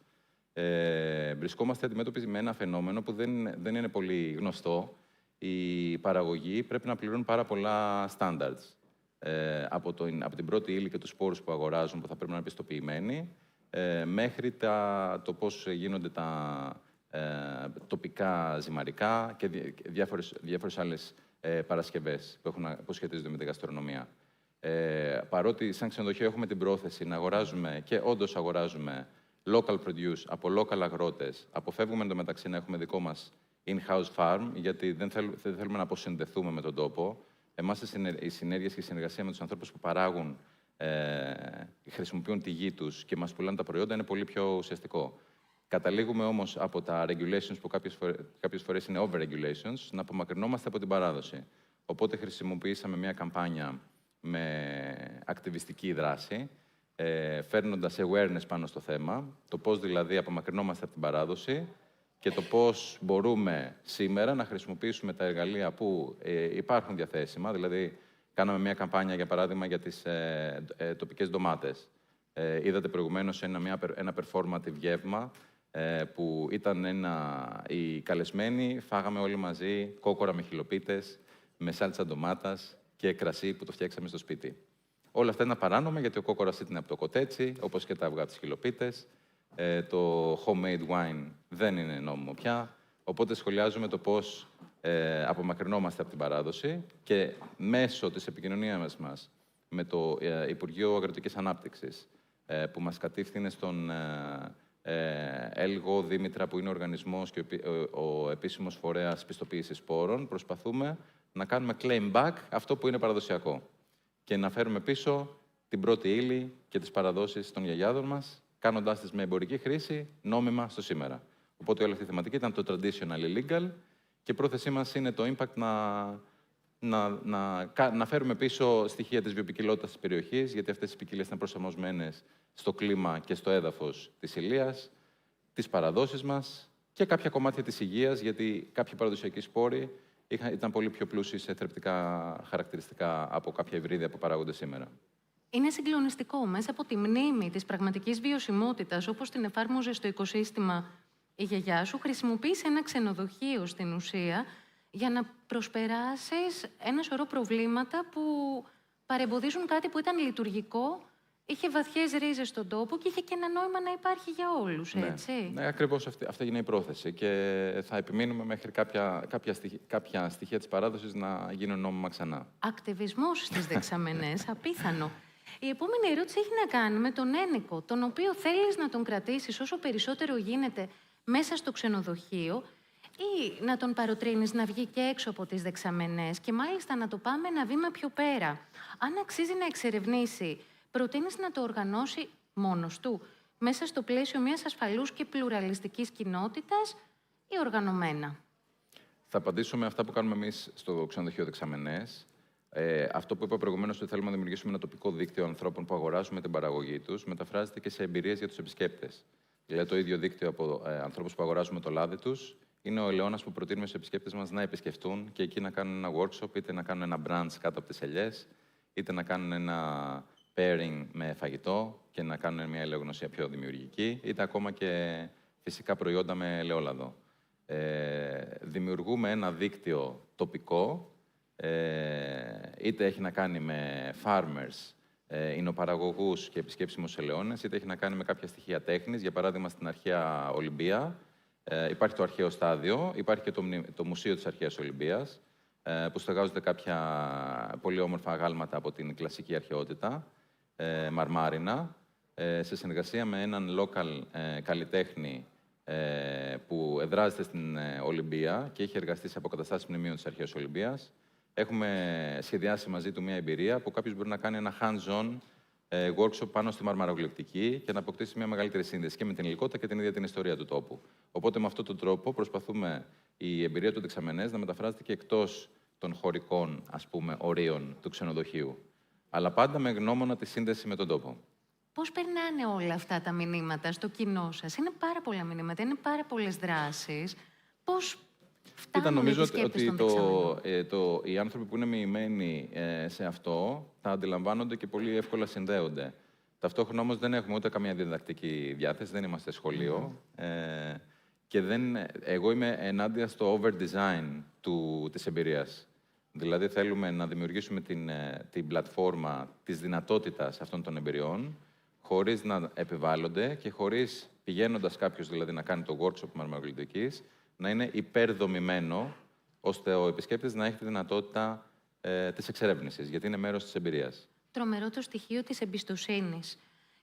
[SPEAKER 11] βρισκόμαστε αντιμέτωποι με ένα φαινόμενο που δεν είναι πολύ γνωστό. Οι παραγωγοί πρέπει να πληρώνουν πάρα πολλά standards. Από την πρώτη ύλη και τους σπόρους που αγοράζουν, που θα πρέπει να είναι πιστοποιημένοι, μέχρι το πώς γίνονται τα τοπικά ζυμαρικά και διάφορες άλλες παρασκευές που σχετίζονται με τη γαστρονομία. Παρότι σαν ξενοδοχείο έχουμε την πρόθεση να αγοράζουμε και όντως αγοράζουμε local produce από local αγρότες, αποφεύγουμε εντωμεταξύ να έχουμε δικό μας in-house farm, γιατί δεν θέλουμε να αποσυνδεθούμε με τον τόπο. Εμάς οι συνέργειες και η συνεργασία με τους ανθρώπους που παράγουν, χρησιμοποιούν τη γη τους και μας πουλάνε τα προϊόντα είναι πολύ πιο ουσιαστικό. Καταλήγουμε όμως από τα regulations που κάποιες φορές είναι over-regulations, να απομακρυνόμαστε από την παράδοση. Οπότε χρησιμοποιήσαμε μια καμπάνια με ακτιβιστική δράση, φέρνοντας awareness πάνω στο θέμα, το πώς δηλαδή απομακρυνόμαστε από την παράδοση και το πώς μπορούμε σήμερα να χρησιμοποιήσουμε τα εργαλεία που υπάρχουν διαθέσιμα. Δηλαδή, κάναμε μια καμπάνια, για παράδειγμα, για τις τοπικές ντομάτες. Είδατε προηγουμένως ένα performative γεύμα που ήταν οι καλεσμένοι, φάγαμε όλοι μαζί κόκορα με χυλοπίτες, με σάλτσα ντομάτας και κρασί που το φτιάξαμε στο σπίτι. Όλα αυτά είναι παράνομα, γιατί ο κόκορας ήταν από το κοτέτσι, όπως και τα αυγά της χυλοπίτες. Το homemade wine δεν είναι νόμιμο πια. Οπότε σχολιάζουμε το πώς απομακρυνόμαστε από την παράδοση και μέσω της επικοινωνίας μας με το Υπουργείο Αγροτικής Ανάπτυξης, που μας κατήφθηνε στον ΕΛΓΟ Δήμητρα, που είναι ο οργανισμός και ο επίσημος φορέας πιστοποίησης σπόρων, προσπαθούμε να κάνουμε claim back αυτό που είναι παραδοσιακό και να φέρουμε πίσω την πρώτη ύλη και τις παραδόσεις των γιαγιάδων μας, κάνοντάς τις με εμπορική χρήση νόμιμα στο σήμερα. Οπότε όλη αυτή η θεματική ήταν το traditional illegal και η πρόθεσή μας είναι το impact να φέρουμε πίσω στοιχεία της βιοποικιλότητας της περιοχής, γιατί αυτές οι ποικιλίες ήταν προσαρμοσμένες στο κλίμα και στο έδαφος της Ηλίας, τις παραδόσεις μας και κάποια κομμάτια της υγείας, γιατί κάποιοι παραδοσιακοί σπόροι ήταν πολύ πιο πλούσιοι σε θρεπτικά χαρακτηριστικά από κάποια υβρίδια που παράγονται σήμερα.
[SPEAKER 1] Είναι συγκλονιστικό. Μέσα από τη μνήμη της πραγματικής βιωσιμότητας, όπως την εφάρμοζε στο οικοσύστημα η γιαγιά σου, χρησιμοποίησε ένα ξενοδοχείο στην ουσία για να προσπεράσεις ένα σωρό προβλήματα που παρεμποδίζουν κάτι που ήταν λειτουργικό, είχε βαθιές ρίζες στον τόπο και είχε και ένα νόημα να υπάρχει για όλους, έτσι.
[SPEAKER 17] Ναι, ακριβώς αυτή είναι η πρόθεση. Και θα επιμείνουμε μέχρι κάποια στοιχεία της παράδοσης να γίνουν νόμιμα ξανά.
[SPEAKER 1] Ακτιβισμός στις δεξαμενές, απίθανο. Η επόμενη ερώτηση έχει να κάνει με τον ένικο, τον οποίο θέλεις να τον κρατήσεις όσο περισσότερο γίνεται μέσα στο ξενοδοχείο ή να τον παροτρύνεις να βγει και έξω από τις δεξαμενές και μάλιστα να το πάμε ένα βήμα πιο πέρα. Αν αξίζει να εξερευνήσει, προτείνεις να το οργανώσει μόνος του, μέσα στο πλαίσιο μιας ασφαλούς και πλουραλιστικής κοινότητας ή οργανωμένα?
[SPEAKER 17] Θα απαντήσω με αυτά που κάνουμε εμείς στο ξενοδοχείο δεξαμενές. Αυτό που είπα προηγουμένως, ότι θέλουμε να δημιουργήσουμε ένα τοπικό δίκτυο ανθρώπων που αγοράζουμε την παραγωγή τους, μεταφράζεται και σε εμπειρίες για τους επισκέπτες. Δηλαδή, το ίδιο δίκτυο από ανθρώπους που αγοράζουμε το λάδι τους είναι ο ελαιώνας που προτείνουμε στους επισκέπτες μας να επισκεφτούν και εκεί να κάνουν ένα workshop, είτε να κάνουν ένα brunch κάτω από τις ελιές, είτε να κάνουν ένα pairing με φαγητό και να κάνουν μια ελαιογνωσία πιο δημιουργική, είτε ακόμα και φυσικά προϊόντα με ελαιόλαδο. Δημιουργούμε ένα δίκτυο τοπικό, είτε έχει να κάνει με farmers, υνοπαραγωγούς και επισκέψιμους ελαιώνες, είτε έχει να κάνει με κάποια στοιχεία τέχνης. Για παράδειγμα, στην αρχαία Ολυμπία υπάρχει το αρχαίο στάδιο, υπάρχει και το Μουσείο της Αρχαίας Ολυμπίας, που στεγάζονται κάποια πολύ όμορφα αγάλματα από την κλασική αρχαιότητα, μαρμάρινα, σε συνεργασία με έναν local καλλιτέχνη που εδράζεται στην Ολυμπία και έχει εργαστεί σε αποκαταστάσεις μνημείων της αρχαίας Ολυμπίας. Έχουμε σχεδιάσει μαζί του μια εμπειρία που κάποιος μπορεί να κάνει ένα hands-on workshop πάνω στη μαρμαρογλυπτική και να αποκτήσει μια μεγαλύτερη σύνδεση και με την υλικότητα και την ίδια την ιστορία του τόπου. Οπότε, με αυτόν τον τρόπο, προσπαθούμε η εμπειρία του δεξαμενές να μεταφράζεται και εκτός των χωρικών, ας πούμε, ορίων του ξενοδοχείου. Αλλά πάντα με γνώμονα τη σύνδεση με τον τόπο.
[SPEAKER 1] Πώς περνάνε όλα αυτά τα μηνύματα στο κοινό σας? Είναι πάρα πολλά μηνύματα, είναι πάρα πολλές δράσεις. Πώς φτάνουν
[SPEAKER 17] Νομίζω
[SPEAKER 1] οι επισκέπτες
[SPEAKER 17] ότι οι άνθρωποι που είναι μοιημένοι σε αυτό θα αντιλαμβάνονται και πολύ εύκολα συνδέονται. Ταυτόχρονα όμως δεν έχουμε ούτε καμία διδακτική διάθεση, δεν είμαστε σχολείο. Και εγώ είμαι ενάντια στο over-design της εμπειρίας. Δηλαδή θέλουμε να δημιουργήσουμε την πλατφόρμα της δυνατότητας αυτών των εμπειριών, χωρίς να επιβάλλονται και χωρίς, πηγαίνοντας κάποιος δηλαδή να κάνει το workshop μαρμαρογλυπτικής, να είναι υπερδομημένο, ώστε ο επισκέπτης να έχει τη δυνατότητα της εξερεύνησης, γιατί είναι μέρος της εμπειρίας.
[SPEAKER 1] Τρομερό το στοιχείο της εμπιστοσύνης.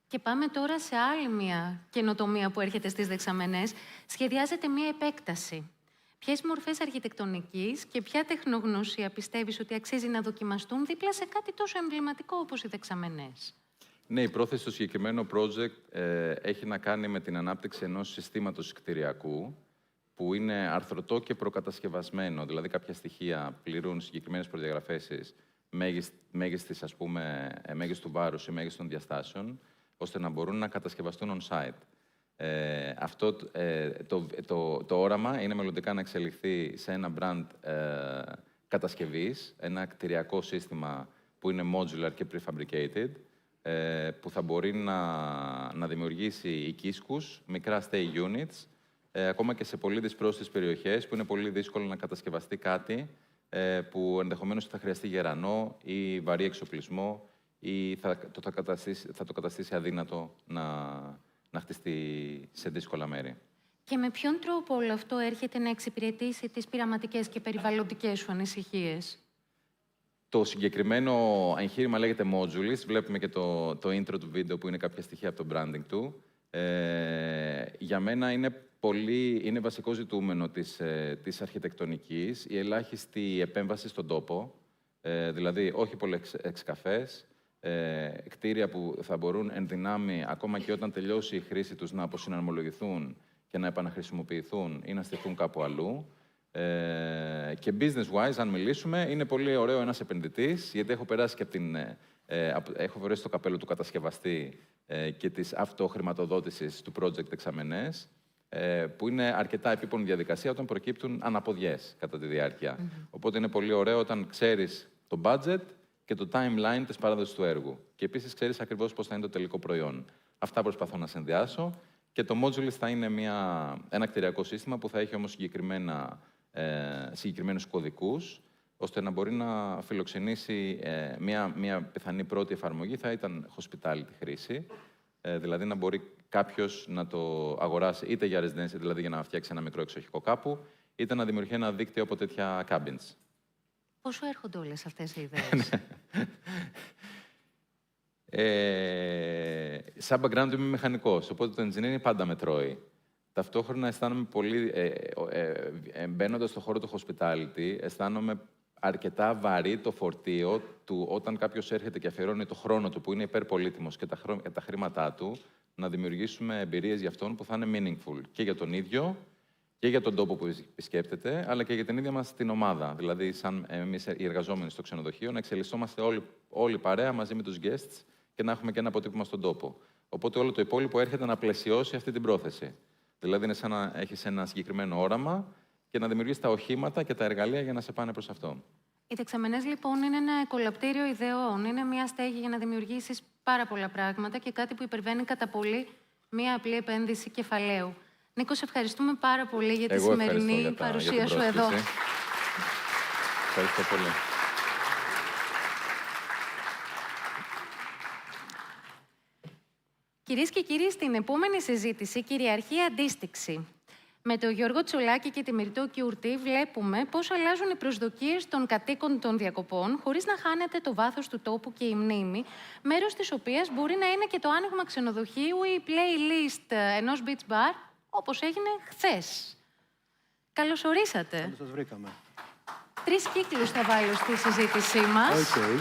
[SPEAKER 1] Και πάμε τώρα σε άλλη μια καινοτομία που έρχεται στις δεξαμενές. Σχεδιάζεται μια επέκταση. Ποιες μορφές αρχιτεκτονικής και ποια τεχνογνωσία πιστεύεις ότι αξίζει να δοκιμαστούν δίπλα σε κάτι τόσο εμβληματικό όπως οι δεξαμενές?
[SPEAKER 17] Ναι, η πρόθεση στο συγκεκριμένο project έχει να κάνει με την ανάπτυξη ενός συστήματος κτηριακού, που είναι αρθρωτό και προκατασκευασμένο. Δηλαδή, κάποια στοιχεία πληρούν συγκεκριμένες προδιαγραφές μέγιστης, ας πούμε, μέγιστου βάρους ή μέγιστων διαστάσεων, ώστε να μπορούν να κατασκευαστούν on-site. Αυτό το όραμα είναι μελλοντικά να εξελιχθεί σε ένα brand κατασκευής, ένα κτηριακό σύστημα που είναι modular και prefabricated, που θα μπορεί να δημιουργήσει οικίσκους, μικρά stay units, ακόμα και σε πολύ δυσπρόσιτες περιοχές, που είναι πολύ δύσκολο να κατασκευαστεί κάτι που ενδεχομένως θα χρειαστεί γερανό ή βαρύ εξοπλισμό ή θα το καταστήσει αδύνατο να χτιστεί σε δύσκολα μέρη.
[SPEAKER 1] Και με ποιον τρόπο όλο αυτό έρχεται να εξυπηρετήσει τις πειραματικές και περιβαλλοντικές σου ανησυχίες?
[SPEAKER 17] Το συγκεκριμένο εγχείρημα λέγεται Modulis. Βλέπουμε και το intro του βίντεο που είναι κάποια στοιχεία από το branding του. Για μένα είναι βασικό ζητούμενο της αρχιτεκτονικής η ελάχιστη επέμβαση στον τόπο, δηλαδή όχι πολλές εξκαφές, κτίρια που θα μπορούν εν δυνάμει, ακόμα και όταν τελειώσει η χρήση τους, να αποσυναρμολογηθούν και να επαναχρησιμοποιηθούν ή να στηθούν κάπου αλλού. Και business-wise, αν μιλήσουμε, είναι πολύ ωραίο ένας επενδυτής, γιατί έχω περάσει και έχω φορέσει το καπέλο του κατασκευαστή και της αυτοχρηματοδότησης του project δεξαμενές, που είναι αρκετά επίπονη διαδικασία όταν προκύπτουν αναποδιές κατά τη διάρκεια. Οπότε είναι πολύ ωραίο όταν ξέρεις το budget και το timeline της παράδοσης του έργου. Και επίσης ξέρεις ακριβώς πώς θα είναι το τελικό προϊόν. Αυτά προσπαθώ να συνδυάσω. Και το Modules θα είναι ένα κτηριακό σύστημα που θα έχει όμως συγκεκριμένους κωδικούς, ώστε να μπορεί να φιλοξενήσει μια πιθανή πρώτη εφαρμογή, θα ήταν hospitality χρήση. Δηλαδή να μπορεί κάποιος να το αγοράσει είτε για residence, δηλαδή για να φτιάξει ένα μικρό εξοχικό κάπου, είτε να δημιουργεί ένα δίκτυο από τέτοια cabins.
[SPEAKER 1] Πώς σου έρχονται όλες αυτές οι ιδέες?
[SPEAKER 17] Σαν background είμαι μηχανικός, οπότε το engineering πάντα με τρώει. Ταυτόχρονα αισθάνομαι πολύ, μπαίνοντας στον χώρο του hospitality, αισθάνομαι αρκετά βαρύ το φορτίο του όταν κάποιος έρχεται και αφιερώνει το χρόνο του, που είναι υπερπολίτιμος, και τα χρήματά του, να δημιουργήσουμε εμπειρίες για αυτόν που θα είναι meaningful και για τον ίδιο και για τον τόπο που επισκέπτεται, αλλά και για την ίδια μας την ομάδα. Δηλαδή, σαν εμείς οι εργαζόμενοι στο ξενοδοχείο, να εξελισσόμαστε όλοι παρέα μαζί με τους guests και να έχουμε και ένα αποτύπωμα στον τόπο. Οπότε όλο το υπόλοιπο έρχεται να πλαισιώσει αυτή την πρόθεση. Δηλαδή, είναι σαν να έχεις ένα συγκεκριμένο όραμα και να δημιουργείς τα οχήματα και τα εργαλεία για να σε πάνε προς αυτό.
[SPEAKER 1] Οι δεξαμενές, λοιπόν, είναι ένα κολαπτήριο ιδεών. Είναι μια στέγη για να δημιουργήσεις πάρα πολλά πράγματα και κάτι που υπερβαίνει κατά πολύ μια απλή επένδυση κεφαλαίου. Νίκο, σε ευχαριστούμε πάρα πολύ για τη σημερινή παρουσία σου εδώ.
[SPEAKER 17] Ευχαριστώ πολύ.
[SPEAKER 1] Κυρίες και κύριοι, στην επόμενη συζήτηση κυριαρχεί αντίστοιξη. Με τον Γιώργο Τσολάκη και τη Μυρτώ Κιούρτη βλέπουμε πώς αλλάζουν οι προσδοκίες των κατοίκων των διακοπών, χωρίς να χάνεται το βάθος του τόπου και η μνήμη, μέρος της οποίας μπορεί να είναι και το άνοιγμα ξενοδοχείου ή η playlist ενός beach bar, όπως έγινε χθες. Καλώς ορίσατε.
[SPEAKER 3] Καλώς σας βρήκαμε.
[SPEAKER 1] 3 κύκλους θα βάλω στη συζήτησή μας.
[SPEAKER 3] Okay.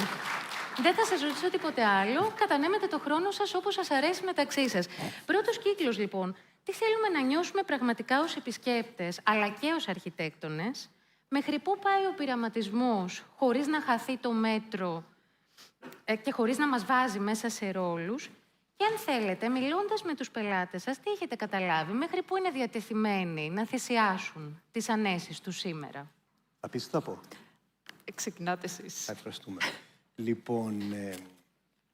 [SPEAKER 1] Δεν θα σας ρωτήσω τίποτε άλλο. Κατανέμετε το χρόνο σας όπως σας αρέσει μεταξύ σας. Πρώτος κύκλος, λοιπόν. Τι θέλουμε να νιώσουμε πραγματικά ως επισκέπτες, αλλά και ως αρχιτέκτονες, μέχρι πού πάει ο πειραματισμός, χωρίς να χαθεί το μέτρο και χωρίς να μας βάζει μέσα σε ρόλους. Και αν θέλετε, μιλώντας με τους πελάτες σας, τι έχετε καταλάβει, μέχρι πού είναι διατεθειμένοι να θυσιάσουν τις ανέσεις τους σήμερα.
[SPEAKER 3] Θα πεις τι θα πω.
[SPEAKER 13] Ξεκινάτε εσείς.
[SPEAKER 3] Ευχαριστούμε. Λοιπόν,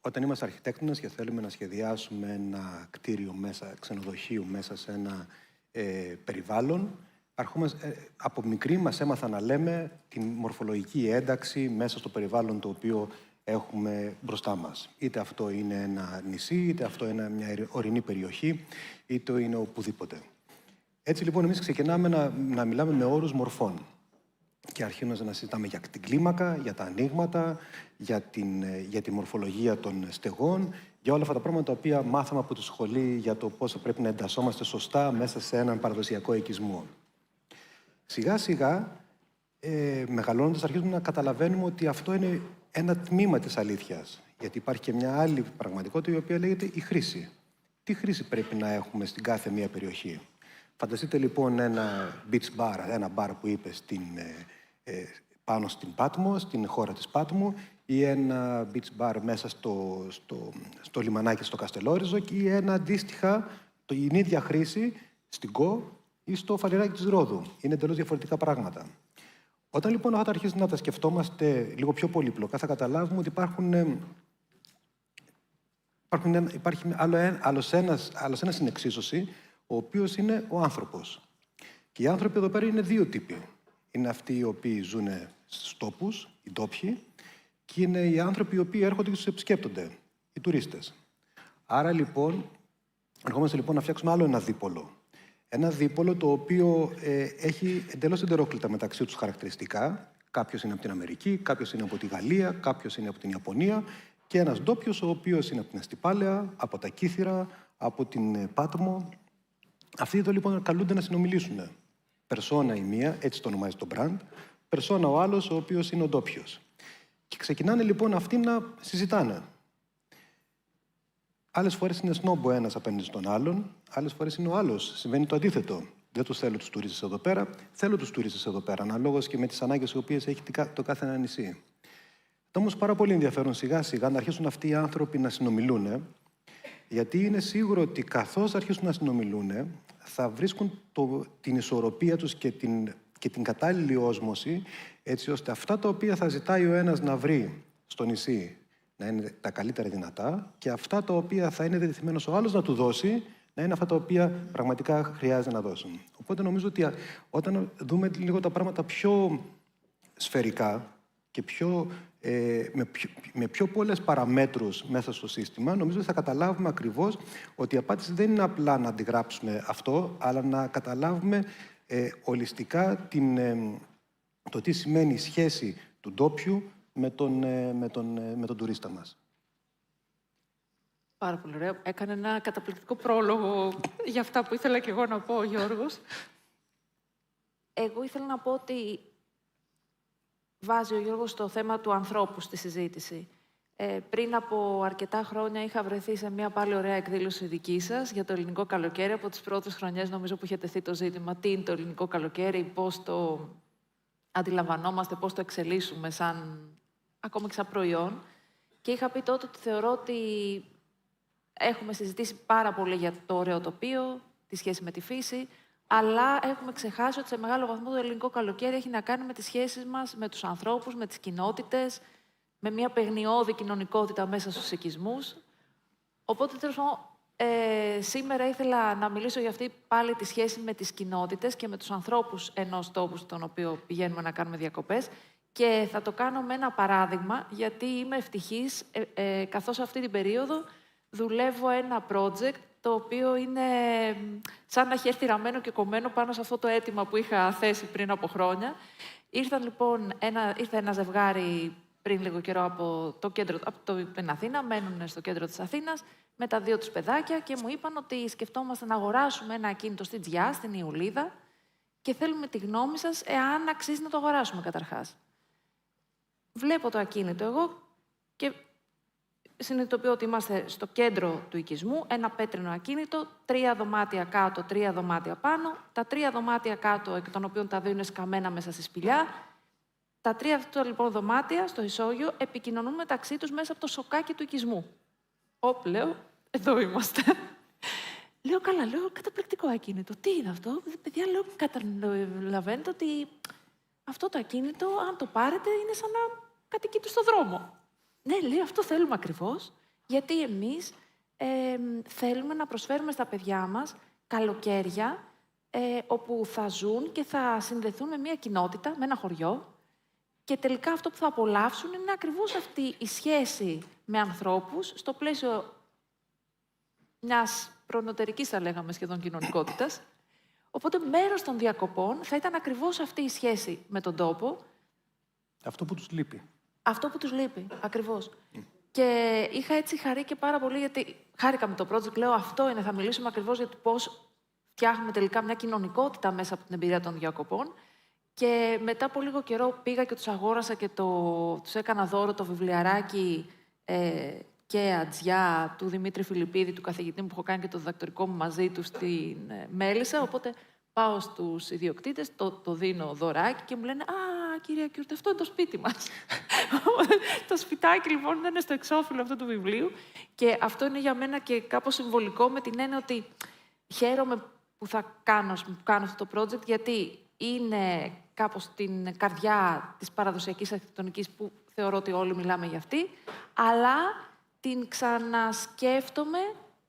[SPEAKER 3] όταν είμαστε αρχιτέκτονες και θέλουμε να σχεδιάσουμε ένα κτίριο μέσα, ξενοδοχείο μέσα σε ένα περιβάλλον, από μικροί μας έμαθαν να λέμε την μορφολογική ένταξη μέσα στο περιβάλλον το οποίο έχουμε μπροστά μας. Είτε αυτό είναι ένα νησί, είτε αυτό είναι μια ορεινή περιοχή, είτε είναι οπουδήποτε. Έτσι λοιπόν εμείς ξεκινάμε να μιλάμε με όρους μορφών. Και αρχίζουμε να συζητάμε για την κλίμακα, για τα ανοίγματα, για τη μορφολογία των στεγών, για όλα αυτά τα πράγματα τα οποία μάθαμε από τη σχολή για το πώς πρέπει να εντασσόμαστε σωστά μέσα σε έναν παραδοσιακό οικισμό. Σιγά σιγά, μεγαλώνοντας, αρχίζουμε να καταλαβαίνουμε ότι αυτό είναι ένα τμήμα της αλήθειας. Γιατί υπάρχει και μια άλλη πραγματικότητα η οποία λέγεται η χρήση. Τι χρήση πρέπει να έχουμε στην κάθε μία περιοχή. Φανταστείτε λοιπόν ένα beach bar, ένα μπαρ που είπε πάνω στην Πάτμο, στην χώρα της Πάτμου, ή ένα beach bar μέσα στο λιμανάκι στο Καστελόριζο ή ένα αντίστοιχα την ίδια χρήση στην Κο ή στο φαλιράκι της Ρόδου. Είναι εντελώς διαφορετικά πράγματα. Όταν λοιπόν αυτά αρχίσουμε να τα σκεφτόμαστε λίγο πιο πολύπλοκα, θα καταλάβουμε ότι υπάρχει άλλος ένας στην εξίσωση, ο οποίος είναι ο άνθρωπος. Και οι άνθρωποι εδώ πέρα είναι 2 τύποι. Είναι αυτοί οι οποίοι ζουν στους τόπους, οι ντόπιοι, και είναι οι άνθρωποι οι οποίοι έρχονται και τους επισκέπτονται, οι τουρίστες. Άρα λοιπόν, ερχόμαστε λοιπόν να φτιάξουμε άλλο ένα δίπολο. Ένα δίπολο το οποίο έχει εντελώς εντερόκλητα μεταξύ τους χαρακτηριστικά. Κάποιος είναι από την Αμερική, κάποιος είναι από τη Γαλλία, κάποιος είναι από την Ιαπωνία και ένας ντόπιος ο οποίος είναι από την Αστυπάλαια, από τα Κύθυρα, από την Πάτμο. Αυτοί εδώ λοιπόν καλούνται να συνομιλήσουν. Περσόνα η μία, έτσι το ονομάζει το brand, περσόνα ο άλλος, ο οποίος είναι ο ντόπιος. Και ξεκινάνε λοιπόν αυτοί να συζητάνε. Άλλες φορές είναι σνόμπο ένας απέναντι στον άλλον, άλλες φορές είναι ο άλλος. Συμβαίνει το αντίθετο. Δεν τους θέλω τους τουρίστες εδώ πέρα, θέλω τους τουρίστες εδώ πέρα, αναλόγως και με τις ανάγκες οι οποίες έχει το κάθε ένα νησί. Είναι όμως πάρα πολύ ενδιαφέρον σιγά σιγά να αρχίσουν αυτοί οι άνθρωποι να συνομιλούν, γιατί είναι σίγουρο ότι καθώς αρχίσουν να συνομιλούν, θα βρίσκουν την ισορροπία τους και την κατάλληλη όσμωση, έτσι ώστε αυτά τα οποία θα ζητάει ο ένας να βρει στο νησί να είναι τα καλύτερα δυνατά και αυτά τα οποία θα είναι διατεθειμένος ο άλλος να του δώσει, να είναι αυτά τα οποία πραγματικά χρειάζεται να δώσουν. Οπότε νομίζω ότι όταν δούμε λίγο τα πράγματα πιο σφαιρικά και με πιο πολλές παραμέτρους μέσα στο σύστημα, νομίζω ότι θα καταλάβουμε ακριβώς ότι η απάντηση δεν είναι απλά να αντιγράψουμε αυτό, αλλά να καταλάβουμε ολιστικά το τι σημαίνει η σχέση του ντόπιου με τον τουρίστα μας.
[SPEAKER 13] Πάρα πολύ ωραίο. Έκανε ένα καταπληκτικό πρόλογο για αυτά που ήθελα και εγώ να πω, ο Γιώργος. Εγώ ήθελα να πω ότι βάζει ο Γιώργος το θέμα του ανθρώπου στη συζήτηση. Πριν από αρκετά χρόνια είχα βρεθεί σε μια πάλι ωραία εκδήλωση δική σας για το ελληνικό καλοκαίρι. Από τις πρώτες χρονιές νομίζω που είχε τεθεί το ζήτημα τι είναι το ελληνικό καλοκαίρι, πώς το αντιλαμβανόμαστε, πώς το εξελίσσουμε ακόμα και σαν προϊόν. Και είχα πει τότε ότι θεωρώ ότι έχουμε συζητήσει πάρα πολύ για το ωραίο τοπίο, τη σχέση με τη φύση, αλλά έχουμε ξεχάσει ότι σε μεγάλο βαθμό το ελληνικό καλοκαίρι έχει να κάνει με τις σχέσεις μας με τους ανθρώπους, με τις κοινότητες, με μια παιγνιώδη κοινωνικότητα μέσα στους οικισμούς. Οπότε, τέλος πάντων, σήμερα ήθελα να μιλήσω για αυτή πάλι τη σχέση με τις κοινότητες και με τους ανθρώπους ενός τόπου στον οποίο πηγαίνουμε να κάνουμε διακοπές. Και θα το κάνω με ένα παράδειγμα, γιατί είμαι ευτυχής, καθώς αυτή την περίοδο δουλεύω ένα project, το οποίο είναι σαν να έχει έρθει ραμμένο και κομμένο πάνω σε αυτό το αίτημα που είχα θέσει πριν από χρόνια. Ήρθε ένα ζευγάρι πριν λίγο καιρό από την Αθήνα, μένουν στο κέντρο της Αθήνας, με τα 2 τους παιδάκια και μου είπαν ότι σκεφτόμαστε να αγοράσουμε ένα ακίνητο στη Τζιά, στην Ιουλίδα και θέλουμε τη γνώμη σας εάν αξίζει να το αγοράσουμε καταρχάς. Βλέπω το ακίνητο εγώ και συνειδητοποιώ ότι είμαστε στο κέντρο του οικισμού, ένα πέτρινο ακίνητο, 3 δωμάτια κάτω, 3 δωμάτια πάνω. Τα 3 δωμάτια κάτω, εκ των οποίων τα 2 είναι σκαμμένα μέσα στη σπηλιά. Τα 3 αυτά λοιπόν δωμάτια στο ισόγειο επικοινωνούν μεταξύ τους μέσα από το σοκάκι του οικισμού. Λέω, εδώ είμαστε. Λέω, καλά, καταπληκτικό ακίνητο. Τι είναι αυτό? Παιδιά, λέω, καταλαβαίνετε ότι αυτό το ακίνητο, αν το πάρετε, είναι σαν να κατοικείτε στο δρόμο. Ναι, λέει, αυτό θέλουμε ακριβώς, γιατί εμείς θέλουμε να προσφέρουμε στα παιδιά μας καλοκαίρια όπου θα ζουν και θα συνδεθούν με μια κοινότητα, με ένα χωριό και τελικά αυτό που θα απολαύσουν είναι ακριβώς αυτή η σχέση με ανθρώπους στο πλαίσιο μιας προνωτερικής, θα λέγαμε, σχεδόν κοινωνικότητας. Οπότε μέρος των διακοπών θα ήταν ακριβώς αυτή η σχέση με τον τόπο. Αυτό που τους λείπει. Αυτό που τους λείπει, ακριβώς. Και είχα έτσι χαρεί και πάρα πολύ, γιατί χάρηκα με το project. Λέω, αυτό είναι, θα μιλήσουμε ακριβώς για το πώς φτιάχνουμε τελικά μια κοινωνικότητα μέσα από την εμπειρία των διακοπών. Και μετά από λίγο καιρό πήγα και τους αγόρασα και τους έκανα δώρο το βιβλιαράκι και ατζιά του Δημήτρη Φιλιππίδη, του καθηγητή μου που έχω κάνει και το διδακτορικό μου μαζί του στην Μέλισσα. Οπότε πάω στους ιδιοκτήτες, το δίνω δωράκι και μου λένε «Α, κυρία Κιούρτε, αυτό είναι το σπίτι μας». Το σπιτάκι λοιπόν είναι στο εξώφυλλο αυτού του βιβλίου και αυτό είναι για μένα και κάπως συμβολικό με την έννοια ότι χαίρομαι που θα κάνω αυτό το project, γιατί είναι κάπως στην καρδιά της παραδοσιακής αρχιτεκτονικής που θεωρώ ότι όλοι μιλάμε για αυτή, αλλά την ξανασκέφτομαι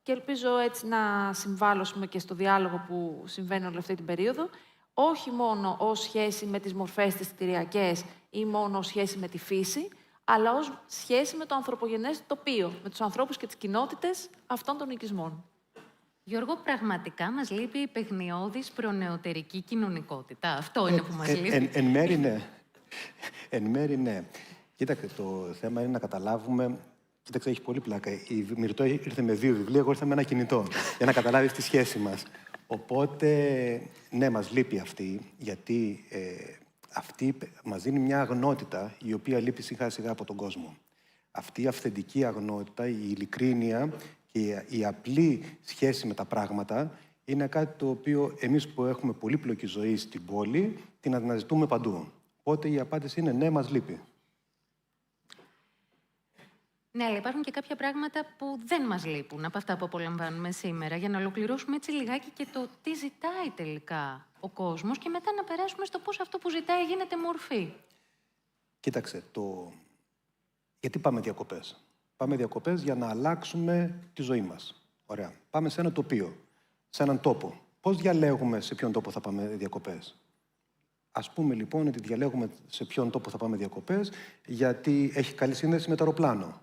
[SPEAKER 13] και ελπίζω έτσι να συμβάλλω και στο διάλογο που συμβαίνει όλη αυτή την περίοδο, όχι μόνο ως σχέση με τις μορφές τις κτηριακές ή μόνο ως σχέση με τη φύση, αλλά ως σχέση με το ανθρωπογενές τοπίο, με τους ανθρώπους και τις κοινότητες αυτών των οικισμών.
[SPEAKER 1] Γιώργο, πραγματικά μας λείπει η παιγνιώδης προνεωτερική κοινωνικότητα. Αυτό είναι που μας λείπει.
[SPEAKER 3] Εν μέρει, ναι. Κοίταξε, το θέμα είναι να καταλάβουμε. Κοίταξε, έχει πολύ πλάκα. Η Μυρτώ ήρθε με 2 βιβλία, εγώ ήρθα με ένα κινητό, για να καταλάβεις τη σχέση μας. Οπότε, ναι, μας λείπει αυτή, γιατί αυτή μας δίνει μια αγνότητα η οποία λείπει σιγά-σιγά από τον κόσμο. Αυτή η αυθεντική αγνότητα, η ειλικρίνεια και η απλή σχέση με τα πράγματα είναι κάτι το οποίο εμείς που έχουμε πολύπλοκη ζωή στην πόλη την αναζητούμε παντού. Οπότε η απάντηση είναι ναι, μας λείπει.
[SPEAKER 1] Ναι, αλλά υπάρχουν και κάποια πράγματα που δεν μας λείπουν από αυτά που απολαμβάνουμε σήμερα, για να ολοκληρώσουμε έτσι λιγάκι και το τι ζητάει τελικά ο κόσμος και μετά να περάσουμε στο πώς αυτό που ζητάει γίνεται μορφή.
[SPEAKER 3] Κοίταξε, Γιατί πάμε διακοπές? Πάμε διακοπές για να αλλάξουμε τη ζωή μας. Ωραία. Πάμε σε ένα τοπίο, σε έναν τόπο. Πώς διαλέγουμε σε ποιον τόπο θα πάμε διακοπές? Ας πούμε λοιπόν ότι διαλέγουμε σε ποιον τόπο θα πάμε διακοπές γιατί έχει καλή σύνδεση με το αεροπλάνο,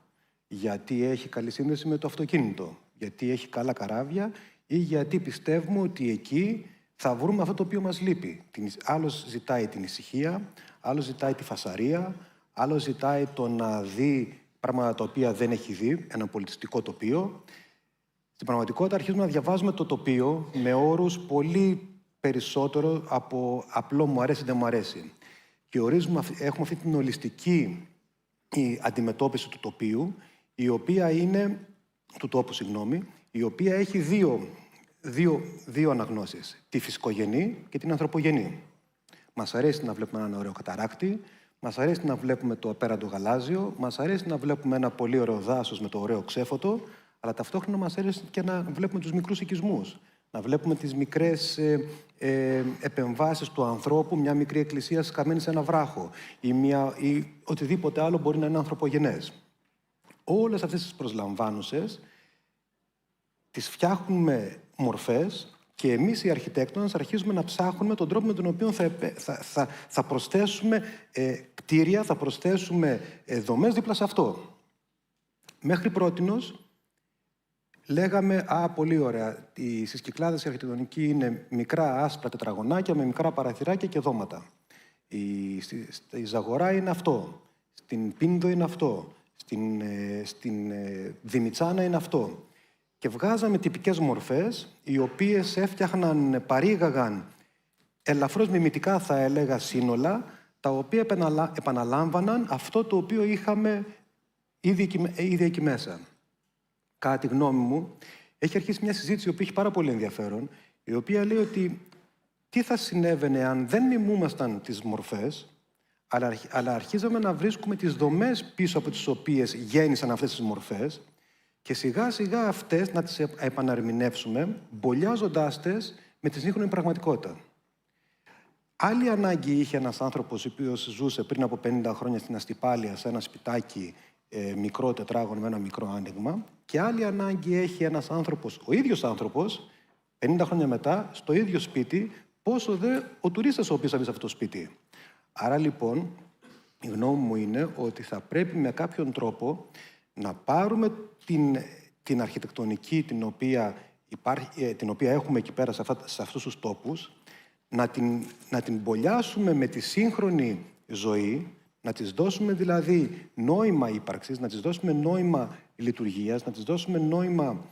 [SPEAKER 3] γιατί έχει καλή σύνδεση με το αυτοκίνητο, γιατί έχει καλά καράβια ή γιατί πιστεύουμε ότι εκεί θα βρούμε αυτό το οποίο μας λείπει. Άλλος ζητάει την ησυχία, άλλος ζητάει τη φασαρία, άλλος ζητάει το να δει πράγματα τα οποία δεν έχει δει, ένα πολιτιστικό τοπίο. Στην πραγματικότητα αρχίζουμε να διαβάζουμε το τοπίο με όρους πολύ περισσότερο από απλό μου αρέσει, δεν μου αρέσει. Και έχουμε αυτή την ολιστική αντιμετώπιση του τοπίου, η οποία είναι, του τόπου, συγγνώμη, η οποία έχει δύο αναγνώσεις. Τη φυσικογενή και την ανθρωπογενή. Μας αρέσει να βλέπουμε έναν ωραίο καταράκτη, μας αρέσει να βλέπουμε το απέραντο γαλάζιο, μας αρέσει να βλέπουμε ένα πολύ ωραίο δάσος με το ωραίο ξέφωτο, αλλά ταυτόχρονα μας αρέσει και να βλέπουμε τους μικρούς οικισμούς. Να βλέπουμε τις μικρές επεμβάσεις του ανθρώπου, μια μικρή εκκλησία σκαμμένη σε ένα βράχο ή οτιδήποτε άλλο μπορεί να είναι ανθρωπογενές. Όλες αυτές τις προσλαμβάνουσες τις φτιάχνουμε μορφές και εμείς οι αρχιτέκτονες αρχίζουμε να ψάχνουμε τον τρόπο με τον οποίο θα προσθέσουμε κτίρια, θα προσθέσουμε δομές δίπλα σε αυτό. Μέχρι πρότινος λέγαμε, πολύ ωραία, στις Κυκλάδες η αρχιτεκτονική είναι μικρά άσπρα τετραγωνάκια με μικρά παραθυράκια και δώματα. Στη Ζαγορά είναι αυτό, στην Πίνδο είναι αυτό, στην Δημητσάνα είναι αυτό. Και βγάζαμε τυπικές μορφές, οι οποίες παρήγαγαν ελαφρώς μιμητικά, θα έλεγα, σύνολα, τα οποία επαναλάμβαναν αυτό το οποίο είχαμε ήδη εκεί μέσα. Κατά τη γνώμη μου, έχει αρχίσει μια συζήτηση, η οποία έχει πάρα πολύ ενδιαφέρον, η οποία λέει ότι τι θα συνέβαινε αν δεν μιμούμασταν τις μορφές, αλλά αρχίζαμε να βρίσκουμε τις δομές πίσω από τις οποίες γέννησαν αυτές τις μορφές και σιγά σιγά αυτές να τις επαναρμηνεύσουμε, μπολιάζοντάς τες με τη σύγχρονη πραγματικότητα. Άλλη ανάγκη είχε ένας άνθρωπος, ο οποίος ζούσε πριν από 50 χρόνια στην Αστυπάλεια, σε ένα σπιτάκι μικρό τετράγωνο με ένα μικρό άνοιγμα, και άλλη ανάγκη έχει ένας άνθρωπος, ο ίδιος άνθρωπος, 50 χρόνια μετά, στο ίδιο σπίτι, πόσο δε ο τουρίστας ο οποίος θα μπει σε αυτό το σπίτι. Άρα λοιπόν, η γνώμη μου είναι ότι θα πρέπει με κάποιον τρόπο να πάρουμε την αρχιτεκτονική την οποία έχουμε εκεί πέρα σε αυτούς τους τόπους, να την μπολιάσουμε με τη σύγχρονη ζωή, να τις δώσουμε δηλαδή νόημα ύπαρξης, να τις δώσουμε νόημα λειτουργίας, να τις δώσουμε νόημα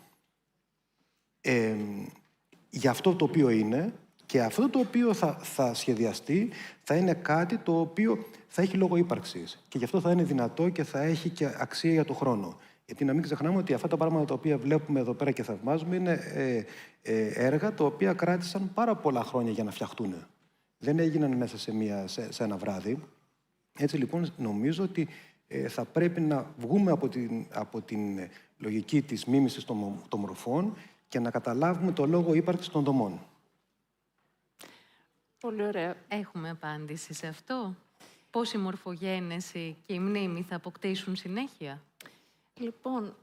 [SPEAKER 3] για αυτό το οποίο είναι, και αυτό το οποίο θα σχεδιαστεί θα είναι κάτι το οποίο θα έχει λόγο ύπαρξης. Και γι' αυτό θα είναι δυνατό και θα έχει και αξία για το χρόνο. Γιατί να μην ξεχνάμε ότι αυτά τα πράγματα τα οποία βλέπουμε εδώ πέρα και θαυμάζουμε είναι έργα τα οποία κράτησαν πάρα πολλά χρόνια για να φτιαχτούν. Δεν έγιναν μέσα σε ένα βράδυ. Έτσι λοιπόν νομίζω ότι θα πρέπει να βγούμε από την λογική της μίμησης των μορφών και να καταλάβουμε το λόγο ύπαρξης των δομών.
[SPEAKER 1] Πολύ ωραία. Έχουμε απάντηση σε αυτό? Πώς η μορφογένεση και η μνήμη θα αποκτήσουν συνέχεια?
[SPEAKER 10] Λοιπόν,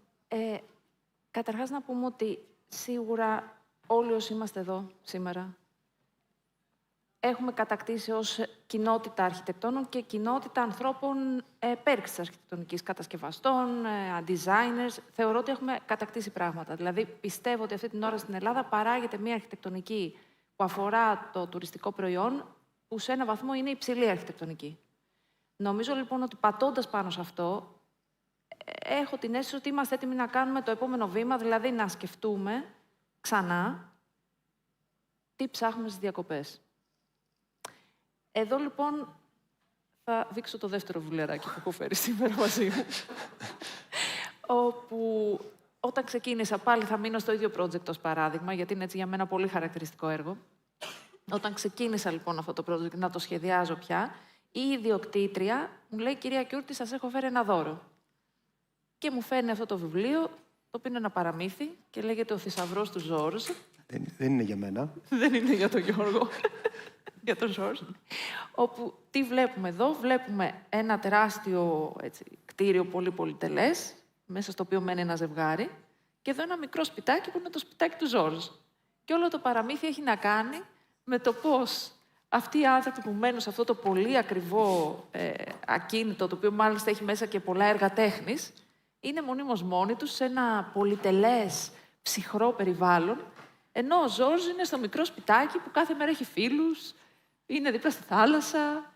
[SPEAKER 10] καταρχάς να πούμε ότι σίγουρα όλοι όσοι είμαστε εδώ σήμερα έχουμε κατακτήσει ως κοινότητα αρχιτεκτόνων και κοινότητα ανθρώπων πέρξης της αρχιτεκτονικής, κατασκευαστών, designers. Θεωρώ ότι έχουμε κατακτήσει πράγματα. Δηλαδή, πιστεύω ότι αυτή την ώρα στην Ελλάδα παράγεται μια αρχιτεκτονική που αφορά το τουριστικό προϊόν, που σε ένα βαθμό είναι υψηλή αρχιτεκτονική. Νομίζω λοιπόν ότι πατώντας πάνω σε αυτό, έχω την αίσθηση ότι είμαστε έτοιμοι να κάνουμε το επόμενο βήμα, δηλαδή να σκεφτούμε ξανά τι ψάχνουμε στις διακοπές. Εδώ λοιπόν θα δείξω το δεύτερο βουλεράκι που έχω φέρει σήμερα μαζί μου. Όπου όταν ξεκίνησα, πάλι θα μείνω στο ίδιο project ως παράδειγμα, γιατί είναι έτσι για μένα πολύ χαρακτηριστικό έργο. Όταν ξεκίνησα λοιπόν αυτό το project να το σχεδιάζω πια, η ιδιοκτήτρια μου λέει: «Κυρία Κιούρτη, σας έχω φέρει ένα δώρο». Και μου φέρνει αυτό το βιβλίο, το οποίο είναι ένα παραμύθι και λέγεται «Ο θησαυρός του Ζόρζ».
[SPEAKER 3] Δεν είναι για μένα.
[SPEAKER 10] Δεν είναι για τον Γιώργο. για τον Ζορζ. Όπου τι βλέπουμε εδώ, βλέπουμε ένα τεράστιο κτίριο πολύ πολυτελές, μέσα στο οποίο μένει ένα ζευγάρι, και εδώ ένα μικρό σπιτάκι που είναι το σπιτάκι του Ζορζ. Και όλο το παραμύθι έχει να κάνει με το πώς αυτοί οι άνθρωποι που μένουν σε αυτό το πολύ ακριβό ακίνητο, το οποίο μάλιστα έχει μέσα και πολλά έργα τέχνης, είναι μονίμως μόνοι τους σε ένα πολυτελές, ψυχρό περιβάλλον, ενώ ο Ζορζ είναι στο μικρό σπιτάκι που κάθε μέρα έχει φίλους, είναι δίπλα στη θάλασσα.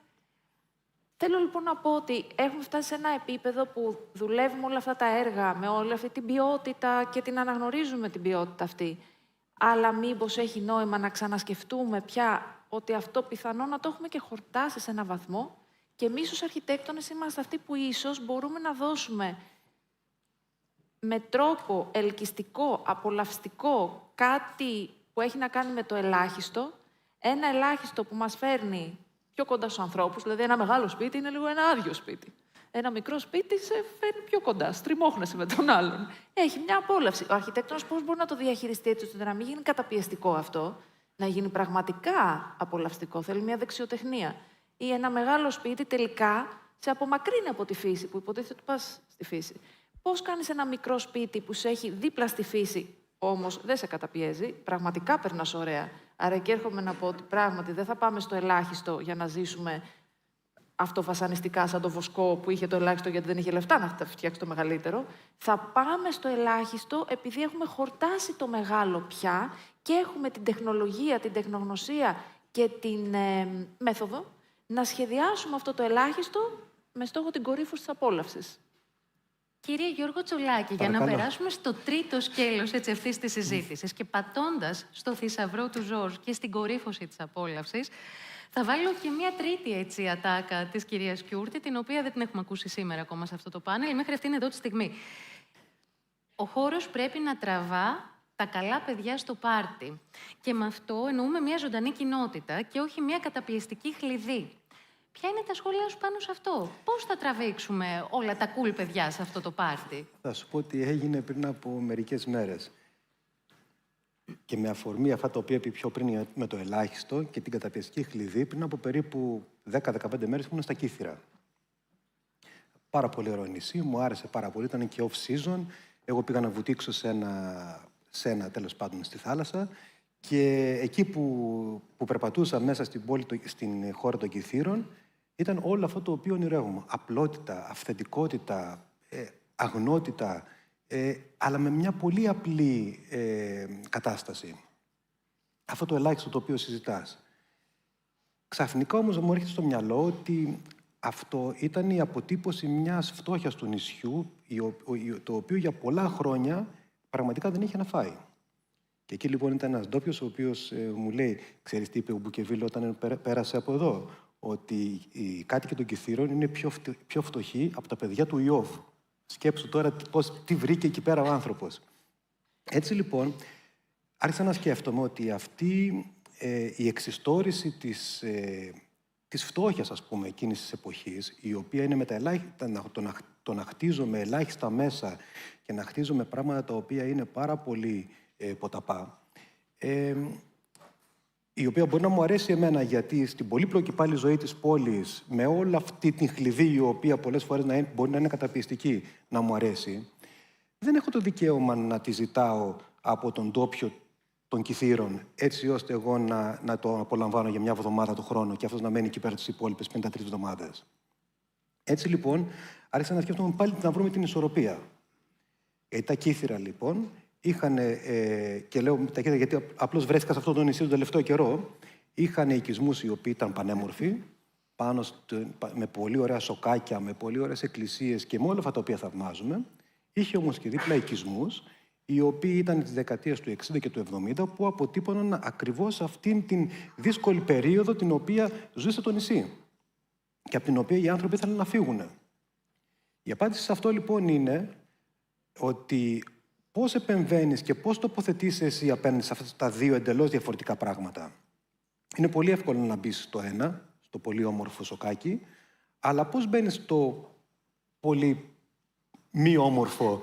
[SPEAKER 10] Θέλω λοιπόν να πω ότι έχουμε φτάσει σε ένα επίπεδο που δουλεύουμε όλα αυτά τα έργα με όλη αυτή την ποιότητα και την αναγνωρίζουμε την ποιότητα αυτή. Αλλά μήπως έχει νόημα να ξανασκεφτούμε πια ότι αυτό πιθανόν να το έχουμε και χορτάσει σε έναν βαθμό και εμείς ως αρχιτέκτονες είμαστε αυτοί που ίσως μπορούμε να δώσουμε με τρόπο ελκυστικό, απολαυστικό, κάτι που έχει να κάνει με το ελάχιστο, ένα ελάχιστο που μας φέρνει πιο κοντά στους ανθρώπους, δηλαδή ένα μεγάλο σπίτι είναι λίγο ένα άδειο σπίτι. Ένα μικρό σπίτι σε φέρνει πιο κοντά, στριμώχνεσαι με τον άλλον. Έχει μια απόλαυση. Ο αρχιτέκτονας πώς μπορεί να το διαχειριστεί έτσι ώστε να μην γίνει καταπιεστικό αυτό, να γίνει πραγματικά απολαυστικό. Θέλει μια δεξιοτεχνία. Ή ένα μεγάλο σπίτι τελικά σε απομακρύνει από τη φύση, που υποτίθεται ότι πας στη φύση. Πώς κάνεις ένα μικρό σπίτι που σε έχει δίπλα στη φύση, όμως δεν σε καταπιέζει, πραγματικά περνάς ωραία. Άρα και έρχομαι να πω ότι πράγματι δεν θα πάμε στο ελάχιστο για να ζήσουμε αυτοβασανιστικά σαν το Βοσκό που είχε το ελάχιστο γιατί δεν είχε λεφτά να φτιάξει το μεγαλύτερο. Θα πάμε στο ελάχιστο επειδή έχουμε χορτάσει το μεγάλο πια και έχουμε την τεχνολογία, την τεχνογνωσία και την μέθοδο να σχεδιάσουμε αυτό το ελάχιστο με στόχο την κορύφωση της απόλαυσης.
[SPEAKER 1] Κύριε Γιώργο Τσολάκη, για να περάσουμε στο τρίτο σκέλος αυτής της συζήτησης και πατώντας στο θησαυρό του Ζορζ και στην κορύφωση της απόλαυσης, θα βάλω και μια τρίτη ατάκα της κυρίας Κιούρτη, την οποία δεν την έχουμε ακούσει σήμερα ακόμα σε αυτό το πάνελ, μέχρι αυτήν εδώ τη στιγμή. Ο χώρος πρέπει να τραβά τα καλά παιδιά στο πάρτι. Και με αυτό εννοούμε μια ζωντανή κοινότητα και όχι μια καταπιεστική χλειδί. Ποια είναι τα σχόλια σου πάνω σε αυτό? Πώς θα τραβήξουμε όλα τα cool παιδιά σε αυτό το πάρτι?
[SPEAKER 3] Θα σου πω ότι έγινε πριν από μερικές μέρες. Και με αφορμή αυτά τα οποία είπε πιο πριν με το ελάχιστο και την καταπιεστική χλειδί, πριν από περίπου 10-15 μέρες ήμουν στα Κύθυρα. Πάρα πολύ ωραίο νησί, μου άρεσε πάρα πολύ, ήταν και off-season. Εγώ πήγα να βουτήξω σε ένα τέλος πάντων στη θάλασσα και εκεί που περπατούσα μέσα στην πόλη, στην χώρα των Κυθύρων, ήταν όλο αυτό το οποίο ονειρεύομαι. Απλότητα, αυθεντικότητα, αγνότητα, αλλά με μια πολύ απλή κατάσταση. Αυτό το ελάχιστο το οποίο συζητάς. Ξαφνικά όμως μου έρχεται στο μυαλό ότι αυτό ήταν η αποτύπωση μιας φτώχειας του νησιού, το οποίο για πολλά χρόνια πραγματικά δεν είχε να φάει. Και εκεί λοιπόν ήταν ένας ντόπιος ο οποίος μου λέει, ξέρεις τι είπε ο Μπουκεβίλ όταν πέρασε από εδώ, ότι οι κάτοικοι των Κυθύρων είναι πιο φτωχοί από τα παιδιά του Ιώβ. Σκέψου τώρα τι βρήκε εκεί πέρα ο άνθρωπος. Έτσι λοιπόν, άρχισα να σκέφτομαι ότι αυτή η εξιστόρηση της φτώχειας, ας πούμε, εκείνης της εποχής, η οποία είναι με το να χτίζω με ελάχιστα μέσα και να χτίζω με πράγματα τα οποία είναι πάρα πολύ ποταπά, η οποία μπορεί να μου αρέσει εμένα, γιατί στην πολύπλοκη πάλι ζωή της πόλης, με όλη αυτή την χλειδί, η οποία πολλές φορές μπορεί να είναι καταπιεστική, να μου αρέσει, δεν έχω το δικαίωμα να τη ζητάω από τον ντόπιο των Κυθύρων, έτσι ώστε εγώ να το απολαμβάνω για μια εβδομάδα το χρόνο και αυτός να μένει εκεί πέρα τις υπόλοιπες 53 εβδομάδες. Έτσι λοιπόν, άρχισα να σκέφτομαι πάλι να βρούμε την ισορροπία. Τα Κύθυρα λοιπόν είχαν, και λέω τα Κύθυρα γιατί απλώς βρέθηκα σε αυτό το νησί τον τελευταίο καιρό, είχαν οικισμούς οι οποίοι ήταν πανέμορφοι, πάνω με πολύ ωραία σοκάκια, με πολύ ωραίες εκκλησίες και με όλα αυτά τα οποία θαυμάζουμε. Είχε όμως και δίπλα οικισμούς, οι οποίοι ήταν τις δεκαετίες του 60 και του 70, που αποτύπωναν ακριβώς αυτήν την δύσκολη περίοδο την οποία ζούσε το νησί και από την οποία οι άνθρωποι ήθελαν να φύγουν. Η απάντηση σε αυτό λοιπόν είναι ότι πώς επεμβαίνεις και πώς τοποθετείς εσύ απέναντι σε αυτά τα δύο εντελώς διαφορετικά πράγματα. Είναι πολύ εύκολο να μπεις στο ένα, στο πολύ όμορφο σοκάκι, αλλά πώς μπαίνεις στο πολύ μη όμορφο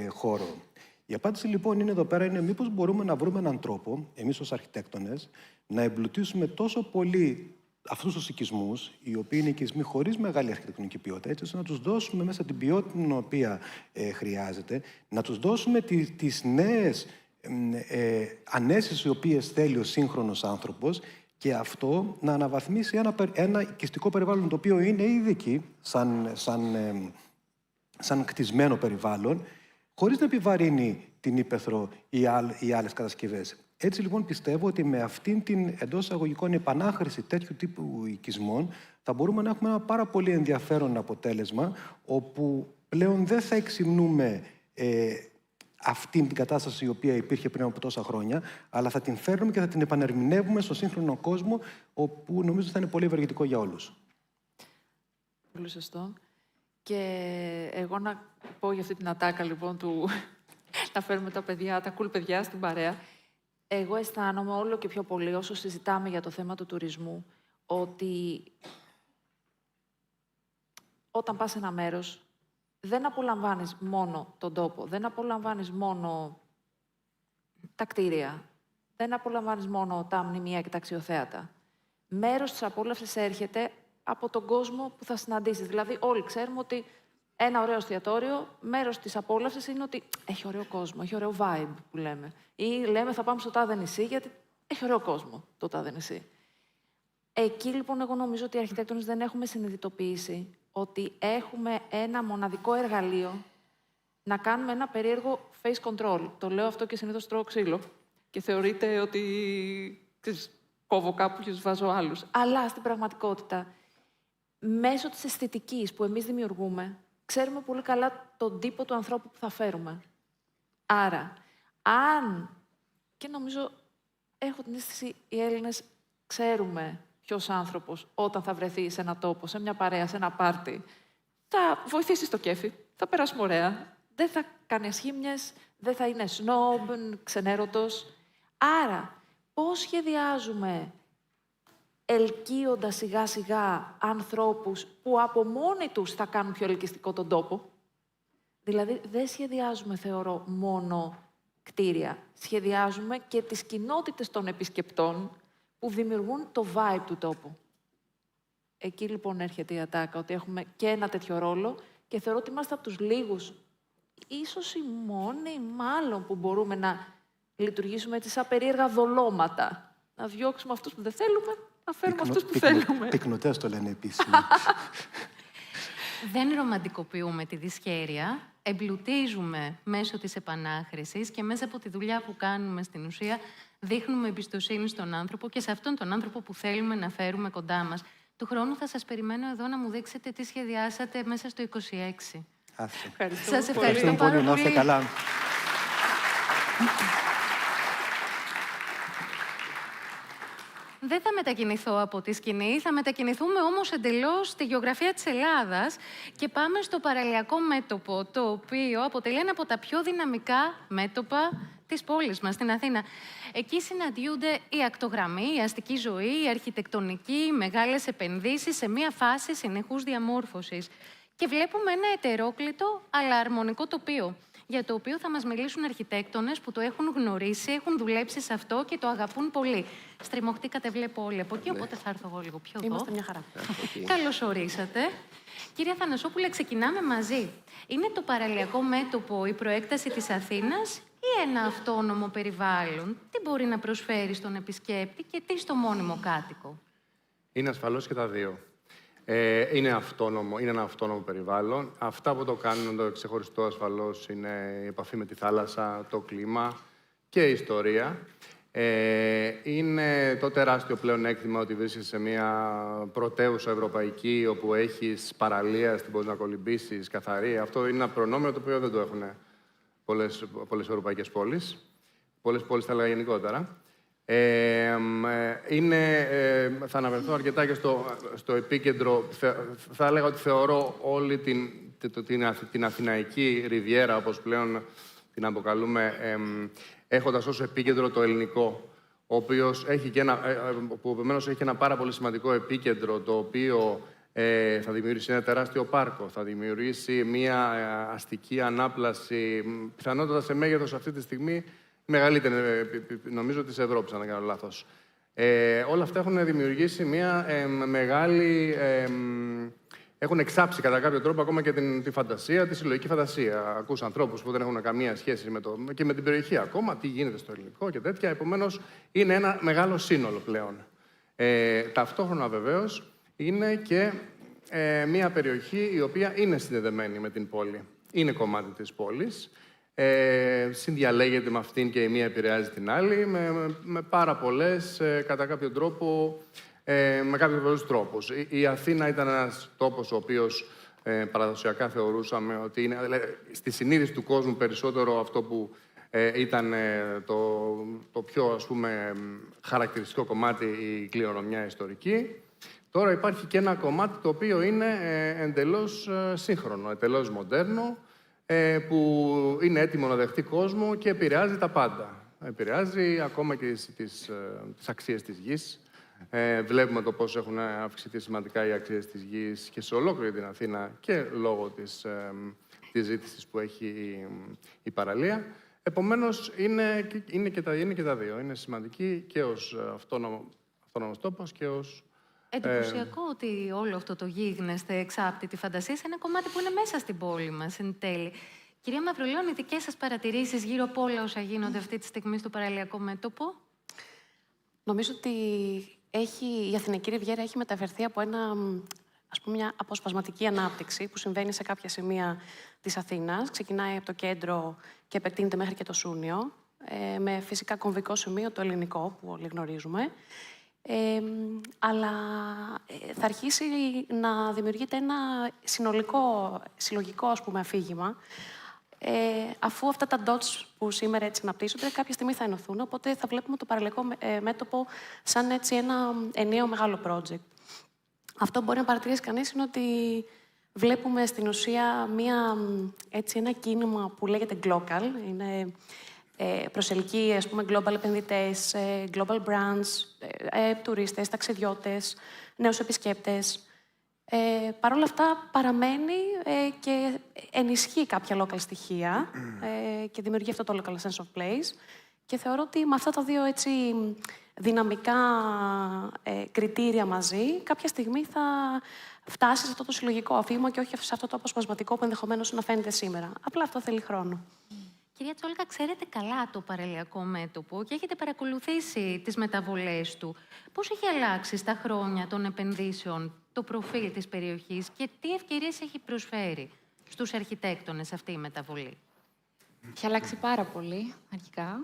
[SPEAKER 3] χώρο. Η απάντηση λοιπόν είναι εδώ πέρα είναι μήπως μπορούμε να βρούμε έναν τρόπο, εμείς ως αρχιτέκτονες, να εμπλουτίσουμε τόσο πολύ αυτούς τους οικισμούς, οι οποίοι είναι οικισμοί χωρίς μεγάλη αρχιτεκτονική ποιότητα, έτσι ώστε να τους δώσουμε μέσα την ποιότητα την οποία χρειάζεται, να τους δώσουμε τις νέες ανέσεις οι οποίες θέλει ο σύγχρονος άνθρωπος και αυτό να αναβαθμίσει ένα οικιστικό περιβάλλον το οποίο είναι ήδη εκεί, σαν κτισμένο περιβάλλον, χωρίς να επιβαρύνει την ύπαιθρο ή άλλες κατασκευές. Έτσι λοιπόν πιστεύω ότι με αυτήν την εντός εισαγωγικών επανάχρηση τέτοιου τύπου οικισμών θα μπορούμε να έχουμε ένα πάρα πολύ ενδιαφέρον αποτέλεσμα, όπου πλέον δεν θα εξυμνούμε αυτήν την κατάσταση η οποία υπήρχε πριν από τόσα χρόνια, αλλά θα την φέρνουμε και θα την επανερμηνεύουμε στο σύγχρονο κόσμο, όπου νομίζω θα είναι πολύ ευεργετικό για όλους.
[SPEAKER 10] Πολύ σωστό. Και εγώ να πω για αυτή την ατάκα λοιπόν του να φέρουμε τα παιδιά, τα cool παιδιά στην παρέα. Εγώ αισθάνομαι όλο και πιο πολύ όσο συζητάμε για το θέμα του τουρισμού, ότι όταν πας σε ένα μέρος, δεν απολαμβάνεις μόνο τον τόπο, δεν απολαμβάνεις μόνο τα κτίρια, δεν απολαμβάνεις μόνο τα μνημεία και τα αξιοθέατα. Μέρος της απόλαυσης έρχεται από τον κόσμο που θα συναντήσεις. Δηλαδή, όλοι ξέρουμε ότι ένα ωραίο εστιατόριο, μέρος της απόλαυσης είναι ότι έχει ωραίο κόσμο, έχει ωραίο vibe που λέμε. Ή λέμε θα πάμε στο τάδε νησί γιατί έχει ωραίο κόσμο το τάδε νησί. Εκεί λοιπόν εγώ νομίζω ότι οι αρχιτέκτονες δεν έχουμε συνειδητοποιήσει ότι έχουμε ένα μοναδικό εργαλείο να κάνουμε ένα περίεργο face control. Το λέω αυτό και συνήθως τρώω ξύλο και θεωρείται ότι κόβω κάπου και τους βάζω άλλους. Αλλά στην πραγματικότητα, μέσω της αισθητικής που εμείς δημιουργούμε, ξέρουμε πολύ καλά τον τύπο του ανθρώπου που θα φέρουμε. Άρα, αν, και νομίζω έχω την αίσθηση οι Έλληνες ξέρουμε ποιος άνθρωπος όταν θα βρεθεί σε ένα τόπο, σε μια παρέα, σε ένα πάρτι, θα βοηθήσει στο κέφι, θα περάσουμε ωραία, δεν θα κάνει ασχήμιες, δεν θα είναι σνόμπ, ξενέρωτος. Άρα, πώς σχεδιάζουμε ελκύοντας σιγά-σιγά ανθρώπους που από μόνοι τους θα κάνουν πιο ελκυστικό τον τόπο. Δηλαδή, δεν σχεδιάζουμε, θεωρώ, μόνο κτίρια. Σχεδιάζουμε και τις κοινότητες των επισκεπτών που δημιουργούν το vibe του τόπου. Εκεί, λοιπόν, έρχεται η ατάκα, ότι έχουμε και ένα τέτοιο ρόλο και θεωρώ ότι είμαστε από τους λίγους, ίσως οι μόνοι, μάλλον, που μπορούμε να λειτουργήσουμε έτσι σαν περίεργα δολώματα. Να διώξουμε αυτούς που δεν θέλουμε, να φέρουμε αυτούς που θέλουμε.
[SPEAKER 3] Πυκνοτές το λένε επίσημα.
[SPEAKER 1] Δεν ρομαντικοποιούμε τη δυσχέρεια, εμπλουτίζουμε μέσω της επανάχρησης και μέσα από τη δουλειά που κάνουμε στην ουσία δείχνουμε εμπιστοσύνη στον άνθρωπο και σε αυτόν τον άνθρωπο που θέλουμε να φέρουμε κοντά μας. Του χρόνου θα σας περιμένω εδώ να μου δείξετε τι σχεδιάσατε μέσα στο 26. Σας ευχαριστώ πάρα πολύ.
[SPEAKER 3] Να είστε καλά.
[SPEAKER 1] Δεν θα μετακινηθώ από τη σκηνή, θα μετακινηθούμε όμως εντελώς στη γεωγραφία της Ελλάδας και πάμε στο παραλιακό μέτωπο, το οποίο αποτελεί ένα από τα πιο δυναμικά μέτωπα της πόλης μας, στην Αθήνα. Εκεί συναντιούνται η ακτογραμμή, η αστική ζωή, η αρχιτεκτονική, οι μεγάλες επενδύσεις σε μία φάση συνεχούς διαμόρφωσης. Και βλέπουμε ένα ετερόκλητο αλλά αρμονικό τοπίο, για το οποίο θα μας μιλήσουν αρχιτέκτονες που το έχουν γνωρίσει, έχουν δουλέψει σε αυτό και το αγαπούν πολύ. Στριμωχτήκατε, βλέπω όλοι από εκεί, οπότε θα έρθω εγώ λίγο πιο εδώ.
[SPEAKER 10] Είμαστε μια χαρά.
[SPEAKER 1] Καλώς ορίσατε. Κυρία Θανασόπουλε, ξεκινάμε μαζί. Είναι το παραλιακό μέτωπο η προέκταση της Αθήνας ή ένα αυτόνομο περιβάλλον? Τι μπορεί να προσφέρει στον επισκέπτη και τι στο μόνιμο κάτοικο?
[SPEAKER 6] Είναι ασφαλώς και τα δύο. Είναι ένα αυτόνομο περιβάλλον. Αυτά που το κάνουν το ξεχωριστό ασφαλώς είναι η επαφή με τη θάλασσα, το κλίμα και η ιστορία. Είναι το τεράστιο πλεονέκτημα ότι βρίσκεσαι σε μια πρωτεύουσα ευρωπαϊκή, όπου έχεις παραλία, την μπορείς να κολυμπήσεις, καθαρή. Αυτό είναι ένα προνόμιο το οποίο δεν το έχουν πολλές ευρωπαϊκές πόλεις. Πολλές πόλεις θα έλεγα γενικότερα. Θα αναφερθώ αρκετά και στο επίκεντρο. Θα έλεγα ότι θεωρώ όλη την Αθηναϊκή Ριβιέρα, όπως πλέον την αποκαλούμε, έχοντας ως επίκεντρο το ελληνικό, που επομένως έχει και ένα πάρα πολύ σημαντικό επίκεντρο, το οποίο
[SPEAKER 9] Θα δημιουργήσει ένα τεράστιο πάρκο, θα δημιουργήσει μια αστική ανάπλαση, πιθανότατα σε μέγεθος αυτή τη στιγμή μεγαλύτερη, νομίζω, της Ευρώπης, αν δεν κάνω λάθος. Όλα αυτά έχουν δημιουργήσει μια μεγάλη... Έχουν εξάψει κατά κάποιο τρόπο ακόμα και τη φαντασία, τη συλλογική φαντασία. Ακούς ανθρώπους που δεν έχουν καμία σχέση και με την περιοχή ακόμα, τι γίνεται στο ελληνικό και τέτοια. Επομένως, είναι ένα μεγάλο σύνολο πλέον. Ταυτόχρονα, βεβαίως, είναι και μια περιοχή η οποία είναι συνδεδεμένη με την πόλη. Είναι κομμάτι της πόλης. Συνδιαλέγεται με αυτήν και η μία επηρεάζει την άλλη με πάρα πολλές, κατά κάποιο τρόπο, με κάποιους πολλούς τρόπους. Η Αθήνα ήταν ένας τόπος ο οποίος παραδοσιακά θεωρούσαμε ότι είναι, στη συνείδηση του κόσμου, περισσότερο αυτό που ήταν το πιο, ας πούμε, χαρακτηριστικό κομμάτι, η κληρονομιά ιστορική. Τώρα υπάρχει και ένα κομμάτι το οποίο είναι εντελώς σύγχρονο, εντελώς μοντέρνο, που είναι έτοιμο να δεχτεί κόσμο και επηρεάζει τα πάντα. Επηρεάζει ακόμα και τις αξίες της γης. Βλέπουμε το πώς έχουν αυξηθεί σημαντικά οι αξίες της γης και σε ολόκληρη την Αθήνα και λόγω της ζήτησης που έχει η παραλία. Επομένως, είναι και τα δύο. Είναι σημαντική και ως αυτόνομος τόπος και ως...
[SPEAKER 1] Εντυπωσιακό ότι όλο αυτό το γίγνεσθε εξάπτει τη φαντασία σε ένα κομμάτι που είναι μέσα στην πόλη μας, εν τέλει. Κυρία Μαυρολιώνη, δικές σας παρατηρήσεις γύρω από όλα όσα γίνονται αυτή τη στιγμή στο παραλιακό μέτωπο?
[SPEAKER 19] Νομίζω ότι η Αθηναϊκή Ριβιέρα έχει μεταφερθεί από μια αποσπασματική ανάπτυξη που συμβαίνει σε κάποια σημεία της Αθήνας. Ξεκινάει από το κέντρο και επεκτείνεται μέχρι και το Σούνιο, με φυσικά κομβικό σημείο το ελληνικό, που όλοι γνωρίζουμε. Αλλά θα αρχίσει να δημιουργείται ένα συλλογικό, ας πούμε, αφήγημα, αφού αυτά τα dots που σήμερα έτσι αναπτύσσονται κάποια στιγμή θα ενωθούν, οπότε θα βλέπουμε το παραλιακό μέτωπο σαν έτσι ένα ενιαίο μεγάλο project. Αυτό μπορεί να παρατηρήσει κανείς είναι ότι βλέπουμε στην ουσία ένα κίνημα που λέγεται global, είναι προσελκύει, ας πούμε, global επενδυτές, global brands, τουρίστες, ταξιδιώτες, νέους επισκέπτες. Παρ' όλα αυτά παραμένει και ενισχύει κάποια local στοιχεία και δημιουργεί αυτό το local sense of place. Και θεωρώ ότι με αυτά τα δύο έτσι δυναμικά κριτήρια μαζί, κάποια στιγμή θα φτάσει σε αυτό το συλλογικό αφήγημα και όχι σε αυτό το αποσπασματικό που ενδεχομένως να φαίνεται σήμερα. Απλά αυτό θέλει χρόνο.
[SPEAKER 1] Κυρία Τσόλκα, ξέρετε καλά το παραλιακό μέτωπο και έχετε παρακολουθήσει τις μεταβολές του. Πώς έχει αλλάξει στα χρόνια των επενδύσεων το προφίλ της περιοχής και τι ευκαιρίες έχει προσφέρει στους αρχιτέκτονες αυτή η μεταβολή?
[SPEAKER 10] Έχει αλλάξει πάρα πολύ, αρχικά.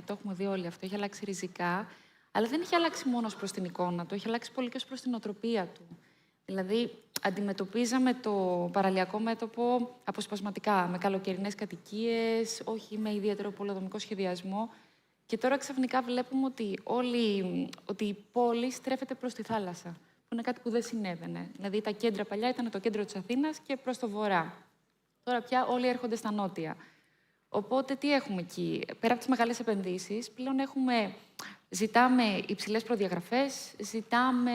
[SPEAKER 10] Το έχουμε δει όλοι αυτό. Έχει αλλάξει ριζικά. Αλλά δεν έχει αλλάξει μόνο προς την εικόνα του, έχει αλλάξει πολύ και ως προς την οτροπία του. Δηλαδή, αντιμετωπίζαμε το παραλιακό μέτωπο αποσπασματικά, με καλοκαιρινές κατοικίες, όχι με ιδιαίτερο πολεοδομικό σχεδιασμό. Και τώρα ξαφνικά βλέπουμε ότι η πόλη στρέφεται προς τη θάλασσα, που είναι κάτι που δεν συνέβαινε. Δηλαδή, τα κέντρα παλιά ήταν το κέντρο της Αθήνας και προς το βορρά. Τώρα πια όλοι έρχονται στα νότια. Οπότε, τι έχουμε εκεί? Πέρα από τις μεγάλες επενδύσεις, πλέον ζητάμε υψηλές προδιαγραφές, ζητάμε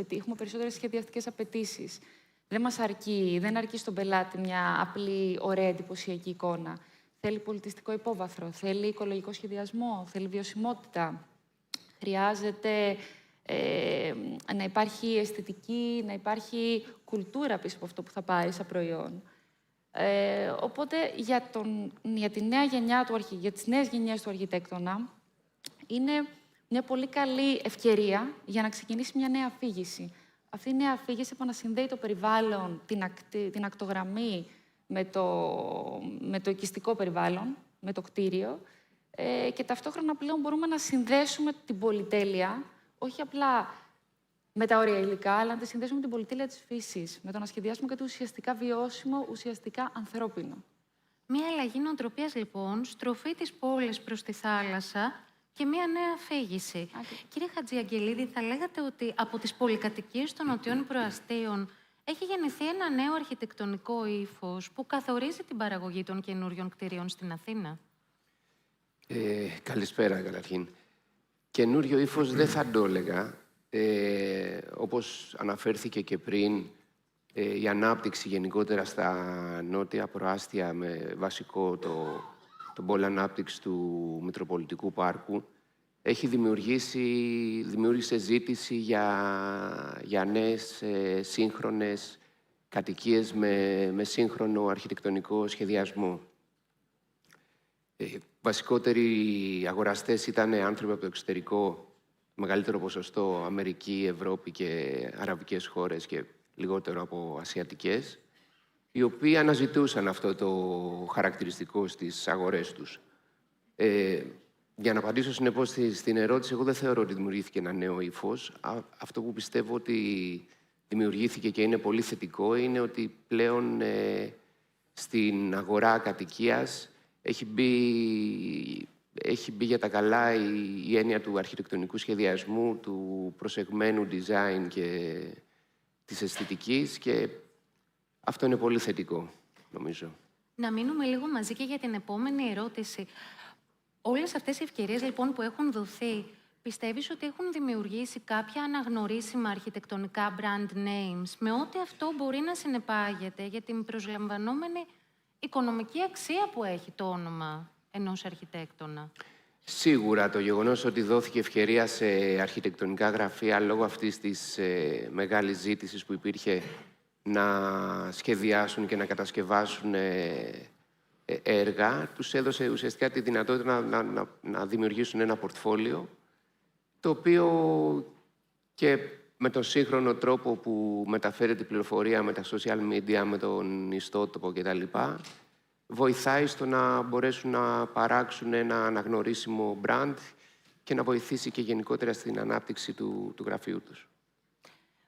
[SPEAKER 10] έχουμε περισσότερες σχεδιαστικές απαιτήσεις. Δεν αρκεί στον πελάτη μια απλή, ωραία, εντυπωσιακή εικόνα. Θέλει πολιτιστικό υπόβαθρο, θέλει οικολογικό σχεδιασμό, θέλει βιωσιμότητα. Χρειάζεται να υπάρχει αισθητική, να υπάρχει κουλτούρα πίσω από αυτό που θα πάρει σαν προϊόν. Οπότε για τις νέες γενιές του αρχιτέκτονα είναι μια πολύ καλή ευκαιρία για να ξεκινήσει μια νέα αφήγηση. Αυτή η νέα αφήγηση επανασυνδέει το περιβάλλον, την ακτογραμμή με το οικιστικό περιβάλλον, με το κτίριο και ταυτόχρονα πλέον μπορούμε να συνδέσουμε την πολυτέλεια, όχι απλά με τα όρια υλικά, αλλά να τη συνδέσουμε με την πολυτέλεια της φύσης, με το να σχεδιάσουμε κάτι ουσιαστικά βιώσιμο, ουσιαστικά ανθρώπινο.
[SPEAKER 1] Μία αλλαγή νοοτροπίας, λοιπόν, στροφή της πόλης προς τη θάλασσα και μία νέα αφήγηση. Κύριε Χατζιαγγελίδη, θα λέγατε ότι από τις πολυκατοικίες των νοτιών προαστίων έχει γεννηθεί ένα νέο αρχιτεκτονικό ύφος που καθορίζει την παραγωγή των καινούριων κτηρίων στην Αθήνα?
[SPEAKER 21] Καλησπέρα, καταρχήν. Καινούριο ύφος δεν θα το έλεγα.
[SPEAKER 12] Όπως αναφέρθηκε και πριν, η ανάπτυξη γενικότερα στα νότια προάστια με βασικό τον πόλο ανάπτυξη του Μητροπολιτικού Πάρκου έχει δημιούργησε ζήτηση για νέες σύγχρονες κατοικίες με σύγχρονο αρχιτεκτονικό σχεδιασμό. Βασικότεροι αγοραστές ήταν άνθρωποι από το εξωτερικό, μεγαλύτερο ποσοστό Αμερική, Ευρώπη και αραβικές χώρες και λιγότερο από ασιατικές, οι οποίοι αναζητούσαν αυτό το χαρακτηριστικό στις αγορές τους. Για να απαντήσω συνεπώς στην ερώτηση, εγώ δεν θεωρώ ότι δημιουργήθηκε ένα νέο ύφος. Αυτό που πιστεύω ότι δημιουργήθηκε και είναι πολύ θετικό είναι ότι πλέον στην αγορά κατοικίας έχει μπει για τα καλά η έννοια του αρχιτεκτονικού σχεδιασμού, του προσεγμένου design και της αισθητικής και αυτό είναι πολύ θετικό, νομίζω.
[SPEAKER 1] Να μείνουμε λίγο μαζί και για την επόμενη ερώτηση. Όλες αυτές οι ευκαιρίες λοιπόν που έχουν δοθεί, πιστεύεις ότι έχουν δημιουργήσει κάποια αναγνωρίσιμα αρχιτεκτονικά brand names με ό,τι αυτό μπορεί να συνεπάγεται για την προσλαμβανόμενη οικονομική αξία που έχει το όνομα ενός αρχιτέκτονα?
[SPEAKER 12] Σίγουρα το γεγονός ότι δόθηκε ευκαιρία σε αρχιτεκτονικά γραφεία λόγω αυτής της μεγάλης ζήτησης που υπήρχε να σχεδιάσουν και να κατασκευάσουν έργα, τους έδωσε ουσιαστικά τη δυνατότητα να δημιουργήσουν ένα πορτφόλιο, το οποίο και με τον σύγχρονο τρόπο που μεταφέρεται η πληροφορία με τα social media, με τον ιστότοπο κτλ., βοηθάει στο να μπορέσουν να παράξουν ένα αναγνωρίσιμο brand και να βοηθήσει και γενικότερα στην ανάπτυξη του γραφείου τους.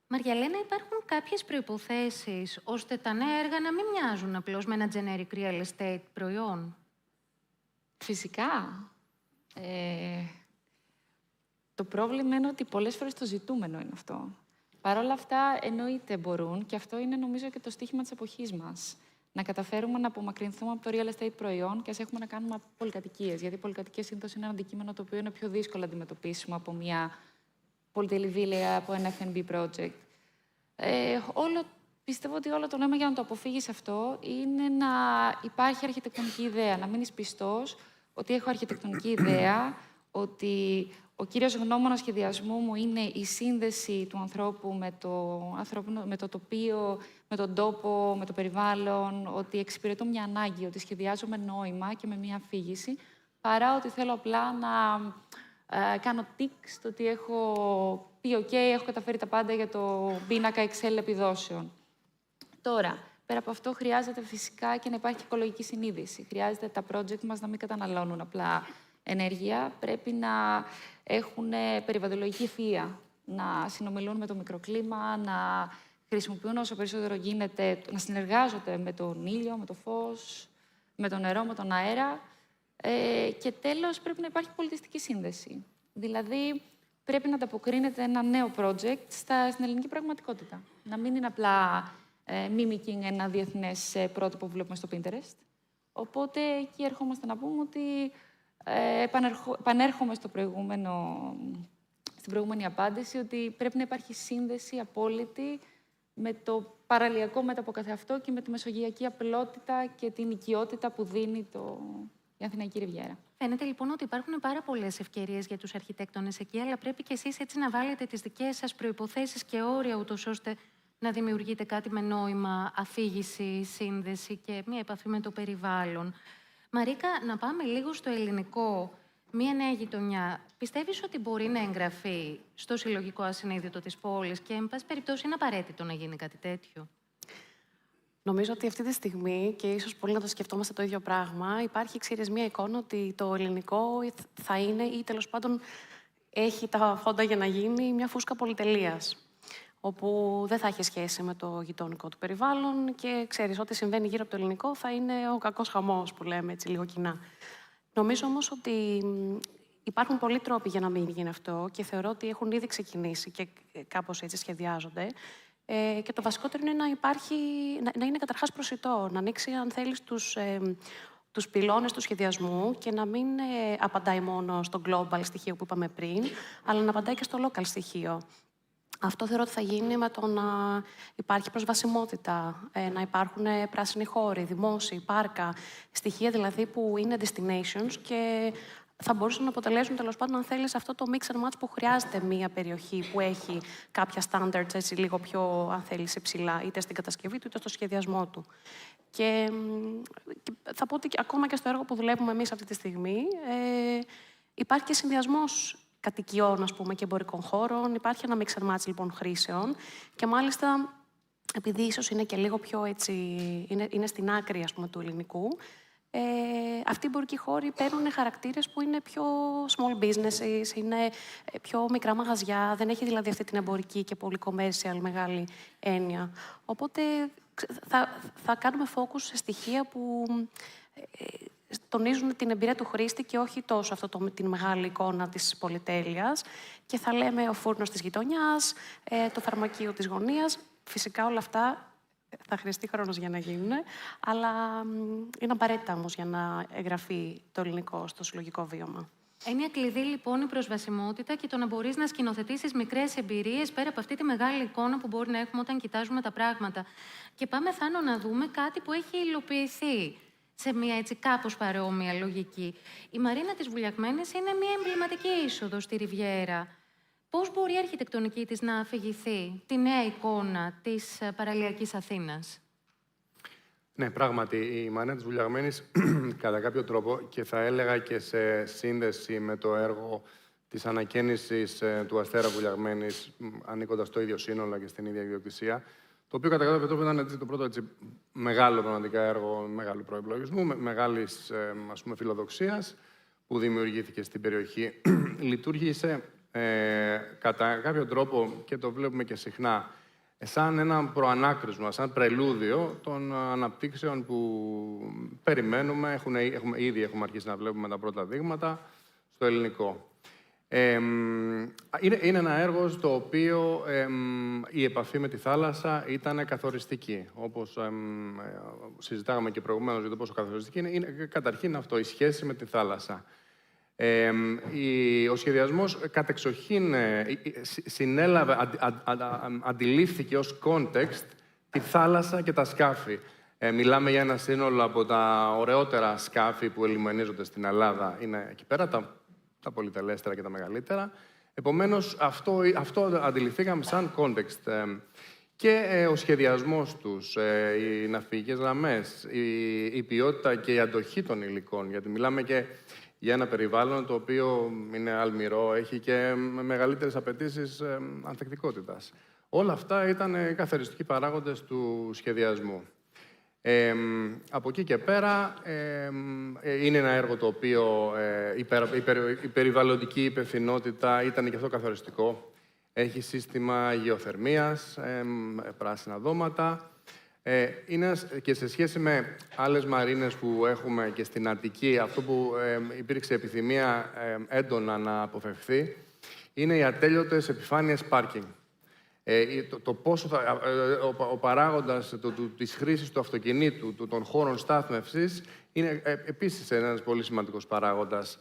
[SPEAKER 1] Μαριαλένα, υπάρχουν κάποιες προϋποθέσεις ώστε τα νέα έργα να μην μοιάζουν απλώς με ένα generic real estate προϊόν?
[SPEAKER 10] Φυσικά. Το πρόβλημα είναι ότι πολλές φορές το ζητούμενο είναι αυτό. Παρ' όλα αυτά, εννοείται μπορούν, και αυτό είναι νομίζω και το στίχημα της εποχής μας. Να καταφέρουμε να απομακρυνθούμε από το real estate προϊόν και ας έχουμε να κάνουμε πολυκατοικίες. Γιατί οι πολυκατοικίες συνήθως είναι ένα αντικείμενο το οποίο είναι πιο δύσκολο να αντιμετωπίσουμε από μια πολυτελή βίλα, από ένα F&B project. Πιστεύω ότι όλο το νόημα για να το αποφύγεις αυτό είναι να υπάρχει αρχιτεκτονική ιδέα. Να μείνεις πιστός ότι έχω αρχιτεκτονική ιδέα, ότι ο κύριος γνώμονας σχεδιασμού μου είναι η σύνδεση του ανθρώπου με το τοπίο, με τον τόπο, με το περιβάλλον, ότι εξυπηρετώ μια ανάγκη, ότι σχεδιάζω με νόημα και με μια αφήγηση, παρά ότι θέλω απλά να κάνω tick στο ότι έχω πει OK, έχω καταφέρει τα πάντα για το πίνακα Excel επιδόσεων. Τώρα, πέρα από αυτό, χρειάζεται φυσικά και να υπάρχει οικολογική συνείδηση. Χρειάζεται τα project μας να μην καταναλώνουν απλά ενέργεια. Πρέπει να έχουν περιβαλλοντολογική ευφυΐα, να συνομιλούν με το μικροκλίμα, να χρησιμοποιούν όσο περισσότερο γίνεται, να συνεργάζονται με τον ήλιο, με το φως, με το νερό, με τον αέρα. Και τέλος, πρέπει να υπάρχει πολιτιστική σύνδεση. Δηλαδή, πρέπει να ανταποκρίνεται ένα νέο project στην ελληνική πραγματικότητα. Να μην είναι απλά mimicking ένα διεθνές πρότυπο που βλέπουμε στο Pinterest. Οπότε, εκεί ερχόμαστε να πούμε ότι επανέρχομαι στην προηγούμενη απάντηση, ότι πρέπει να υπάρχει σύνδεση απόλυτη με το παραλιακό μέτωπο καθεαυτό και με τη μεσογειακή απλότητα και την οικειότητα που δίνει η Αθηναϊκή Ριβιέρα.
[SPEAKER 1] Φαίνεται λοιπόν ότι υπάρχουν πάρα πολλές ευκαιρίες για τους αρχιτέκτονες εκεί, αλλά πρέπει και εσείς έτσι να βάλετε τις δικές σας προϋποθέσεις και όρια, ούτως ώστε να δημιουργείτε κάτι με νόημα, αφήγηση, σύνδεση και μία επαφή με το περιβάλλον. Μαρίκα, να πάμε λίγο στο ελληνικό. Μία νέα γειτονιά, πιστεύεις ότι μπορεί να εγγραφεί στο συλλογικό ασυνείδητο της πόλης και, εν πάση περιπτώσει, είναι απαραίτητο να γίνει κάτι τέτοιο?
[SPEAKER 19] Νομίζω ότι αυτή τη στιγμή, και ίσως πολύ να το σκεφτόμαστε το ίδιο πράγμα, υπάρχει, ξέρεις, μία εικόνα ότι το ελληνικό θα είναι, ή τέλος πάντων έχει τα φόντα για να γίνει, μια φούσκα πολυτελείας, όπου δεν θα έχει σχέση με το γειτονικό του περιβάλλον και, ξέρεις, ό,τι συμβαίνει γύρω από το ελληνικό θα είναι ο κακός χαμός, που λέμε έτσι λίγο κοινά. Νομίζω όμως ότι υπάρχουν πολλοί τρόποι για να μην γίνει αυτό και θεωρώ ότι έχουν ήδη ξεκινήσει και κάπως έτσι σχεδιάζονται. Και το βασικότερο είναι να είναι καταρχάς προσιτό, να ανοίξει, αν θέλεις, τους πυλώνες του σχεδιασμού και να μην απαντάει μόνο στο global στοιχείο που είπαμε πριν, αλλά να απαντάει και στο local στοιχείο. Αυτό θεωρώ ότι θα γίνει με το να υπάρχει προσβασιμότητα, να υπάρχουν πράσινοι χώροι, δημόσιοι, πάρκα, στοιχεία δηλαδή που είναι destinations και θα μπορούσαν να αποτελέσουν, τέλος πάντων, αν θέλεις, αυτό το mix and match που χρειάζεται μια περιοχή που έχει κάποια standards έτσι, λίγο πιο, αν θέλεις, υψηλά, είτε στην κατασκευή του είτε στο σχεδιασμό του. Και θα πω ότι ακόμα και στο έργο που δουλεύουμε εμείς αυτή τη στιγμή, υπάρχει και συνδυασμός κατοικιών, ας πούμε, και εμπορικών χώρων. Υπάρχει ένα mix and match, λοιπόν, χρήσεων. Και μάλιστα, επειδή ίσως είναι και λίγο πιο έτσι, είναι στην άκρη, ας πούμε, του ελληνικού, αυτοί οι εμπορικοί χώροι παίρνουν χαρακτήρες που είναι πιο small businesses, είναι πιο μικρά μαγαζιά, δεν έχει δηλαδή αυτή την εμπορική και πολύ commercial μεγάλη έννοια. Οπότε θα κάνουμε focus σε στοιχεία που τονίζουν την εμπειρία του χρήστη και όχι τόσο την μεγάλη εικόνα της πολυτέλειας. Και θα λέμε ο φούρνος της γειτονιάς, το φαρμακείο της γωνίας. Φυσικά όλα αυτά θα χρειαστεί χρόνος για να γίνουν, αλλά είναι απαραίτητα όμως για να εγγραφεί το ελληνικό στο συλλογικό βίωμα.
[SPEAKER 1] Έννοια κλειδί, λοιπόν, η προσβασιμότητα και το να μπορείς να σκηνοθετήσεις μικρές εμπειρίες πέρα από αυτή τη μεγάλη εικόνα που μπορεί να έχουμε όταν κοιτάζουμε τα πράγματα. Και πάμε, Θάνο, να δούμε κάτι που έχει υλοποιηθεί σε μια έτσι κάπως παρόμοια λογική. Η Μαρίνα της Βουλιαγμένης είναι μια εμβληματική είσοδο στη Ριβιέρα. Πώς μπορεί η αρχιτεκτονική της να αφηγηθεί τη νέα εικόνα της παραλιακής Αθήνας?
[SPEAKER 9] Ναι, πράγματι, η Μαρίνα της Βουλιαγμένης, κατά κάποιο τρόπο, και θα έλεγα και σε σύνδεση με το έργο της ανακαίνησης του Αστέρα Βουλιαγμένης, ανήκοντας στο ίδιο σύνολο και στην ίδια ιδιοκτησία, το οποίο κατά κάποιο τρόπο ήταν το πρώτο μεγάλο πραγματικά έργο, μεγάλου προϋπολογισμού, μεγάλης φιλοδοξίας, που δημιουργήθηκε στην περιοχή. Λειτουργήσε κατά κάποιο τρόπο, και το βλέπουμε και συχνά, σαν ένα προανάκρισμα, σαν πρελούδιο των αναπτύξεων που περιμένουμε. Ήδη έχουμε αρχίσει να βλέπουμε τα πρώτα δείγματα στο ελληνικό. Είναι ένα έργο στο οποίο η επαφή με τη θάλασσα ήταν καθοριστική. Όπως συζητάγαμε και προηγουμένως για το πόσο καθοριστική είναι καταρχήν αυτό, η σχέση με τη θάλασσα. Ο σχεδιασμός κατεξοχήν συνέλαβε, αντιλήφθηκε ως context τη θάλασσα και τα σκάφη. Μιλάμε για ένα σύνολο από τα ωραιότερα σκάφη που ελιμενίζονται στην Ελλάδα. Είναι εκεί πέρα τα πολυτελέστερα και τα μεγαλύτερα. Επομένως, αυτό αντιληφθήκαμε σαν context. Και ο σχεδιασμός τους, οι ναυπηγικές γραμμές, η ποιότητα και η αντοχή των υλικών. Γιατί μιλάμε και για ένα περιβάλλον το οποίο είναι αλμυρό, έχει και μεγαλύτερες απαιτήσεις ανθεκτικότητας. Όλα αυτά ήταν καθοριστικοί παράγοντες του σχεδιασμού. Από εκεί και πέρα, είναι ένα έργο το οποίο η περιβαλλοντική υπευθυνότητα ήταν και αυτό καθοριστικό. Έχει σύστημα γεωθερμίας, πράσινα δώματα. Και σε σχέση με άλλες μαρίνες που έχουμε και στην Αττική, αυτό που υπήρξε επιθυμία έντονα να αποφευχθεί, είναι οι ατέλειωτες επιφάνειες πάρκινγκ. Το πόσο ο παράγοντας της χρήσης του αυτοκινήτου, των χώρων στάθμευσης, είναι επίσης ένας πολύ σημαντικός παράγοντας.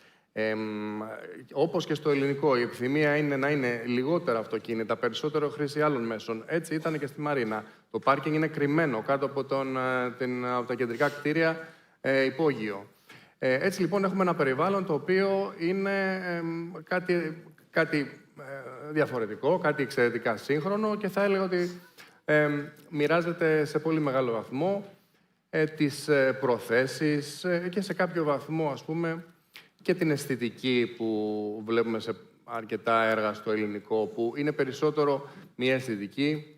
[SPEAKER 9] Όπως και στο ελληνικό, η επιθυμία είναι να είναι λιγότερα αυτοκίνητα, περισσότερο χρήση άλλων μέσων. Έτσι ήταν και στη Μαρίνα. Το πάρκινγκ είναι κρυμμένο κάτω από τα κεντρικά κτίρια υπόγειο. Έτσι λοιπόν έχουμε ένα περιβάλλον το οποίο είναι κάτι διαφορετικό, κάτι εξαιρετικά σύγχρονο και θα έλεγα ότι μοιράζεται σε πολύ μεγάλο βαθμό τις προθέσεις και σε κάποιο βαθμό, ας πούμε, και την αισθητική που βλέπουμε σε αρκετά έργα στο ελληνικό, που είναι περισσότερο μια αισθητική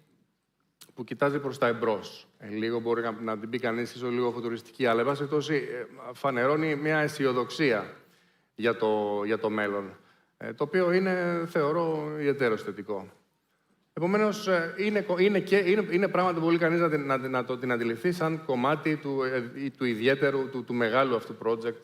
[SPEAKER 9] που κοιτάζει προς τα εμπρός. Λίγο μπορεί να την πει κανείς ίσως λίγο φουτουριστική, αλλά εν πάση περιπτώσει φανερώνει μια αισιοδοξία για το μέλλον, το οποίο είναι, θεωρώ, ιδιαίτερο θετικό. Επομένως, είναι πράγματα που μπορεί κανείς να την αντιληφθεί σαν κομμάτι του ιδιαίτερου, του μεγάλου αυτού project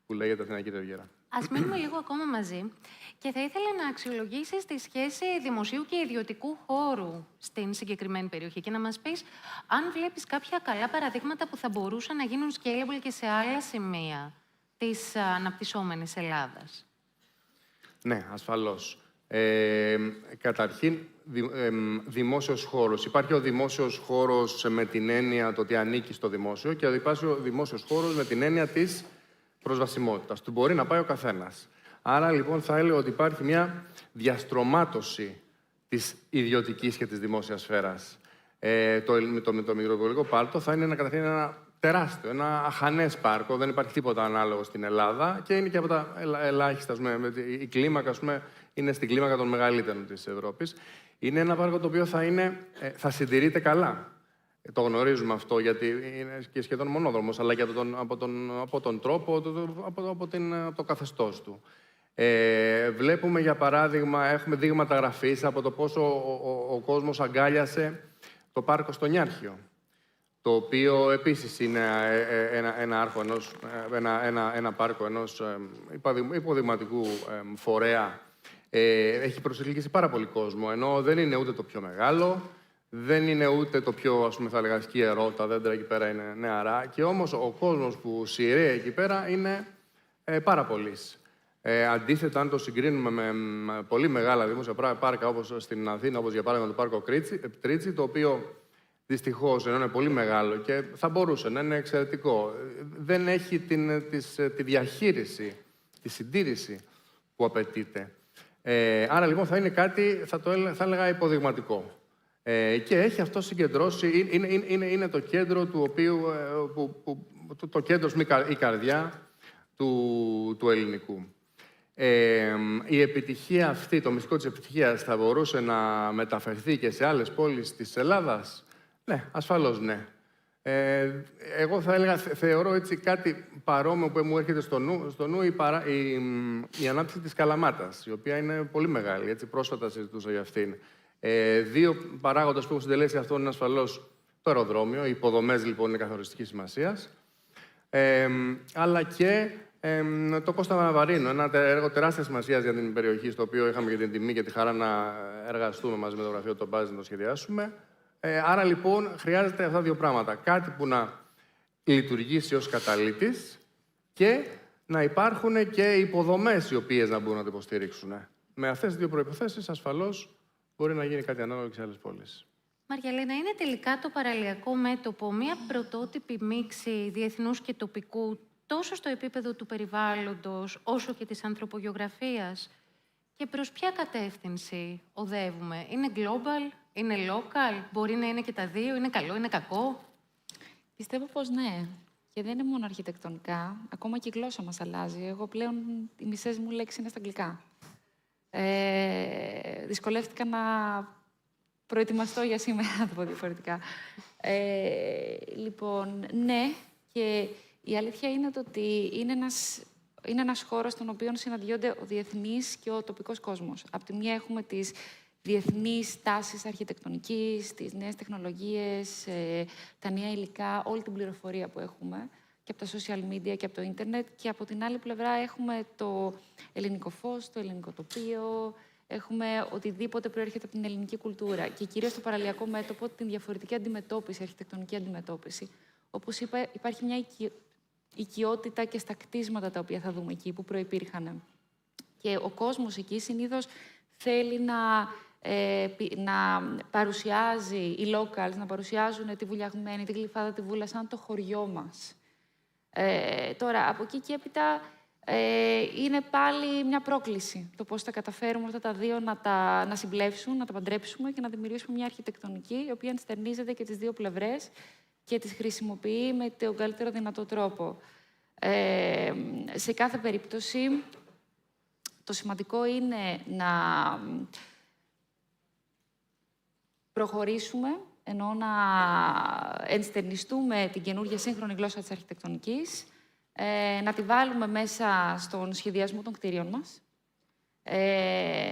[SPEAKER 9] που λέγεται Αθηναϊκή Ριβιέρα.
[SPEAKER 1] Ας μείνουμε λίγο ακόμα μαζί και θα ήθελα να αξιολογήσεις τη σχέση δημοσίου και ιδιωτικού χώρου στην συγκεκριμένη περιοχή και να μας πεις αν βλέπεις κάποια καλά παραδείγματα που θα μπορούσαν να γίνουν scalable και σε άλλα σημεία της αναπτυσσόμενης Ελλάδας.
[SPEAKER 9] Ναι, ασφαλώς. Καταρχήν, δημόσιος χώρος. Υπάρχει ο δημόσιος χώρος με την έννοια το ότι ανήκει στο δημόσιο και υπάρχει ο δημόσιος χώρος με την έννοια της προσβασιμότητας. Του μπορεί να πάει ο καθένας. Άρα, λοιπόν, θα έλεγα ότι υπάρχει μια διαστρωμάτωση της ιδιωτικής και της δημόσιας σφαίρας. Το μικροπολιτικό πάρκο θα είναι καταρχήν ένα τεράστιο, ένα αχανές πάρκο. Δεν υπάρχει τίποτα ανάλογο στην Ελλάδα και είναι και από τα ελάχιστα. Η κλίμακα, είναι στην κλίμακα των μεγαλύτερων της Ευρώπης. Είναι ένα πάρκο το οποίο θα συντηρείται καλά. Το γνωρίζουμε αυτό, γιατί είναι και σχεδόν μονόδρομος, αλλά και από τον τρόπο, από το καθεστώς του. Βλέπουμε, για παράδειγμα, έχουμε δείγματα γραφής από το πόσο ο κόσμος αγκάλιασε το πάρκο στο Νιάρχιο, το οποίο επίσης είναι ένα πάρκο ενός υποδειγματικού φορέα. Έχει προσελκύσει πάρα πολύ κόσμο, ενώ δεν είναι ούτε το πιο μεγάλο, δεν είναι ούτε το πιο, ας πούμε, θα έλεγα, σκιερό, τα δέντρα εκεί πέρα είναι νεαρά, και όμως ο κόσμος που σειραίει εκεί πέρα είναι πάρα πολύς. Αντίθετα, αν το συγκρίνουμε με πολύ μεγάλα δημόσια πάρκα, όπως στην Αθήνα, όπως για παράδειγμα το πάρκο Τρίτσι, το οποίο δυστυχώς ενώ είναι πολύ μεγάλο και θα μπορούσε να είναι εξαιρετικό, δεν έχει τη διαχείριση, τη συντήρηση που απαιτείται. Άρα, λοιπόν, θα είναι κάτι, θα έλεγα, υποδειγματικό. Και έχει αυτό συγκεντρώσει, είναι το κέντρο του οποίου, το κέντρο, η καρδιά του ελληνικού. Η επιτυχία αυτή, το μυστικό της επιτυχίας, θα μπορούσε να μεταφερθεί και σε άλλες πόλεις της Ελλάδας? Ναι, ασφαλώς ναι. Εγώ θα έλεγα, θεωρώ έτσι κάτι παρόμοιο που μου έρχεται στο νου η ανάπτυξη της Καλαμάτας, η οποία είναι πολύ μεγάλη, έτσι, πρόσφατα συζητούσα για αυτήν. Δύο παράγοντες που έχουν συντελέσει αυτό είναι ασφαλώς το αεροδρόμιο, οι υποδομές λοιπόν είναι καθοριστικής σημασίας, αλλά και το Κώστα Μαυρίνο, ένα έργο τεράστιας σημασίας για την περιοχή, στο οποίο είχαμε και την τιμή και τη χαρά να εργαστούμε μαζί με το γραφείο των Μπάζ να το σχεδιάσουμε. Άρα λοιπόν χρειάζεται αυτά δύο πράγματα. Κάτι που να λειτουργήσει ως καταλύτης και να υπάρχουν και υποδομές οι οποίες να μπορούν να το υποστηρίξουν. Με αυτές τις δύο προϋποθέσεις ασφαλώς μπορεί να γίνει κάτι ανάλογο και σε άλλες πόλεις.
[SPEAKER 1] Μαριαλένα, είναι τελικά το παραλιακό μέτωπο μια πρωτότυπη μίξη διεθνούς και τοπικού, τόσο στο επίπεδο του περιβάλλοντος, όσο και της ανθρωπογεωγραφίας? Και προς ποια κατεύθυνση οδεύουμε? Είναι global, είναι local, μπορεί να είναι και τα δύο, είναι καλό, είναι κακό?
[SPEAKER 10] Πιστεύω πως ναι. Και δεν είναι μόνο αρχιτεκτονικά, ακόμα και η γλώσσα μας αλλάζει. Εγώ πλέον οι μισές μου λέξεις είναι στα αγγλικά. Δυσκολεύτηκα να προετοιμαστώ για σήμερα, να το πω διαφορετικά. Λοιπόν, ναι, και η αλήθεια είναι ότι είναι ένας χώρος στον οποίο συναντιόνται ο διεθνής και ο τοπικός κόσμος. Από τη μία έχουμε τις διεθνείς τάσεις αρχιτεκτονικής, τις νέες τεχνολογίες, τα νέα υλικά, όλη την πληροφορία που έχουμε και από τα social media και από το ίντερνετ. Και από την άλλη πλευρά έχουμε το ελληνικό φως, το ελληνικό τοπίο, έχουμε οτιδήποτε προέρχεται από την ελληνική κουλτούρα και κυρίως το παραλιακό μέτωπο, την διαφορετική αντιμετώπιση, αρχιτεκτονική αντιμετώπιση. Όπως είπα, υπάρχει μια οικειότητα και στα κτίσματα τα οποία θα δούμε εκεί, που προϋπήρχαν. Και ο κόσμος εκεί συνήθως θέλει να παρουσιάζει, οι locals, να παρουσιάζουν τη βουλιαγμένη, τη Γλυφάδα, τη Βούλα, σαν το χωριό μας. Τώρα, από εκεί και έπειτα, είναι πάλι μια πρόκληση το πώς θα καταφέρουμε αυτά τα δύο να συμπλέψουν, να τα παντρέψουμε και να δημιουργήσουμε μια αρχιτεκτονική, η οποία ενστερνίζεται και τις δύο πλευρές και τις χρησιμοποιεί με τον καλύτερο δυνατό τρόπο. Σε κάθε περίπτωση, το σημαντικό είναι να προχωρήσουμε, ενώ να ενστερνιστούμε την καινούργια σύγχρονη γλώσσα της αρχιτεκτονικής, να τη βάλουμε μέσα στον σχεδιασμό των κτίριων μας,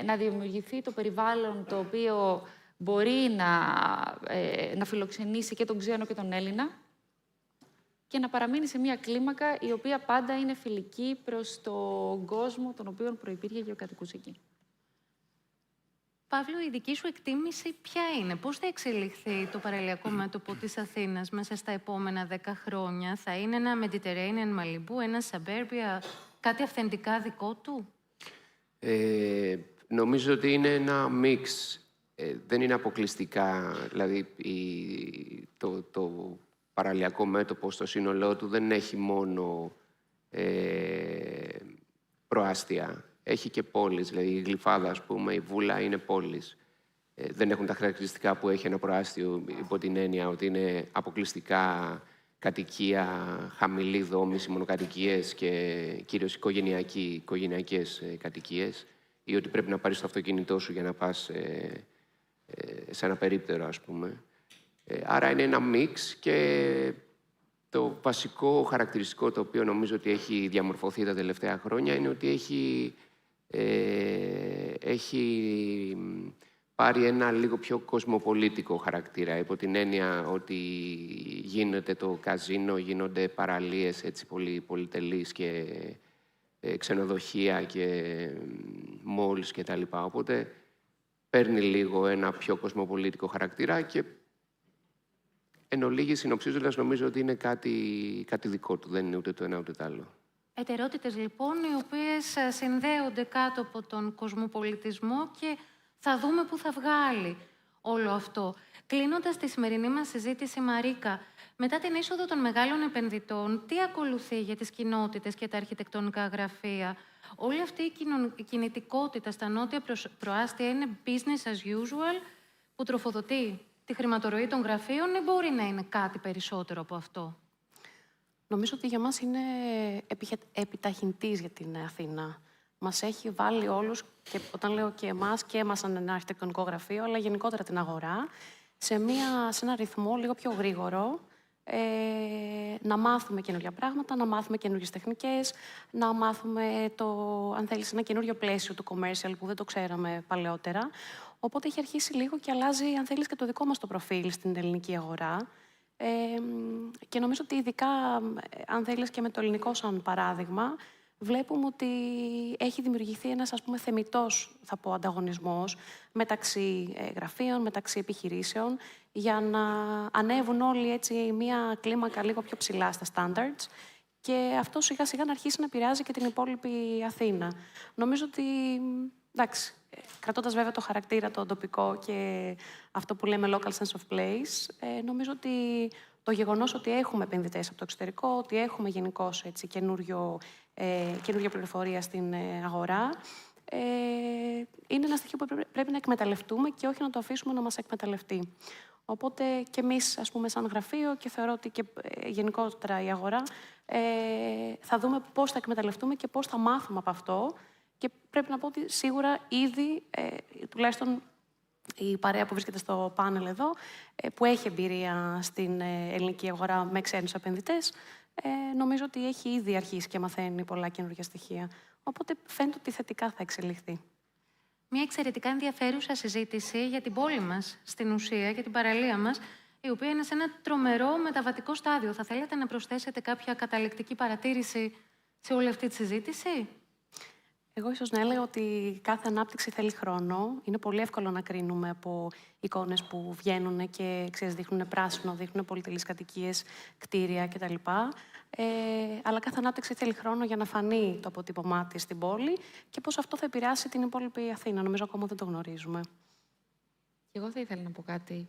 [SPEAKER 10] να δημιουργηθεί το περιβάλλον το οποίο μπορεί να φιλοξενήσει και τον ξένο και τον Έλληνα και να παραμείνει σε μια κλίμακα η οποία πάντα είναι φιλική προς τον κόσμο τον οποίο προϋπήρχε και ο κατοικούς εκεί.
[SPEAKER 1] Παύλο, η δική σου εκτίμηση ποια είναι? Πώς θα εξελιχθεί το παραλιακό μέτωπο της Αθήνας μέσα στα επόμενα 10 χρόνια? Θα είναι ένα Mediterranean Malibu, ένα Suburbia, κάτι αυθεντικά δικό του?
[SPEAKER 12] Νομίζω ότι είναι ένα μίξ. Δεν είναι αποκλειστικά, δηλαδή το παραλιακό μέτωπο στο σύνολό του δεν έχει μόνο προάστια. Έχει και πόλεις, δηλαδή η Γλυφάδα, ας πούμε, η Βούλα είναι πόλεις. Δεν έχουν τα χαρακτηριστικά που έχει ένα προάστιο υπό την έννοια ότι είναι αποκλειστικά κατοικία, χαμηλή δόμηση, μονοκατοικίες και κυρίως οικογενειακές κατοικίες ή ότι πρέπει να πάρεις το αυτοκίνητό σου για να πας σε ένα περίπτερο, ας πούμε. Άρα είναι ένα μίξ και το βασικό χαρακτηριστικό το οποίο νομίζω ότι έχει διαμορφωθεί τα τελευταία χρόνια είναι ότι έχει πάρει ένα λίγο πιο κοσμοπολίτικο χαρακτήρα, υπό την έννοια ότι γίνεται το καζίνο, γίνονται παραλίες έτσι πολύ πολυτελείς και ξενοδοχεία και malls και τα λοιπά. Οπότε παίρνει λίγο ένα πιο κοσμοπολίτικο χαρακτήρα και εν ολίγης συνοψίζοντας νομίζω ότι είναι κάτι δικό του, δεν είναι ούτε το ένα ούτε το άλλο.
[SPEAKER 1] Ετερότητες λοιπόν, οι οποίες συνδέονται κάτω από τον κοσμοπολιτισμό και θα δούμε πού θα βγάλει όλο αυτό. Κλείνοντας τη σημερινή μας συζήτηση, Μαρίκα, μετά την είσοδο των μεγάλων επενδυτών, τι ακολουθεί για τις κοινότητες και τα αρχιτεκτονικά γραφεία? Όλη αυτή η κινητικότητα στα νότια προάστια είναι business as usual που τροφοδοτεί τη χρηματορροή των γραφείων ή μπορεί να είναι κάτι περισσότερο από αυτό?
[SPEAKER 19] Νομίζω ότι για μας είναι επιταχυντής για την Αθήνα. Μας έχει βάλει όλους, και όταν λέω και εμάς σαν ένα αρχιτεκτονικό γραφείο, αλλά γενικότερα την αγορά, σε ένα ρυθμό λίγο πιο γρήγορο, να μάθουμε καινούργια πράγματα, να μάθουμε καινούργιες τεχνικές, να μάθουμε αν θέλεις, ένα καινούριο πλαίσιο του commercial που δεν το ξέραμε παλαιότερα. Οπότε έχει αρχίσει λίγο και αλλάζει, αν θέλεις, και το δικό μας το προφίλ στην ελληνική αγορά. Και νομίζω ότι ειδικά, αν θέλεις, και με το ελληνικό σαν παράδειγμα, βλέπουμε ότι έχει δημιουργηθεί ένας, ας πούμε, θεμιτός, θα πω, ανταγωνισμός μεταξύ γραφείων, μεταξύ επιχειρήσεων, για να ανέβουν όλοι έτσι μία κλίμακα λίγο πιο ψηλά στα standards και αυτό σιγά σιγά να αρχίσει να επηρεάζει και την υπόλοιπη Αθήνα. Νομίζω ότι, εντάξει, κρατώντας βέβαια το χαρακτήρα το τοπικό και αυτό που λέμε local sense of place, νομίζω ότι το γεγονός ότι έχουμε επενδυτές από το εξωτερικό, ότι έχουμε γενικώς καινούργια πληροφορία στην αγορά, είναι ένα στοιχείο που πρέπει να εκμεταλλευτούμε και όχι να το αφήσουμε να μας εκμεταλλευτεί. Οπότε και εμείς, ας πούμε, σαν γραφείο και θεωρώ ότι και γενικότερα η αγορά, θα δούμε πώς θα εκμεταλλευτούμε και πώς θα μάθουμε από αυτό. Και πρέπει να πω ότι σίγουρα ήδη, τουλάχιστον η παρέα που βρίσκεται στο πάνελ εδώ, που έχει εμπειρία στην ελληνική αγορά με ξένους επενδυτές, νομίζω ότι έχει ήδη αρχίσει και μαθαίνει πολλά καινούργια στοιχεία. Οπότε φαίνεται ότι θετικά θα εξελιχθεί.
[SPEAKER 1] Μια εξαιρετικά ενδιαφέρουσα συζήτηση για την πόλη μας, στην ουσία, για την παραλία μας, η οποία είναι σε ένα τρομερό μεταβατικό στάδιο. Θα θέλετε να προσθέσετε κάποια καταληκτική παρατήρηση σε όλη αυτή τη συζήτηση?
[SPEAKER 19] Εγώ ίσως να έλεγα ότι κάθε ανάπτυξη θέλει χρόνο. Είναι πολύ εύκολο να κρίνουμε από εικόνες που βγαίνουν και δείχνουν πράσινο, δείχνουν πολυτελείς κατοικίες, κτίρια κτλ. Αλλά κάθε ανάπτυξη θέλει χρόνο για να φανεί το αποτύπωμά της στην πόλη και πώς αυτό θα επηρεάσει την υπόλοιπη Αθήνα. Νομίζω ακόμα δεν το γνωρίζουμε.
[SPEAKER 16] Εγώ θα ήθελα να πω κάτι.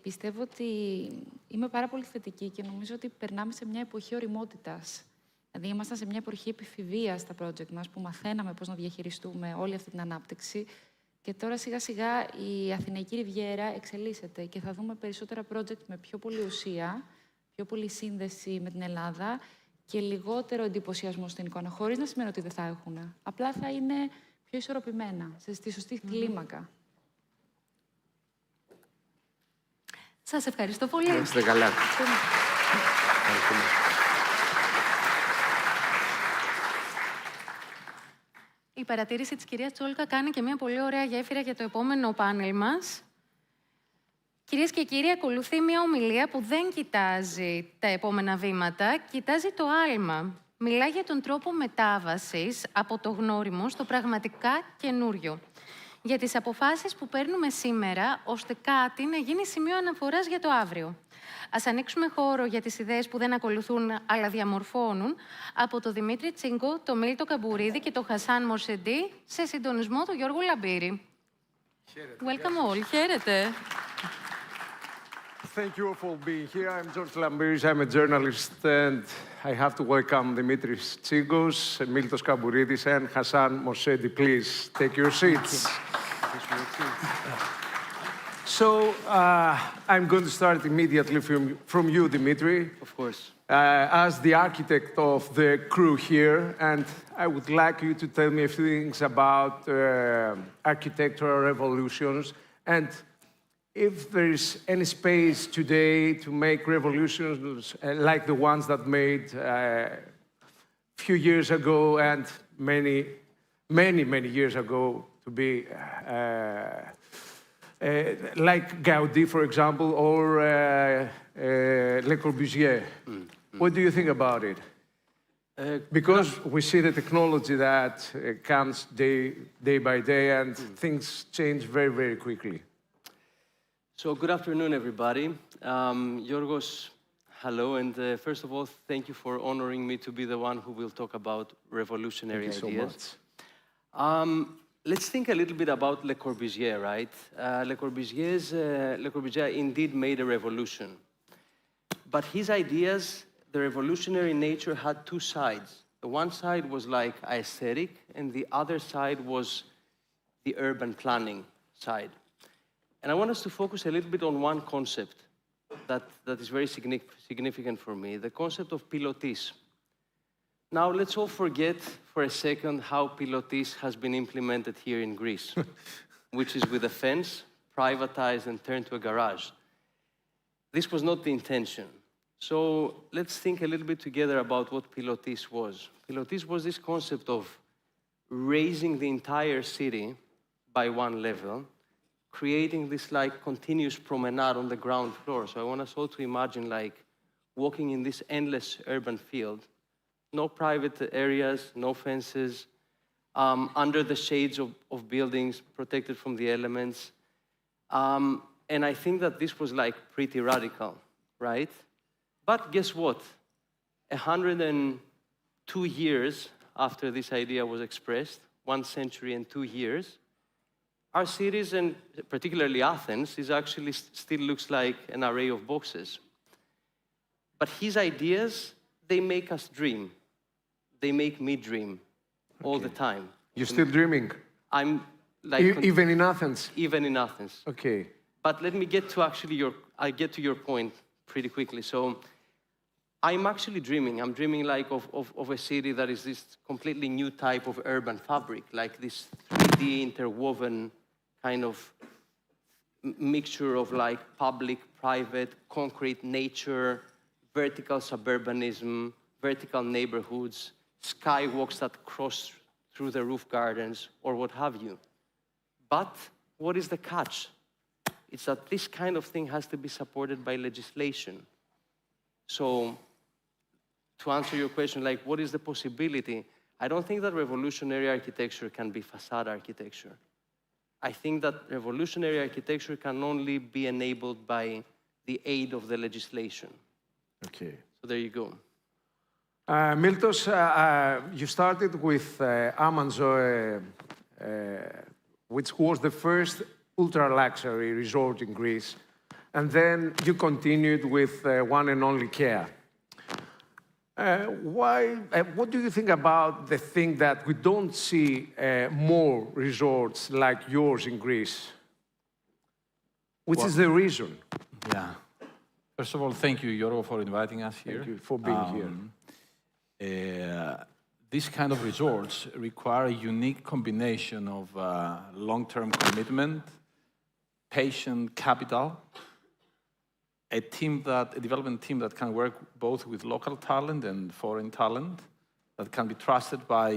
[SPEAKER 16] Πιστεύω ότι είμαι πάρα πολύ θετική και νομίζω ότι περνάμε σε μια εποχή ωριμότητας. Δηλαδή, ήμασταν σε μια εποχή επιφηβείας στα project μας, που μαθαίναμε πώς να διαχειριστούμε όλη αυτή την ανάπτυξη. Και τώρα, σιγά-σιγά, η Αθηναϊκή Ριβιέρα εξελίσσεται και θα δούμε περισσότερα project με πιο πολύ ουσία, πιο πολύ σύνδεση με την Ελλάδα και λιγότερο εντυπωσιασμό στην εικόνα, χωρίς να σημαίνει ότι δεν θα έχουν. Απλά θα είναι πιο ισορροπημένα, στη σωστή κλίμακα.
[SPEAKER 1] Σας ευχαριστώ πολύ.
[SPEAKER 12] Είστε καλά.
[SPEAKER 1] Η παρατήρηση της κυρίας Τσόλκα κάνει και μια πολύ ωραία γέφυρα για το επόμενο πάνελ μας. Κυρίες και κύριοι, ακολουθεί μια ομιλία που δεν κοιτάζει τα επόμενα βήματα, κοιτάζει το άλμα. Μιλά για τον τρόπο μετάβασης από το γνώριμο στο πραγματικά καινούριο. Για τις αποφάσεις που παίρνουμε σήμερα, ώστε κάτι να γίνει σημείο αναφοράς για το αύριο. Ας ανοίξουμε χώρο για τις ιδέες που δεν ακολουθούν, αλλά διαμορφώνουν, από το Δημήτρη Τσίγκο, το Μίλτο Καμπουρίδη και το Χασάν Μορσεντή, σε συντονισμό του Γιώργου Λαμπύρη. Welcome all. Χαίρετε.
[SPEAKER 6] Thank you for being here. I'm George Lambiris. I'm a journalist, and I have to welcome Dimitris Tsigos, Miltos Kambouridis, and Hassan Morsedi. Please take your seats. So I'm going to start immediately from you, Dimitri.
[SPEAKER 15] Of course.
[SPEAKER 6] As the architect of the crew here, and I would like you to tell me a few things about architectural revolutions, and if there is any space today to make revolutions like the ones that made a few years ago and many years ago to be like Gaudi, for example, or Le Corbusier. What do you think about it? Because we see the technology that comes day by day, and things change very, very quickly.
[SPEAKER 15] So good afternoon, everybody. Yorgos, hello, and first of all, thank you for honoring me to be the one who will talk about revolutionary ideas.
[SPEAKER 6] Thank you so much.
[SPEAKER 15] Let's think a little bit about Le Corbusier, right? Le Corbusier indeed made a revolution. But his ideas, the revolutionary nature, had two sides. The one side was like aesthetic, and the other side was the urban planning side. And I want us to focus a little bit on one concept that is very significant for me, the concept of pilotis. Now, let's all forget for a second how pilotis has been implemented here in Greece, which is with a fence, privatized and turned to a garage. This was not the intention. So let's think a little bit together about what pilotis was. Pilotis was this concept of raising the entire city by one level, creating this like continuous promenade on the ground floor. So I want us all to imagine like walking in this endless urban field, no private areas, no fences, under the shades of buildings, protected from the elements. And I think that this was like pretty radical, right? But guess what? 102 years after this idea was expressed, 1 century and 2 years, our cities, and particularly Athens, is actually still looks like an array of boxes. But his ideas, they make us dream. They make me dream all the time.
[SPEAKER 6] You're still dreaming?
[SPEAKER 15] I'm like...
[SPEAKER 6] Even in Athens?
[SPEAKER 15] Even in Athens.
[SPEAKER 6] Okay.
[SPEAKER 15] But let me get to actually I'll get to your point pretty quickly. So I'm actually dreaming. I'm dreaming like of a city that is this completely new type of urban fabric, like this 3D interwoven kind of mixture of like public, private, concrete nature, vertical suburbanism, vertical neighborhoods, skywalks that cross through the roof gardens, or what have you. But what is the catch? It's that this kind of thing has to be supported by legislation. So to answer your question, like, what is the possibility? I don't think that revolutionary architecture can be facade architecture. I think that revolutionary architecture can only be enabled by the aid of the legislation.
[SPEAKER 6] Okay.
[SPEAKER 15] So there you go.
[SPEAKER 6] Miltos, you started with Amanzoe, which was the first ultra-luxury resort in Greece, and then you continued with One and Only Care. What do you think about the thing that we don't see more resorts like yours in Greece? Which is the reason?
[SPEAKER 11] Yeah. First of all, thank you, Yorgo, for inviting us here.
[SPEAKER 6] Thank you for being here.
[SPEAKER 11] These kind of resorts require a unique combination of long-term commitment, patient capital, a development team that can work both with local talent and foreign talent, that can be trusted by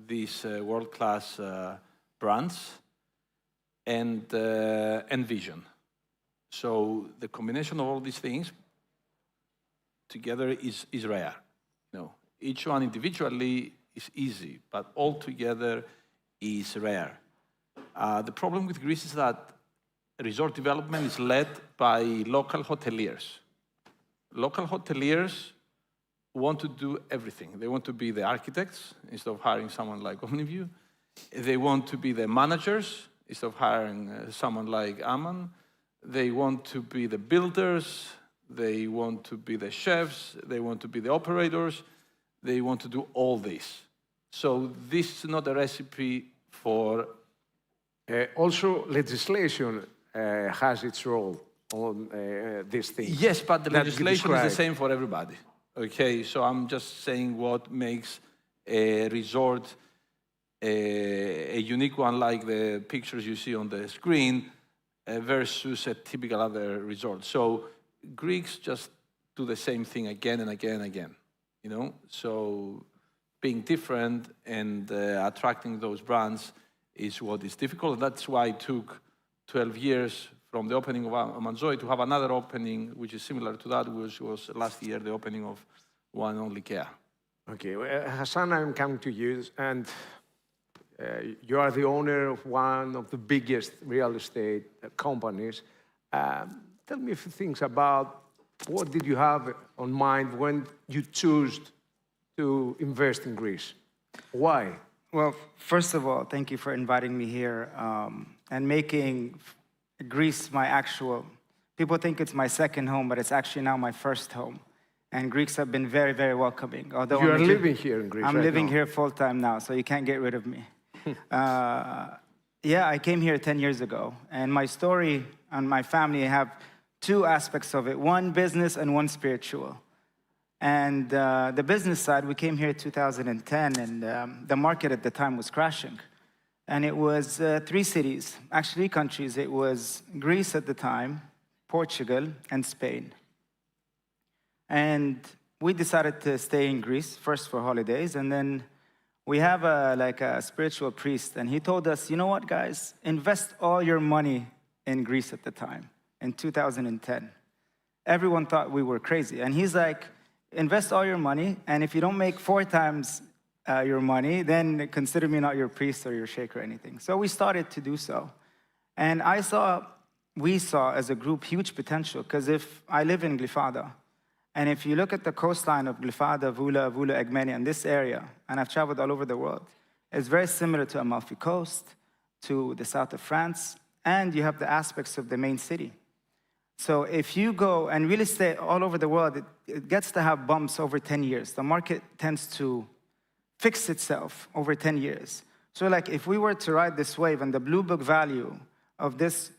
[SPEAKER 11] these world-class brands, and vision. So the combination of all these things together is rare. Each one individually is easy, but all together is rare. The problem with Greece is that resort development is led by local hoteliers.
[SPEAKER 8] local hoteliers want to do everything. They want to be the architects instead of hiring someone like OmniView. They want to be the managers instead of hiring someone like Aman. They want to be the builders. They want to be the chefs. They want to be the operators. They want to do all this. So this is not a recipe for...
[SPEAKER 6] Also, legislation has its role on this thing.
[SPEAKER 8] Yes, but the legislation is the same for everybody. Okay, so I'm just saying what makes a resort a unique one, like the pictures you see on the screen, versus a typical other resort. So Greeks just do the same thing again and again and again, you know? So being different and attracting those brands is what is difficult. That's why it took 12 years from the opening of Amanzoe to have another opening, which is similar to that, which was last year the opening of One Only Care.
[SPEAKER 6] Okay, Hassan, I'm coming to you, and you are the owner of one of the biggest real estate companies. Tell me a few things about what did you have on mind when you chose to invest in Greece? Why?
[SPEAKER 21] Well, first of all, thank you for inviting me here and making Greece my actual... People think it's my second home, but it's actually now my first home. And Greeks have been very, very welcoming. Although
[SPEAKER 6] you are living here in Greece
[SPEAKER 21] I'm
[SPEAKER 6] right
[SPEAKER 21] living
[SPEAKER 6] now.
[SPEAKER 21] Here full-time now, so you can't get rid of me. Yeah, I came here 10 years ago. And my story and my family have two aspects of it, one business and one spiritual. And the business side, we came here in 2010, and the market at the time was crashing. And it was three cities, actually 3 countries. It was Greece at the time, Portugal, and Spain. And we decided to stay in Greece, first for holidays, and then we have a spiritual priest, and he told us, you know what, guys? Invest all your money in Greece at the time, in 2010. Everyone thought we were crazy. And he's like, invest all your money, and if you don't make 4 times your money, then consider me not your priest or your sheikh or anything. So we started to do so. And we saw as a group huge potential, because if I live in Glyfada, and if you look at the coastline of Glyfada, Vula, Egmeni, and this area, and I've traveled all over the world, it's very similar to Amalfi Coast, to the south of France, and you have the aspects of the main city. So if you go and real estate all over the world, it gets to have bumps over 10 years. The market tends to fix itself over 10 years. So like if we were to ride this wave and the blue book value of this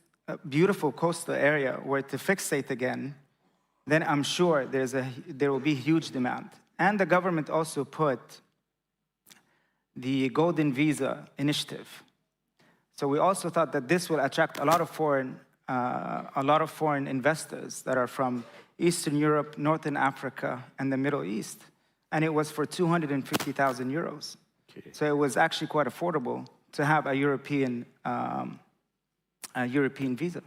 [SPEAKER 21] beautiful coastal area were to fixate again, then I'm sure there will be huge demand. And the government also put the Golden Visa initiative. So we also thought that this will attract a lot of foreign investors that are from Eastern Europe, Northern Africa, and the Middle East. And it was for 250,000 euros. Okay. So it was actually quite affordable to have a European visa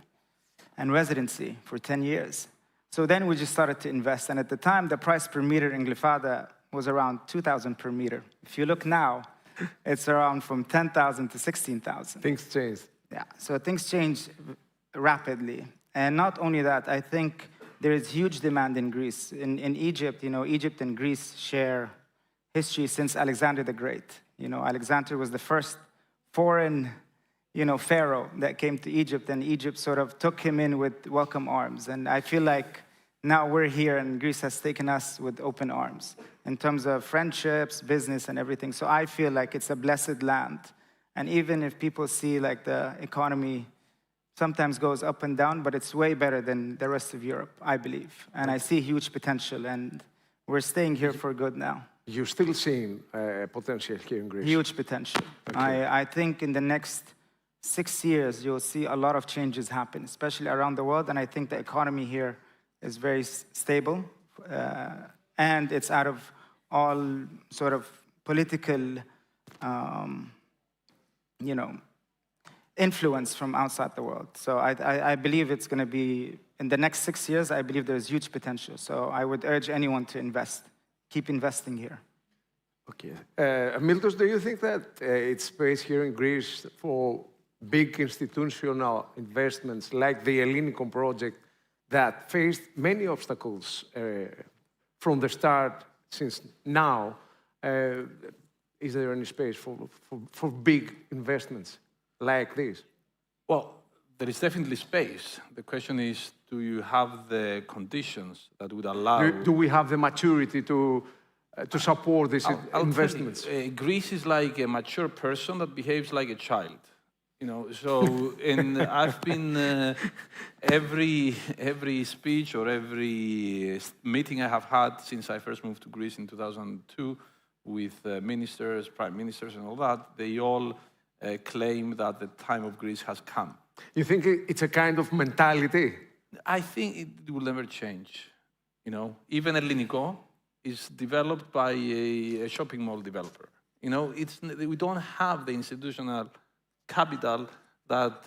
[SPEAKER 21] and residency for 10 years. So then we just started to invest. And at the time, the price per meter in Glyfada was around 2,000 per meter. If you look now, it's around from 10,000 to 16,000.
[SPEAKER 6] Things change.
[SPEAKER 21] Yeah, so things change rapidly. And not only that, I think there is huge demand in Greece. In Egypt, Egypt and Greece share history since Alexander the Great. Alexander was the first foreign, pharaoh that came to Egypt, and Egypt sort of took him in with welcome arms. And I feel like now we're here, and Greece has taken us with open arms in terms of friendships, business, and everything. So I feel like it's a blessed land. And even if people see like the economy sometimes goes up and down, but it's way better than the rest of Europe, I believe. And I see huge potential, and we're staying here for good now.
[SPEAKER 6] You're still seeing potential here in Greece?
[SPEAKER 21] Huge potential. Okay. I think in the next 6 years, you'll see a lot of changes happen, especially around the world. And I think the economy here is very stable. And it's out of all sort of political, influence from outside the world. So I believe it's going to be, in the next 6 years, I believe there's huge potential. So I would urge anyone to invest. Keep investing here.
[SPEAKER 6] Okay. Miltos, do you think that it's space here in Greece for big institutional investments like the Ellinikon project that faced many obstacles from the start since now. Is there any space for big investments like this?
[SPEAKER 8] Well, there is definitely space. The question is, do you have the conditions that would allow...
[SPEAKER 6] Do we have the maturity to support these investments?
[SPEAKER 8] Greece is like a mature person that behaves like a child. You know, so I've been every speech or every meeting I have had since I first moved to Greece in 2002 with ministers, prime ministers, and all that. They all claim that the time of Greece has come.
[SPEAKER 6] You think it's a kind of mentality?
[SPEAKER 8] I think it will never change. You know, even Elliniko is developed by a shopping mall developer. You know, we don't have the institutional capital that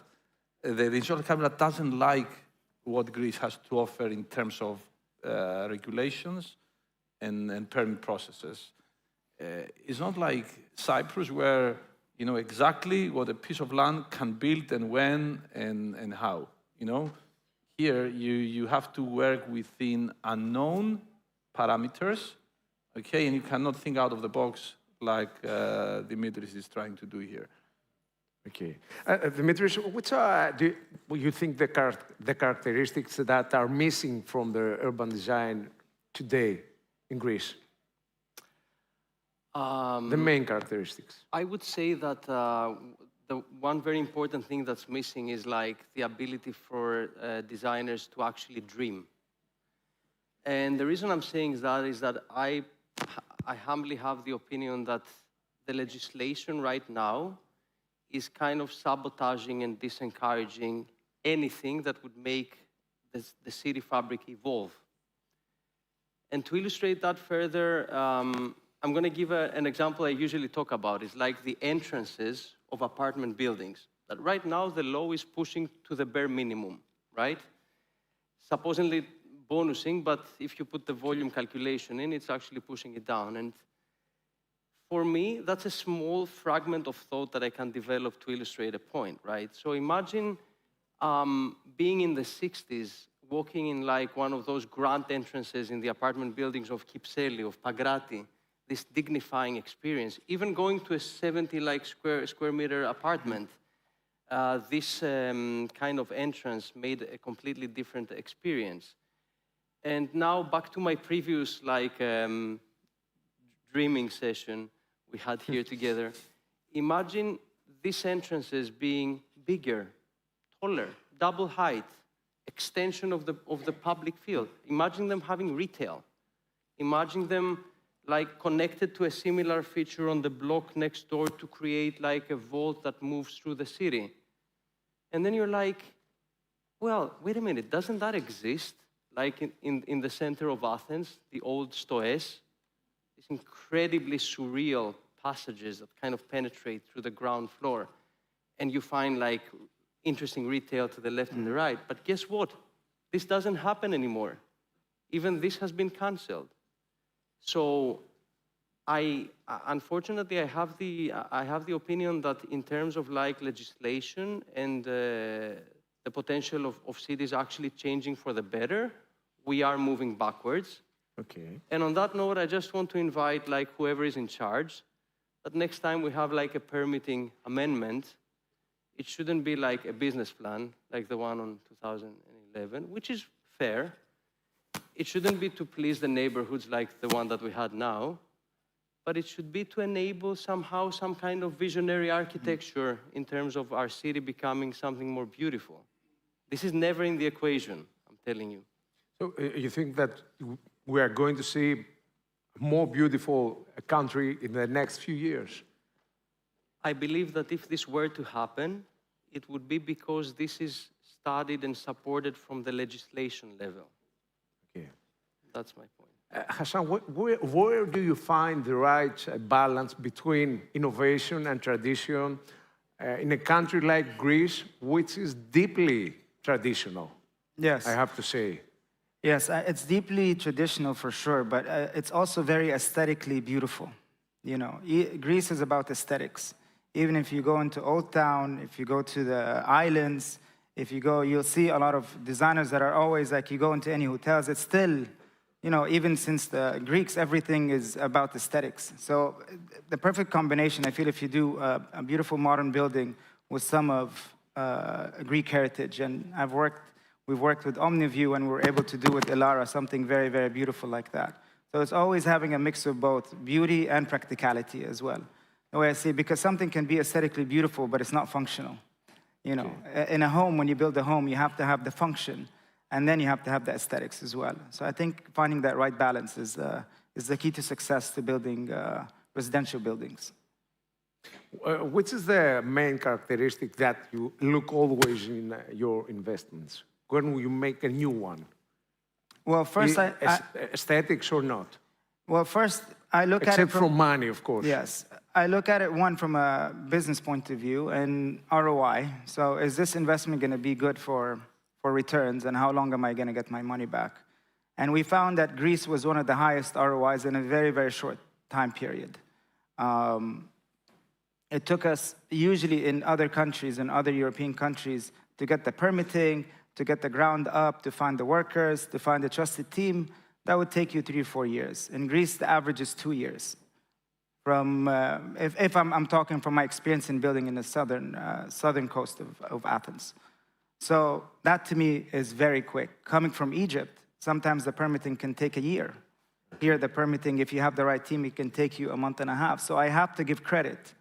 [SPEAKER 8] the institutional capital doesn't like what Greece has to offer in terms of regulations and permit processes. It's not like Cyprus where you know exactly what a piece of land can build and when and how. You know, here you have to work within unknown parameters, okay, and you cannot think out of the box like Dimitris is trying to do here.
[SPEAKER 6] Okay. Dimitris, which do you think the characteristics that are missing from the urban design today in Greece? The main characteristics.
[SPEAKER 15] I would say that the one very important thing that's missing is like the ability for designers to actually dream. And the reason I'm saying that is that I humbly have the opinion that the legislation right now is kind of sabotaging and disencouraging anything that would make the city fabric evolve. And to illustrate that further, I'm going to give an example I usually talk about. It's like the entrances of apartment buildings. That right now, the law is pushing to the bare minimum, right? Supposedly bonusing, but if you put the volume calculation in, it's actually pushing it down. And for me, that's a small fragment of thought that I can develop to illustrate a point, right? So imagine being in the 60s, walking in like one of those grand entrances in the apartment buildings of Kypseli, of Pagrati, this dignifying experience. Even going to a 70 square meter apartment, this kind of entrance made a completely different experience. And now back to my previous dreaming session we had here together. Imagine these entrances being bigger, taller, double height, extension of the public field. Imagine them having retail. Imagine them like connected to a similar feature on the block next door to create like a vault that moves through the city. And then you're like, well, wait a minute, doesn't that exist? Like in the center of Athens, the old stoes, these incredibly surreal passages that kind of penetrate through the ground floor. And you find like interesting retail to the left and the right. But guess what? This doesn't happen anymore. Even this has been canceled. So unfortunately, I have the opinion that in terms of like legislation and the potential of cities actually changing for the better, we are moving backwards.
[SPEAKER 6] Okay.
[SPEAKER 15] And on that note, I just want to invite like whoever is in charge, that next time we have like a permitting amendment, it shouldn't be like a business plan, like the one on 2011, which is fair. It shouldn't be to please the neighborhoods like the one that we had now, but it should be to enable somehow some kind of visionary architecture in terms of our city becoming something more beautiful. This is never in the equation, I'm telling you.
[SPEAKER 6] So you think that we are going to see a more beautiful country in the next few years?
[SPEAKER 15] I believe that if this were to happen, it would be because this is studied and supported from the legislation level.
[SPEAKER 6] Okay.
[SPEAKER 15] That's my point.
[SPEAKER 6] Hassan, where do you find the right balance between innovation and tradition in a country like Greece, which is deeply traditional?
[SPEAKER 21] Yes.
[SPEAKER 6] I have to say.
[SPEAKER 21] Yes, it's deeply traditional for sure, but it's also very aesthetically beautiful. You know, Greece is about aesthetics. Even if you go into Old Town, if you go to the islands, If you go, you'll see a lot of designers that are always like, you go into any hotels, it's still, you know, even since the Greeks, everything is about aesthetics. So the perfect combination, I feel, if you do a beautiful modern building with some of Greek heritage, and we've worked with OmniView, and we're able to do with Elara something very, very beautiful like that. So it's always having a mix of both beauty and practicality as well. The way I see it, because something can be aesthetically beautiful, but it's not functional. You know, in a home, when you build a home, you have to have the function, and then you have to have the aesthetics as well. So I think finding that right balance is the key to success to building residential buildings.
[SPEAKER 6] Which is the main characteristic that you look always in your investments when you make a new one?
[SPEAKER 21] Well, first,
[SPEAKER 6] aesthetics or not?
[SPEAKER 21] Well, first, I look
[SPEAKER 6] Except
[SPEAKER 21] at it
[SPEAKER 6] from money, of course.
[SPEAKER 21] Yes. I look at it, one, from a business point of view and ROI. So is this investment going to be good for returns, and how long am I going to get my money back? And we found that Greece was one of the highest ROIs in a very, very short time period. It took us, usually in other countries, in other European countries, to get the permitting, to get the ground up, to find the workers, to find a trusted team. That would take you 3 or 4 years. In Greece, the average is 2 years. From, if I'm talking from my experience in building in the southern coast of Athens. So that, to me, is very quick. Coming from Egypt, sometimes the permitting can take a year. Here, the permitting, if you have the right team, it can take you a month and a half. So I have to give credit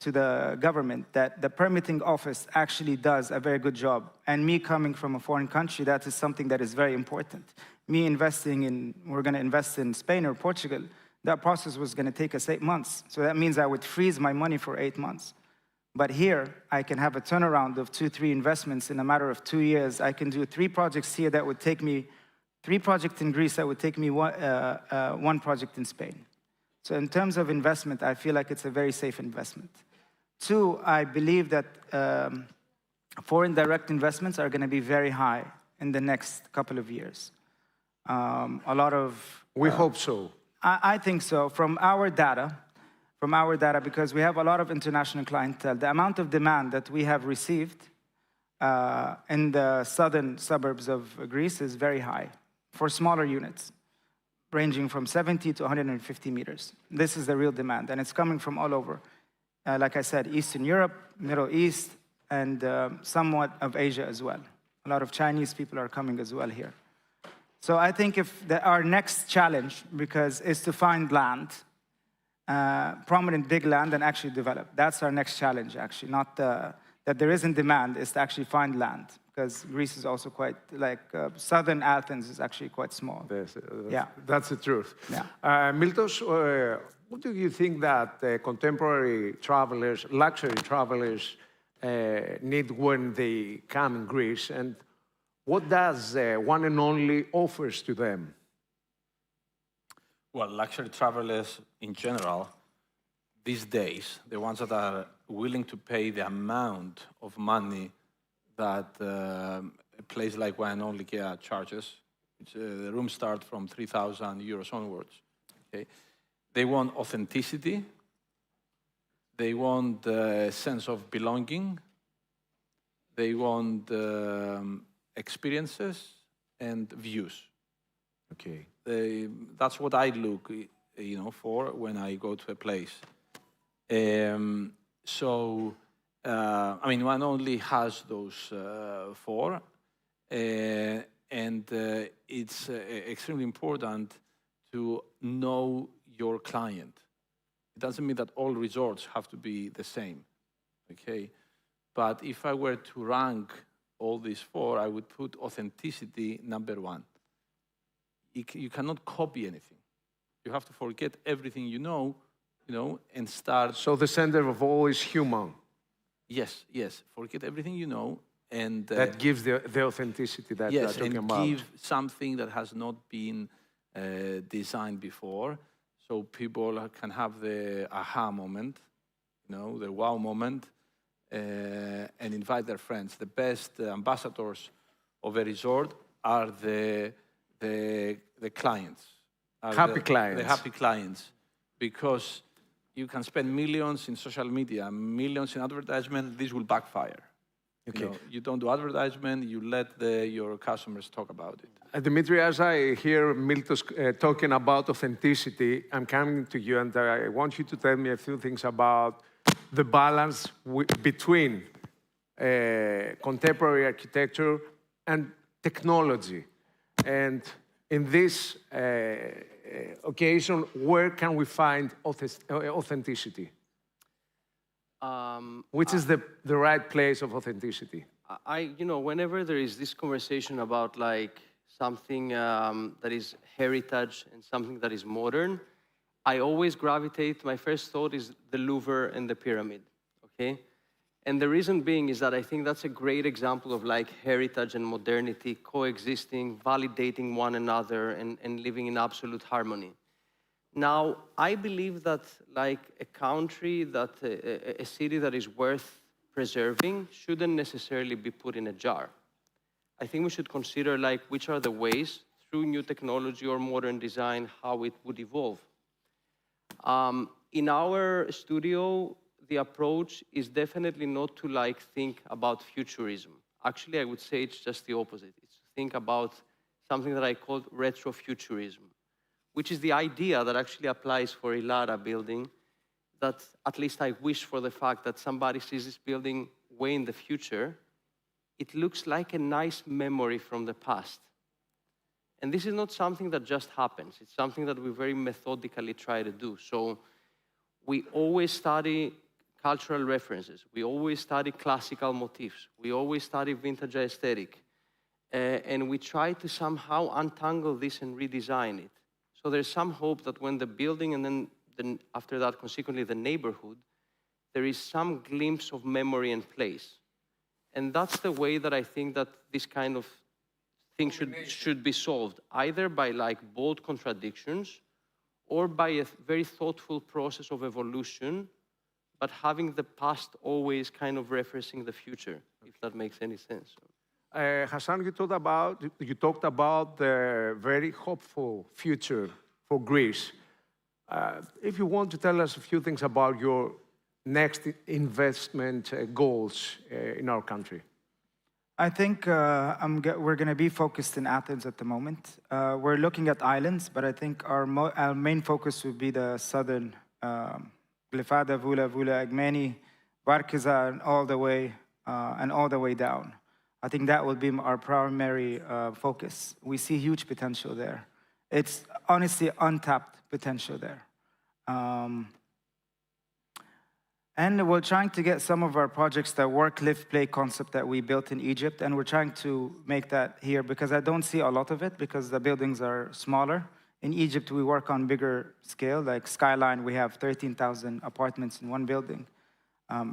[SPEAKER 21] to the government that the permitting office actually does a very good job. And me coming from a foreign country, that is something that is very important. Me investing in, we're going to invest in Spain or Portugal, that process was going to take us 8 months. So that means I would freeze my money for 8 months. But here, I can have a turnaround of 2, 3 investments in a matter of 2 years. I can do 3 projects here that would take me, 3 projects in Greece that would take me 1 project in Spain. So in terms of investment, I feel like it's a very safe investment. 2, I believe that foreign direct investments are going to be very high in the next couple of years. A lot of...
[SPEAKER 6] We hope so.
[SPEAKER 21] I think so. From our data, because we have a lot of international clientele, the amount of demand that we have received in the southern suburbs of Greece is very high for smaller units, ranging from 70 to 150 meters. This is the real demand, and it's coming from all over. Like I said, Eastern Europe, Middle East, and somewhat of Asia as well. A lot of Chinese people are coming as well here. So I think our next challenge, is to find land, prominent big land, and actually develop. That's our next challenge, actually. Not that there isn't demand, is to actually find land. Because Greece is also quite, southern Athens is actually quite small.
[SPEAKER 6] That's the truth.
[SPEAKER 21] Yeah.
[SPEAKER 6] Miltos, what do you think that contemporary travelers, luxury travelers, need when they come in Greece? And what does One and Only offers to them?
[SPEAKER 8] Well, luxury travelers in general, these days, the ones that are willing to pay the amount of money that a place like One and Only charges, which, the rooms start from 3,000 euros onwards. Okay? They want authenticity. They want a sense of belonging. They want experiences and views.
[SPEAKER 6] Okay.
[SPEAKER 8] That's what I look, for when I go to a place. One and Only has those 4, and it's extremely important to know your client. It doesn't mean that all resorts have to be the same, okay? But if I were to rank all these 4, I would put authenticity number 1. You cannot copy anything. You have to forget everything you know, and start...
[SPEAKER 6] So the center of all is human.
[SPEAKER 8] Yes. Forget everything you know, and...
[SPEAKER 6] that gives the authenticity that you're talking about.
[SPEAKER 8] Yes, and give something that has not been designed before, so people can have the aha moment, the wow moment, and invite their friends. The best ambassadors of a resort are the clients.
[SPEAKER 6] Clients.
[SPEAKER 8] The happy clients, because you can spend millions in social media, millions in advertisement, this will backfire. You know, you don't do advertisement, you let your customers talk about it.
[SPEAKER 6] Dimitri, as I hear Miltos talking about authenticity, I'm coming to you and I want you to tell me a few things about the balance between contemporary architecture and technology. And in this occasion, where can we find authenticity? Which is the right place of authenticity?
[SPEAKER 15] You know, whenever there is this conversation about like something that is heritage and something that is modern, I always gravitate, my first thought is the Louvre and the pyramid, okay? And the reason being is that I think that's a great example of like heritage and modernity coexisting, validating one another and living in absolute harmony. Now, I believe that like a country, that a city that is worth preserving shouldn't necessarily be put in a jar. I think we should consider like which are the ways through new technology or modern design, how it would evolve. In our studio, the approach is definitely not to like think about futurism. Actually, I would say it's just the opposite. It's to think about something that I call retrofuturism, which is the idea that actually applies for Ilara building, that at least I wish for the fact that somebody sees this building way in the future, it looks like a nice memory from the past. And this is not something that just happens. It's something that we very methodically try to do. So we always study cultural references. We always study classical motifs. We always study vintage aesthetic. And we try to somehow untangle this and redesign it. So there's some hope that when the building and then after that, consequently, the neighborhood, there is some glimpse of memory and place. And that's the way that I think that this kind of thing should be solved, either by like bold contradictions or by a very thoughtful process of evolution, but having the past always kind of referencing the future, if that makes any sense.
[SPEAKER 6] Hassan, you talked about the very hopeful future for Greece. If you want to tell us a few things about your next investment goals in our country.
[SPEAKER 21] I think we're going to be focused in Athens at the moment. We're looking at islands, but I think our main focus would be the southern, Glyfada, Vula, Agmeni, Varkiza, and all the way down. I think that will be our primary focus. We see huge potential there. It's honestly untapped potential there. And we're trying to get some of our projects that work, live, play concept that we built in Egypt, and we're trying to make that here because I don't see a lot of it because the buildings are smaller. In Egypt, we work on bigger scale, like Skyline, we have 13,000 apartments in one building.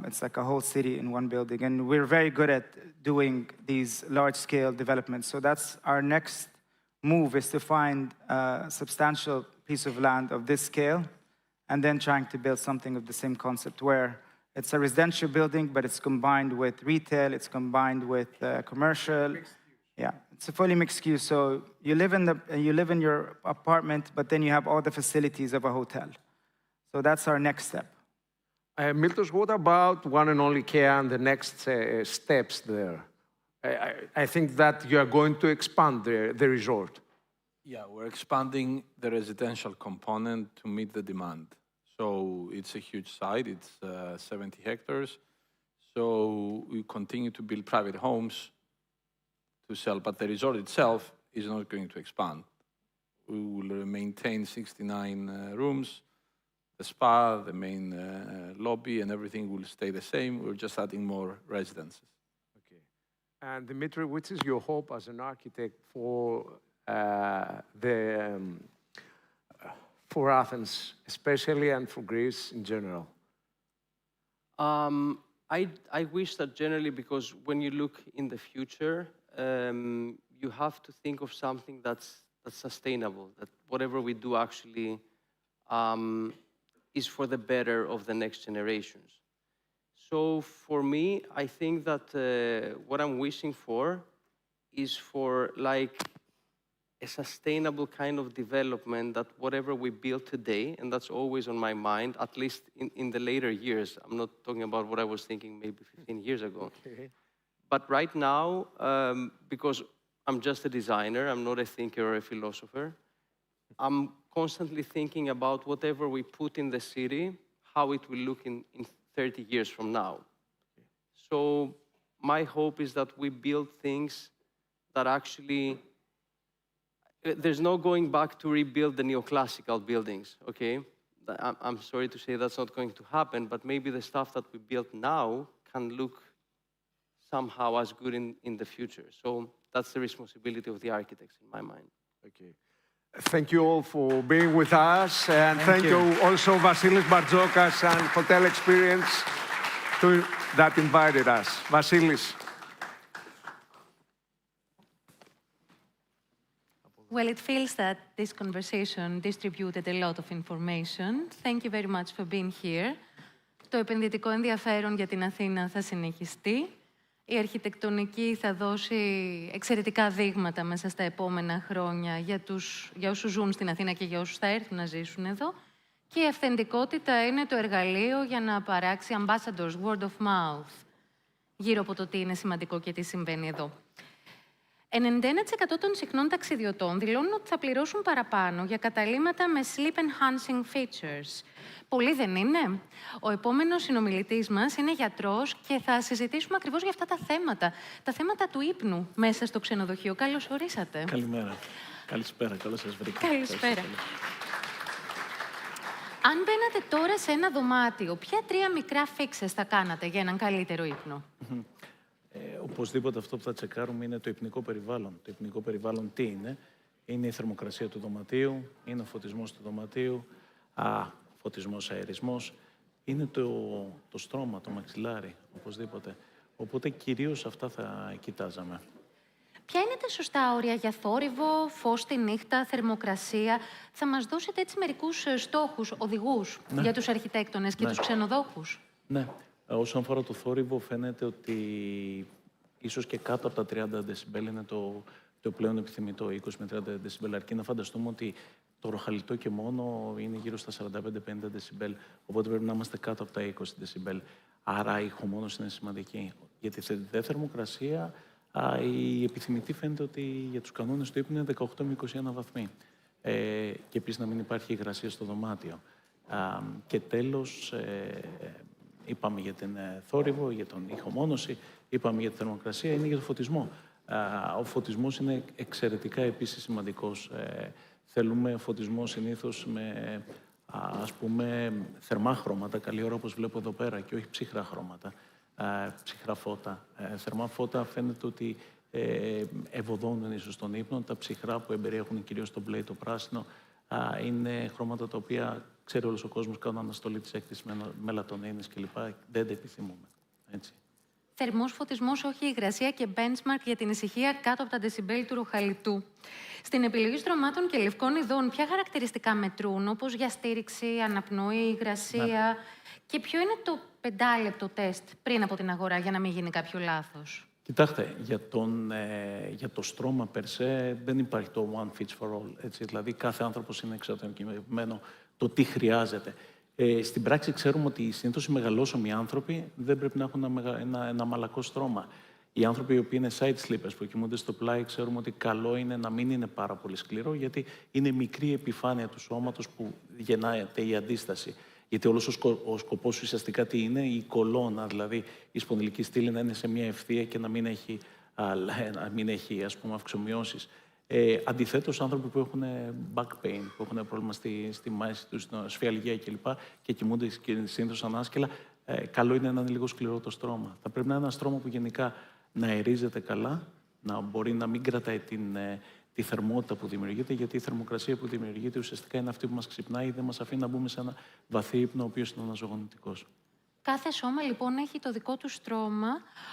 [SPEAKER 21] It's like a whole city in one building, and we're very good at doing these large-scale developments. So that's our next move, is to find a substantial piece of land of this scale, and then trying to build something of the same concept, where it's a residential building, but it's combined with retail, it's combined with commercial. Yeah, it's a fully mixed use. So you live in your apartment, but then you have all the facilities of a hotel. So that's our next step.
[SPEAKER 6] Miltos, what about One and Only Care and the next steps there? I think that you are going to expand the resort.
[SPEAKER 8] Yeah, we're expanding the residential component to meet the demand. So it's a huge site, it's 70 hectares. So we continue to build private homes to sell, but the resort itself is not going to expand. We will maintain 69 rooms, the spa, the main lobby, and everything will stay the same. We're just adding more residences.
[SPEAKER 6] Okay. And Dimitri, which is your hope as an architect for for Athens, especially, and for Greece in general?
[SPEAKER 15] I wish that generally, because when you look in the future, you have to think of something that's sustainable, that whatever we do actually is for the better of the next generations. So for me, I think that what I'm wishing for is for like a sustainable kind of development, that whatever we build today, and that's always on my mind, at least in the later years. I'm not talking about what I was thinking maybe 15 years ago.
[SPEAKER 6] Okay.
[SPEAKER 15] But right now, because I'm just a designer, I'm not a thinker or a philosopher, I'm constantly thinking about whatever we put in the city, how it will look in 30 years from now. So my hope is that we build things that actually, there's no going back to rebuild the neoclassical buildings, okay? I'm sorry to say that's not going to happen, but maybe the stuff that we build now can look somehow as good in the future. So that's the responsibility of the architects, in my mind.
[SPEAKER 6] Okay. Thank you all for being with us, and thank you also Vasilis Bartzokas and Hotel Experience that invited us. Vasilis.
[SPEAKER 1] Well, it feels that this conversation distributed a lot of information. Thank you very much for being here. Το επενδυτικό ενδιαφέρον για την Αθήνα θα συνεχιστεί. Η αρχιτεκτονική θα δώσει εξαιρετικά δείγματα μέσα στα επόμενα χρόνια για όσους ζουν στην Αθήνα και για όσους θα έρθουν να ζήσουν εδώ. Και η αυθεντικότητα είναι το εργαλείο για να παράξει ambassadors, word of mouth, γύρω από το τι είναι σημαντικό και τι συμβαίνει εδώ. 91% των συχνών ταξιδιωτών δηλώνουν ότι θα πληρώσουν παραπάνω για καταλύματα με sleep-enhancing features. Πολύ δεν είναι? Ο επόμενος συνομιλητής μας είναι γιατρός και θα συζητήσουμε ακριβώς για αυτά τα θέματα. Τα θέματα του ύπνου μέσα στο ξενοδοχείο. Καλώς ορίσατε.
[SPEAKER 4] Καλημέρα. Καλησπέρα. Καλώς σας βρήκα.
[SPEAKER 1] Καλησπέρα. Αν μπαίνατε τώρα σε ένα δωμάτιο, ποια 3 μικρά fixes θα κάνατε για έναν καλύτερο ύπνο?
[SPEAKER 4] Οπωσδήποτε αυτό που θα τσεκάρουμε είναι το υπνικό περιβάλλον. Το υπνικό περιβάλλον τι είναι? Είναι η θερμοκρασία του δωματίου, είναι ο φωτισμός του δωματίου, φωτισμός, αερισμός, είναι το στρώμα, το μαξιλάρι, οπωσδήποτε. Οπότε κυρίως αυτά θα κοιτάζαμε.
[SPEAKER 1] Ποια είναι τα σωστά όρια για θόρυβο, φως τη νύχτα, θερμοκρασία? Θα μας δώσετε έτσι μερικούς στόχους, οδηγούς για τους αρχιτέκτονες και τους ξενοδόχους.
[SPEAKER 4] Ναι. Όσον αφορά το θόρυβο, φαίνεται ότι ίσως και κάτω από τα 30 δεσιμπέλ είναι το πλέον επιθυμητό, 20 με 30 δεσιμπέλ. Αρκεί να φανταστούμε ότι το ροχαλιτό και μόνο είναι γύρω στα 45-50 δεσιμπέλ, οπότε πρέπει να είμαστε κάτω από τα 20 δεσιμπέλ. Άρα η ηχομόνωση είναι σημαντική. Γιατί στη δε θερμοκρασία, η επιθυμητή φαίνεται ότι για τους κανόνες του ύπνου είναι 18 με 21 βαθμοί. Και επίσης να μην υπάρχει υγρασία στο δωμάτιο. Και τέλος, είπαμε για την θόρυβο, για την ηχομόνωση, είπαμε για τη θερμοκρασία, είναι για το φωτισμό. Ο φωτισμός είναι εξαιρετικά επίσης σημαντικός. Θέλουμε φωτισμό συνήθως με, ας πούμε, θερμά χρώματα, καλή ώρα όπως βλέπω εδώ πέρα, και όχι ψυχρά χρώματα, ψυχρά φώτα. Θερμά φώτα φαίνεται ότι ευωδώνουν ίσως τον ύπνο. Τα ψυχρά που εμπεριέχουν κυρίως το μπλε ή το πράσινο είναι χρώματα τα οποία ξέρει όλος ο κόσμος, κάνουν αναστολή της έκτησης μελατονίνης κλπ. Δεν τα επιθυμούμε. Έτσι.
[SPEAKER 1] Θερμός φωτισμός, όχι υγρασία και benchmark για την ησυχία κάτω από τα δεσιμπέλ του ροχαλιτού. Στην επιλογή στρωμάτων και λευκών ειδών, ποια χαρακτηριστικά μετρούν, όπως για στήριξη, αναπνοή, υγρασία? Και ποιο είναι το 5λεπτο τεστ πριν από την αγορά, για να μην γίνει κάποιο λάθος?
[SPEAKER 4] Κοιτάξτε, για το στρώμα περσέ δεν υπάρχει το one fits for all. Έτσι, δηλαδή, κάθε άνθρωπος είναι εξατομικευμένο το τι χρειάζεται. Στην πράξη ξέρουμε ότι συνήθως οι μεγαλόσωμοι άνθρωποι δεν πρέπει να έχουν ένα μαλακό στρώμα. Οι άνθρωποι οι οποίοι είναι side sleepers που κοιμούνται στο πλάι, ξέρουμε ότι καλό είναι να μην είναι πάρα πολύ σκληρό, γιατί είναι μικρή η επιφάνεια του σώματος που γεννάεται η αντίσταση. Γιατί όλος ο σκοπός ουσιαστικά τι είναι? Η κολόνα, δηλαδή η σπονδυλική στήλη να είναι σε μια ευθεία και να μην έχει ας πούμε, αυξομοιώσεις. Αντιθέτως, άνθρωποι που έχουν back pain, που έχουν πρόβλημα στη μάηση τους, στην σφιαλγία κλπ. Και κοιμούνται συνήθως ανάσκελα, καλό είναι να είναι λίγο σκληρό το στρώμα. Θα πρέπει να είναι ένα στρώμα που γενικά να αερίζεται καλά, να μπορεί να μην κρατάει τη θερμότητα που δημιουργείται, γιατί η θερμοκρασία που δημιουργείται ουσιαστικά είναι αυτή που μας ξυπνάει, δεν μας αφήνει να μπούμε σε ένα βαθύ ύπνο, ο οποίος είναι αναζωογονητικός.
[SPEAKER 1] Κάθε σώμα λοιπόν έχει το δικό του στρώμα,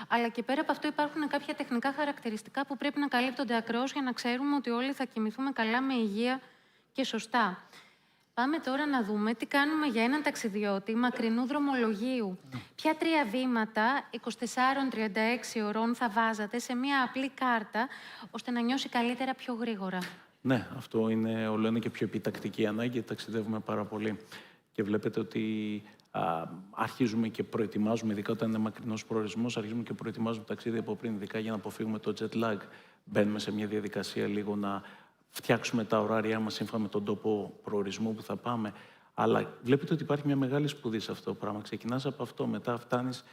[SPEAKER 1] αλλά και πέρα από αυτό υπάρχουν κάποια τεχνικά χαρακτηριστικά που πρέπει να καλύπτονται ακρός για να ξέρουμε ότι όλοι θα κοιμηθούμε καλά, με υγεία και σωστά. Πάμε τώρα να δούμε τι κάνουμε για έναν ταξιδιώτη μακρινού δρομολογίου. Ποια 3 βήματα 24-36 ωρών θα βάζατε σε μια απλή κάρτα, ώστε να νιώσει καλύτερα πιο γρήγορα?
[SPEAKER 4] Ναι, αυτό είναι όλο ένα και πιο επιτακτική ανάγκη. Ταξιδεύουμε πάρα πολύ. Και βλέπετε ότι αρχίζουμε και προετοιμάζουμε, ειδικά όταν είναι μακρινός προορισμός, αρχίζουμε και προετοιμάζουμε ταξίδι από πριν, ειδικά για να αποφύγουμε το jet lag. Μπαίνουμε σε μια διαδικασία λίγο να φτιάξουμε τα ωράριά μας σύμφωνα με τον τόπο προορισμού που θα πάμε. Αλλά βλέπετε ότι υπάρχει μια μεγάλη σπουδή σε αυτό το πράγμα. Ξεκινάς από αυτό, μετά φτάνεις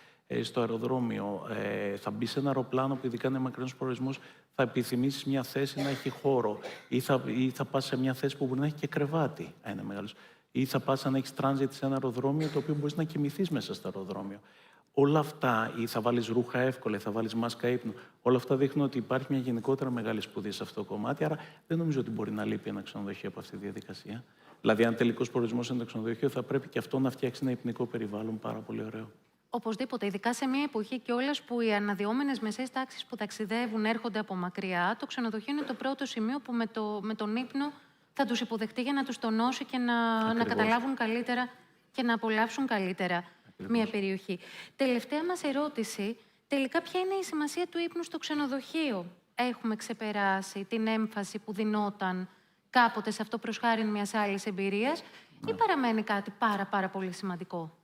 [SPEAKER 4] στο αεροδρόμιο, θα μπει σε ένα αεροπλάνο που ειδικά είναι μακρινός προορισμός, θα επιθυμήσεις μια θέση να έχει χώρο, ή θα πας σε μια θέση που μπορεί να έχει και κρεβάτι, αν είναι μεγάλος. Ή θα πας να έχεις transit σε ένα αεροδρόμιο το οποίο μπορείς να κοιμηθείς μέσα στο αεροδρόμιο. Όλα αυτά, ή θα βάλεις ρούχα εύκολα, ή θα βάλεις μάσκα ύπνου, όλα αυτά δείχνουν ότι υπάρχει μια γενικότερα μεγάλη σπουδή σε αυτό το κομμάτι. Άρα δεν νομίζω ότι μπορεί να λείπει ένα ξενοδοχείο από αυτή τη διαδικασία. Δηλαδή, αν τελικός προορισμός είναι το ξενοδοχείο, θα πρέπει και αυτό να φτιάξει ένα υπνικό περιβάλλον πάρα πολύ ωραίο.
[SPEAKER 1] Οπωσδήποτε, ειδικά σε μια εποχή κιόλας που οι αναδυόμενες μεσαίες τάξεις που ταξιδεύουν έρχονται από μακριά, το ξενοδοχείο είναι το πρώτο σημείο που με τον ύπνο θα τους υποδεχτεί για να τους τονώσει και να καταλάβουν καλύτερα και να απολαύσουν καλύτερα μια περιοχή. Τελευταία μας ερώτηση, τελικά ποια είναι η σημασία του ύπνου στο ξενοδοχείο? Έχουμε ξεπεράσει την έμφαση που δινόταν κάποτε σε αυτό προς χάριν μιας άλλης εμπειρίας ή παραμένει κάτι πάρα πολύ σημαντικό?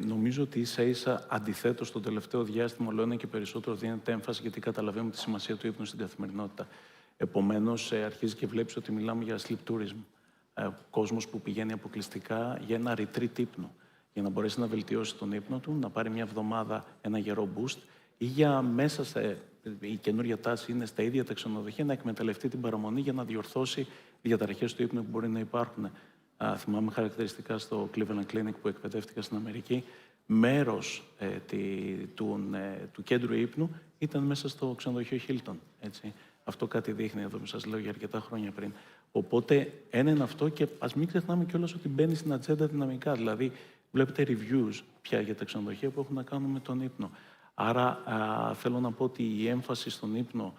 [SPEAKER 4] Νομίζω ότι ίσα-ίσα αντιθέτως το τελευταίο διάστημα όλο ένα και περισσότερο δίνεται έμφαση γιατί καταλαβαίνουμε τη σημασία του ύπνου στην καθημερινότητα. Επομένως, αρχίζει και βλέπεις ότι μιλάμε για sleep tourism. Κόσμος που πηγαίνει αποκλειστικά για ένα retreat ύπνου, για να μπορέσει να βελτιώσει τον ύπνο του, να πάρει μια εβδομάδα ένα γερό boost ή για μέσα η καινούργια τάση είναι στα ίδια τα ξενοδοχεία να εκμεταλλευτεί την παραμονή για να διορθώσει διαταραχές του ύπνου που μπορεί να υπάρχουν. Θυμάμαι χαρακτηριστικά στο Cleveland Clinic που εκπαιδεύτηκα στην Αμερική, μέρος του κέντρου ύπνου ήταν μέσα στο ξενοδοχείο Hilton. Έτσι. Αυτό κάτι δείχνει εδώ που σας λέω για αρκετά χρόνια πριν. Οπότε, ένα είναι αυτό και ας μην ξεχνάμε κιόλας ότι μπαίνει στην ατζέντα δυναμικά. Δηλαδή, βλέπετε reviews πια για τα ξενοδοχεία που έχουν να κάνουν με τον ύπνο. Άρα, θέλω να πω ότι η έμφαση στον ύπνο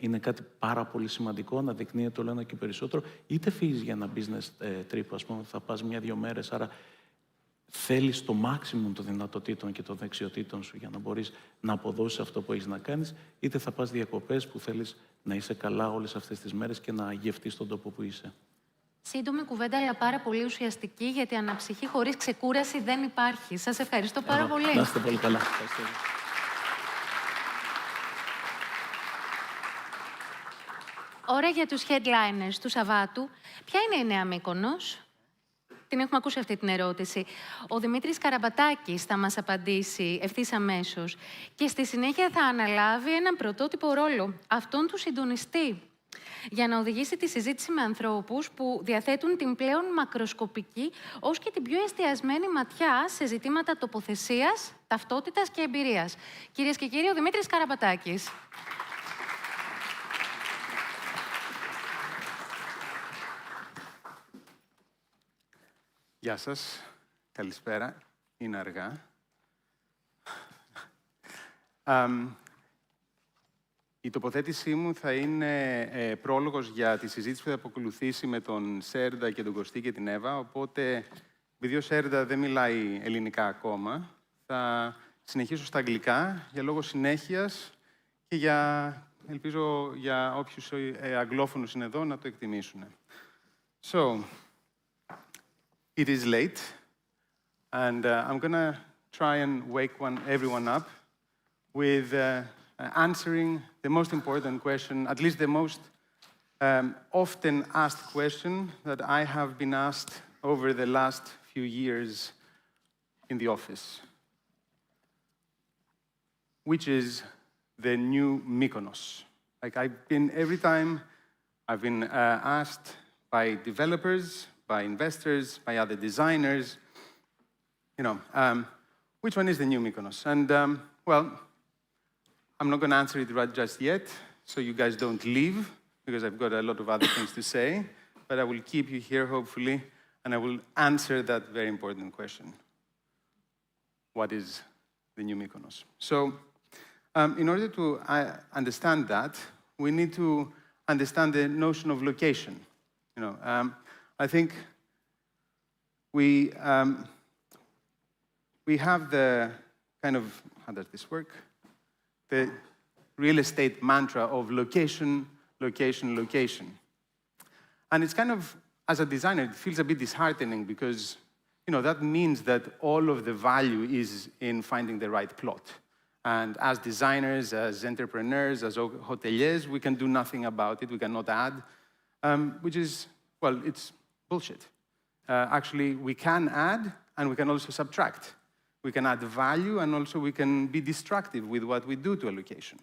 [SPEAKER 4] είναι κάτι πάρα πολύ σημαντικό, να δεικνύεται όλο ένα και περισσότερο. Είτε φύγεις για ένα business trip, ας πούμε, θα πας 1-2 μέρες, άρα θέλεις το maximum των δυνατοτήτων και των δεξιοτήτων σου για να μπορείς να αποδώσεις αυτό που έχεις να κάνεις, είτε θα πας διακοπές που θέλεις να είσαι καλά όλες αυτές τις μέρες και να γευτείς τον τόπο που είσαι.
[SPEAKER 1] Σύντομη κουβέντα, αλλά πάρα πολύ ουσιαστική, γιατί αναψυχή χωρίς ξεκούραση δεν υπάρχει. Σας ευχαριστώ πάρα πολύ.
[SPEAKER 4] Να είστε πολύ καλά. Ευχαριστώ.
[SPEAKER 1] Ώρα για τους headliners του Σαββάτου. Ποια είναι η νέα Μύκονος? Την έχουμε ακούσει αυτή την ερώτηση. Ο Δημήτρης Καραμπατάκης θα μας απαντήσει ευθύς αμέσως. Και στη συνέχεια θα αναλάβει έναν πρωτότυπο ρόλο, αυτόν του συντονιστή, για να οδηγήσει τη συζήτηση με ανθρώπους που διαθέτουν την πλέον μακροσκοπική ως και την πιο εστιασμένη ματιά σε ζητήματα τοποθεσίας, ταυτότητας και εμπειρίας. Κυρίες και κύριοι, ο Δημήτρης Καραμπατάκης.
[SPEAKER 18] Γεια σας. Καλησπέρα. Είναι αργά. Η τοποθέτησή μου θα είναι πρόλογος για τη συζήτηση που θα ακολουθήσει με τον Σέρντα και τον Κωστή και την Εύα, οπότε, επειδή ο Σέρντα δεν μιλάει ελληνικά ακόμα, θα συνεχίσω στα αγγλικά για λόγο συνέχειας και ελπίζω για όποιους αγγλόφωνους είναι εδώ να το εκτιμήσουν. So, it is late, and I'm going to try and wake everyone up with answering the most important question, at least the most often asked question that I have been asked over the last few years in the office, which is the new Mykonos. Like every time I've been asked by developers, by investors, by other designers, which one is the new Mykonos? And, well, I'm not going to answer it right just yet, so you guys don't leave, because I've got a lot of other things to say, but I will keep you here, hopefully, and I will answer that very important question. What is the new Mykonos? So, in order to understand that, we need to understand the notion of location. I think we have the kind of, how does this work? The real estate mantra of location, location, location. And it's kind of, as a designer, it feels a bit disheartening because that means that all of the value is in finding the right plot. And as designers, as entrepreneurs, as hoteliers, we can do nothing about it. We cannot add, which is, well, it's bullshit. Actually, we can add, and we can also subtract. We can add value, and also we can be destructive with what we do to a location.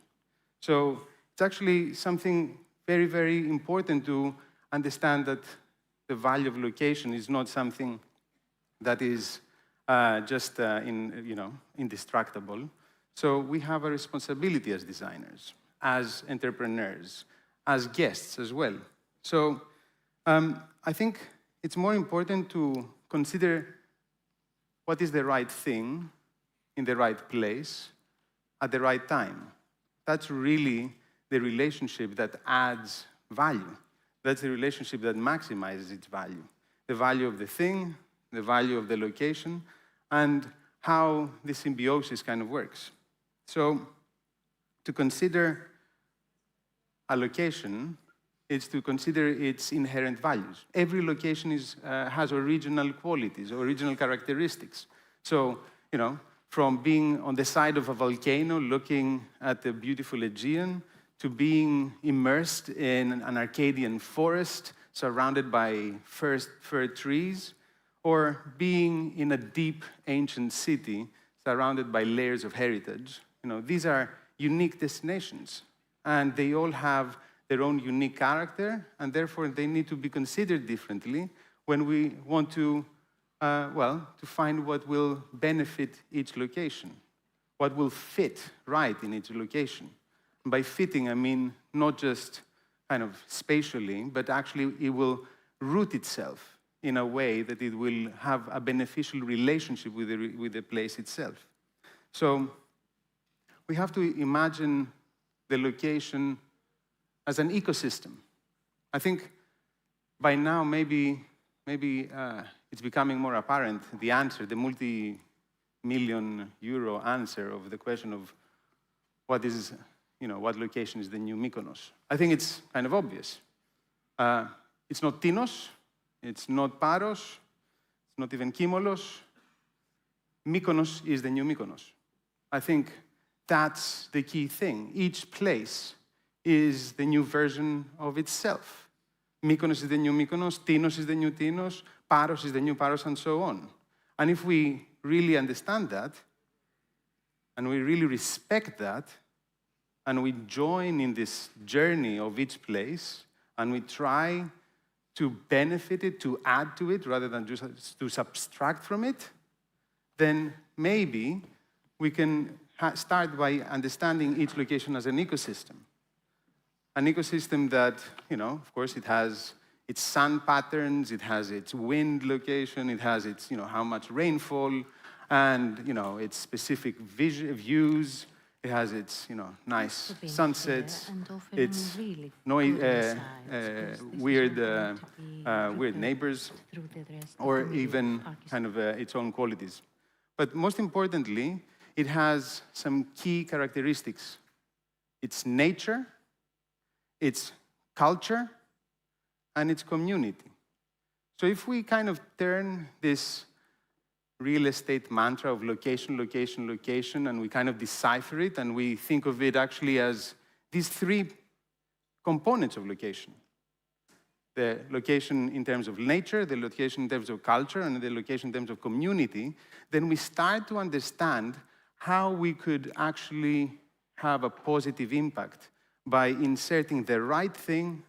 [SPEAKER 18] So it's actually something very, very important to understand that the value of location is not something that is just indestructible. So we have a responsibility as designers, as entrepreneurs, as guests as well. So I think it's more important to consider what is the right thing in the right place at the right time. That's really the relationship that adds value. That's the relationship that maximizes its value. The value of the thing, the value of the location, and how the symbiosis kind of works. So to consider a location is to consider its inherent values. Every location has original qualities, original characteristics. So, from being on the side of a volcano looking at the beautiful Aegean, to being immersed in an Arcadian forest surrounded by fir trees, or being in a deep ancient city surrounded by layers of heritage. These are unique destinations, and they all have their own unique character, and therefore they need to be considered differently when we want to, to find what will benefit each location, what will fit right in each location. And by fitting, I mean not just kind of spatially, but actually it will root itself in a way that it will have a beneficial relationship with the place itself. So we have to imagine the location as an ecosystem. I think by now maybe it's becoming more apparent, the answer, the multi-million euro answer of the question of what location is the new Mykonos. I think it's kind of obvious. It's not Tinos, it's not Paros, it's not even Kimolos. Mykonos is the new Mykonos. I think that's the key thing. Each place is the new version of itself. Mykonos is the new Mykonos, Tinos is the new Tinos, Paros is the new Paros, and so on. And if we really understand that, and we really respect that, and we join in this journey of each place, and we try to benefit it, to add to it, rather than just to subtract from it, then maybe we can start by understanding each location as an ecosystem. An ecosystem that, of course, it has its sun patterns, it has its wind location, it has its, how much rainfall, and, its specific views. It has its, nice sunsets, its weird neighbors, or even kind of its own qualities. But most importantly, it has some key characteristics. Its nature, its culture, and its community. So if we kind of turn this real estate mantra of location, location, location, and we kind of decipher it, and we think of it actually as these three components of location. The location in terms of nature, the location in terms of culture, and the location in terms of community, then we start to understand how we could actually have a positive impact by inserting the right thing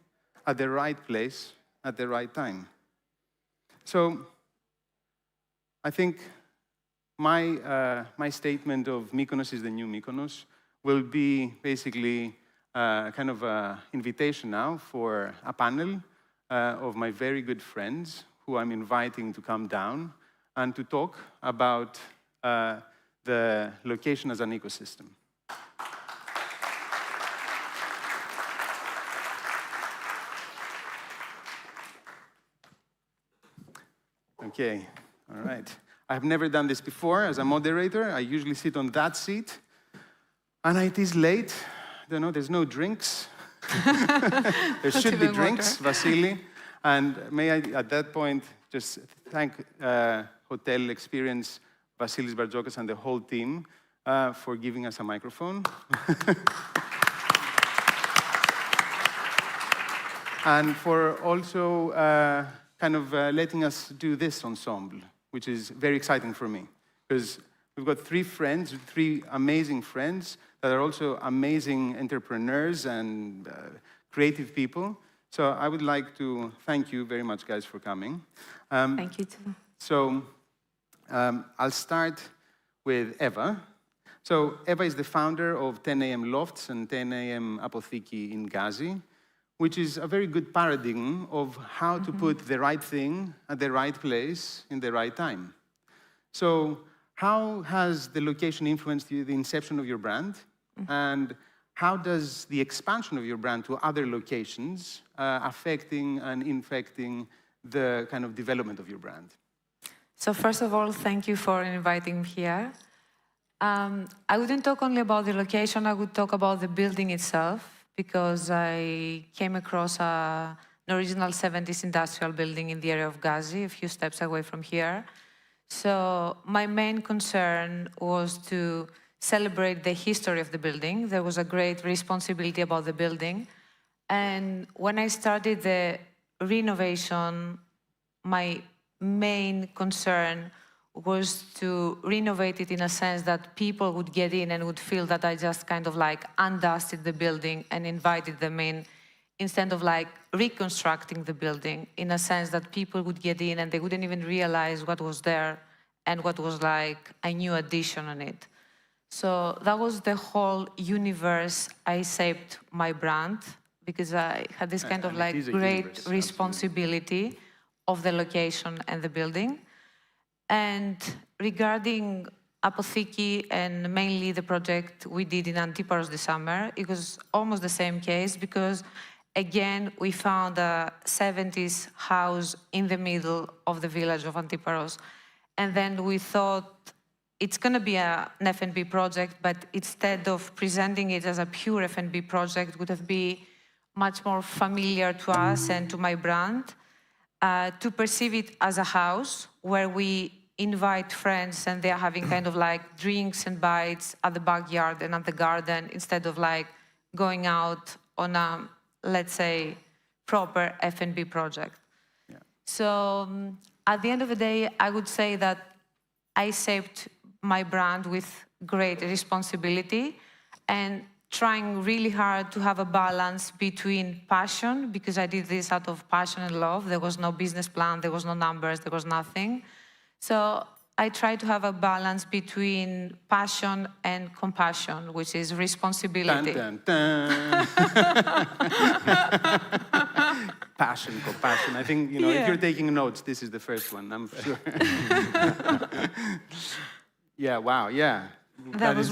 [SPEAKER 18] at the right place at the right time. So I think my statement of Mykonos is the new Mykonos will be basically kind of an invitation now for a panel of my very good friends who I'm inviting to come down and to talk about the location as an ecosystem. Okay, all right. I've never done this before as a moderator. I usually sit on that seat. And it is late. I don't know, there's no drinks. There should be drinks, Vasily. And may I, at that point, just thank Hotel Experience, Vasilis Bartzokas, and the whole team for giving us a microphone. And for also letting us do this ensemble, which is very exciting for me. Because we've got three amazing friends that are also amazing entrepreneurs and creative people. So I would like to thank you very much, guys, for coming.
[SPEAKER 10] Thank you, too.
[SPEAKER 18] So I'll start with Eva. So Eva is the founder of 10 AM Lofts and 10 AM Apotheki in Gazi, which is a very good paradigm of how to put the right thing at the right place in the right time. So how has the location influenced the inception of your brand? And how does the expansion of your brand to other locations affecting and infecting the kind of development of your brand?
[SPEAKER 14] So first of all, thank you for inviting me here. I wouldn't talk only about the location, I would talk about the building itself, because I came across an original 70s industrial building in the area of Gazi, a few steps away from here. So my main concern was to celebrate the history of the building. There was a great responsibility about the building. And when I started the renovation, my main concern was to renovate it in a sense that people would get in and would feel that I just kind of like undusted the building and invited them in, instead of like reconstructing the building in a sense that people would get in and they wouldn't even realize what was there and what was like a new addition on it. So that was the whole universe I shaped my brand, because I had this kind of like great responsibility of the location and the building. And regarding Apotheki and mainly the project we did in Antiparos this summer, it was almost the same case, because again, we found a 70s house in the middle of the village of Antiparos. And then we thought it's going to be an F&B project, but instead of presenting it as a pure F&B project, would have been much more familiar to us and to my brand, to perceive it as a house where we invite friends and they're having kind of like drinks and bites at the backyard and at the garden, instead of like going out on a, let's say, proper F&B project. Yeah. So at the end of the day, I would say that I shaped my brand with great responsibility and trying really hard to have a balance between passion, because I did this out of passion and love. There was no business plan, there was no numbers, there was nothing. So I try to have a balance between passion and compassion, which is responsibility.
[SPEAKER 18] Dun, dun, dun. Passion, compassion. I think, you know, if you're taking notes, this is the first one, I'm sure. Yeah, wow, yeah.
[SPEAKER 14] That was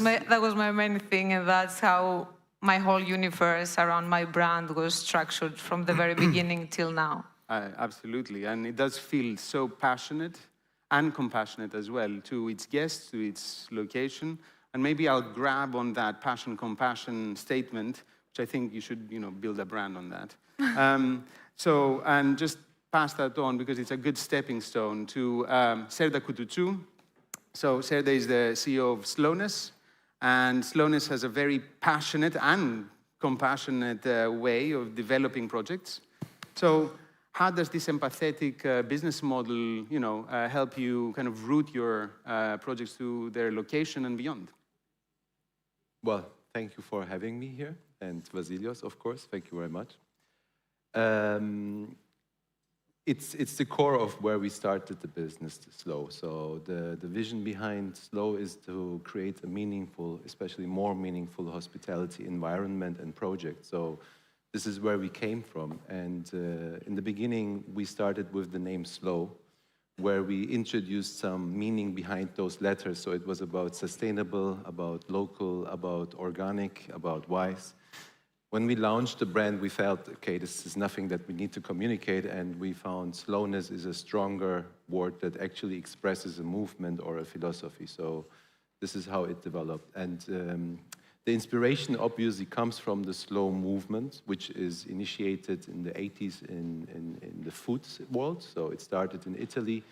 [SPEAKER 14] my main thing, and that's how my whole universe around my brand was structured from the very beginning till now.
[SPEAKER 18] Absolutely, and it does feel so passionate and compassionate as well to its guests, to its location. And maybe I'll grab on that passion, compassion statement, which I think you should, you know, build a brand on that. And just pass that on, because it's a good stepping stone to Serda Kutucu. So Serda is the CEO of Slowness, and Slowness has a very passionate and compassionate way of developing projects. So how does this empathetic business model, you know, help you kind of route your projects to their location and beyond?
[SPEAKER 22] Well, thank you for having me here, and Vasilios, of course. Thank you very much. It's the core of where we started the business, Slow. So the vision behind Slow is to create a meaningful, especially more meaningful hospitality environment and project. So this is where we came from. And in the beginning, we started with the name Slow, where we introduced some meaning behind those letters. So it was about sustainable, about local, about organic, about wise. When we launched the brand, we felt, okay, this is nothing that we need to communicate, and we found slowness is a stronger word that actually expresses a movement or a philosophy. So this is how it developed. And the inspiration obviously comes from the slow movement, which is initiated in the 80s in the food world. So it started in Italy.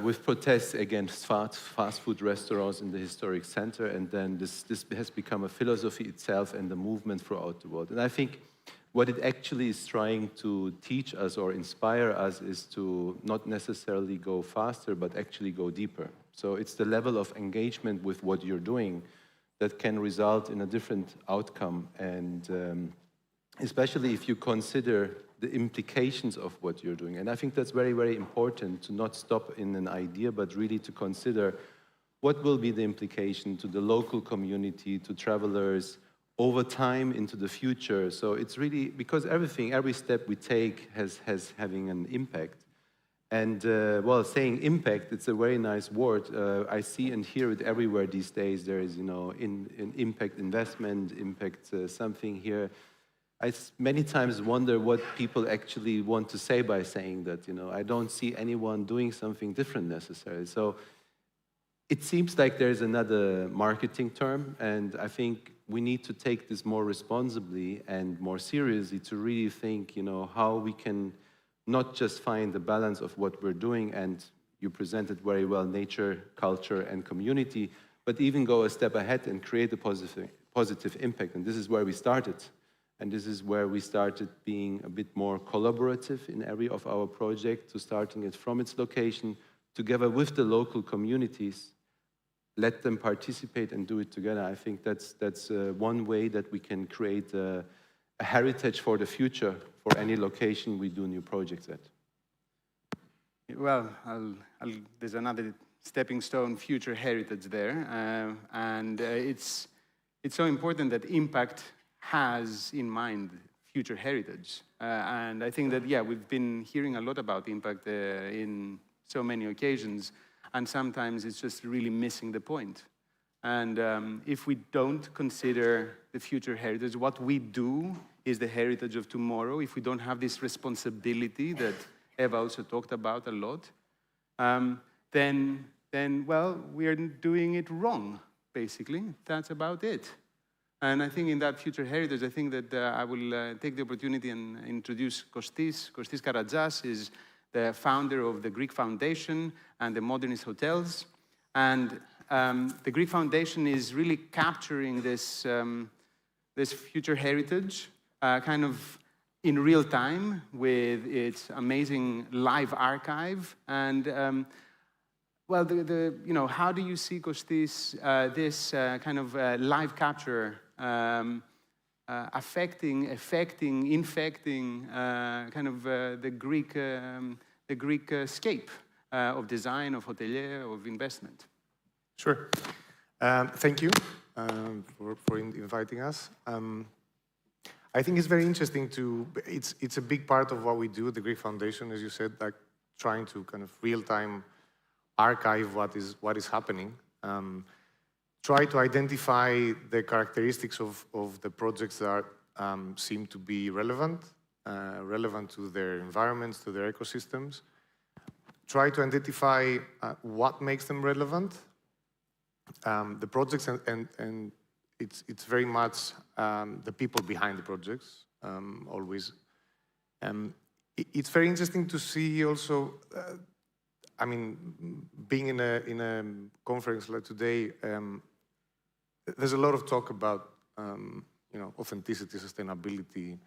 [SPEAKER 22] with protests against fast food restaurants in the historic center, and then this has become a philosophy itself and a movement throughout the world. And I think what it actually is trying to teach us or inspire us is to not necessarily go faster, but actually go deeper. So it's the level of engagement with what you're doing that can result in a different outcome. And especially if you consider the implications of what you're doing. And I think that's very, very important to not stop in an idea, but really to consider what will be the implication to the local community, to travelers, over time into the future. So it's really, because every step we take has having an impact. And well, saying impact, it's a very nice word. I see and hear it everywhere these days. There is, in impact investment, impact something here. I many times wonder what people actually want to say by saying that, I don't see anyone doing something different necessarily. So it seems like there's another marketing term, and I think we need to take this more responsibly and more seriously to really think, how we can not just find the balance of what we're doing, and you presented very well nature, culture, and community, but even go a step ahead and create a positive impact. And this is where we started. And this is where we started being a bit more collaborative in every of our projects, to starting it from its location, together with the local communities, let them participate and do it together. I think that's one way that we can create a heritage for the future for any location we do new projects at.
[SPEAKER 18] Well, there's another stepping stone, future heritage there. And it's so important that impact has in mind future heritage. And I think that, we've been hearing a lot about impact in so many occasions, and sometimes it's just really missing the point. And if we don't consider the future heritage, what we do is the heritage of tomorrow. If we don't have this responsibility that Eva also talked about a lot, then well, we are doing it wrong, basically. That's about it. And I think in that future heritage, I think that I will take the opportunity and introduce Kostis. Kostis Karagias is the founder of the Greek Foundation and the Modernist Hotels. And the Greek Foundation is really capturing this, this future heritage kind of in real time with its amazing live archive. And well, how do you see, Kostis, this kind of live capture infecting kind of the Greek scape of design, of hotelier, of investment?
[SPEAKER 2] Sure. Thank you for inviting us. I think it's very interesting it's a big part of what we do at the Greek Foundation, as you said, like trying to kind of real-time archive what is happening. Try to identify the characteristics of the projects that seem to be relevant to their environments, to their ecosystems. Try to identify what makes them relevant. The projects, and it's very much the people behind the projects, always. It's very interesting to see also, I mean, being in a conference like today, there's a lot of talk about authenticity, sustainability,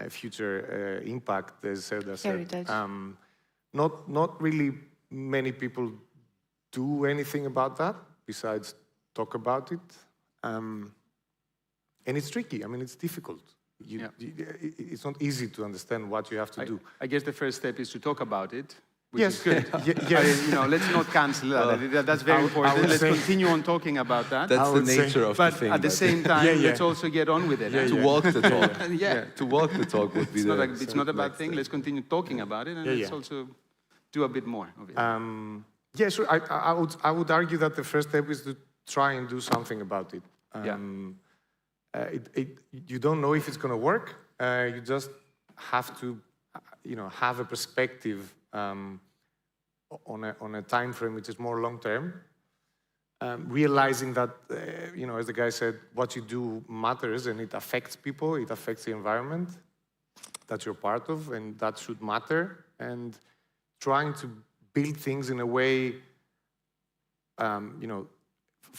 [SPEAKER 2] future impact, as said.
[SPEAKER 10] Heritage.
[SPEAKER 2] Not really many people do anything about that besides talk about it, and it's tricky. I mean, it's difficult. It's not easy to understand what you have to do.
[SPEAKER 18] I guess the first step is to talk about it. Which
[SPEAKER 2] yes,
[SPEAKER 18] is good.
[SPEAKER 2] Yes.
[SPEAKER 18] Let's not cancel that. That's very important. Let's continue on talking about that.
[SPEAKER 22] That's the nature of the thing.
[SPEAKER 18] But at the same time, let's also get on with it.
[SPEAKER 22] To walk the talk. To walk the talk would be
[SPEAKER 18] it's not a bad thing. Let's continue talking about it, and let's also do a bit more of it.
[SPEAKER 2] Yeah, sure. I would argue that the first step is to try and do something about it. You don't know if it's going to work. You just have to, have a perspective on a time frame which is more long term. Realizing that, as the guy said, what you do matters and it affects people, it affects the environment that you're part of, and that should matter. And trying to build things in a way,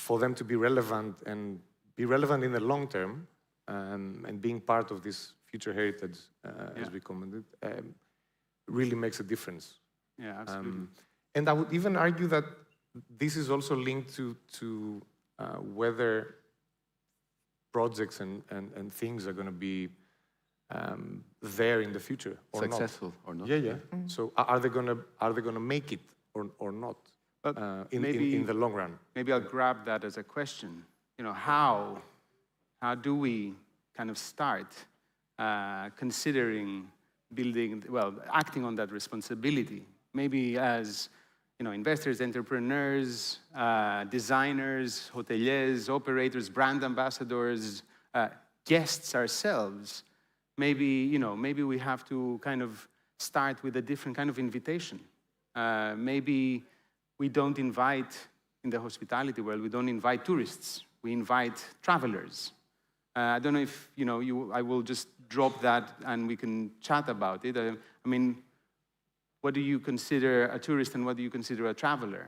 [SPEAKER 2] for them to be relevant and be relevant in the long term, and being part of this future heritage, as we commented, really makes a difference.
[SPEAKER 18] Yeah, absolutely.
[SPEAKER 2] And I would even argue that this is also linked to whether projects and things are going to be there in the future or
[SPEAKER 22] Successful or not.
[SPEAKER 2] Yeah. So are they going to make it or not in the long run?
[SPEAKER 18] Maybe I'll grab that as a question. How do we kind of start considering building, acting on that responsibility? Maybe as investors, entrepreneurs, designers, hoteliers, operators, brand ambassadors, guests ourselves. Maybe we have to kind of start with a different kind of invitation. Maybe we don't invite, in the hospitality world, we don't invite tourists. We invite travelers. I don't know if, I will just drop that and we can chat about it. I mean, what do you consider a tourist and what do you consider a traveler?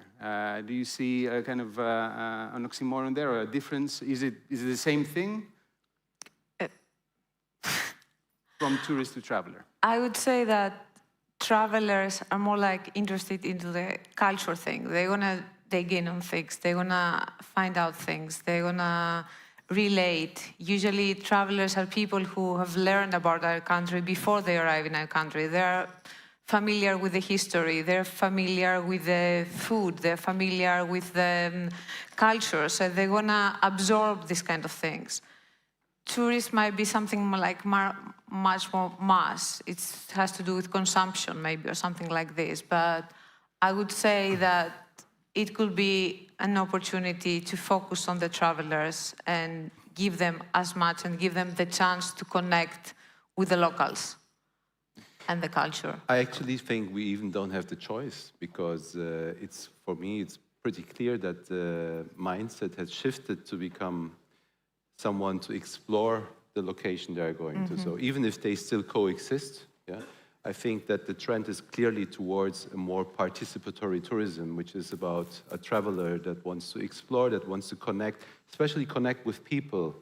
[SPEAKER 18] Do you see a kind of an oxymoron there or a difference? Is it the same thing? From tourist to traveler?
[SPEAKER 14] I would say that travelers are more like interested into the culture thing. They're gonna dig in on things. They're gonna find out things. They're gonna relate. Usually travelers are people who have learned about our country before they arrive in our country. They're familiar with the history. They're familiar with the food. They're familiar with the culture. So they're gonna absorb these kind of things. Tourists might be something more like much more mass. It has to do with consumption maybe or something like this. But I would say that it could be an opportunity to focus on the travelers and give them as much and give them the chance to connect with the locals and the culture.
[SPEAKER 22] I actually think we even don't have the choice because for me, it's pretty clear that the mindset has shifted to become someone to explore the location they are going to. So even if they still coexist, I think that the trend is clearly towards a more participatory tourism, which is about a traveler that wants to explore, that wants to connect, especially connect with people.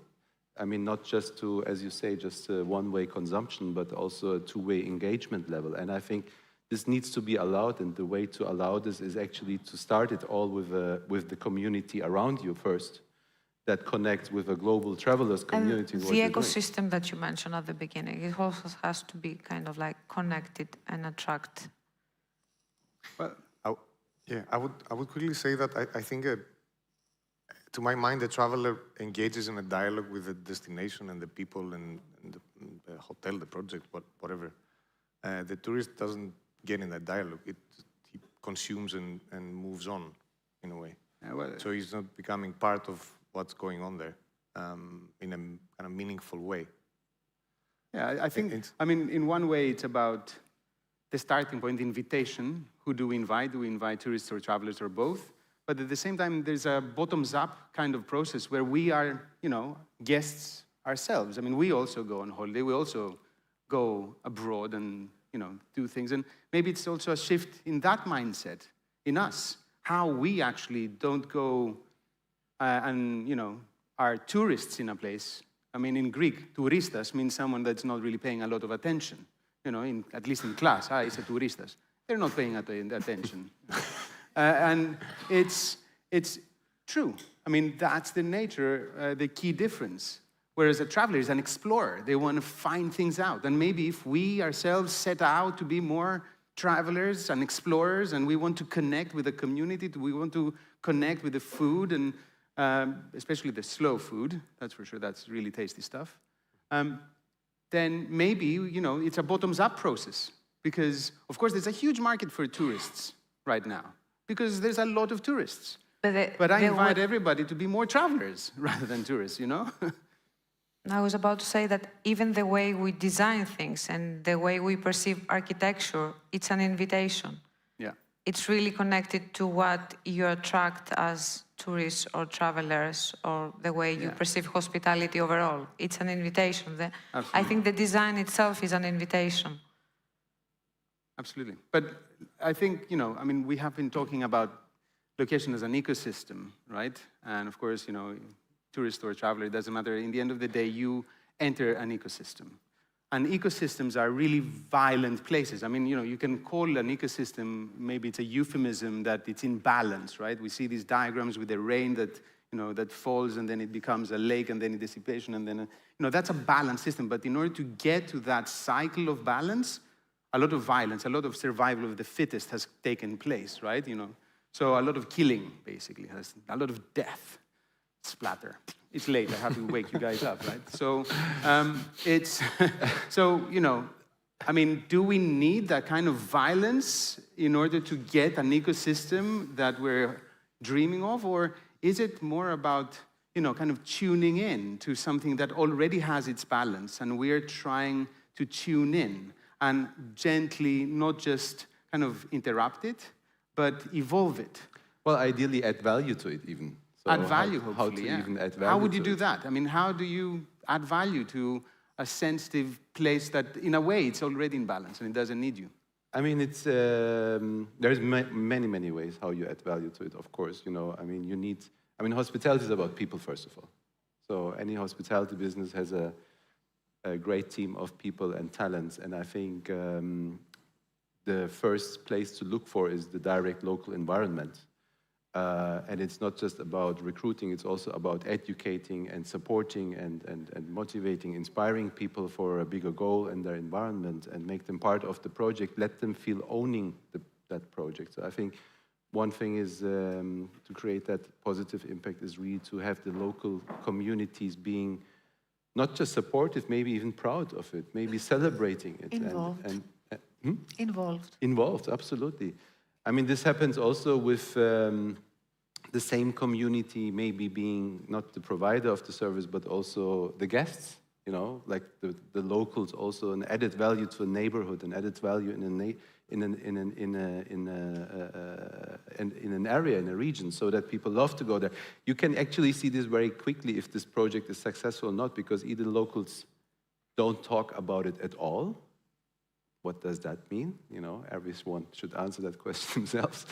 [SPEAKER 22] I mean, not just to, as you say, just a one-way consumption, but also a two-way engagement level. And I think this needs to be allowed, and the way to allow this is actually to start it all with the community around you first, that connects with a global travelers community.
[SPEAKER 14] And the ecosystem that you mentioned at the beginning, it also has to be kind of like connected and attract.
[SPEAKER 2] Well, I would quickly say that I think, to my mind, the traveler engages in a dialogue with the destination and the people and the hotel, the project, whatever. The tourist doesn't get in that dialogue. He consumes and moves on, in a way. So he's not becoming part of what's going on there in a kind of meaningful way.
[SPEAKER 18] Yeah, I think, in one way, it's about the starting point, the invitation. Who do we invite? Do we invite tourists or travelers or both? But at the same time, there's a bottoms-up kind of process where we are, guests ourselves. I mean, we also go on holiday. We also go abroad and, do things. And maybe it's also a shift in that mindset in us, how we actually don't go and, are tourists in a place. I mean, in Greek, touristas means someone that's not really paying a lot of attention. At least in class, it's a touristas. They're not paying attention. And it's true. I mean, that's the nature, the key difference. Whereas a traveler is an explorer. They want to find things out. And maybe if we ourselves set out to be more travelers and explorers, and we want to connect with the community, we want to connect with the food, and especially the slow food, that's for sure, that's really tasty stuff, then maybe, it's a bottoms-up process. Because, of course, there's a huge market for tourists right now, because there's a lot of tourists. But I invite everybody to be more travelers rather than tourists,
[SPEAKER 14] I was about to say that even the way we design things and the way we perceive architecture, it's an invitation.
[SPEAKER 18] Yeah.
[SPEAKER 14] It's really connected to what you attract as tourists or travelers, or the way you perceive hospitality overall. It's an invitation. I think the design itself is an invitation.
[SPEAKER 18] Absolutely. But I think, you know, I mean, we have been talking about location as an ecosystem, right? And of course, you know, tourist or traveler, it doesn't matter. In the end of the day, you enter an ecosystem. And ecosystems are really violent places. I mean, you know, you can call an ecosystem, maybe it's a euphemism that it's in balance, right? We see these diagrams with the rain that, you know, that falls and then it becomes a lake and then a dissipation and then, you know, that's a balanced system. But in order to get to that cycle of balance, a lot of violence, a lot of survival of the fittest has taken place, right? You know, so a lot of killing, basically, a lot of death, splatter. It's late, I have to wake you guys up, right? So it's, so, you know, I mean, do we need that kind of violence in order to get an ecosystem that we're dreaming of? Or is it more about, you know, kind of tuning in to something that already has its balance and we're trying to tune in and gently not just kind of interrupt it, but evolve it?
[SPEAKER 22] Well, ideally add value to it even. So
[SPEAKER 18] add value, hopefully,
[SPEAKER 22] even add value
[SPEAKER 18] how would you
[SPEAKER 22] to
[SPEAKER 18] do
[SPEAKER 22] it?
[SPEAKER 18] that? I mean, how do you add value to a sensitive place that, in a way, it's already in balance and it doesn't need you?
[SPEAKER 22] I mean, it's there's many, many ways how you add value to it, of course. You know, I mean, you need, I mean, hospitality is about people, first of all. So any hospitality business has a great team of people and talents. And I think the first place to look for is the direct local environment. And it's not just about recruiting, it's also about educating and supporting and motivating, inspiring people for a bigger goal in their environment and make them part of the project, let them feel owning that project. So I think one thing is to create that positive impact is really to have the local communities being not just supportive, maybe even proud of it, maybe celebrating it.
[SPEAKER 14] Involved. Involved.
[SPEAKER 22] Involved, absolutely. I mean, this happens also with the same community maybe being not the provider of the service, but also the guests, you know, like the locals also, an added value to a neighborhood, an added value in an area, in a region, so that people love to go there. You can actually see this very quickly if this project is successful or not, because either locals don't talk about it at all. What does that mean? You know, everyone should answer that question themselves.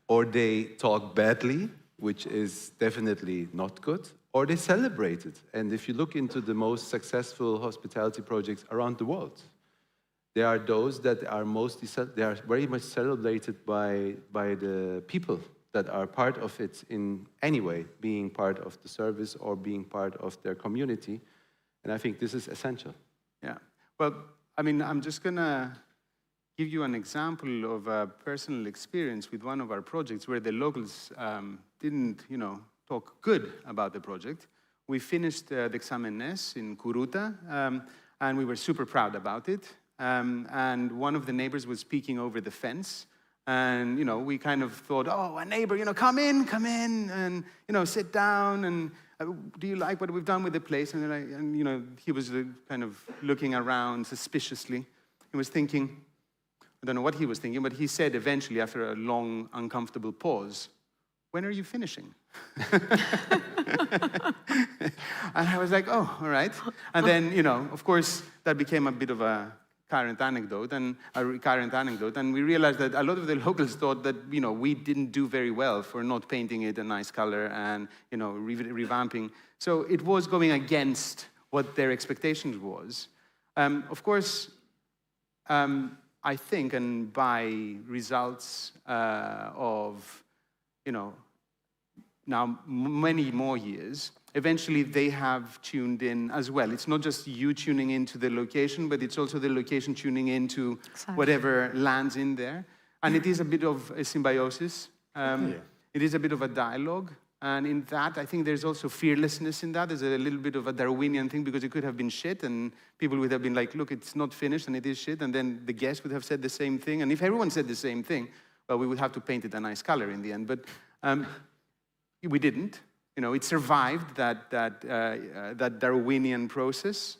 [SPEAKER 22] Or they talk badly, which is definitely not good, or they celebrate it. And if you look into the most successful hospitality projects around the world, there are those that are they are very much celebrated by the people that are part of it in any way, being part of the service or being part of their community. And I think this is essential.
[SPEAKER 18] Yeah. Well, I mean, I'm just going to give you an example of a personal experience with one of our projects where the locals didn't, you know, talk good about the project. We finished the Examenes in Kuruta, and we were super proud about it. And one of the neighbors was peeking over the fence. And, you know, we kind of thought, oh, a neighbor, you know, come in, and, you know, sit down, and do you like what we've done with the place? And you know, he was kind of looking around suspiciously. He was thinking, I don't know what he was thinking, but he said eventually, after a long, uncomfortable pause, when are you finishing? And I was like, oh, all right. And then, you know, of course, that became a bit of a current anecdote, and we realized that a lot of the locals thought that, you know, we didn't do very well for not painting it a nice color and, you know, revamping. So it was going against what their expectations was. Of course, I think, and by results of, you know, now many more years, eventually they have tuned in as well. It's not just you tuning into the location, but it's also the location tuning into whatever lands in there. And it is a bit of a symbiosis. It is a bit of a dialogue. And in that, I think there's also fearlessness in that. There's a little bit of a Darwinian thing, because it could have been shit, and people would have been like, look, it's not finished, and it is shit. And then the guest would have said the same thing. And if everyone said the same thing, well, we would have to paint it a nice color in the end. But we didn't. You know, it survived that Darwinian process.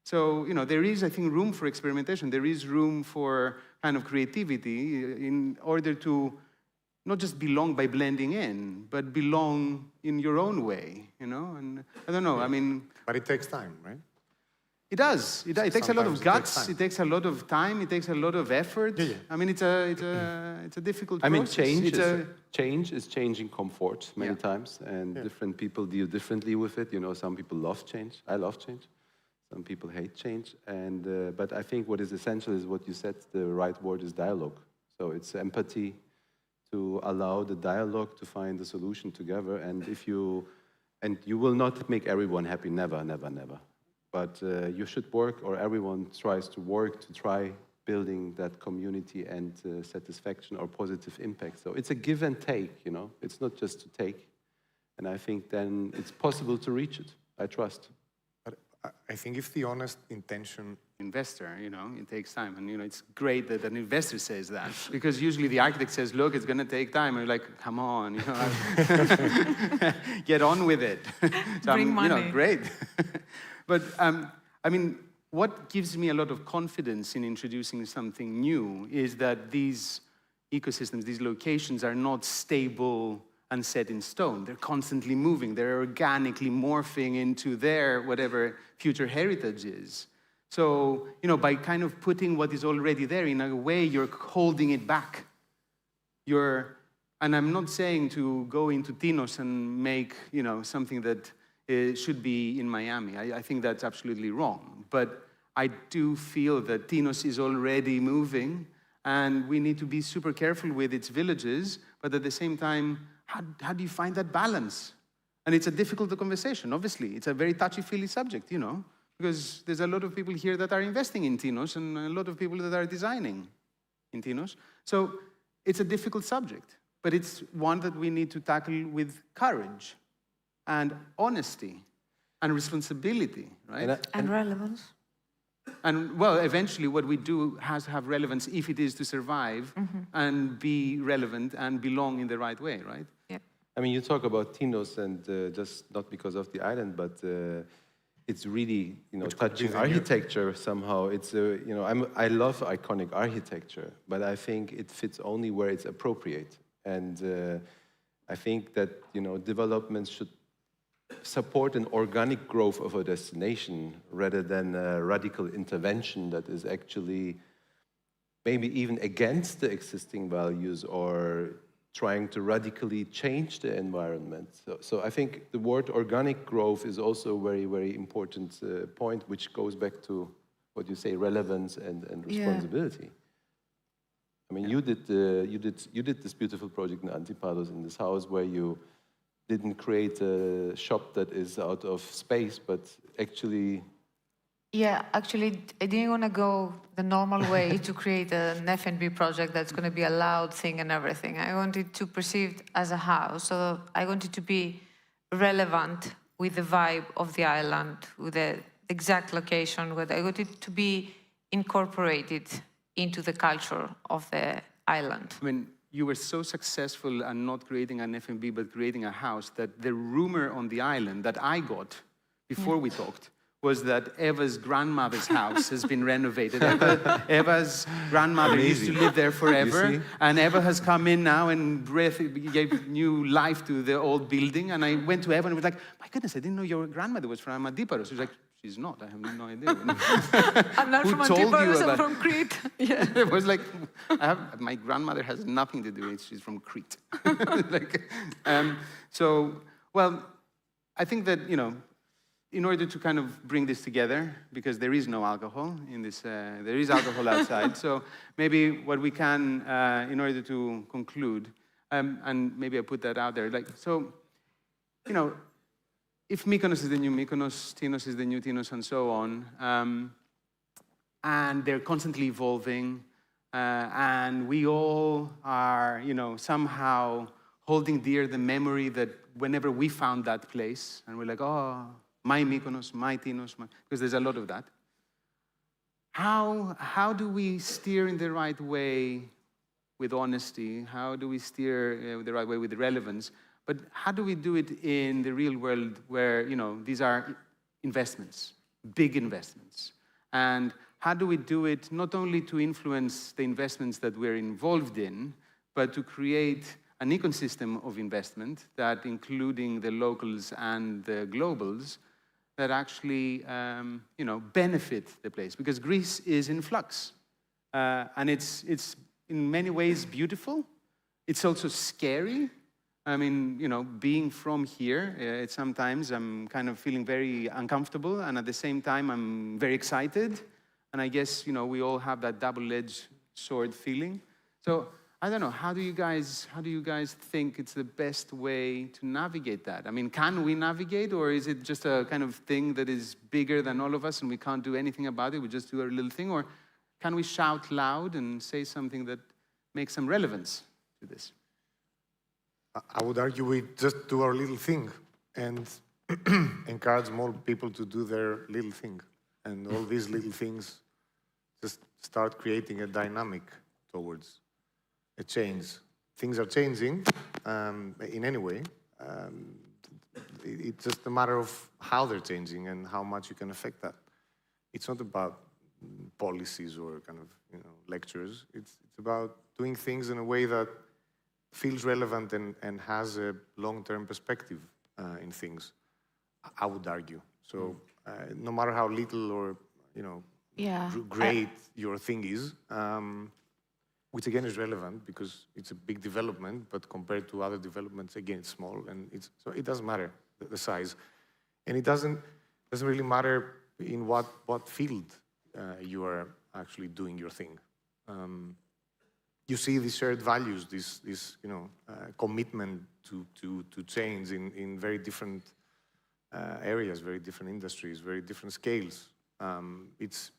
[SPEAKER 18] So, you know, there is, I think, room for experimentation. There is room for kind of creativity in order to not just belong by blending in, but belong in your own way, you know? And I don't know, I mean...
[SPEAKER 2] But it takes time, right?
[SPEAKER 18] It does. It takes a lot of
[SPEAKER 2] Sometimes
[SPEAKER 18] guts. It takes a lot of time. It takes a lot of effort. I mean, it's a difficult
[SPEAKER 22] I mean,
[SPEAKER 18] process.
[SPEAKER 22] change is changing comfort many times, and different people deal differently with it. You know, some people love change. I love change. Some people hate change. And but I think what is essential is what you said. The right word is dialogue. So it's empathy to allow the dialogue to find a solution together. And you will not make everyone happy. Never, never, never. But you should work, or everyone tries to work to try building that community and satisfaction or positive impact. So it's a give and take, you know. It's not just to take. And I think then it's possible to reach it, I trust.
[SPEAKER 2] But I think if the honest intention...
[SPEAKER 18] Investor, you know, it takes time. And, you know, it's great that an investor says that. Because usually the architect says, look, it's going to take time. And you're like, come on, you know, get on with it. So
[SPEAKER 14] Bring money.
[SPEAKER 18] You know, great. But, I mean, what gives me a lot of confidence in introducing something new is that these ecosystems, these locations are not stable and set in stone. They're constantly moving. They're organically morphing into their whatever future heritage is. So, you know, by kind of putting what is already there, in a way, you're holding it back. And I'm not saying to go into Tinos and make, you know, something that should be in Miami. I think that's absolutely wrong. But I do feel that Tinos is already moving, and we need to be super careful with its villages, but at the same time, how do you find that balance? And it's a difficult conversation, obviously. It's a very touchy-feely subject, you know, because there's a lot of people here that are investing in Tinos and a lot of people that are designing in Tinos. So it's a difficult subject, but it's one that we need to tackle with courage and honesty and responsibility, right?
[SPEAKER 14] And relevance.
[SPEAKER 18] And, well, eventually what we do has to have relevance if it is to survive and be relevant and belong in the right way, right?
[SPEAKER 14] Yeah.
[SPEAKER 22] I mean, you talk about Tinos, and just not because of the island, but it's really, you know, touching architecture somehow. It's, you know, I love iconic architecture, but I think it fits only where it's appropriate. And I think that, you know, developments should support an organic growth of a destination rather than a radical intervention that is actually maybe even against the existing values or trying to radically change the environment. So I think the word organic growth is also a very, very important point, which goes back to what you say, relevance and responsibility. I mean, you did this beautiful project in Antipados, in this house, where you didn't create a shop that is out of space, but actually...
[SPEAKER 14] Yeah, actually, I didn't want to go the normal way to create an F&B project that's going to be a loud thing and everything. I wanted to perceive it as a house, so I wanted to be relevant with the vibe of the island, with the exact location. I wanted to be incorporated into the culture of the island.
[SPEAKER 18] I mean, you were so successful in not creating an F&B, but creating a house, that the rumor on the island that I got before we talked was that Eva's grandmother's house has been renovated. Eva's grandmother used to live there forever, and Eva has come in now and gave new life to the old building. And I went to Eva and was like, my goodness, I didn't know your grandmother was from Antipados. She was like, she's not, I have no idea.
[SPEAKER 14] I'm not from Antipados, I'm from Crete. Yeah.
[SPEAKER 18] It was like, my grandmother has nothing to do with it, she's from Crete. So, well, I think that, you know, in order to kind of bring this together, because there is no alcohol in this, there is alcohol outside, so maybe what we can, in order to conclude, and maybe I put that out there, like, so, you know, if Mykonos is the new Mykonos, Tinos is the new Tinos, and so on, and they're constantly evolving, and we all are, you know, somehow holding dear the memory that whenever we found that place, and we're like, oh, my Mykonos, my Tinos, because there's a lot of that. How do we steer in the right way with honesty? How do we steer the right way with relevance? But how do we do it in the real world where, you know, these are investments, big investments? And how do we do it not only to influence the investments that we're involved in, but to create an ecosystem of investment that, including the locals and the globals, that actually, benefit the place. Because Greece is in flux. And it's in many ways beautiful. It's also scary. I mean, being from here, sometimes I'm kind of feeling very uncomfortable, and at the same time, I'm very excited. And I guess, we all have that double-edged sword feeling. So, I don't know, how do you guys think it's the best way to navigate that? I mean, can we navigate, or is it just a kind of thing that is bigger than all of us and we can't do anything about it, we just do our little thing? Or can we shout loud and say something that makes some relevance to this?
[SPEAKER 2] I would argue we just do our little thing and encourage more people to do their little thing. And all these little things just start creating a dynamic towards a change. Things are changing in any way. It's just a matter of how they're changing and how much you can affect that. It's not about policies or kind of lectures. It's about doing things in a way that feels relevant and has a long-term perspective in things, I would argue. So no matter how little or great your thing is, which again is relevant because it's a big development, but compared to other developments, again, it's small, and so it doesn't matter the size, and it doesn't really matter in what field you are actually doing your thing. You see these shared values, this commitment to change in very different areas, very different industries, very different scales. It's,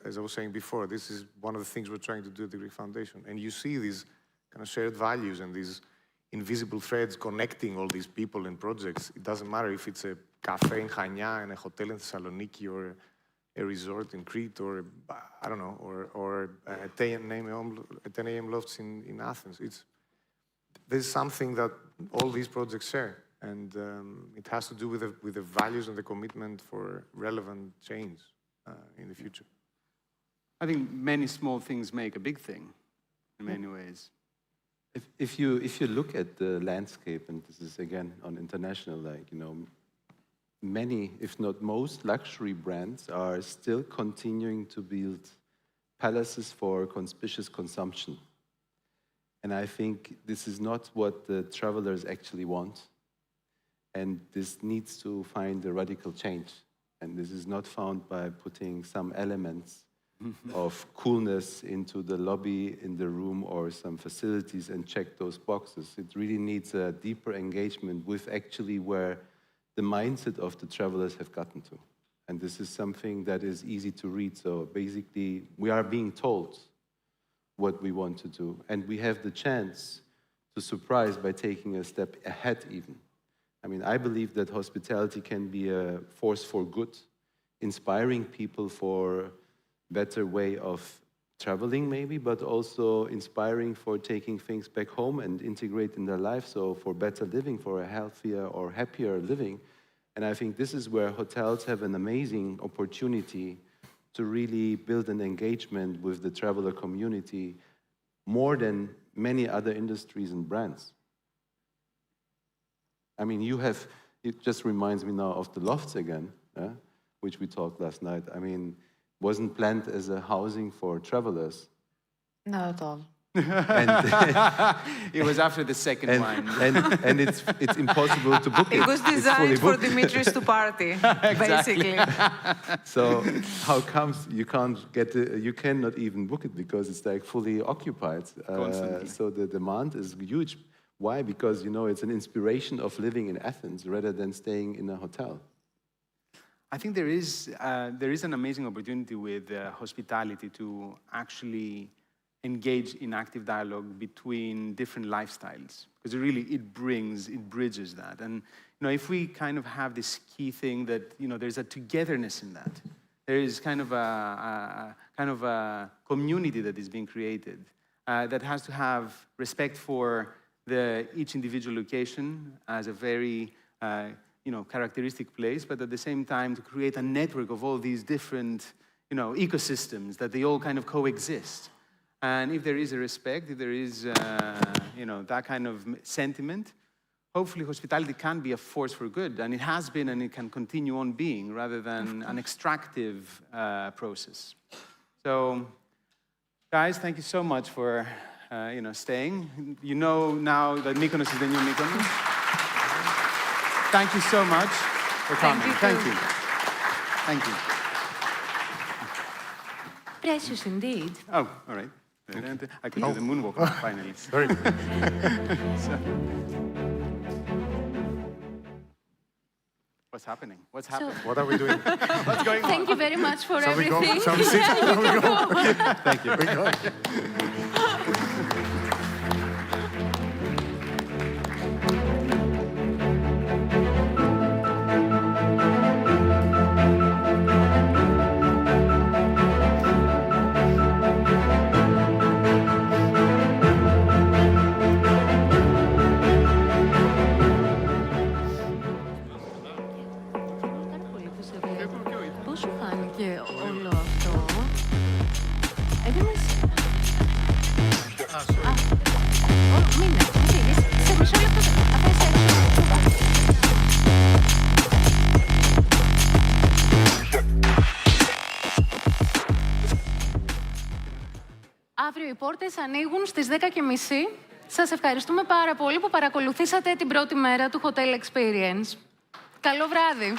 [SPEAKER 2] as I was saying before, this is one of the things we're trying to do at the Greek Foundation. And you see these kind of shared values and these invisible threads connecting all these people and projects. It doesn't matter if it's a cafe in Chania and a hotel in Thessaloniki or a resort in Crete or, I don't know, or a 10 a.m. lofts in Athens. There's something that all these projects share. And it has to do with the values and the commitment for relevant change in the future.
[SPEAKER 18] I think many small things make a big thing in many ways.
[SPEAKER 22] If you look at the landscape, and this is again on international, many, if not most, luxury brands are still continuing to build palaces for conspicuous consumption. And I think this is not what the travelers actually want. And this needs to find a radical change. And this is not found by putting some elements of coolness into the lobby in the room or some facilities and check those boxes. It really needs a deeper engagement with actually where the mindset of the travelers have gotten to. And this is something that is easy to read. So basically, we are being told what we want to do. And we have the chance to surprise by taking a step ahead even. I mean, I believe that hospitality can be a force for good, inspiring people for better way of traveling maybe, but also inspiring for taking things back home and integrate in their life, so for better living, for a healthier or happier living. And I think this is where hotels have an amazing opportunity to really build an engagement with the traveler community more than many other industries and brands. I mean, it just reminds me now of the lofts again, which we talked last night. I mean, wasn't planned as a housing for travelers.
[SPEAKER 10] Not at all.
[SPEAKER 18] It was after the second wine.
[SPEAKER 22] And it's impossible to book it.
[SPEAKER 14] It was designed for Dimitris to party, basically.
[SPEAKER 22] So how comes you can't you cannot even book it because it's like fully occupied. So the demand is huge. Why? Because, it's an inspiration of living in Athens rather than staying in a hotel.
[SPEAKER 18] I think there is an amazing opportunity with hospitality to actually engage in active dialogue between different lifestyles, because it bridges that. And if we kind of have this key thing that there's a togetherness in that, there is kind of a community that is being created that has to have respect for each individual location as a very characteristic place, but at the same time to create a network of all these different, ecosystems that they all kind of coexist. And if there is a respect, if there is, that kind of sentiment, hopefully hospitality can be a force for good, and it has been and it can continue on being, rather than an extractive process. So, guys, thank you so much for staying. You know now that Mykonos is the new Mykonos. Thank you so much for coming. Thank you. Thank you.
[SPEAKER 1] Precious indeed.
[SPEAKER 18] Oh, all right. I could do the moonwalk finally.
[SPEAKER 2] Very good.
[SPEAKER 18] What's happening? What's happening?
[SPEAKER 2] What are we doing?
[SPEAKER 18] What's going on?
[SPEAKER 1] Thank you very much for
[SPEAKER 2] Shall we go?
[SPEAKER 1] everything.
[SPEAKER 2] Shall we sit? Shall we go? Okay.
[SPEAKER 18] Thank you.
[SPEAKER 2] We go.
[SPEAKER 1] Πώς σου φάνηκε όλο αυτό? Έτοιμες? Μείνε, φύγεις. Σε μισό λεπτό θα είσαι έξω. Αύριο οι πόρτες ανοίγουν στις 10:30. Σας ευχαριστούμε πάρα πολύ που παρακολουθήσατε την πρώτη μέρα του Hotel Experience. Καλό βράδυ!